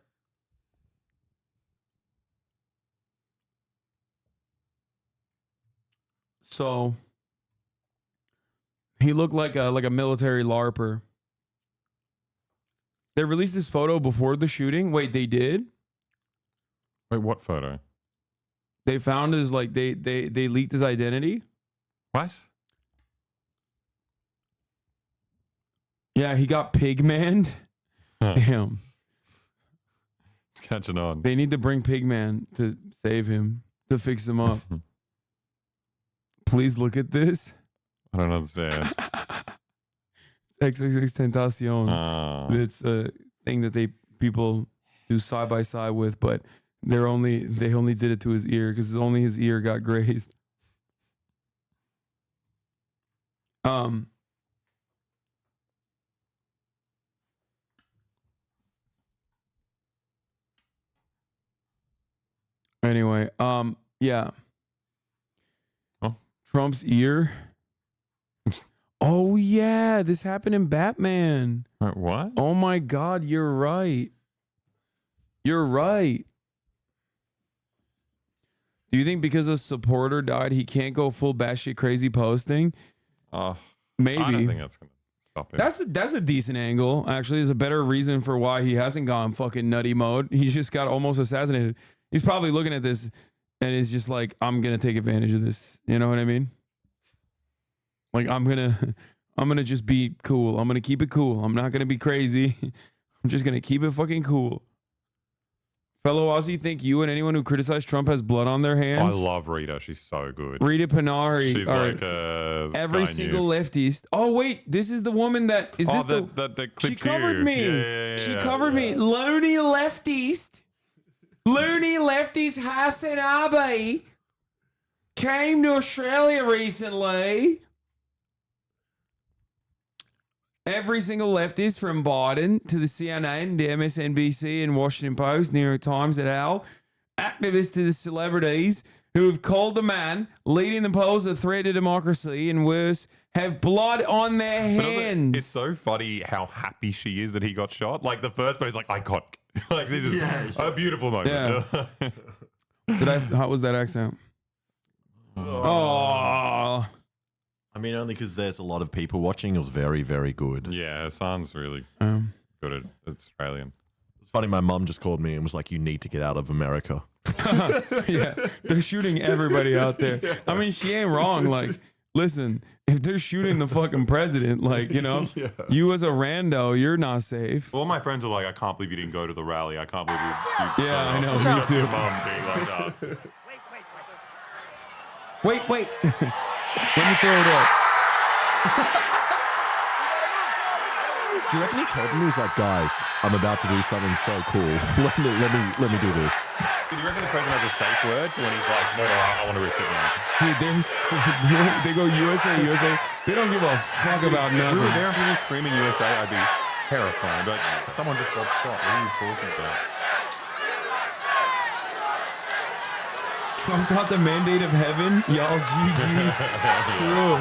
[SPEAKER 3] So he looked like a military LARPer. They released this photo before the shooting. Wait, they did?
[SPEAKER 20] Wait, what photo?
[SPEAKER 3] They found his, like, they leaked his identity.
[SPEAKER 20] What?
[SPEAKER 3] Yeah, he got pigmaned.
[SPEAKER 20] Huh.
[SPEAKER 3] Damn.
[SPEAKER 20] It's catching on.
[SPEAKER 3] They need to bring Pigman to save him, to fix him up. Please look at this.
[SPEAKER 20] I don't understand.
[SPEAKER 3] XXX Tentacion. It's a thing that people do side by side with, but they only did it to his ear because only his ear got grazed. Anyway, yeah.
[SPEAKER 20] Oh.
[SPEAKER 3] Trump's ear. Oh yeah, this happened in Batman.
[SPEAKER 20] Wait, what?
[SPEAKER 3] Oh my God, you're right. You're right. Do you think because a supporter died, he can't go full batshit crazy posting? Maybe.
[SPEAKER 20] I don't think that's gonna stop him.
[SPEAKER 3] That's a decent angle. Actually, there's a better reason for why he hasn't gone fucking nutty mode. He just got almost assassinated. He's probably looking at this and is just like, I'm gonna take advantage of this. You know what I mean? Like, I'm gonna just be cool. I'm gonna keep it cool. I'm not gonna be crazy. I'm just gonna keep it fucking cool. Fellow Aussie, think you and anyone who criticized Trump has blood on their hands?
[SPEAKER 20] I love Rita. She's so good.
[SPEAKER 3] Rita Panari.
[SPEAKER 20] She's like
[SPEAKER 3] every
[SPEAKER 20] Sky
[SPEAKER 3] single
[SPEAKER 20] News.
[SPEAKER 3] leftist. Oh wait, this is the woman that is this
[SPEAKER 20] the
[SPEAKER 3] she
[SPEAKER 20] clip
[SPEAKER 3] covered me.
[SPEAKER 20] Yeah.
[SPEAKER 3] She covered me. Loony leftist. Loony leftist HasanAbi came to Australia recently. Every single leftist from Biden to the CNN, the MSNBC and Washington Post, New York Times et al., activists to the celebrities who have called the man leading the polls a threat to democracy and worse, have blood on their hands.
[SPEAKER 20] It's so funny how happy she is that he got shot. Like the first post, like iconic. Like this is a beautiful moment.
[SPEAKER 3] Yeah. How was that accent? Oh.
[SPEAKER 1] I mean, only because there's a lot of people watching. It was very, very good.
[SPEAKER 20] Yeah, Hasan's really good at Australian.
[SPEAKER 1] It's funny, my mum just called me and was like, you need to get out of America.
[SPEAKER 3] Yeah, they're shooting everybody out there. I mean, she ain't wrong. Like, listen, if they're shooting the fucking president, like, you know, you as a rando, you're not safe.
[SPEAKER 20] All my friends are like, I can't believe you didn't go to the rally. I can't believe you
[SPEAKER 3] Yeah, I know,
[SPEAKER 20] me
[SPEAKER 3] me too.
[SPEAKER 20] Your mom being like that.
[SPEAKER 3] Wait. Let me throw it up.
[SPEAKER 1] Do you reckon he told him? He was like, guys, I'm about to do something so cool. Let me do this.
[SPEAKER 20] Do you reckon the president has a safe word for when he's like, no, I want to risk it now?
[SPEAKER 3] Dude, they go USA. They don't give a fuck about
[SPEAKER 20] If we
[SPEAKER 3] nothing.
[SPEAKER 20] were there and people screaming USA, I'd be terrified. But someone just got shot. What are you talking about?
[SPEAKER 3] Trump got the mandate of heaven. Y'all, GG. True.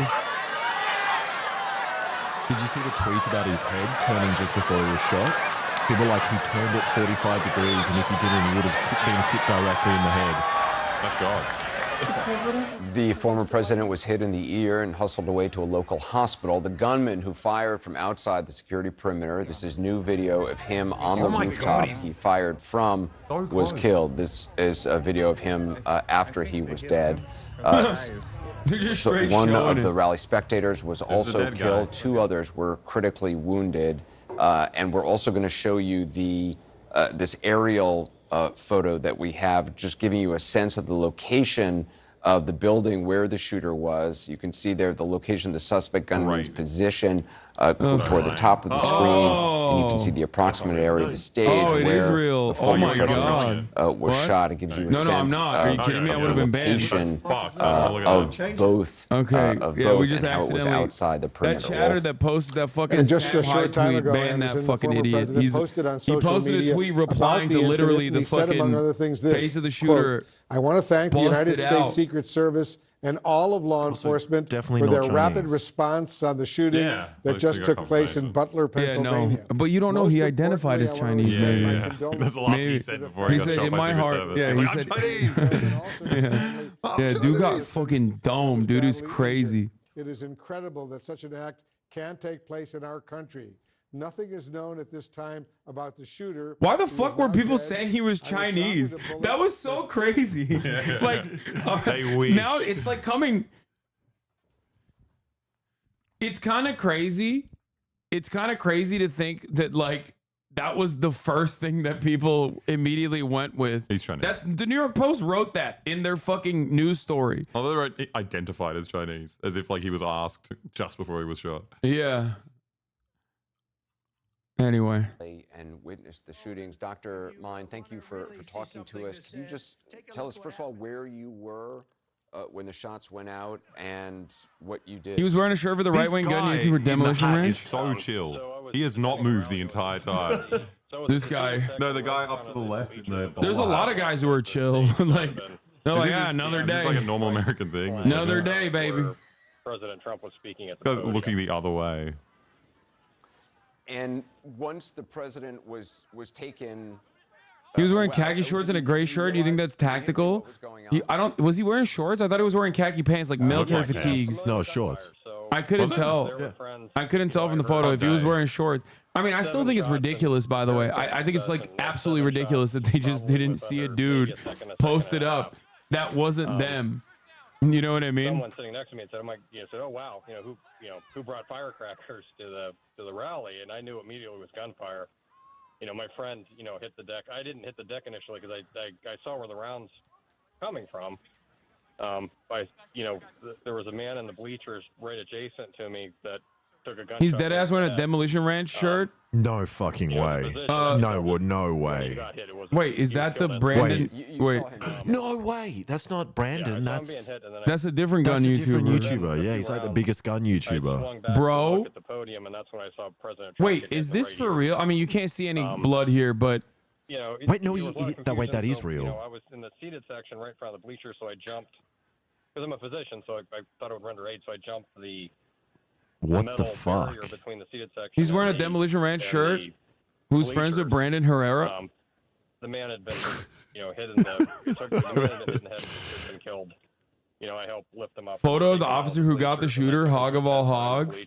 [SPEAKER 1] Did you see the tweet about his head turning just before he was shot? People like, he turned it 45 degrees, and if he didn't, he would have been hit directly in the head.
[SPEAKER 20] That's God.
[SPEAKER 23] The former president was hit in the ear and hustled away to a local hospital. The gunman who fired from outside the security perimeter, this is new video of him on the rooftop he fired from, was killed. This is a video of him after he was dead. So one of the rally spectators was also killed. Two others were critically wounded. And we're also going to show you the this aerial photo that we have, just giving you a sense of the location of the building where the shooter was. You can see there the location of the suspect gunman's position toward the top of the screen, and you can see the approximate area of the stage where the former president was shot. It gives you a sense of the location of both,
[SPEAKER 3] we just
[SPEAKER 23] and how it was outside the perimeter.
[SPEAKER 3] That chatter that posted that fucking
[SPEAKER 13] And just a
[SPEAKER 3] Sam Hyde
[SPEAKER 13] short time
[SPEAKER 3] tweet,
[SPEAKER 13] ago,
[SPEAKER 3] ban that
[SPEAKER 13] Anderson, the
[SPEAKER 3] fucking
[SPEAKER 13] former
[SPEAKER 3] idiot.
[SPEAKER 13] president, posted on
[SPEAKER 3] He
[SPEAKER 13] social
[SPEAKER 3] posted
[SPEAKER 13] media
[SPEAKER 3] a tweet
[SPEAKER 13] about
[SPEAKER 3] replying
[SPEAKER 13] the
[SPEAKER 3] to
[SPEAKER 13] incident,
[SPEAKER 3] literally
[SPEAKER 13] and
[SPEAKER 3] the
[SPEAKER 13] he said, among other things,
[SPEAKER 3] fucking
[SPEAKER 13] this,
[SPEAKER 3] face of the
[SPEAKER 13] quote,
[SPEAKER 3] shooter.
[SPEAKER 13] I want to thank the United
[SPEAKER 3] busted
[SPEAKER 13] States
[SPEAKER 3] out.
[SPEAKER 13] Secret Service and all of law enforcement
[SPEAKER 1] definitely
[SPEAKER 13] for
[SPEAKER 1] not
[SPEAKER 13] their
[SPEAKER 1] Chinese.
[SPEAKER 13] rapid response on the shooting that just took place in Butler, Pennsylvania.
[SPEAKER 3] But you don't know he identified as Chinese, maybe.
[SPEAKER 20] That's the last he said before he got shot by Secret Service.
[SPEAKER 3] Yeah,
[SPEAKER 20] He's
[SPEAKER 3] he
[SPEAKER 20] like,
[SPEAKER 3] said. Yeah, dude got fucking domed. Dude is crazy.
[SPEAKER 13] It is incredible that such an act can take place in our country. Nothing is known at this time about the shooter.
[SPEAKER 3] Why the fuck were people saying he was Chinese? That was so crazy. Like, now it's like coming. It's kind of crazy. It's kind of crazy to think that, like, that was the first thing that people immediately went with.
[SPEAKER 20] He's Chinese.
[SPEAKER 3] That's the New York Post wrote that in their fucking news story.
[SPEAKER 20] Although they identified as Chinese, as if like he was asked just before he was shot.
[SPEAKER 3] Yeah. Anyway.
[SPEAKER 23] And witnessed the shootings. Dr. Mine, thank you for talking to us. Can you just tell us, first of all, where you were when the shots went out and what you did?
[SPEAKER 3] He was wearing a shirt for the right-wing gun YouTuber Demolition Ranch.
[SPEAKER 20] He's so chill. He has not moved the entire time.
[SPEAKER 3] This guy.
[SPEAKER 20] No, the guy up to the left.
[SPEAKER 3] There's a lot of guys who are chill. Like, they're like, another day.
[SPEAKER 20] It's like a normal American thing.
[SPEAKER 3] Another day, baby.
[SPEAKER 2] President Trump was speaking at the
[SPEAKER 20] Guys
[SPEAKER 2] podium.
[SPEAKER 20] looking the other way.
[SPEAKER 23] And once the president was taken,
[SPEAKER 3] He was wearing khaki shorts and a gray shirt. Do you think that's tactical? Was he wearing shorts? I thought he was wearing khaki pants, like military fatigues.
[SPEAKER 1] No, shorts.
[SPEAKER 3] I couldn't tell. I couldn't tell from the photo if he was wearing shorts. I mean, I still think it's ridiculous, by the way. I think it's like absolutely ridiculous that they just didn't see a dude posted up that wasn't them. You know what I mean?
[SPEAKER 2] Someone sitting next to me and said, "Oh wow, who brought firecrackers to the rally?" And I knew immediately it was gunfire. My friend, hit the deck. I didn't hit the deck initially because I saw where the rounds coming from. There was a man in the bleachers right adjacent to me that took a gunshot.
[SPEAKER 3] He's dead ass wearing a Demolition Ranch shirt.
[SPEAKER 1] No fucking way. No way.
[SPEAKER 3] Wait, is that the Brandon? Wait,
[SPEAKER 1] no way. That's not Brandon.
[SPEAKER 3] that's a different gun
[SPEAKER 1] that's a
[SPEAKER 3] YouTuber.
[SPEAKER 1] different YouTuber. Yeah, he's like the biggest gun YouTuber.
[SPEAKER 3] Bro.
[SPEAKER 2] At the podium, and that's when I saw President Trump
[SPEAKER 3] Wait, is this for real? I mean, you can't see any blood here, but
[SPEAKER 1] Wait, no, that is real.
[SPEAKER 2] I was in the seated section right in front of the bleachers, so I jumped because I'm a physician, so I thought it would render aid, so I jumped the
[SPEAKER 1] What the fuck?
[SPEAKER 2] between the seated section.
[SPEAKER 3] He's wearing a Demolition Ranch shirt. Who's friends with Brandon Herrera?
[SPEAKER 2] The man had been, hit in the man had been hit in the head, had been killed. I helped lift him up.
[SPEAKER 3] Photo of the officer who got the shooter, hog of all hogs.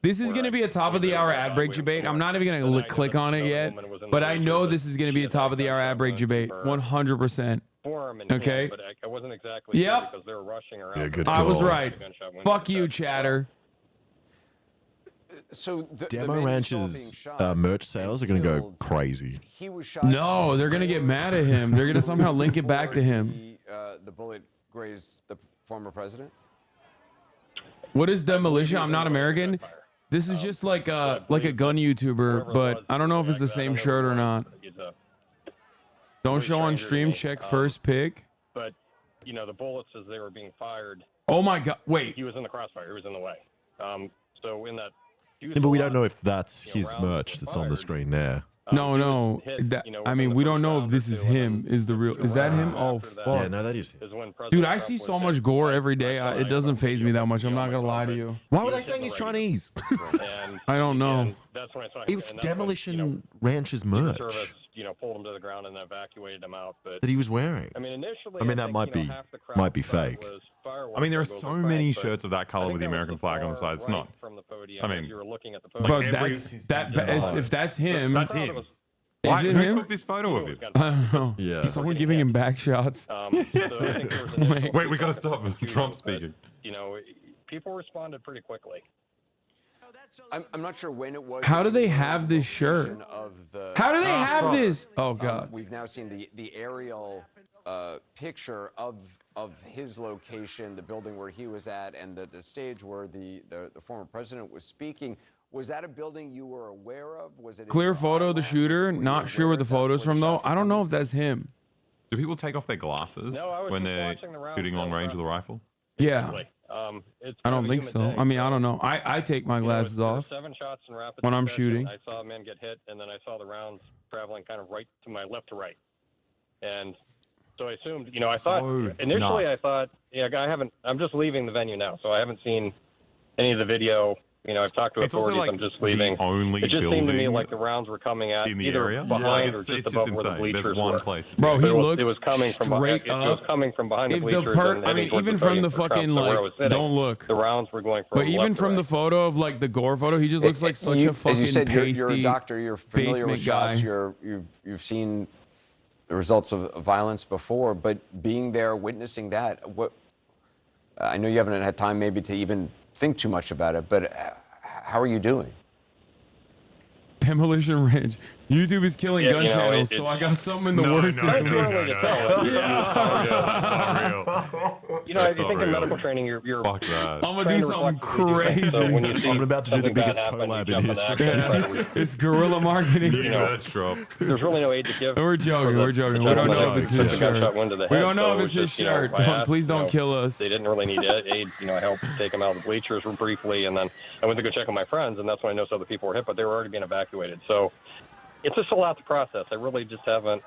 [SPEAKER 3] This is going to be a top of the hour ad break debate. I'm not even going to click on it yet, but I know this is going to be a top of the hour ad break debate. 100%. Okay.
[SPEAKER 2] But I wasn't exactly sure because they were rushing around.
[SPEAKER 1] Yeah, good
[SPEAKER 3] I was
[SPEAKER 1] call.
[SPEAKER 3] right. Fuck you, chatter.
[SPEAKER 23] So
[SPEAKER 1] Demo Ranch's merch sales are going to go crazy.
[SPEAKER 23] He was shot.
[SPEAKER 3] No, they're going to get mad at him. They're going to somehow link it back to him.
[SPEAKER 23] The bullet grazed the former president.
[SPEAKER 3] What is Demolition? I'm not American. This is just like a gun YouTuber, but I don't know if it's the same shirt or not. Don't show on stream. Check first pick.
[SPEAKER 2] But the bullets as they were being fired.
[SPEAKER 3] Oh my God! Wait.
[SPEAKER 2] He was in the crossfire. He was in the way. So in that.
[SPEAKER 1] Yeah, but we don't know if that's his merch that's on the screen there.
[SPEAKER 3] No. I mean, we don't know if this is him. Is that him? Oh, fuck.
[SPEAKER 1] Yeah, no, that is him.
[SPEAKER 3] Dude, I see so much gore every day. It doesn't faze me that much. I'm not gonna lie to you.
[SPEAKER 1] Why were they saying he's Chinese?
[SPEAKER 3] I don't know.
[SPEAKER 2] That's when I saw him.
[SPEAKER 1] It was Demolition Ranch's merch
[SPEAKER 2] Service, pulled him to the ground and evacuated him out. But
[SPEAKER 1] that he was wearing.
[SPEAKER 2] I mean, initially,
[SPEAKER 1] that might be fake.
[SPEAKER 20] I mean, there are so many shirts of that color with the American flag on the side. It's not. I mean,
[SPEAKER 2] you were looking at the
[SPEAKER 3] Bro, if that's him.
[SPEAKER 20] That's him.
[SPEAKER 3] Is it
[SPEAKER 20] Who
[SPEAKER 3] him?
[SPEAKER 20] took this photo of him?
[SPEAKER 3] I don't know.
[SPEAKER 1] Yeah.
[SPEAKER 3] Is someone giving him back shots?
[SPEAKER 20] Wait, we gotta stop Trump speaking.
[SPEAKER 2] People responded pretty quickly.
[SPEAKER 23] I'm not sure when it was.
[SPEAKER 3] How do they have this shirt? How do they have this? Oh
[SPEAKER 23] Um,
[SPEAKER 3] God.
[SPEAKER 23] We've now seen the aerial picture of his location, the building where he was at, and the stage where the former president was speaking. Was that a building you were aware of? Was it
[SPEAKER 3] Clear photo of the shooter. Not sure where the photo's from though. I don't know if that's him.
[SPEAKER 20] Do people take off their glasses when they're shooting long range with a rifle?
[SPEAKER 3] Yeah. I don't think so. I mean, I don't know. I take my glasses off
[SPEAKER 2] 7 shots in rapid
[SPEAKER 3] when I'm
[SPEAKER 2] succession.
[SPEAKER 3] shooting.
[SPEAKER 2] I saw a man get hit, and then I saw the rounds traveling kind of right to my left to right. And so I assumed, I thought initially,
[SPEAKER 20] nuts.
[SPEAKER 2] I'm just leaving the venue now, so I haven't seen any of the video. I've talked to
[SPEAKER 20] It's also
[SPEAKER 2] authorities.
[SPEAKER 20] like
[SPEAKER 2] I'm just leaving.
[SPEAKER 20] the only
[SPEAKER 2] it just seemed to me
[SPEAKER 20] building
[SPEAKER 2] like the rounds were coming at
[SPEAKER 20] in the
[SPEAKER 2] either
[SPEAKER 20] area.
[SPEAKER 2] behind
[SPEAKER 20] Yeah,
[SPEAKER 2] or
[SPEAKER 20] it's
[SPEAKER 2] just
[SPEAKER 20] just
[SPEAKER 2] above where the
[SPEAKER 20] insane.
[SPEAKER 2] bleachers
[SPEAKER 20] There's one
[SPEAKER 2] were.
[SPEAKER 20] place.
[SPEAKER 3] Bro, he
[SPEAKER 2] It
[SPEAKER 3] looks
[SPEAKER 2] was coming from
[SPEAKER 3] straight
[SPEAKER 2] behind. It was
[SPEAKER 3] up.
[SPEAKER 2] coming from behind the
[SPEAKER 3] If the
[SPEAKER 2] bleachers. and
[SPEAKER 3] I
[SPEAKER 2] heading
[SPEAKER 3] mean,
[SPEAKER 2] towards
[SPEAKER 3] even
[SPEAKER 2] the
[SPEAKER 3] from
[SPEAKER 2] podium
[SPEAKER 3] the
[SPEAKER 2] for Trump.
[SPEAKER 3] fucking
[SPEAKER 2] So where I was
[SPEAKER 3] like,
[SPEAKER 2] sitting,
[SPEAKER 3] don't look.
[SPEAKER 2] The rounds were going from
[SPEAKER 3] But even
[SPEAKER 2] left to
[SPEAKER 3] from the
[SPEAKER 2] right.
[SPEAKER 3] photo of like the gore photo, he just looks like such a fucking
[SPEAKER 23] as you said,
[SPEAKER 3] pasty
[SPEAKER 23] you're a doctor. You're familiar with
[SPEAKER 3] basement
[SPEAKER 23] shots.
[SPEAKER 3] guy.
[SPEAKER 23] You've seen the results of violence before, but being there, witnessing that, what? I know you haven't had time maybe to even think too much about it, but how are you doing?
[SPEAKER 3] Demolition Ranch. YouTube is killing gun channels, so I got something in the works this week.
[SPEAKER 2] If you think in medical training, you're
[SPEAKER 20] Fuck that.
[SPEAKER 3] I'm gonna do something crazy.
[SPEAKER 2] So when you see
[SPEAKER 1] I'm about to do the
[SPEAKER 2] something bad
[SPEAKER 1] biggest
[SPEAKER 2] happen, you
[SPEAKER 1] collab in
[SPEAKER 2] jump on
[SPEAKER 1] history.
[SPEAKER 2] that.
[SPEAKER 3] Yeah. It's guerrilla marketing.
[SPEAKER 20] Merch drop.
[SPEAKER 2] There's really no aid to give.
[SPEAKER 3] We're joking. We're joking. We don't know if it's his shirt. We don't know if it's his shirt. Please don't kill us.
[SPEAKER 2] They didn't really need aid. I helped take them out of the bleachers briefly, and then I went to go check on my friends, and that's when I noticed other people were hit, but they were already being evacuated. So it's just a lot to process. I really just haven't.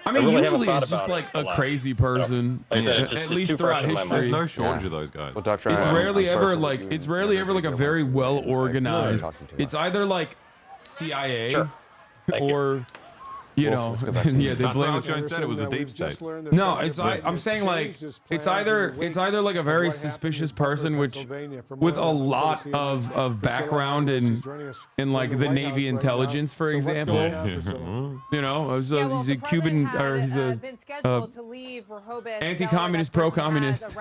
[SPEAKER 3] I mean,
[SPEAKER 2] really
[SPEAKER 3] usually
[SPEAKER 2] haven't
[SPEAKER 3] it's
[SPEAKER 2] thought
[SPEAKER 3] just
[SPEAKER 2] about
[SPEAKER 3] like
[SPEAKER 2] it
[SPEAKER 3] a
[SPEAKER 2] lot.
[SPEAKER 3] crazy person,
[SPEAKER 2] Like I said, it's
[SPEAKER 3] at
[SPEAKER 2] just
[SPEAKER 3] least
[SPEAKER 2] too
[SPEAKER 3] throughout
[SPEAKER 2] fresh in my mind.
[SPEAKER 3] history.
[SPEAKER 20] There's no shortage of those guys.
[SPEAKER 23] Well, Dr.
[SPEAKER 3] It's
[SPEAKER 23] I'm
[SPEAKER 3] rarely
[SPEAKER 23] sorry
[SPEAKER 3] ever
[SPEAKER 23] for
[SPEAKER 3] like
[SPEAKER 23] you.
[SPEAKER 3] it's rarely ever like a very well organized. It's either like CIA
[SPEAKER 2] Sure.
[SPEAKER 3] or
[SPEAKER 23] let's go back to
[SPEAKER 3] yeah, they
[SPEAKER 20] That's
[SPEAKER 3] blame
[SPEAKER 20] what
[SPEAKER 3] it.
[SPEAKER 20] Alex said. It was the deep state.
[SPEAKER 3] No, I'm saying like it's either like a very suspicious person which with a lot of background in like the Navy intelligence, for example. He's a Cuban or he's a
[SPEAKER 10] been scheduled to leave Rehoboth,
[SPEAKER 3] anti-communist, pro-communist,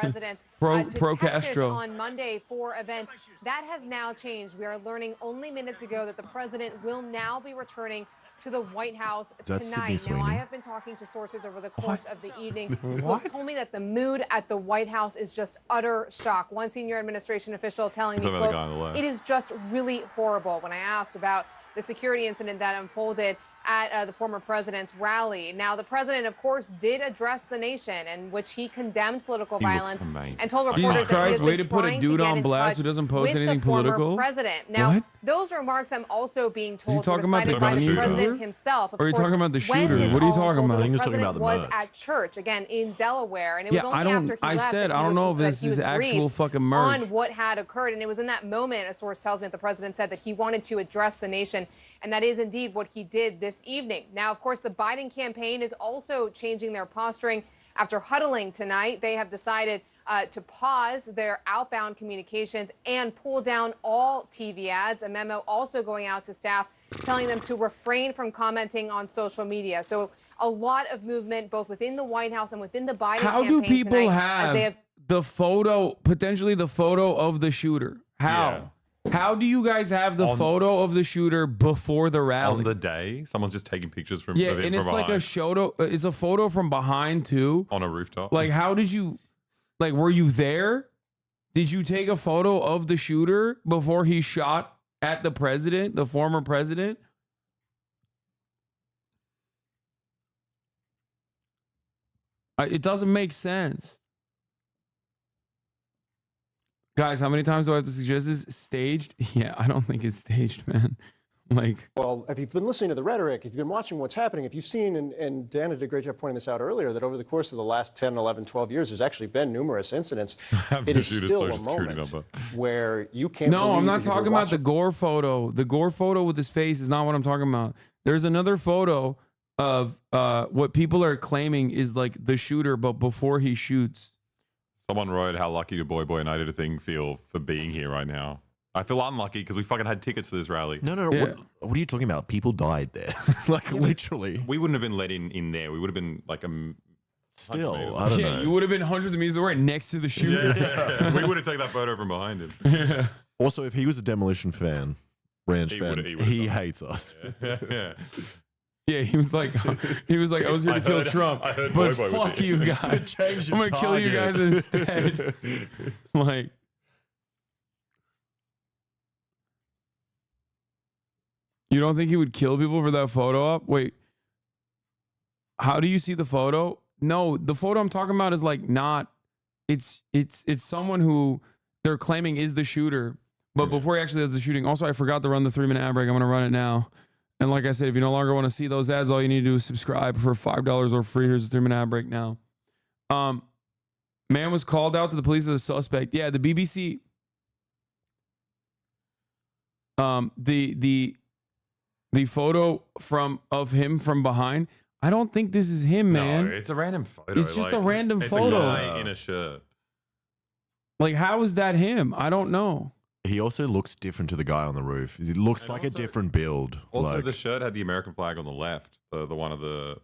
[SPEAKER 3] pro-Castro.
[SPEAKER 10] on Monday for events. That has now changed. We are learning only minutes ago that the president will now be returning to the White House tonight. Now, I have been talking to sources over the course of the evening who have told me that the mood at the White House is just utter shock. One senior administration official telling me, quote, it is just really horrible. When I asked about the security incident that unfolded at the former president's rally. Now, the president, of course, did address the nation in which he condemned political violence and told reporters that he has been trying to get in touch
[SPEAKER 3] who doesn't post
[SPEAKER 10] with
[SPEAKER 3] anything
[SPEAKER 10] the former
[SPEAKER 3] political?
[SPEAKER 10] president. Now,
[SPEAKER 3] What?
[SPEAKER 10] those remarks I'm also being told were
[SPEAKER 3] talking about
[SPEAKER 10] decided
[SPEAKER 3] the
[SPEAKER 10] by
[SPEAKER 3] gun
[SPEAKER 10] the
[SPEAKER 3] shooter?
[SPEAKER 10] president himself. Of
[SPEAKER 3] Or are you
[SPEAKER 10] course,
[SPEAKER 3] talking about the
[SPEAKER 10] when
[SPEAKER 3] shooter?
[SPEAKER 10] this
[SPEAKER 3] What are you
[SPEAKER 10] all
[SPEAKER 3] talking
[SPEAKER 10] unfolded,
[SPEAKER 3] about? I think
[SPEAKER 10] The
[SPEAKER 3] he's talking
[SPEAKER 10] president
[SPEAKER 3] about the
[SPEAKER 10] was
[SPEAKER 3] merch.
[SPEAKER 10] at church, again, in Delaware, and it was only after he left that
[SPEAKER 3] I don't know if this is actual fucking merch.
[SPEAKER 10] on what had occurred. And it was in that moment, a source tells me, that the president said that he wanted to address the nation. And that is indeed what he did this evening. Now, of course, the Biden campaign is also changing their posturing. After huddling tonight, they have decided to pause their outbound communications and pull down all TV ads. A memo also going out to staff telling them to refrain from commenting on social media. So a lot of movement both within the White House and within the Biden
[SPEAKER 3] How
[SPEAKER 10] campaign
[SPEAKER 3] do people
[SPEAKER 10] tonight,
[SPEAKER 3] have,
[SPEAKER 10] as they have
[SPEAKER 3] the photo, potentially the photo of the shooter? How? How do you guys have the photo of the shooter before the rally?
[SPEAKER 20] On the day, someone's just taking pictures from
[SPEAKER 3] Yeah,
[SPEAKER 20] of it
[SPEAKER 3] and
[SPEAKER 20] from
[SPEAKER 3] it's like
[SPEAKER 20] behind.
[SPEAKER 3] it's a photo from behind too.
[SPEAKER 20] On a rooftop.
[SPEAKER 3] Like, how did you, like, were you there? Did you take a photo of the shooter before he shot at the president, the former president? It doesn't make sense. Guys, how many times do I have to suggest this? Staged? Yeah, I don't think it's staged, man. Like,
[SPEAKER 15] well, if you've been listening to the rhetoric, if you've been watching what's happening, if you've seen, and Dan did a great job pointing this out earlier, that over the course of the last 10, 11, 12 years, there's actually been numerous incidents. It is still a moment where you can't
[SPEAKER 3] no, I'm
[SPEAKER 15] believe
[SPEAKER 3] not
[SPEAKER 15] that you were
[SPEAKER 3] talking about the
[SPEAKER 15] watching-
[SPEAKER 3] Gore photo. The Gore photo with his face is not what I'm talking about. There's another photo of what people are claiming is like the shooter, but before he shoots.
[SPEAKER 20] Someone wrote, how lucky do Boy and I did a thing feel for being here right now. I feel unlucky because we fucking had tickets to this rally.
[SPEAKER 1] No. What are you talking about? People died there. Like, literally.
[SPEAKER 20] We wouldn't have been let in there. We would have been like
[SPEAKER 1] Still, I don't know.
[SPEAKER 3] You would have been hundreds of meters away next to the shooter.
[SPEAKER 20] Yeah. We would have taken that photo from behind him.
[SPEAKER 1] Also, if he was a Demolition fan, Ranch fan, he hates us.
[SPEAKER 20] Yeah.
[SPEAKER 3] Yeah, he was like, I was here to kill Trump, but
[SPEAKER 20] Boy was
[SPEAKER 3] fuck
[SPEAKER 20] here.
[SPEAKER 3] you guys.
[SPEAKER 1] Change
[SPEAKER 3] I'm
[SPEAKER 1] your
[SPEAKER 3] gonna kill you guys
[SPEAKER 1] target.
[SPEAKER 3] instead. Like, you don't think he would kill people for that photo op? Wait, how do you see the photo? No, the photo I'm talking about is like not. It's someone who they're claiming is the shooter, but before he actually does the shooting. Also, I forgot to run the 3-minute ad break. I'm gonna run it now. And like I said, if you no longer want to see those ads, all you need to do is subscribe for $5 or free. Here's a 3-minute ad break now. Man was called out to the police as a suspect. Yeah, the BBC. The photo of him from behind. I don't think this is him, man.
[SPEAKER 20] No, it's a random photo.
[SPEAKER 3] It's just a random photo.
[SPEAKER 20] It's a guy in a shirt.
[SPEAKER 3] Like, how is that him? I don't know.
[SPEAKER 1] He also looks different to the guy on the roof. He looks like a different build.
[SPEAKER 20] Also,
[SPEAKER 1] like,
[SPEAKER 20] the shirt had the American flag on the left, the one of the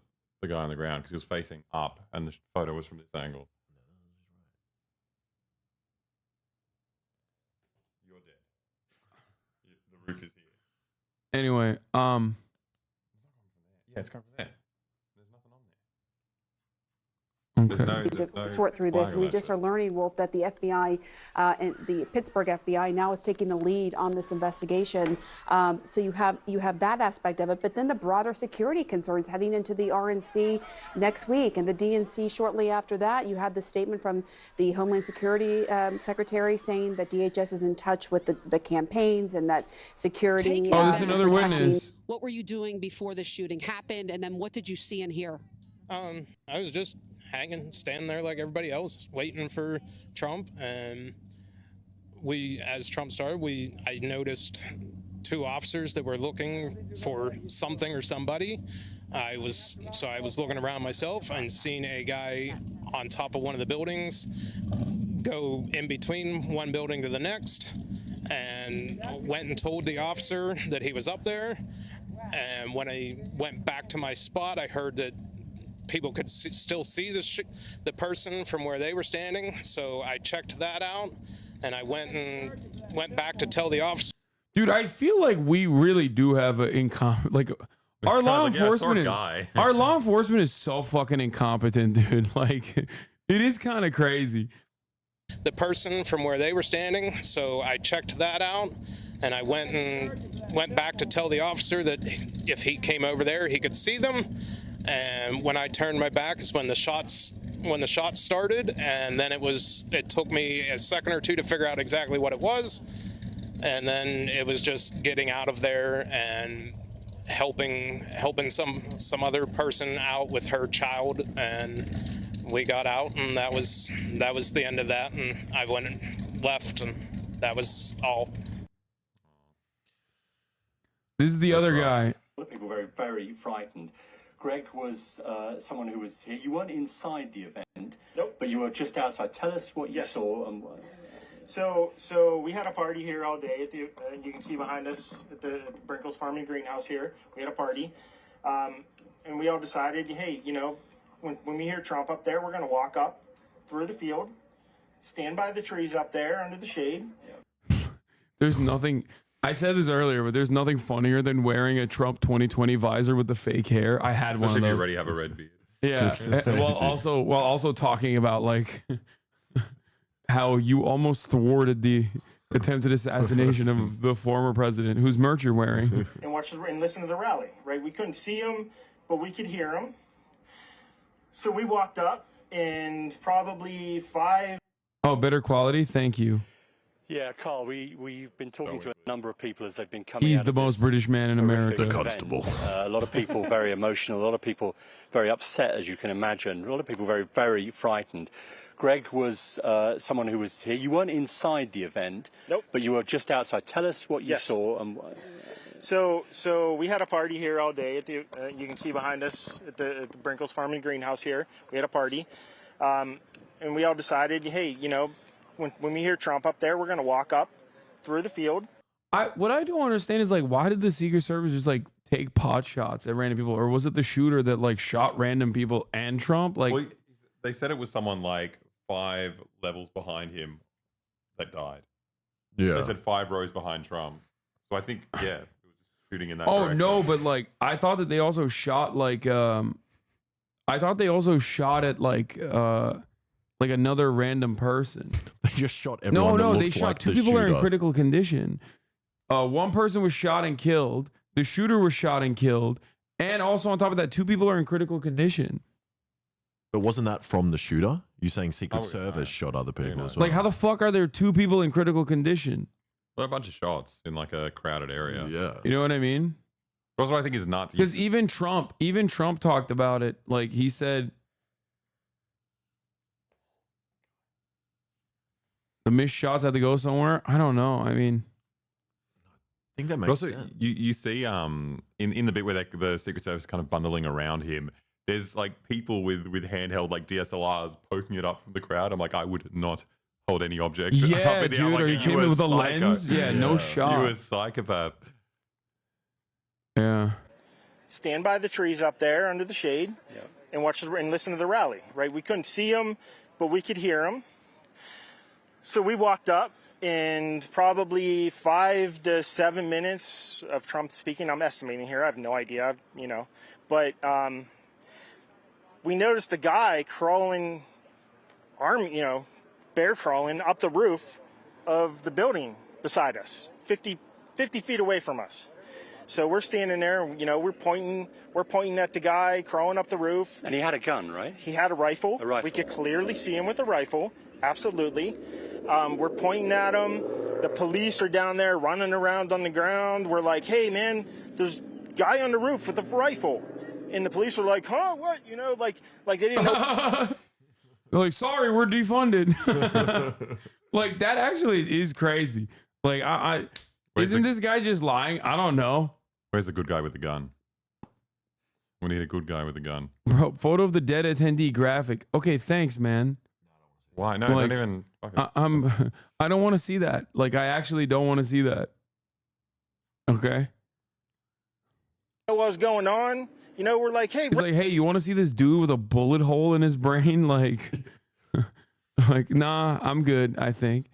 [SPEAKER 20] guy on the ground, because he was facing up, and the photo was from this angle. You're dead. The roof is here.
[SPEAKER 3] Anyway,
[SPEAKER 20] Yeah, it's coming from there. There's nothing on there.
[SPEAKER 3] Okay.
[SPEAKER 16] To sort through this. We just are learning, Wolf, that the FBI and the Pittsburgh FBI now is taking the lead on this investigation. So you have that aspect of it, but then the broader security concerns heading into the RNC next week and the DNC shortly after that. You had the statement from the Homeland Security Secretary saying that DHS is in touch with the campaigns and that security.
[SPEAKER 3] Oh, there's another witness.
[SPEAKER 21] What were you doing before the shooting happened, and then what did you see and hear?
[SPEAKER 22] I was just hanging, standing there like everybody else, waiting for Trump. And as Trump started, I noticed 2 officers that were looking for something or somebody. I was looking around myself and seeing a guy on top of one of the buildings go in between one building to the next, and went and told the officer that he was up there. And when I went back to my spot, I heard that people could still see the person from where they were standing. So I checked that out, and I went back to tell the officer.
[SPEAKER 3] Dude, I feel like we really do have our law enforcement our law enforcement is so fucking incompetent, dude. Like, it is kind of crazy.
[SPEAKER 22] The person from where they were standing. So I checked that out, and I went back to tell the officer that if he came over there, he could see them. And when I turned my back is when the shots started, and then it took me a second or two to figure out exactly what it was, and then it was just getting out of there and helping some other person out with her child, and we got out, and that was the end of that, and I went and left, and that was all.
[SPEAKER 3] This is the other guy.
[SPEAKER 25] People were very, very frightened. Greg was someone who was here. You weren't inside the event.
[SPEAKER 26] Nope.
[SPEAKER 5] But you were just outside. Tell us what you saw. And
[SPEAKER 7] So we had a party here all day. At the, you can see behind us at the Brinkles Farming Greenhouse here. We had a party. And we all decided, hey, you know, when we hear Trump up there, we're going to walk up through the field, stand by the trees up there under the shade.
[SPEAKER 3] There's nothing, I said this earlier, but there's nothing funnier than wearing a Trump 2020 visor with the fake hair. I had
[SPEAKER 20] Especially
[SPEAKER 3] one of those.
[SPEAKER 20] if you already have a red beard.
[SPEAKER 3] Yeah. while also talking about like how you almost thwarted the attempted assassination of the former president, whose merch you're wearing.
[SPEAKER 7] And watch and listen to the rally, right? We couldn't see him, but we could hear him. So we walked up, and probably 5.
[SPEAKER 3] Oh, better quality. Thank you.
[SPEAKER 5] Yeah, Carl, we've been talking to a number of people as they've been coming
[SPEAKER 3] He's
[SPEAKER 5] out
[SPEAKER 3] the
[SPEAKER 5] of
[SPEAKER 3] most
[SPEAKER 5] this
[SPEAKER 3] British man in America.
[SPEAKER 5] horrific
[SPEAKER 3] The
[SPEAKER 5] event.
[SPEAKER 3] constable.
[SPEAKER 5] A lot of people very emotional, a lot of people very upset, as you can imagine, a lot of people very, very frightened. Greg was someone who was here. You weren't inside the event,
[SPEAKER 7] Nope.
[SPEAKER 5] but you were just outside. Tell us what you saw. And
[SPEAKER 7] So we had a party here all day. At the you can see behind us at the Brinkles Farming Greenhouse here. We had a party, and we all decided, hey, you know, when we hear Trump up there, we're going to walk up through the field.
[SPEAKER 3] What I don't understand is like, why did the Secret Service just like take pot shots at random people, or was it the shooter that like shot random people and Trump? Like,
[SPEAKER 20] Well, they said it was someone like 5 levels behind him that died.
[SPEAKER 1] Yeah.
[SPEAKER 20] They said 5 rows behind Trump. So I think, yeah, it was shooting in that
[SPEAKER 3] oh
[SPEAKER 20] direction.
[SPEAKER 3] no, but like I thought that they also shot like I thought they also shot at like another random person.
[SPEAKER 1] They just shot everyone.
[SPEAKER 3] No,
[SPEAKER 1] that
[SPEAKER 3] they
[SPEAKER 1] looked
[SPEAKER 3] shot
[SPEAKER 1] like
[SPEAKER 3] 2
[SPEAKER 1] the
[SPEAKER 3] people are in
[SPEAKER 1] shooter.
[SPEAKER 3] critical condition. One person was shot and killed. The shooter was shot and killed, and also on top of that, 2 people are in critical condition.
[SPEAKER 1] But wasn't that from the shooter? You saying Secret Service shot other people as well?
[SPEAKER 3] Like, how the fuck are there 2 people in critical condition?
[SPEAKER 20] Well, a bunch of shots in like a crowded area.
[SPEAKER 1] Yeah.
[SPEAKER 3] You know what I mean?
[SPEAKER 20] That's what I think is nuts.
[SPEAKER 3] Because even Trump talked about it. Like he said, the missed shots had to go somewhere. I don't know. I mean,
[SPEAKER 1] I think that
[SPEAKER 20] But
[SPEAKER 1] makes
[SPEAKER 20] also,
[SPEAKER 1] sense.
[SPEAKER 20] you see in the bit where the Secret Service is kind of bundling around him, there's like people with handheld like DSLRs poking it up from the crowd. I'm like, I would not hold any object.
[SPEAKER 3] Yeah,
[SPEAKER 20] up in the air. I'm
[SPEAKER 3] dude,
[SPEAKER 20] like,
[SPEAKER 3] are you kidding me with a
[SPEAKER 20] psycho.
[SPEAKER 3] lens? Yeah, no shot.
[SPEAKER 20] You a psychopath.
[SPEAKER 3] Yeah.
[SPEAKER 7] Stand by the trees up there under the shade, and watch and listen to the rally. Right? We couldn't see him, but we could hear him. So we walked up, and probably 5 to 7 minutes of Trump speaking. I'm estimating here. I have no idea. You know, but we noticed a guy crawling, bear crawling up the roof of the building beside us, 50 feet away from us. So we're standing there, you know, we're pointing at the guy crawling up the roof.
[SPEAKER 5] And he had a gun, right?
[SPEAKER 7] He had a rifle.
[SPEAKER 5] A rifle.
[SPEAKER 7] We could clearly see him with a rifle. Absolutely. We're pointing at him. The police are down there running around on the ground. We're like, hey, man, there's a guy on the roof with a rifle. And the police were like, huh, what? You know, like they didn't know.
[SPEAKER 3] They're like, sorry, we're defunded. Like, that actually is crazy. Like, isn't this guy just lying? I don't know.
[SPEAKER 20] Where's the good guy with the gun? We need a good guy with a gun.
[SPEAKER 3] Bro, photo of the dead attendee graphic. Okay, thanks, man.
[SPEAKER 20] Why? No,
[SPEAKER 3] Like,
[SPEAKER 20] don't even.
[SPEAKER 3] I don't want to see that. Like, I actually don't want to see that. Okay.
[SPEAKER 7] What was going on? You know, we're like, hey,
[SPEAKER 3] It's like, hey, you want to see this dude with a bullet hole in his brain? Like, like, nah, I'm good, I think.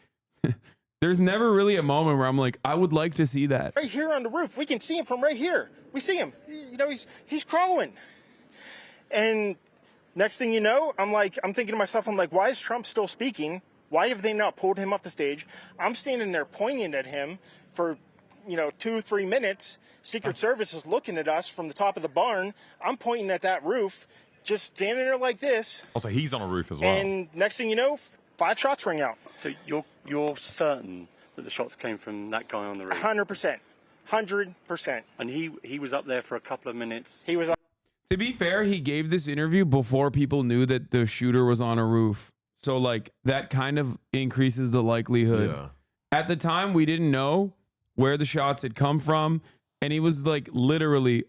[SPEAKER 3] There's never really a moment where I'm like, I would like to see that.
[SPEAKER 7] right here on the roof. We can see him from right here. We see him. You know, he's crawling. And next thing you know, I'm thinking to myself, I'm like, why is Trump still speaking? Why have they not pulled him off the stage? I'm standing there pointing at him for, 2-3 minutes. Secret Service is looking at us from the top of the barn. I'm pointing at that roof, just standing there like this.
[SPEAKER 20] Also, he's on a roof as well.
[SPEAKER 7] And next thing you know, 5 shots ring out.
[SPEAKER 5] So you're certain that the shots came from that guy on the roof?
[SPEAKER 7] 100%. 100%.
[SPEAKER 5] And he was up there for a couple of minutes?
[SPEAKER 7] He was up.
[SPEAKER 3] To be fair, he gave this interview before people knew that the shooter was on a roof. So, like, that kind of increases the likelihood.
[SPEAKER 1] Yeah.
[SPEAKER 3] At the time, we didn't know where the shots had come from. And he was, like, literally,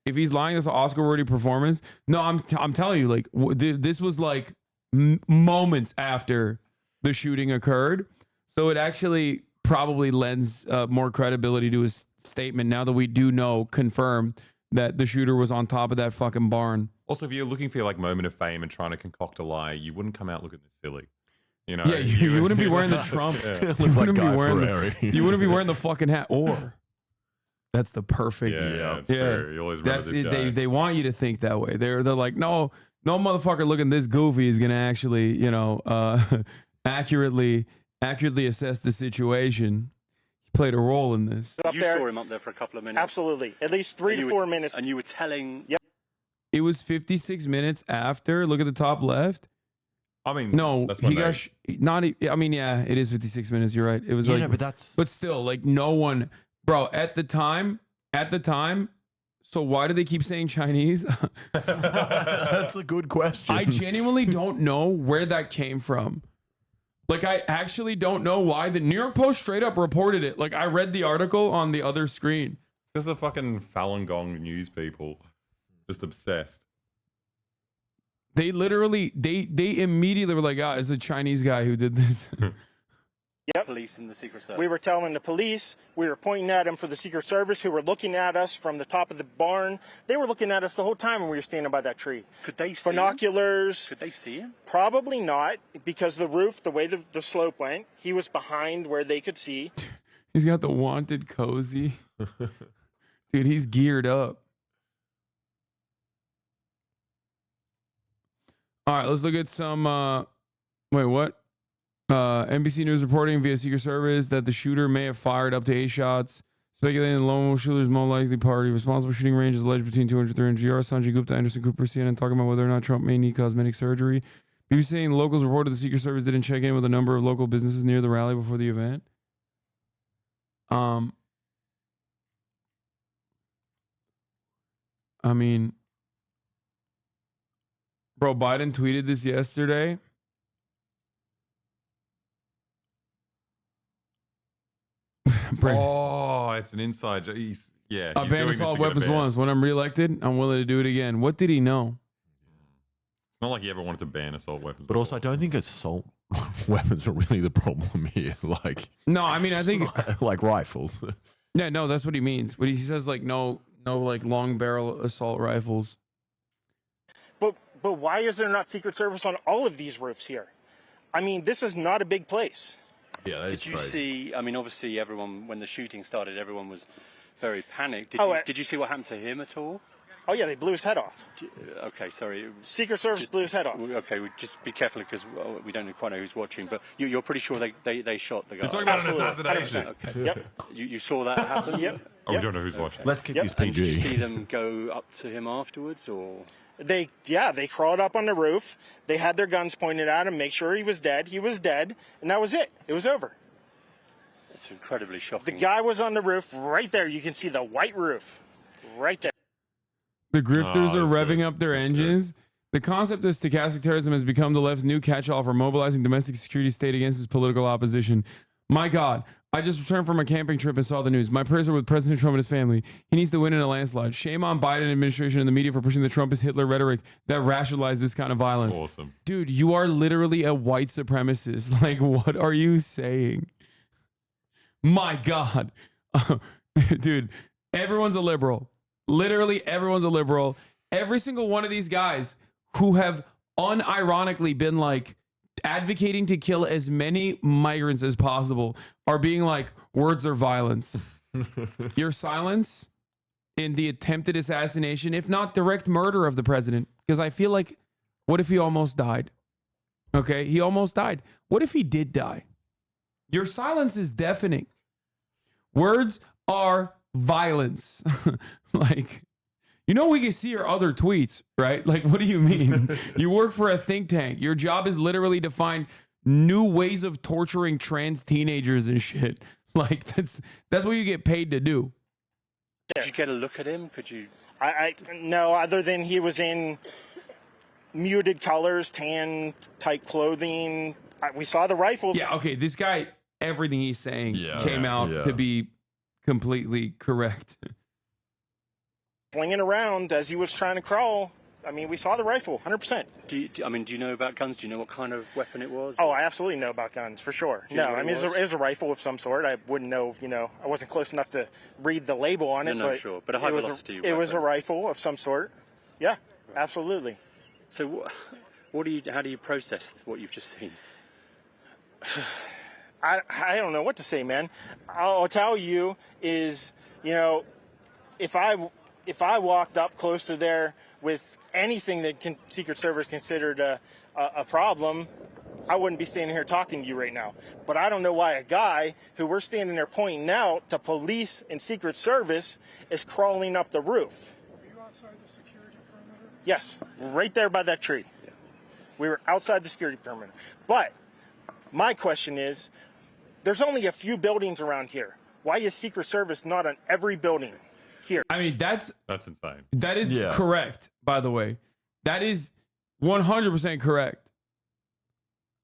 [SPEAKER 3] if he's lying, this Oscar-worthy performance. No, I'm telling you, like, this was, like, moments after the shooting occurred. So it actually probably lends more credibility to his statement now that we do know, confirm that the shooter was on top of that fucking barn.
[SPEAKER 20] Also, if you're looking for your like moment of fame and trying to concoct a lie, you wouldn't come out looking this silly. You know,
[SPEAKER 3] Yeah, you wouldn't be wearing the Trump.
[SPEAKER 20] Yeah.
[SPEAKER 3] You wouldn't be wearing you wouldn't be wearing the fucking hat. Or that's the perfect.
[SPEAKER 20] Yeah. True. You always remember
[SPEAKER 3] That's
[SPEAKER 20] this guy.
[SPEAKER 3] They want you to think that way. They're like, no motherfucker looking this goofy is gonna actually, you know, accurately assess the situation. He played a role in this.
[SPEAKER 5] You saw him up there for a couple of minutes.
[SPEAKER 7] Absolutely. At least 3 to 4 minutes.
[SPEAKER 5] And you were telling...
[SPEAKER 7] Yep.
[SPEAKER 3] It was 56 minutes after. Look at the top left.
[SPEAKER 20] I mean,
[SPEAKER 3] no,
[SPEAKER 20] that's
[SPEAKER 3] he
[SPEAKER 20] my
[SPEAKER 3] got not. I mean, yeah, it is 56 minutes. You're right. It was like, but still, like, no one, bro. At the time. So why do they keep saying Chinese?
[SPEAKER 1] That's a good question.
[SPEAKER 3] I genuinely don't know where that came from. Like, I actually don't know why. The New York Post straight up reported it. Like, I read the article on the other screen.
[SPEAKER 20] Because the fucking Falun Gong news people just obsessed.
[SPEAKER 3] They literally, they immediately were like, it's a Chinese guy who did this.
[SPEAKER 7] Yep.
[SPEAKER 5] Police and the Secret Service.
[SPEAKER 7] We were telling the police, we were pointing at them for the Secret Service, who were looking at us from the top of the barn. They were looking at us the whole time when we were standing by that tree.
[SPEAKER 5] Could they see
[SPEAKER 7] binoculars?
[SPEAKER 5] Could they see him?
[SPEAKER 7] Probably not, because the roof, the way the slope went, he was behind where they could see.
[SPEAKER 3] He's got the wanted cozy. Dude, he's geared up. All right, let's look at some. Wait, what? NBC News reporting via Secret Service that the shooter may have fired up to 8 shots, speculating the lone wolf shooter's more likely party. Responsible shooting range is alleged between 200 and 300 yards. Sanjay Gupta, Anderson Cooper, CNN talking about whether or not Trump may need cosmetic surgery. BBC saying locals reported the Secret Service didn't check in with a number of local businesses near the rally before the event. I mean, bro, Biden tweeted this yesterday.
[SPEAKER 20] Oh, it's an inside joke. Yeah.
[SPEAKER 3] I banned assault weapons once. When I'm reelected, I'm willing to do it again. What did he know?
[SPEAKER 20] It's not like he ever wanted to ban assault weapons.
[SPEAKER 1] But also, I don't think assault weapons are really the problem here. Like,
[SPEAKER 3] no, I mean, I think
[SPEAKER 1] like rifles.
[SPEAKER 3] Yeah, no, that's what he means. But he says like no, like long barrel assault rifles.
[SPEAKER 7] But why is there not Secret Service on all of these roofs here? I mean, this is not a big place.
[SPEAKER 1] Yeah, that is
[SPEAKER 5] crazy. Did you see? I mean, obviously, everyone when the shooting started, everyone was very panicked. Did you see what happened to him at all?
[SPEAKER 7] Oh yeah, they blew his head off.
[SPEAKER 5] Okay, sorry.
[SPEAKER 7] Secret Service blew his head off.
[SPEAKER 5] Okay, just be careful because we don't quite know who's watching. But you're pretty sure they shot the guy.
[SPEAKER 20] You're talking about an assassination.
[SPEAKER 5] Okay.
[SPEAKER 7] Yep.
[SPEAKER 5] You saw that happen.
[SPEAKER 7] Yep.
[SPEAKER 20] Oh, we don't know who's watching.
[SPEAKER 1] Let's keep these PG.
[SPEAKER 5] And did you see them go up to him afterwards, or?
[SPEAKER 7] They crawled up on the roof. They had their guns pointed at him, make sure he was dead. He was dead, and that was it. It was over.
[SPEAKER 5] It's incredibly shocking.
[SPEAKER 7] The guy was on the roof right there. You can see the white roof right there.
[SPEAKER 3] The grifters are revving up their engines. The concept of stochastic terrorism has become the left's new catch-all for mobilizing domestic security state against its political opposition. My God, I just returned from a camping trip and saw the news. My prayers are with President Trump and his family. He needs to win in a landslide. Shame on Biden administration and the media for pushing the Trump is Hitler rhetoric that rationalizes this kind of violence.
[SPEAKER 20] That's awesome.
[SPEAKER 3] Dude, you are literally a white supremacist. Like, what are you saying? My God. Dude, everyone's a liberal. Literally, everyone's a liberal. Every single one of these guys who have unironically been like advocating to kill as many migrants as possible are being like, words are violence. Your silence in the attempted assassination, if not direct murder of the president, because I feel like, what if he almost died? Okay, he almost died. What if he did die? Your silence is deafening. Words are violence. Like, you know, we can see your other tweets, right? Like, what do you mean? You work for a think tank. Your job is literally to find new ways of torturing trans teenagers and shit. Like, that's what you get paid to do.
[SPEAKER 5] Did you get a look at him? Could you?
[SPEAKER 7] No, other than he was in muted colors, tan type clothing. We saw the rifles.
[SPEAKER 3] Yeah, okay, this guy, everything he's saying came out to be completely correct.
[SPEAKER 7] Flinging around as he was trying to crawl. I mean, we saw the rifle, 100%.
[SPEAKER 5] Do you know about guns? Do you know what kind of weapon it was?
[SPEAKER 7] Oh, I absolutely know about guns, for sure.
[SPEAKER 5] Do you know
[SPEAKER 7] No,
[SPEAKER 5] what
[SPEAKER 7] I mean,
[SPEAKER 5] it
[SPEAKER 7] it was a rifle of some sort. I wouldn't know, I wasn't close enough to read the label on it.
[SPEAKER 5] No,
[SPEAKER 7] but
[SPEAKER 5] sure. But a high velocity
[SPEAKER 7] it was a
[SPEAKER 5] weapon.
[SPEAKER 7] rifle of some sort. Yeah, absolutely.
[SPEAKER 5] So how do you process what you've just seen?
[SPEAKER 7] I don't know what to say, man. I'll tell you is, if I walked up close to there with anything that Secret Service considered a problem, I wouldn't be standing here talking to you right now. But I don't know why a guy who we're standing there pointing out to police and Secret Service is crawling up the roof.
[SPEAKER 6] Were you outside the security perimeter?
[SPEAKER 7] Yes, right there by that tree. We were outside the security perimeter. But my question is, there's only a few buildings around here. Why is Secret Service not on every building here?
[SPEAKER 3] I mean, that's
[SPEAKER 20] insane.
[SPEAKER 3] That is correct, by the way. That is 100% correct.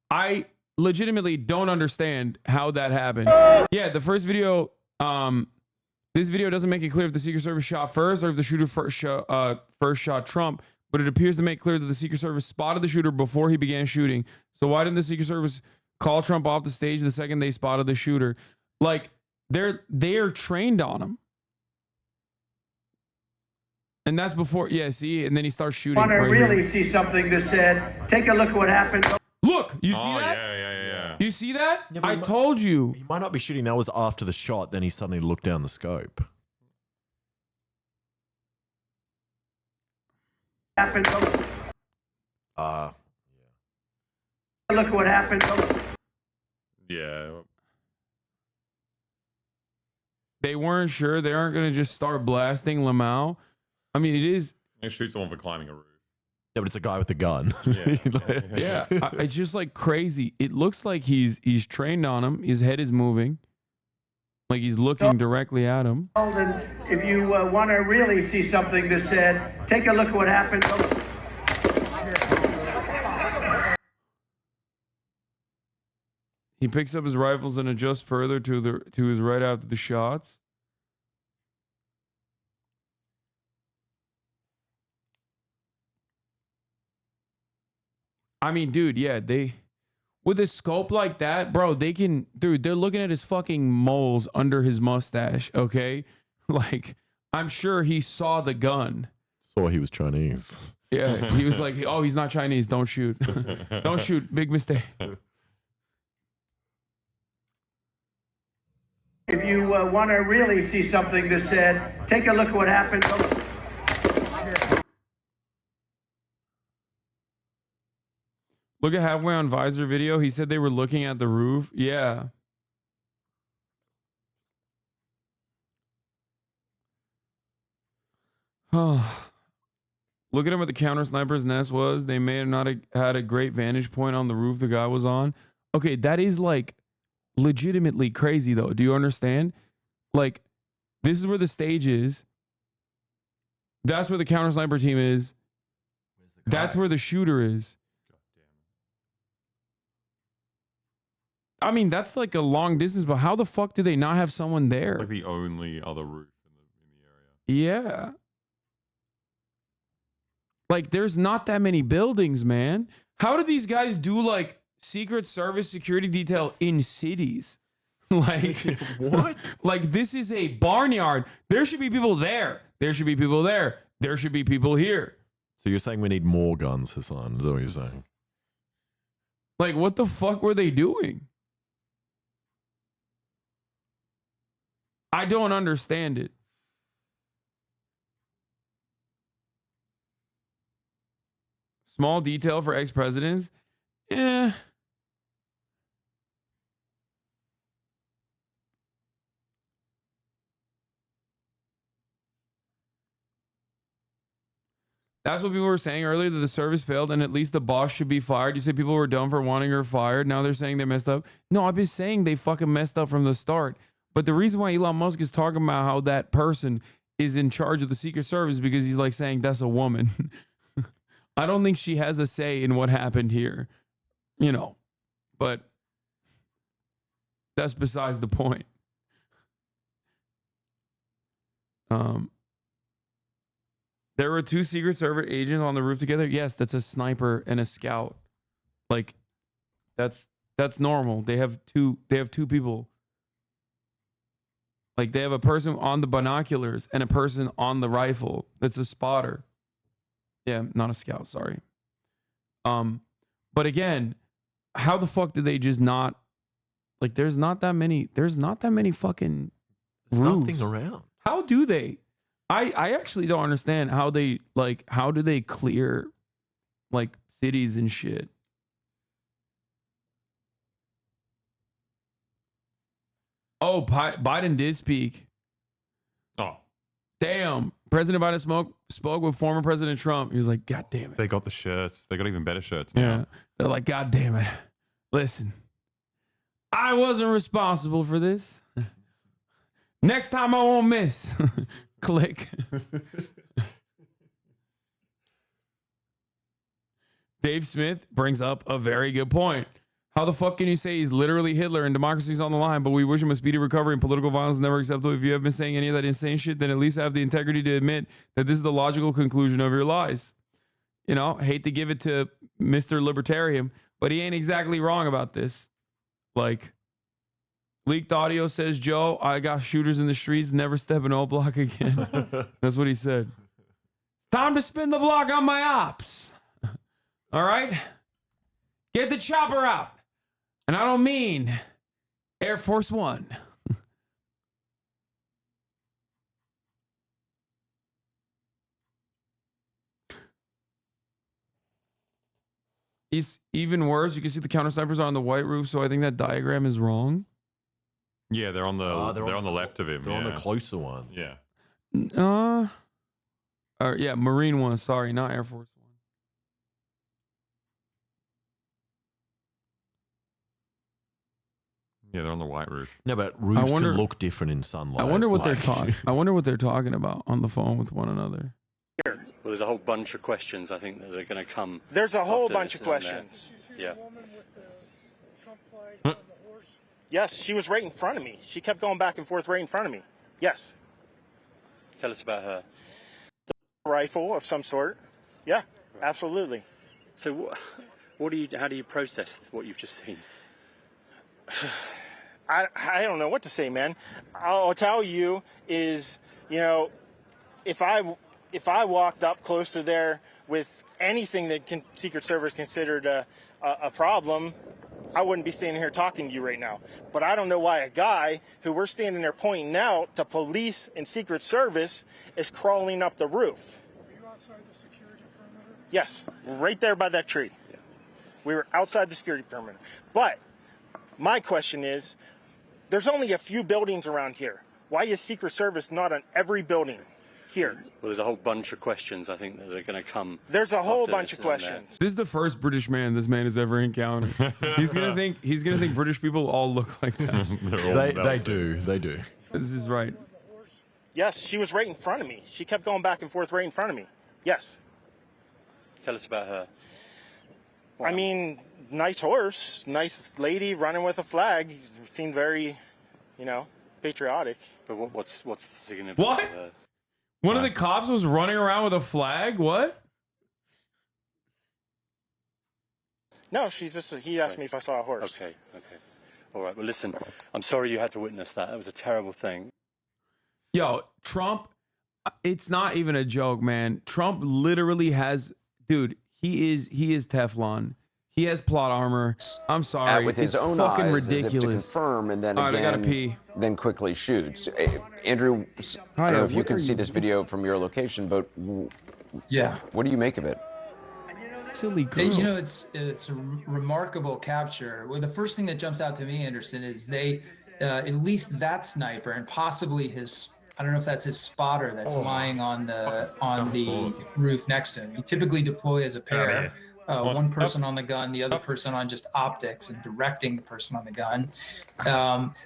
[SPEAKER 3] I legitimately don't understand how that happened. Yeah, the first video, this video doesn't make it clear if the Secret Service shot first or if the shooter first shot Trump, but it appears to make clear that the Secret Service spotted the shooter before he began shooting. So why didn't the Secret Service call Trump off the stage the second they spotted the shooter? Like, they are trained on him. And that's before, see, and then he starts shooting.
[SPEAKER 11] Want to really see something that said, take a look at what happened.
[SPEAKER 3] Look, you see that?
[SPEAKER 20] Yeah.
[SPEAKER 3] You see that? I told you.
[SPEAKER 1] He might not be shooting. That was after the shot. Then he suddenly looked down the scope.
[SPEAKER 11] Happened. Look at what happened.
[SPEAKER 20] Yeah.
[SPEAKER 3] They weren't sure. They aren't going to just start blasting Lamau. I mean, it is.
[SPEAKER 20] They shoot someone for climbing a roof.
[SPEAKER 1] Yeah, but it's a guy with a gun.
[SPEAKER 3] Yeah, it's just like crazy. It looks like he's trained on him. His head is moving, like he's looking directly at him.
[SPEAKER 11] If you want to really see something that said, take a look at what happened.
[SPEAKER 3] He picks up his rifles and adjusts further to his right after the shots. I mean, dude, yeah, with a scope like that, bro, they're looking at his fucking moles under his mustache, okay? Like, I'm sure he saw the gun.
[SPEAKER 1] Saw he was Chinese.
[SPEAKER 3] Yeah, he was like, oh, he's not Chinese, don't shoot. Don't shoot, big mistake.
[SPEAKER 11] If you want to really see something that said, take a look at what happened.
[SPEAKER 3] Look at Halfway on Visor video. He said they were looking at the roof. Yeah. Look at him where the counter sniper's nest was. They may have not had a great vantage point on the roof the guy was on. Okay, that is like legitimately crazy though. Do you understand? Like, this is where the stage is. That's where the counter sniper team is. That's where the shooter is. I mean, that's like a long distance, but how the fuck do they not have someone there?
[SPEAKER 20] Like the only other roof in the area.
[SPEAKER 3] Yeah. Like, there's not that many buildings, man. How do these guys do like Secret Service security detail in cities? Like, what? Like, this is a barnyard. There should be people there. There should be people there. There should be people here.
[SPEAKER 1] So you're saying we need more guns, Hasan? Is that what you're saying?
[SPEAKER 3] Like, what the fuck were they doing? I don't understand it. Small detail for ex-presidents? Eh. That's what people were saying earlier, that the service failed and at least the boss should be fired. You say people were dumb for wanting her fired. Now they're saying they messed up. No, I've been saying they fucking messed up from the start. But the reason why Elon Musk is talking about how that person is in charge of the Secret Service is because he's like saying that's a woman. I don't think she has a say in what happened here, but that's besides the point. There were 2 Secret Service agents on the roof together. Yes, that's a sniper and a scout. Like, that's normal. They have two people. Like, they have a person on the binoculars and a person on the rifle. That's a spotter. Yeah, not a scout, sorry. But again, how the fuck did they just not, like, there's not that many fucking roofs.
[SPEAKER 1] Nothing around.
[SPEAKER 3] How do they? I actually don't understand how they, like, how do they clear, like, cities and shit? Oh, Biden did speak.
[SPEAKER 20] Oh.
[SPEAKER 3] Damn. President Biden spoke with former President Trump. He was like, God damn it.
[SPEAKER 20] They got the shirts. They got even better shirts now.
[SPEAKER 3] Yeah. They're like, God damn it. Listen, I wasn't responsible for this. Next time I won't miss. Click. Dave Smith brings up a very good point. How the fuck can you say he's literally Hitler and democracy's on the line, but we wish him a speedy recovery and political violence is never acceptable? If you have been saying any of that insane shit, then at least have the integrity to admit that this is the logical conclusion of your lies. You know, hate to give it to Mr. Libertarian, but he ain't exactly wrong about this. Like, leaked audio says, Joe, I got shooters in the streets, never step in O block again. That's what he said. It's time to spin the block on my ops. All right? Get the chopper out. And I don't mean Air Force One. It's even worse. You can see the counter snipers are on the white roof, so I think that diagram is wrong.
[SPEAKER 20] Yeah, they're on the they're on the left of him.
[SPEAKER 1] They're on the closer one.
[SPEAKER 20] Yeah.
[SPEAKER 3] Yeah, Marine one. Sorry, not Air Force One.
[SPEAKER 20] Yeah, they're on the white roof.
[SPEAKER 1] No, but roofs can look different in sunlight.
[SPEAKER 3] I wonder what they're talking. I wonder what they're talking about on the phone with one another.
[SPEAKER 5] Well, there's a whole bunch of questions I think that are going to come.
[SPEAKER 7] There's a whole
[SPEAKER 5] after
[SPEAKER 7] bunch
[SPEAKER 5] this
[SPEAKER 7] of
[SPEAKER 5] and
[SPEAKER 7] questions.
[SPEAKER 5] that. Yeah.
[SPEAKER 7] Yes, she was right in front of me. She kept going back and forth right in front of me. Yes.
[SPEAKER 5] Tell us about her.
[SPEAKER 7] A rifle of some sort. Yeah, absolutely.
[SPEAKER 5] So, how do you process what you've just seen?
[SPEAKER 7] I don't know what to say, man. I'll tell you is, you know, if I walked up close to there with anything that Secret Service considered a problem, I wouldn't be standing here talking to you right now. But I don't know why a guy who we're standing there pointing out to police and Secret Service is crawling up the roof.
[SPEAKER 6] Were you outside the security perimeter?
[SPEAKER 7] Yes, right there by that tree. Yeah. We were outside the security perimeter. But my question is, there's only a few buildings around here. Why is Secret Service not on every building here?
[SPEAKER 5] Well, there's a whole bunch of questions I think that are going to come.
[SPEAKER 7] There's a whole bunch of questions.
[SPEAKER 3] This is the first British man this man has ever encountered. He's gonna think British people all look like that.
[SPEAKER 1] They do.
[SPEAKER 3] This is right.
[SPEAKER 7] Yes, she was right in front of me. She kept going back and forth right in front of me. Yes.
[SPEAKER 5] Tell us about her.
[SPEAKER 7] I mean, nice horse, nice lady running with a flag. Seemed very, you know, patriotic.
[SPEAKER 5] But what's the significance?
[SPEAKER 3] What?
[SPEAKER 5] Of her?
[SPEAKER 3] One of the cops was running around with a flag? What?
[SPEAKER 7] No, he asked me if I saw a horse.
[SPEAKER 5] Okay. All right, well, listen, I'm sorry you had to witness that. That was a terrible thing.
[SPEAKER 3] Yo, Trump, it's not even a joke, man. Trump literally has, dude, he is Teflon. He has plot armor. I'm sorry.
[SPEAKER 23] With his
[SPEAKER 3] it's
[SPEAKER 23] own
[SPEAKER 3] fucking
[SPEAKER 23] eyes,
[SPEAKER 3] ridiculous.
[SPEAKER 23] as if to confirm, and then
[SPEAKER 3] All right, I gotta
[SPEAKER 23] again,
[SPEAKER 3] pee.
[SPEAKER 23] then quickly shoots. Andrew, I don't know if you can see this video from your location, but
[SPEAKER 8] yeah,
[SPEAKER 23] what do you make of it?
[SPEAKER 3] Silly girl.
[SPEAKER 8] You know, it's a remarkable capture. Well, the first thing that jumps out to me, Anderson, is they, at least that sniper and possibly his, I don't know if that's his spotter that's lying on the roof next to him. You typically deploy as a pair. One person on the gun, the other person on just optics and directing the person on the gun.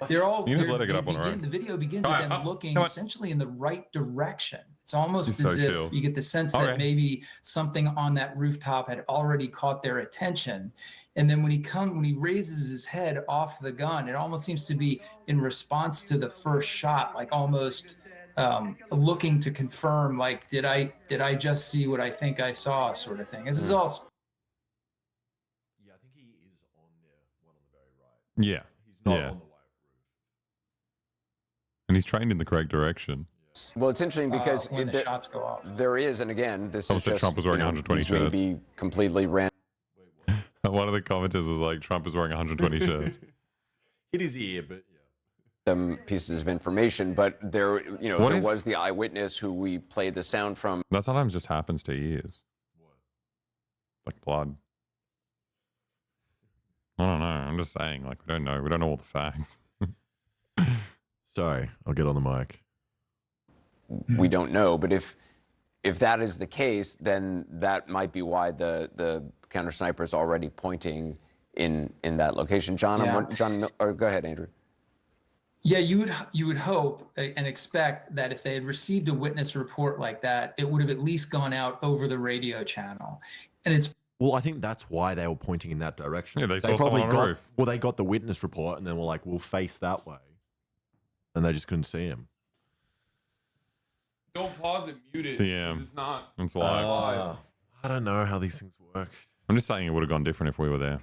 [SPEAKER 8] They're all.
[SPEAKER 20] You just let it get up on her own.
[SPEAKER 8] The video begins with them looking essentially in the right direction. It's almost as if you get the sense that maybe something on that rooftop had already caught their attention. And then when he raises his head off the gun, it almost seems to be in response to the first shot, like almost looking to confirm, like, did I just see what I think I saw, sort of thing. This is all.
[SPEAKER 1] Yeah, I think he is on there, one on the very right.
[SPEAKER 20] Yeah.
[SPEAKER 1] He's not
[SPEAKER 20] Yeah.
[SPEAKER 1] on the white roof.
[SPEAKER 20] And he's trained in the correct direction.
[SPEAKER 23] Well, it's interesting because
[SPEAKER 8] when the shots go off.
[SPEAKER 23] there is, and again, this
[SPEAKER 20] Someone
[SPEAKER 23] is
[SPEAKER 20] said
[SPEAKER 23] just,
[SPEAKER 20] Trump was wearing 120
[SPEAKER 23] these may
[SPEAKER 20] shirts.
[SPEAKER 23] be completely random.
[SPEAKER 20] One of the commenters was like, Trump is wearing 120 shirts.
[SPEAKER 1] Hit his ear, but
[SPEAKER 23] Pieces of information, but there,
[SPEAKER 20] What
[SPEAKER 23] there
[SPEAKER 20] if-
[SPEAKER 23] was the eyewitness who we played the sound from.
[SPEAKER 20] That sometimes just happens to ears. Like blood. I don't know. I'm just saying, like, we don't know. We don't know all the facts.
[SPEAKER 1] Sorry, I'll get on the mic.
[SPEAKER 23] We don't know, but if that is the case, then that might be why the counter sniper is already pointing in that location. John,
[SPEAKER 8] Yeah.
[SPEAKER 23] or go ahead, Andrew.
[SPEAKER 8] Yeah, you would hope and expect that if they had received a witness report like that, it would have at least gone out over the radio channel. And it's
[SPEAKER 1] Well, I think that's why they were pointing in that direction.
[SPEAKER 20] Yeah, they saw someone on a roof.
[SPEAKER 1] Well, they got the witness report and then were like, we'll face that way. And they just couldn't see him.
[SPEAKER 3] Don't pause it, mute it.
[SPEAKER 20] Yeah.
[SPEAKER 3] It's not.
[SPEAKER 20] It's live.
[SPEAKER 1] I don't know how these things work.
[SPEAKER 20] I'm just saying it would have gone different if we were there.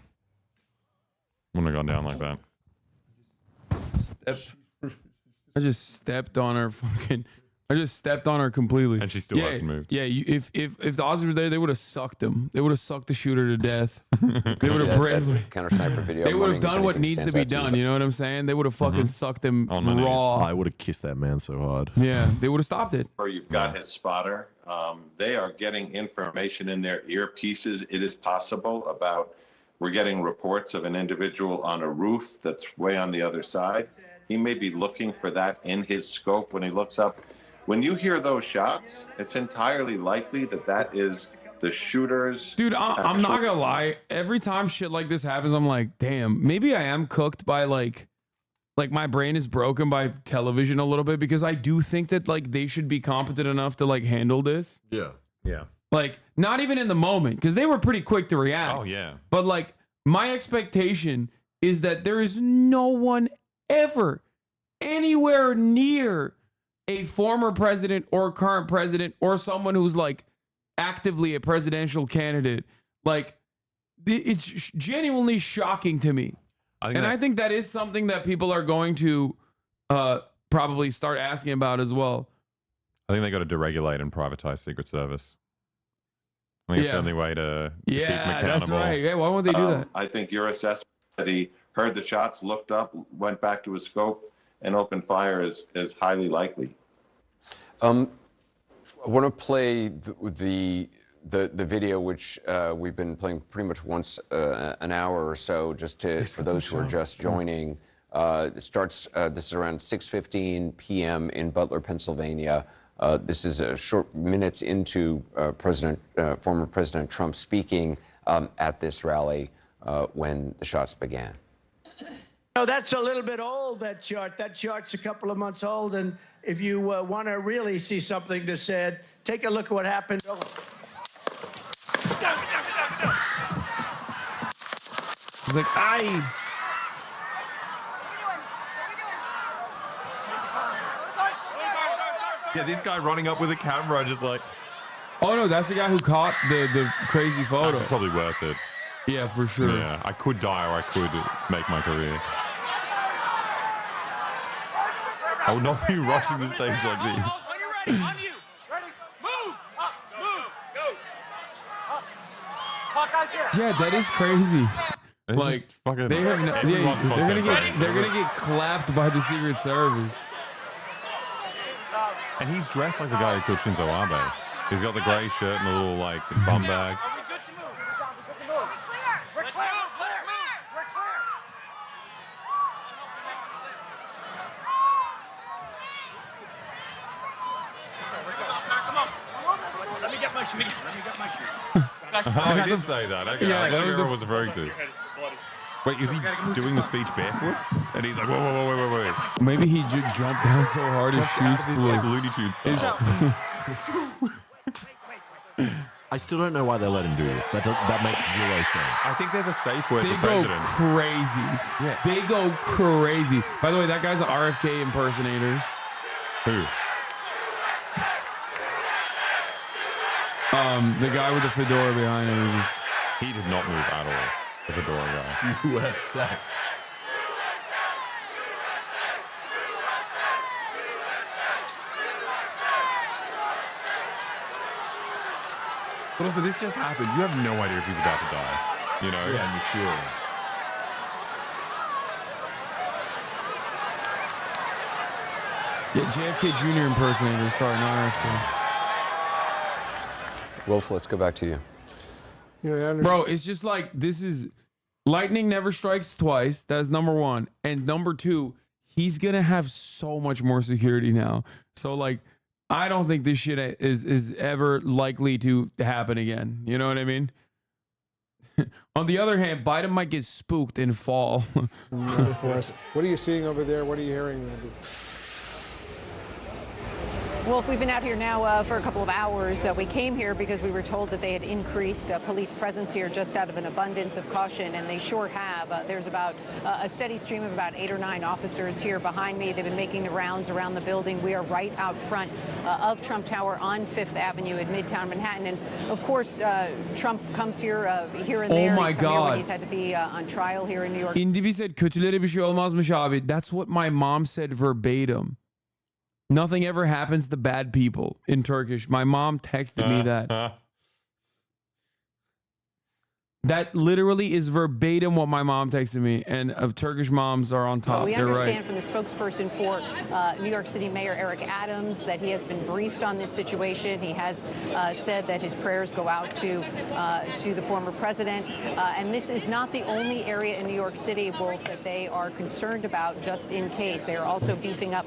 [SPEAKER 20] Wouldn't have gone down like that.
[SPEAKER 3] I just stepped on her fucking. I just stepped on her completely.
[SPEAKER 20] And she still hasn't moved.
[SPEAKER 3] Yeah, if the Aussies were there, they would have sucked him. They would have sucked the shooter to death. They would have bravely.
[SPEAKER 23] Counter sniper video.
[SPEAKER 3] They would have
[SPEAKER 23] I'm
[SPEAKER 3] done
[SPEAKER 23] wondering if
[SPEAKER 3] what
[SPEAKER 23] anything
[SPEAKER 3] needs to
[SPEAKER 23] stands
[SPEAKER 3] be
[SPEAKER 23] out to
[SPEAKER 3] done. You know what I'm saying? They would have fucking sucked him
[SPEAKER 20] On my knees.
[SPEAKER 3] raw.
[SPEAKER 1] I would have kissed that man so hard.
[SPEAKER 3] Yeah, they would have stopped it.
[SPEAKER 9] Or you've got his spotter. They are getting information in their earpieces. It is possible about, we're getting reports of an individual on a roof that's way on the other side. He may be looking for that in his scope when he looks up. When you hear those shots, it's entirely likely that that is the shooter's.
[SPEAKER 3] Dude, I'm not gonna lie. Every time shit like this happens, I'm like, damn, maybe I am cooked by like my brain is broken by television a little bit, because I do think that like they should be competent enough to like handle this.
[SPEAKER 1] Yeah.
[SPEAKER 20] Yeah.
[SPEAKER 3] Like, not even in the moment, because they were pretty quick to react.
[SPEAKER 20] Oh, yeah.
[SPEAKER 3] But like, my expectation is that there is no one ever anywhere near a former president or current president or someone who's like actively a presidential candidate. Like, it's genuinely shocking to me. I think that is something that people are going to probably start asking about as well.
[SPEAKER 20] I think they got to deregulate and privatize Secret Service. I think it's the only way to keep them accountable.
[SPEAKER 3] That's right. Yeah, why won't they do that?
[SPEAKER 9] I think your assessment that he heard the shots, looked up, went back to his scope, and opened fire is highly likely.
[SPEAKER 23] I want to play the video, which we've been playing pretty much once an hour or so, just for those who are just joining. It starts. This is around 6:15 p.m. in Butler, Pennsylvania. This is a short minutes into former President Trump speaking at this rally when the shots began.
[SPEAKER 11] No, that's a little bit old, that chart. That chart's a couple of months old, and if you want to really see something that's said, take a look at what happened.
[SPEAKER 3] He's like, aye.
[SPEAKER 20] Yeah, this guy running up with a camera, just like.
[SPEAKER 3] Oh no, that's the guy who caught the crazy photo.
[SPEAKER 20] It's probably worth it.
[SPEAKER 3] Yeah, for sure.
[SPEAKER 20] Yeah, I could die or I could make my career. I would not be rushing the stage like this.
[SPEAKER 17] On you, ready? On you. Ready? Move. Up. Move. Go. Up. Hawkeye's here.
[SPEAKER 3] Yeah, that is crazy.
[SPEAKER 20] It's
[SPEAKER 3] Like
[SPEAKER 20] just fucking
[SPEAKER 3] they have,
[SPEAKER 20] everyone's
[SPEAKER 3] they're gonna get clapped by the Secret Service.
[SPEAKER 20] And he's dressed like the guy who killed Shinzo Abe. He's got the grey shirt and a little like bum bag.
[SPEAKER 17] Are we good to move? We're clear. We're clear. We're clear. Come on. Let me get my shoes. Let me get my shoes.
[SPEAKER 20] I did say that. Okay,
[SPEAKER 3] Yeah,
[SPEAKER 20] I
[SPEAKER 3] that
[SPEAKER 20] think
[SPEAKER 3] was
[SPEAKER 20] I
[SPEAKER 3] the-
[SPEAKER 20] was referring to. Wait, is he doing the speech barefoot? And he's like, whoa, wait.
[SPEAKER 3] Maybe he jumped down so hard his shoes flew.
[SPEAKER 20] Like Looney Tunes style.
[SPEAKER 1] I still don't know why they let him do this. That makes zero sense.
[SPEAKER 20] I think there's a safe word
[SPEAKER 3] They
[SPEAKER 20] for
[SPEAKER 3] go
[SPEAKER 20] president.
[SPEAKER 3] crazy.
[SPEAKER 20] Yeah.
[SPEAKER 3] They go crazy. By the way, that guy's an RFK impersonator.
[SPEAKER 20] Who?
[SPEAKER 3] The guy with the fedora behind him.
[SPEAKER 20] He did not move at all. The fedora guy.
[SPEAKER 1] USA.
[SPEAKER 20] But also, this just happened. You have no idea if he's about to die. You know?
[SPEAKER 1] Yeah, and you feel it.
[SPEAKER 3] Yeah, JFK Jr. impersonator. Sorry, not RFK.
[SPEAKER 23] Wolf, let's go back to you.
[SPEAKER 13] You know,
[SPEAKER 3] Bro, it's just like, this is, lightning never strikes twice. That's number one. And number two, he's going to have so much more security now. So like, I don't think this shit is ever likely to happen again. You know what I mean? On the other hand, Biden might get spooked and fall.
[SPEAKER 13] For us. What are you seeing over there? What are you hearing, Randy?
[SPEAKER 4] Wolf, we've been out here now for a couple of hours. We came here because we were told that they had increased police presence here just out of an abundance of caution, and they sure have. There's about a steady stream of about 8 or 9 officers here behind me. They've been making the rounds around the building. We are right out front of Trump Tower on 5th Avenue in Midtown Manhattan. And of course, Trump comes here here and there.
[SPEAKER 3] Oh my God.
[SPEAKER 4] He's had to be on trial here in New York.
[SPEAKER 3] İndi said kötülere bir şey olmazmış abi. That's what my mom said verbatim. Nothing ever happens to bad people in Turkish. My mom texted me that. That literally is verbatim what my mom texted me, and Turkish moms are on top.
[SPEAKER 4] We
[SPEAKER 3] They're
[SPEAKER 4] understand
[SPEAKER 3] right.
[SPEAKER 4] from the spokesperson for New York City Mayor Eric Adams that he has been briefed on this situation. He has said that his prayers go out to the former president. And this is not the only area in New York City, Wolf, that they are concerned about just in case. They are also beefing up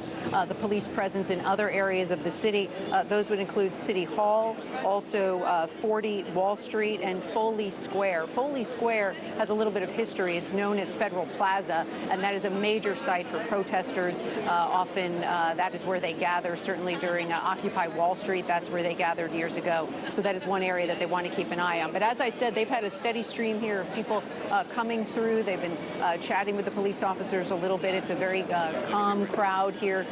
[SPEAKER 4] the police presence in other areas of the city. Those would include City Hall, also 40 Wall Street, and Foley Square. Foley Square has a little bit of history. It's known as Federal Plaza, and that is a major site for protesters. Often that is where they gather. Certainly during Occupy Wall Street, that's where they gathered years ago. So that is one area that they want to keep an eye on. But as I said, they've had a steady stream here of people coming through. They've been chatting with the police officers a little bit. It's a very calm crowd here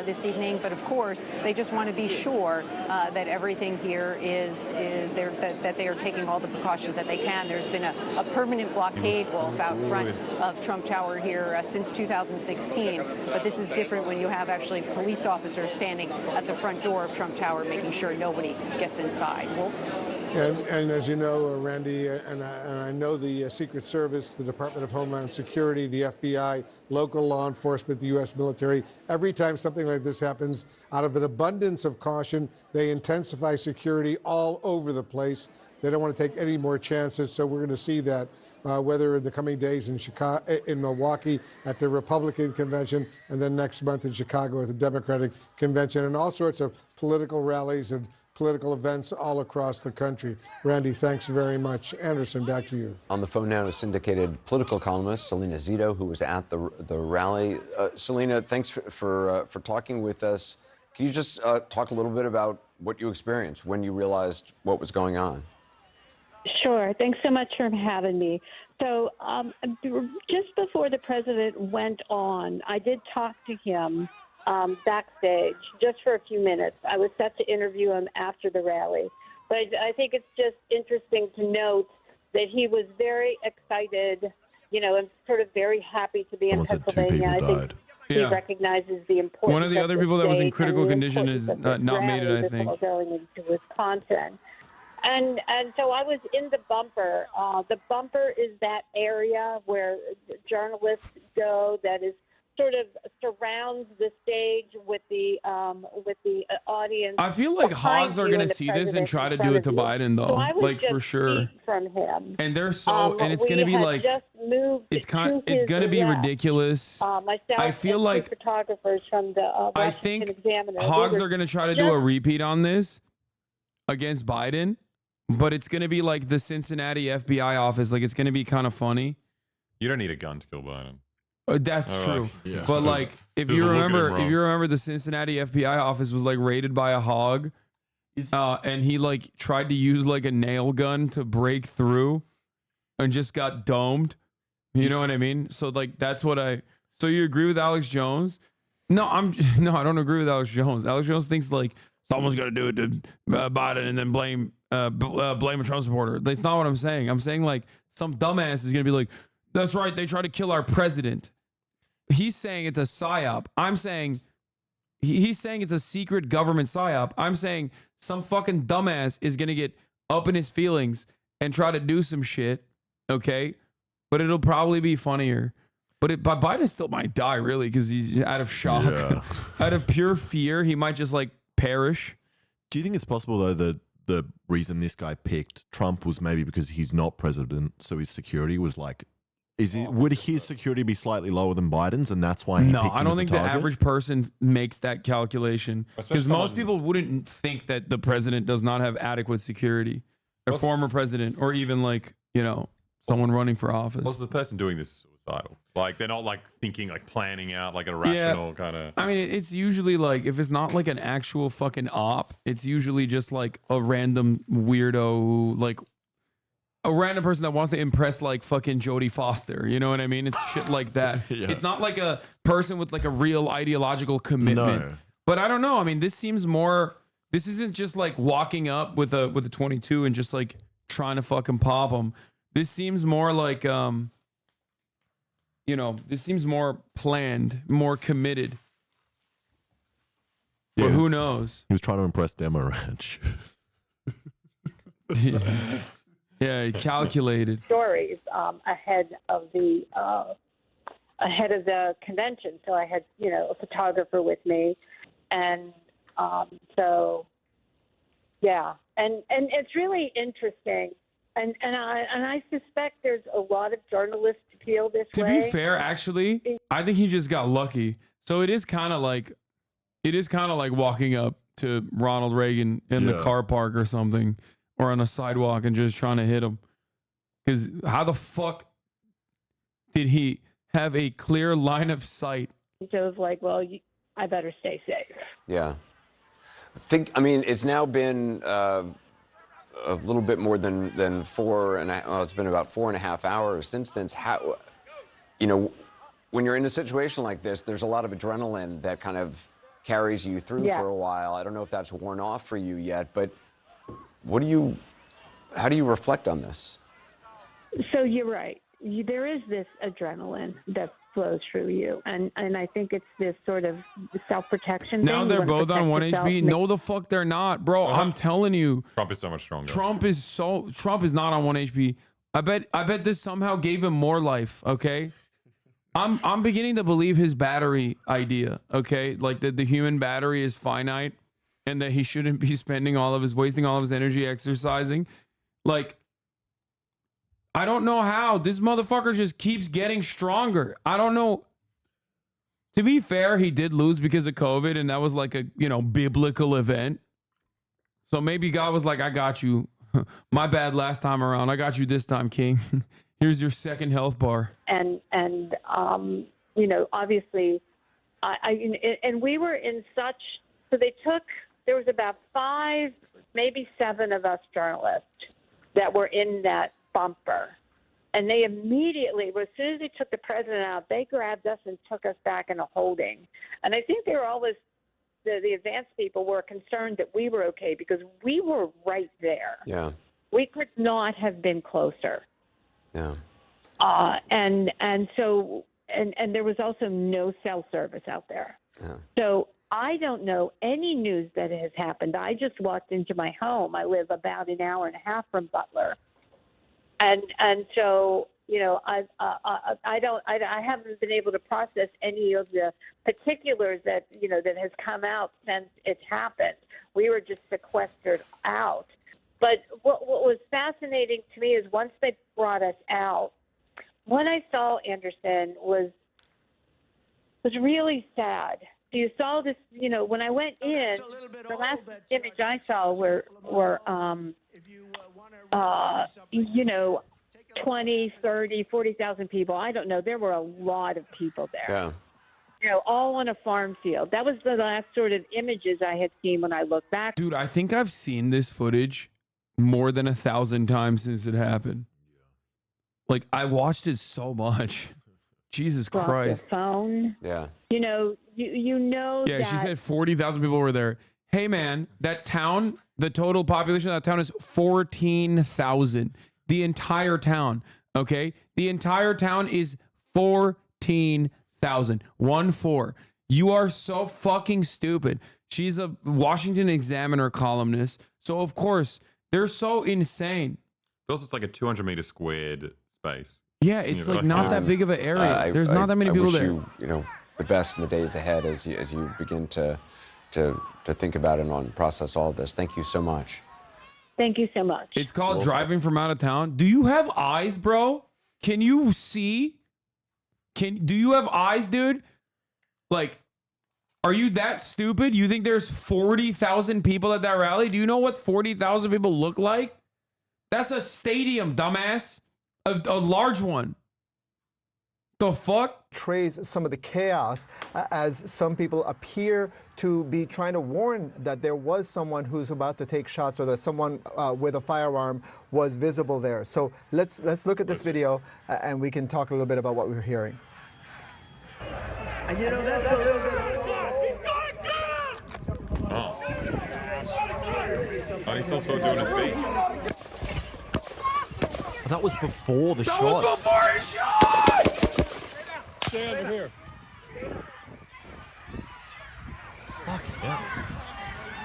[SPEAKER 4] this evening. But of course, they just want to be sure that everything here is that they are taking all the precautions that they can. There's been a permanent blockade, Wolf, out front of Trump Tower here since 2016. But this is different when you have actually police officers standing at the front door of Trump Tower, making sure nobody gets inside. Wolf?
[SPEAKER 13] And as you know, Randy, and I know the Secret Service, the Department of Homeland Security, the FBI, local law enforcement, the U.S. military, every time something like this happens, out of an abundance of caution, they intensify security all over the place. They don't want to take any more chances, so we're going to see that whether in the coming days in in Milwaukee at the Republican convention, and then next month in Chicago at the Democratic convention, and all sorts of political rallies and political events all across the country. Randy, thanks very much. Anderson, back to you.
[SPEAKER 23] On the phone now is syndicated political columnist Selena Zito, who was at the rally. Selena, thanks for talking with us. Can you just talk a little bit about what you experienced when you realized what was going on?
[SPEAKER 12] Sure. Thanks so much for having me. So just before the president went on, I did talk to him backstage just for a few minutes. I was set to interview him after the rally. But I think it's just interesting to note that he was very excited, you know, and sort of very happy to be in Pennsylvania. I think he recognizes the importance.
[SPEAKER 3] One of the other people that was in critical condition is not made it, I think.
[SPEAKER 12] Going into Wisconsin. And so I was in the bumper. The bumper is that area where journalists go that is sort of surrounds the stage with the audience.
[SPEAKER 3] I feel like hogs are going to see this and try to do it to Biden, though,
[SPEAKER 12] so
[SPEAKER 3] like for sure.
[SPEAKER 12] From him,
[SPEAKER 3] and they're so, and it's going to be like, it's going to be ridiculous. I feel like
[SPEAKER 12] photographers from the
[SPEAKER 3] I think
[SPEAKER 12] Examiner.
[SPEAKER 3] hogs are going to try to do a repeat on this against Biden, but it's going to be like the Cincinnati FBI office. Like, it's going to be kind of funny.
[SPEAKER 20] You don't need a gun to kill Biden.
[SPEAKER 3] That's true. Yeah. But like, if you remember, the Cincinnati FBI office was like raided by a hog, and he like tried to use like a nail gun to break through, and just got domed. You know what I mean? So like, that's what So you agree with Alex Jones? No, I don't agree with Alex Jones. Alex Jones thinks like someone's going to do it to Biden and then blame a Trump supporter. That's not what I'm saying. I'm saying like some dumbass is going to be like, that's right, they tried to kill our president. He's saying it's a psyop. I'm saying he's saying it's a secret government psyop. I'm saying some fucking dumbass is going to get up in his feelings and try to do some shit, okay? But it'll probably be funnier. But Biden still might die, really, because he's out of shock.
[SPEAKER 1] Yeah.
[SPEAKER 3] Out of pure fear, he might just, like, perish.
[SPEAKER 1] Do you think it's possible, though, that the reason this guy picked Trump was maybe because he's not president, so his security was like... would his security be slightly lower than Biden's, and that's why he picked him
[SPEAKER 3] I don't
[SPEAKER 1] as a
[SPEAKER 3] think the
[SPEAKER 1] target?
[SPEAKER 3] average person makes that calculation. Because most people wouldn't think that the president does not have adequate security. A former president, or even, like, you know, someone running for office.
[SPEAKER 20] Was the person doing this suicidal? Like, they're not, like, thinking, like, planning out, like, a rational kind of...
[SPEAKER 3] I mean, it's usually, like, if it's not, like, an actual fucking op, it's usually just, like, a random weirdo who, like... A random person that wants to impress like fucking Jodie Foster. You know what I mean? It's shit like that.
[SPEAKER 1] Yeah.
[SPEAKER 3] It's not like a person with like a real ideological commitment.
[SPEAKER 1] No.
[SPEAKER 3] But I don't know. I mean, this seems more, this isn't just like walking up with a 22 and just like trying to fucking pop them. This seems more like, you know, this seems more planned, more committed. But who knows?
[SPEAKER 1] He was trying to impress Demo Ranch.
[SPEAKER 3] Yeah, he calculated.
[SPEAKER 12] Stories ahead of the convention. So I had, you know, a photographer with me, and so yeah, and it's really interesting, and I suspect there's a lot of journalists feel this way.
[SPEAKER 3] To be fair, actually, I think he just got lucky. So it is kind of like walking up to Ronald Reagan in the car park or something. Or on a sidewalk and just trying to hit him. Because how the fuck did he have a clear line of sight?
[SPEAKER 12] So it's like, well, I better stay safe.
[SPEAKER 23] Yeah. I mean, it's now been a little bit more than it's been about 4.5 hours since then. How, you know, when you're in a situation like this, there's a lot of adrenaline that kind of carries you through for a while. I don't know if that's worn off for you yet, but how do you reflect on this?
[SPEAKER 12] So you're right. There is this adrenaline that flows through you, and I think it's this sort of self-protection thing.
[SPEAKER 3] Now they're both on 1HP. No, the fuck they're not, bro. I'm telling you.
[SPEAKER 20] Trump is so much stronger.
[SPEAKER 3] Trump is not on 1 HP. I bet this somehow gave him more life. Okay. I'm beginning to believe his battery idea. Okay, like that the human battery is finite. And that he shouldn't be wasting all of his energy exercising. Like, I don't know how. This motherfucker just keeps getting stronger. I don't know. To be fair, he did lose because of COVID, and that was like a, you know, biblical event. So maybe God was like, I got you. My bad last time around. I got you this time, King. Here's your second health bar.
[SPEAKER 12] And you know, obviously, and we were in such, so there was about 5, maybe 7 of us journalists that were in that bumper. And they immediately, as soon as they took the president out, they grabbed us and took us back into holding. And I think they were always, the advanced people were concerned that we were okay because we were right there.
[SPEAKER 23] Yeah.
[SPEAKER 12] We could not have been closer.
[SPEAKER 23] Yeah.
[SPEAKER 12] And so there was also no cell service out there.
[SPEAKER 23] Yeah.
[SPEAKER 12] So I don't know any news that has happened. I just walked into my home. I live about an hour and a half from Butler, and so you know I haven't been able to process any of the particulars that has come out since it's happened. We were just sequestered out. But what was fascinating to me is once they brought us out, what I saw, Anderson, was really sad. You saw this, you know, when I went in, the last image I saw were you know, 20, 30, 40,000 people. I don't know. There were a lot of people there.
[SPEAKER 23] Yeah.
[SPEAKER 12] You know, all on a farm field. That was the last sort of images I had seen when I looked back.
[SPEAKER 3] Dude, I think I've seen this footage more than 1,000 times since it happened. Like, I watched it so much. Jesus Christ.
[SPEAKER 12] Your phone.
[SPEAKER 23] Yeah.
[SPEAKER 12] You know, you know.
[SPEAKER 3] Yeah,
[SPEAKER 12] that
[SPEAKER 3] she said 40,000 people were there. Hey, man, that town, the total population of that town is 14,000. The entire town, okay? The entire town is 14,000. 1-4. You are so fucking stupid. She's a Washington Examiner columnist. So, of course, they're so insane.
[SPEAKER 20] Also, it's like a 200-meter squared space.
[SPEAKER 3] Yeah, it's like not that big of an area. There's not that many people there.
[SPEAKER 23] You know, the best in the days ahead as you begin to think about and process all of this. Thank you so much.
[SPEAKER 12] Thank you so much.
[SPEAKER 3] It's called driving from out of town. Do you have eyes, bro? Can you see? Do you have eyes, dude? Like, are you that stupid? You think there's 40,000 people at that rally? Do you know what 40,000 people look like? That's a stadium, dumbass. A large one. The fuck?
[SPEAKER 14] Trace some of the chaos as some people appear to be trying to warn that there was someone who's about to take shots or that someone with a firearm was visible there. So let's look at this video and we can talk a little bit about what we're hearing.
[SPEAKER 17] And you know, that's a little bit...
[SPEAKER 20] Oh. Oh, he's also doing a speech.
[SPEAKER 1] That was before the shots.
[SPEAKER 3] That was before he shot!
[SPEAKER 17] Stay under here.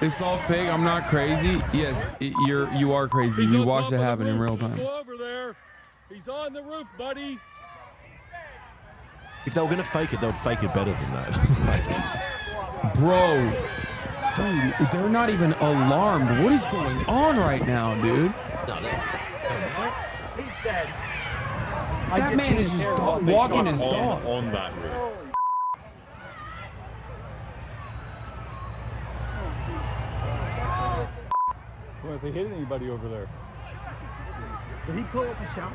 [SPEAKER 3] It's all fake. I'm not crazy. Yes, you are crazy. You watched it happen in real time.
[SPEAKER 17] Go over there. He's on the roof, buddy.
[SPEAKER 1] If they were gonna fake it, they would fake it better than that. Like,
[SPEAKER 3] bro, dude, they're not even alarmed. What is going on right now, dude?
[SPEAKER 17] He's dead.
[SPEAKER 3] That man is just walking his dog.
[SPEAKER 20] On that roof.
[SPEAKER 17] Well, if they hit anybody over there.
[SPEAKER 18] Did he pull up a shot?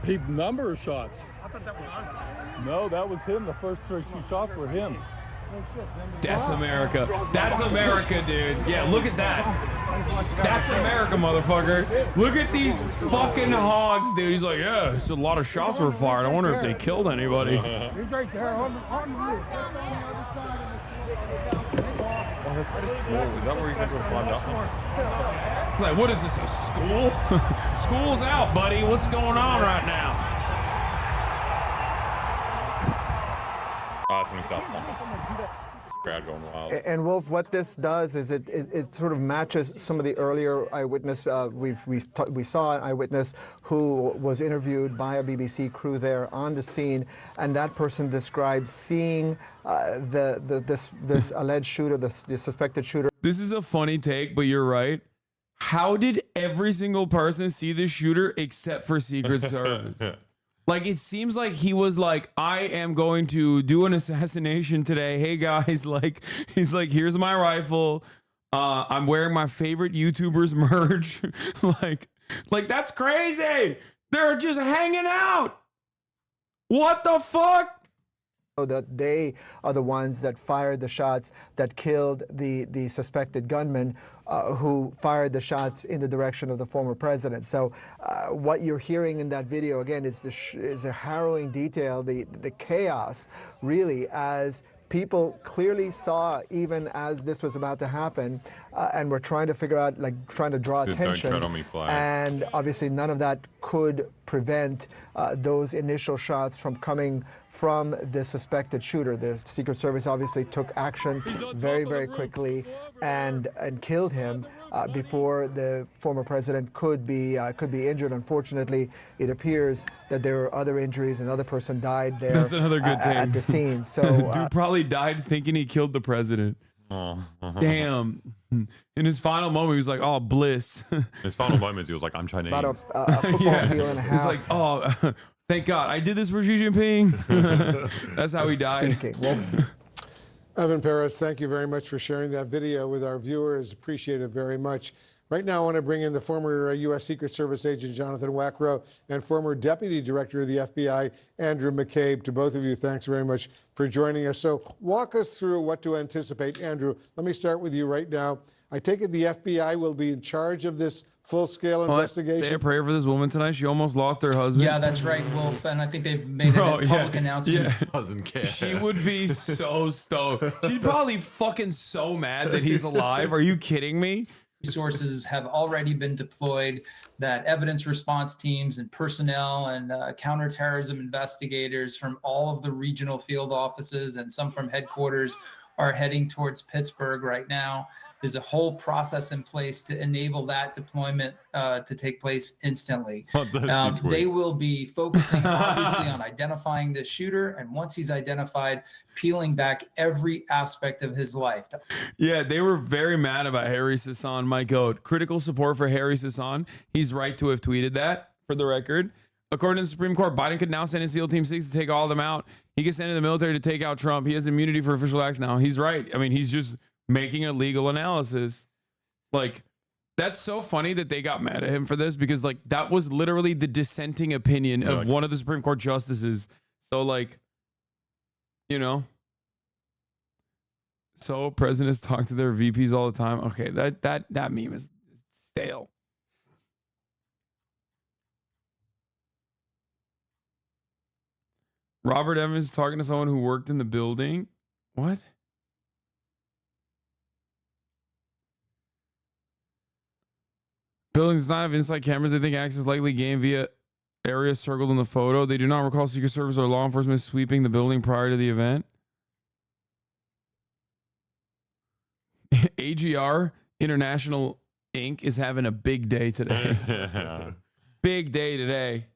[SPEAKER 17] He number of shots.
[SPEAKER 18] I thought that was ours.
[SPEAKER 17] No, that was him. The first 2 shots were him.
[SPEAKER 3] That's America. That's America, dude. Yeah, look at that. That's America, motherfucker. Look at these fucking hogs, dude. He's like, yeah, it's a lot of shots were fired. I wonder if they killed anybody.
[SPEAKER 6] He's right there on the roof. Just on the other side of the
[SPEAKER 20] Oh, that's so small. Is that where he's going to climb up?
[SPEAKER 3] It's like, what is this, a school? School's out, buddy. What's going on right now?
[SPEAKER 20] Oh, that's when he starts pumping. Crowd going wild.
[SPEAKER 14] And Wolf, what this does is it sort of matches some of the earlier eyewitness. We saw an eyewitness who was interviewed by a BBC crew there on the scene, and that person described seeing this alleged shooter, the suspected shooter.
[SPEAKER 3] This is a funny take, but you're right. How did every single person see the shooter except for Secret Service? Like, it seems like he was like, I am going to do an assassination today. Hey, guys, like, he's like, here's my rifle. I'm wearing my favorite YouTuber's merch. like, that's crazy. They're just hanging out. What the fuck?
[SPEAKER 14] That they are the ones that fired the shots that killed the suspected gunman who fired the shots in the direction of the former president. So what you're hearing in that video, again, is a harrowing detail, the chaos, really, as people clearly saw even as this was about to happen and were trying to figure out, like, trying to draw attention.
[SPEAKER 20] Don't tread on me, flag.
[SPEAKER 14] And obviously none of that could prevent those initial shots from coming from the suspected shooter. The Secret Service obviously took action very, very quickly and killed him before the former president could be injured. Unfortunately, it appears that there were other injuries. Another person died there.
[SPEAKER 3] That's another good take.
[SPEAKER 14] At the scene. So
[SPEAKER 3] dude probably died thinking he killed the president. Damn. In his final moment, he was like, oh, bliss.
[SPEAKER 20] His final moments, he was like, I'm Chinese.
[SPEAKER 14] About a football field and a half.
[SPEAKER 3] He's like, oh, thank God. I did this for Xi Jinping. That's how he died.
[SPEAKER 13] Evan Perez, thank you very much for sharing that video with our viewers. Appreciate it very much. Right now, I want to bring in the former U.S. Secret Service agent Jonathan Wackrow and former Deputy Director of the FBI, Andrew McCabe. To both of you, thanks very much for joining us. So walk us through what to anticipate. Andrew, let me start with you right now. I take it the FBI will be in charge of this full-scale investigation.
[SPEAKER 3] Say a prayer for this woman tonight. She almost lost her husband.
[SPEAKER 8] Yeah, that's right, Wolf. And I think they've made a public announcement.
[SPEAKER 3] Yeah.
[SPEAKER 1] Doesn't care.
[SPEAKER 3] She would be so stoked. She's probably fucking so mad that he's alive. Are you kidding me?
[SPEAKER 8] Resources have already been deployed, that evidence response teams and personnel and counterterrorism investigators from all of the regional field offices and some from headquarters are heading towards Pittsburgh right now. There's a whole process in place to enable that deployment to take place instantly. They will be focusing obviously on identifying the shooter, and once he's identified, peeling back every aspect of his life.
[SPEAKER 3] Yeah, they were very mad about Harry Hasan, my goat. Critical support for Harry Hasan. He's right to have tweeted that, for the record. According to the Supreme Court, Biden could now send in SEAL Team 6 to take all of them out. He could send in the military to take out Trump. He has immunity for official acts now. He's right. I mean, he's just making a legal analysis. Like, that's so funny that they got mad at him for this, because like that was literally the dissenting opinion of one of the Supreme Court justices. So like, you know, so presidents talk to their VPs all the time. Okay, that meme is stale. Robert Evans talking to someone who worked in the building. What? Buildings do not have inside cameras. They think access likely gained via areas circled in the photo. They do not recall Secret Service or law enforcement sweeping the building prior to the event. AGR International Inc. is having a big day today. Big day today.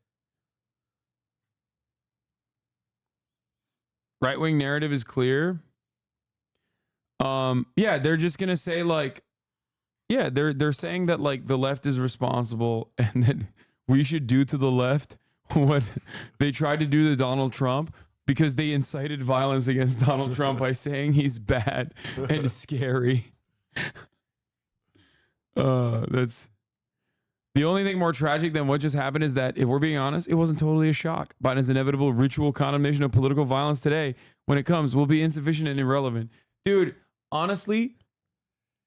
[SPEAKER 3] Right-wing narrative is clear. Yeah, they're just gonna say like, yeah, they're saying that like the left is responsible and that we should do to the left what they tried to do to Donald Trump, because they incited violence against Donald Trump by saying he's bad and scary. That's the only thing more tragic than what just happened is that, if we're being honest, it wasn't totally a shock. Biden's inevitable ritual condemnation of political violence today, when it comes, will be insufficient and irrelevant. Dude, honestly,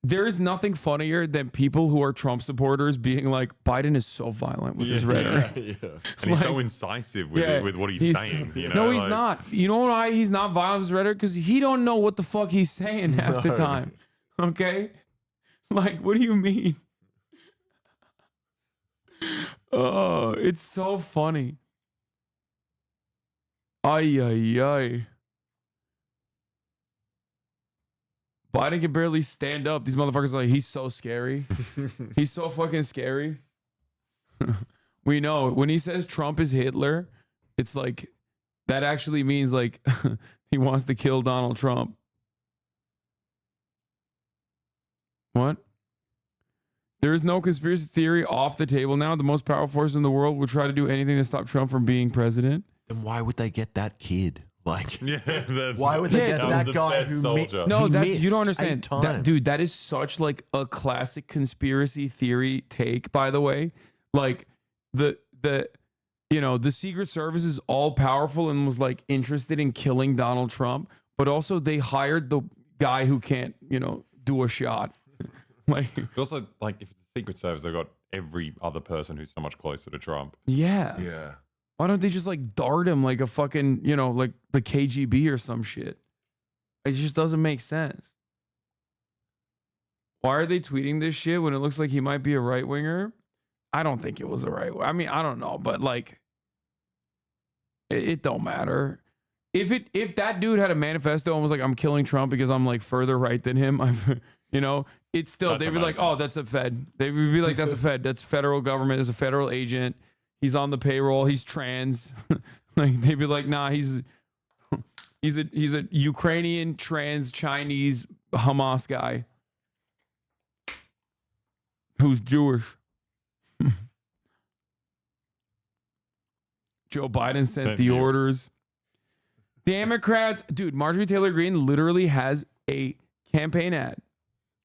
[SPEAKER 3] there is nothing funnier than people who are Trump supporters being like, Biden is so violent with his rhetoric.
[SPEAKER 20] And he's so incisive with what he's saying. You know,
[SPEAKER 3] no, he's not. You know why he's not violent with his rhetoric? Because he don't know what the fuck he's saying half the time. Okay? Like, what do you mean? Oh, it's so funny. Ay, ay, ay. Biden can barely stand up. These motherfuckers are like, he's so scary. He's so fucking scary. We know when he says Trump is Hitler, it's like that actually means like he wants to kill Donald Trump. What? There is no conspiracy theory off the table now. The most powerful force in the world will try to do anything to stop Trump from being president.
[SPEAKER 1] Then why would they get that kid? Like,
[SPEAKER 20] why
[SPEAKER 1] would they get that guy who
[SPEAKER 3] No, that's
[SPEAKER 1] missed
[SPEAKER 3] you don't understand.
[SPEAKER 1] 8 times.
[SPEAKER 3] Dude, that is such like a classic conspiracy theory take, by the way. Like the you know, the Secret Service is all powerful and was like interested in killing Donald Trump, but also they hired the guy who can't, you know, do a shot. Like,
[SPEAKER 20] also, like, if it's the Secret Service, they've got every other person who's so much closer to Trump.
[SPEAKER 3] yeah.
[SPEAKER 1] Yeah.
[SPEAKER 3] Why don't they just like dart him like a fucking, you know, like the KGB or some shit? It just doesn't make sense. Why are they tweeting this shit when it looks like he might be a right winger? I don't think it was a right. I mean, I don't know, but like, it don't matter. If that dude had a manifesto and was like, I'm killing Trump because I'm like further right than him, I'm, you know, it's still, they'd be like, oh, that's a Fed. They would be like, that's a Fed. That's federal government. That's a federal agent. He's on the payroll. He's trans. Like, they'd be like, nah, he's a Ukrainian trans Chinese Hamas guy who's Jewish. Joe Biden sent the orders. Democrats, dude, Marjorie Taylor Greene literally has a campaign ad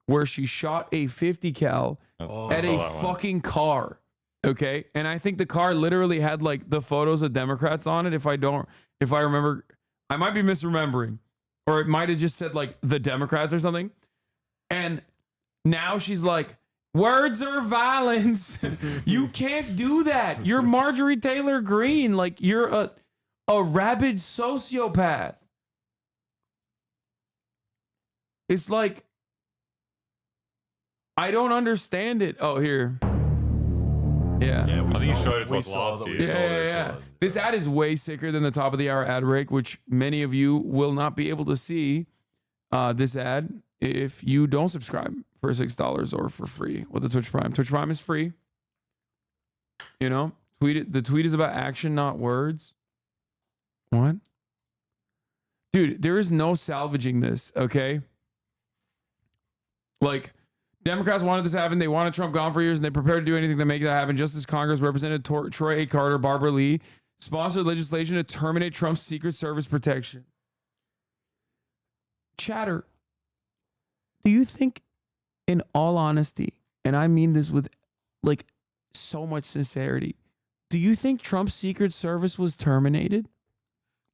[SPEAKER 3] where she shot a 50 cal at a fucking car. Okay. And I think the car literally had like the photos of Democrats on it. If I remember, I might be misremembering, or it might have just said like the Democrats or something. And now she's like, Words are violence. You can't do that. You're Marjorie Taylor Greene. Like, you're a rabid sociopath. It's like, I don't understand it. Oh, here. Yeah.
[SPEAKER 20] I think you showed it to us last year.
[SPEAKER 3] Yeah. This ad is way sicker than the top of the hour ad break, which many of you will not be able to see this ad if you don't subscribe for $6 or for free with the Twitch Prime. Twitch Prime is free. You know, the tweet is about action, not words. What? Dude, there is no salvaging this, okay? Like, Democrats wanted this to happen. They wanted Trump gone for years, and they prepared to do anything to make that happen. Just as Congress Representative Troy A. Carter, Barbara Lee, sponsored legislation to terminate Trump's Secret Service protection. Chatter, do you think, in all honesty, and I mean this with like so much sincerity, do you think Trump's Secret Service was terminated?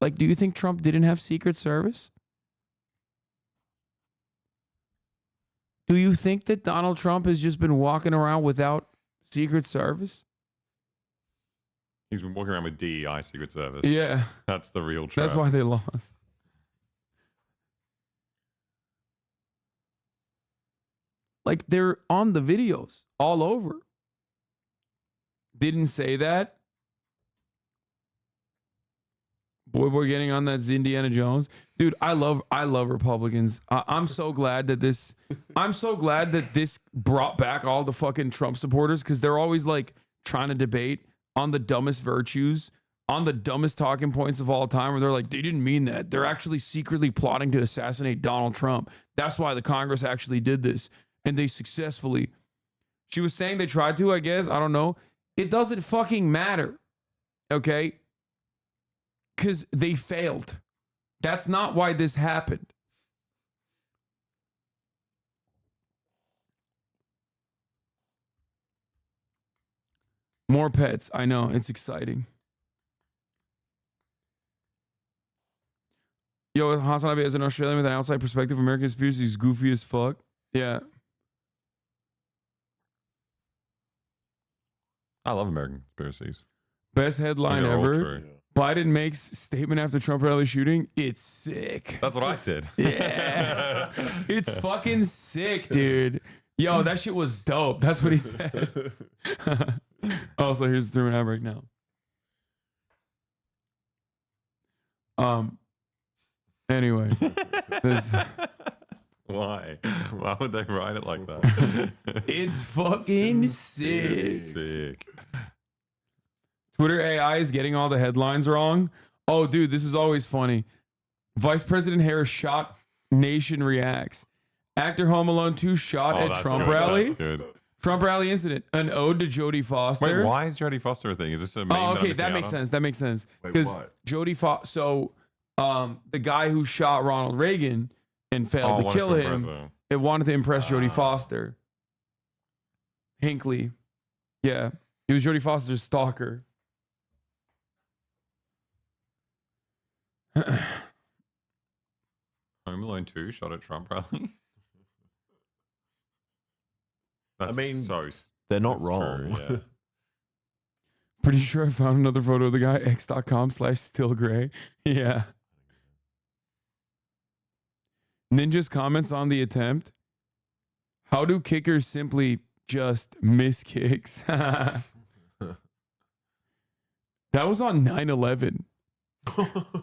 [SPEAKER 3] Like, do you think Trump didn't have Secret Service? Do you think that Donald Trump has just been walking around without Secret Service?
[SPEAKER 20] He's been walking around with DEI Secret Service.
[SPEAKER 3] Yeah.
[SPEAKER 20] That's the real trap.
[SPEAKER 3] That's why they lost. Like, they're on the videos all over. Didn't say that. Boy getting on that Indiana Jones. Dude, I love Republicans. I'm so glad that this brought back all the fucking Trump supporters, because they're always like trying to debate on the dumbest virtues, on the dumbest talking points of all time, where they're like, they didn't mean that. They're actually secretly plotting to assassinate Donald Trump. That's why the Congress actually did this. And they successfully. She was saying they tried to, I guess. I don't know. It doesn't fucking matter. Okay? Because they failed. That's not why this happened. More pets. I know. It's exciting. Yo, HasanAbi, as an Australian with an outside perspective, American conspiracy is goofy as fuck. Yeah.
[SPEAKER 20] I love American conspiracies.
[SPEAKER 3] Best headline ever. Biden makes statement after Trump rally shooting. It's sick.
[SPEAKER 20] That's what I said.
[SPEAKER 3] Yeah. It's fucking sick, dude. Yo, that shit was dope. That's what he said. Oh, so here's the 3-minute break now. Anyway.
[SPEAKER 20] Why? Why would they write it like that?
[SPEAKER 3] It's fucking sick.
[SPEAKER 20] It's sick.
[SPEAKER 3] Twitter AI is getting all the headlines wrong. Oh, dude, this is always funny. Vice President Harris shot, nation reacts. Actor Home Alone 2 shot at Trump rally.
[SPEAKER 20] That's good.
[SPEAKER 3] Trump rally incident. An ode to Jodie Foster.
[SPEAKER 20] Wait, why is Jodie Foster a thing? Is this a meme?
[SPEAKER 3] Oh, okay, that makes sense. That makes sense. Because Jodie Foster. So, the guy who shot Ronald Reagan and failed to kill him, it wanted to impress Jodie Foster. Hinckley. Yeah, he was Jodie Foster's stalker.
[SPEAKER 20] Home Alone 2 shot at Trump rally.
[SPEAKER 1] I mean, they're not wrong.
[SPEAKER 20] True, yeah.
[SPEAKER 3] Pretty sure I found another photo of the guy, x.com/stillgray. Yeah. Ninja's comments on the attempt. How do kickers simply just miss kicks? That was on 9/11.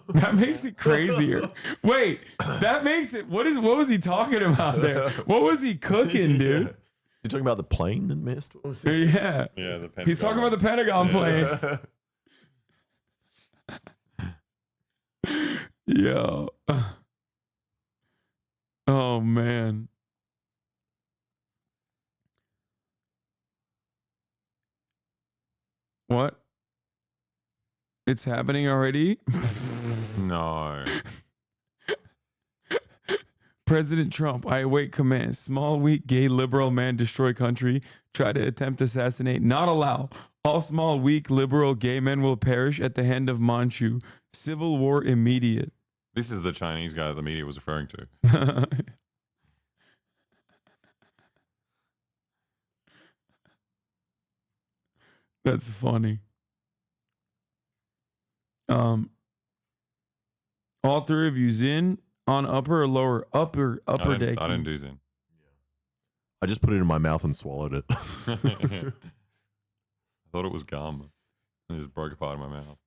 [SPEAKER 3] That makes it crazier. Wait, that makes it. What was he talking about there? What was he cooking, dude?
[SPEAKER 1] You talking about the plane that missed?
[SPEAKER 3] Yeah.
[SPEAKER 20] Yeah, the Pentagon.
[SPEAKER 3] He's talking about the Pentagon plane. Yo. Oh, man. What? It's happening already?
[SPEAKER 20] No.
[SPEAKER 3] President Trump, I await command. Small, weak, gay, liberal man destroy country. Try to attempt assassinate. Not allow. All small, weak, liberal, gay men will perish at the hand of Manchu. Civil war immediate.
[SPEAKER 20] This is the Chinese guy that the media was referring to.
[SPEAKER 3] That's funny. All three of you's in on upper or lower? Upper deck.
[SPEAKER 20] I didn't do Zen.
[SPEAKER 1] I just put it in my mouth and swallowed it.
[SPEAKER 20] I thought it was gum. It just broke apart in my mouth.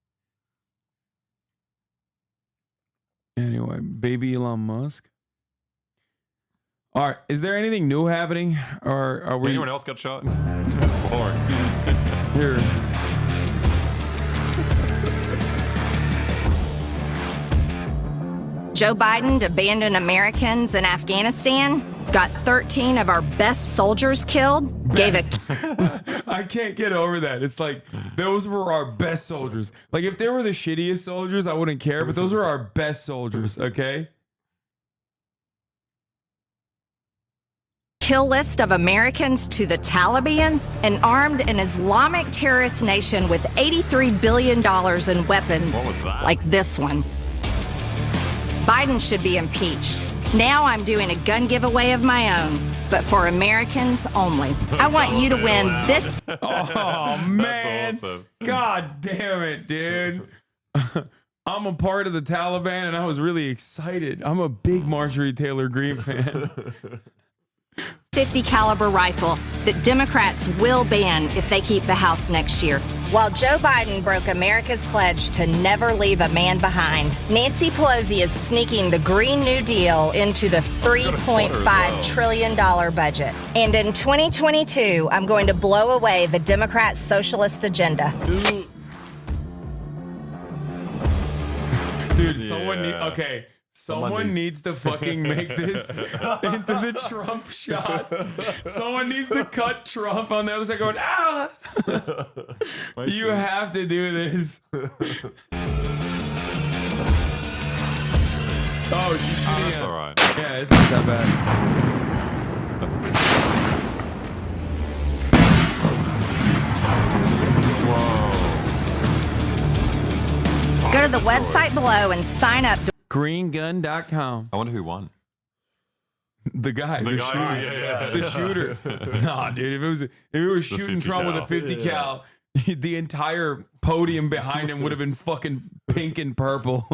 [SPEAKER 3] Anyway, baby Elon Musk. All right, is there anything new happening, or are we?
[SPEAKER 20] Anyone else got shot? That's boring.
[SPEAKER 3] Here.
[SPEAKER 2] Joe Biden abandoned Americans in Afghanistan, got 13 of our best soldiers killed,
[SPEAKER 3] I can't get over that. It's like, those were our best soldiers. Like, if they were the shittiest soldiers, I wouldn't care, but those are our best soldiers, okay?
[SPEAKER 2] kill list of Americans to the Taliban, an armed and Islamic terrorist nation with $83 billion in weapons like this one. Biden should be impeached. Now I'm doing a gun giveaway of my own, but for Americans only. I want you to win this.
[SPEAKER 3] Oh, man.
[SPEAKER 20] That's awesome.
[SPEAKER 3] God damn it, dude. I'm a part of the Taliban, and I was really excited. I'm a big Marjorie Taylor Greene fan.
[SPEAKER 2] .50 caliber rifle that Democrats will ban if they keep the House next year. While Joe Biden broke America's pledge to never leave a man behind, Nancy Pelosi is sneaking the Green New Deal into the $3.5 trillion budget. And in 2022, I'm going to blow away the Democrat socialist agenda.
[SPEAKER 3] Dude, someone needs to fucking make this into the Trump shot. Someone needs to cut Trump on the other side going, ah! You have to do this. Oh, she's shooting
[SPEAKER 20] that's
[SPEAKER 3] at-
[SPEAKER 20] all right.
[SPEAKER 3] Yeah, it's not that bad.
[SPEAKER 20] That's good.
[SPEAKER 2] Go to the website below and sign up.
[SPEAKER 3] Greengun.com.
[SPEAKER 20] I wonder who won.
[SPEAKER 3] The guy,
[SPEAKER 20] The
[SPEAKER 3] the
[SPEAKER 20] guy,
[SPEAKER 3] shooter,
[SPEAKER 20] yeah.
[SPEAKER 3] the shooter. Nah, dude, if it was shooting
[SPEAKER 20] 50
[SPEAKER 3] Trump with a
[SPEAKER 20] cal.
[SPEAKER 3] 50 cal, the entire podium behind him would have been fucking pink and purple,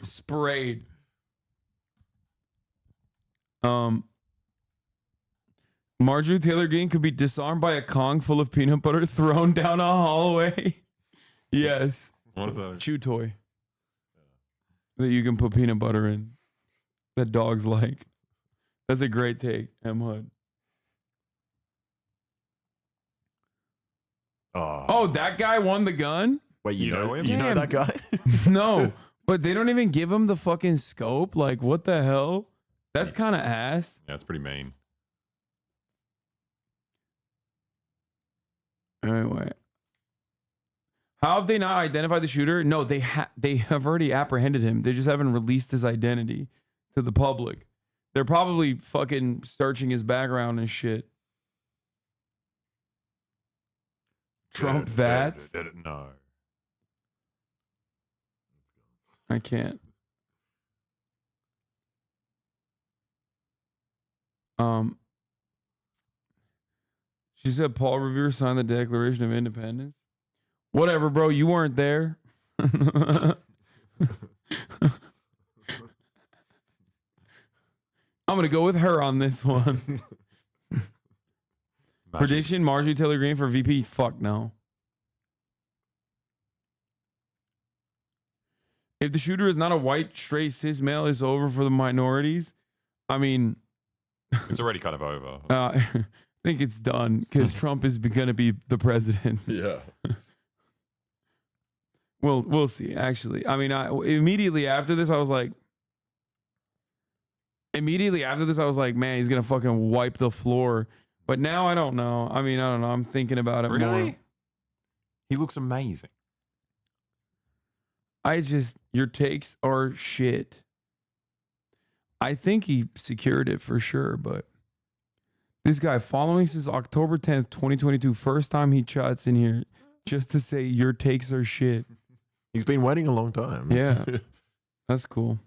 [SPEAKER 3] sprayed. Marjorie Taylor Greene could be disarmed by a Kong full of peanut butter thrown down a hallway. Yes.
[SPEAKER 20] What is that?
[SPEAKER 3] Chew toy that you can put peanut butter in that dogs like. That's a great take, M. Hood. Oh, that guy won the gun?
[SPEAKER 1] Wait, you know him?
[SPEAKER 3] Damn.
[SPEAKER 1] You know that guy?
[SPEAKER 3] No, but they don't even give him the fucking scope. Like, what the hell? That's kind of ass.
[SPEAKER 20] Yeah, that's pretty mean.
[SPEAKER 3] Anyway. How have they not identified the shooter? No, they have already apprehended him. They just haven't released his identity to the public. They're probably fucking searching his background and shit. Trump Vats?
[SPEAKER 20] No.
[SPEAKER 3] I can't. She said Paul Revere signed the Declaration of Independence. Whatever, bro. You weren't there. I'm going to go with her on this one. Prediction, Marjorie Taylor Greene for VP? Fuck no. If the shooter is not a white, straight, cis male, it's over for the minorities. I mean...
[SPEAKER 20] It's already kind of over.
[SPEAKER 3] I think it's done because Trump is going to be the president.
[SPEAKER 1] Yeah.
[SPEAKER 3] We'll see, actually. I mean, immediately after this, I was like, man, he's going to fucking wipe the floor. But now I don't know. I mean, I don't know. I'm thinking about it more.
[SPEAKER 20] Really? He looks amazing.
[SPEAKER 3] Your takes are shit. I think he secured it for sure, but this guy following since October 10th, 2022, first time he chats in here just to say your takes are shit.
[SPEAKER 1] He's been waiting a long time.
[SPEAKER 3] Yeah. That's cool.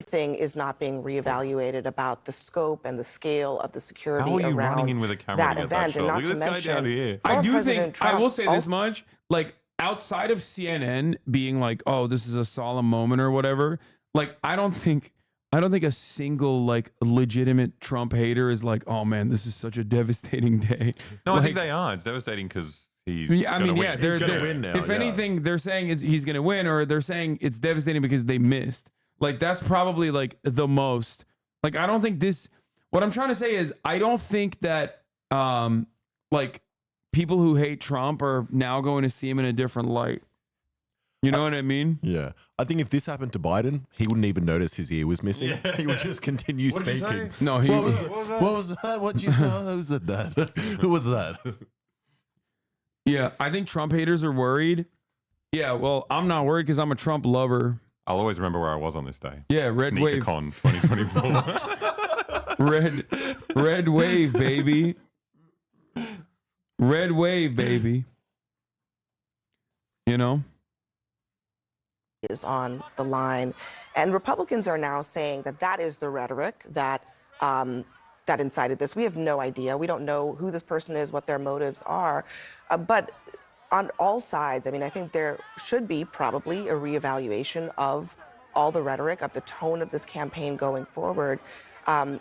[SPEAKER 10] thing is not being reevaluated about the scope and the scale of the security
[SPEAKER 20] How are you running
[SPEAKER 10] around
[SPEAKER 20] in with a camera
[SPEAKER 10] that
[SPEAKER 20] to get that
[SPEAKER 10] event,
[SPEAKER 20] shot?
[SPEAKER 10] and not
[SPEAKER 20] Look
[SPEAKER 10] to
[SPEAKER 20] at this guy down
[SPEAKER 10] mention,
[SPEAKER 20] here.
[SPEAKER 3] I
[SPEAKER 10] former
[SPEAKER 3] do
[SPEAKER 10] President
[SPEAKER 3] think
[SPEAKER 10] Trump
[SPEAKER 3] I will say this
[SPEAKER 10] also-
[SPEAKER 3] much, like outside of CNN being like, "Oh, this is a solemn moment" or whatever, like I don't think a single like legitimate Trump hater is like, "Oh man, this is such a devastating day."
[SPEAKER 20] No,
[SPEAKER 3] like,
[SPEAKER 20] I think they are. It's devastating because he's.
[SPEAKER 3] yeah, I mean,
[SPEAKER 20] gonna
[SPEAKER 3] yeah,
[SPEAKER 20] win.
[SPEAKER 3] they're
[SPEAKER 20] He's gonna win now.
[SPEAKER 3] If anything, they're saying he's going to win, or they're saying it's devastating because they missed. Like that's probably like the most. Like I don't think this. What I'm trying to say is I don't think that like people who hate Trump are now going to see him in a different light. You know what I mean?
[SPEAKER 1] Yeah. I think if this happened to Biden, he wouldn't even notice his ear was missing.
[SPEAKER 20] Yeah.
[SPEAKER 1] He would just continue
[SPEAKER 20] What did you
[SPEAKER 1] speaking.
[SPEAKER 20] say?
[SPEAKER 3] No,
[SPEAKER 1] What was that? What'd you say? Who was that? Who was that?
[SPEAKER 3] Yeah, I think Trump haters are worried. Yeah, well, I'm not worried because I'm a Trump lover.
[SPEAKER 20] I'll always remember where I was on this day.
[SPEAKER 3] Yeah, Red Wave.
[SPEAKER 20] SneakerCon 2024.
[SPEAKER 3] Red Wave, baby. Red Wave, baby. You know?
[SPEAKER 10] Is on the line, and Republicans are now saying that that is the rhetoric that that incited this. We have no idea. We don't know who this person is, what their motives are, but on all sides, I mean, I think there should be probably a reevaluation of all the rhetoric, of the tone of this campaign going forward.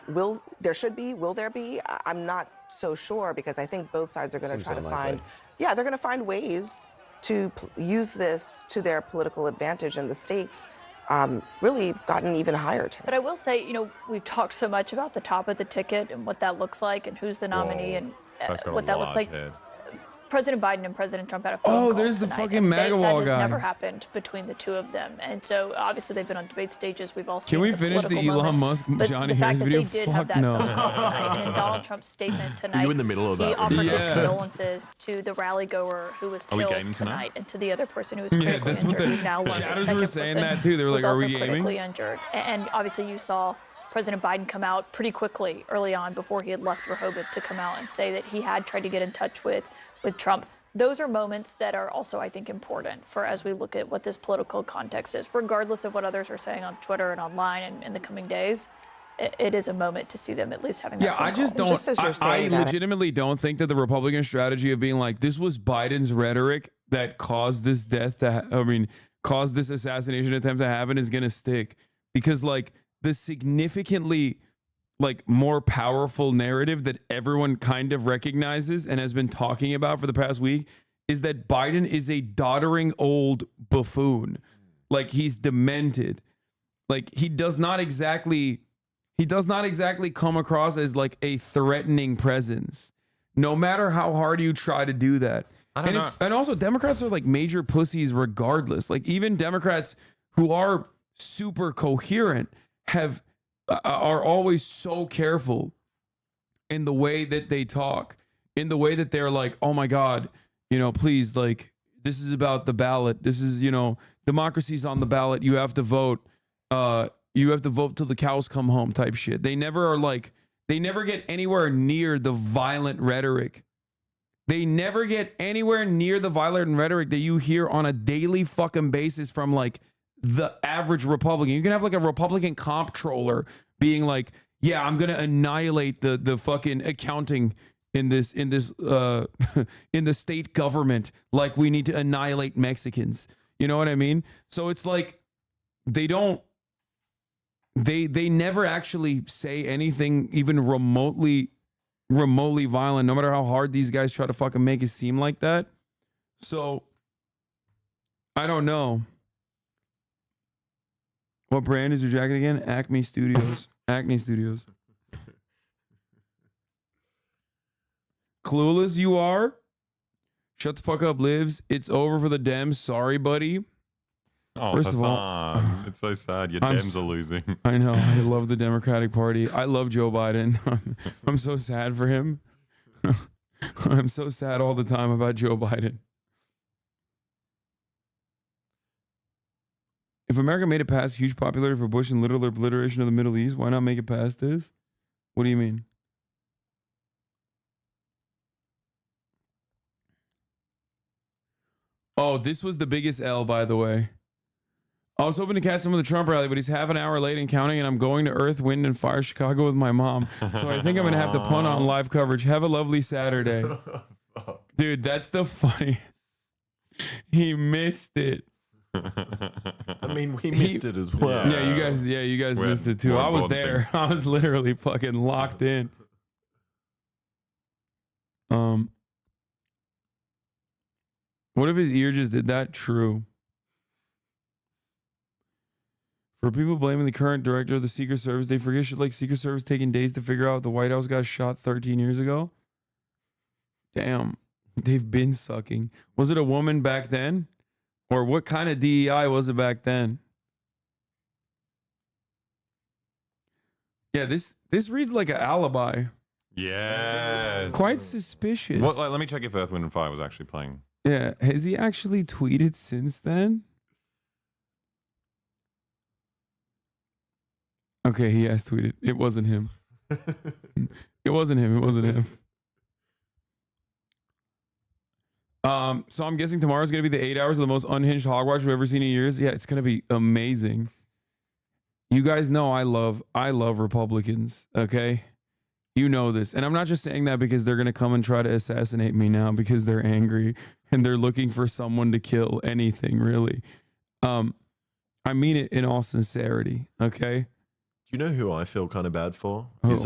[SPEAKER 10] Will there be? I'm not so sure, because I think both sides are going to try to find, they're going to find ways to use this to their political advantage, and the stakes really gotten even higher today.
[SPEAKER 15] But I will say, you know, we've talked so much about the top of the ticket and what that looks like and who's the nominee and what that looks like. President Biden and President Trump had a phone call
[SPEAKER 3] there's the
[SPEAKER 15] tonight,
[SPEAKER 3] fucking
[SPEAKER 15] and
[SPEAKER 3] MAGA
[SPEAKER 15] that
[SPEAKER 3] wall
[SPEAKER 15] has
[SPEAKER 3] guy.
[SPEAKER 15] never happened between the two of them. And so obviously they've been on debate stages. We've all seen
[SPEAKER 3] Can we
[SPEAKER 15] the
[SPEAKER 3] finish the
[SPEAKER 15] political
[SPEAKER 3] Elon
[SPEAKER 15] moments,
[SPEAKER 3] Musk
[SPEAKER 15] but
[SPEAKER 3] Johnny
[SPEAKER 15] the fact
[SPEAKER 3] Harris
[SPEAKER 15] that
[SPEAKER 3] video?
[SPEAKER 15] they did have
[SPEAKER 3] Fuck
[SPEAKER 15] that
[SPEAKER 3] no.
[SPEAKER 15] phone call tonight, and in Donald Trump's statement tonight,
[SPEAKER 1] you in the middle of
[SPEAKER 15] he
[SPEAKER 1] that?
[SPEAKER 15] offered his
[SPEAKER 3] Yeah.
[SPEAKER 15] condolences to the rally goer who was
[SPEAKER 20] Are we
[SPEAKER 15] killed
[SPEAKER 20] gaming tonight?
[SPEAKER 15] and to the other person who was
[SPEAKER 3] Yeah,
[SPEAKER 15] critically
[SPEAKER 3] that's what
[SPEAKER 15] injured.
[SPEAKER 3] the
[SPEAKER 15] We've now learned the
[SPEAKER 3] shadows
[SPEAKER 15] second
[SPEAKER 3] were saying
[SPEAKER 15] person
[SPEAKER 3] that too. They were
[SPEAKER 15] was
[SPEAKER 3] like, "Are
[SPEAKER 15] also
[SPEAKER 3] we gaming?"
[SPEAKER 15] critically injured. And obviously you saw President Biden come out pretty quickly early on before he had left Rehoboth to come out and say that he had tried to get in touch with Trump. Those are moments that are also, I think, important for as we look at what this political context is, regardless of what others are saying on Twitter and online and in the coming days. It is a moment to see them at least having that phone
[SPEAKER 3] I just
[SPEAKER 15] call.
[SPEAKER 3] don't. I legitimately don't think that the Republican strategy of being like, this was Biden's rhetoric that caused this death caused this assassination attempt to happen is going to stick, because like the significantly like more powerful narrative that everyone kind of recognizes and has been talking about for the past week is that Biden is a doddering old buffoon. Like he's demented. Like he does not exactly come across as like a threatening presence, no matter how hard you try to do that. And also Democrats are like major pussies regardless. Like even Democrats who are super coherent are always so careful in the way that they talk, in the way that they're like, oh my God, you know, please, like, this is about the ballot. This is, you know, democracy's on the ballot. You have to vote. You have to vote till the cows come home type shit. They never get anywhere near the violent rhetoric. They never get anywhere near the violent rhetoric that you hear on a daily fucking basis from like the average Republican. You can have like a Republican comptroller being like, yeah, I'm going to annihilate the fucking accounting in this in the state government, like we need to annihilate Mexicans. You know what I mean? So it's like they never actually say anything even remotely violent, no matter how hard these guys try to fucking make it seem like that. So I don't know. What brand is your jacket again? Acme Studios. Acme Studios. Clueless you are? Shut the fuck up, Lives. It's over for the Dems. Sorry, buddy.
[SPEAKER 20] Oh,
[SPEAKER 3] First of all,
[SPEAKER 20] Hasan, it's so sad. Your Dems are losing.
[SPEAKER 3] I know. I love the Democratic Party. I love Joe Biden. I'm so sad for him. I'm so sad all the time about Joe Biden. If America made it past huge popularity for Bush and literal obliteration of the Middle East, why not make it past this? What do you mean? Oh, this was the biggest L, by the way. I was hoping to catch him at the Trump rally, but he's half an hour late and counting, and I'm going to Earth, Wind, and Fire Chicago with my mom. So I think I'm going to have to punt on live coverage. Have a lovely Saturday. Dude, that's the funny. He missed it.
[SPEAKER 1] I mean, we missed it as well.
[SPEAKER 3] Yeah, you guys missed it too. I was there. Things. I was literally fucking locked in. What if his ear just did that? True. For people blaming the current director of the Secret Service, they forget shit like Secret Service taking days to figure out the White House got shot 13 years ago. Damn, they've been sucking. Was it a woman back then? Or what kind of DEI was it back then? Yeah, this reads like an alibi.
[SPEAKER 20] Yes.
[SPEAKER 3] Quite suspicious.
[SPEAKER 20] What, let me check if Earth, Wind, and Fire was actually playing.
[SPEAKER 3] Yeah, has he actually tweeted since then? Okay, he has tweeted. It wasn't him. It wasn't him. It wasn't him. So I'm guessing tomorrow's going to be the 8 hours of the most unhinged hogwash we've ever seen in years. Yeah, it's going to be amazing. You guys know I love Republicans, okay? You know this. And I'm not just saying that because they're going to come and try to assassinate me now because they're angry and they're looking for someone to kill, anything, really. I mean it in all sincerity, okay?
[SPEAKER 1] Do you know who I feel kind of bad for? Is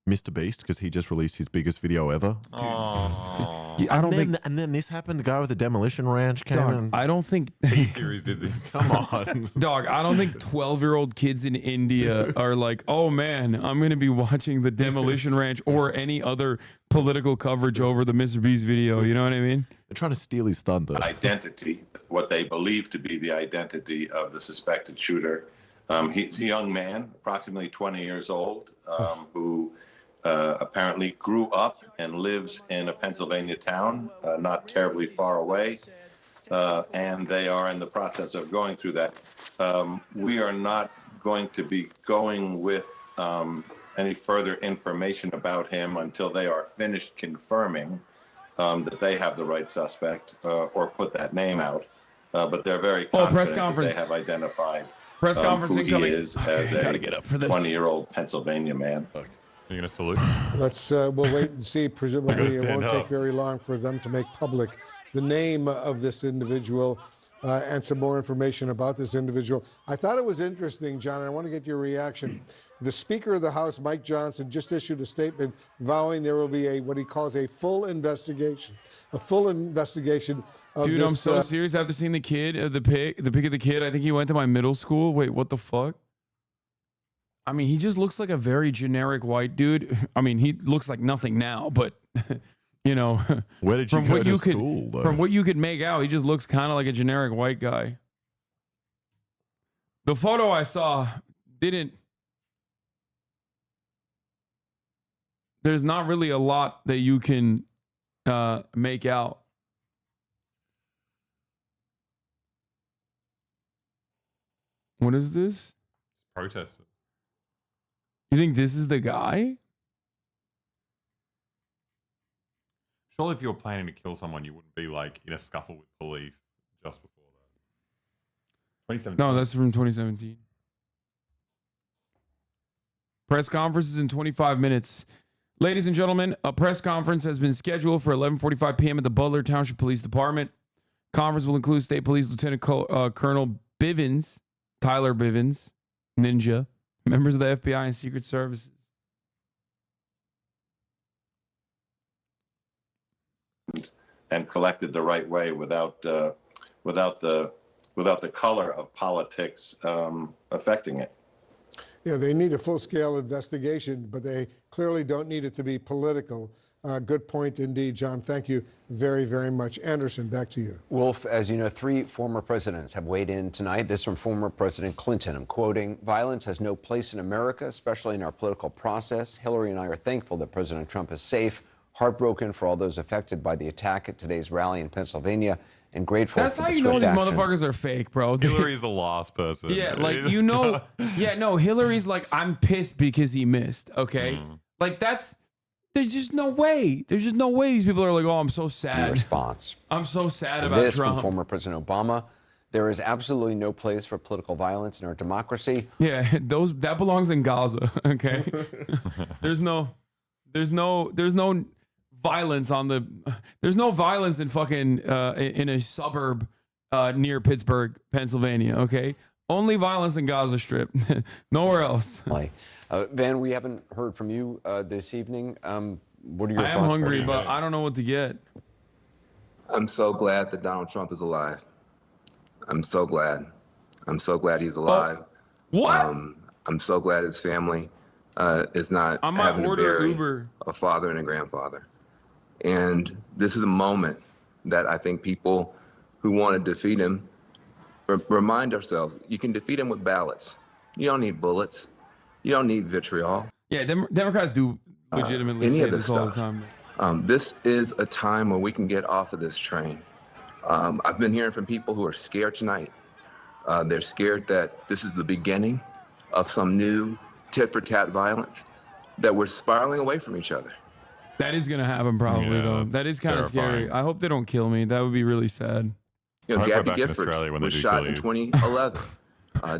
[SPEAKER 1] MrBeast, because he just released his biggest video ever.
[SPEAKER 3] I don't think.
[SPEAKER 1] And then this happened. The guy with the demolition ranch came in.
[SPEAKER 3] I don't think
[SPEAKER 20] series did this.
[SPEAKER 1] Come on,
[SPEAKER 3] dog. I don't think 12-year-old kids in India are like, oh man, I'm going to be watching the demolition ranch or any other political coverage over the MrBeast video. You know what I mean?
[SPEAKER 1] They're trying to steal his thunder.
[SPEAKER 9] Identity, what they believe to be the identity of the suspected shooter. He's a young man, approximately 20 years old, who apparently grew up and lives in a Pennsylvania town, not terribly far away, and they are in the process of going through that. We are not going to be going with any further information about him until they are finished confirming that they have the right suspect or put that name out. But they're very confident that they have identified
[SPEAKER 3] press conference
[SPEAKER 9] who
[SPEAKER 3] incoming.
[SPEAKER 9] he is as a 20-year-old Pennsylvania man.
[SPEAKER 20] Are you going to salute?
[SPEAKER 13] Let's we'll wait and see. Presumably, it won't take very long for them to make public the name of this individual and some more information about this individual. I thought it was interesting, John, and I want to get your reaction. The Speaker of the House, Mike Johnson, just issued a statement vowing there will be what he calls a full investigation. A full investigation of
[SPEAKER 3] Dude,
[SPEAKER 13] this,
[SPEAKER 3] I'm so serious. After seeing the kid, the pic of the kid, I think he went to my middle school. Wait, what the fuck? I mean, he just looks like a very generic white dude. I mean, he looks like nothing now, but you know,
[SPEAKER 1] where did you go to school?
[SPEAKER 3] From what you could make out, he just looks kind of like a generic white guy. The photo I saw didn't. There's not really a lot that you can make out. What is this?
[SPEAKER 20] Protesters.
[SPEAKER 3] You think this is the guy?
[SPEAKER 20] Surely if you were planning to kill someone, you wouldn't be like in a scuffle with police just before that. 2017.
[SPEAKER 3] No, that's from 2017. Press conference is in 25 minutes. Ladies and gentlemen, a press conference has been scheduled for 11:45 p.m. at the Butler Township Police Department. Conference will include State Police Lieutenant Colonel Bivens, Tyler Bivens, Ninja, members of the FBI and Secret Services.
[SPEAKER 9] And collected the right way without the color of politics affecting it.
[SPEAKER 13] Yeah, they need a full-scale investigation, but they clearly don't need it to be political. Good point indeed, John. Thank you very, very much. Anderson, back to you.
[SPEAKER 23] Wolf, as you know, 3 former presidents have weighed in tonight. This from former President Clinton. I'm quoting, "Violence has no place in America, especially in our political process. Hillary and I are thankful that President Trump is safe, heartbroken for all those affected by the attack at today's rally in Pennsylvania, and grateful
[SPEAKER 3] That's
[SPEAKER 20] for
[SPEAKER 3] how
[SPEAKER 20] the
[SPEAKER 3] you know
[SPEAKER 20] swift
[SPEAKER 3] these
[SPEAKER 20] action."
[SPEAKER 3] motherfuckers are fake, bro.
[SPEAKER 20] Hillary's the last person.
[SPEAKER 3] Yeah, like, you know, yeah, no, Hillary's like, I'm pissed because he missed, okay? Like, there's just no way. There's just no way these people are like, oh, I'm so sad.
[SPEAKER 23] Response.
[SPEAKER 3] I'm so sad
[SPEAKER 23] And
[SPEAKER 3] about
[SPEAKER 23] this
[SPEAKER 3] Trump.
[SPEAKER 23] from former President Obama. There is absolutely no place for political violence in our democracy.
[SPEAKER 3] Yeah, that belongs in Gaza. Okay, there's no violence there's no violence in fucking in a suburb near Pittsburgh, Pennsylvania. Okay, only violence in Gaza Strip, nowhere else.
[SPEAKER 23] Van, we haven't heard from you this evening. What are your thoughts?
[SPEAKER 3] I am hungry, but I don't know what to get.
[SPEAKER 16] I'm so glad that Donald Trump is alive. I'm so glad. I'm so glad he's alive.
[SPEAKER 3] What?
[SPEAKER 16] I'm so glad his family is not having to bury a father and a grandfather. And this is a moment that I think people who want to defeat him remind ourselves, you can defeat him with ballots. You don't need bullets. You don't need vitriol.
[SPEAKER 3] Yeah, Democrats do legitimately say this all the time.
[SPEAKER 16] This is a time where we can get off of this train. I've been hearing from people who are scared tonight. They're scared that this is the beginning of some new tit-for-tat violence, that we're spiraling away from each other.
[SPEAKER 3] That is going to happen probably, though. That is kind of scary. I hope they don't kill me. That would be really sad.
[SPEAKER 16] You know, Gabby Giffords was shot in 2011.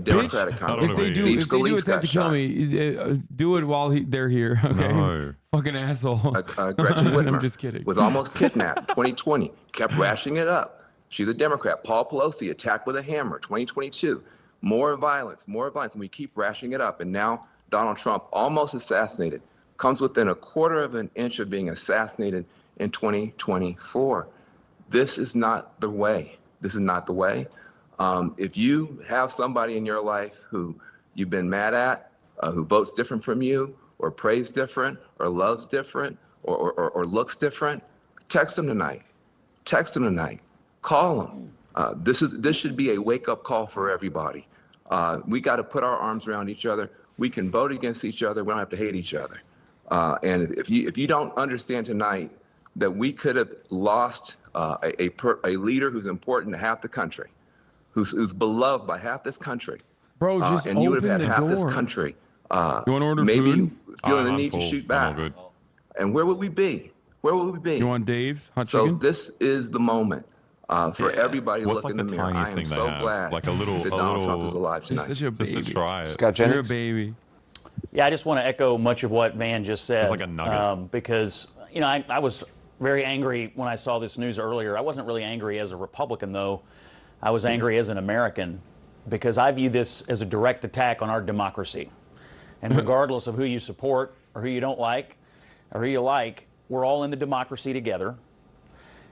[SPEAKER 16] Democratic Congress.
[SPEAKER 3] If they do attempt to kill me, do it while they're here. Okay,
[SPEAKER 16] No.
[SPEAKER 3] Fucking asshole.
[SPEAKER 16] Gretchen Whitmer
[SPEAKER 3] I'm just kidding.
[SPEAKER 16] was almost kidnapped 2020, kept rationing it up. She's a Democrat. Paul Pelosi attacked with a hammer 2022. More violence, and we keep rationing it up. And now Donald Trump, almost assassinated, comes within a quarter of an inch of being assassinated in 2024. This is not the way. This is not the way. If you have somebody in your life who you've been mad at, who votes different from you, or prays different, or loves different, or looks different, text them tonight. Text them tonight. Call them. This should be a wake-up call for everybody. We got to put our arms around each other. We can vote against each other. We don't have to hate each other. And if you don't understand tonight that we could have lost a leader who's important to half the country, who's beloved by half this country,
[SPEAKER 3] bro, just
[SPEAKER 16] and you would have
[SPEAKER 3] open
[SPEAKER 16] had
[SPEAKER 3] the
[SPEAKER 16] half this
[SPEAKER 3] door.
[SPEAKER 16] country,
[SPEAKER 3] You want to order
[SPEAKER 16] maybe
[SPEAKER 3] food?
[SPEAKER 16] feeling the need to shoot back. And where would we be? Where would we be?
[SPEAKER 3] You want Dave's hot
[SPEAKER 16] So
[SPEAKER 3] chicken?
[SPEAKER 16] this is the moment for everybody to
[SPEAKER 20] What's
[SPEAKER 16] look
[SPEAKER 20] like
[SPEAKER 16] in
[SPEAKER 20] the
[SPEAKER 16] the mirror. I
[SPEAKER 20] tiniest
[SPEAKER 16] am
[SPEAKER 20] thing they
[SPEAKER 16] so
[SPEAKER 20] have?
[SPEAKER 16] glad
[SPEAKER 20] Like a little,
[SPEAKER 16] that Donald Trump is alive
[SPEAKER 3] You're
[SPEAKER 16] tonight.
[SPEAKER 3] such a baby.
[SPEAKER 20] Just to try it.
[SPEAKER 23] Scott
[SPEAKER 3] You're a
[SPEAKER 23] Jennings?
[SPEAKER 3] baby.
[SPEAKER 19] Yeah, I just want to echo much of what Van just said.
[SPEAKER 20] It's like a nugget.
[SPEAKER 19] Because, you know, I was very angry when I saw this news earlier. I wasn't really angry as a Republican, though. I was angry as an American because I view this as a direct attack on our democracy. And regardless of who you support or who you don't like or who you like, we're all in the democracy together.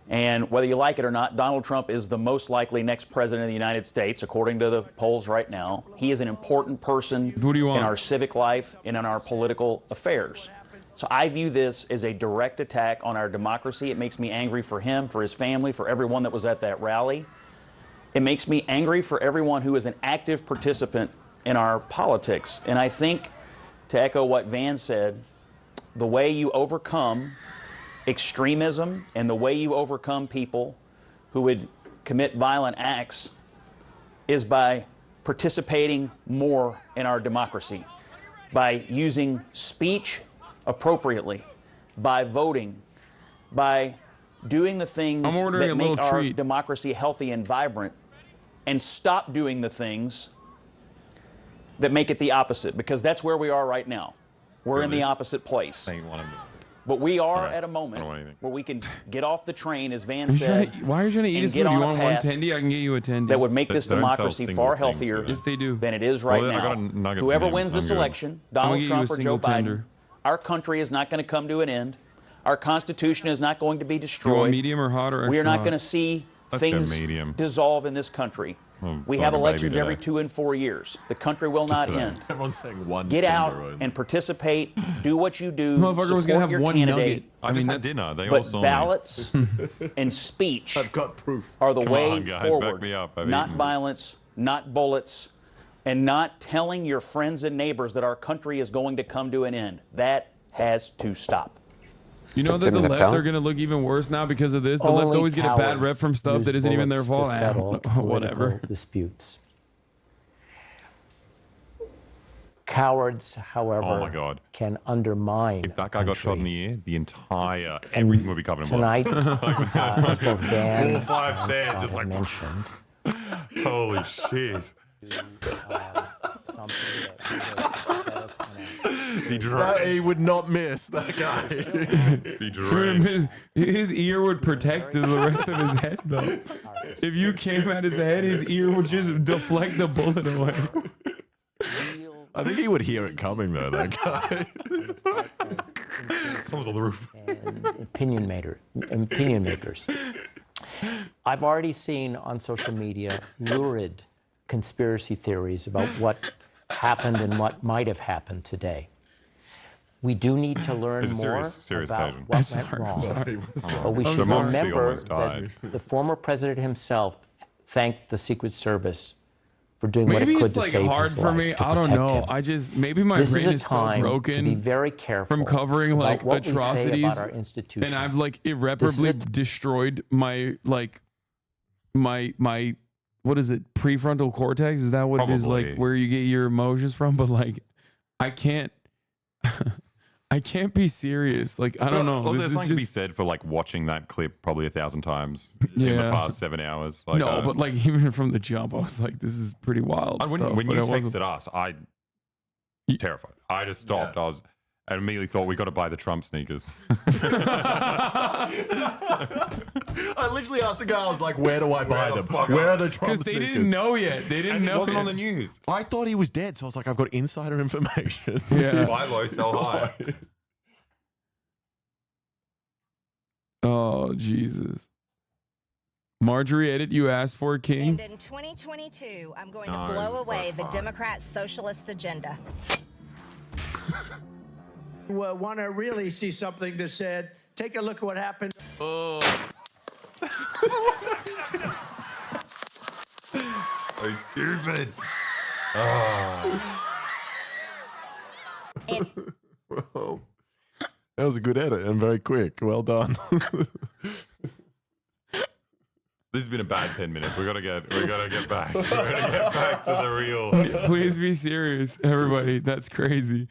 [SPEAKER 19] And whether you like it or not, Donald Trump is the most likely next president of the United States, according to the polls right now. He is an important person in our civic life and in our political affairs. So I view this as a direct attack on our democracy. It makes me angry for him, for his family, for everyone that was at that rally. It makes me angry for everyone who is an active participant in our politics. And I think, to echo what Van said, the way you overcome extremism and the way you overcome people who would commit violent acts is by participating more in our democracy, by using speech appropriately, by voting, by doing the things that make our democracy healthy and vibrant, and stop doing the things that make it the opposite, because that's where we are right now. We're in the opposite place. But we are at a moment where we can get off the train, as Van said.
[SPEAKER 3] Why are you trying to eat his food? You want one tendy? I can get you a tendy.
[SPEAKER 19] That would make this democracy far healthier than it is right now. Whoever wins this election, Donald Trump or Joe Biden, our country is not going to come to an end. Our Constitution is not going to be destroyed.
[SPEAKER 3] You want medium or hot or extra
[SPEAKER 19] We are not
[SPEAKER 3] hot?
[SPEAKER 19] going to see
[SPEAKER 20] Let's go
[SPEAKER 19] things
[SPEAKER 20] medium.
[SPEAKER 19] dissolve in this country. We have elections every 2 and 4 years. The country will not end.
[SPEAKER 1] Everyone's saying one.
[SPEAKER 19] Get out and participate. Do what you do.
[SPEAKER 3] Motherfucker was gonna
[SPEAKER 19] Support
[SPEAKER 3] have
[SPEAKER 19] your
[SPEAKER 3] one
[SPEAKER 19] candidate.
[SPEAKER 3] nugget. I mean, that's
[SPEAKER 20] dinner. They all
[SPEAKER 19] But
[SPEAKER 20] saw me.
[SPEAKER 19] ballots and speech
[SPEAKER 1] I've got proof.
[SPEAKER 19] are the
[SPEAKER 20] Come
[SPEAKER 19] way
[SPEAKER 20] on, guys, back
[SPEAKER 19] forward.
[SPEAKER 20] me up. I've
[SPEAKER 19] Not
[SPEAKER 20] eaten.
[SPEAKER 19] violence, not bullets, and not telling your friends and neighbors that our country is going to come to an end. That has to stop.
[SPEAKER 3] You know that the left are going to look even worse now because of this? The left always get a bad rep from stuff that isn't even their fault. Whatever.
[SPEAKER 21] Disputes. Cowards, however,
[SPEAKER 20] Oh my God.
[SPEAKER 21] can undermine.
[SPEAKER 20] If that guy got shot in the ear, the entire everything would be covered in blood.
[SPEAKER 21] Tonight, as both Van
[SPEAKER 20] 4 or 5
[SPEAKER 21] and
[SPEAKER 20] stairs,
[SPEAKER 21] Scott
[SPEAKER 20] just like
[SPEAKER 21] mentioned,
[SPEAKER 20] Holy shit.
[SPEAKER 21] Something that set us
[SPEAKER 1] He would not miss that guy.
[SPEAKER 20] Be drenched.
[SPEAKER 3] His ear would protect the rest of his head, though. If you came at his head, his ear would just deflect the bullet away.
[SPEAKER 1] I think he would hear it coming, though, that guy.
[SPEAKER 20] Someone's on the roof.
[SPEAKER 21] And opinion makers. I've already seen on social media lurid conspiracy theories about what happened and what might have happened today. We do need to learn more
[SPEAKER 20] serious
[SPEAKER 21] about
[SPEAKER 20] occasion.
[SPEAKER 21] what went wrong. But we should remember that the former president himself thanked the Secret Service for doing what it
[SPEAKER 3] Maybe
[SPEAKER 21] could
[SPEAKER 3] it's
[SPEAKER 21] to
[SPEAKER 3] like
[SPEAKER 21] save
[SPEAKER 3] hard
[SPEAKER 21] his
[SPEAKER 3] for
[SPEAKER 21] life,
[SPEAKER 3] me.
[SPEAKER 21] to
[SPEAKER 3] I don't
[SPEAKER 21] protect
[SPEAKER 3] know.
[SPEAKER 21] him.
[SPEAKER 3] I just maybe my
[SPEAKER 21] This
[SPEAKER 3] brain
[SPEAKER 21] is a
[SPEAKER 3] is so
[SPEAKER 21] time
[SPEAKER 3] broken
[SPEAKER 21] to be very careful
[SPEAKER 3] from covering like
[SPEAKER 21] about what we say
[SPEAKER 3] atrocities,
[SPEAKER 21] about our institutions.
[SPEAKER 3] and I've like irreparably destroyed my my what is it, prefrontal cortex? Is that what it is, like where you get your emotions from? But like, I can't. I can't be serious. Like, I don't know.
[SPEAKER 20] Also,
[SPEAKER 3] This
[SPEAKER 20] there's
[SPEAKER 3] is
[SPEAKER 20] something to be
[SPEAKER 3] just-
[SPEAKER 20] said for like watching that clip probably 1,000 times in the
[SPEAKER 3] Yeah.
[SPEAKER 20] past 7 hours. Like,
[SPEAKER 3] no, but like even from the jump, I was like, this is pretty wild.
[SPEAKER 20] when
[SPEAKER 3] stuff,
[SPEAKER 20] you
[SPEAKER 3] but it wasn't-
[SPEAKER 20] texted us, I terrified. I just stopped. I immediately thought we got to buy the Trump sneakers.
[SPEAKER 1] I literally asked the guy, I was like, where do I buy them? Where are the Trump
[SPEAKER 3] Because they
[SPEAKER 1] sneakers?
[SPEAKER 3] didn't know yet. They didn't
[SPEAKER 20] And
[SPEAKER 3] know.
[SPEAKER 20] it wasn't on
[SPEAKER 3] yet.
[SPEAKER 20] the news.
[SPEAKER 1] I thought he was dead, so I was like, I've got insider information.
[SPEAKER 3] Yeah.
[SPEAKER 20] Buy low, sell high.
[SPEAKER 3] Oh Jesus. Marjorie, edit you asked for, King.
[SPEAKER 2] And in 2022, I'm going to blow away the Democrats' socialist agenda.
[SPEAKER 11] You want to really see something that said, take a look at what happened.
[SPEAKER 20] Oh, stupid. Oh.
[SPEAKER 1] Well, that was a good edit and very quick. Well done.
[SPEAKER 20] This has been a bad 10 minutes. We gotta get back. We gotta get back to the real.
[SPEAKER 3] Please be serious, everybody. That's crazy.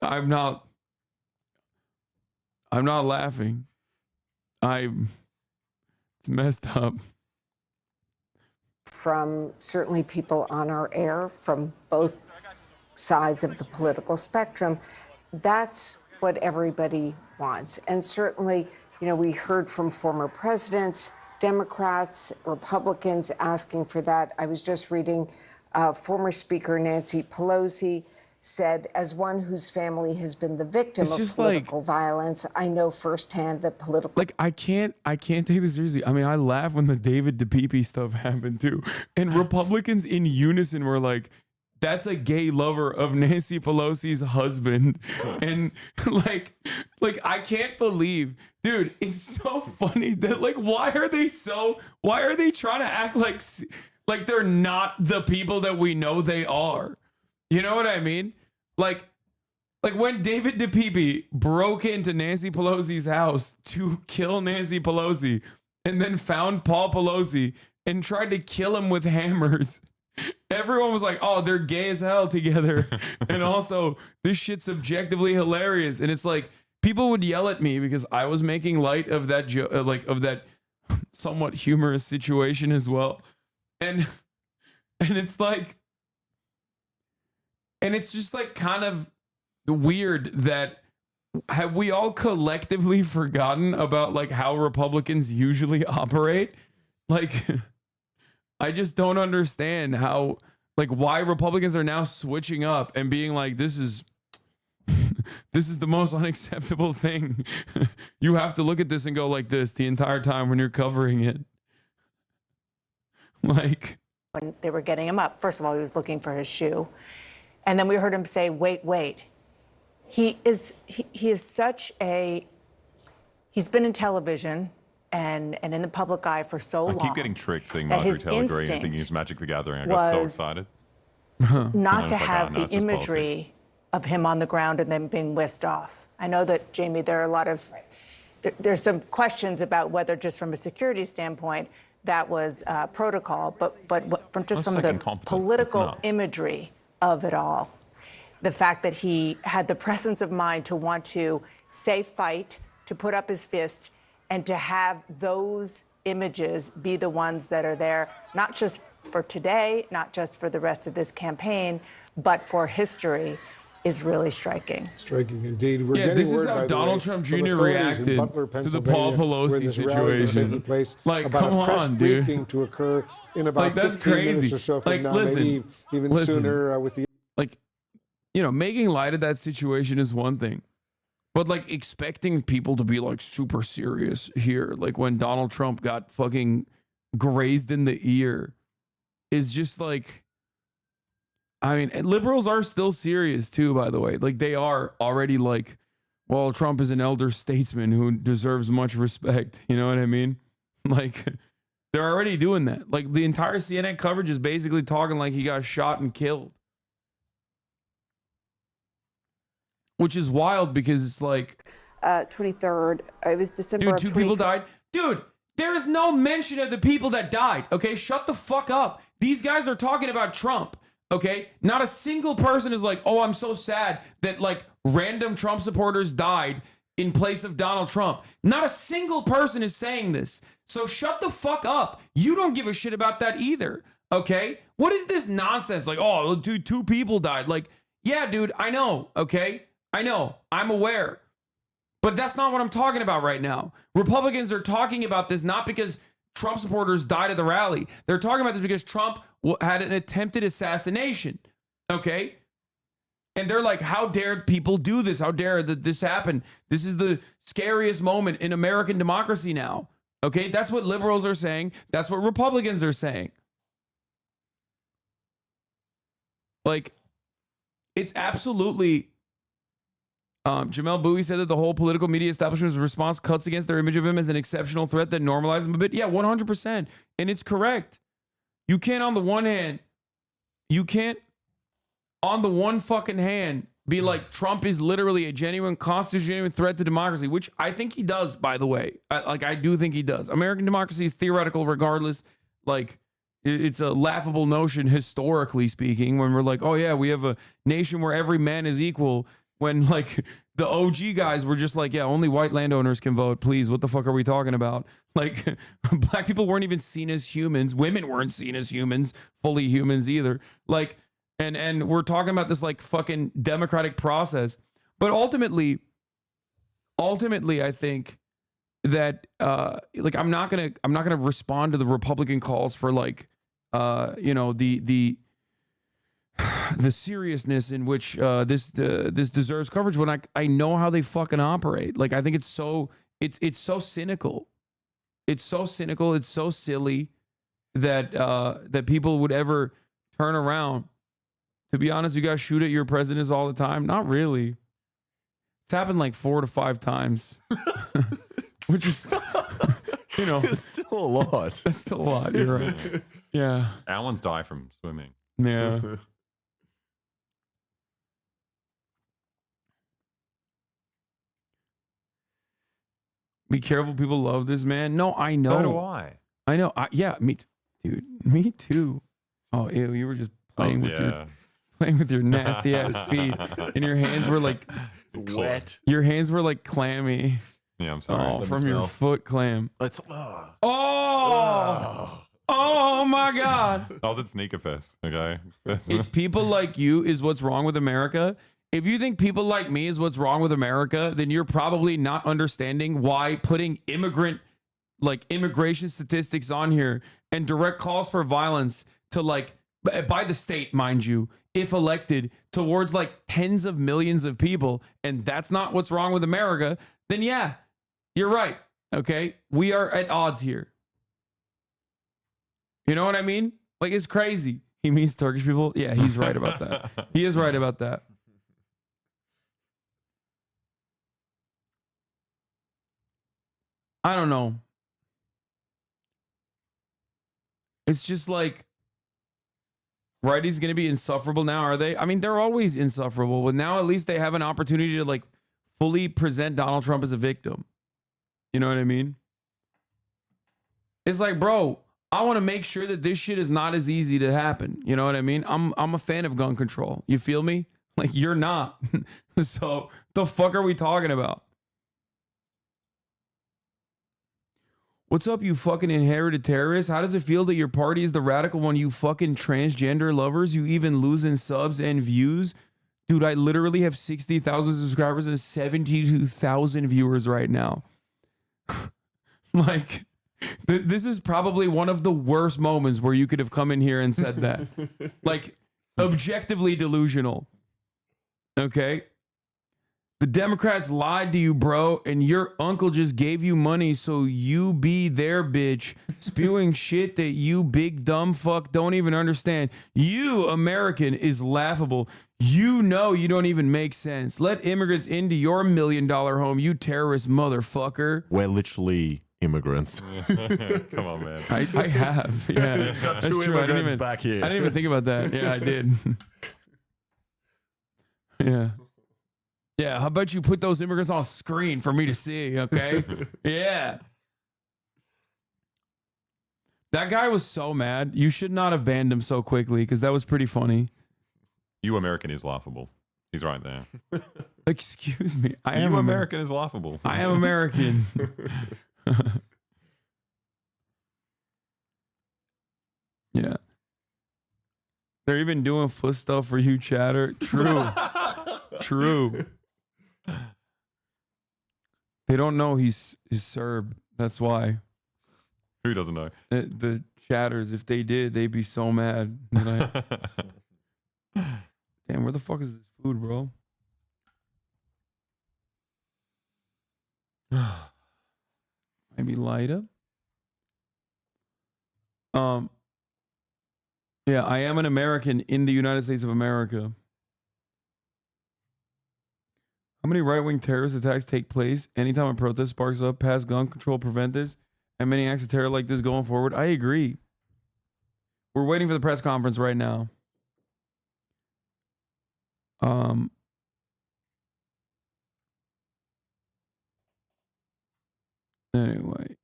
[SPEAKER 3] I'm not laughing. It's messed up.
[SPEAKER 5] From certainly people on our air from both sides of the political spectrum, that's what everybody wants. And certainly, you know, we heard from former presidents, Democrats, Republicans asking for that. I was just reading former Speaker Nancy Pelosi said, as one whose family has been the victim
[SPEAKER 3] It's
[SPEAKER 5] of
[SPEAKER 3] just
[SPEAKER 5] political violence, I know firsthand that political...
[SPEAKER 3] Like, I can't take this seriously. I mean, I laugh when the David DePipe stuff happened too. And Republicans in unison were like, that's a gay lover of Nancy Pelosi's husband. And like I can't believe, dude, it's so funny that like, why are they trying to act like they're not the people that we know they are? You know what I mean? Like when David DePipe broke into Nancy Pelosi's house to kill Nancy Pelosi and then found Paul Pelosi and tried to kill him with hammers. Everyone was like, oh, they're gay as hell together. And also, this shit's objectively hilarious. And it's like, people would yell at me because I was making light of that of that somewhat humorous situation as well. And it's like, and it's just like kind of weird that have we all collectively forgotten about like how Republicans usually operate? Like, I just don't understand how, like, why Republicans are now switching up and being like, this is the most unacceptable thing. You have to look at this and go like this the entire time when you're covering it. Like,
[SPEAKER 7] when they were getting him up, first of all, he was looking for his shoe. And then we heard him say, wait. He is such a, he's been in television and in the public eye for so long.
[SPEAKER 20] I keep getting tricked seeing
[SPEAKER 7] that
[SPEAKER 20] Marjorie
[SPEAKER 7] his
[SPEAKER 20] Taylor Greene and
[SPEAKER 7] instinct
[SPEAKER 20] thinking it's Magic the Gathering. I got so
[SPEAKER 7] was
[SPEAKER 20] excited.
[SPEAKER 7] not to
[SPEAKER 20] It's like,
[SPEAKER 7] have
[SPEAKER 20] no,
[SPEAKER 7] the
[SPEAKER 20] it's just
[SPEAKER 7] imagery
[SPEAKER 20] politics.
[SPEAKER 7] of him on the ground and then being whisked off. I know that, Jamie, there are a lot of, there's some questions about whether just from a security standpoint that was protocol, but from just from the political imagery of it all. The fact that he had the presence of mind to want to say fight, to put up his fist, and to have those images be the ones that are there, not just for today, not just for the rest of this campaign, but for history, is really striking.
[SPEAKER 13] Striking indeed. We're
[SPEAKER 3] Yeah,
[SPEAKER 13] getting
[SPEAKER 3] this is
[SPEAKER 13] word,
[SPEAKER 3] how
[SPEAKER 13] by the
[SPEAKER 3] Donald
[SPEAKER 13] way,
[SPEAKER 3] Trump
[SPEAKER 13] from
[SPEAKER 3] Jr.
[SPEAKER 13] authorities in
[SPEAKER 3] reacted
[SPEAKER 13] Butler,
[SPEAKER 3] to the Paul
[SPEAKER 13] Pennsylvania, where
[SPEAKER 3] Pelosi
[SPEAKER 13] this rally was
[SPEAKER 3] situation.
[SPEAKER 13] taking place,
[SPEAKER 3] Like,
[SPEAKER 13] about
[SPEAKER 3] come
[SPEAKER 13] a press
[SPEAKER 3] on, dude.
[SPEAKER 13] briefing to occur in about
[SPEAKER 3] Like, that's
[SPEAKER 13] 15 minutes
[SPEAKER 3] crazy.
[SPEAKER 13] or so from
[SPEAKER 3] Like,
[SPEAKER 13] now,
[SPEAKER 3] listen,
[SPEAKER 13] maybe even sooner with the...
[SPEAKER 3] Like, you know, making light of that situation is one thing. But, like, expecting people to be, like, super serious here, like when Donald Trump got fucking grazed in the ear, is just like... I mean, and liberals are still serious too, by the way. Like, they are already like, well, Trump is an elder statesman who deserves much respect. You know what I mean? Like, they're already doing that. Like, the entire CNN coverage is basically talking like he got shot and killed. Which is wild because it's like...
[SPEAKER 4] 23rd, it was December
[SPEAKER 3] Dude,
[SPEAKER 4] of
[SPEAKER 3] 2 people died. Dude, there is no mention of the people that died, okay? Shut the fuck up. These guys are talking about Trump. Okay, not a single person is like, oh, I'm so sad that like random Trump supporters died in place of Donald Trump. Not a single person is saying this. So shut the fuck up. You don't give a shit about that either. Okay, what is this nonsense? Like, oh, dude, 2 people died. Like, yeah, dude, I know. Okay, I know. I'm aware. But that's not what I'm talking about right now. Republicans are talking about this not because Trump supporters died at the rally. They're talking about this because Trump had an attempted assassination, okay? And they're like, how dare people do this? How dare this happen? This is the scariest moment in American democracy now, okay? That's what liberals are saying. That's what Republicans are saying. Like, it's absolutely... Jamel Bowie said that the whole political media establishment's response cuts against their image of him as an exceptional threat that normalizes him a bit. Yeah, 100%. And it's correct. You can't on the one hand, fucking hand be like, Trump is literally a genuine constitutional threat to democracy, which I think he does, by the way. I do think he does. American democracy is theoretical regardless. Like, it's a laughable notion historically speaking when we're like, oh yeah, we have a nation where every man is equal. When, like, the OG guys were just like, yeah, only white landowners can vote. Please, what the fuck are we talking about? Like, black people weren't even seen as humans. Women weren't seen as humans, fully humans either. Like, and we're talking about this, like, fucking democratic process. But ultimately, I think that, like, I'm not gonna respond to the Republican calls for, like, you know, the seriousness in which this deserves coverage when I know how they fucking operate. Like, I think it's so cynical. It's so cynical. It's so silly that that people would ever turn around. To be honest, you guys shoot at your presidents all the time. Not really. It's happened like 4 to 5 times, which is, you know,
[SPEAKER 1] it's still a lot.
[SPEAKER 3] That's still a lot. You're right. Yeah.
[SPEAKER 20] Alan's die from swimming.
[SPEAKER 3] Yeah. Be careful, people love this man. No, I know.
[SPEAKER 20] So do I.
[SPEAKER 3] I know. Yeah, me too. Dude, me too. Oh, ew, you were just playing with your nasty ass feet, and your hands were like
[SPEAKER 1] wet.
[SPEAKER 3] Your hands were like clammy.
[SPEAKER 20] Yeah, I'm sorry.
[SPEAKER 3] Oh, from your foot clam.
[SPEAKER 1] It's
[SPEAKER 3] Oh my God.
[SPEAKER 20] I was at Sneaker Fest. Okay.
[SPEAKER 3] It's people like you is what's wrong with America. If you think people like me is what's wrong with America, then you're probably not understanding why putting immigration statistics on here and direct calls for violence to, like, by the state, mind you, if elected, towards like tens of millions of people, and that's not what's wrong with America, then yeah, you're right. Okay. We are at odds here. You know what I mean? Like, it's crazy. He means Turkish people. Yeah, he's right about that. He is right about that. I don't know. It's just like, righty's going to be insufferable now, are they? I mean, they're always insufferable, but now at least they have an opportunity to, like, fully present Donald Trump as a victim. You know what I mean? It's like, bro, I want to make sure that this shit is not as easy to happen. You know what I mean? I'm a fan of gun control. You feel me? Like, you're not. So the fuck are we talking about? What's up, you fucking inherited terrorists? How does it feel that your party is the radical one, you fucking transgender lovers? You even losing subs and views? Dude, I literally have 60,000 subscribers and 72,000 viewers right now. Like, this is probably one of the worst moments where you could have come in here and said that. Like, objectively delusional. Okay? The Democrats lied to you, bro, and your uncle just gave you money so you be their bitch, spewing shit that you big dumb fuck don't even understand. You, American, is laughable. You know you don't even make sense. Let immigrants into your $1 million home, you terrorist motherfucker.
[SPEAKER 1] We're literally immigrants.
[SPEAKER 20] Come on, man.
[SPEAKER 3] I have. Yeah.
[SPEAKER 1] Got
[SPEAKER 3] That's
[SPEAKER 1] two
[SPEAKER 3] true.
[SPEAKER 1] immigrants back here.
[SPEAKER 3] I didn't even think about that. Yeah, I did. Yeah. Yeah, how about you put those immigrants on screen for me to see, okay? Yeah. That guy was so mad. You should not have banned him so quickly because that was pretty funny.
[SPEAKER 20] You American is laughable. He's right there.
[SPEAKER 3] Excuse me. I am
[SPEAKER 20] you American is laughable.
[SPEAKER 3] I am American. Yeah. They're even doing foot stuff for you, chatter. True. True. They don't know he's Serb. That's why.
[SPEAKER 20] Who doesn't know?
[SPEAKER 3] The chatters, if they did, they'd be so mad. Damn, where the fuck is this food, bro? Maybe lighter. Yeah, I am an American in the United States of America. How many right-wing terrorist attacks take place anytime a protest sparks up past gun control prevent this, and many acts of terror like this going forward? I agree. We're waiting for the press conference right now. Anyway,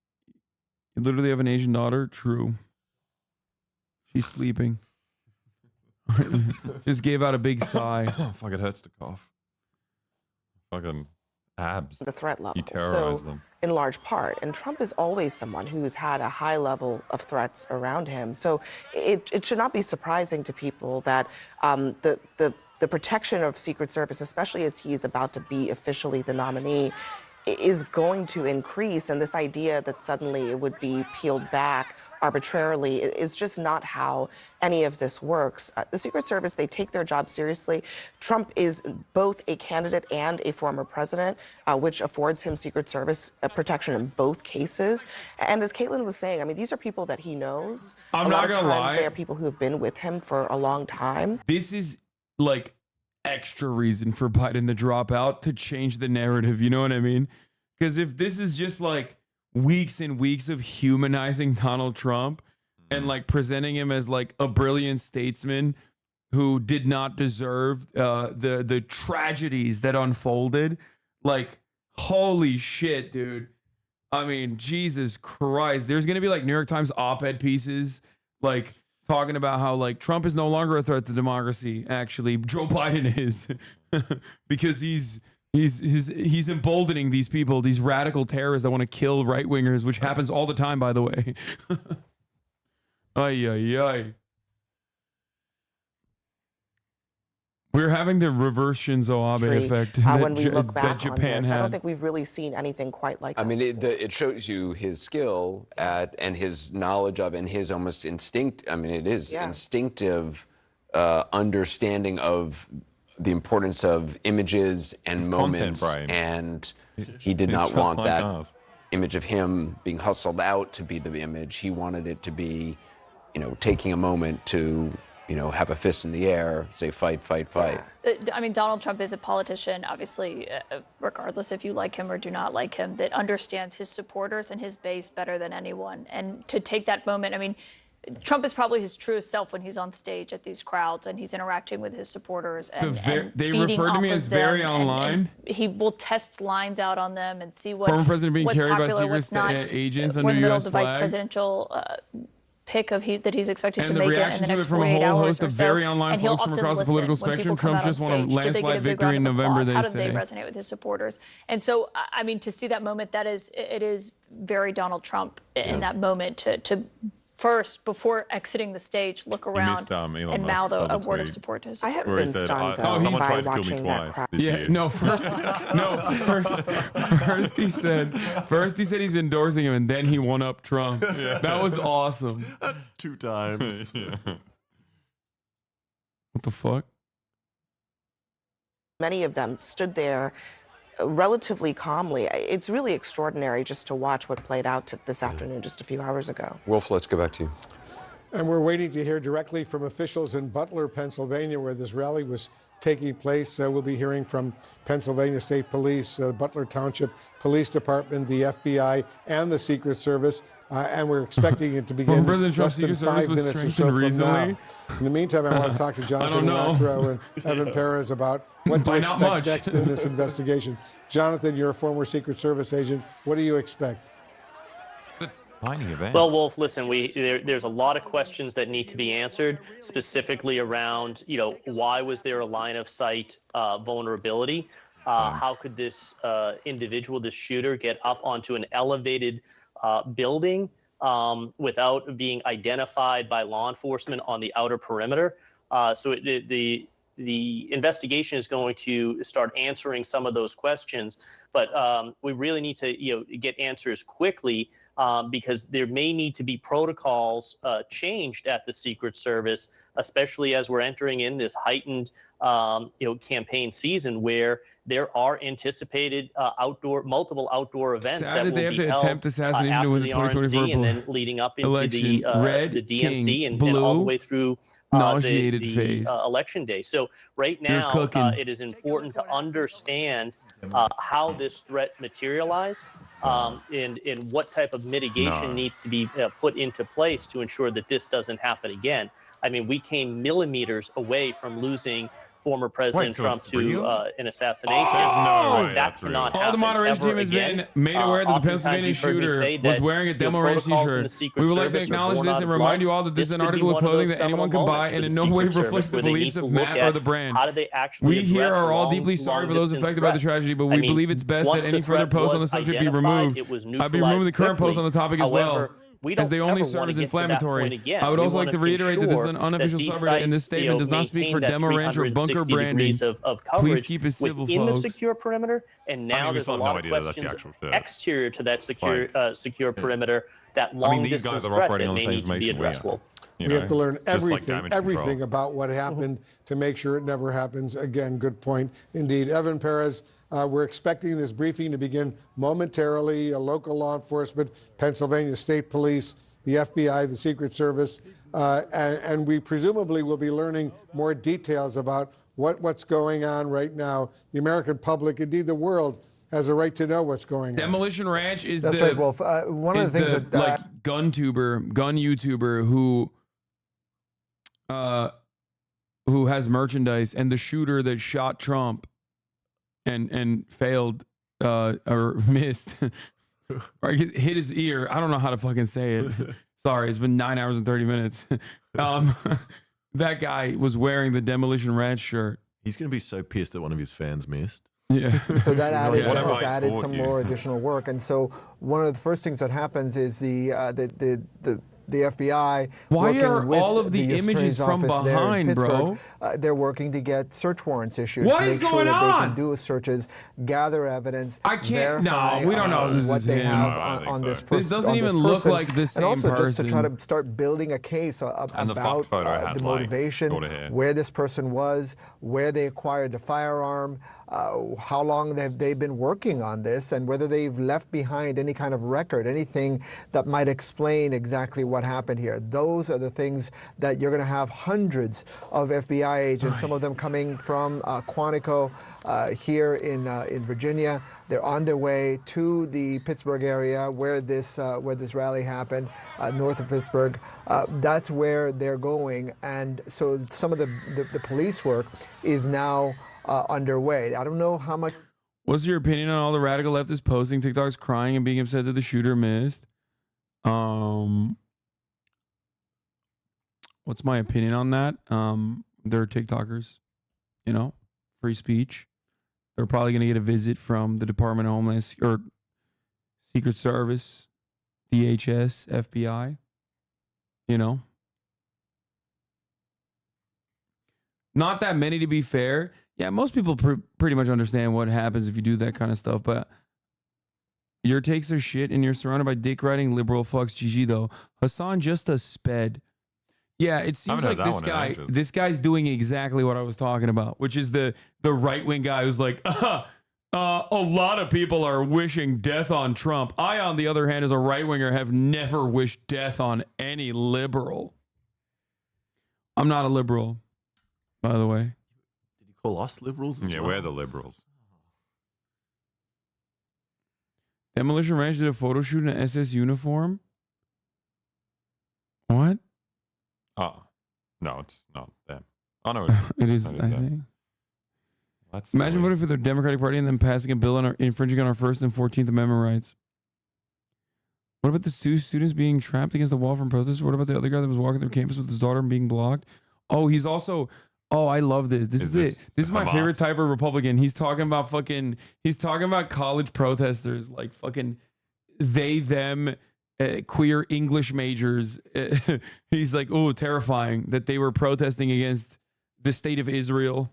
[SPEAKER 3] you literally have an Asian daughter? True. She's sleeping. Just gave out a big sigh.
[SPEAKER 20] Fuck, it hurts to cough. Fucking abs.
[SPEAKER 10] The threat level.
[SPEAKER 20] You terrorize
[SPEAKER 10] so,
[SPEAKER 20] them.
[SPEAKER 10] in large part. And Trump is always someone who's had a high level of threats around him. So it should not be surprising to people that the protection of Secret Service, especially as he's about to be officially the nominee, is going to increase. And this idea that suddenly it would be peeled back arbitrarily is just not how any of this works. The Secret Service, they take their job seriously. Trump is both a candidate and a former president, which affords him Secret Service protection in both cases. And as Caitlin was saying, I mean, these are people that he knows.
[SPEAKER 3] I'm not gonna lie.
[SPEAKER 10] They are people who have been with him for a long time.
[SPEAKER 3] This is like extra reason for Biden to drop out, to change the narrative. You know what I mean? Because if this is just like weeks and weeks of humanizing Donald Trump and like presenting him as like a brilliant statesman who did not deserve the tragedies that unfolded, like, holy shit, dude. I mean, Jesus Christ. There's going to be like New York Times op-ed pieces like talking about how like Trump is no longer a threat to democracy. Actually, Joe Biden is because he's emboldening these people, these radical terrorists that want to kill right-wingers, which happens all the time, by the way. Ay, ay, ay. We're having the reverse Shinzo Abe effect
[SPEAKER 10] When we look back
[SPEAKER 3] that Japan
[SPEAKER 10] on this,
[SPEAKER 3] had.
[SPEAKER 10] I don't think we've really seen anything quite like that.
[SPEAKER 23] I mean, it shows you his skill and his knowledge of and his almost instinct. I mean, it is instinctive understanding of the importance of images and moments, and he did not want that image of him being hustled out to be the image. He wanted it to be, taking a moment to, have a fist in the air, say fight, fight, fight.
[SPEAKER 15] I mean, Donald Trump is a politician, obviously, regardless if you like him or do not like him, that understands his supporters and his base better than anyone. And to take that moment, I mean, Trump is probably his truest self when he's on stage at these crowds and he's interacting with his supporters. And
[SPEAKER 3] they
[SPEAKER 15] feeding
[SPEAKER 3] refer to
[SPEAKER 15] off
[SPEAKER 3] me
[SPEAKER 15] of
[SPEAKER 3] as very
[SPEAKER 15] them,
[SPEAKER 3] online.
[SPEAKER 15] and he will test lines out on them and see what
[SPEAKER 3] Former president being
[SPEAKER 15] what's
[SPEAKER 3] carried by
[SPEAKER 15] popular,
[SPEAKER 3] Secret
[SPEAKER 15] what's not.
[SPEAKER 3] agents
[SPEAKER 15] We're
[SPEAKER 3] under
[SPEAKER 15] in the middle
[SPEAKER 3] U.S.
[SPEAKER 15] of the vice
[SPEAKER 3] flag.
[SPEAKER 15] presidential pick that he's expected to
[SPEAKER 3] And the
[SPEAKER 15] make it in
[SPEAKER 3] reaction
[SPEAKER 15] the
[SPEAKER 3] to it
[SPEAKER 15] next
[SPEAKER 3] from a
[SPEAKER 15] 48
[SPEAKER 3] whole
[SPEAKER 15] hours
[SPEAKER 3] host
[SPEAKER 15] or
[SPEAKER 3] of
[SPEAKER 15] so.
[SPEAKER 3] very online
[SPEAKER 15] And he'll
[SPEAKER 3] folks from
[SPEAKER 15] often
[SPEAKER 3] across the
[SPEAKER 15] listen
[SPEAKER 3] political
[SPEAKER 15] when
[SPEAKER 3] spectrum.
[SPEAKER 15] people come
[SPEAKER 3] Trump
[SPEAKER 15] out on
[SPEAKER 3] just want a
[SPEAKER 15] stage. Did they get a
[SPEAKER 3] landslide
[SPEAKER 15] big
[SPEAKER 3] victory
[SPEAKER 15] round
[SPEAKER 3] in
[SPEAKER 15] of
[SPEAKER 3] November,
[SPEAKER 15] applause?
[SPEAKER 3] they
[SPEAKER 15] How did they
[SPEAKER 3] say.
[SPEAKER 15] resonate with his supporters? And so, I mean, to see that moment, it is very Donald Trump in that moment to first, before exiting the stage, look around
[SPEAKER 20] missed, Elon
[SPEAKER 15] and
[SPEAKER 20] Musk
[SPEAKER 15] mouth a
[SPEAKER 20] on the
[SPEAKER 15] word of
[SPEAKER 20] tweet.
[SPEAKER 15] support to his
[SPEAKER 10] I
[SPEAKER 15] supporters.
[SPEAKER 10] have
[SPEAKER 20] Where he
[SPEAKER 10] been
[SPEAKER 20] said,
[SPEAKER 10] stunned,
[SPEAKER 20] "Oh,
[SPEAKER 10] though,
[SPEAKER 20] someone
[SPEAKER 10] by
[SPEAKER 20] tried to kill me
[SPEAKER 10] watching that
[SPEAKER 20] twice
[SPEAKER 10] crowd.
[SPEAKER 20] this
[SPEAKER 3] Yeah,
[SPEAKER 20] year."
[SPEAKER 3] no, first he said he's endorsing him, and then he won up Trump.
[SPEAKER 1] Yeah.
[SPEAKER 3] That was awesome.
[SPEAKER 1] 2 times.
[SPEAKER 20] Yeah.
[SPEAKER 3] What the fuck?
[SPEAKER 10] Many of them stood there relatively calmly. It's really extraordinary just to watch what played out this afternoon, just a few hours ago.
[SPEAKER 23] Wolf, let's go back to you.
[SPEAKER 13] And we're waiting to hear directly from officials in Butler, Pennsylvania, where this rally was taking place. We'll be hearing from Pennsylvania State Police, Butler Township Police Department, the FBI, and the Secret Service. And we're expecting it to begin
[SPEAKER 3] President Trump's
[SPEAKER 13] less than
[SPEAKER 3] Secret Service
[SPEAKER 13] 5
[SPEAKER 3] was
[SPEAKER 13] minutes or so
[SPEAKER 3] strengthened
[SPEAKER 13] from now.
[SPEAKER 3] recently?
[SPEAKER 13] In the meantime, I want to talk to Jonathan
[SPEAKER 3] know.
[SPEAKER 13] Lacro and Evan Perez about what to
[SPEAKER 3] By not
[SPEAKER 13] expect
[SPEAKER 3] much.
[SPEAKER 13] next in this investigation. Jonathan, you're a former Secret Service agent. What do you expect?
[SPEAKER 20] Tiny event.
[SPEAKER 12] Well, Wolf, listen, there's a lot of questions that need to be answered, specifically around, why was there a line of sight vulnerability? How could this individual, this shooter, get up onto an elevated building without being identified by law enforcement on the outer perimeter? So the investigation is going to start answering some of those questions, but we really need to get answers quickly because there may need to be protocols changed at the Secret Service, especially as we're entering in this heightened campaign season where there are anticipated multiple outdoor events
[SPEAKER 3] Sad
[SPEAKER 12] that
[SPEAKER 3] they
[SPEAKER 12] will
[SPEAKER 3] have
[SPEAKER 12] be
[SPEAKER 3] to
[SPEAKER 12] held
[SPEAKER 3] attempt assassination to
[SPEAKER 12] after
[SPEAKER 3] win
[SPEAKER 12] the
[SPEAKER 3] the 2024
[SPEAKER 12] RNC and then leading up into
[SPEAKER 3] election. Red,
[SPEAKER 12] the DNC
[SPEAKER 3] king,
[SPEAKER 12] and
[SPEAKER 3] blue,
[SPEAKER 12] all the way through
[SPEAKER 3] nauseated
[SPEAKER 12] the
[SPEAKER 3] face.
[SPEAKER 12] election day. So right
[SPEAKER 3] You're
[SPEAKER 12] now,
[SPEAKER 3] cooking.
[SPEAKER 12] it is important to understand how this threat materialized and what type of mitigation needs to be put into place to ensure that this doesn't happen again. I mean, we came millimeters away from losing former President
[SPEAKER 20] so
[SPEAKER 12] Trump
[SPEAKER 20] it's
[SPEAKER 12] to
[SPEAKER 20] real?
[SPEAKER 12] an assassination.
[SPEAKER 20] There's no way
[SPEAKER 12] that
[SPEAKER 20] that's
[SPEAKER 12] cannot
[SPEAKER 20] real.
[SPEAKER 3] All the
[SPEAKER 12] happen
[SPEAKER 3] moderation
[SPEAKER 12] ever
[SPEAKER 3] team has
[SPEAKER 12] again.
[SPEAKER 3] been made aware that the
[SPEAKER 12] Oftentimes
[SPEAKER 3] Pennsylvania
[SPEAKER 12] you've heard me
[SPEAKER 3] shooter
[SPEAKER 12] say
[SPEAKER 3] was
[SPEAKER 12] that,
[SPEAKER 3] wearing a Demo Race
[SPEAKER 12] protocols in the
[SPEAKER 3] t-shirt.
[SPEAKER 12] Secret
[SPEAKER 3] We would like to
[SPEAKER 12] Service are
[SPEAKER 3] acknowledge
[SPEAKER 12] born
[SPEAKER 3] this
[SPEAKER 12] out
[SPEAKER 3] and
[SPEAKER 12] of
[SPEAKER 3] remind
[SPEAKER 12] blood.
[SPEAKER 3] you all that this is an
[SPEAKER 12] could be
[SPEAKER 3] article of
[SPEAKER 12] one
[SPEAKER 3] clothing
[SPEAKER 12] those
[SPEAKER 3] that anyone
[SPEAKER 12] seminal
[SPEAKER 3] can buy,
[SPEAKER 12] moments
[SPEAKER 3] and
[SPEAKER 12] for
[SPEAKER 3] in
[SPEAKER 12] the
[SPEAKER 3] no way
[SPEAKER 12] Secret
[SPEAKER 3] reflects
[SPEAKER 12] Service
[SPEAKER 3] the
[SPEAKER 12] where they
[SPEAKER 3] beliefs
[SPEAKER 12] need to
[SPEAKER 3] of
[SPEAKER 12] look
[SPEAKER 3] Matt or
[SPEAKER 12] at
[SPEAKER 3] the brand.
[SPEAKER 12] how do they actually
[SPEAKER 3] We here
[SPEAKER 12] address
[SPEAKER 3] are all deeply sorry for those
[SPEAKER 12] long-distance
[SPEAKER 3] affected by the
[SPEAKER 12] threats.
[SPEAKER 3] tragedy, but
[SPEAKER 12] I
[SPEAKER 3] we
[SPEAKER 12] mean,
[SPEAKER 3] believe it's best
[SPEAKER 12] once
[SPEAKER 3] that any
[SPEAKER 12] the
[SPEAKER 3] further
[SPEAKER 12] threat
[SPEAKER 3] posts on the
[SPEAKER 12] was
[SPEAKER 3] subject be
[SPEAKER 12] identified,
[SPEAKER 3] removed.
[SPEAKER 12] it was
[SPEAKER 3] I'd be removing the current post
[SPEAKER 12] neutralized
[SPEAKER 3] on the topic as
[SPEAKER 12] quickly.
[SPEAKER 3] well,
[SPEAKER 12] However, we
[SPEAKER 3] as they
[SPEAKER 12] don't
[SPEAKER 3] only
[SPEAKER 12] ever
[SPEAKER 3] serve
[SPEAKER 12] wanna
[SPEAKER 3] as
[SPEAKER 12] get to that
[SPEAKER 3] inflammatory.
[SPEAKER 12] point again.
[SPEAKER 3] I would
[SPEAKER 12] We
[SPEAKER 3] also like
[SPEAKER 12] wanna
[SPEAKER 3] to reiterate that this is an
[SPEAKER 12] ensure
[SPEAKER 3] unofficial
[SPEAKER 12] that these
[SPEAKER 3] summary, and this
[SPEAKER 12] sites,
[SPEAKER 3] statement does not speak for
[SPEAKER 12] maintain that
[SPEAKER 3] Demo Ranch or bunker
[SPEAKER 12] 360
[SPEAKER 3] branding.
[SPEAKER 12] degrees of
[SPEAKER 3] Please
[SPEAKER 12] coverage
[SPEAKER 3] keep it civil,
[SPEAKER 12] within the
[SPEAKER 3] folks.
[SPEAKER 12] secure perimeter, and now
[SPEAKER 20] we
[SPEAKER 12] there's
[SPEAKER 20] still
[SPEAKER 12] a
[SPEAKER 20] have
[SPEAKER 12] lot
[SPEAKER 20] no
[SPEAKER 12] of
[SPEAKER 20] idea that's the
[SPEAKER 12] questions
[SPEAKER 20] actual shit.
[SPEAKER 12] exterior to that secure perimeter, that long
[SPEAKER 20] these
[SPEAKER 12] distance
[SPEAKER 20] guys are
[SPEAKER 12] threat
[SPEAKER 20] operating
[SPEAKER 12] that
[SPEAKER 20] on the
[SPEAKER 12] may
[SPEAKER 20] same
[SPEAKER 12] need to be
[SPEAKER 20] information we
[SPEAKER 12] addressed.
[SPEAKER 20] are.
[SPEAKER 12] Well,
[SPEAKER 13] We have to learn
[SPEAKER 20] Just like
[SPEAKER 13] everything,
[SPEAKER 20] damage control.
[SPEAKER 13] everything about what happened to make sure it never happens again. Good point indeed. Evan Perez, we're expecting this briefing to begin momentarily. Local law enforcement, Pennsylvania State Police, the FBI, the Secret Service, and we presumably will be learning more details about what's going on right now. The American public, indeed the world, has a right to know what's going on.
[SPEAKER 3] Demolition Ranch is
[SPEAKER 14] That's
[SPEAKER 3] the
[SPEAKER 14] right, Wolf. One of the things that
[SPEAKER 3] like gun YouTuber who has merchandise, and the shooter that shot Trump and failed or missed or hit his ear. I don't know how to fucking say it. Sorry, it's been 9 hours and 30 minutes. That guy was wearing the Demolition Ranch shirt.
[SPEAKER 1] He's going to be so pissed that one of his fans missed.
[SPEAKER 3] Yeah.
[SPEAKER 14] So that has added
[SPEAKER 1] taught
[SPEAKER 14] some
[SPEAKER 1] you?
[SPEAKER 14] more additional work. And so one of the first things that happens is the FBI.
[SPEAKER 3] Why
[SPEAKER 14] working
[SPEAKER 3] are
[SPEAKER 14] with
[SPEAKER 3] all of the
[SPEAKER 14] U.S.
[SPEAKER 3] images
[SPEAKER 14] Attorney's
[SPEAKER 3] from
[SPEAKER 14] office there in
[SPEAKER 3] behind, bro?
[SPEAKER 14] Pittsburgh, they're working to get search warrants issued.
[SPEAKER 3] What
[SPEAKER 14] to
[SPEAKER 3] is
[SPEAKER 14] make
[SPEAKER 3] going
[SPEAKER 14] sure that they
[SPEAKER 3] on?
[SPEAKER 14] can do searches, gather evidence.
[SPEAKER 3] I can't.
[SPEAKER 14] verify,
[SPEAKER 3] No, we don't know if this
[SPEAKER 14] what
[SPEAKER 3] is
[SPEAKER 14] they
[SPEAKER 3] him.
[SPEAKER 14] have
[SPEAKER 3] No, I don't think
[SPEAKER 14] on
[SPEAKER 3] so.
[SPEAKER 14] this
[SPEAKER 3] This
[SPEAKER 14] person.
[SPEAKER 3] doesn't
[SPEAKER 14] on
[SPEAKER 3] even
[SPEAKER 14] this
[SPEAKER 3] look
[SPEAKER 14] person,
[SPEAKER 3] like the same
[SPEAKER 14] And also just to try
[SPEAKER 3] person.
[SPEAKER 14] to start building a case
[SPEAKER 20] And the
[SPEAKER 14] about
[SPEAKER 20] fucked photo had,
[SPEAKER 14] the
[SPEAKER 20] like,
[SPEAKER 14] motivation,
[SPEAKER 20] shorter hair.
[SPEAKER 14] where this person was, where they acquired the firearm, how long have they been working on this, and whether they've left behind any kind of record, anything that might explain exactly what happened here. Those are the things that you're going to have hundreds of FBI agents, some of them coming from Quantico here in Virginia. They're on their way to the Pittsburgh area where this rally happened, north of Pittsburgh. That's where they're going, and so some of the police work is now underway. I don't know how much.
[SPEAKER 3] What's your opinion on all the radical leftists posting TikToks crying and being upset that the shooter missed? what's my opinion on that? They're TikTokers, you know, free speech. They're probably going to get a visit from the Department of Homeland or Secret Service, DHS, FBI, you know. Not that many, to be fair. Yeah, most people pretty much understand what happens if you do that kind of stuff, but your takes are shit and you're surrounded by dick-riding liberal fucks. GG, though. Hasan just a sped. Yeah, it seems like this guy's doing exactly what I was talking about, which is the right-wing guy who's like, a lot of people are wishing death on Trump. I, on the other hand, as a right-winger, have never wished death on any liberal. I'm not a liberal, by the way.
[SPEAKER 1] Did you call us liberals?
[SPEAKER 20] Yeah, we're the liberals.
[SPEAKER 3] Demolition Ranch did a photo shoot in an SS uniform? What?
[SPEAKER 20] Oh, no, it's not them. Oh, no,
[SPEAKER 3] it is, I think. Imagine voting for the Democratic Party and then passing a bill infringing on our First and 14th Amendment rights. What about the two students being trapped against the wall from protesters? What about the other guy that was walking through campus with his daughter and being blocked? Oh, he's also... Oh, I love this. This is my favorite type of Republican. He's talking about college protesters, like fucking they, them, queer English majors. He's like, oh, terrifying that they were protesting against the state of Israel.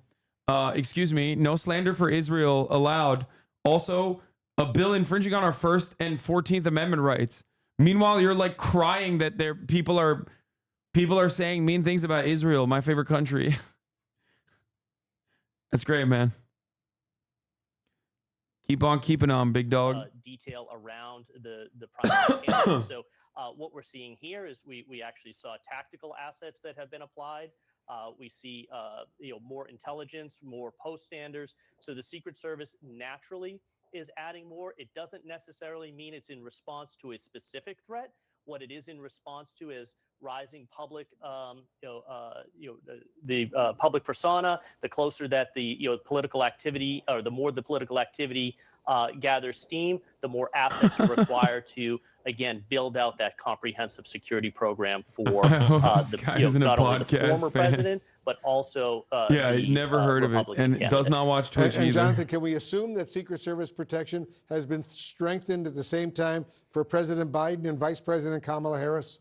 [SPEAKER 3] Excuse me, no slander for Israel allowed. Also, a bill infringing on our First and 14th Amendment rights. Meanwhile, you're like crying that people are saying mean things about Israel, my favorite country. That's great, man. Keep on keeping on, big dog.
[SPEAKER 12] Detail around the primary candidate. So what we're seeing here is we actually saw tactical assets that have been applied. We see more intelligence, more post standers. So the Secret Service naturally is adding more. It doesn't necessarily mean it's in response to a specific threat. What it is in response to is rising public, the public persona. The closer that the political activity, or the more the political activity gathers steam, the more assets are required to again build out that comprehensive security program for not only the former president, but also
[SPEAKER 3] never heard of it, and
[SPEAKER 12] candidate.
[SPEAKER 3] does not watch Twitch
[SPEAKER 13] and
[SPEAKER 3] either.
[SPEAKER 13] Jonathan, can we assume that Secret Service protection has been strengthened at the same time for President Biden and Vice President Kamala Harris?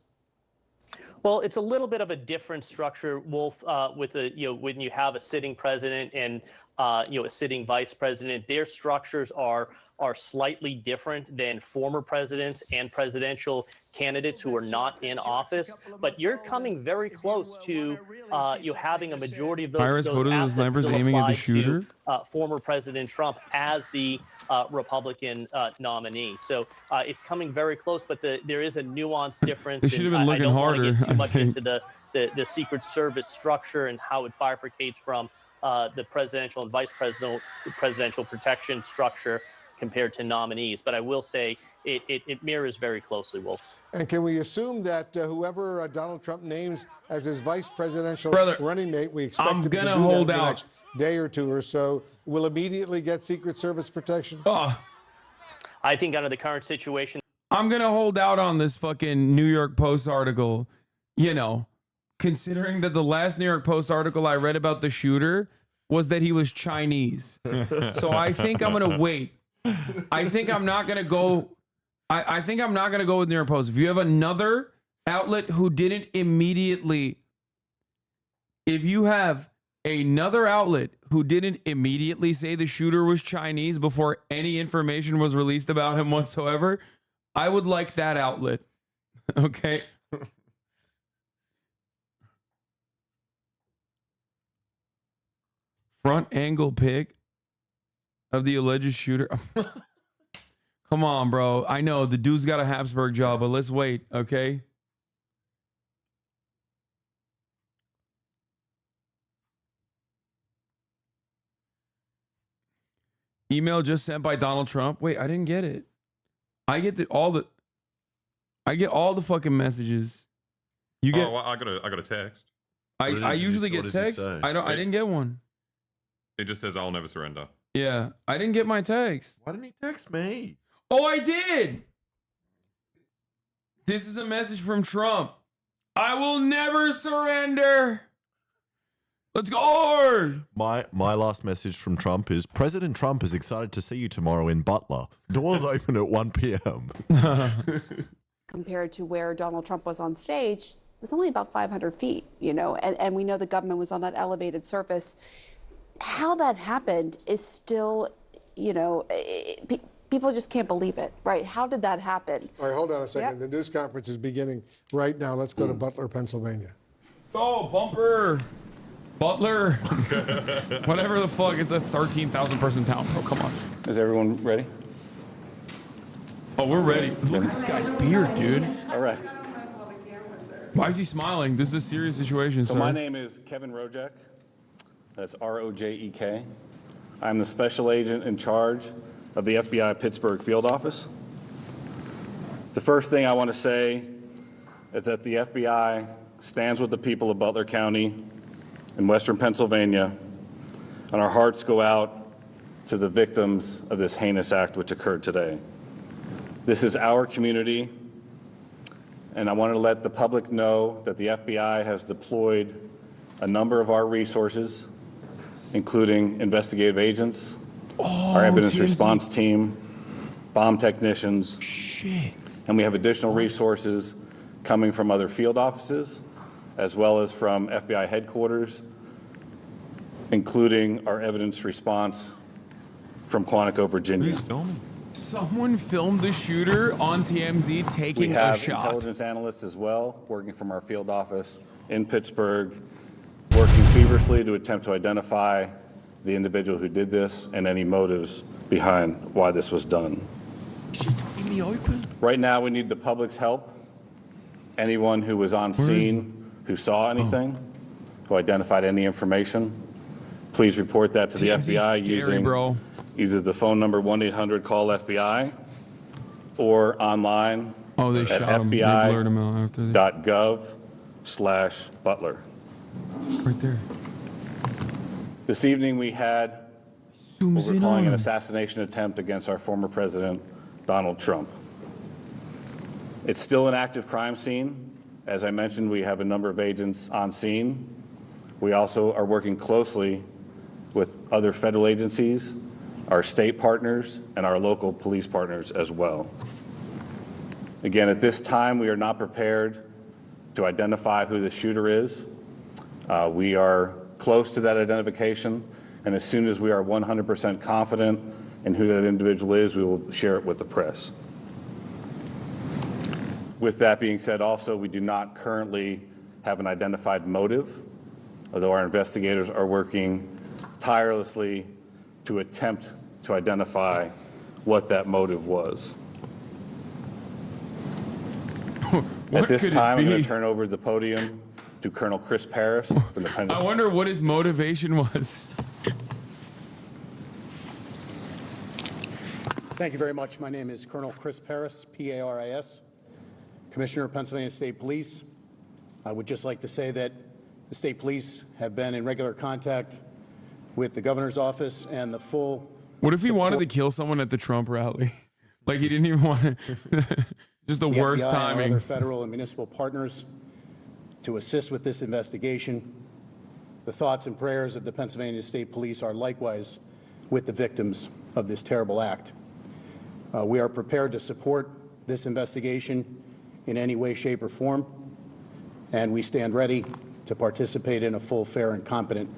[SPEAKER 12] Well, it's a little bit of a different structure, Wolf, with when you have a sitting president and a sitting vice president. Their structures are slightly different than former presidents and presidential candidates who are not in office. But you're coming very close to having a majority of those assets still
[SPEAKER 3] aiming at the
[SPEAKER 12] applied
[SPEAKER 3] shooter.
[SPEAKER 12] to former President Trump as the Republican nominee. So it's coming very close, but there is a nuanced difference.
[SPEAKER 3] They should have been looking harder.
[SPEAKER 12] I don't want to get too much into the Secret Service structure and how it bifurcates from the presidential and vice presidential protection structure compared to nominees. But I will say it mirrors very closely, Wolf.
[SPEAKER 13] And can we assume that whoever Donald Trump names as his vice presidential running mate, we expect him to do that in the next day or two or so, will immediately get Secret Service protection?
[SPEAKER 12] I think under the current situation,
[SPEAKER 3] I'm going to hold out on this fucking New York Post article, considering that the last New York Post article I read about the shooter was that he was Chinese. So I think I'm going to wait. I think I'm not going to go. I think I'm not going to go with New York Post. If you have another outlet who didn't immediately, if you have another outlet who didn't immediately say the shooter was Chinese before any information was released about him whatsoever, I would like that outlet. Okay. Front angle pic of the alleged shooter. Come on, bro. I know the dude's got a Habsburg job, but let's wait, okay? Email just sent by Donald Trump. Wait, I didn't get it. I get all the fucking messages. You get?
[SPEAKER 20] Oh, well, I got a text.
[SPEAKER 3] I usually get texts. I didn't get one.
[SPEAKER 20] It just says I'll never surrender.
[SPEAKER 3] Yeah, I didn't get my text.
[SPEAKER 1] Why didn't he text me?
[SPEAKER 3] Oh, I did. This is a message from Trump. I will never surrender. Let's go.
[SPEAKER 1] My last message from Trump is President Trump is excited to see you tomorrow in Butler. Doors open at 1 p.m.
[SPEAKER 4] Compared to where Donald Trump was on stage, it was only about 500 feet, you know, and we know the government was on that elevated surface. How that happened is still, you know, people just can't believe it, right? How did that happen?
[SPEAKER 13] All right, hold on a second.
[SPEAKER 4] Yep.
[SPEAKER 13] The news conference is beginning right now. Let's go to Butler, Pennsylvania.
[SPEAKER 3] Oh, bumper. Butler. Whatever the fuck. It's a 13,000 person town, bro. Come on.
[SPEAKER 17] Is everyone ready?
[SPEAKER 3] Oh, we're ready. Look at this guy's beard, dude.
[SPEAKER 17] All right.
[SPEAKER 3] Why is he smiling? This is a serious situation,
[SPEAKER 17] So
[SPEAKER 3] sir.
[SPEAKER 17] my name is Kevin Rojek. That's R-O-J-E-K. I'm the special agent in charge of the FBI Pittsburgh field office. The first thing I want to say is that the FBI stands with the people of Butler County in Western Pennsylvania, and our hearts go out to the victims of this heinous act which occurred today. This is our community, and I want to let the public know that the FBI has deployed a number of our resources, including investigative agents, our evidence response team, bomb technicians, and we have additional resources coming from other field offices, as well as from FBI headquarters, including our evidence response from Quantico, Virginia.
[SPEAKER 3] Who's filming? Someone filmed the shooter on TMZ taking
[SPEAKER 17] We have
[SPEAKER 3] a shot.
[SPEAKER 17] intelligence analysts as well, working from our field office in Pittsburgh, working feverishly to attempt to identify the individual who did this and any motives behind why this was done.
[SPEAKER 3] In the open.
[SPEAKER 17] Right now, we need the public's help. Anyone who was on scene, who saw anything, who identified any information, please report that to the
[SPEAKER 3] TMZ 's
[SPEAKER 17] FBI
[SPEAKER 3] scary,
[SPEAKER 17] using
[SPEAKER 3] bro.
[SPEAKER 17] either the phone number 1-800-CALL-FBI or online
[SPEAKER 3] Oh, they
[SPEAKER 17] at
[SPEAKER 3] shot him. They blurred him out after this.
[SPEAKER 17] fbi.gov/Butler.
[SPEAKER 3] Right there.
[SPEAKER 17] This evening we had what
[SPEAKER 3] Zooms
[SPEAKER 17] we're
[SPEAKER 3] in
[SPEAKER 17] calling
[SPEAKER 3] on
[SPEAKER 17] an
[SPEAKER 3] him.
[SPEAKER 17] assassination attempt against our former president, Donald Trump. It's still an active crime scene. As I mentioned, we have a number of agents on scene. We also are working closely with other federal agencies, our state partners, and our local police partners as well. Again, at this time, we are not prepared to identify who the shooter is. We are close to that identification, and as soon as we are 100% confident in who that individual is, we will share it with the press. With that being said, also, we do not currently have an identified motive, although our investigators are working tirelessly to attempt to identify what that motive was. At this time, I'm going to turn over the podium to Colonel Chris Paris from the
[SPEAKER 3] I wonder what his motivation was.
[SPEAKER 18] Thank you very much. My name is Colonel Chris Paris, P-A-R-I-S, Commissioner of Pennsylvania State Police. I would just like to say that the state police have been in regular contact with the governor's office and the full.
[SPEAKER 3] What if he wanted to kill someone at the Trump rally? Like he didn't even want to. Just the worst
[SPEAKER 18] FBI
[SPEAKER 3] timing.
[SPEAKER 18] And other federal and municipal partners to assist with this investigation. The thoughts and prayers of the Pennsylvania State Police are likewise with the victims of this terrible act. We are prepared to support this investigation in any way, shape, or form, and we stand ready to participate in a full, fair, and competent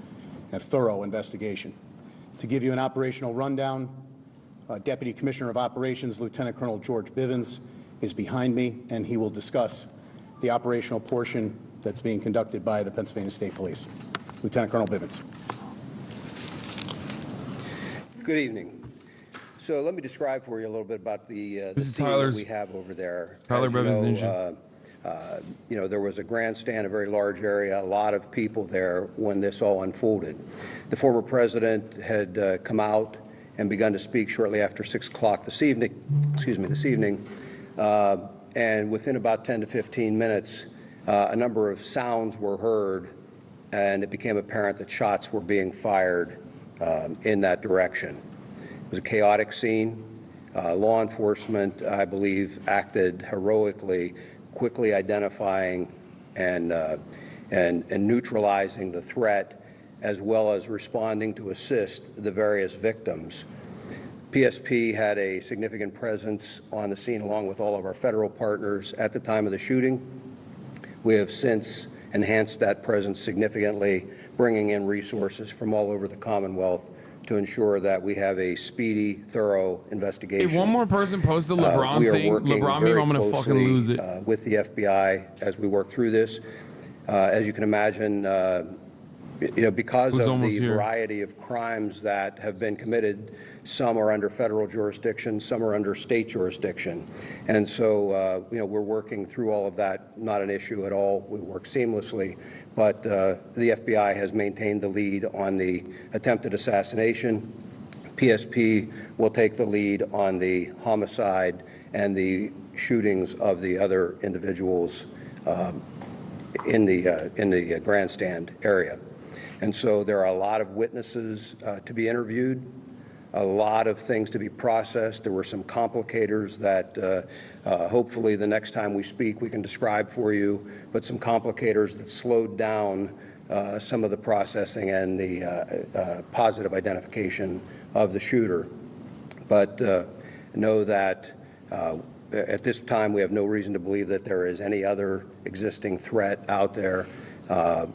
[SPEAKER 18] and thorough investigation. To give you an operational rundown, Deputy Commissioner of Operations, Lieutenant Colonel George Bivens, is behind me, and he will discuss the operational portion that's being conducted by the Pennsylvania State Police. Lieutenant Colonel Bivens.
[SPEAKER 22] Good evening. So let me describe for you a little bit about the scene that we have over there.
[SPEAKER 3] Tyler
[SPEAKER 22] As you
[SPEAKER 3] Bivens,
[SPEAKER 22] know, there was a grandstand, a very large area, a lot of people there when this all unfolded. The former president had come out and begun to speak shortly after 6 o'clock this evening, and within about 10 to 15 minutes, a number of sounds were heard, and it became apparent that shots were being fired in that direction. It was a chaotic scene. Law enforcement, I believe, acted heroically, quickly identifying and neutralizing the threat, as well as responding to assist the various victims. PSP had a significant presence on the scene along with all of our federal partners at the time of the shooting. We have since enhanced that presence significantly, bringing in resources from all over the Commonwealth to ensure that we have a speedy, thorough investigation.
[SPEAKER 3] If one more person posts the LeBron
[SPEAKER 22] we are
[SPEAKER 3] thing,
[SPEAKER 22] working
[SPEAKER 3] LeBron
[SPEAKER 22] very
[SPEAKER 3] meme, I'm going to fucking
[SPEAKER 22] closely,
[SPEAKER 3] lose it.
[SPEAKER 22] with the FBI as we work through this. As you can imagine, because
[SPEAKER 3] Who's
[SPEAKER 22] of
[SPEAKER 3] almost
[SPEAKER 22] the
[SPEAKER 3] here?
[SPEAKER 22] variety of crimes that have been committed, some are under federal jurisdiction, some are under state jurisdiction. And so, we're working through all of that, not an issue at all. We work seamlessly. But the FBI has maintained the lead on the attempted assassination. PSP will take the lead on the homicide and the shootings of the other individuals in the grandstand area. And so there are a lot of witnesses to be interviewed, a lot of things to be processed. There were some complicators that hopefully the next time we speak we can describe for you, but some complicators that slowed down some of the processing and the positive identification of the shooter. But know that at this time we have no reason to believe that there is any other existing threat out there.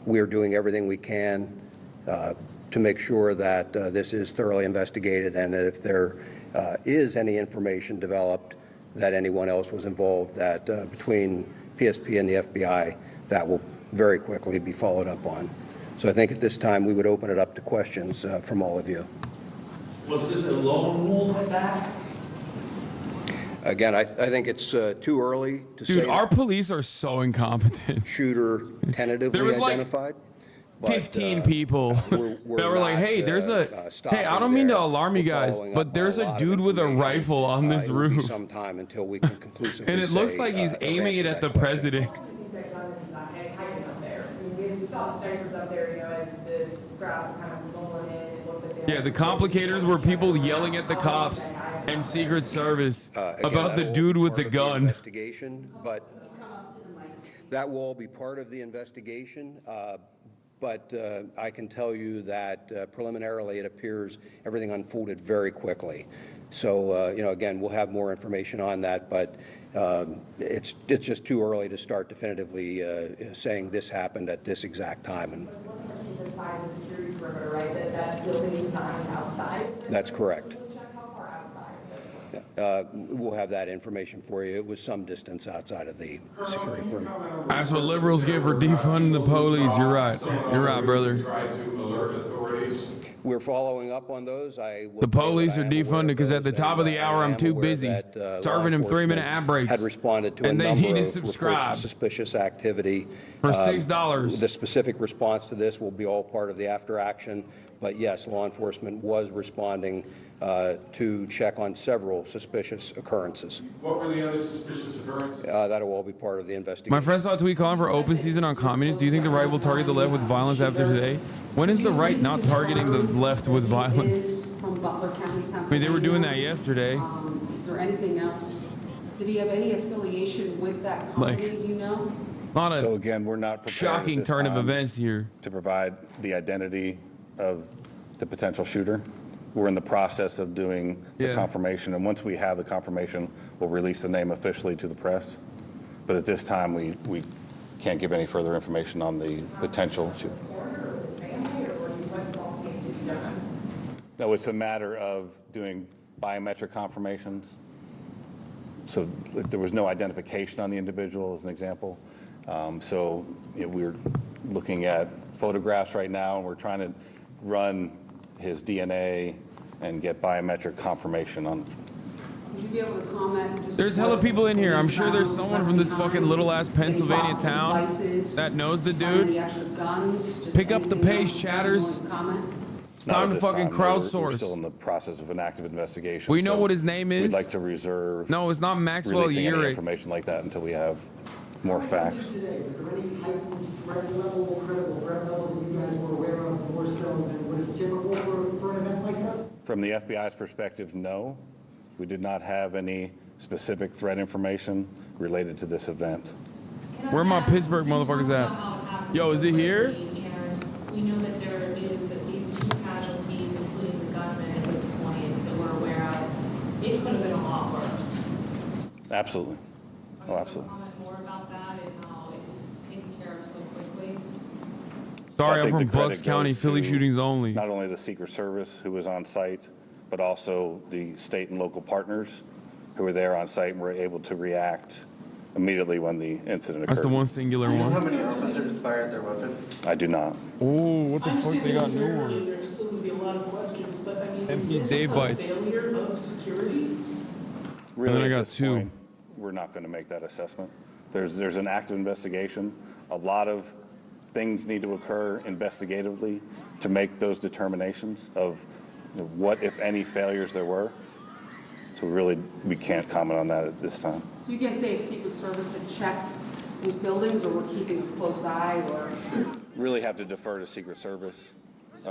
[SPEAKER 22] We are doing everything we can to make sure that this is thoroughly investigated, and that if there is any information developed that anyone else was involved, that between PSP and the FBI, that will very quickly be followed up on. So I think at this time we would open it up to questions from all of you.
[SPEAKER 6] Was this a lone wolf attack?
[SPEAKER 22] Again, I think it's too early to say.
[SPEAKER 3] Dude, our police are so incompetent.
[SPEAKER 22] Shooter tentatively
[SPEAKER 3] There was like
[SPEAKER 22] identified.
[SPEAKER 3] 15 people that were like, hey, there's hey, I don't mean to alarm you guys, but there's a dude with a rifle on this roof.
[SPEAKER 22] Sometime until we can conclusively
[SPEAKER 3] And it looks
[SPEAKER 22] say,
[SPEAKER 3] like he's aiming it at the president. Yeah, the complicators were people yelling at the cops and Secret Service about the dude with the gun.
[SPEAKER 22] Investigation, but that will all be part of the investigation. But I can tell you that preliminarily it appears everything unfolded very quickly. So, again, we'll have more information on that, but it's just too early to start definitively saying this happened at this exact time. And
[SPEAKER 8] inside the security perimeter, right? That building design is outside?
[SPEAKER 22] That's correct.
[SPEAKER 8] How far outside?
[SPEAKER 22] We'll have that information for you. It was some distance outside of the security perimeter.
[SPEAKER 3] That's what liberals get for defunding the police. You're right. You're right, brother.
[SPEAKER 22] We're following up on those.
[SPEAKER 3] The police are defunded because at the top of the hour I'm too busy serving them 3-minute ad breaks.
[SPEAKER 22] Had responded to
[SPEAKER 3] and
[SPEAKER 22] a
[SPEAKER 3] they
[SPEAKER 22] number
[SPEAKER 3] need to
[SPEAKER 22] of
[SPEAKER 3] subscribe
[SPEAKER 22] reports of suspicious activity.
[SPEAKER 3] for $6.
[SPEAKER 22] The specific response to this will be all part of the after action. But yes, law enforcement was responding to check on several suspicious occurrences.
[SPEAKER 6] What were the other suspicious occurrences?
[SPEAKER 22] That'll all be part of the investigation.
[SPEAKER 3] My friend saw a tweet calling for open season on communists. Do you think the right will target the left with violence after today? When is the right not targeting the left with violence?
[SPEAKER 9] From Butler County,
[SPEAKER 3] I mean, they were doing that yesterday.
[SPEAKER 9] Is there anything else? Did he have any affiliation with that company, do you know?
[SPEAKER 17] So again, we're not prepared
[SPEAKER 3] shocking
[SPEAKER 17] at this
[SPEAKER 3] turn of
[SPEAKER 17] time
[SPEAKER 3] events here
[SPEAKER 17] to provide the identity of the potential shooter. We're in the process of doing the confirmation, and once we have the confirmation, we'll release the name officially to the press. But at this time, we can't give any further information on the potential shooter. No, it's a matter of doing biometric confirmations. So there was no identification on the individual, as an example. We're looking at photographs right now, and we're trying to run his DNA and get biometric confirmation on it.
[SPEAKER 9] Would you be able to comment?
[SPEAKER 3] There's hella people in here. I'm sure there's someone from this fucking little ass Pennsylvania town that knows the dude. Pick up the pace, chatters. It's time to fucking
[SPEAKER 17] We're
[SPEAKER 3] crowdsource.
[SPEAKER 17] still in the process of an active investigation.
[SPEAKER 3] We know what his name is.
[SPEAKER 17] We'd like to reserve.
[SPEAKER 3] No, it's not Maxwell
[SPEAKER 17] releasing any
[SPEAKER 3] Urich.
[SPEAKER 17] information like that until we have more facts.
[SPEAKER 6] Today, was there any heightened threat level, critical threat level that you guys were aware of more so than what is typical for an event like this?
[SPEAKER 17] From the FBI's perspective, no. We did not have any specific threat information related to this event.
[SPEAKER 3] Where my Pittsburgh motherfuckers at? Yo, is it here?
[SPEAKER 8] And we know that there is at least 2 casualties, including the gunman at this point, that we're aware of. It could have been a lot worse.
[SPEAKER 17] Absolutely. Oh, absolutely.
[SPEAKER 8] Comment more about that and how it was taken care of so quickly.
[SPEAKER 3] Sorry,
[SPEAKER 17] I
[SPEAKER 3] I'm
[SPEAKER 17] think
[SPEAKER 3] from
[SPEAKER 17] the credit
[SPEAKER 3] Bucks County,
[SPEAKER 17] goes
[SPEAKER 3] Philly
[SPEAKER 17] to
[SPEAKER 3] shootings only.
[SPEAKER 17] Not only the Secret Service who was on site, but also the state and local partners who were there on site and were able to react immediately when the incident occurred.
[SPEAKER 3] That's the one singular
[SPEAKER 16] Do you know
[SPEAKER 3] one.
[SPEAKER 16] how many officers fired their weapons?
[SPEAKER 17] I do not.
[SPEAKER 3] Oh, what the fuck? They got new ones.
[SPEAKER 6] There's still going to be a lot of questions, but I mean,
[SPEAKER 3] MP
[SPEAKER 6] is
[SPEAKER 3] day
[SPEAKER 6] this a
[SPEAKER 3] bites.
[SPEAKER 6] failure of security?
[SPEAKER 17] Really,
[SPEAKER 3] And then I
[SPEAKER 17] at
[SPEAKER 3] got
[SPEAKER 17] this
[SPEAKER 3] 2.
[SPEAKER 17] point, we're not going to make that assessment. There's an active investigation. A lot of things need to occur investigatively to make those determinations of what, if any, failures there were. So really, we can't comment on that at this time.
[SPEAKER 9] So you can't say if Secret Service had checked those buildings or we're keeping a close eye or?
[SPEAKER 17] Really have to defer to Secret Service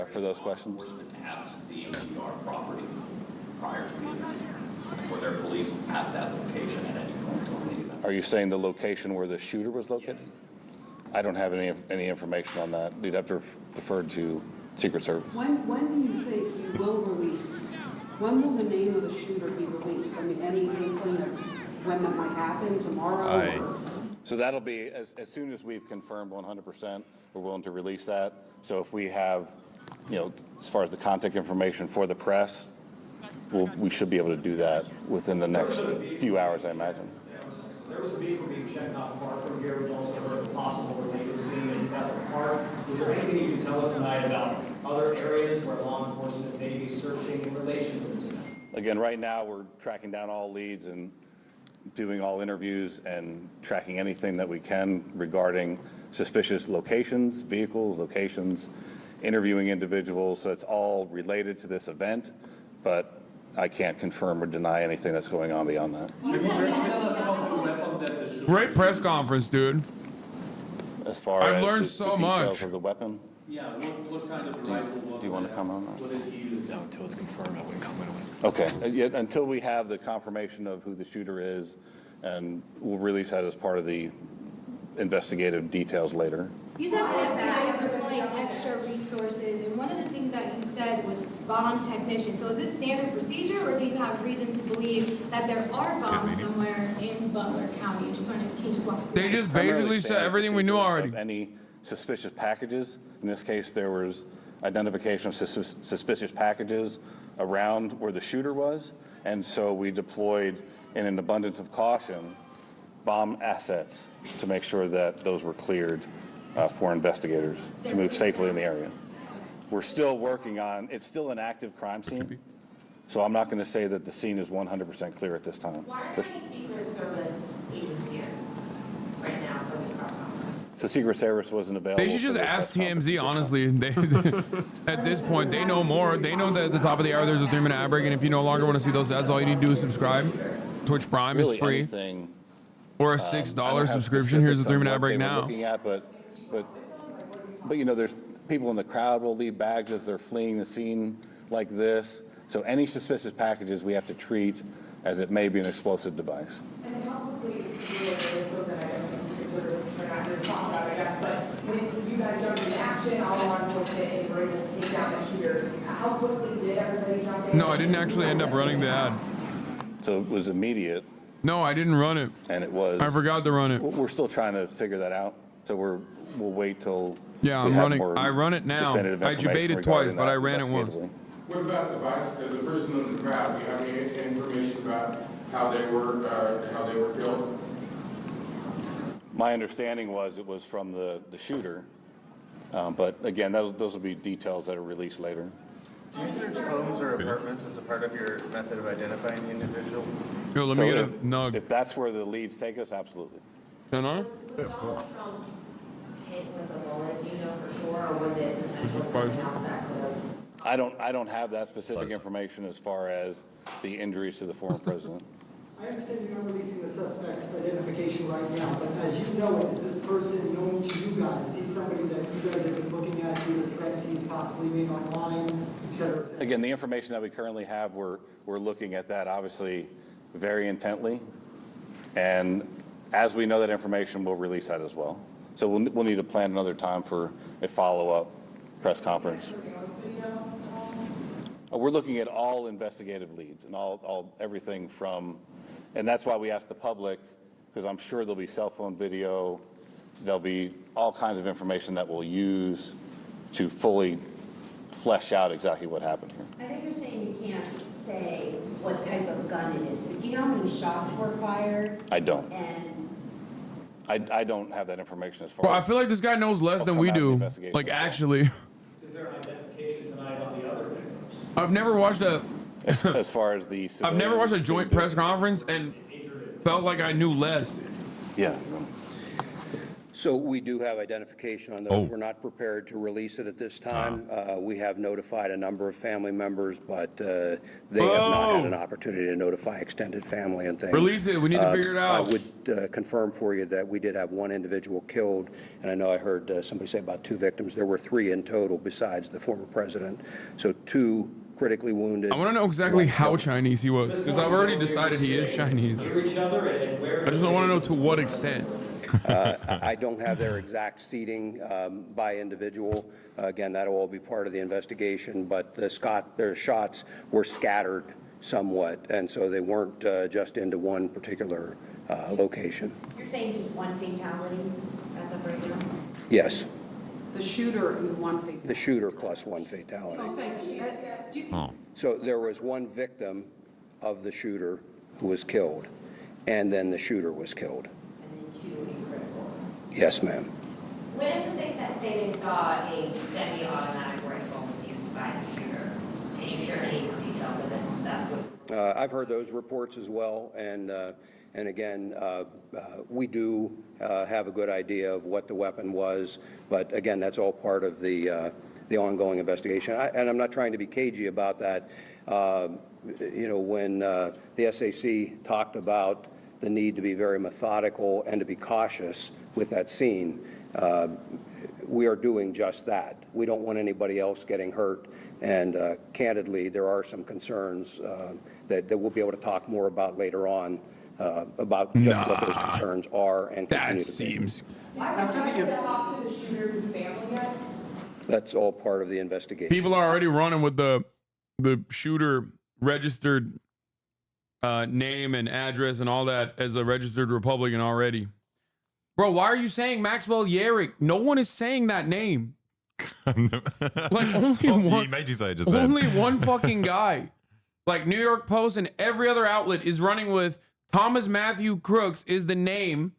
[SPEAKER 17] for those questions.
[SPEAKER 19] At the ATR property prior to the event? Were there police at that location at any point during the event?
[SPEAKER 17] Are you saying the location where the shooter was located? Yes. I don't have any information on that. You'd have to defer to Secret Service.
[SPEAKER 9] When do you think you will release? When will the name of the shooter be released? I mean, any inkling of when that might happen, tomorrow? Or?
[SPEAKER 17] So that'll be, as soon as we've confirmed 100%, we're willing to release that. So if we have, as far as the contact information for the press, we should be able to do that within the next few hours, I imagine.
[SPEAKER 6] There was a vehicle being checked not far from here. We also heard of a possible related scene in Bethel Park. Is there anything you can tell us tonight about other areas where law enforcement may be searching in relation to this event?
[SPEAKER 17] Again, right now we're tracking down all leads and doing all interviews and tracking anything that we can regarding suspicious locations, vehicles, locations, interviewing individuals. So it's all related to this event, but I can't confirm or deny anything that's going on beyond that.
[SPEAKER 3] Great press conference, dude.
[SPEAKER 17] As far
[SPEAKER 3] I've
[SPEAKER 17] as
[SPEAKER 3] learned
[SPEAKER 17] the
[SPEAKER 3] so
[SPEAKER 17] details
[SPEAKER 3] much
[SPEAKER 17] of the weapon,
[SPEAKER 16] Yeah, what kind of rifle was it?
[SPEAKER 17] do you want to comment on that?
[SPEAKER 16] What did he use?
[SPEAKER 19] No, until it's confirmed, I wouldn't comment on it.
[SPEAKER 17] Okay, until we have the confirmation of who the shooter is, and we'll release that as part of the investigative details later.
[SPEAKER 8] You said the FBI is deploying extra resources, and one of the things that you said was bomb technicians. So is this standard procedure, or do you have reason to believe that there are bombs somewhere in Butler County? Can you just walk us through
[SPEAKER 3] They
[SPEAKER 8] that?
[SPEAKER 3] just basically said everything we knew already.
[SPEAKER 17] Of any suspicious packages. In this case, there was identification of suspicious packages around where the shooter was, and so we deployed, in an abundance of caution, bomb assets to make sure that those were cleared for investigators to move safely in the area. We're still working on, it's still an active crime scene, so I'm not going to say that the scene is 100% clear at this time.
[SPEAKER 8] Why are there any Secret Service agents here right now for this press conference?
[SPEAKER 17] So Secret Service wasn't available.
[SPEAKER 3] They should just
[SPEAKER 17] for the
[SPEAKER 3] ask
[SPEAKER 17] press conference
[SPEAKER 3] TMZ,
[SPEAKER 17] at this time.
[SPEAKER 3] honestly. At this point, they know more. They know that at the top of the hour there's a 3-minute ad break, and if you no longer want to see those ads, all you need to do is subscribe. Twitch Prime
[SPEAKER 17] Really
[SPEAKER 3] is free.
[SPEAKER 17] anything,
[SPEAKER 3] Or a
[SPEAKER 17] I
[SPEAKER 3] $6
[SPEAKER 17] don't have
[SPEAKER 3] subscription. Here's a
[SPEAKER 17] specifics on
[SPEAKER 3] 3-minute ad
[SPEAKER 17] what
[SPEAKER 3] break
[SPEAKER 17] they were
[SPEAKER 3] now.
[SPEAKER 17] looking at, but there's people in the crowd will leave bags as they're fleeing the scene like this. So any suspicious packages we have to treat as it may be an explosive device.
[SPEAKER 8] And how quickly, this wasn't, I guess, the Secret Service, we're not here to talk about it, I guess, but when you guys jumped into action, all law enforcement, and were able to take down the shooters, how quickly did everybody jump in?
[SPEAKER 3] No, I didn't actually end up running the ad.
[SPEAKER 17] So it was immediate.
[SPEAKER 3] No, I didn't run it.
[SPEAKER 17] And it was.
[SPEAKER 3] I forgot to run it.
[SPEAKER 17] We're still trying to figure that out. So we'll wait till.
[SPEAKER 3] Yeah,
[SPEAKER 17] we
[SPEAKER 3] I'm
[SPEAKER 17] have
[SPEAKER 3] running.
[SPEAKER 17] more
[SPEAKER 3] I run it now.
[SPEAKER 17] definitive
[SPEAKER 3] I
[SPEAKER 17] information
[SPEAKER 3] debated twice,
[SPEAKER 17] regarding
[SPEAKER 3] but
[SPEAKER 17] that
[SPEAKER 3] I ran it once.
[SPEAKER 17] investigatively.
[SPEAKER 21] What about the person in the crowd? Do you have any information about how they were killed?
[SPEAKER 17] My understanding was it was from the shooter, but again, those will be details that are released later.
[SPEAKER 16] Do you search homes or apartments as a part of your method of identifying the individual?
[SPEAKER 3] Yo, let me get a nug.
[SPEAKER 17] If that's where the leads take us, absolutely.
[SPEAKER 3] Turn on?
[SPEAKER 8] Was Donald Trump hit with a bullet, do you know for sure, or was it potentially something else that could have?
[SPEAKER 17] I don't have that specific information as far as the injuries to the former president.
[SPEAKER 6] I understand you're not releasing the suspect's identification right now, but as you know it, is this person known to you guys? Is he somebody that you guys have been looking at due to threats he's possibly made online, et cetera, et cetera?
[SPEAKER 17] Again, the information that we currently have, we're looking at that obviously very intently. And As we know that information, we'll release that as well. So we'll need to plan another time for a follow-up press conference. We're looking at all investigative leads and everything from, and that's why we asked the public, because I'm sure there'll be cell phone video, there'll be all kinds of information that we'll use to fully flesh out exactly what happened here.
[SPEAKER 2] I think you're saying you can't say what type of gun it is, but do you know how many shots were fired?
[SPEAKER 17] I don't.
[SPEAKER 2] And
[SPEAKER 17] I don't have that information as far
[SPEAKER 3] Bro, I
[SPEAKER 17] as
[SPEAKER 3] feel like this guy knows less than we do. Like, actually.
[SPEAKER 6] Is there an identification tonight on the other victims?
[SPEAKER 3] I've never watched
[SPEAKER 17] as far as the
[SPEAKER 3] I've never watched a joint press conference and felt like I knew less.
[SPEAKER 17] Yeah.
[SPEAKER 22] So we do have identification on those. We're not prepared to release it at this time. We have notified a number of family members, but they have not had an opportunity to notify extended family and things.
[SPEAKER 3] Release it. We need to figure it out.
[SPEAKER 22] I would confirm for you that we did have one individual killed, and I know I heard somebody say about 2 victims. There were 3 in total besides the former president. So 2 critically wounded.
[SPEAKER 3] I want to know exactly how Chinese he was, because I've already decided he is Chinese. I just don't want to know to what extent.
[SPEAKER 22] I don't have their exact seating by individual. Again, that'll all be part of the investigation, but their shots were scattered somewhat, and so they weren't just into one particular location.
[SPEAKER 2] you're saying just one fatality as of right now?
[SPEAKER 22] Yes,
[SPEAKER 9] The shooter and one fatality.
[SPEAKER 22] the shooter plus 1 fatality.
[SPEAKER 9] Oh, thank you.
[SPEAKER 22] So there was 1 victim of the shooter who was killed, and then the shooter was killed.
[SPEAKER 2] And then 2 in critical.
[SPEAKER 22] Yes, ma'am.
[SPEAKER 5] Witnesses say they saw a semi-automatic rifle used by the shooter. Can you share any more details of it? That's what.
[SPEAKER 22] I've heard those reports as well, and again, we do have a good idea of what the weapon was, but again, that's all part of the ongoing investigation. And I'm not trying to be cagey about that. You know, when the SAC talked about the need to be very methodical and to be cautious with that scene, we are doing just that. We don't want anybody else getting hurt, and candidly, there are some concerns that we'll be able to talk more about later on about just what those concerns are and continue to be.
[SPEAKER 9] Have you tried to talk to the shooter's family yet?
[SPEAKER 22] That's all part of the investigation.
[SPEAKER 3] People are already running with the shooter registered name and address and all that as a registered Republican already. Bro, why are you saying Maxwell Yerrick? No one is saying that name. Like only one.
[SPEAKER 20] He made you say it just
[SPEAKER 3] only
[SPEAKER 20] then.
[SPEAKER 3] one fucking guy. Like New York Post and every other outlet is running with Thomas Matthew Crooks is the name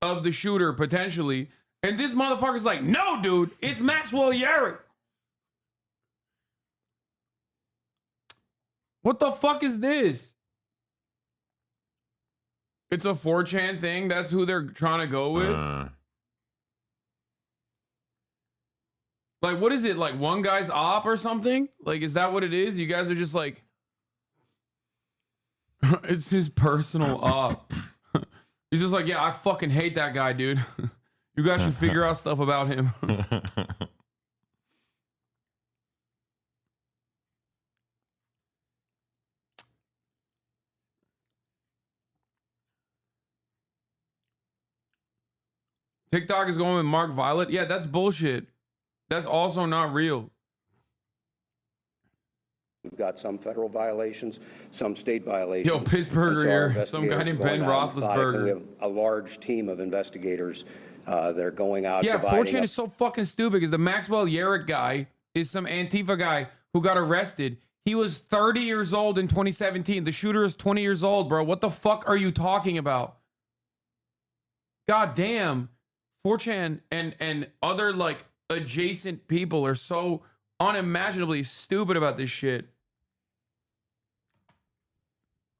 [SPEAKER 3] of the shooter potentially. And this motherfucker's like, no, dude, it's Maxwell Yerrick. What the fuck is this? It's a 4chan thing. That's who they're trying to go with. Like, what is it? Like one guy's op or something? Like, is that what it is? You guys are just like, it's his personal op. He's just like, yeah, I fucking hate that guy, dude. You guys should figure out stuff about him. TikTok is going with Mark Violet. Yeah, that's bullshit. That's also not real.
[SPEAKER 22] We've got some federal violations, some state violations.
[SPEAKER 3] Yo, Pittsburgher
[SPEAKER 22] And
[SPEAKER 3] here. Some guy named Ben
[SPEAKER 22] investigators are going out methodically.
[SPEAKER 3] Roethlisberger.
[SPEAKER 22] We have a large team of investigators that are going out.
[SPEAKER 3] Yeah,
[SPEAKER 22] dividing
[SPEAKER 3] 4chan
[SPEAKER 22] up-
[SPEAKER 3] is so fucking stupid because the Maxwell Yerrick guy is some Antifa guy who got arrested. He was 30 years old in 2017. The shooter is 20 years old, bro. What the fuck are you talking about? God damn. 4chan and other like adjacent people are so unimaginably stupid about this shit.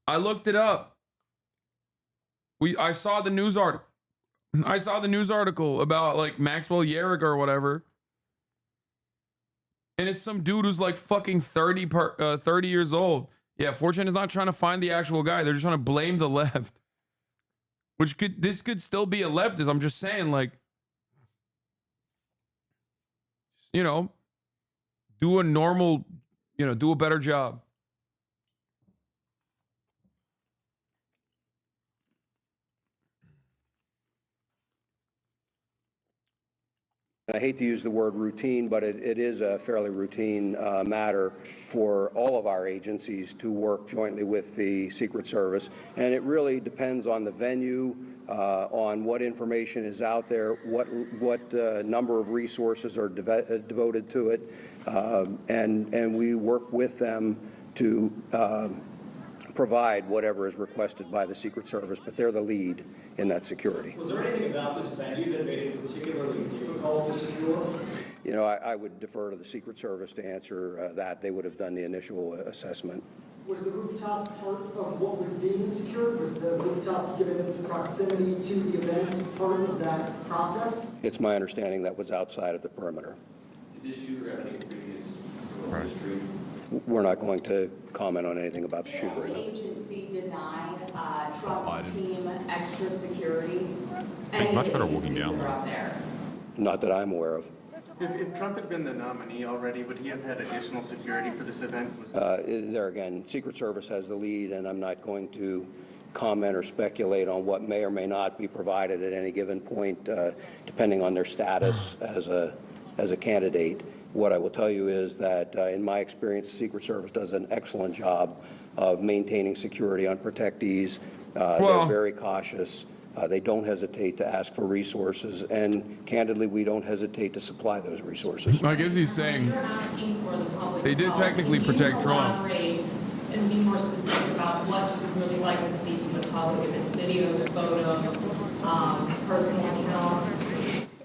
[SPEAKER 3] I looked it up. I saw the news article. I saw the news article about like Maxwell Yerrick or whatever. And it's some dude who's like fucking 30 years old. Yeah, 4chan is not trying to find the actual guy. They're just trying to blame the left. This could still be a leftist. I'm just saying, like, you know, do a normal, you know, do a better job.
[SPEAKER 22] I hate to use the word routine, but it is a fairly routine matter for all of our agencies to work jointly with the Secret Service. And it really depends on the venue, on what information is out there, what number of resources are devoted to it. And we work with them to provide whatever is requested by the Secret Service, but they're the lead in that security.
[SPEAKER 6] Was there anything about this venue that made it particularly difficult to secure?
[SPEAKER 22] You know, I would defer to the Secret Service to answer that. They would have done the initial assessment.
[SPEAKER 7] Was the rooftop part of what was being secured? Was the rooftop, given its proximity to the event, part of that process?
[SPEAKER 22] It's my understanding that was outside of the perimeter.
[SPEAKER 19] Did this shooter have any previous history?
[SPEAKER 22] We're not going to comment on anything about the shooter.
[SPEAKER 11] Did the agency deny Trump's team extra security?
[SPEAKER 20] It's much better walking down
[SPEAKER 11] out there.
[SPEAKER 22] Not that I'm aware of.
[SPEAKER 16] If Trump had been the nominee already, would he have had additional security for this event?
[SPEAKER 22] There again, Secret Service has the lead, and I'm not going to comment or speculate on what may or may not be provided at any given point, depending on their status as a candidate. What I will tell you is that, in my experience, the Secret Service does an excellent job of maintaining security on protectees. They're very cautious. They don't hesitate to ask for resources, and candidly, we don't hesitate to supply those resources.
[SPEAKER 3] I guess he's saying they did technically protect Trump.
[SPEAKER 5] And be more specific about what you really like to see from the public, if it's videos, photos, personal accounts.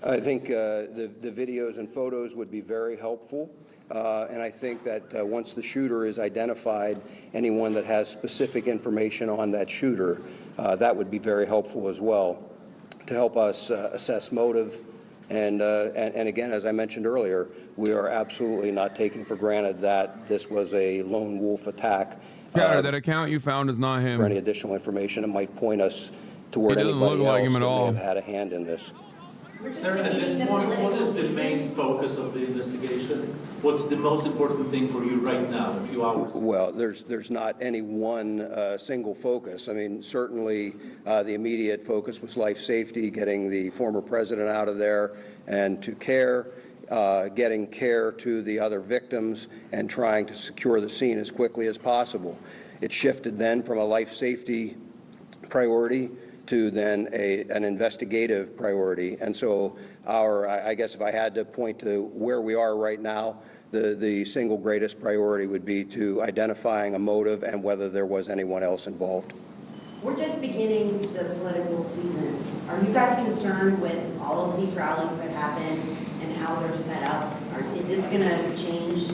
[SPEAKER 22] I think the videos and photos would be very helpful. And I think that once the shooter is identified, anyone that has specific information on that shooter, that would be very helpful as well to help us assess motive. And again, as I mentioned earlier, we are absolutely not taking for granted that this was a lone wolf attack.
[SPEAKER 3] Yeah, that account you found is not him.
[SPEAKER 22] For any additional information, it might point us toward
[SPEAKER 3] It doesn't
[SPEAKER 22] anybody
[SPEAKER 3] look like
[SPEAKER 22] else
[SPEAKER 3] him at
[SPEAKER 22] that may
[SPEAKER 3] all.
[SPEAKER 22] have had a hand in this.
[SPEAKER 15] Sir, at this point, what is the main focus of the investigation? What's the most important thing for you right now, in a few hours?
[SPEAKER 22] Well, there's not any one single focus. I mean, certainly the immediate focus was life safety, getting the former president out of there and to care, getting care to the other victims, and trying to secure the scene as quickly as possible. It shifted then from a life safety priority to then an investigative priority. And so I guess if I had to point to where we are right now, the single greatest priority would be to identifying a motive and whether there was anyone else involved.
[SPEAKER 2] We're just beginning the political season. Are you guys concerned with all of these rallies that happen and how they're set up? Is this going to change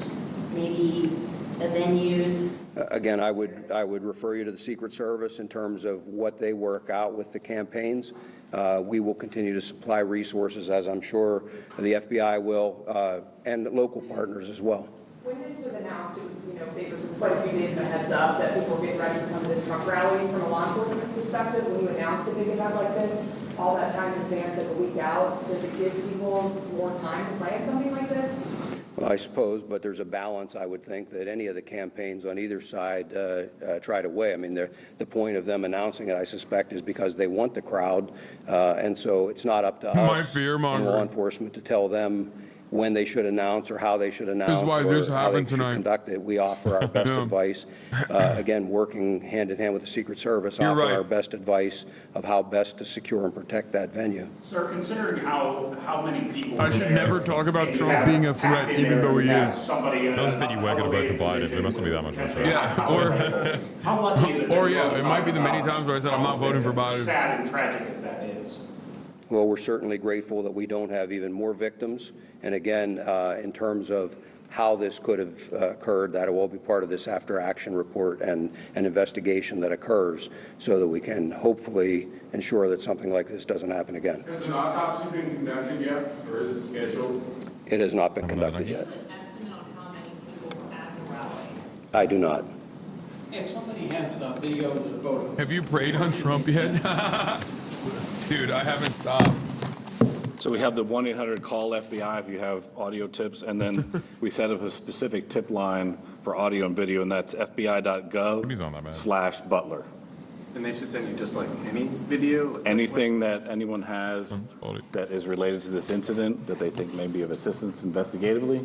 [SPEAKER 2] maybe the venues?
[SPEAKER 22] Again, I would refer you to the Secret Service in terms of what they work out with the campaigns. We will continue to supply resources, as I'm sure the FBI will, and local partners as well.
[SPEAKER 11] When this was announced, it was, there was quite a few days of a heads up that people were getting ready to come to this Trump rally. From a law enforcement perspective, when you announce a big event like this, all that time in advance, like a week out, does it give people more time to plan something like this?
[SPEAKER 22] Well, I suppose, but there's a balance, I would think, that any of the campaigns on either side try to weigh. I mean, the point of them announcing it, I suspect, is because they want the crowd, and so it's not up to us in law enforcement to tell them when they should announce or how they should announce
[SPEAKER 3] why
[SPEAKER 22] or
[SPEAKER 3] this
[SPEAKER 22] how they
[SPEAKER 3] happened
[SPEAKER 22] should
[SPEAKER 3] tonight.
[SPEAKER 22] conduct it. We offer our best advice, again, working hand in hand with the Secret Service, offer our best advice of how best to secure and protect that venue.
[SPEAKER 24] Sir, considering how many people...
[SPEAKER 3] I should never talk about Trump being a threat, even though he is.
[SPEAKER 24] Somebody
[SPEAKER 20] Those said you were going to vote for Biden, so it mustn't be that much of a threat.
[SPEAKER 3] Yeah, or yeah, it might be the many times where I said I'm not voting for Biden.
[SPEAKER 24] Sad and tragic as that is.
[SPEAKER 22] Well, we're certainly grateful that we don't have even more victims. And again, in terms of how this could have occurred, that will all be part of this after-action report and an investigation that occurs so that we can hopefully ensure that something like this doesn't happen again.
[SPEAKER 21] Has an autopsy been conducted yet, or is it scheduled?
[SPEAKER 22] It has not been conducted yet. I do not.
[SPEAKER 7] If somebody has video of the photo.
[SPEAKER 3] Have you prayed on Trump yet? Dude, I haven't stopped.
[SPEAKER 17] So we have the 1-800-CALL FBI if you have audio tips, and then we set up a specific tip line for audio and video, and that's fbi.gov/Butler.
[SPEAKER 16] And they should send you just like any video?
[SPEAKER 17] Anything that anyone has that is related to this incident that they think may be of assistance investigatively,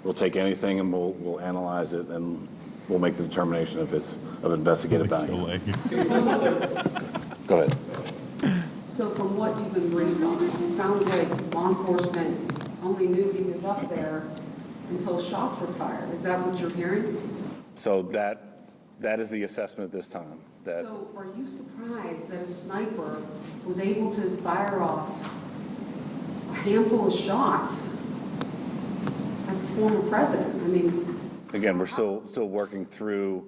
[SPEAKER 17] we'll take anything and we'll analyze it and we'll make the determination if it's of investigative value. Go ahead.
[SPEAKER 9] So from what you've been briefed on, it sounds like law enforcement only knew he was up there until shots were fired. Is that what you're hearing?
[SPEAKER 17] So that is the assessment at this time. That
[SPEAKER 9] So are you surprised that a sniper was able to fire off a handful of shots at the former president? I mean,
[SPEAKER 17] again, we're still working through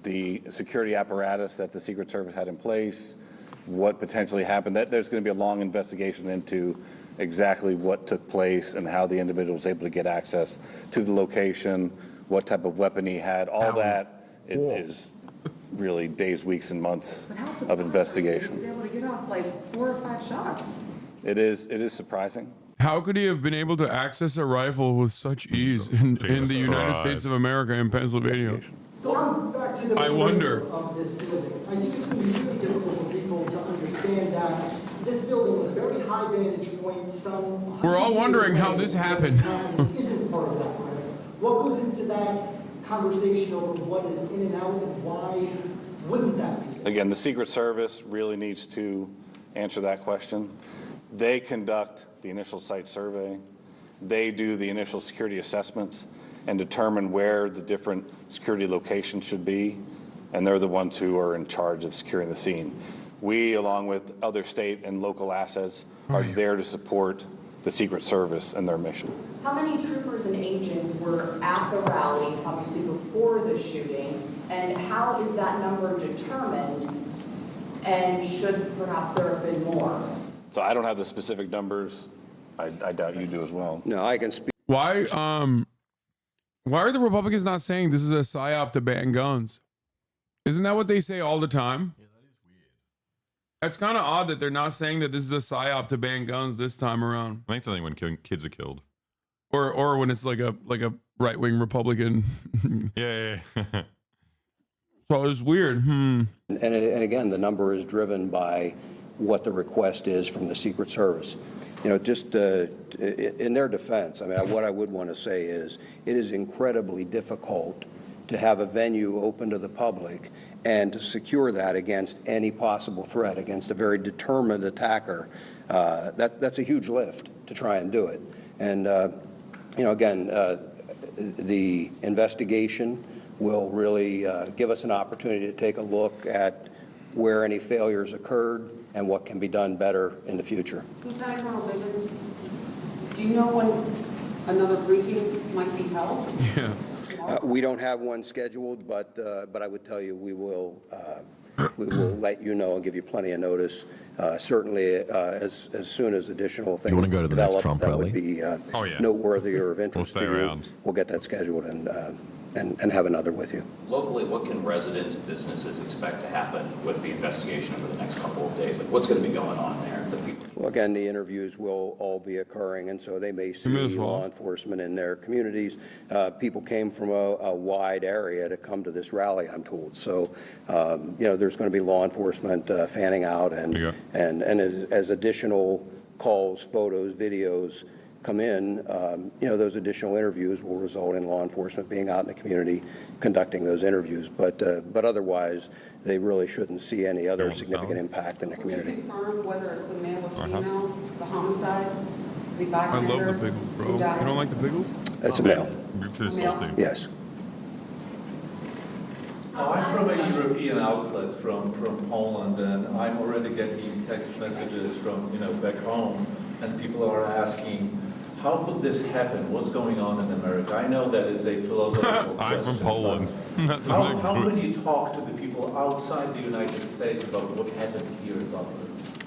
[SPEAKER 17] the security apparatus that the Secret Service had in place, what potentially happened. There's going to be a long investigation into exactly what took place and how the individual was able to get access to the location, what type of weapon he had. All that is really days, weeks, and months of investigation.
[SPEAKER 9] he was able to get off like 4 or 5 shots.
[SPEAKER 17] It is surprising.
[SPEAKER 3] How could he have been able to access a rifle with such ease in the United States of America in Pennsylvania?
[SPEAKER 7] Going back to the
[SPEAKER 3] I wonder.
[SPEAKER 7] of this building, I think it's going to be really difficult for people to understand that this building with a very high vantage point, some...
[SPEAKER 3] We're all wondering how this happened.
[SPEAKER 7] Isn't part of that, right? What goes into that conversation over what is in and out and why wouldn't that be?
[SPEAKER 17] Again, the Secret Service really needs to answer that question. They conduct the initial site survey. They do the initial security assessments and determine where the different security locations should be, and they're the ones who are in charge of securing the scene. We, along with other state and local assets, are there to support the Secret Service and their mission.
[SPEAKER 11] How many troopers and agents were at the rally, obviously before the shooting, and how is that number determined, and should perhaps there have been more?
[SPEAKER 17] So I don't have the specific numbers. I doubt you do as well.
[SPEAKER 22] No, I can speak.
[SPEAKER 3] Why are the Republicans not saying this is a psyop to ban guns? Isn't that what they say all the time? Yeah, that is weird. It's kind of odd that they're not saying that this is a psyop to ban guns this time around.
[SPEAKER 20] I think something when kids are killed.
[SPEAKER 3] Or when it's like a right-wing Republican.
[SPEAKER 20] Yeah.
[SPEAKER 3] So it's weird.
[SPEAKER 22] And again, the number is driven by what the request is from the Secret Service. You know, just in their defense, I mean, what I would want to say is it is incredibly difficult to have a venue open to the public and to secure that against any possible threat, against a very determined attacker. That's a huge lift to try and do it. And, you know, again, the investigation will really give us an opportunity to take a look at where any failures occurred and what can be done better in the future.
[SPEAKER 9] Lieutenant Colonel Bivens, do you know when another briefing might be held?
[SPEAKER 3] Yeah.
[SPEAKER 22] We don't have one scheduled, but I would tell you we will let you know and give you plenty of notice. Certainly, as soon as additional things
[SPEAKER 1] wanna go to the next Trump
[SPEAKER 22] that
[SPEAKER 1] rally?
[SPEAKER 22] would be noteworthy or of interest
[SPEAKER 20] We'll stay
[SPEAKER 22] to you,
[SPEAKER 20] around.
[SPEAKER 22] we'll get that scheduled and have another with you.
[SPEAKER 19] Locally, what can residents, businesses expect to happen with the investigation over the next couple of days? Like, what's going to be going on there?
[SPEAKER 22] Well, again, the interviews will all be occurring, and so they may see law enforcement in their communities. People came from a wide area to come to this rally, I'm told. So, you know, there's going to be law enforcement fanning out, and as additional calls, photos, videos come in, you know, those additional interviews will result in law enforcement being out in the community conducting those interviews. But otherwise, they really shouldn't see any other significant impact in the community.
[SPEAKER 9] Can you confirm whether it's a male or female, the homicide, the
[SPEAKER 3] I
[SPEAKER 9] bystander?
[SPEAKER 3] love the pickles, bro. You don't like the pickles?
[SPEAKER 22] It's a male.
[SPEAKER 20] You're too salty.
[SPEAKER 22] Yes.
[SPEAKER 15] I'm from a European outlet from Poland, and I'm already getting text messages from, back home, and people are asking, how could this happen? What's going on in America? I know that it's a philosophical
[SPEAKER 20] I'm
[SPEAKER 15] question.
[SPEAKER 20] from Poland.
[SPEAKER 15] How would you talk to the people outside the United States about what happened here in Dublin?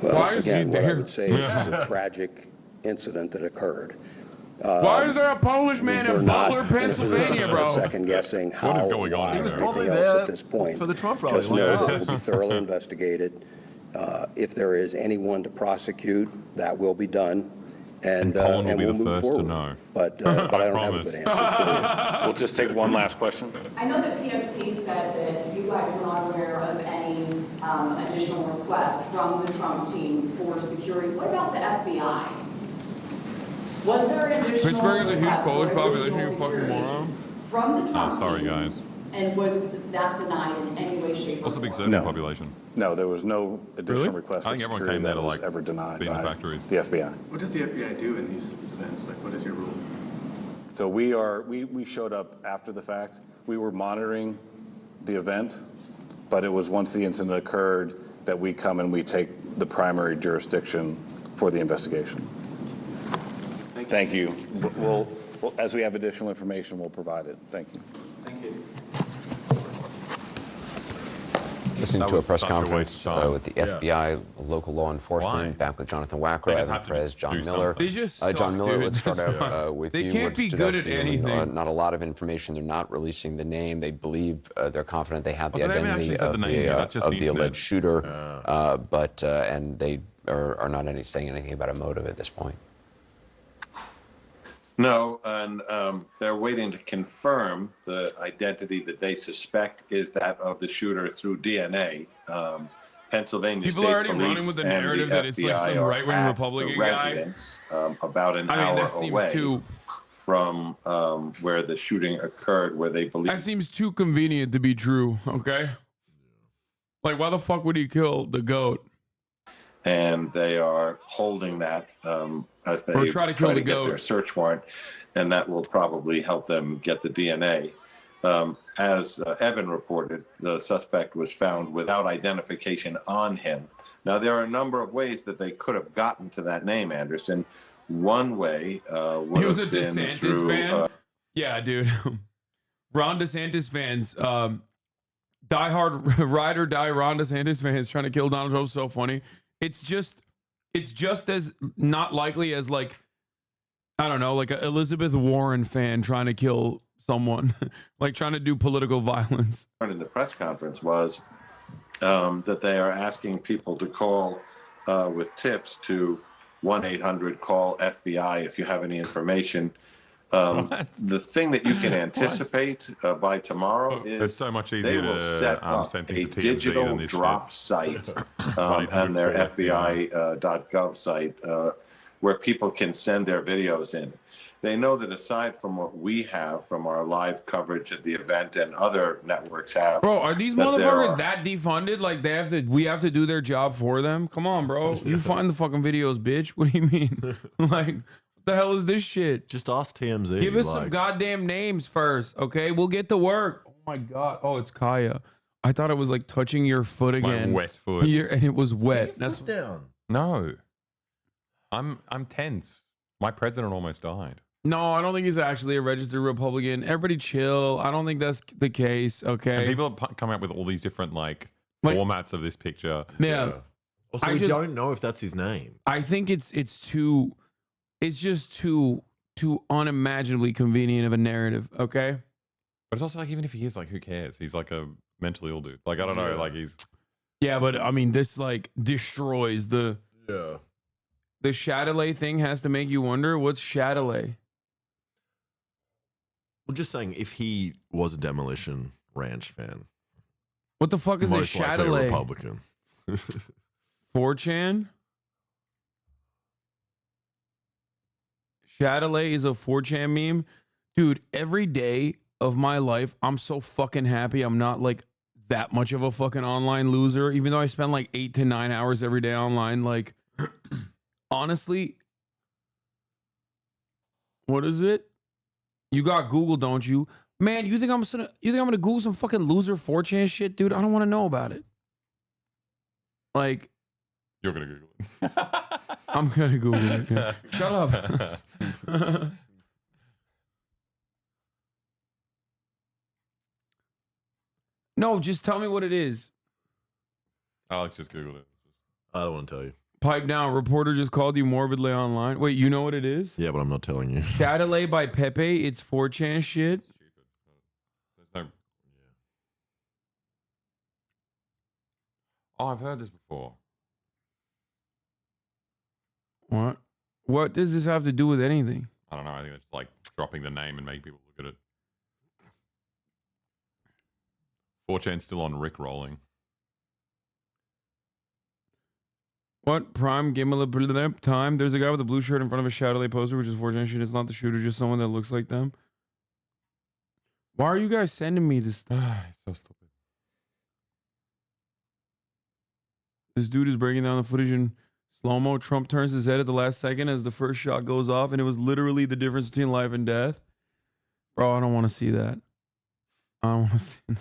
[SPEAKER 22] Well, again, what I would say is it's a tragic incident that occurred.
[SPEAKER 3] Why is there a Polish man in Butler, Pennsylvania, bro?
[SPEAKER 22] Second guessing how,
[SPEAKER 20] What is going on
[SPEAKER 22] why, or
[SPEAKER 20] there?
[SPEAKER 22] anything else at this point.
[SPEAKER 1] for the Trump rally,
[SPEAKER 22] Just
[SPEAKER 1] like
[SPEAKER 22] know that it
[SPEAKER 1] us.
[SPEAKER 22] will be thoroughly investigated. If there is anyone to prosecute, that will be done. And
[SPEAKER 20] Poland will be
[SPEAKER 22] we'll
[SPEAKER 20] the
[SPEAKER 22] move
[SPEAKER 20] first
[SPEAKER 22] forward.
[SPEAKER 20] to know.
[SPEAKER 22] But I don't have a
[SPEAKER 20] promise.
[SPEAKER 22] good answer for you.
[SPEAKER 17] We'll just take one last question.
[SPEAKER 11] I know that PSP said that you guys were not aware of any
[SPEAKER 9] additional requests from the Trump team for security. What about the FBI? Was there an additional
[SPEAKER 3] Pittsburgh is a huge
[SPEAKER 9] request
[SPEAKER 3] Polish
[SPEAKER 9] for
[SPEAKER 3] population,
[SPEAKER 9] additional
[SPEAKER 3] you fucking
[SPEAKER 9] security
[SPEAKER 3] moron.
[SPEAKER 9] from the Trump
[SPEAKER 20] Sorry,
[SPEAKER 9] team?
[SPEAKER 20] guys.
[SPEAKER 9] And was that denied in any way, shape, or
[SPEAKER 20] Also, big
[SPEAKER 9] form?
[SPEAKER 20] Serbian population.
[SPEAKER 17] No, there was no additional
[SPEAKER 20] Really?
[SPEAKER 17] request
[SPEAKER 20] I
[SPEAKER 17] for
[SPEAKER 20] think everyone
[SPEAKER 17] security
[SPEAKER 20] came there
[SPEAKER 17] that
[SPEAKER 20] to,
[SPEAKER 17] was
[SPEAKER 20] like,
[SPEAKER 17] ever denied
[SPEAKER 20] be in the
[SPEAKER 17] by
[SPEAKER 20] factories.
[SPEAKER 17] the FBI.
[SPEAKER 16] What does the FBI do in these events? Like, what is your rule?
[SPEAKER 17] So we showed up after the fact. We were monitoring the event, but it was once the incident occurred that we come and we take the primary jurisdiction for the investigation. Thank you. We'll, as we have additional information, we'll provide it. Thank you.
[SPEAKER 16] Thank you.
[SPEAKER 10] Listening
[SPEAKER 20] That
[SPEAKER 10] to a
[SPEAKER 20] was
[SPEAKER 10] press
[SPEAKER 20] such a
[SPEAKER 10] conference
[SPEAKER 20] waste of time.
[SPEAKER 10] with the
[SPEAKER 20] Yeah.
[SPEAKER 10] FBI, local law enforcement,
[SPEAKER 20] Why?
[SPEAKER 10] back with Jonathan Wacker,
[SPEAKER 20] They just
[SPEAKER 10] Evan
[SPEAKER 20] have to
[SPEAKER 10] Perez,
[SPEAKER 20] just
[SPEAKER 10] John
[SPEAKER 20] do
[SPEAKER 10] Miller.
[SPEAKER 20] something.
[SPEAKER 3] They just suck,
[SPEAKER 10] John Miller,
[SPEAKER 3] dude.
[SPEAKER 10] let's start
[SPEAKER 3] That's
[SPEAKER 10] out
[SPEAKER 3] why.
[SPEAKER 10] with
[SPEAKER 3] They
[SPEAKER 10] you.
[SPEAKER 3] can't
[SPEAKER 10] What
[SPEAKER 3] be
[SPEAKER 10] stood
[SPEAKER 3] good
[SPEAKER 10] out
[SPEAKER 3] at
[SPEAKER 10] to you?
[SPEAKER 3] anything.
[SPEAKER 10] Not a lot of information. They're not releasing the name. They believe they're confident they have the
[SPEAKER 20] Also, they haven't
[SPEAKER 10] identity
[SPEAKER 20] actually said
[SPEAKER 10] of
[SPEAKER 20] the name yet. That's just
[SPEAKER 10] of
[SPEAKER 20] the
[SPEAKER 10] the
[SPEAKER 20] internet.
[SPEAKER 10] alleged shooter, but and they are not saying anything about a motive at this point.
[SPEAKER 12] No, and they're waiting to confirm the identity that they suspect is that of the shooter through DNA. Pennsylvania
[SPEAKER 3] People
[SPEAKER 12] State
[SPEAKER 3] are already
[SPEAKER 12] Police
[SPEAKER 3] running with the
[SPEAKER 12] and
[SPEAKER 3] narrative
[SPEAKER 12] the
[SPEAKER 3] that it's like
[SPEAKER 12] FBI
[SPEAKER 3] some
[SPEAKER 12] are
[SPEAKER 3] right-wing
[SPEAKER 12] at
[SPEAKER 3] Republican
[SPEAKER 12] the
[SPEAKER 3] guy.
[SPEAKER 12] residence, about an
[SPEAKER 3] I mean,
[SPEAKER 12] hour
[SPEAKER 3] that seems
[SPEAKER 12] away
[SPEAKER 3] too.
[SPEAKER 12] from where the shooting occurred, where they believe.
[SPEAKER 3] That seems too convenient to be true. Okay. Like, why the fuck would he kill the goat?
[SPEAKER 12] And they are holding that as they
[SPEAKER 3] Or try to kill the
[SPEAKER 12] get
[SPEAKER 3] goat.
[SPEAKER 12] their search warrant, and that will probably help them get the DNA. As Evan reported, the suspect was found without identification on him. Now, there are a number of ways that they could have gotten to that name, Anderson. One way would
[SPEAKER 3] He was a
[SPEAKER 12] have been
[SPEAKER 3] DeSantis
[SPEAKER 12] through,
[SPEAKER 3] fan. Yeah, dude. Ron DeSantis fans, diehard ride or die Ron DeSantis fans trying to kill Donald Trump. So funny. It's just as not likely as, like, I don't know, like an Elizabeth Warren fan trying to kill someone, like trying to do political violence.
[SPEAKER 12] in the press conference was that they are asking people to call with tips to 1-800-CALL-FBI if you have any information. The thing that you can anticipate by tomorrow is
[SPEAKER 20] It's so much
[SPEAKER 12] they
[SPEAKER 20] easier
[SPEAKER 12] will
[SPEAKER 20] to
[SPEAKER 12] set up
[SPEAKER 20] send
[SPEAKER 12] a
[SPEAKER 20] things to TMZ
[SPEAKER 12] digital
[SPEAKER 20] than this
[SPEAKER 12] drop
[SPEAKER 20] shit.
[SPEAKER 12] site on their FBI.gov site where people can send their videos in. They know that aside from what we have from our live coverage at the event and other networks have.
[SPEAKER 3] Bro, are these
[SPEAKER 12] that there
[SPEAKER 3] motherfuckers
[SPEAKER 12] are-
[SPEAKER 3] that defunded? Like we have to do their job for them? Come on, bro. You find the fucking videos, bitch. What do you mean? Like, what the hell is this shit?
[SPEAKER 1] Just ask TMZ.
[SPEAKER 3] Give us some goddamn names first, okay? We'll get to work. Oh my god. Oh, it's Kaya. I thought it was like touching your foot again.
[SPEAKER 20] wet foot.
[SPEAKER 3] And it was wet.
[SPEAKER 1] That's down.
[SPEAKER 20] No. I'm tense. My president almost died.
[SPEAKER 3] No, I don't think he's actually a registered Republican. Everybody chill. I don't think that's the case, okay?
[SPEAKER 20] And people are coming up with all these different like formats of this picture.
[SPEAKER 3] Yeah.
[SPEAKER 1] Also, we don't know if that's his name.
[SPEAKER 3] I think it's just too unimaginably convenient of a narrative, okay?
[SPEAKER 20] But it's also like, even if he is, like, who cares? He's like a mentally ill dude. Like, I don't know. Like, he's.
[SPEAKER 3] Yeah, but I mean, this like destroys the Chatelet thing. Has to make you wonder, what's Chatelet?
[SPEAKER 1] Well, just saying, if he was a Demolition Ranch fan,
[SPEAKER 3] What the fuck is a
[SPEAKER 1] most likely a
[SPEAKER 3] Chatelet?
[SPEAKER 1] Republican.
[SPEAKER 3] 4chan? Chatelet is a 4chan meme? Dude, every day of my life, I'm so fucking happy I'm not like that much of a fucking online loser, even though I spend like 8 to 9 hours every day online. Like, honestly, what is it? You got Google, don't you? Man, you think I'm gonna Google some fucking loser 4chan shit, dude? I don't want to know about it. Like,
[SPEAKER 20] You're going to Google it.
[SPEAKER 3] I'm gonna Google it. Yeah. Shut up. No, just tell me what it is.
[SPEAKER 20] Alex just Googled it.
[SPEAKER 1] I don't want to tell you.
[SPEAKER 3] Pipe down. Reporter just called you morbidly online. Wait, you know what it is?
[SPEAKER 1] Yeah, but I'm not telling you.
[SPEAKER 3] Chatelet by Pepe. It's 4chan shit.
[SPEAKER 20] There's no. Oh, I've heard this before.
[SPEAKER 3] What? What does this have to do with anything?
[SPEAKER 20] I don't know. I think it's like dropping the name and make people look at it. 4chan's still on Rick rolling.
[SPEAKER 3] What? Prime Gimel time? There's a guy with a blue shirt in front of a Shadowlay poster, which is fortunate. It's not the shooter, just someone that looks like them. Why are you guys sending me this stuff?
[SPEAKER 20] So stupid.
[SPEAKER 3] This dude is breaking down the footage in slow-mo. Trump turns his head at the last second as the first shot goes off, and it was literally the difference between life and death. Bro, I don't want to see that. I don't want to see that.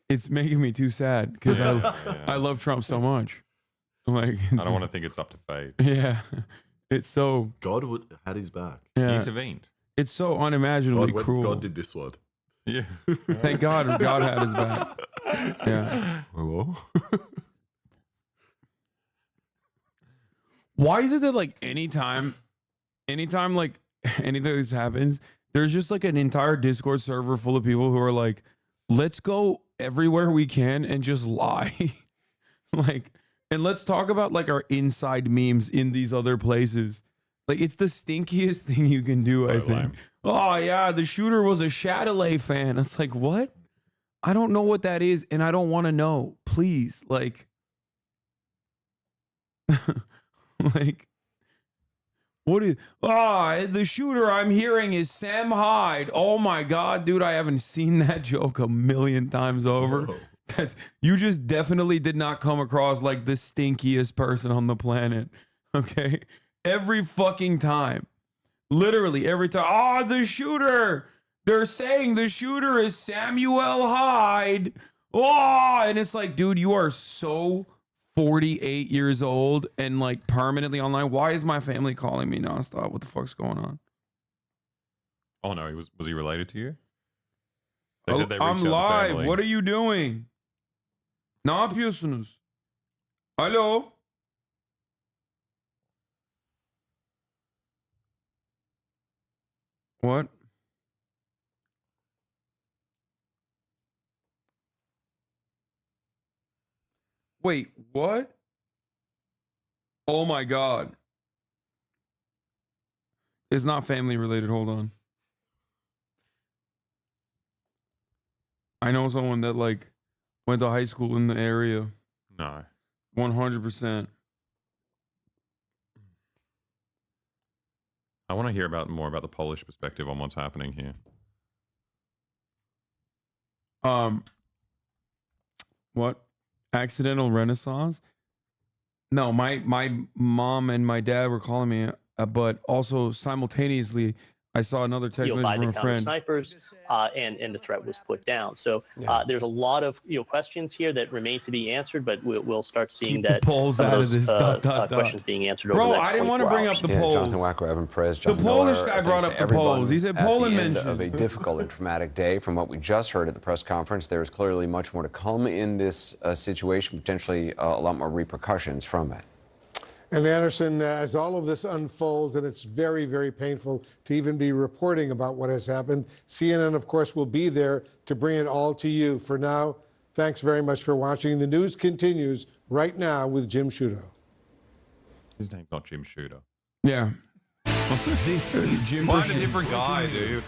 [SPEAKER 3] It's making me too sad because I love Trump so much. Like,
[SPEAKER 20] I don't want to think it's up to fate.
[SPEAKER 3] Yeah, it's so.
[SPEAKER 1] God had his back.
[SPEAKER 3] Yeah.
[SPEAKER 20] He intervened.
[SPEAKER 3] It's so unimaginably cruel.
[SPEAKER 1] God did this one.
[SPEAKER 20] Yeah.
[SPEAKER 3] Thank God God had his back. Yeah.
[SPEAKER 1] Hello?
[SPEAKER 3] Why is it that like anytime like anything like this happens, there's just like an entire Discord server full of people who are like, let's go everywhere we can and just lie. Like, and let's talk about like our inside memes in these other places. Like, it's the stinkiest thing you can do, I think. Oh yeah, the shooter was a Shadowlay fan. It's like, what? I don't know what that is, and I don't want to know. Please, like like, what is? The shooter I'm hearing is Sam Hyde. Oh my God, dude, I haven't seen that joke a million times over. Whoa. You just definitely did not come across like the stinkiest person on the planet. Okay, every fucking time, literally every time. The shooter. They're saying the shooter is Samuel Hyde. And it's like, dude, you are so 48 years old and like permanently online. Why is my family calling me nonstop? What the fuck's going on?
[SPEAKER 20] Oh no, was he related to you?
[SPEAKER 3] I'm live. What are you doing? Ne yapıyorsunuz? Hello? What? Wait, what? Oh my God. It's not family related. Hold on. I know someone that like went to high school in the area.
[SPEAKER 20] No.
[SPEAKER 3] 100%.
[SPEAKER 20] I want to hear more about the Polish perspective on what's happening here.
[SPEAKER 3] What? Accidental renaissance? No, my mom and my dad were calling me, but also simultaneously, I saw another text message from a friend.
[SPEAKER 4] Snipers, and the threat was put down. So there's a lot of questions here that remain to be answered, but we'll start seeing that
[SPEAKER 3] polls
[SPEAKER 4] some
[SPEAKER 3] out
[SPEAKER 4] of
[SPEAKER 3] of
[SPEAKER 4] those
[SPEAKER 3] this.
[SPEAKER 4] questions being answered over
[SPEAKER 3] Bro,
[SPEAKER 4] the next
[SPEAKER 3] I didn't want to
[SPEAKER 4] 24
[SPEAKER 3] bring
[SPEAKER 4] hours.
[SPEAKER 3] up the polls.
[SPEAKER 10] Jonathan Wacker, Evan Perez,
[SPEAKER 3] The
[SPEAKER 10] John
[SPEAKER 3] Polish
[SPEAKER 10] Miller,
[SPEAKER 3] guy brought up the
[SPEAKER 10] everyone
[SPEAKER 3] polls. He said
[SPEAKER 10] at
[SPEAKER 3] Poland
[SPEAKER 10] the end
[SPEAKER 3] mentioned.
[SPEAKER 10] of a difficult and traumatic day. From what we just heard at the press conference, there is clearly much more to come in this situation, potentially a lot more repercussions from it.
[SPEAKER 13] And Anderson, as all of this unfolds, and it's very, very painful to even be reporting about what has happened, CNN, of course, will be there to bring it all to you. For now, thanks very much for watching. The news continues right now with Jim Sciutto.
[SPEAKER 20] His name's not Jim Shooter.
[SPEAKER 3] Yeah.
[SPEAKER 20] This is Jim. Find a different guy, dude.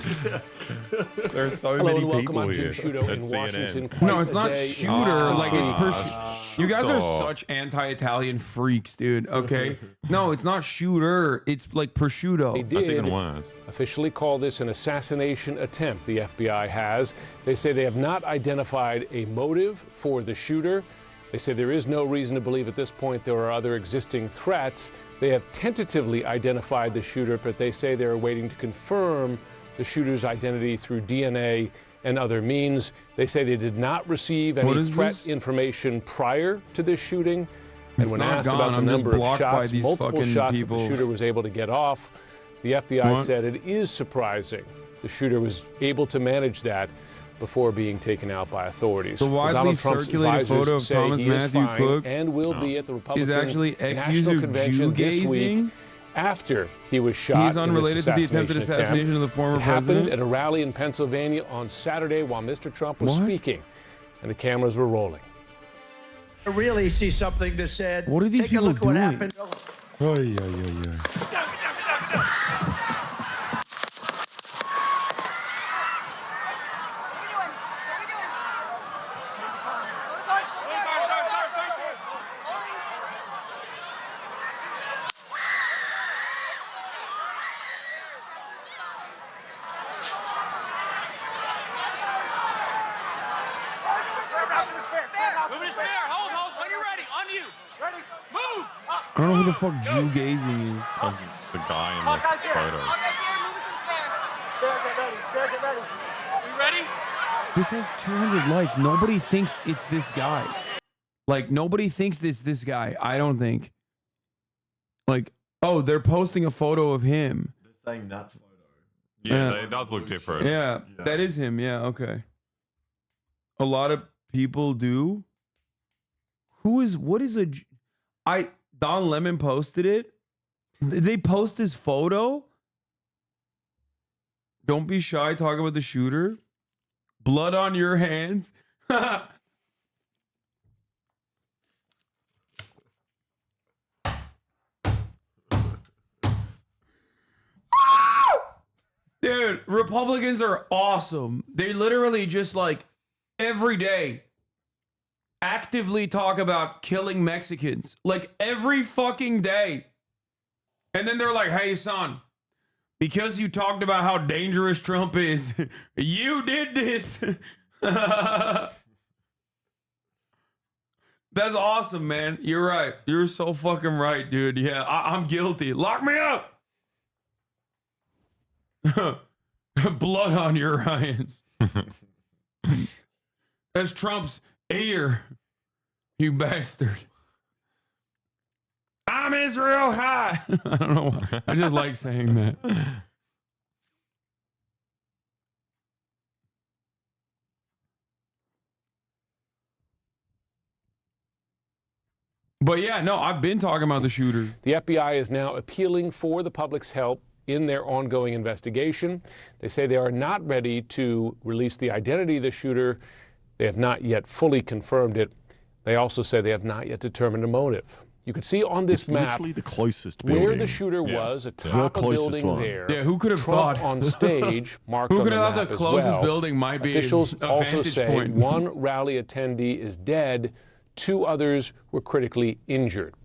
[SPEAKER 20] There's so many people here. At CNN.
[SPEAKER 3] No, it's not shooter. Like it's you guys are such anti-Italian freaks, dude. Okay. No, it's not shooter. It's like prosciutto.
[SPEAKER 14] They did officially call this an assassination attempt. The FBI has. They say they have not identified a motive for the shooter. They say there is no reason to believe at this point there are other existing threats. They have tentatively identified the shooter, but they say they're waiting to confirm the shooter's identity through DNA and other means. They say they did not receive any threat information prior to this shooting. And
[SPEAKER 3] It's
[SPEAKER 14] when
[SPEAKER 3] not
[SPEAKER 14] asked
[SPEAKER 3] gone.
[SPEAKER 14] about the
[SPEAKER 3] I'm just
[SPEAKER 14] number of
[SPEAKER 3] blocked by
[SPEAKER 14] shots,
[SPEAKER 3] these
[SPEAKER 14] multiple
[SPEAKER 3] fucking
[SPEAKER 14] shots
[SPEAKER 3] people.
[SPEAKER 14] that the shooter was able to get off, the FBI
[SPEAKER 3] What?
[SPEAKER 14] said it is surprising the shooter was able to manage that before being taken out by authorities.
[SPEAKER 3] The widely
[SPEAKER 14] Donald Trump's
[SPEAKER 3] circulated
[SPEAKER 14] advisors
[SPEAKER 3] photo of
[SPEAKER 14] say
[SPEAKER 3] Thomas
[SPEAKER 14] he is
[SPEAKER 3] Matthew
[SPEAKER 14] fine
[SPEAKER 3] Cook
[SPEAKER 14] and will be at the Republican
[SPEAKER 3] is actually
[SPEAKER 14] National
[SPEAKER 3] ex-user
[SPEAKER 14] Convention this week
[SPEAKER 3] Jew-gazing.
[SPEAKER 14] after he was shot.
[SPEAKER 3] He's unrelated to the attempted assassination of the former
[SPEAKER 14] It happened
[SPEAKER 3] president.
[SPEAKER 14] at a rally in Pennsylvania on Saturday while Mr. Trump was speaking, and the cameras were rolling.
[SPEAKER 23] I really see something that said,
[SPEAKER 3] What are these
[SPEAKER 23] take
[SPEAKER 3] people
[SPEAKER 23] a look
[SPEAKER 3] doing?
[SPEAKER 23] what happened.
[SPEAKER 5] Ready? Move!
[SPEAKER 3] I don't know who the fuck Jew gazing is.
[SPEAKER 20] The guy in the photo.
[SPEAKER 5] Get ready. We ready?
[SPEAKER 3] This has 200 likes. Nobody thinks it's this guy. Like, nobody thinks it's this guy. I don't think. Like, oh, they're posting a photo of him.
[SPEAKER 1] They're saying that photo.
[SPEAKER 20] Yeah, it does look different.
[SPEAKER 3] Yeah, that is him. Yeah, okay. A lot of people do. What is Don Lemon posted it. Did they post his photo? Don't be shy, talk about the shooter. Blood on your hands. Dude, Republicans are awesome. They literally just like every day actively talk about killing Mexicans. Like every fucking day. And then they're like, hey, son, because you talked about how dangerous Trump is, you did this. That's awesome, man. You're right. You're so fucking right, dude. Yeah, I'm guilty. Lock me up. Blood on your hands. That's Trump's ear, you bastard. I'm Israel high. I don't know why. I just like saying that. But yeah, no, I've been talking about the shooter.
[SPEAKER 14] The FBI is now appealing for the public's help in their ongoing investigation. They say they are not ready to release the identity of the shooter. They have not yet fully confirmed it. They also say they have not yet determined a motive. You can see on this map
[SPEAKER 1] literally the closest building.
[SPEAKER 14] where the shooter was, atop a building there.
[SPEAKER 3] Yeah, who could have
[SPEAKER 14] Trump
[SPEAKER 3] thought?
[SPEAKER 14] on stage, marked
[SPEAKER 3] Who
[SPEAKER 14] on
[SPEAKER 3] could
[SPEAKER 14] the
[SPEAKER 3] have
[SPEAKER 14] map
[SPEAKER 3] thought the
[SPEAKER 14] as
[SPEAKER 3] closest
[SPEAKER 14] well.
[SPEAKER 3] building might be
[SPEAKER 14] Officials
[SPEAKER 3] a
[SPEAKER 14] also
[SPEAKER 3] vantage
[SPEAKER 14] say
[SPEAKER 3] point.
[SPEAKER 14] one rally attendee is dead, 2 others were critically injured.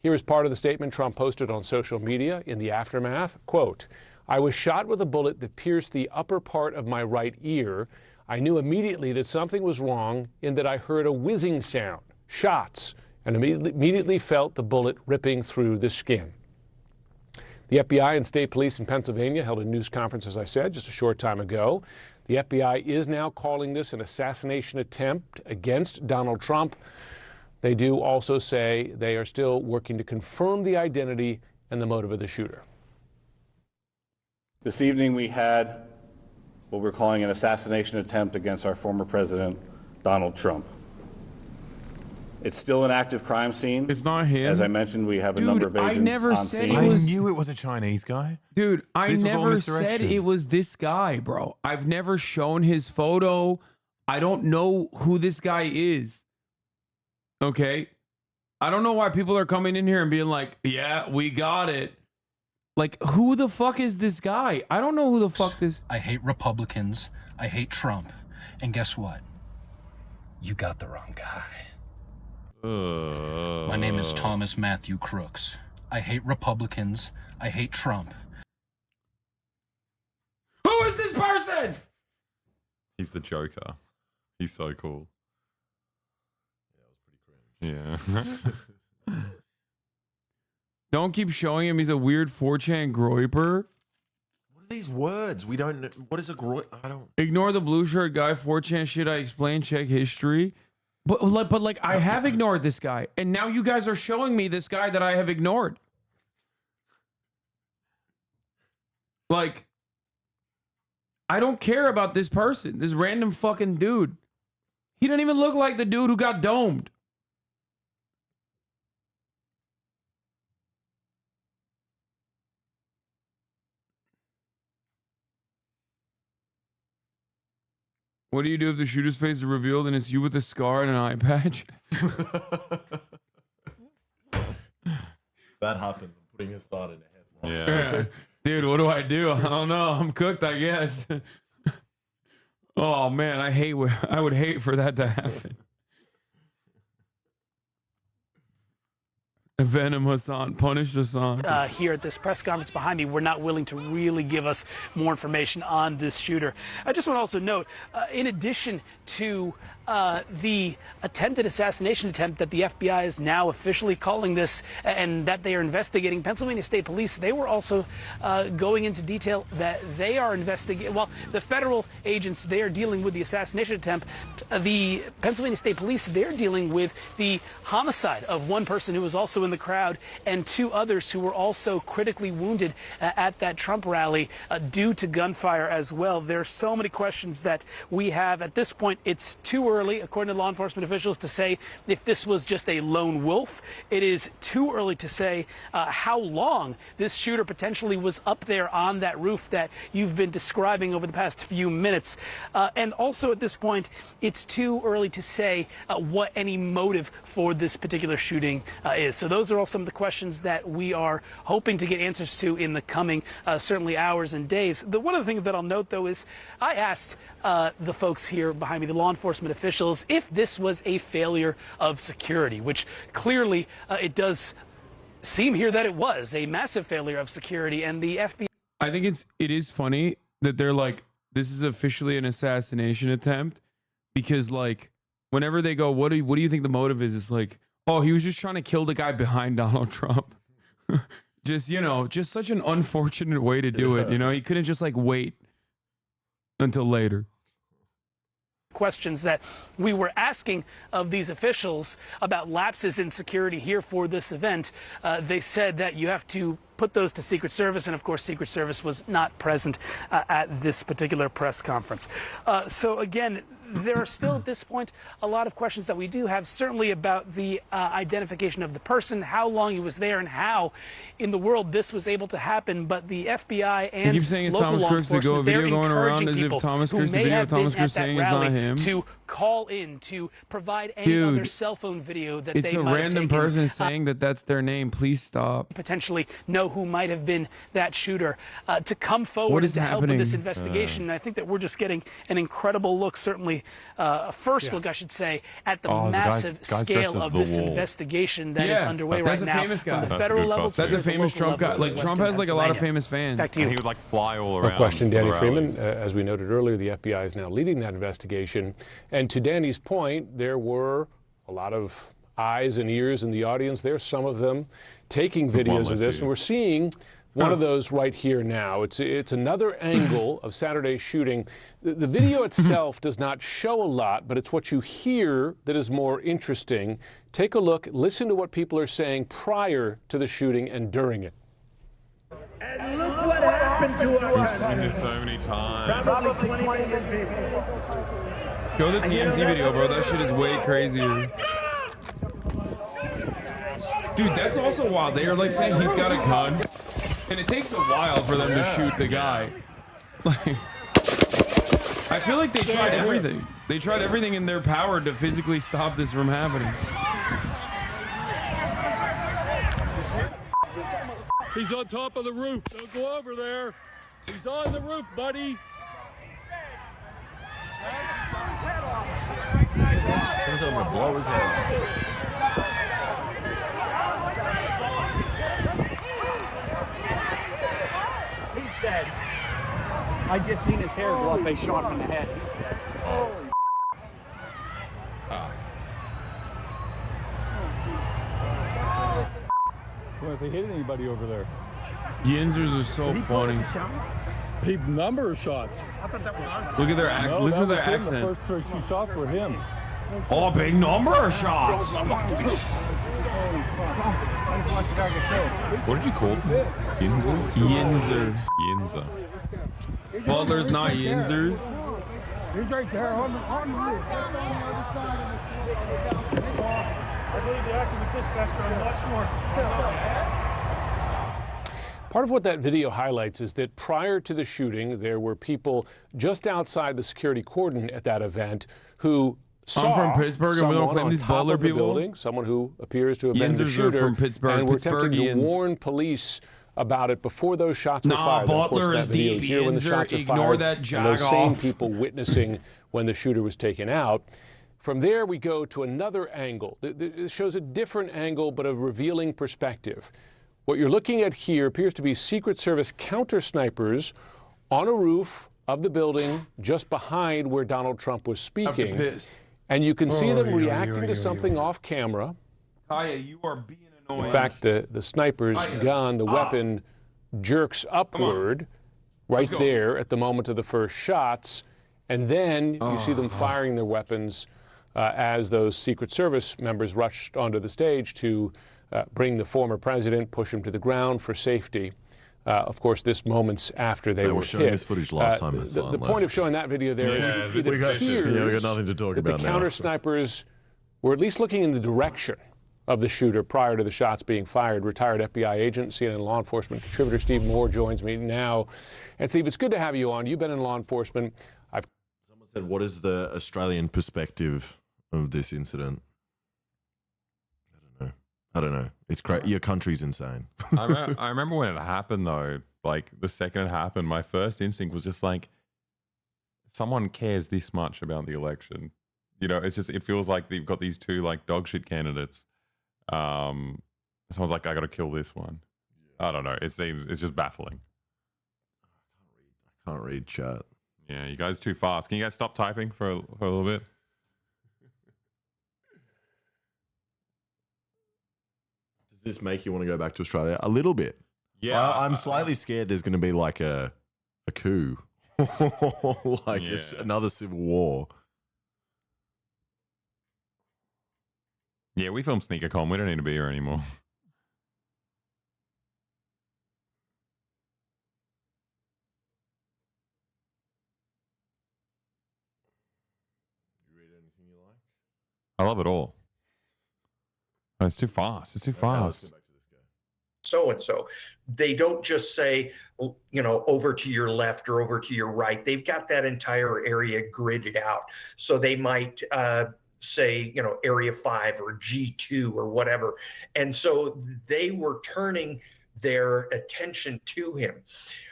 [SPEAKER 14] Here is part of the statement Trump posted on social media in the aftermath. Quote, I was shot with a bullet that pierced the upper part of my right ear. I knew immediately that something was wrong in that I heard a whizzing sound, shots, and immediately felt the bullet ripping through the skin. The FBI and state police in Pennsylvania held a news conference, as I said, just a short time ago. The FBI is now calling this an assassination attempt against Donald Trump. They do also say they are still working to confirm the identity and the motive of the shooter.
[SPEAKER 17] This evening we had what we're calling an assassination attempt against our former president, Donald Trump. It's still an active crime scene.
[SPEAKER 3] It's not him.
[SPEAKER 17] As I mentioned, we have a number of agents on scene.
[SPEAKER 20] I knew it was a Chinese guy.
[SPEAKER 3] Dude, I
[SPEAKER 20] This was all
[SPEAKER 3] never
[SPEAKER 20] misdirection.
[SPEAKER 3] said it was this guy, bro. I've never shown his photo. I don't know who this guy is. Okay? I don't know why people are coming in here and being like, yeah, we got it. Like, who the fuck is this guy? I don't know who the fuck this...
[SPEAKER 6] I hate Republicans. I hate Trump. And guess what? You got the wrong guy. My name is Thomas Matthew Crooks. I hate Republicans. I hate Trump.
[SPEAKER 3] Who is this person?
[SPEAKER 20] He's the Joker. He's so cool. Yeah.
[SPEAKER 3] Don't keep showing him. He's a weird 4chan groiper.
[SPEAKER 1] What are these words? We don't know. What is a groip? I don't.
[SPEAKER 3] Ignore the blue shirt guy. 4chan shit I explained. Check history. But like I have ignored this guy, and now you guys are showing me this guy that I have ignored. Like, I don't care about this person, this random fucking dude. He doesn't even look like the dude who got domed. What do you do if the shooter's face is revealed and it's you with a scar and an eye patch?
[SPEAKER 1] That happens. I'm putting a thought in a headlock.
[SPEAKER 20] Yeah.
[SPEAKER 3] Dude, what do? I don't know. I'm cooked, I guess. Oh man, I would hate for that to happen. Venom Hasan, punish Hasan.
[SPEAKER 8] Here at this press conference behind me, we're not willing to really give us more information on this shooter. I just want to also note, in addition to the attempted assassination attempt that the FBI is now officially calling this and that they are investigating, Pennsylvania State Police, they were also going into detail that they are investigating, well, the federal agents, they are dealing with the assassination attempt. The Pennsylvania State Police, they're dealing with the homicide of one person who was also in the crowd and 2 others who were also critically wounded at that Trump rally due to gunfire as well. There are so many questions that we have. At this point, it's too early, according to law enforcement officials, to say if this was just a lone wolf. It is too early to say how long this shooter potentially was up there on that roof that you've been describing over the past few minutes. And also at this point, it's too early to say what any motive for this particular shooting is. So those are all some of the questions that we are hoping to get answers to in the coming certainly hours and days. One of the things that I'll note, though, is I asked the folks here behind me, the law enforcement officials, if this was a failure of security, which clearly it does seem here that it was a massive failure of security. And the FBI,
[SPEAKER 3] I think it is funny that they're like, this is officially an assassination attempt, because like whenever they go, what do you think the motive is? It's like, oh, he was just trying to kill the guy behind Donald Trump. Just, you know, just such an unfortunate way to do it. You know, he couldn't just like wait until later.
[SPEAKER 8] questions that we were asking of these officials about lapses in security here for this event, they said that you have to put those to Secret Service, and of course Secret Service was not present at this particular press conference. So again, there are still at this point a lot of questions that we do have, certainly about the identification of the person, how long he was there, and how in the world this was able to happen. But the FBI and
[SPEAKER 3] keep saying it's
[SPEAKER 8] local
[SPEAKER 3] Thomas
[SPEAKER 8] law
[SPEAKER 3] Crooks to go
[SPEAKER 8] enforcement,
[SPEAKER 3] video
[SPEAKER 8] they're
[SPEAKER 3] going around
[SPEAKER 8] encouraging
[SPEAKER 3] as if
[SPEAKER 8] people
[SPEAKER 3] Thomas
[SPEAKER 8] who
[SPEAKER 3] Crooks, the
[SPEAKER 8] may
[SPEAKER 3] video
[SPEAKER 8] have
[SPEAKER 3] of Thomas
[SPEAKER 8] been
[SPEAKER 3] Crooks
[SPEAKER 8] at that
[SPEAKER 3] saying is not
[SPEAKER 8] rally
[SPEAKER 3] him.
[SPEAKER 8] to call in, to provide any
[SPEAKER 3] Dude,
[SPEAKER 8] other cell phone video that
[SPEAKER 3] it's
[SPEAKER 8] they
[SPEAKER 3] a
[SPEAKER 8] might have
[SPEAKER 3] random
[SPEAKER 8] taken,
[SPEAKER 3] person saying that that's their name. Please stop.
[SPEAKER 8] potentially know who might have been that shooter, to come forward
[SPEAKER 3] What
[SPEAKER 8] and
[SPEAKER 3] is
[SPEAKER 8] to help with this
[SPEAKER 3] happening?
[SPEAKER 8] investigation. And I think that we're just getting an incredible look, certainly a first look, I should say, at the massive
[SPEAKER 1] guy's dressed
[SPEAKER 8] scale
[SPEAKER 1] as
[SPEAKER 8] of
[SPEAKER 1] the
[SPEAKER 8] this
[SPEAKER 1] Wall.
[SPEAKER 8] investigation that is underway
[SPEAKER 3] that's
[SPEAKER 8] right
[SPEAKER 3] a
[SPEAKER 8] now.
[SPEAKER 3] famous
[SPEAKER 8] From
[SPEAKER 3] guy.
[SPEAKER 8] the
[SPEAKER 3] That's a
[SPEAKER 8] federal
[SPEAKER 3] good
[SPEAKER 8] level,
[SPEAKER 3] costume. That's a
[SPEAKER 8] to the
[SPEAKER 3] famous
[SPEAKER 8] local
[SPEAKER 3] Trump guy.
[SPEAKER 8] level
[SPEAKER 3] Like
[SPEAKER 8] in
[SPEAKER 3] Trump
[SPEAKER 8] Western
[SPEAKER 3] has like a lot of
[SPEAKER 8] Pennsylvania.
[SPEAKER 3] famous fans.
[SPEAKER 8] Back to you.
[SPEAKER 20] And he would like fly all around.
[SPEAKER 14] No question,
[SPEAKER 20] for
[SPEAKER 14] Danny
[SPEAKER 20] the
[SPEAKER 14] Freeman.
[SPEAKER 20] rallies.
[SPEAKER 14] As we noted earlier, the FBI is now leading that investigation. And to Danny's point, there were a lot of eyes and ears in the audience. There's some of them taking videos of this, and we're seeing one of those right here now. It's another angle of Saturday's shooting. The video itself does not show a lot, but it's what you hear that is more interesting. Take a look, listen to what people are saying prior to the shooting and during it.
[SPEAKER 5] And look what happened to us.
[SPEAKER 20] We've seen this so many times.
[SPEAKER 5] Probably 20 million people.
[SPEAKER 3] Show the TMZ video, bro. That shit is way crazier. Dude, that's also wild. They are like saying he's got a gun, and it takes a while for them to shoot the guy. Like, I feel like they tried everything. They tried everything in their power to physically stop this from happening.
[SPEAKER 5] He's on top of the roof. Don't go over there. He's on the roof, buddy.
[SPEAKER 1] He's gonna blow his head off.
[SPEAKER 8] He's dead. I just seen his hair go up. They shot him in the head. He's dead.
[SPEAKER 5] Holy
[SPEAKER 2] Well, if they hit anybody over there.
[SPEAKER 3] Yinzers are so funny.
[SPEAKER 2] A number of shots.
[SPEAKER 5] I thought that was ours.
[SPEAKER 3] Look at their accent.
[SPEAKER 2] No,
[SPEAKER 3] Listen to
[SPEAKER 2] that
[SPEAKER 3] their
[SPEAKER 2] was him.
[SPEAKER 3] accent.
[SPEAKER 2] The first two shots were him.
[SPEAKER 3] Oh, big number of shots.
[SPEAKER 20] What did you call them? Yinzers?
[SPEAKER 3] Yinzer.
[SPEAKER 20] Yinzer.
[SPEAKER 3] Butler's not Yinzers.
[SPEAKER 5] He's right there on the roof, just on the other side of the I believe the activist dispatcher on much more.
[SPEAKER 14] Part of what that video highlights is that prior to the shooting, there were people just outside the security cordon at that event who saw
[SPEAKER 3] from Pittsburgh, and we don't
[SPEAKER 14] someone
[SPEAKER 3] claim
[SPEAKER 14] on
[SPEAKER 3] these
[SPEAKER 14] top
[SPEAKER 3] Butler
[SPEAKER 14] of the
[SPEAKER 3] people?
[SPEAKER 14] building, someone who appears to have been the
[SPEAKER 3] Yinzers are
[SPEAKER 14] shooter,
[SPEAKER 3] from Pittsburgh.
[SPEAKER 14] and were attempting to
[SPEAKER 3] Pittsburghians.
[SPEAKER 14] warn police about it before those shots were
[SPEAKER 3] Nah,
[SPEAKER 14] fired. Of course,
[SPEAKER 3] Butler
[SPEAKER 14] that
[SPEAKER 3] is
[SPEAKER 14] video
[SPEAKER 3] deep.
[SPEAKER 14] here when the
[SPEAKER 3] Yinzer,
[SPEAKER 14] shots are
[SPEAKER 3] ignore
[SPEAKER 14] fired,
[SPEAKER 3] that
[SPEAKER 14] and
[SPEAKER 3] jag
[SPEAKER 14] those same
[SPEAKER 3] off.
[SPEAKER 14] people witnessing when the shooter was taken out. From there, we go to another angle. It shows a different angle, but a revealing perspective. What you're looking at here appears to be Secret Service counter snipers on a roof of the building just behind where Donald Trump was speaking. And you can see them reacting to something off camera.
[SPEAKER 3] Kaya, you are being annoying.
[SPEAKER 14] In fact, the sniper's gun, the weapon jerks upward right there at the moment of the first shots. And then you see them firing their weapons as those Secret Service members rushed onto the stage to bring the former president, push him to the ground for safety. Of course, this moments after they were
[SPEAKER 1] showing
[SPEAKER 14] hit.
[SPEAKER 1] this footage last time.
[SPEAKER 14] The point of showing that video there is it appears
[SPEAKER 1] we got nothing to talk
[SPEAKER 14] that
[SPEAKER 1] about
[SPEAKER 14] the
[SPEAKER 1] now.
[SPEAKER 14] counter snipers were at least looking in the direction of the shooter prior to the shots being fired. Retired FBI agent, CNN law enforcement contributor Steve Moore joins me now. And Steve, it's good to have you on. You've been in law enforcement.
[SPEAKER 1] Someone said, what is the Australian perspective of this incident? I don't know. It's great. Your country's insane.
[SPEAKER 20] I remember when it happened, though, like the second it happened, my first instinct was just like, someone cares this much about the election. You know, it's just, it feels like they've got these two like dog shit candidates. Someone's like, I got to kill this one. I don't know. It seems, it's just baffling.
[SPEAKER 1] I can't read chat.
[SPEAKER 20] Yeah, you guys too fast. Can you guys stop typing for a little bit?
[SPEAKER 1] Does this make you want to go back to Australia? A little bit.
[SPEAKER 20] Yeah.
[SPEAKER 1] I'm slightly scared there's going to be like a coup. Like it's another civil war.
[SPEAKER 20] Yeah, we filmed SneakerCon. We don't need to be here anymore.
[SPEAKER 1] You read anything you like?
[SPEAKER 20] I love it all. Oh, it's too fast. It's too fast.
[SPEAKER 7] So-and-so. They don't just say, you know, over to your left or over to your right. They've got that entire area gridded out. So they might say, you know, Area 5 or G2 or whatever. And so they were turning their attention to him.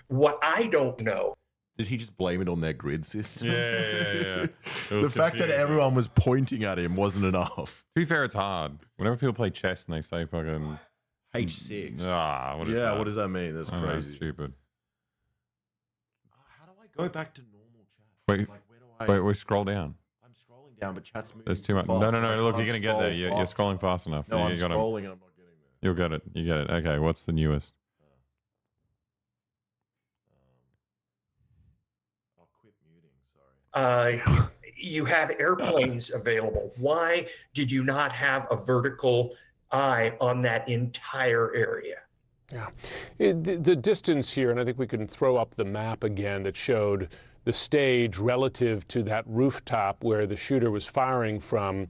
[SPEAKER 7] What I don't know.
[SPEAKER 1] Did he just blame it on their grid system?
[SPEAKER 20] Yeah.
[SPEAKER 1] The fact that everyone was pointing at him wasn't enough.
[SPEAKER 20] To be fair, it's hard. Whenever people play chess and they say fucking
[SPEAKER 1] H6.
[SPEAKER 20] What is that?
[SPEAKER 1] What does that mean? That's
[SPEAKER 20] I don't know,
[SPEAKER 1] crazy.
[SPEAKER 20] it's stupid.
[SPEAKER 1] How do I go back to normal chat?
[SPEAKER 20] Wait,
[SPEAKER 1] Like, where do I?
[SPEAKER 20] wait, scroll down.
[SPEAKER 1] I'm scrolling down, but chat's moving.
[SPEAKER 20] There's too much.
[SPEAKER 1] fast.
[SPEAKER 20] No.
[SPEAKER 1] I
[SPEAKER 20] Look,
[SPEAKER 1] can't
[SPEAKER 20] you're gonna get there. You're
[SPEAKER 1] scroll
[SPEAKER 20] scrolling fast enough.
[SPEAKER 1] No, I'm
[SPEAKER 20] You gotta-
[SPEAKER 1] scrolling and I'm not getting there.
[SPEAKER 20] You'll get it. You get it. Okay, what's the newest?
[SPEAKER 1] Quit muting. Sorry.
[SPEAKER 7] You have airplanes available. Why did you not have a vertical eye on that entire area?
[SPEAKER 14] Yeah. The distance here, and I think we can throw up the map again that showed the stage relative to that rooftop where the shooter was firing from.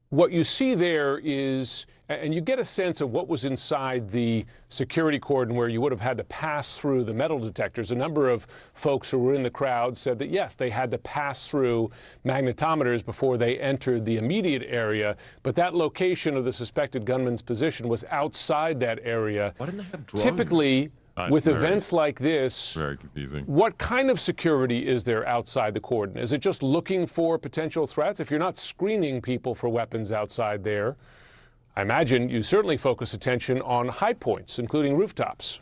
[SPEAKER 14] What you see there is, and you get a sense of what was inside the security cordon where you would have had to pass through the metal detectors. A number of folks who were in the crowd said that, yes, they had to pass through magnetometers before they entered the immediate area, but that location of the suspected gunman's position was outside that area.
[SPEAKER 1] Why didn't they have drones?
[SPEAKER 14] Typically, with events like this,
[SPEAKER 20] very confusing.
[SPEAKER 14] What kind of security is there outside the cordon? Is it just looking for potential threats? If you're not screening people for weapons outside there, I imagine you certainly focus attention on high points, including rooftops.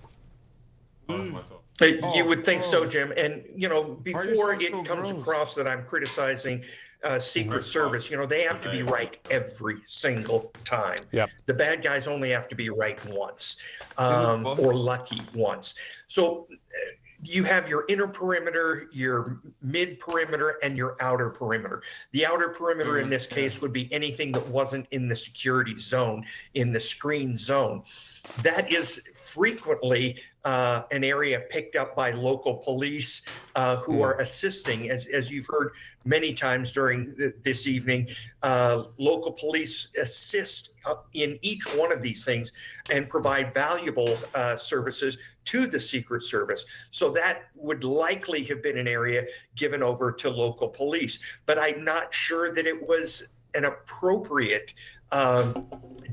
[SPEAKER 7] You would think so, Jim. And, you know, before it comes across that I'm criticizing Secret Service, you know, they have to be right every single time.
[SPEAKER 14] Yep.
[SPEAKER 7] The bad guys only have to be right once, or lucky once. So you have your inner perimeter, your mid perimeter, and your outer perimeter. The outer perimeter in this case would be anything that wasn't in the security zone, in the screen zone. That is frequently an area picked up by local police who are assisting, as you've heard many times during this evening. Local police assist in each one of these things and provide valuable services to the Secret Service. So that would likely have been an area given over to local police. But I'm not sure that it was an appropriate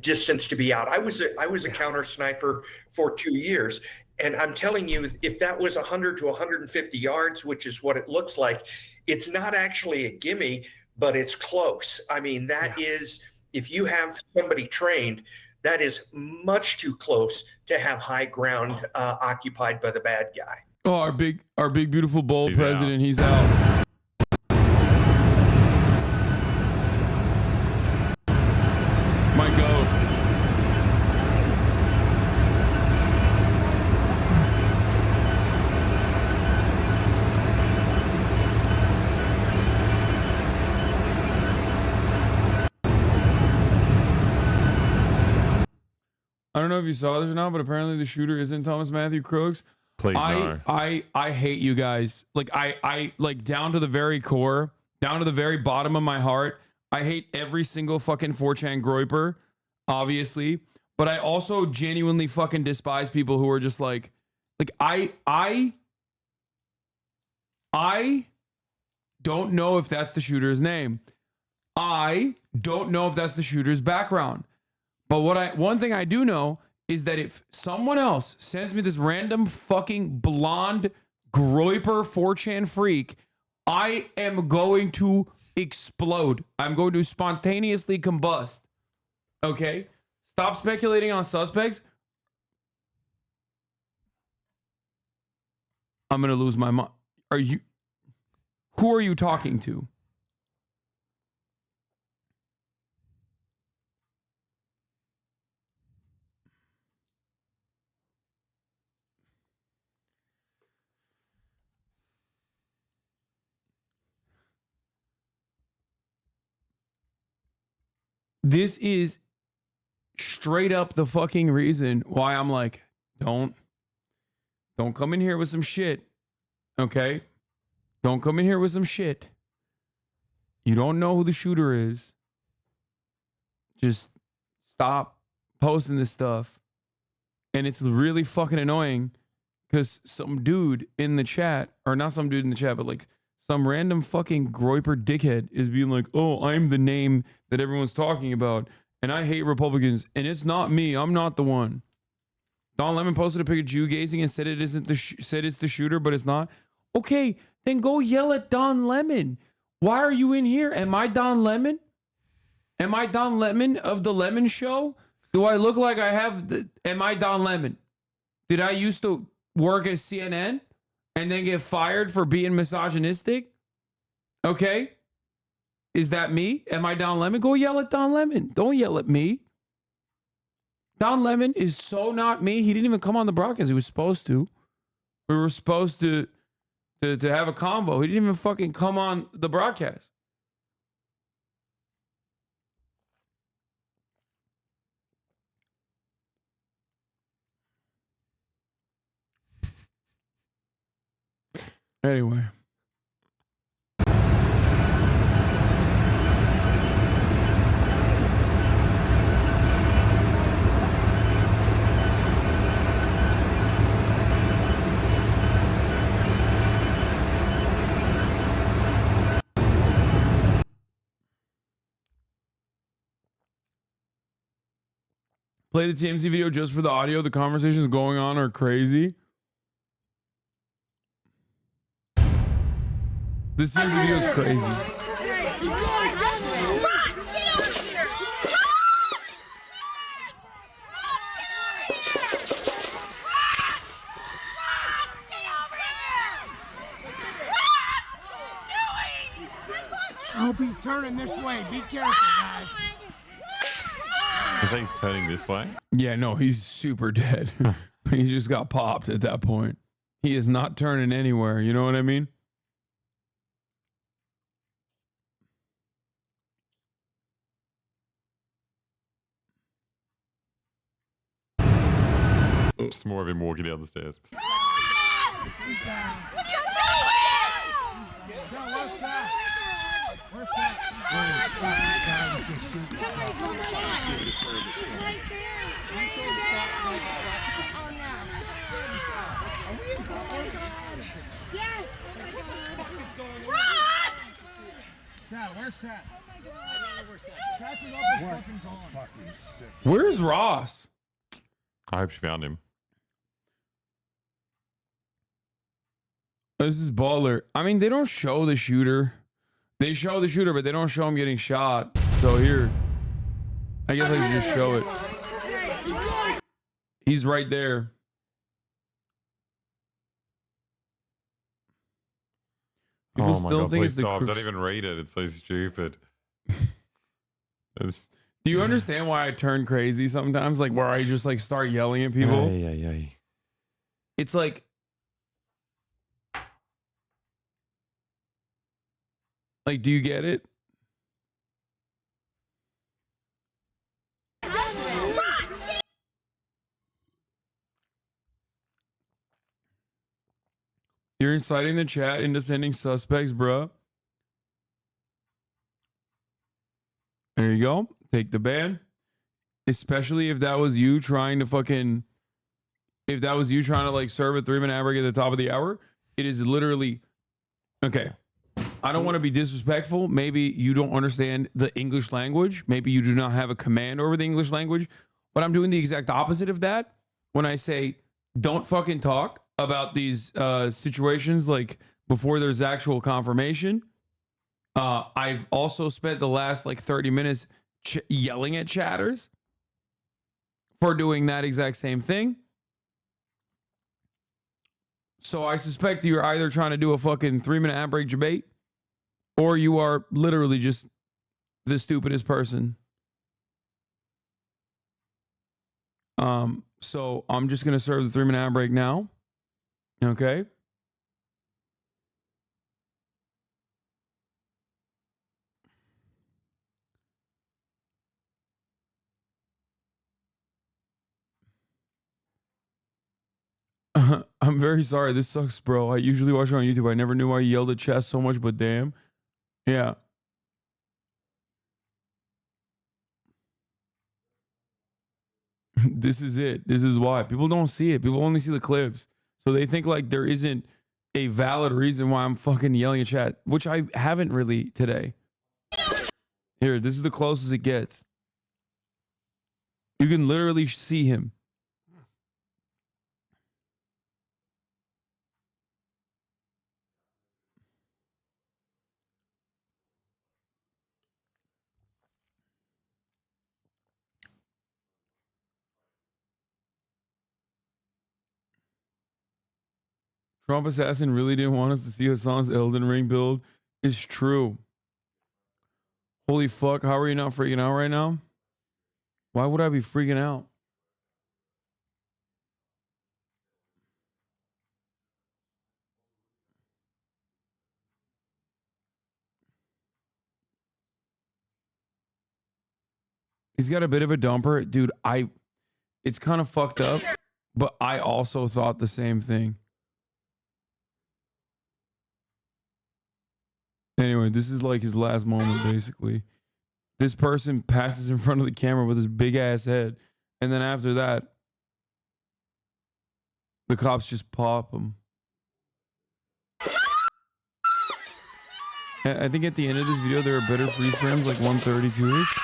[SPEAKER 7] distance to be out. I was a counter sniper for 2 years, and I'm telling you, if that was 100 to 150 yards, which is what it looks like, it's not actually a gimme, but it's close. I mean, that is, if you have somebody trained, that is much too close to have high ground occupied by the bad guy.
[SPEAKER 3] Oh, our big beautiful bold president, he's out. I don't know if you saw this or not, but apparently the shooter isn't Thomas Matthew Crooks.
[SPEAKER 20] Please no.
[SPEAKER 3] I hate you guys. Like I like down to the very core, down to the very bottom of my heart. I hate every single fucking 4chan groiper, obviously. But I also genuinely fucking despise people who are just like I don't know if that's the shooter's name. I don't know if that's the shooter's background. But one thing I do know is that if someone else sends me this random fucking blonde groiper 4chan freak, I am going to explode. I'm going to spontaneously combust. Okay? Stop speculating on suspects. I'm going to lose my mind. Who are you talking to? This is straight up the fucking reason why I'm like, don't come in here with some shit. Okay? Don't come in here with some shit. You don't know who the shooter is. Just stop posting this stuff. And it's really fucking annoying because some dude in the chat, or not some dude in the chat, but like some random fucking groiper dickhead is being like, oh, I'm the name that everyone's talking about, and I hate Republicans, and it's not me. I'm not the one. Don Lemon posted a pic of Jew gazing and said it isn't said it's the shooter, but it's not. Okay, then go yell at Don Lemon. Why are you in here? Am I Don Lemon? Am I Don Lemon of the Lemon Show? Do I look like I have? Am I Don Lemon? Did I used to work at CNN and then get fired for being misogynistic? Okay. Is that me? Am I Don Lemon? Go yell at Don Lemon. Don't yell at me. Don Lemon is so not me. He didn't even come on the broadcast. He was supposed to. We were supposed to have a convo. He didn't even fucking come on the broadcast. Anyway. Play the TMZ video just for the audio. The conversations going on are crazy. This TMZ video is crazy.
[SPEAKER 5] I hope he's turning this way. Be careful, guys.
[SPEAKER 20] Is that he's turning this way?
[SPEAKER 3] Yeah, no, he's super dead. He just got popped at that point. He is not turning anywhere. You know what I mean?
[SPEAKER 20] Just more of him walking down the stairs.
[SPEAKER 5] What are you doing? Where's that? Where's that? Somebody go shot. He's right there. I'm sure to stop sniper shot. Oh no. Are we in cover? Yes. What the fuck is going on? Ross! Dad, where's Seth? Oh my God. I don't know where Seth is. Seth is fucking gone.
[SPEAKER 3] Where's Ross?
[SPEAKER 20] I hope she found him.
[SPEAKER 3] This is baller. I mean, they don't show the shooter. They show the shooter, but they don't show him getting shot. So here, I guess I should just show it. He's right there. People
[SPEAKER 20] oh my
[SPEAKER 3] still
[SPEAKER 20] God,
[SPEAKER 3] think
[SPEAKER 20] please
[SPEAKER 3] it's the
[SPEAKER 20] stop.
[SPEAKER 3] Crooks.
[SPEAKER 20] Don't even read it. It's so stupid.
[SPEAKER 3] Do you understand why I turn crazy sometimes? Like where I just like start yelling at people?
[SPEAKER 20] Yeah.
[SPEAKER 3] It's like, do you get it? You're inciting the chat into sending suspects, bruh. There you go. Take the ban. Especially if that was you trying to fucking... If that was you trying to like serve a 3-minute ad break at the top of the hour, it is literally... Okay. I don't want to be disrespectful. Maybe you don't understand the English language. Maybe you do not have a command over the English language. But I'm doing the exact opposite of that when I say don't fucking talk about these situations like before there's actual confirmation. I've also spent the last like 30 minutes yelling at chatters for doing that exact same thing. So I suspect you're either trying to do a fucking 3-minute ad break debate or you are literally just the stupidest person. So I'm just going to serve the 3-minute ad break now. Okay. I'm very sorry. This sucks, bro. I usually watch it on YouTube. I never knew why you yelled at chat so much, but damn. Yeah. This is it. This is why. People don't see it. People only see the clips. So they think like there isn't a valid reason why I'm fucking yelling at chat, which I haven't really today. Here, this is the closest it gets. You can literally see him. Trump assassin really didn't want us to see Hasan's Elden Ring build. It's true. Holy fuck, how are you not freaking out right now? Why would I be freaking out? He's got a bit of a dumper. Dude, it's kind of fucked up, but I also thought the same thing. Anyway, this is like his last moment, basically. This person passes in front of the camera with his big ass head. And then after that, the cops just pop him. I think at the end of this video, there are better freeze frames, like 132-ish.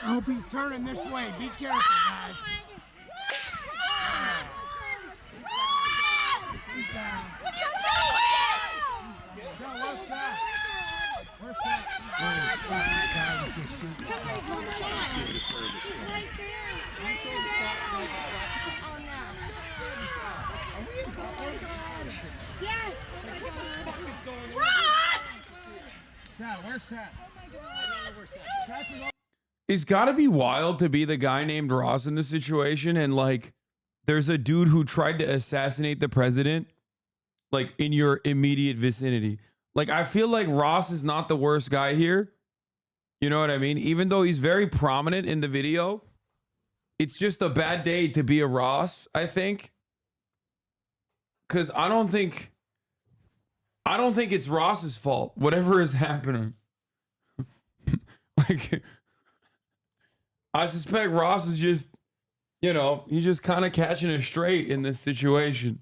[SPEAKER 5] I hope he's turning this way. Be careful, guys. What are you doing? Where's that? Somebody come on. He's right there. I'm sure the stop sign is shot. Oh no. Are we in Cutler? Yes. What the fuck is going on? Dad, where's Seth? Oh my God. I don't know where's Seth.
[SPEAKER 3] It's got to be wild to be the guy named Ross in this situation. And like, there's a dude who tried to assassinate the president, like in your immediate vicinity. Like, I feel like Ross is not the worst guy here. You know what I mean? Even though he's very prominent in the video, it's just a bad day to be a Ross, I think. Because I don't think it's Ross's fault, whatever is happening. Like, I suspect Ross is just, you know, he's just kind of catching it straight in this situation.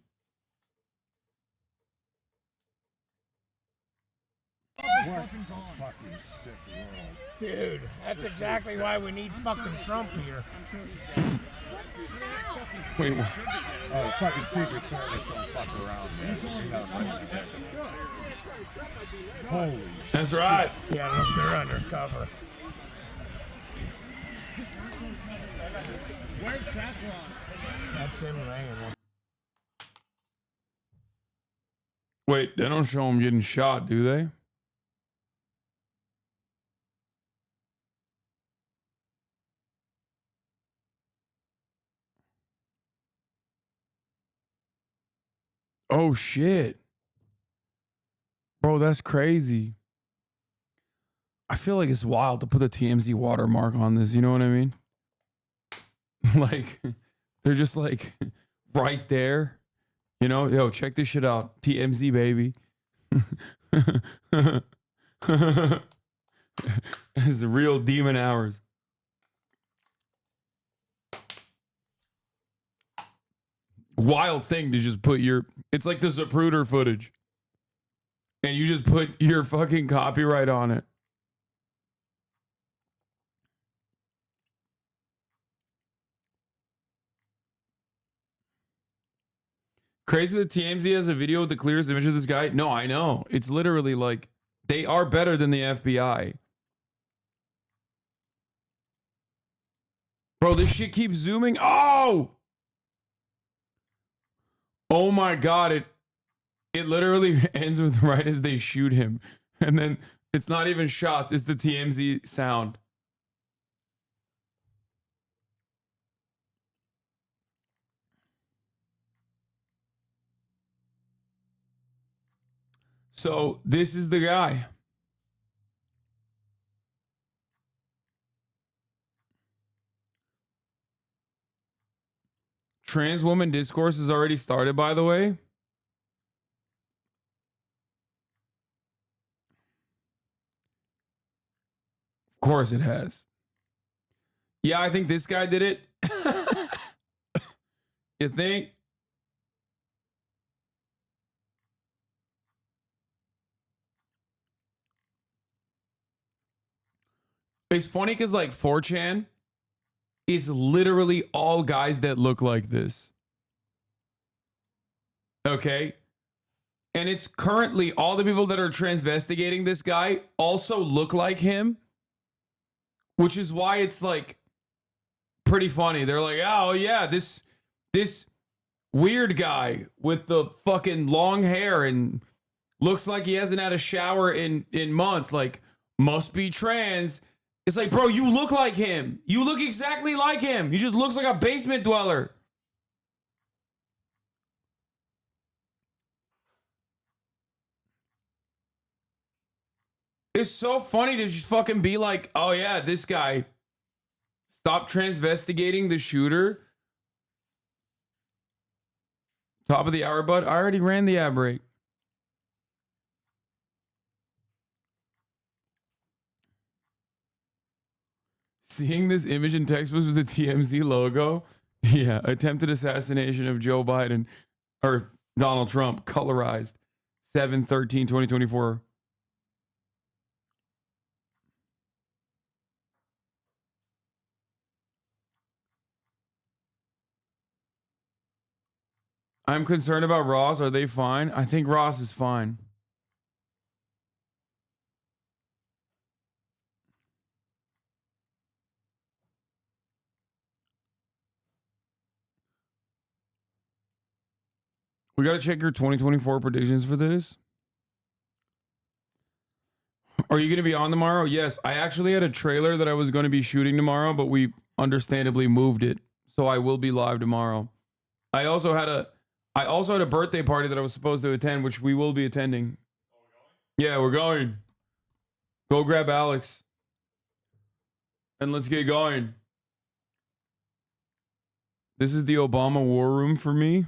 [SPEAKER 5] Dude, that's exactly why we need fucking Trump here.
[SPEAKER 3] Wait, what?
[SPEAKER 18] Oh, the fucking Secret Service don't fuck around, man. Holy shit.
[SPEAKER 3] That's right.
[SPEAKER 5] Yeah, look, they're undercover.
[SPEAKER 18] Where's Seth?
[SPEAKER 5] That's him laying.
[SPEAKER 3] Wait, they don't show him getting shot, do they? Oh, shit. Bro, that's crazy. I feel like it's wild to put the TMZ watermark on this. You know what I mean? Like, they're just like right there. You know, yo, check this shit out. TMZ, baby. It's the real demon hours. Wild thing to just put your, it's like the Zapruder footage. And you just put your fucking copyright on it. Crazy that TMZ has a video with the clearest image of this guy. No, I know. It's literally like, they are better than the FBI. Bro, this shit keeps zooming. Oh! Oh my God. It literally ends with right as they shoot him. And then it's not even shots. It's the TMZ sound. So this is the guy. Trans woman discourse has already started, by the way. Of course it has. Yeah, I think this guy did it. You think? It's funny because like 4chan is literally all guys that look like this. Okay? And it's currently all the people that are transvestigating this guy also look like him, which is why it's like pretty funny. They're like, oh yeah, this weird guy with the fucking long hair and looks like he hasn't had a shower in months, like must be trans. It's like, bro, you look like him. You look exactly like him. He just looks like a basement dweller. It's so funny to just fucking be like, oh yeah, this guy. Stop transvestigating the shooter. Top of the hour, bud. I already ran the ad break. Seeing this image in textbooks with the TMZ logo. Yeah, attempted assassination of Joe Biden or Donald Trump, colorized 7/13/2024. I'm concerned about Ross. Are they fine? I think Ross is fine. We got to check your 2024 predictions for this. Are you going to be on tomorrow? Yes. I actually had a trailer that I was going to be shooting tomorrow, but we understandably moved it. So I will be live tomorrow. I also had a birthday party that I was supposed to attend, which we will be attending. Yeah, we're going. Go grab Alex. And let's get going. This is the Obama war room for me.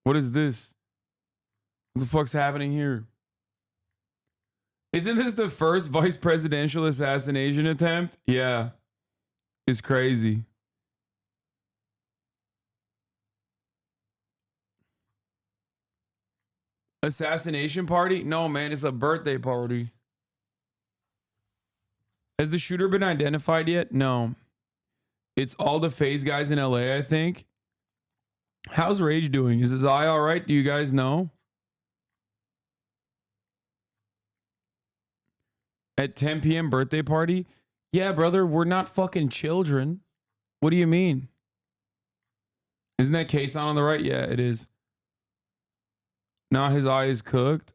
[SPEAKER 3] What is this? What the fuck's happening here? Isn't this the first vice presidential assassination attempt? Yeah. It's crazy. Assassination party? No, man, it's a birthday party. Has the shooter been identified yet? No. It's all the FaZe guys in LA, I think. How's Rage doing? Is his eye all right? Do you guys know? At 10 p.m. birthday party? Yeah, brother, we're not fucking children. What do you mean? Isn't that Kason on the right? Yeah, it is. Now his eye is cooked.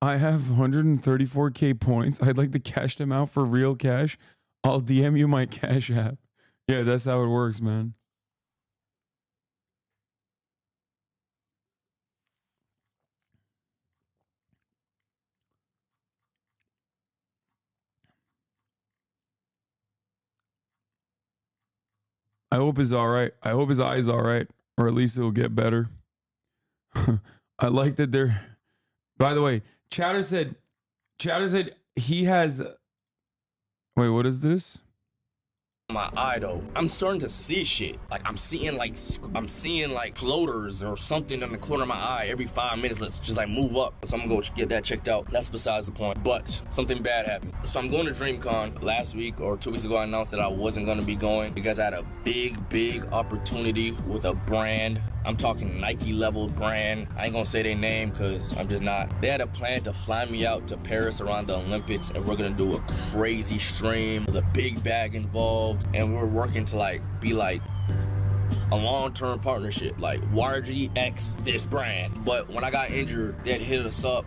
[SPEAKER 3] I have 134k points. I'd like to cash them out for real cash. I'll DM you my Cash App. Yeah, that's how it works, man. I hope he's all right. I hope his eye's all right, or at least it'll get better. I like that they're. By the way, Chatter said he has. Wait, what is this?
[SPEAKER 15] My eye though, I'm starting to see shit. Like I'm seeing like floaters or something in the corner of my eye every 5 minutes. Let's just like move up. So I'm gonna go get that checked out. That's besides the point. But something bad happened. So I'm going to DreamCon. Last week or 2 weeks ago, I announced that I wasn't gonna be going because I had a big opportunity with a brand. I'm talking Nike level brand. I ain't gonna say their name because I'm just not. They had a plan to fly me out to Paris around the Olympics, and we're gonna do a crazy stream. There's a big bag involved. And we were working to be a long-term partnership, like YRGX, this brand. But when I got injured, they had hit us up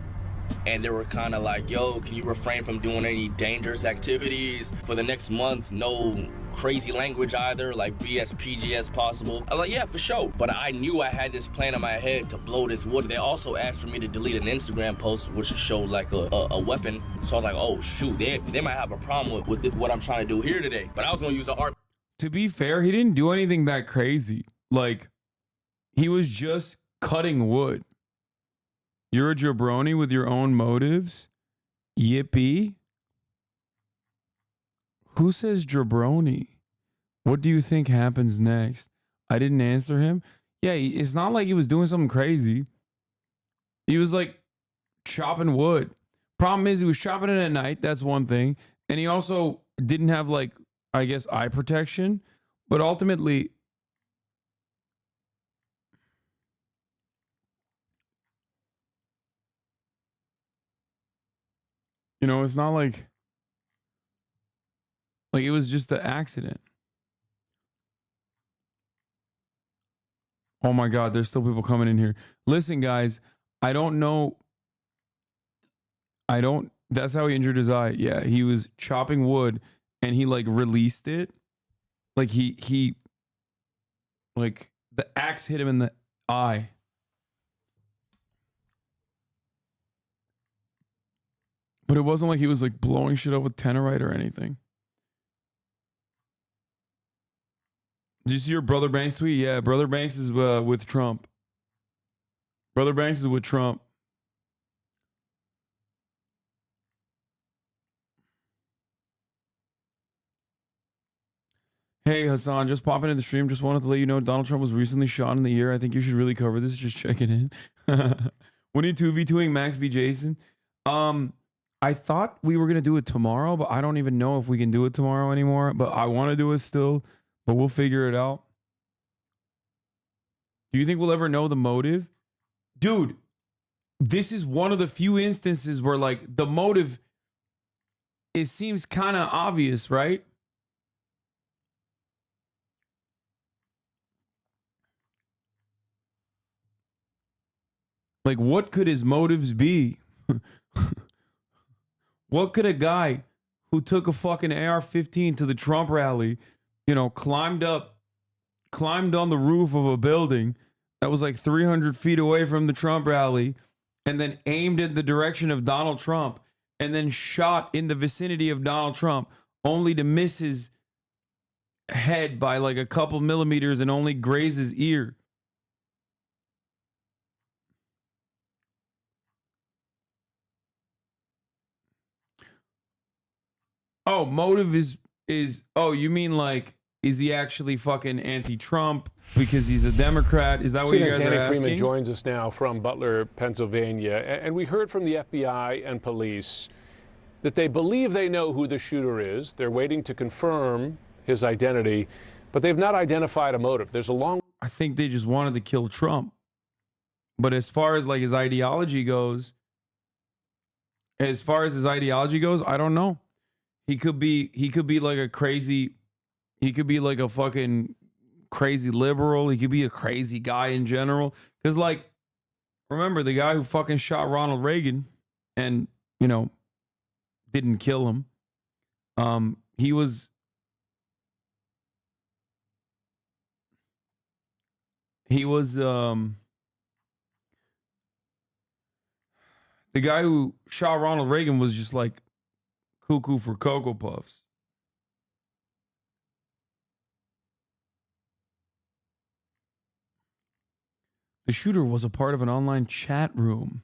[SPEAKER 15] and they were kind of like, yo, can you refrain from doing any dangerous activities for the next month? No crazy language either, like be as PG as possible. I'm like, yeah, for sure. But I knew I had this plan in my head to blow this wood. They also asked for me to delete an Instagram post, which showed like a weapon. So I was like, oh shoot, they might have a problem with what I'm trying to do here today. But I was gonna use an art.
[SPEAKER 3] To be fair, he didn't do anything that crazy. Like, he was just cutting wood. You're a jabroni with your own motives? Yippee. Who says jabroni? What do you think happens next? I didn't answer him. Yeah, it's not like he was doing something crazy. He was like chopping wood. Problem is he was chopping it at night. That's one thing. And he also didn't have like, I guess, eye protection. But ultimately, you know, it's not like it was just an accident. Oh my God, there's still people coming in here. Listen, guys, I don't know. That's how he injured his eye. Yeah, he was chopping wood and he like released it. Like he like the axe hit him in the eye. But it wasn't like he was like blowing shit up with tenorite or anything. Did you see your Brother Banks tweet? Yeah, Brother Banks is with Trump. Brother Banks is with Trump. Hey, Hasan, just popping in the stream. Just wanted to let you know Donald Trump was recently shot in the ear. I think you should really cover this. Just checking in. When you 2v2ing Max v. Jason? I thought we were going to do it tomorrow, but I don't even know if we can do it tomorrow anymore. But I want to do it still, but we'll figure it out. Do you think we'll ever know the motive? Dude, this is one of the few instances where like the motive, it seems kind of obvious, right? Like, what could his motives be? What could a guy who took a fucking AR-15 to the Trump rally, you know, climbed on the roof of a building that was like 300 feet away from the Trump rally, and then aimed in the direction of Donald Trump, and then shot in the vicinity of Donald Trump, only to miss his head by like a couple millimeters and only graze his ear? Oh, motive is oh, you mean like, is he actually fucking anti-Trump because he's a Democrat? Is that what you guys are asking?
[SPEAKER 14] Freeman joins us now from Butler, Pennsylvania. And we heard from the FBI and police that they believe they know who the shooter is. They're waiting to confirm his identity, but they've not identified a motive. There's a long...
[SPEAKER 3] I think they just wanted to kill Trump. But as far as like his ideology goes, I don't know. He could be like a crazy, he could be like a fucking crazy liberal. He could be a crazy guy in general. Because like, remember the guy who fucking shot Ronald Reagan and, you know, didn't kill him. He was the guy who shot Ronald Reagan was just like cuckoo for Cocoa Puffs. The shooter was a part of an online chat room.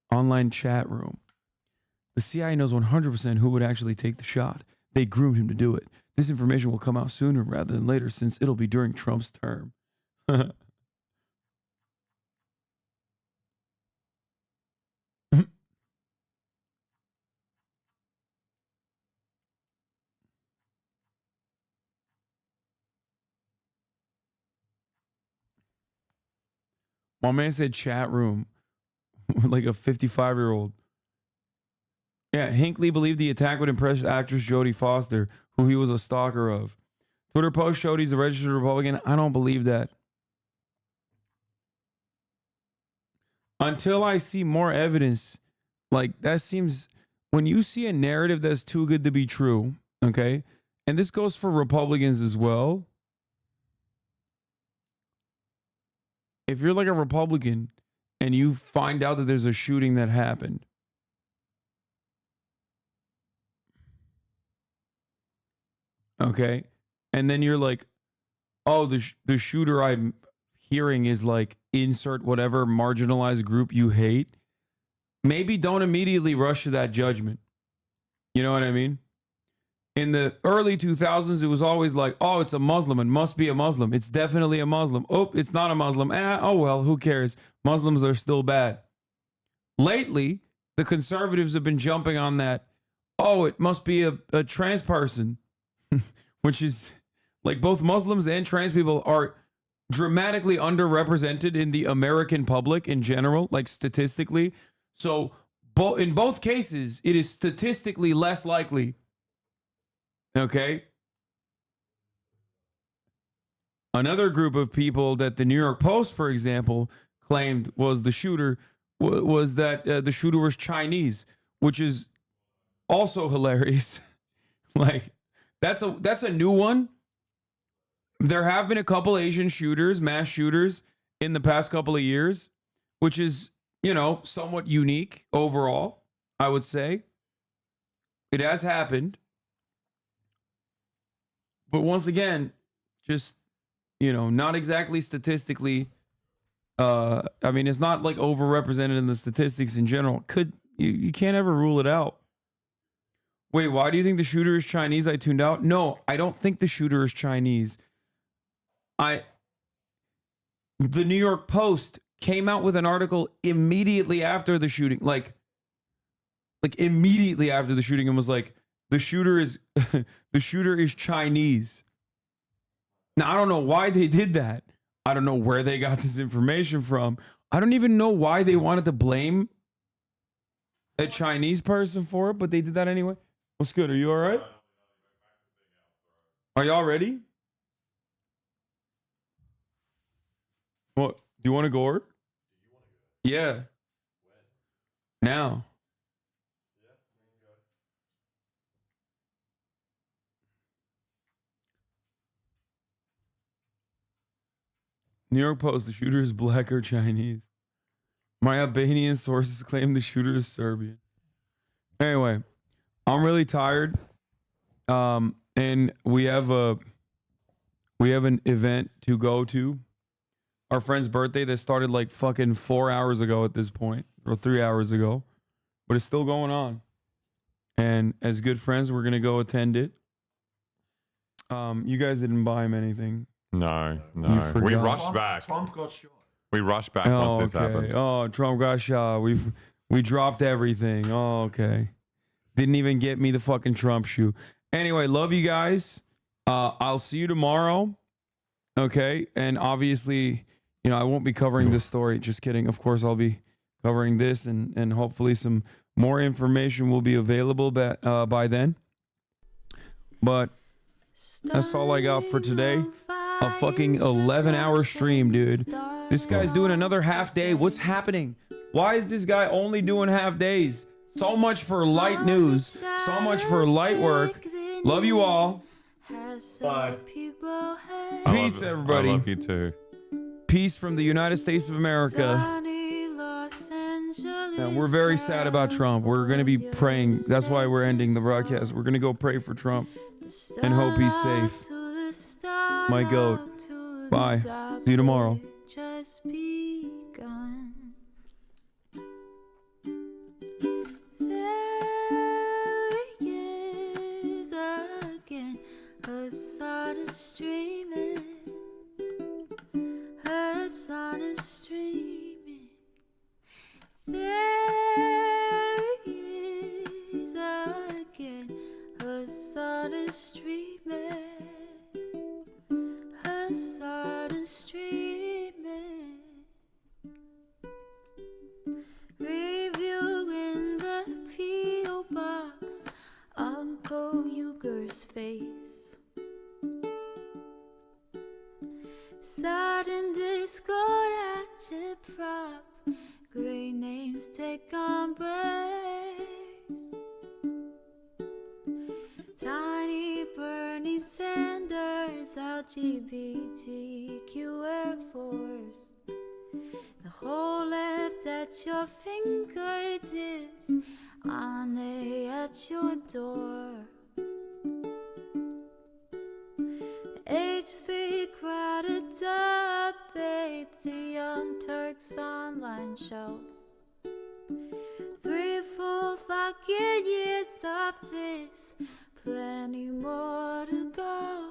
[SPEAKER 3] The CIA knows 100% who would actually take the shot. They groomed him to do it. This information will come out sooner rather than later since it'll be during Trump's term. My man said chat room. Like a 55-year-old. Yeah, Hinckley believed the attack would impress actress Jodie Foster, who he was a stalker of. Twitter post showed he's a registered Republican. I don't believe that. Until I see more evidence, like that seems, when you see a narrative that's too good to be true, okay? And this goes for Republicans as well. If you're like a Republican and you find out that there's a shooting that happened, okay, and then you're like, oh, the shooter I'm hearing is like insert whatever marginalized group you hate, maybe don't immediately rush to that judgment. You know what I mean? In the early 2000s, it was always like, oh, it's a Muslim. It must be a Muslim. It's definitely a Muslim. Oh, it's not a Muslim. Oh, well, who cares? Muslims are still bad. Lately, the conservatives have been jumping on that. Oh, it must be a trans person, which is like both Muslims and trans people are dramatically underrepresented in the American public in general, like statistically. So in both cases, it is statistically less likely. Okay. Another group of people that the New York Post, for example, claimed was the shooter was that the shooter was Chinese, which is also hilarious. Like that's a new one. There have been a couple Asian shooters, mass shooters in the past couple of years, which is, you know, somewhat unique overall, I would say. It has happened. But once again, just, you know, not exactly statistically. I mean, it's not like overrepresented in the statistics in general. You can't ever rule it out. Wait, why do you think the shooter is Chinese? I tuned out. No, I don't think the shooter is Chinese. The New York Post came out with an article immediately after the shooting, like immediately after the shooting, and was like, the shooter is Chinese. Now, I don't know why they did that. I don't know where they got this information from. I don't even know why they wanted to blame a Chinese person for it, but they did that anyway. What's good? Are you all right? Are y'all ready? What? Do you want to go over? Yeah. Now. New York Post, the shooter is black or Chinese. My Albanian sources claim the shooter is Serbian. Anyway, I'm really tired. And we have an event to go to. Our friend's birthday that started like fucking 4 hours ago at this point, or 3 hours ago. But it's still going on. And as good friends, we're gonna go attend it. You guys didn't buy him anything.
[SPEAKER 20] No. We rushed back.
[SPEAKER 1] Trump got shot.
[SPEAKER 20] We rushed back once this happened.
[SPEAKER 3] Oh, Trump got shot. We dropped everything. Oh, okay. Didn't even get me the fucking Trump shoe. Anyway, love you guys. I'll see you tomorrow. Okay. And obviously, you know, I won't be covering this story. Just kidding. Of course, I'll be covering this, and hopefully some more information will be available by then. But that's all I got for today. A fucking 11-hour stream, dude. This guy's doing another half day. What's happening? Why is this guy only doing half days? So much for light news. So much for light work. Love you all.
[SPEAKER 1] Bye.
[SPEAKER 3] Peace, everybody.
[SPEAKER 20] I love you too.
[SPEAKER 3] Peace from the United States of America. Yeah, we're very sad about Trump. We're going to be praying. That's why we're ending the broadcast. We're going to go pray for Trump and hope he's safe. My goat. Bye. See you tomorrow.
[SPEAKER 5] just begun. There he is again, Hasan is streaming. Hasan is streaming. There he is again, Hasan is streaming. Hasan is streaming. Reviewing the P.O. box, Uncle Uyghur's face. Sudden discord at your prop, great names take embrace. Tiny Bernie Sanders, LGBTQ Air Force. The whole left at your fingertips, Ane at your door. H3 crowded debate, the Young Turks online show. 3 full fucking years of this, plenty more to go.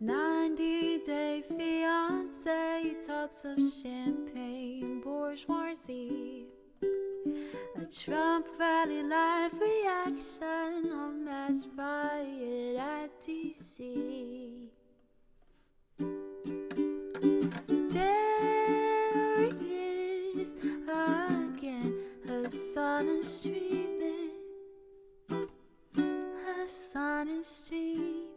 [SPEAKER 5] 90-day fiance talks of champagne bourgeoisie. A Trump rally live reaction, a mass riot at DC. There he is again, Hasan is streaming. Hasan is streaming.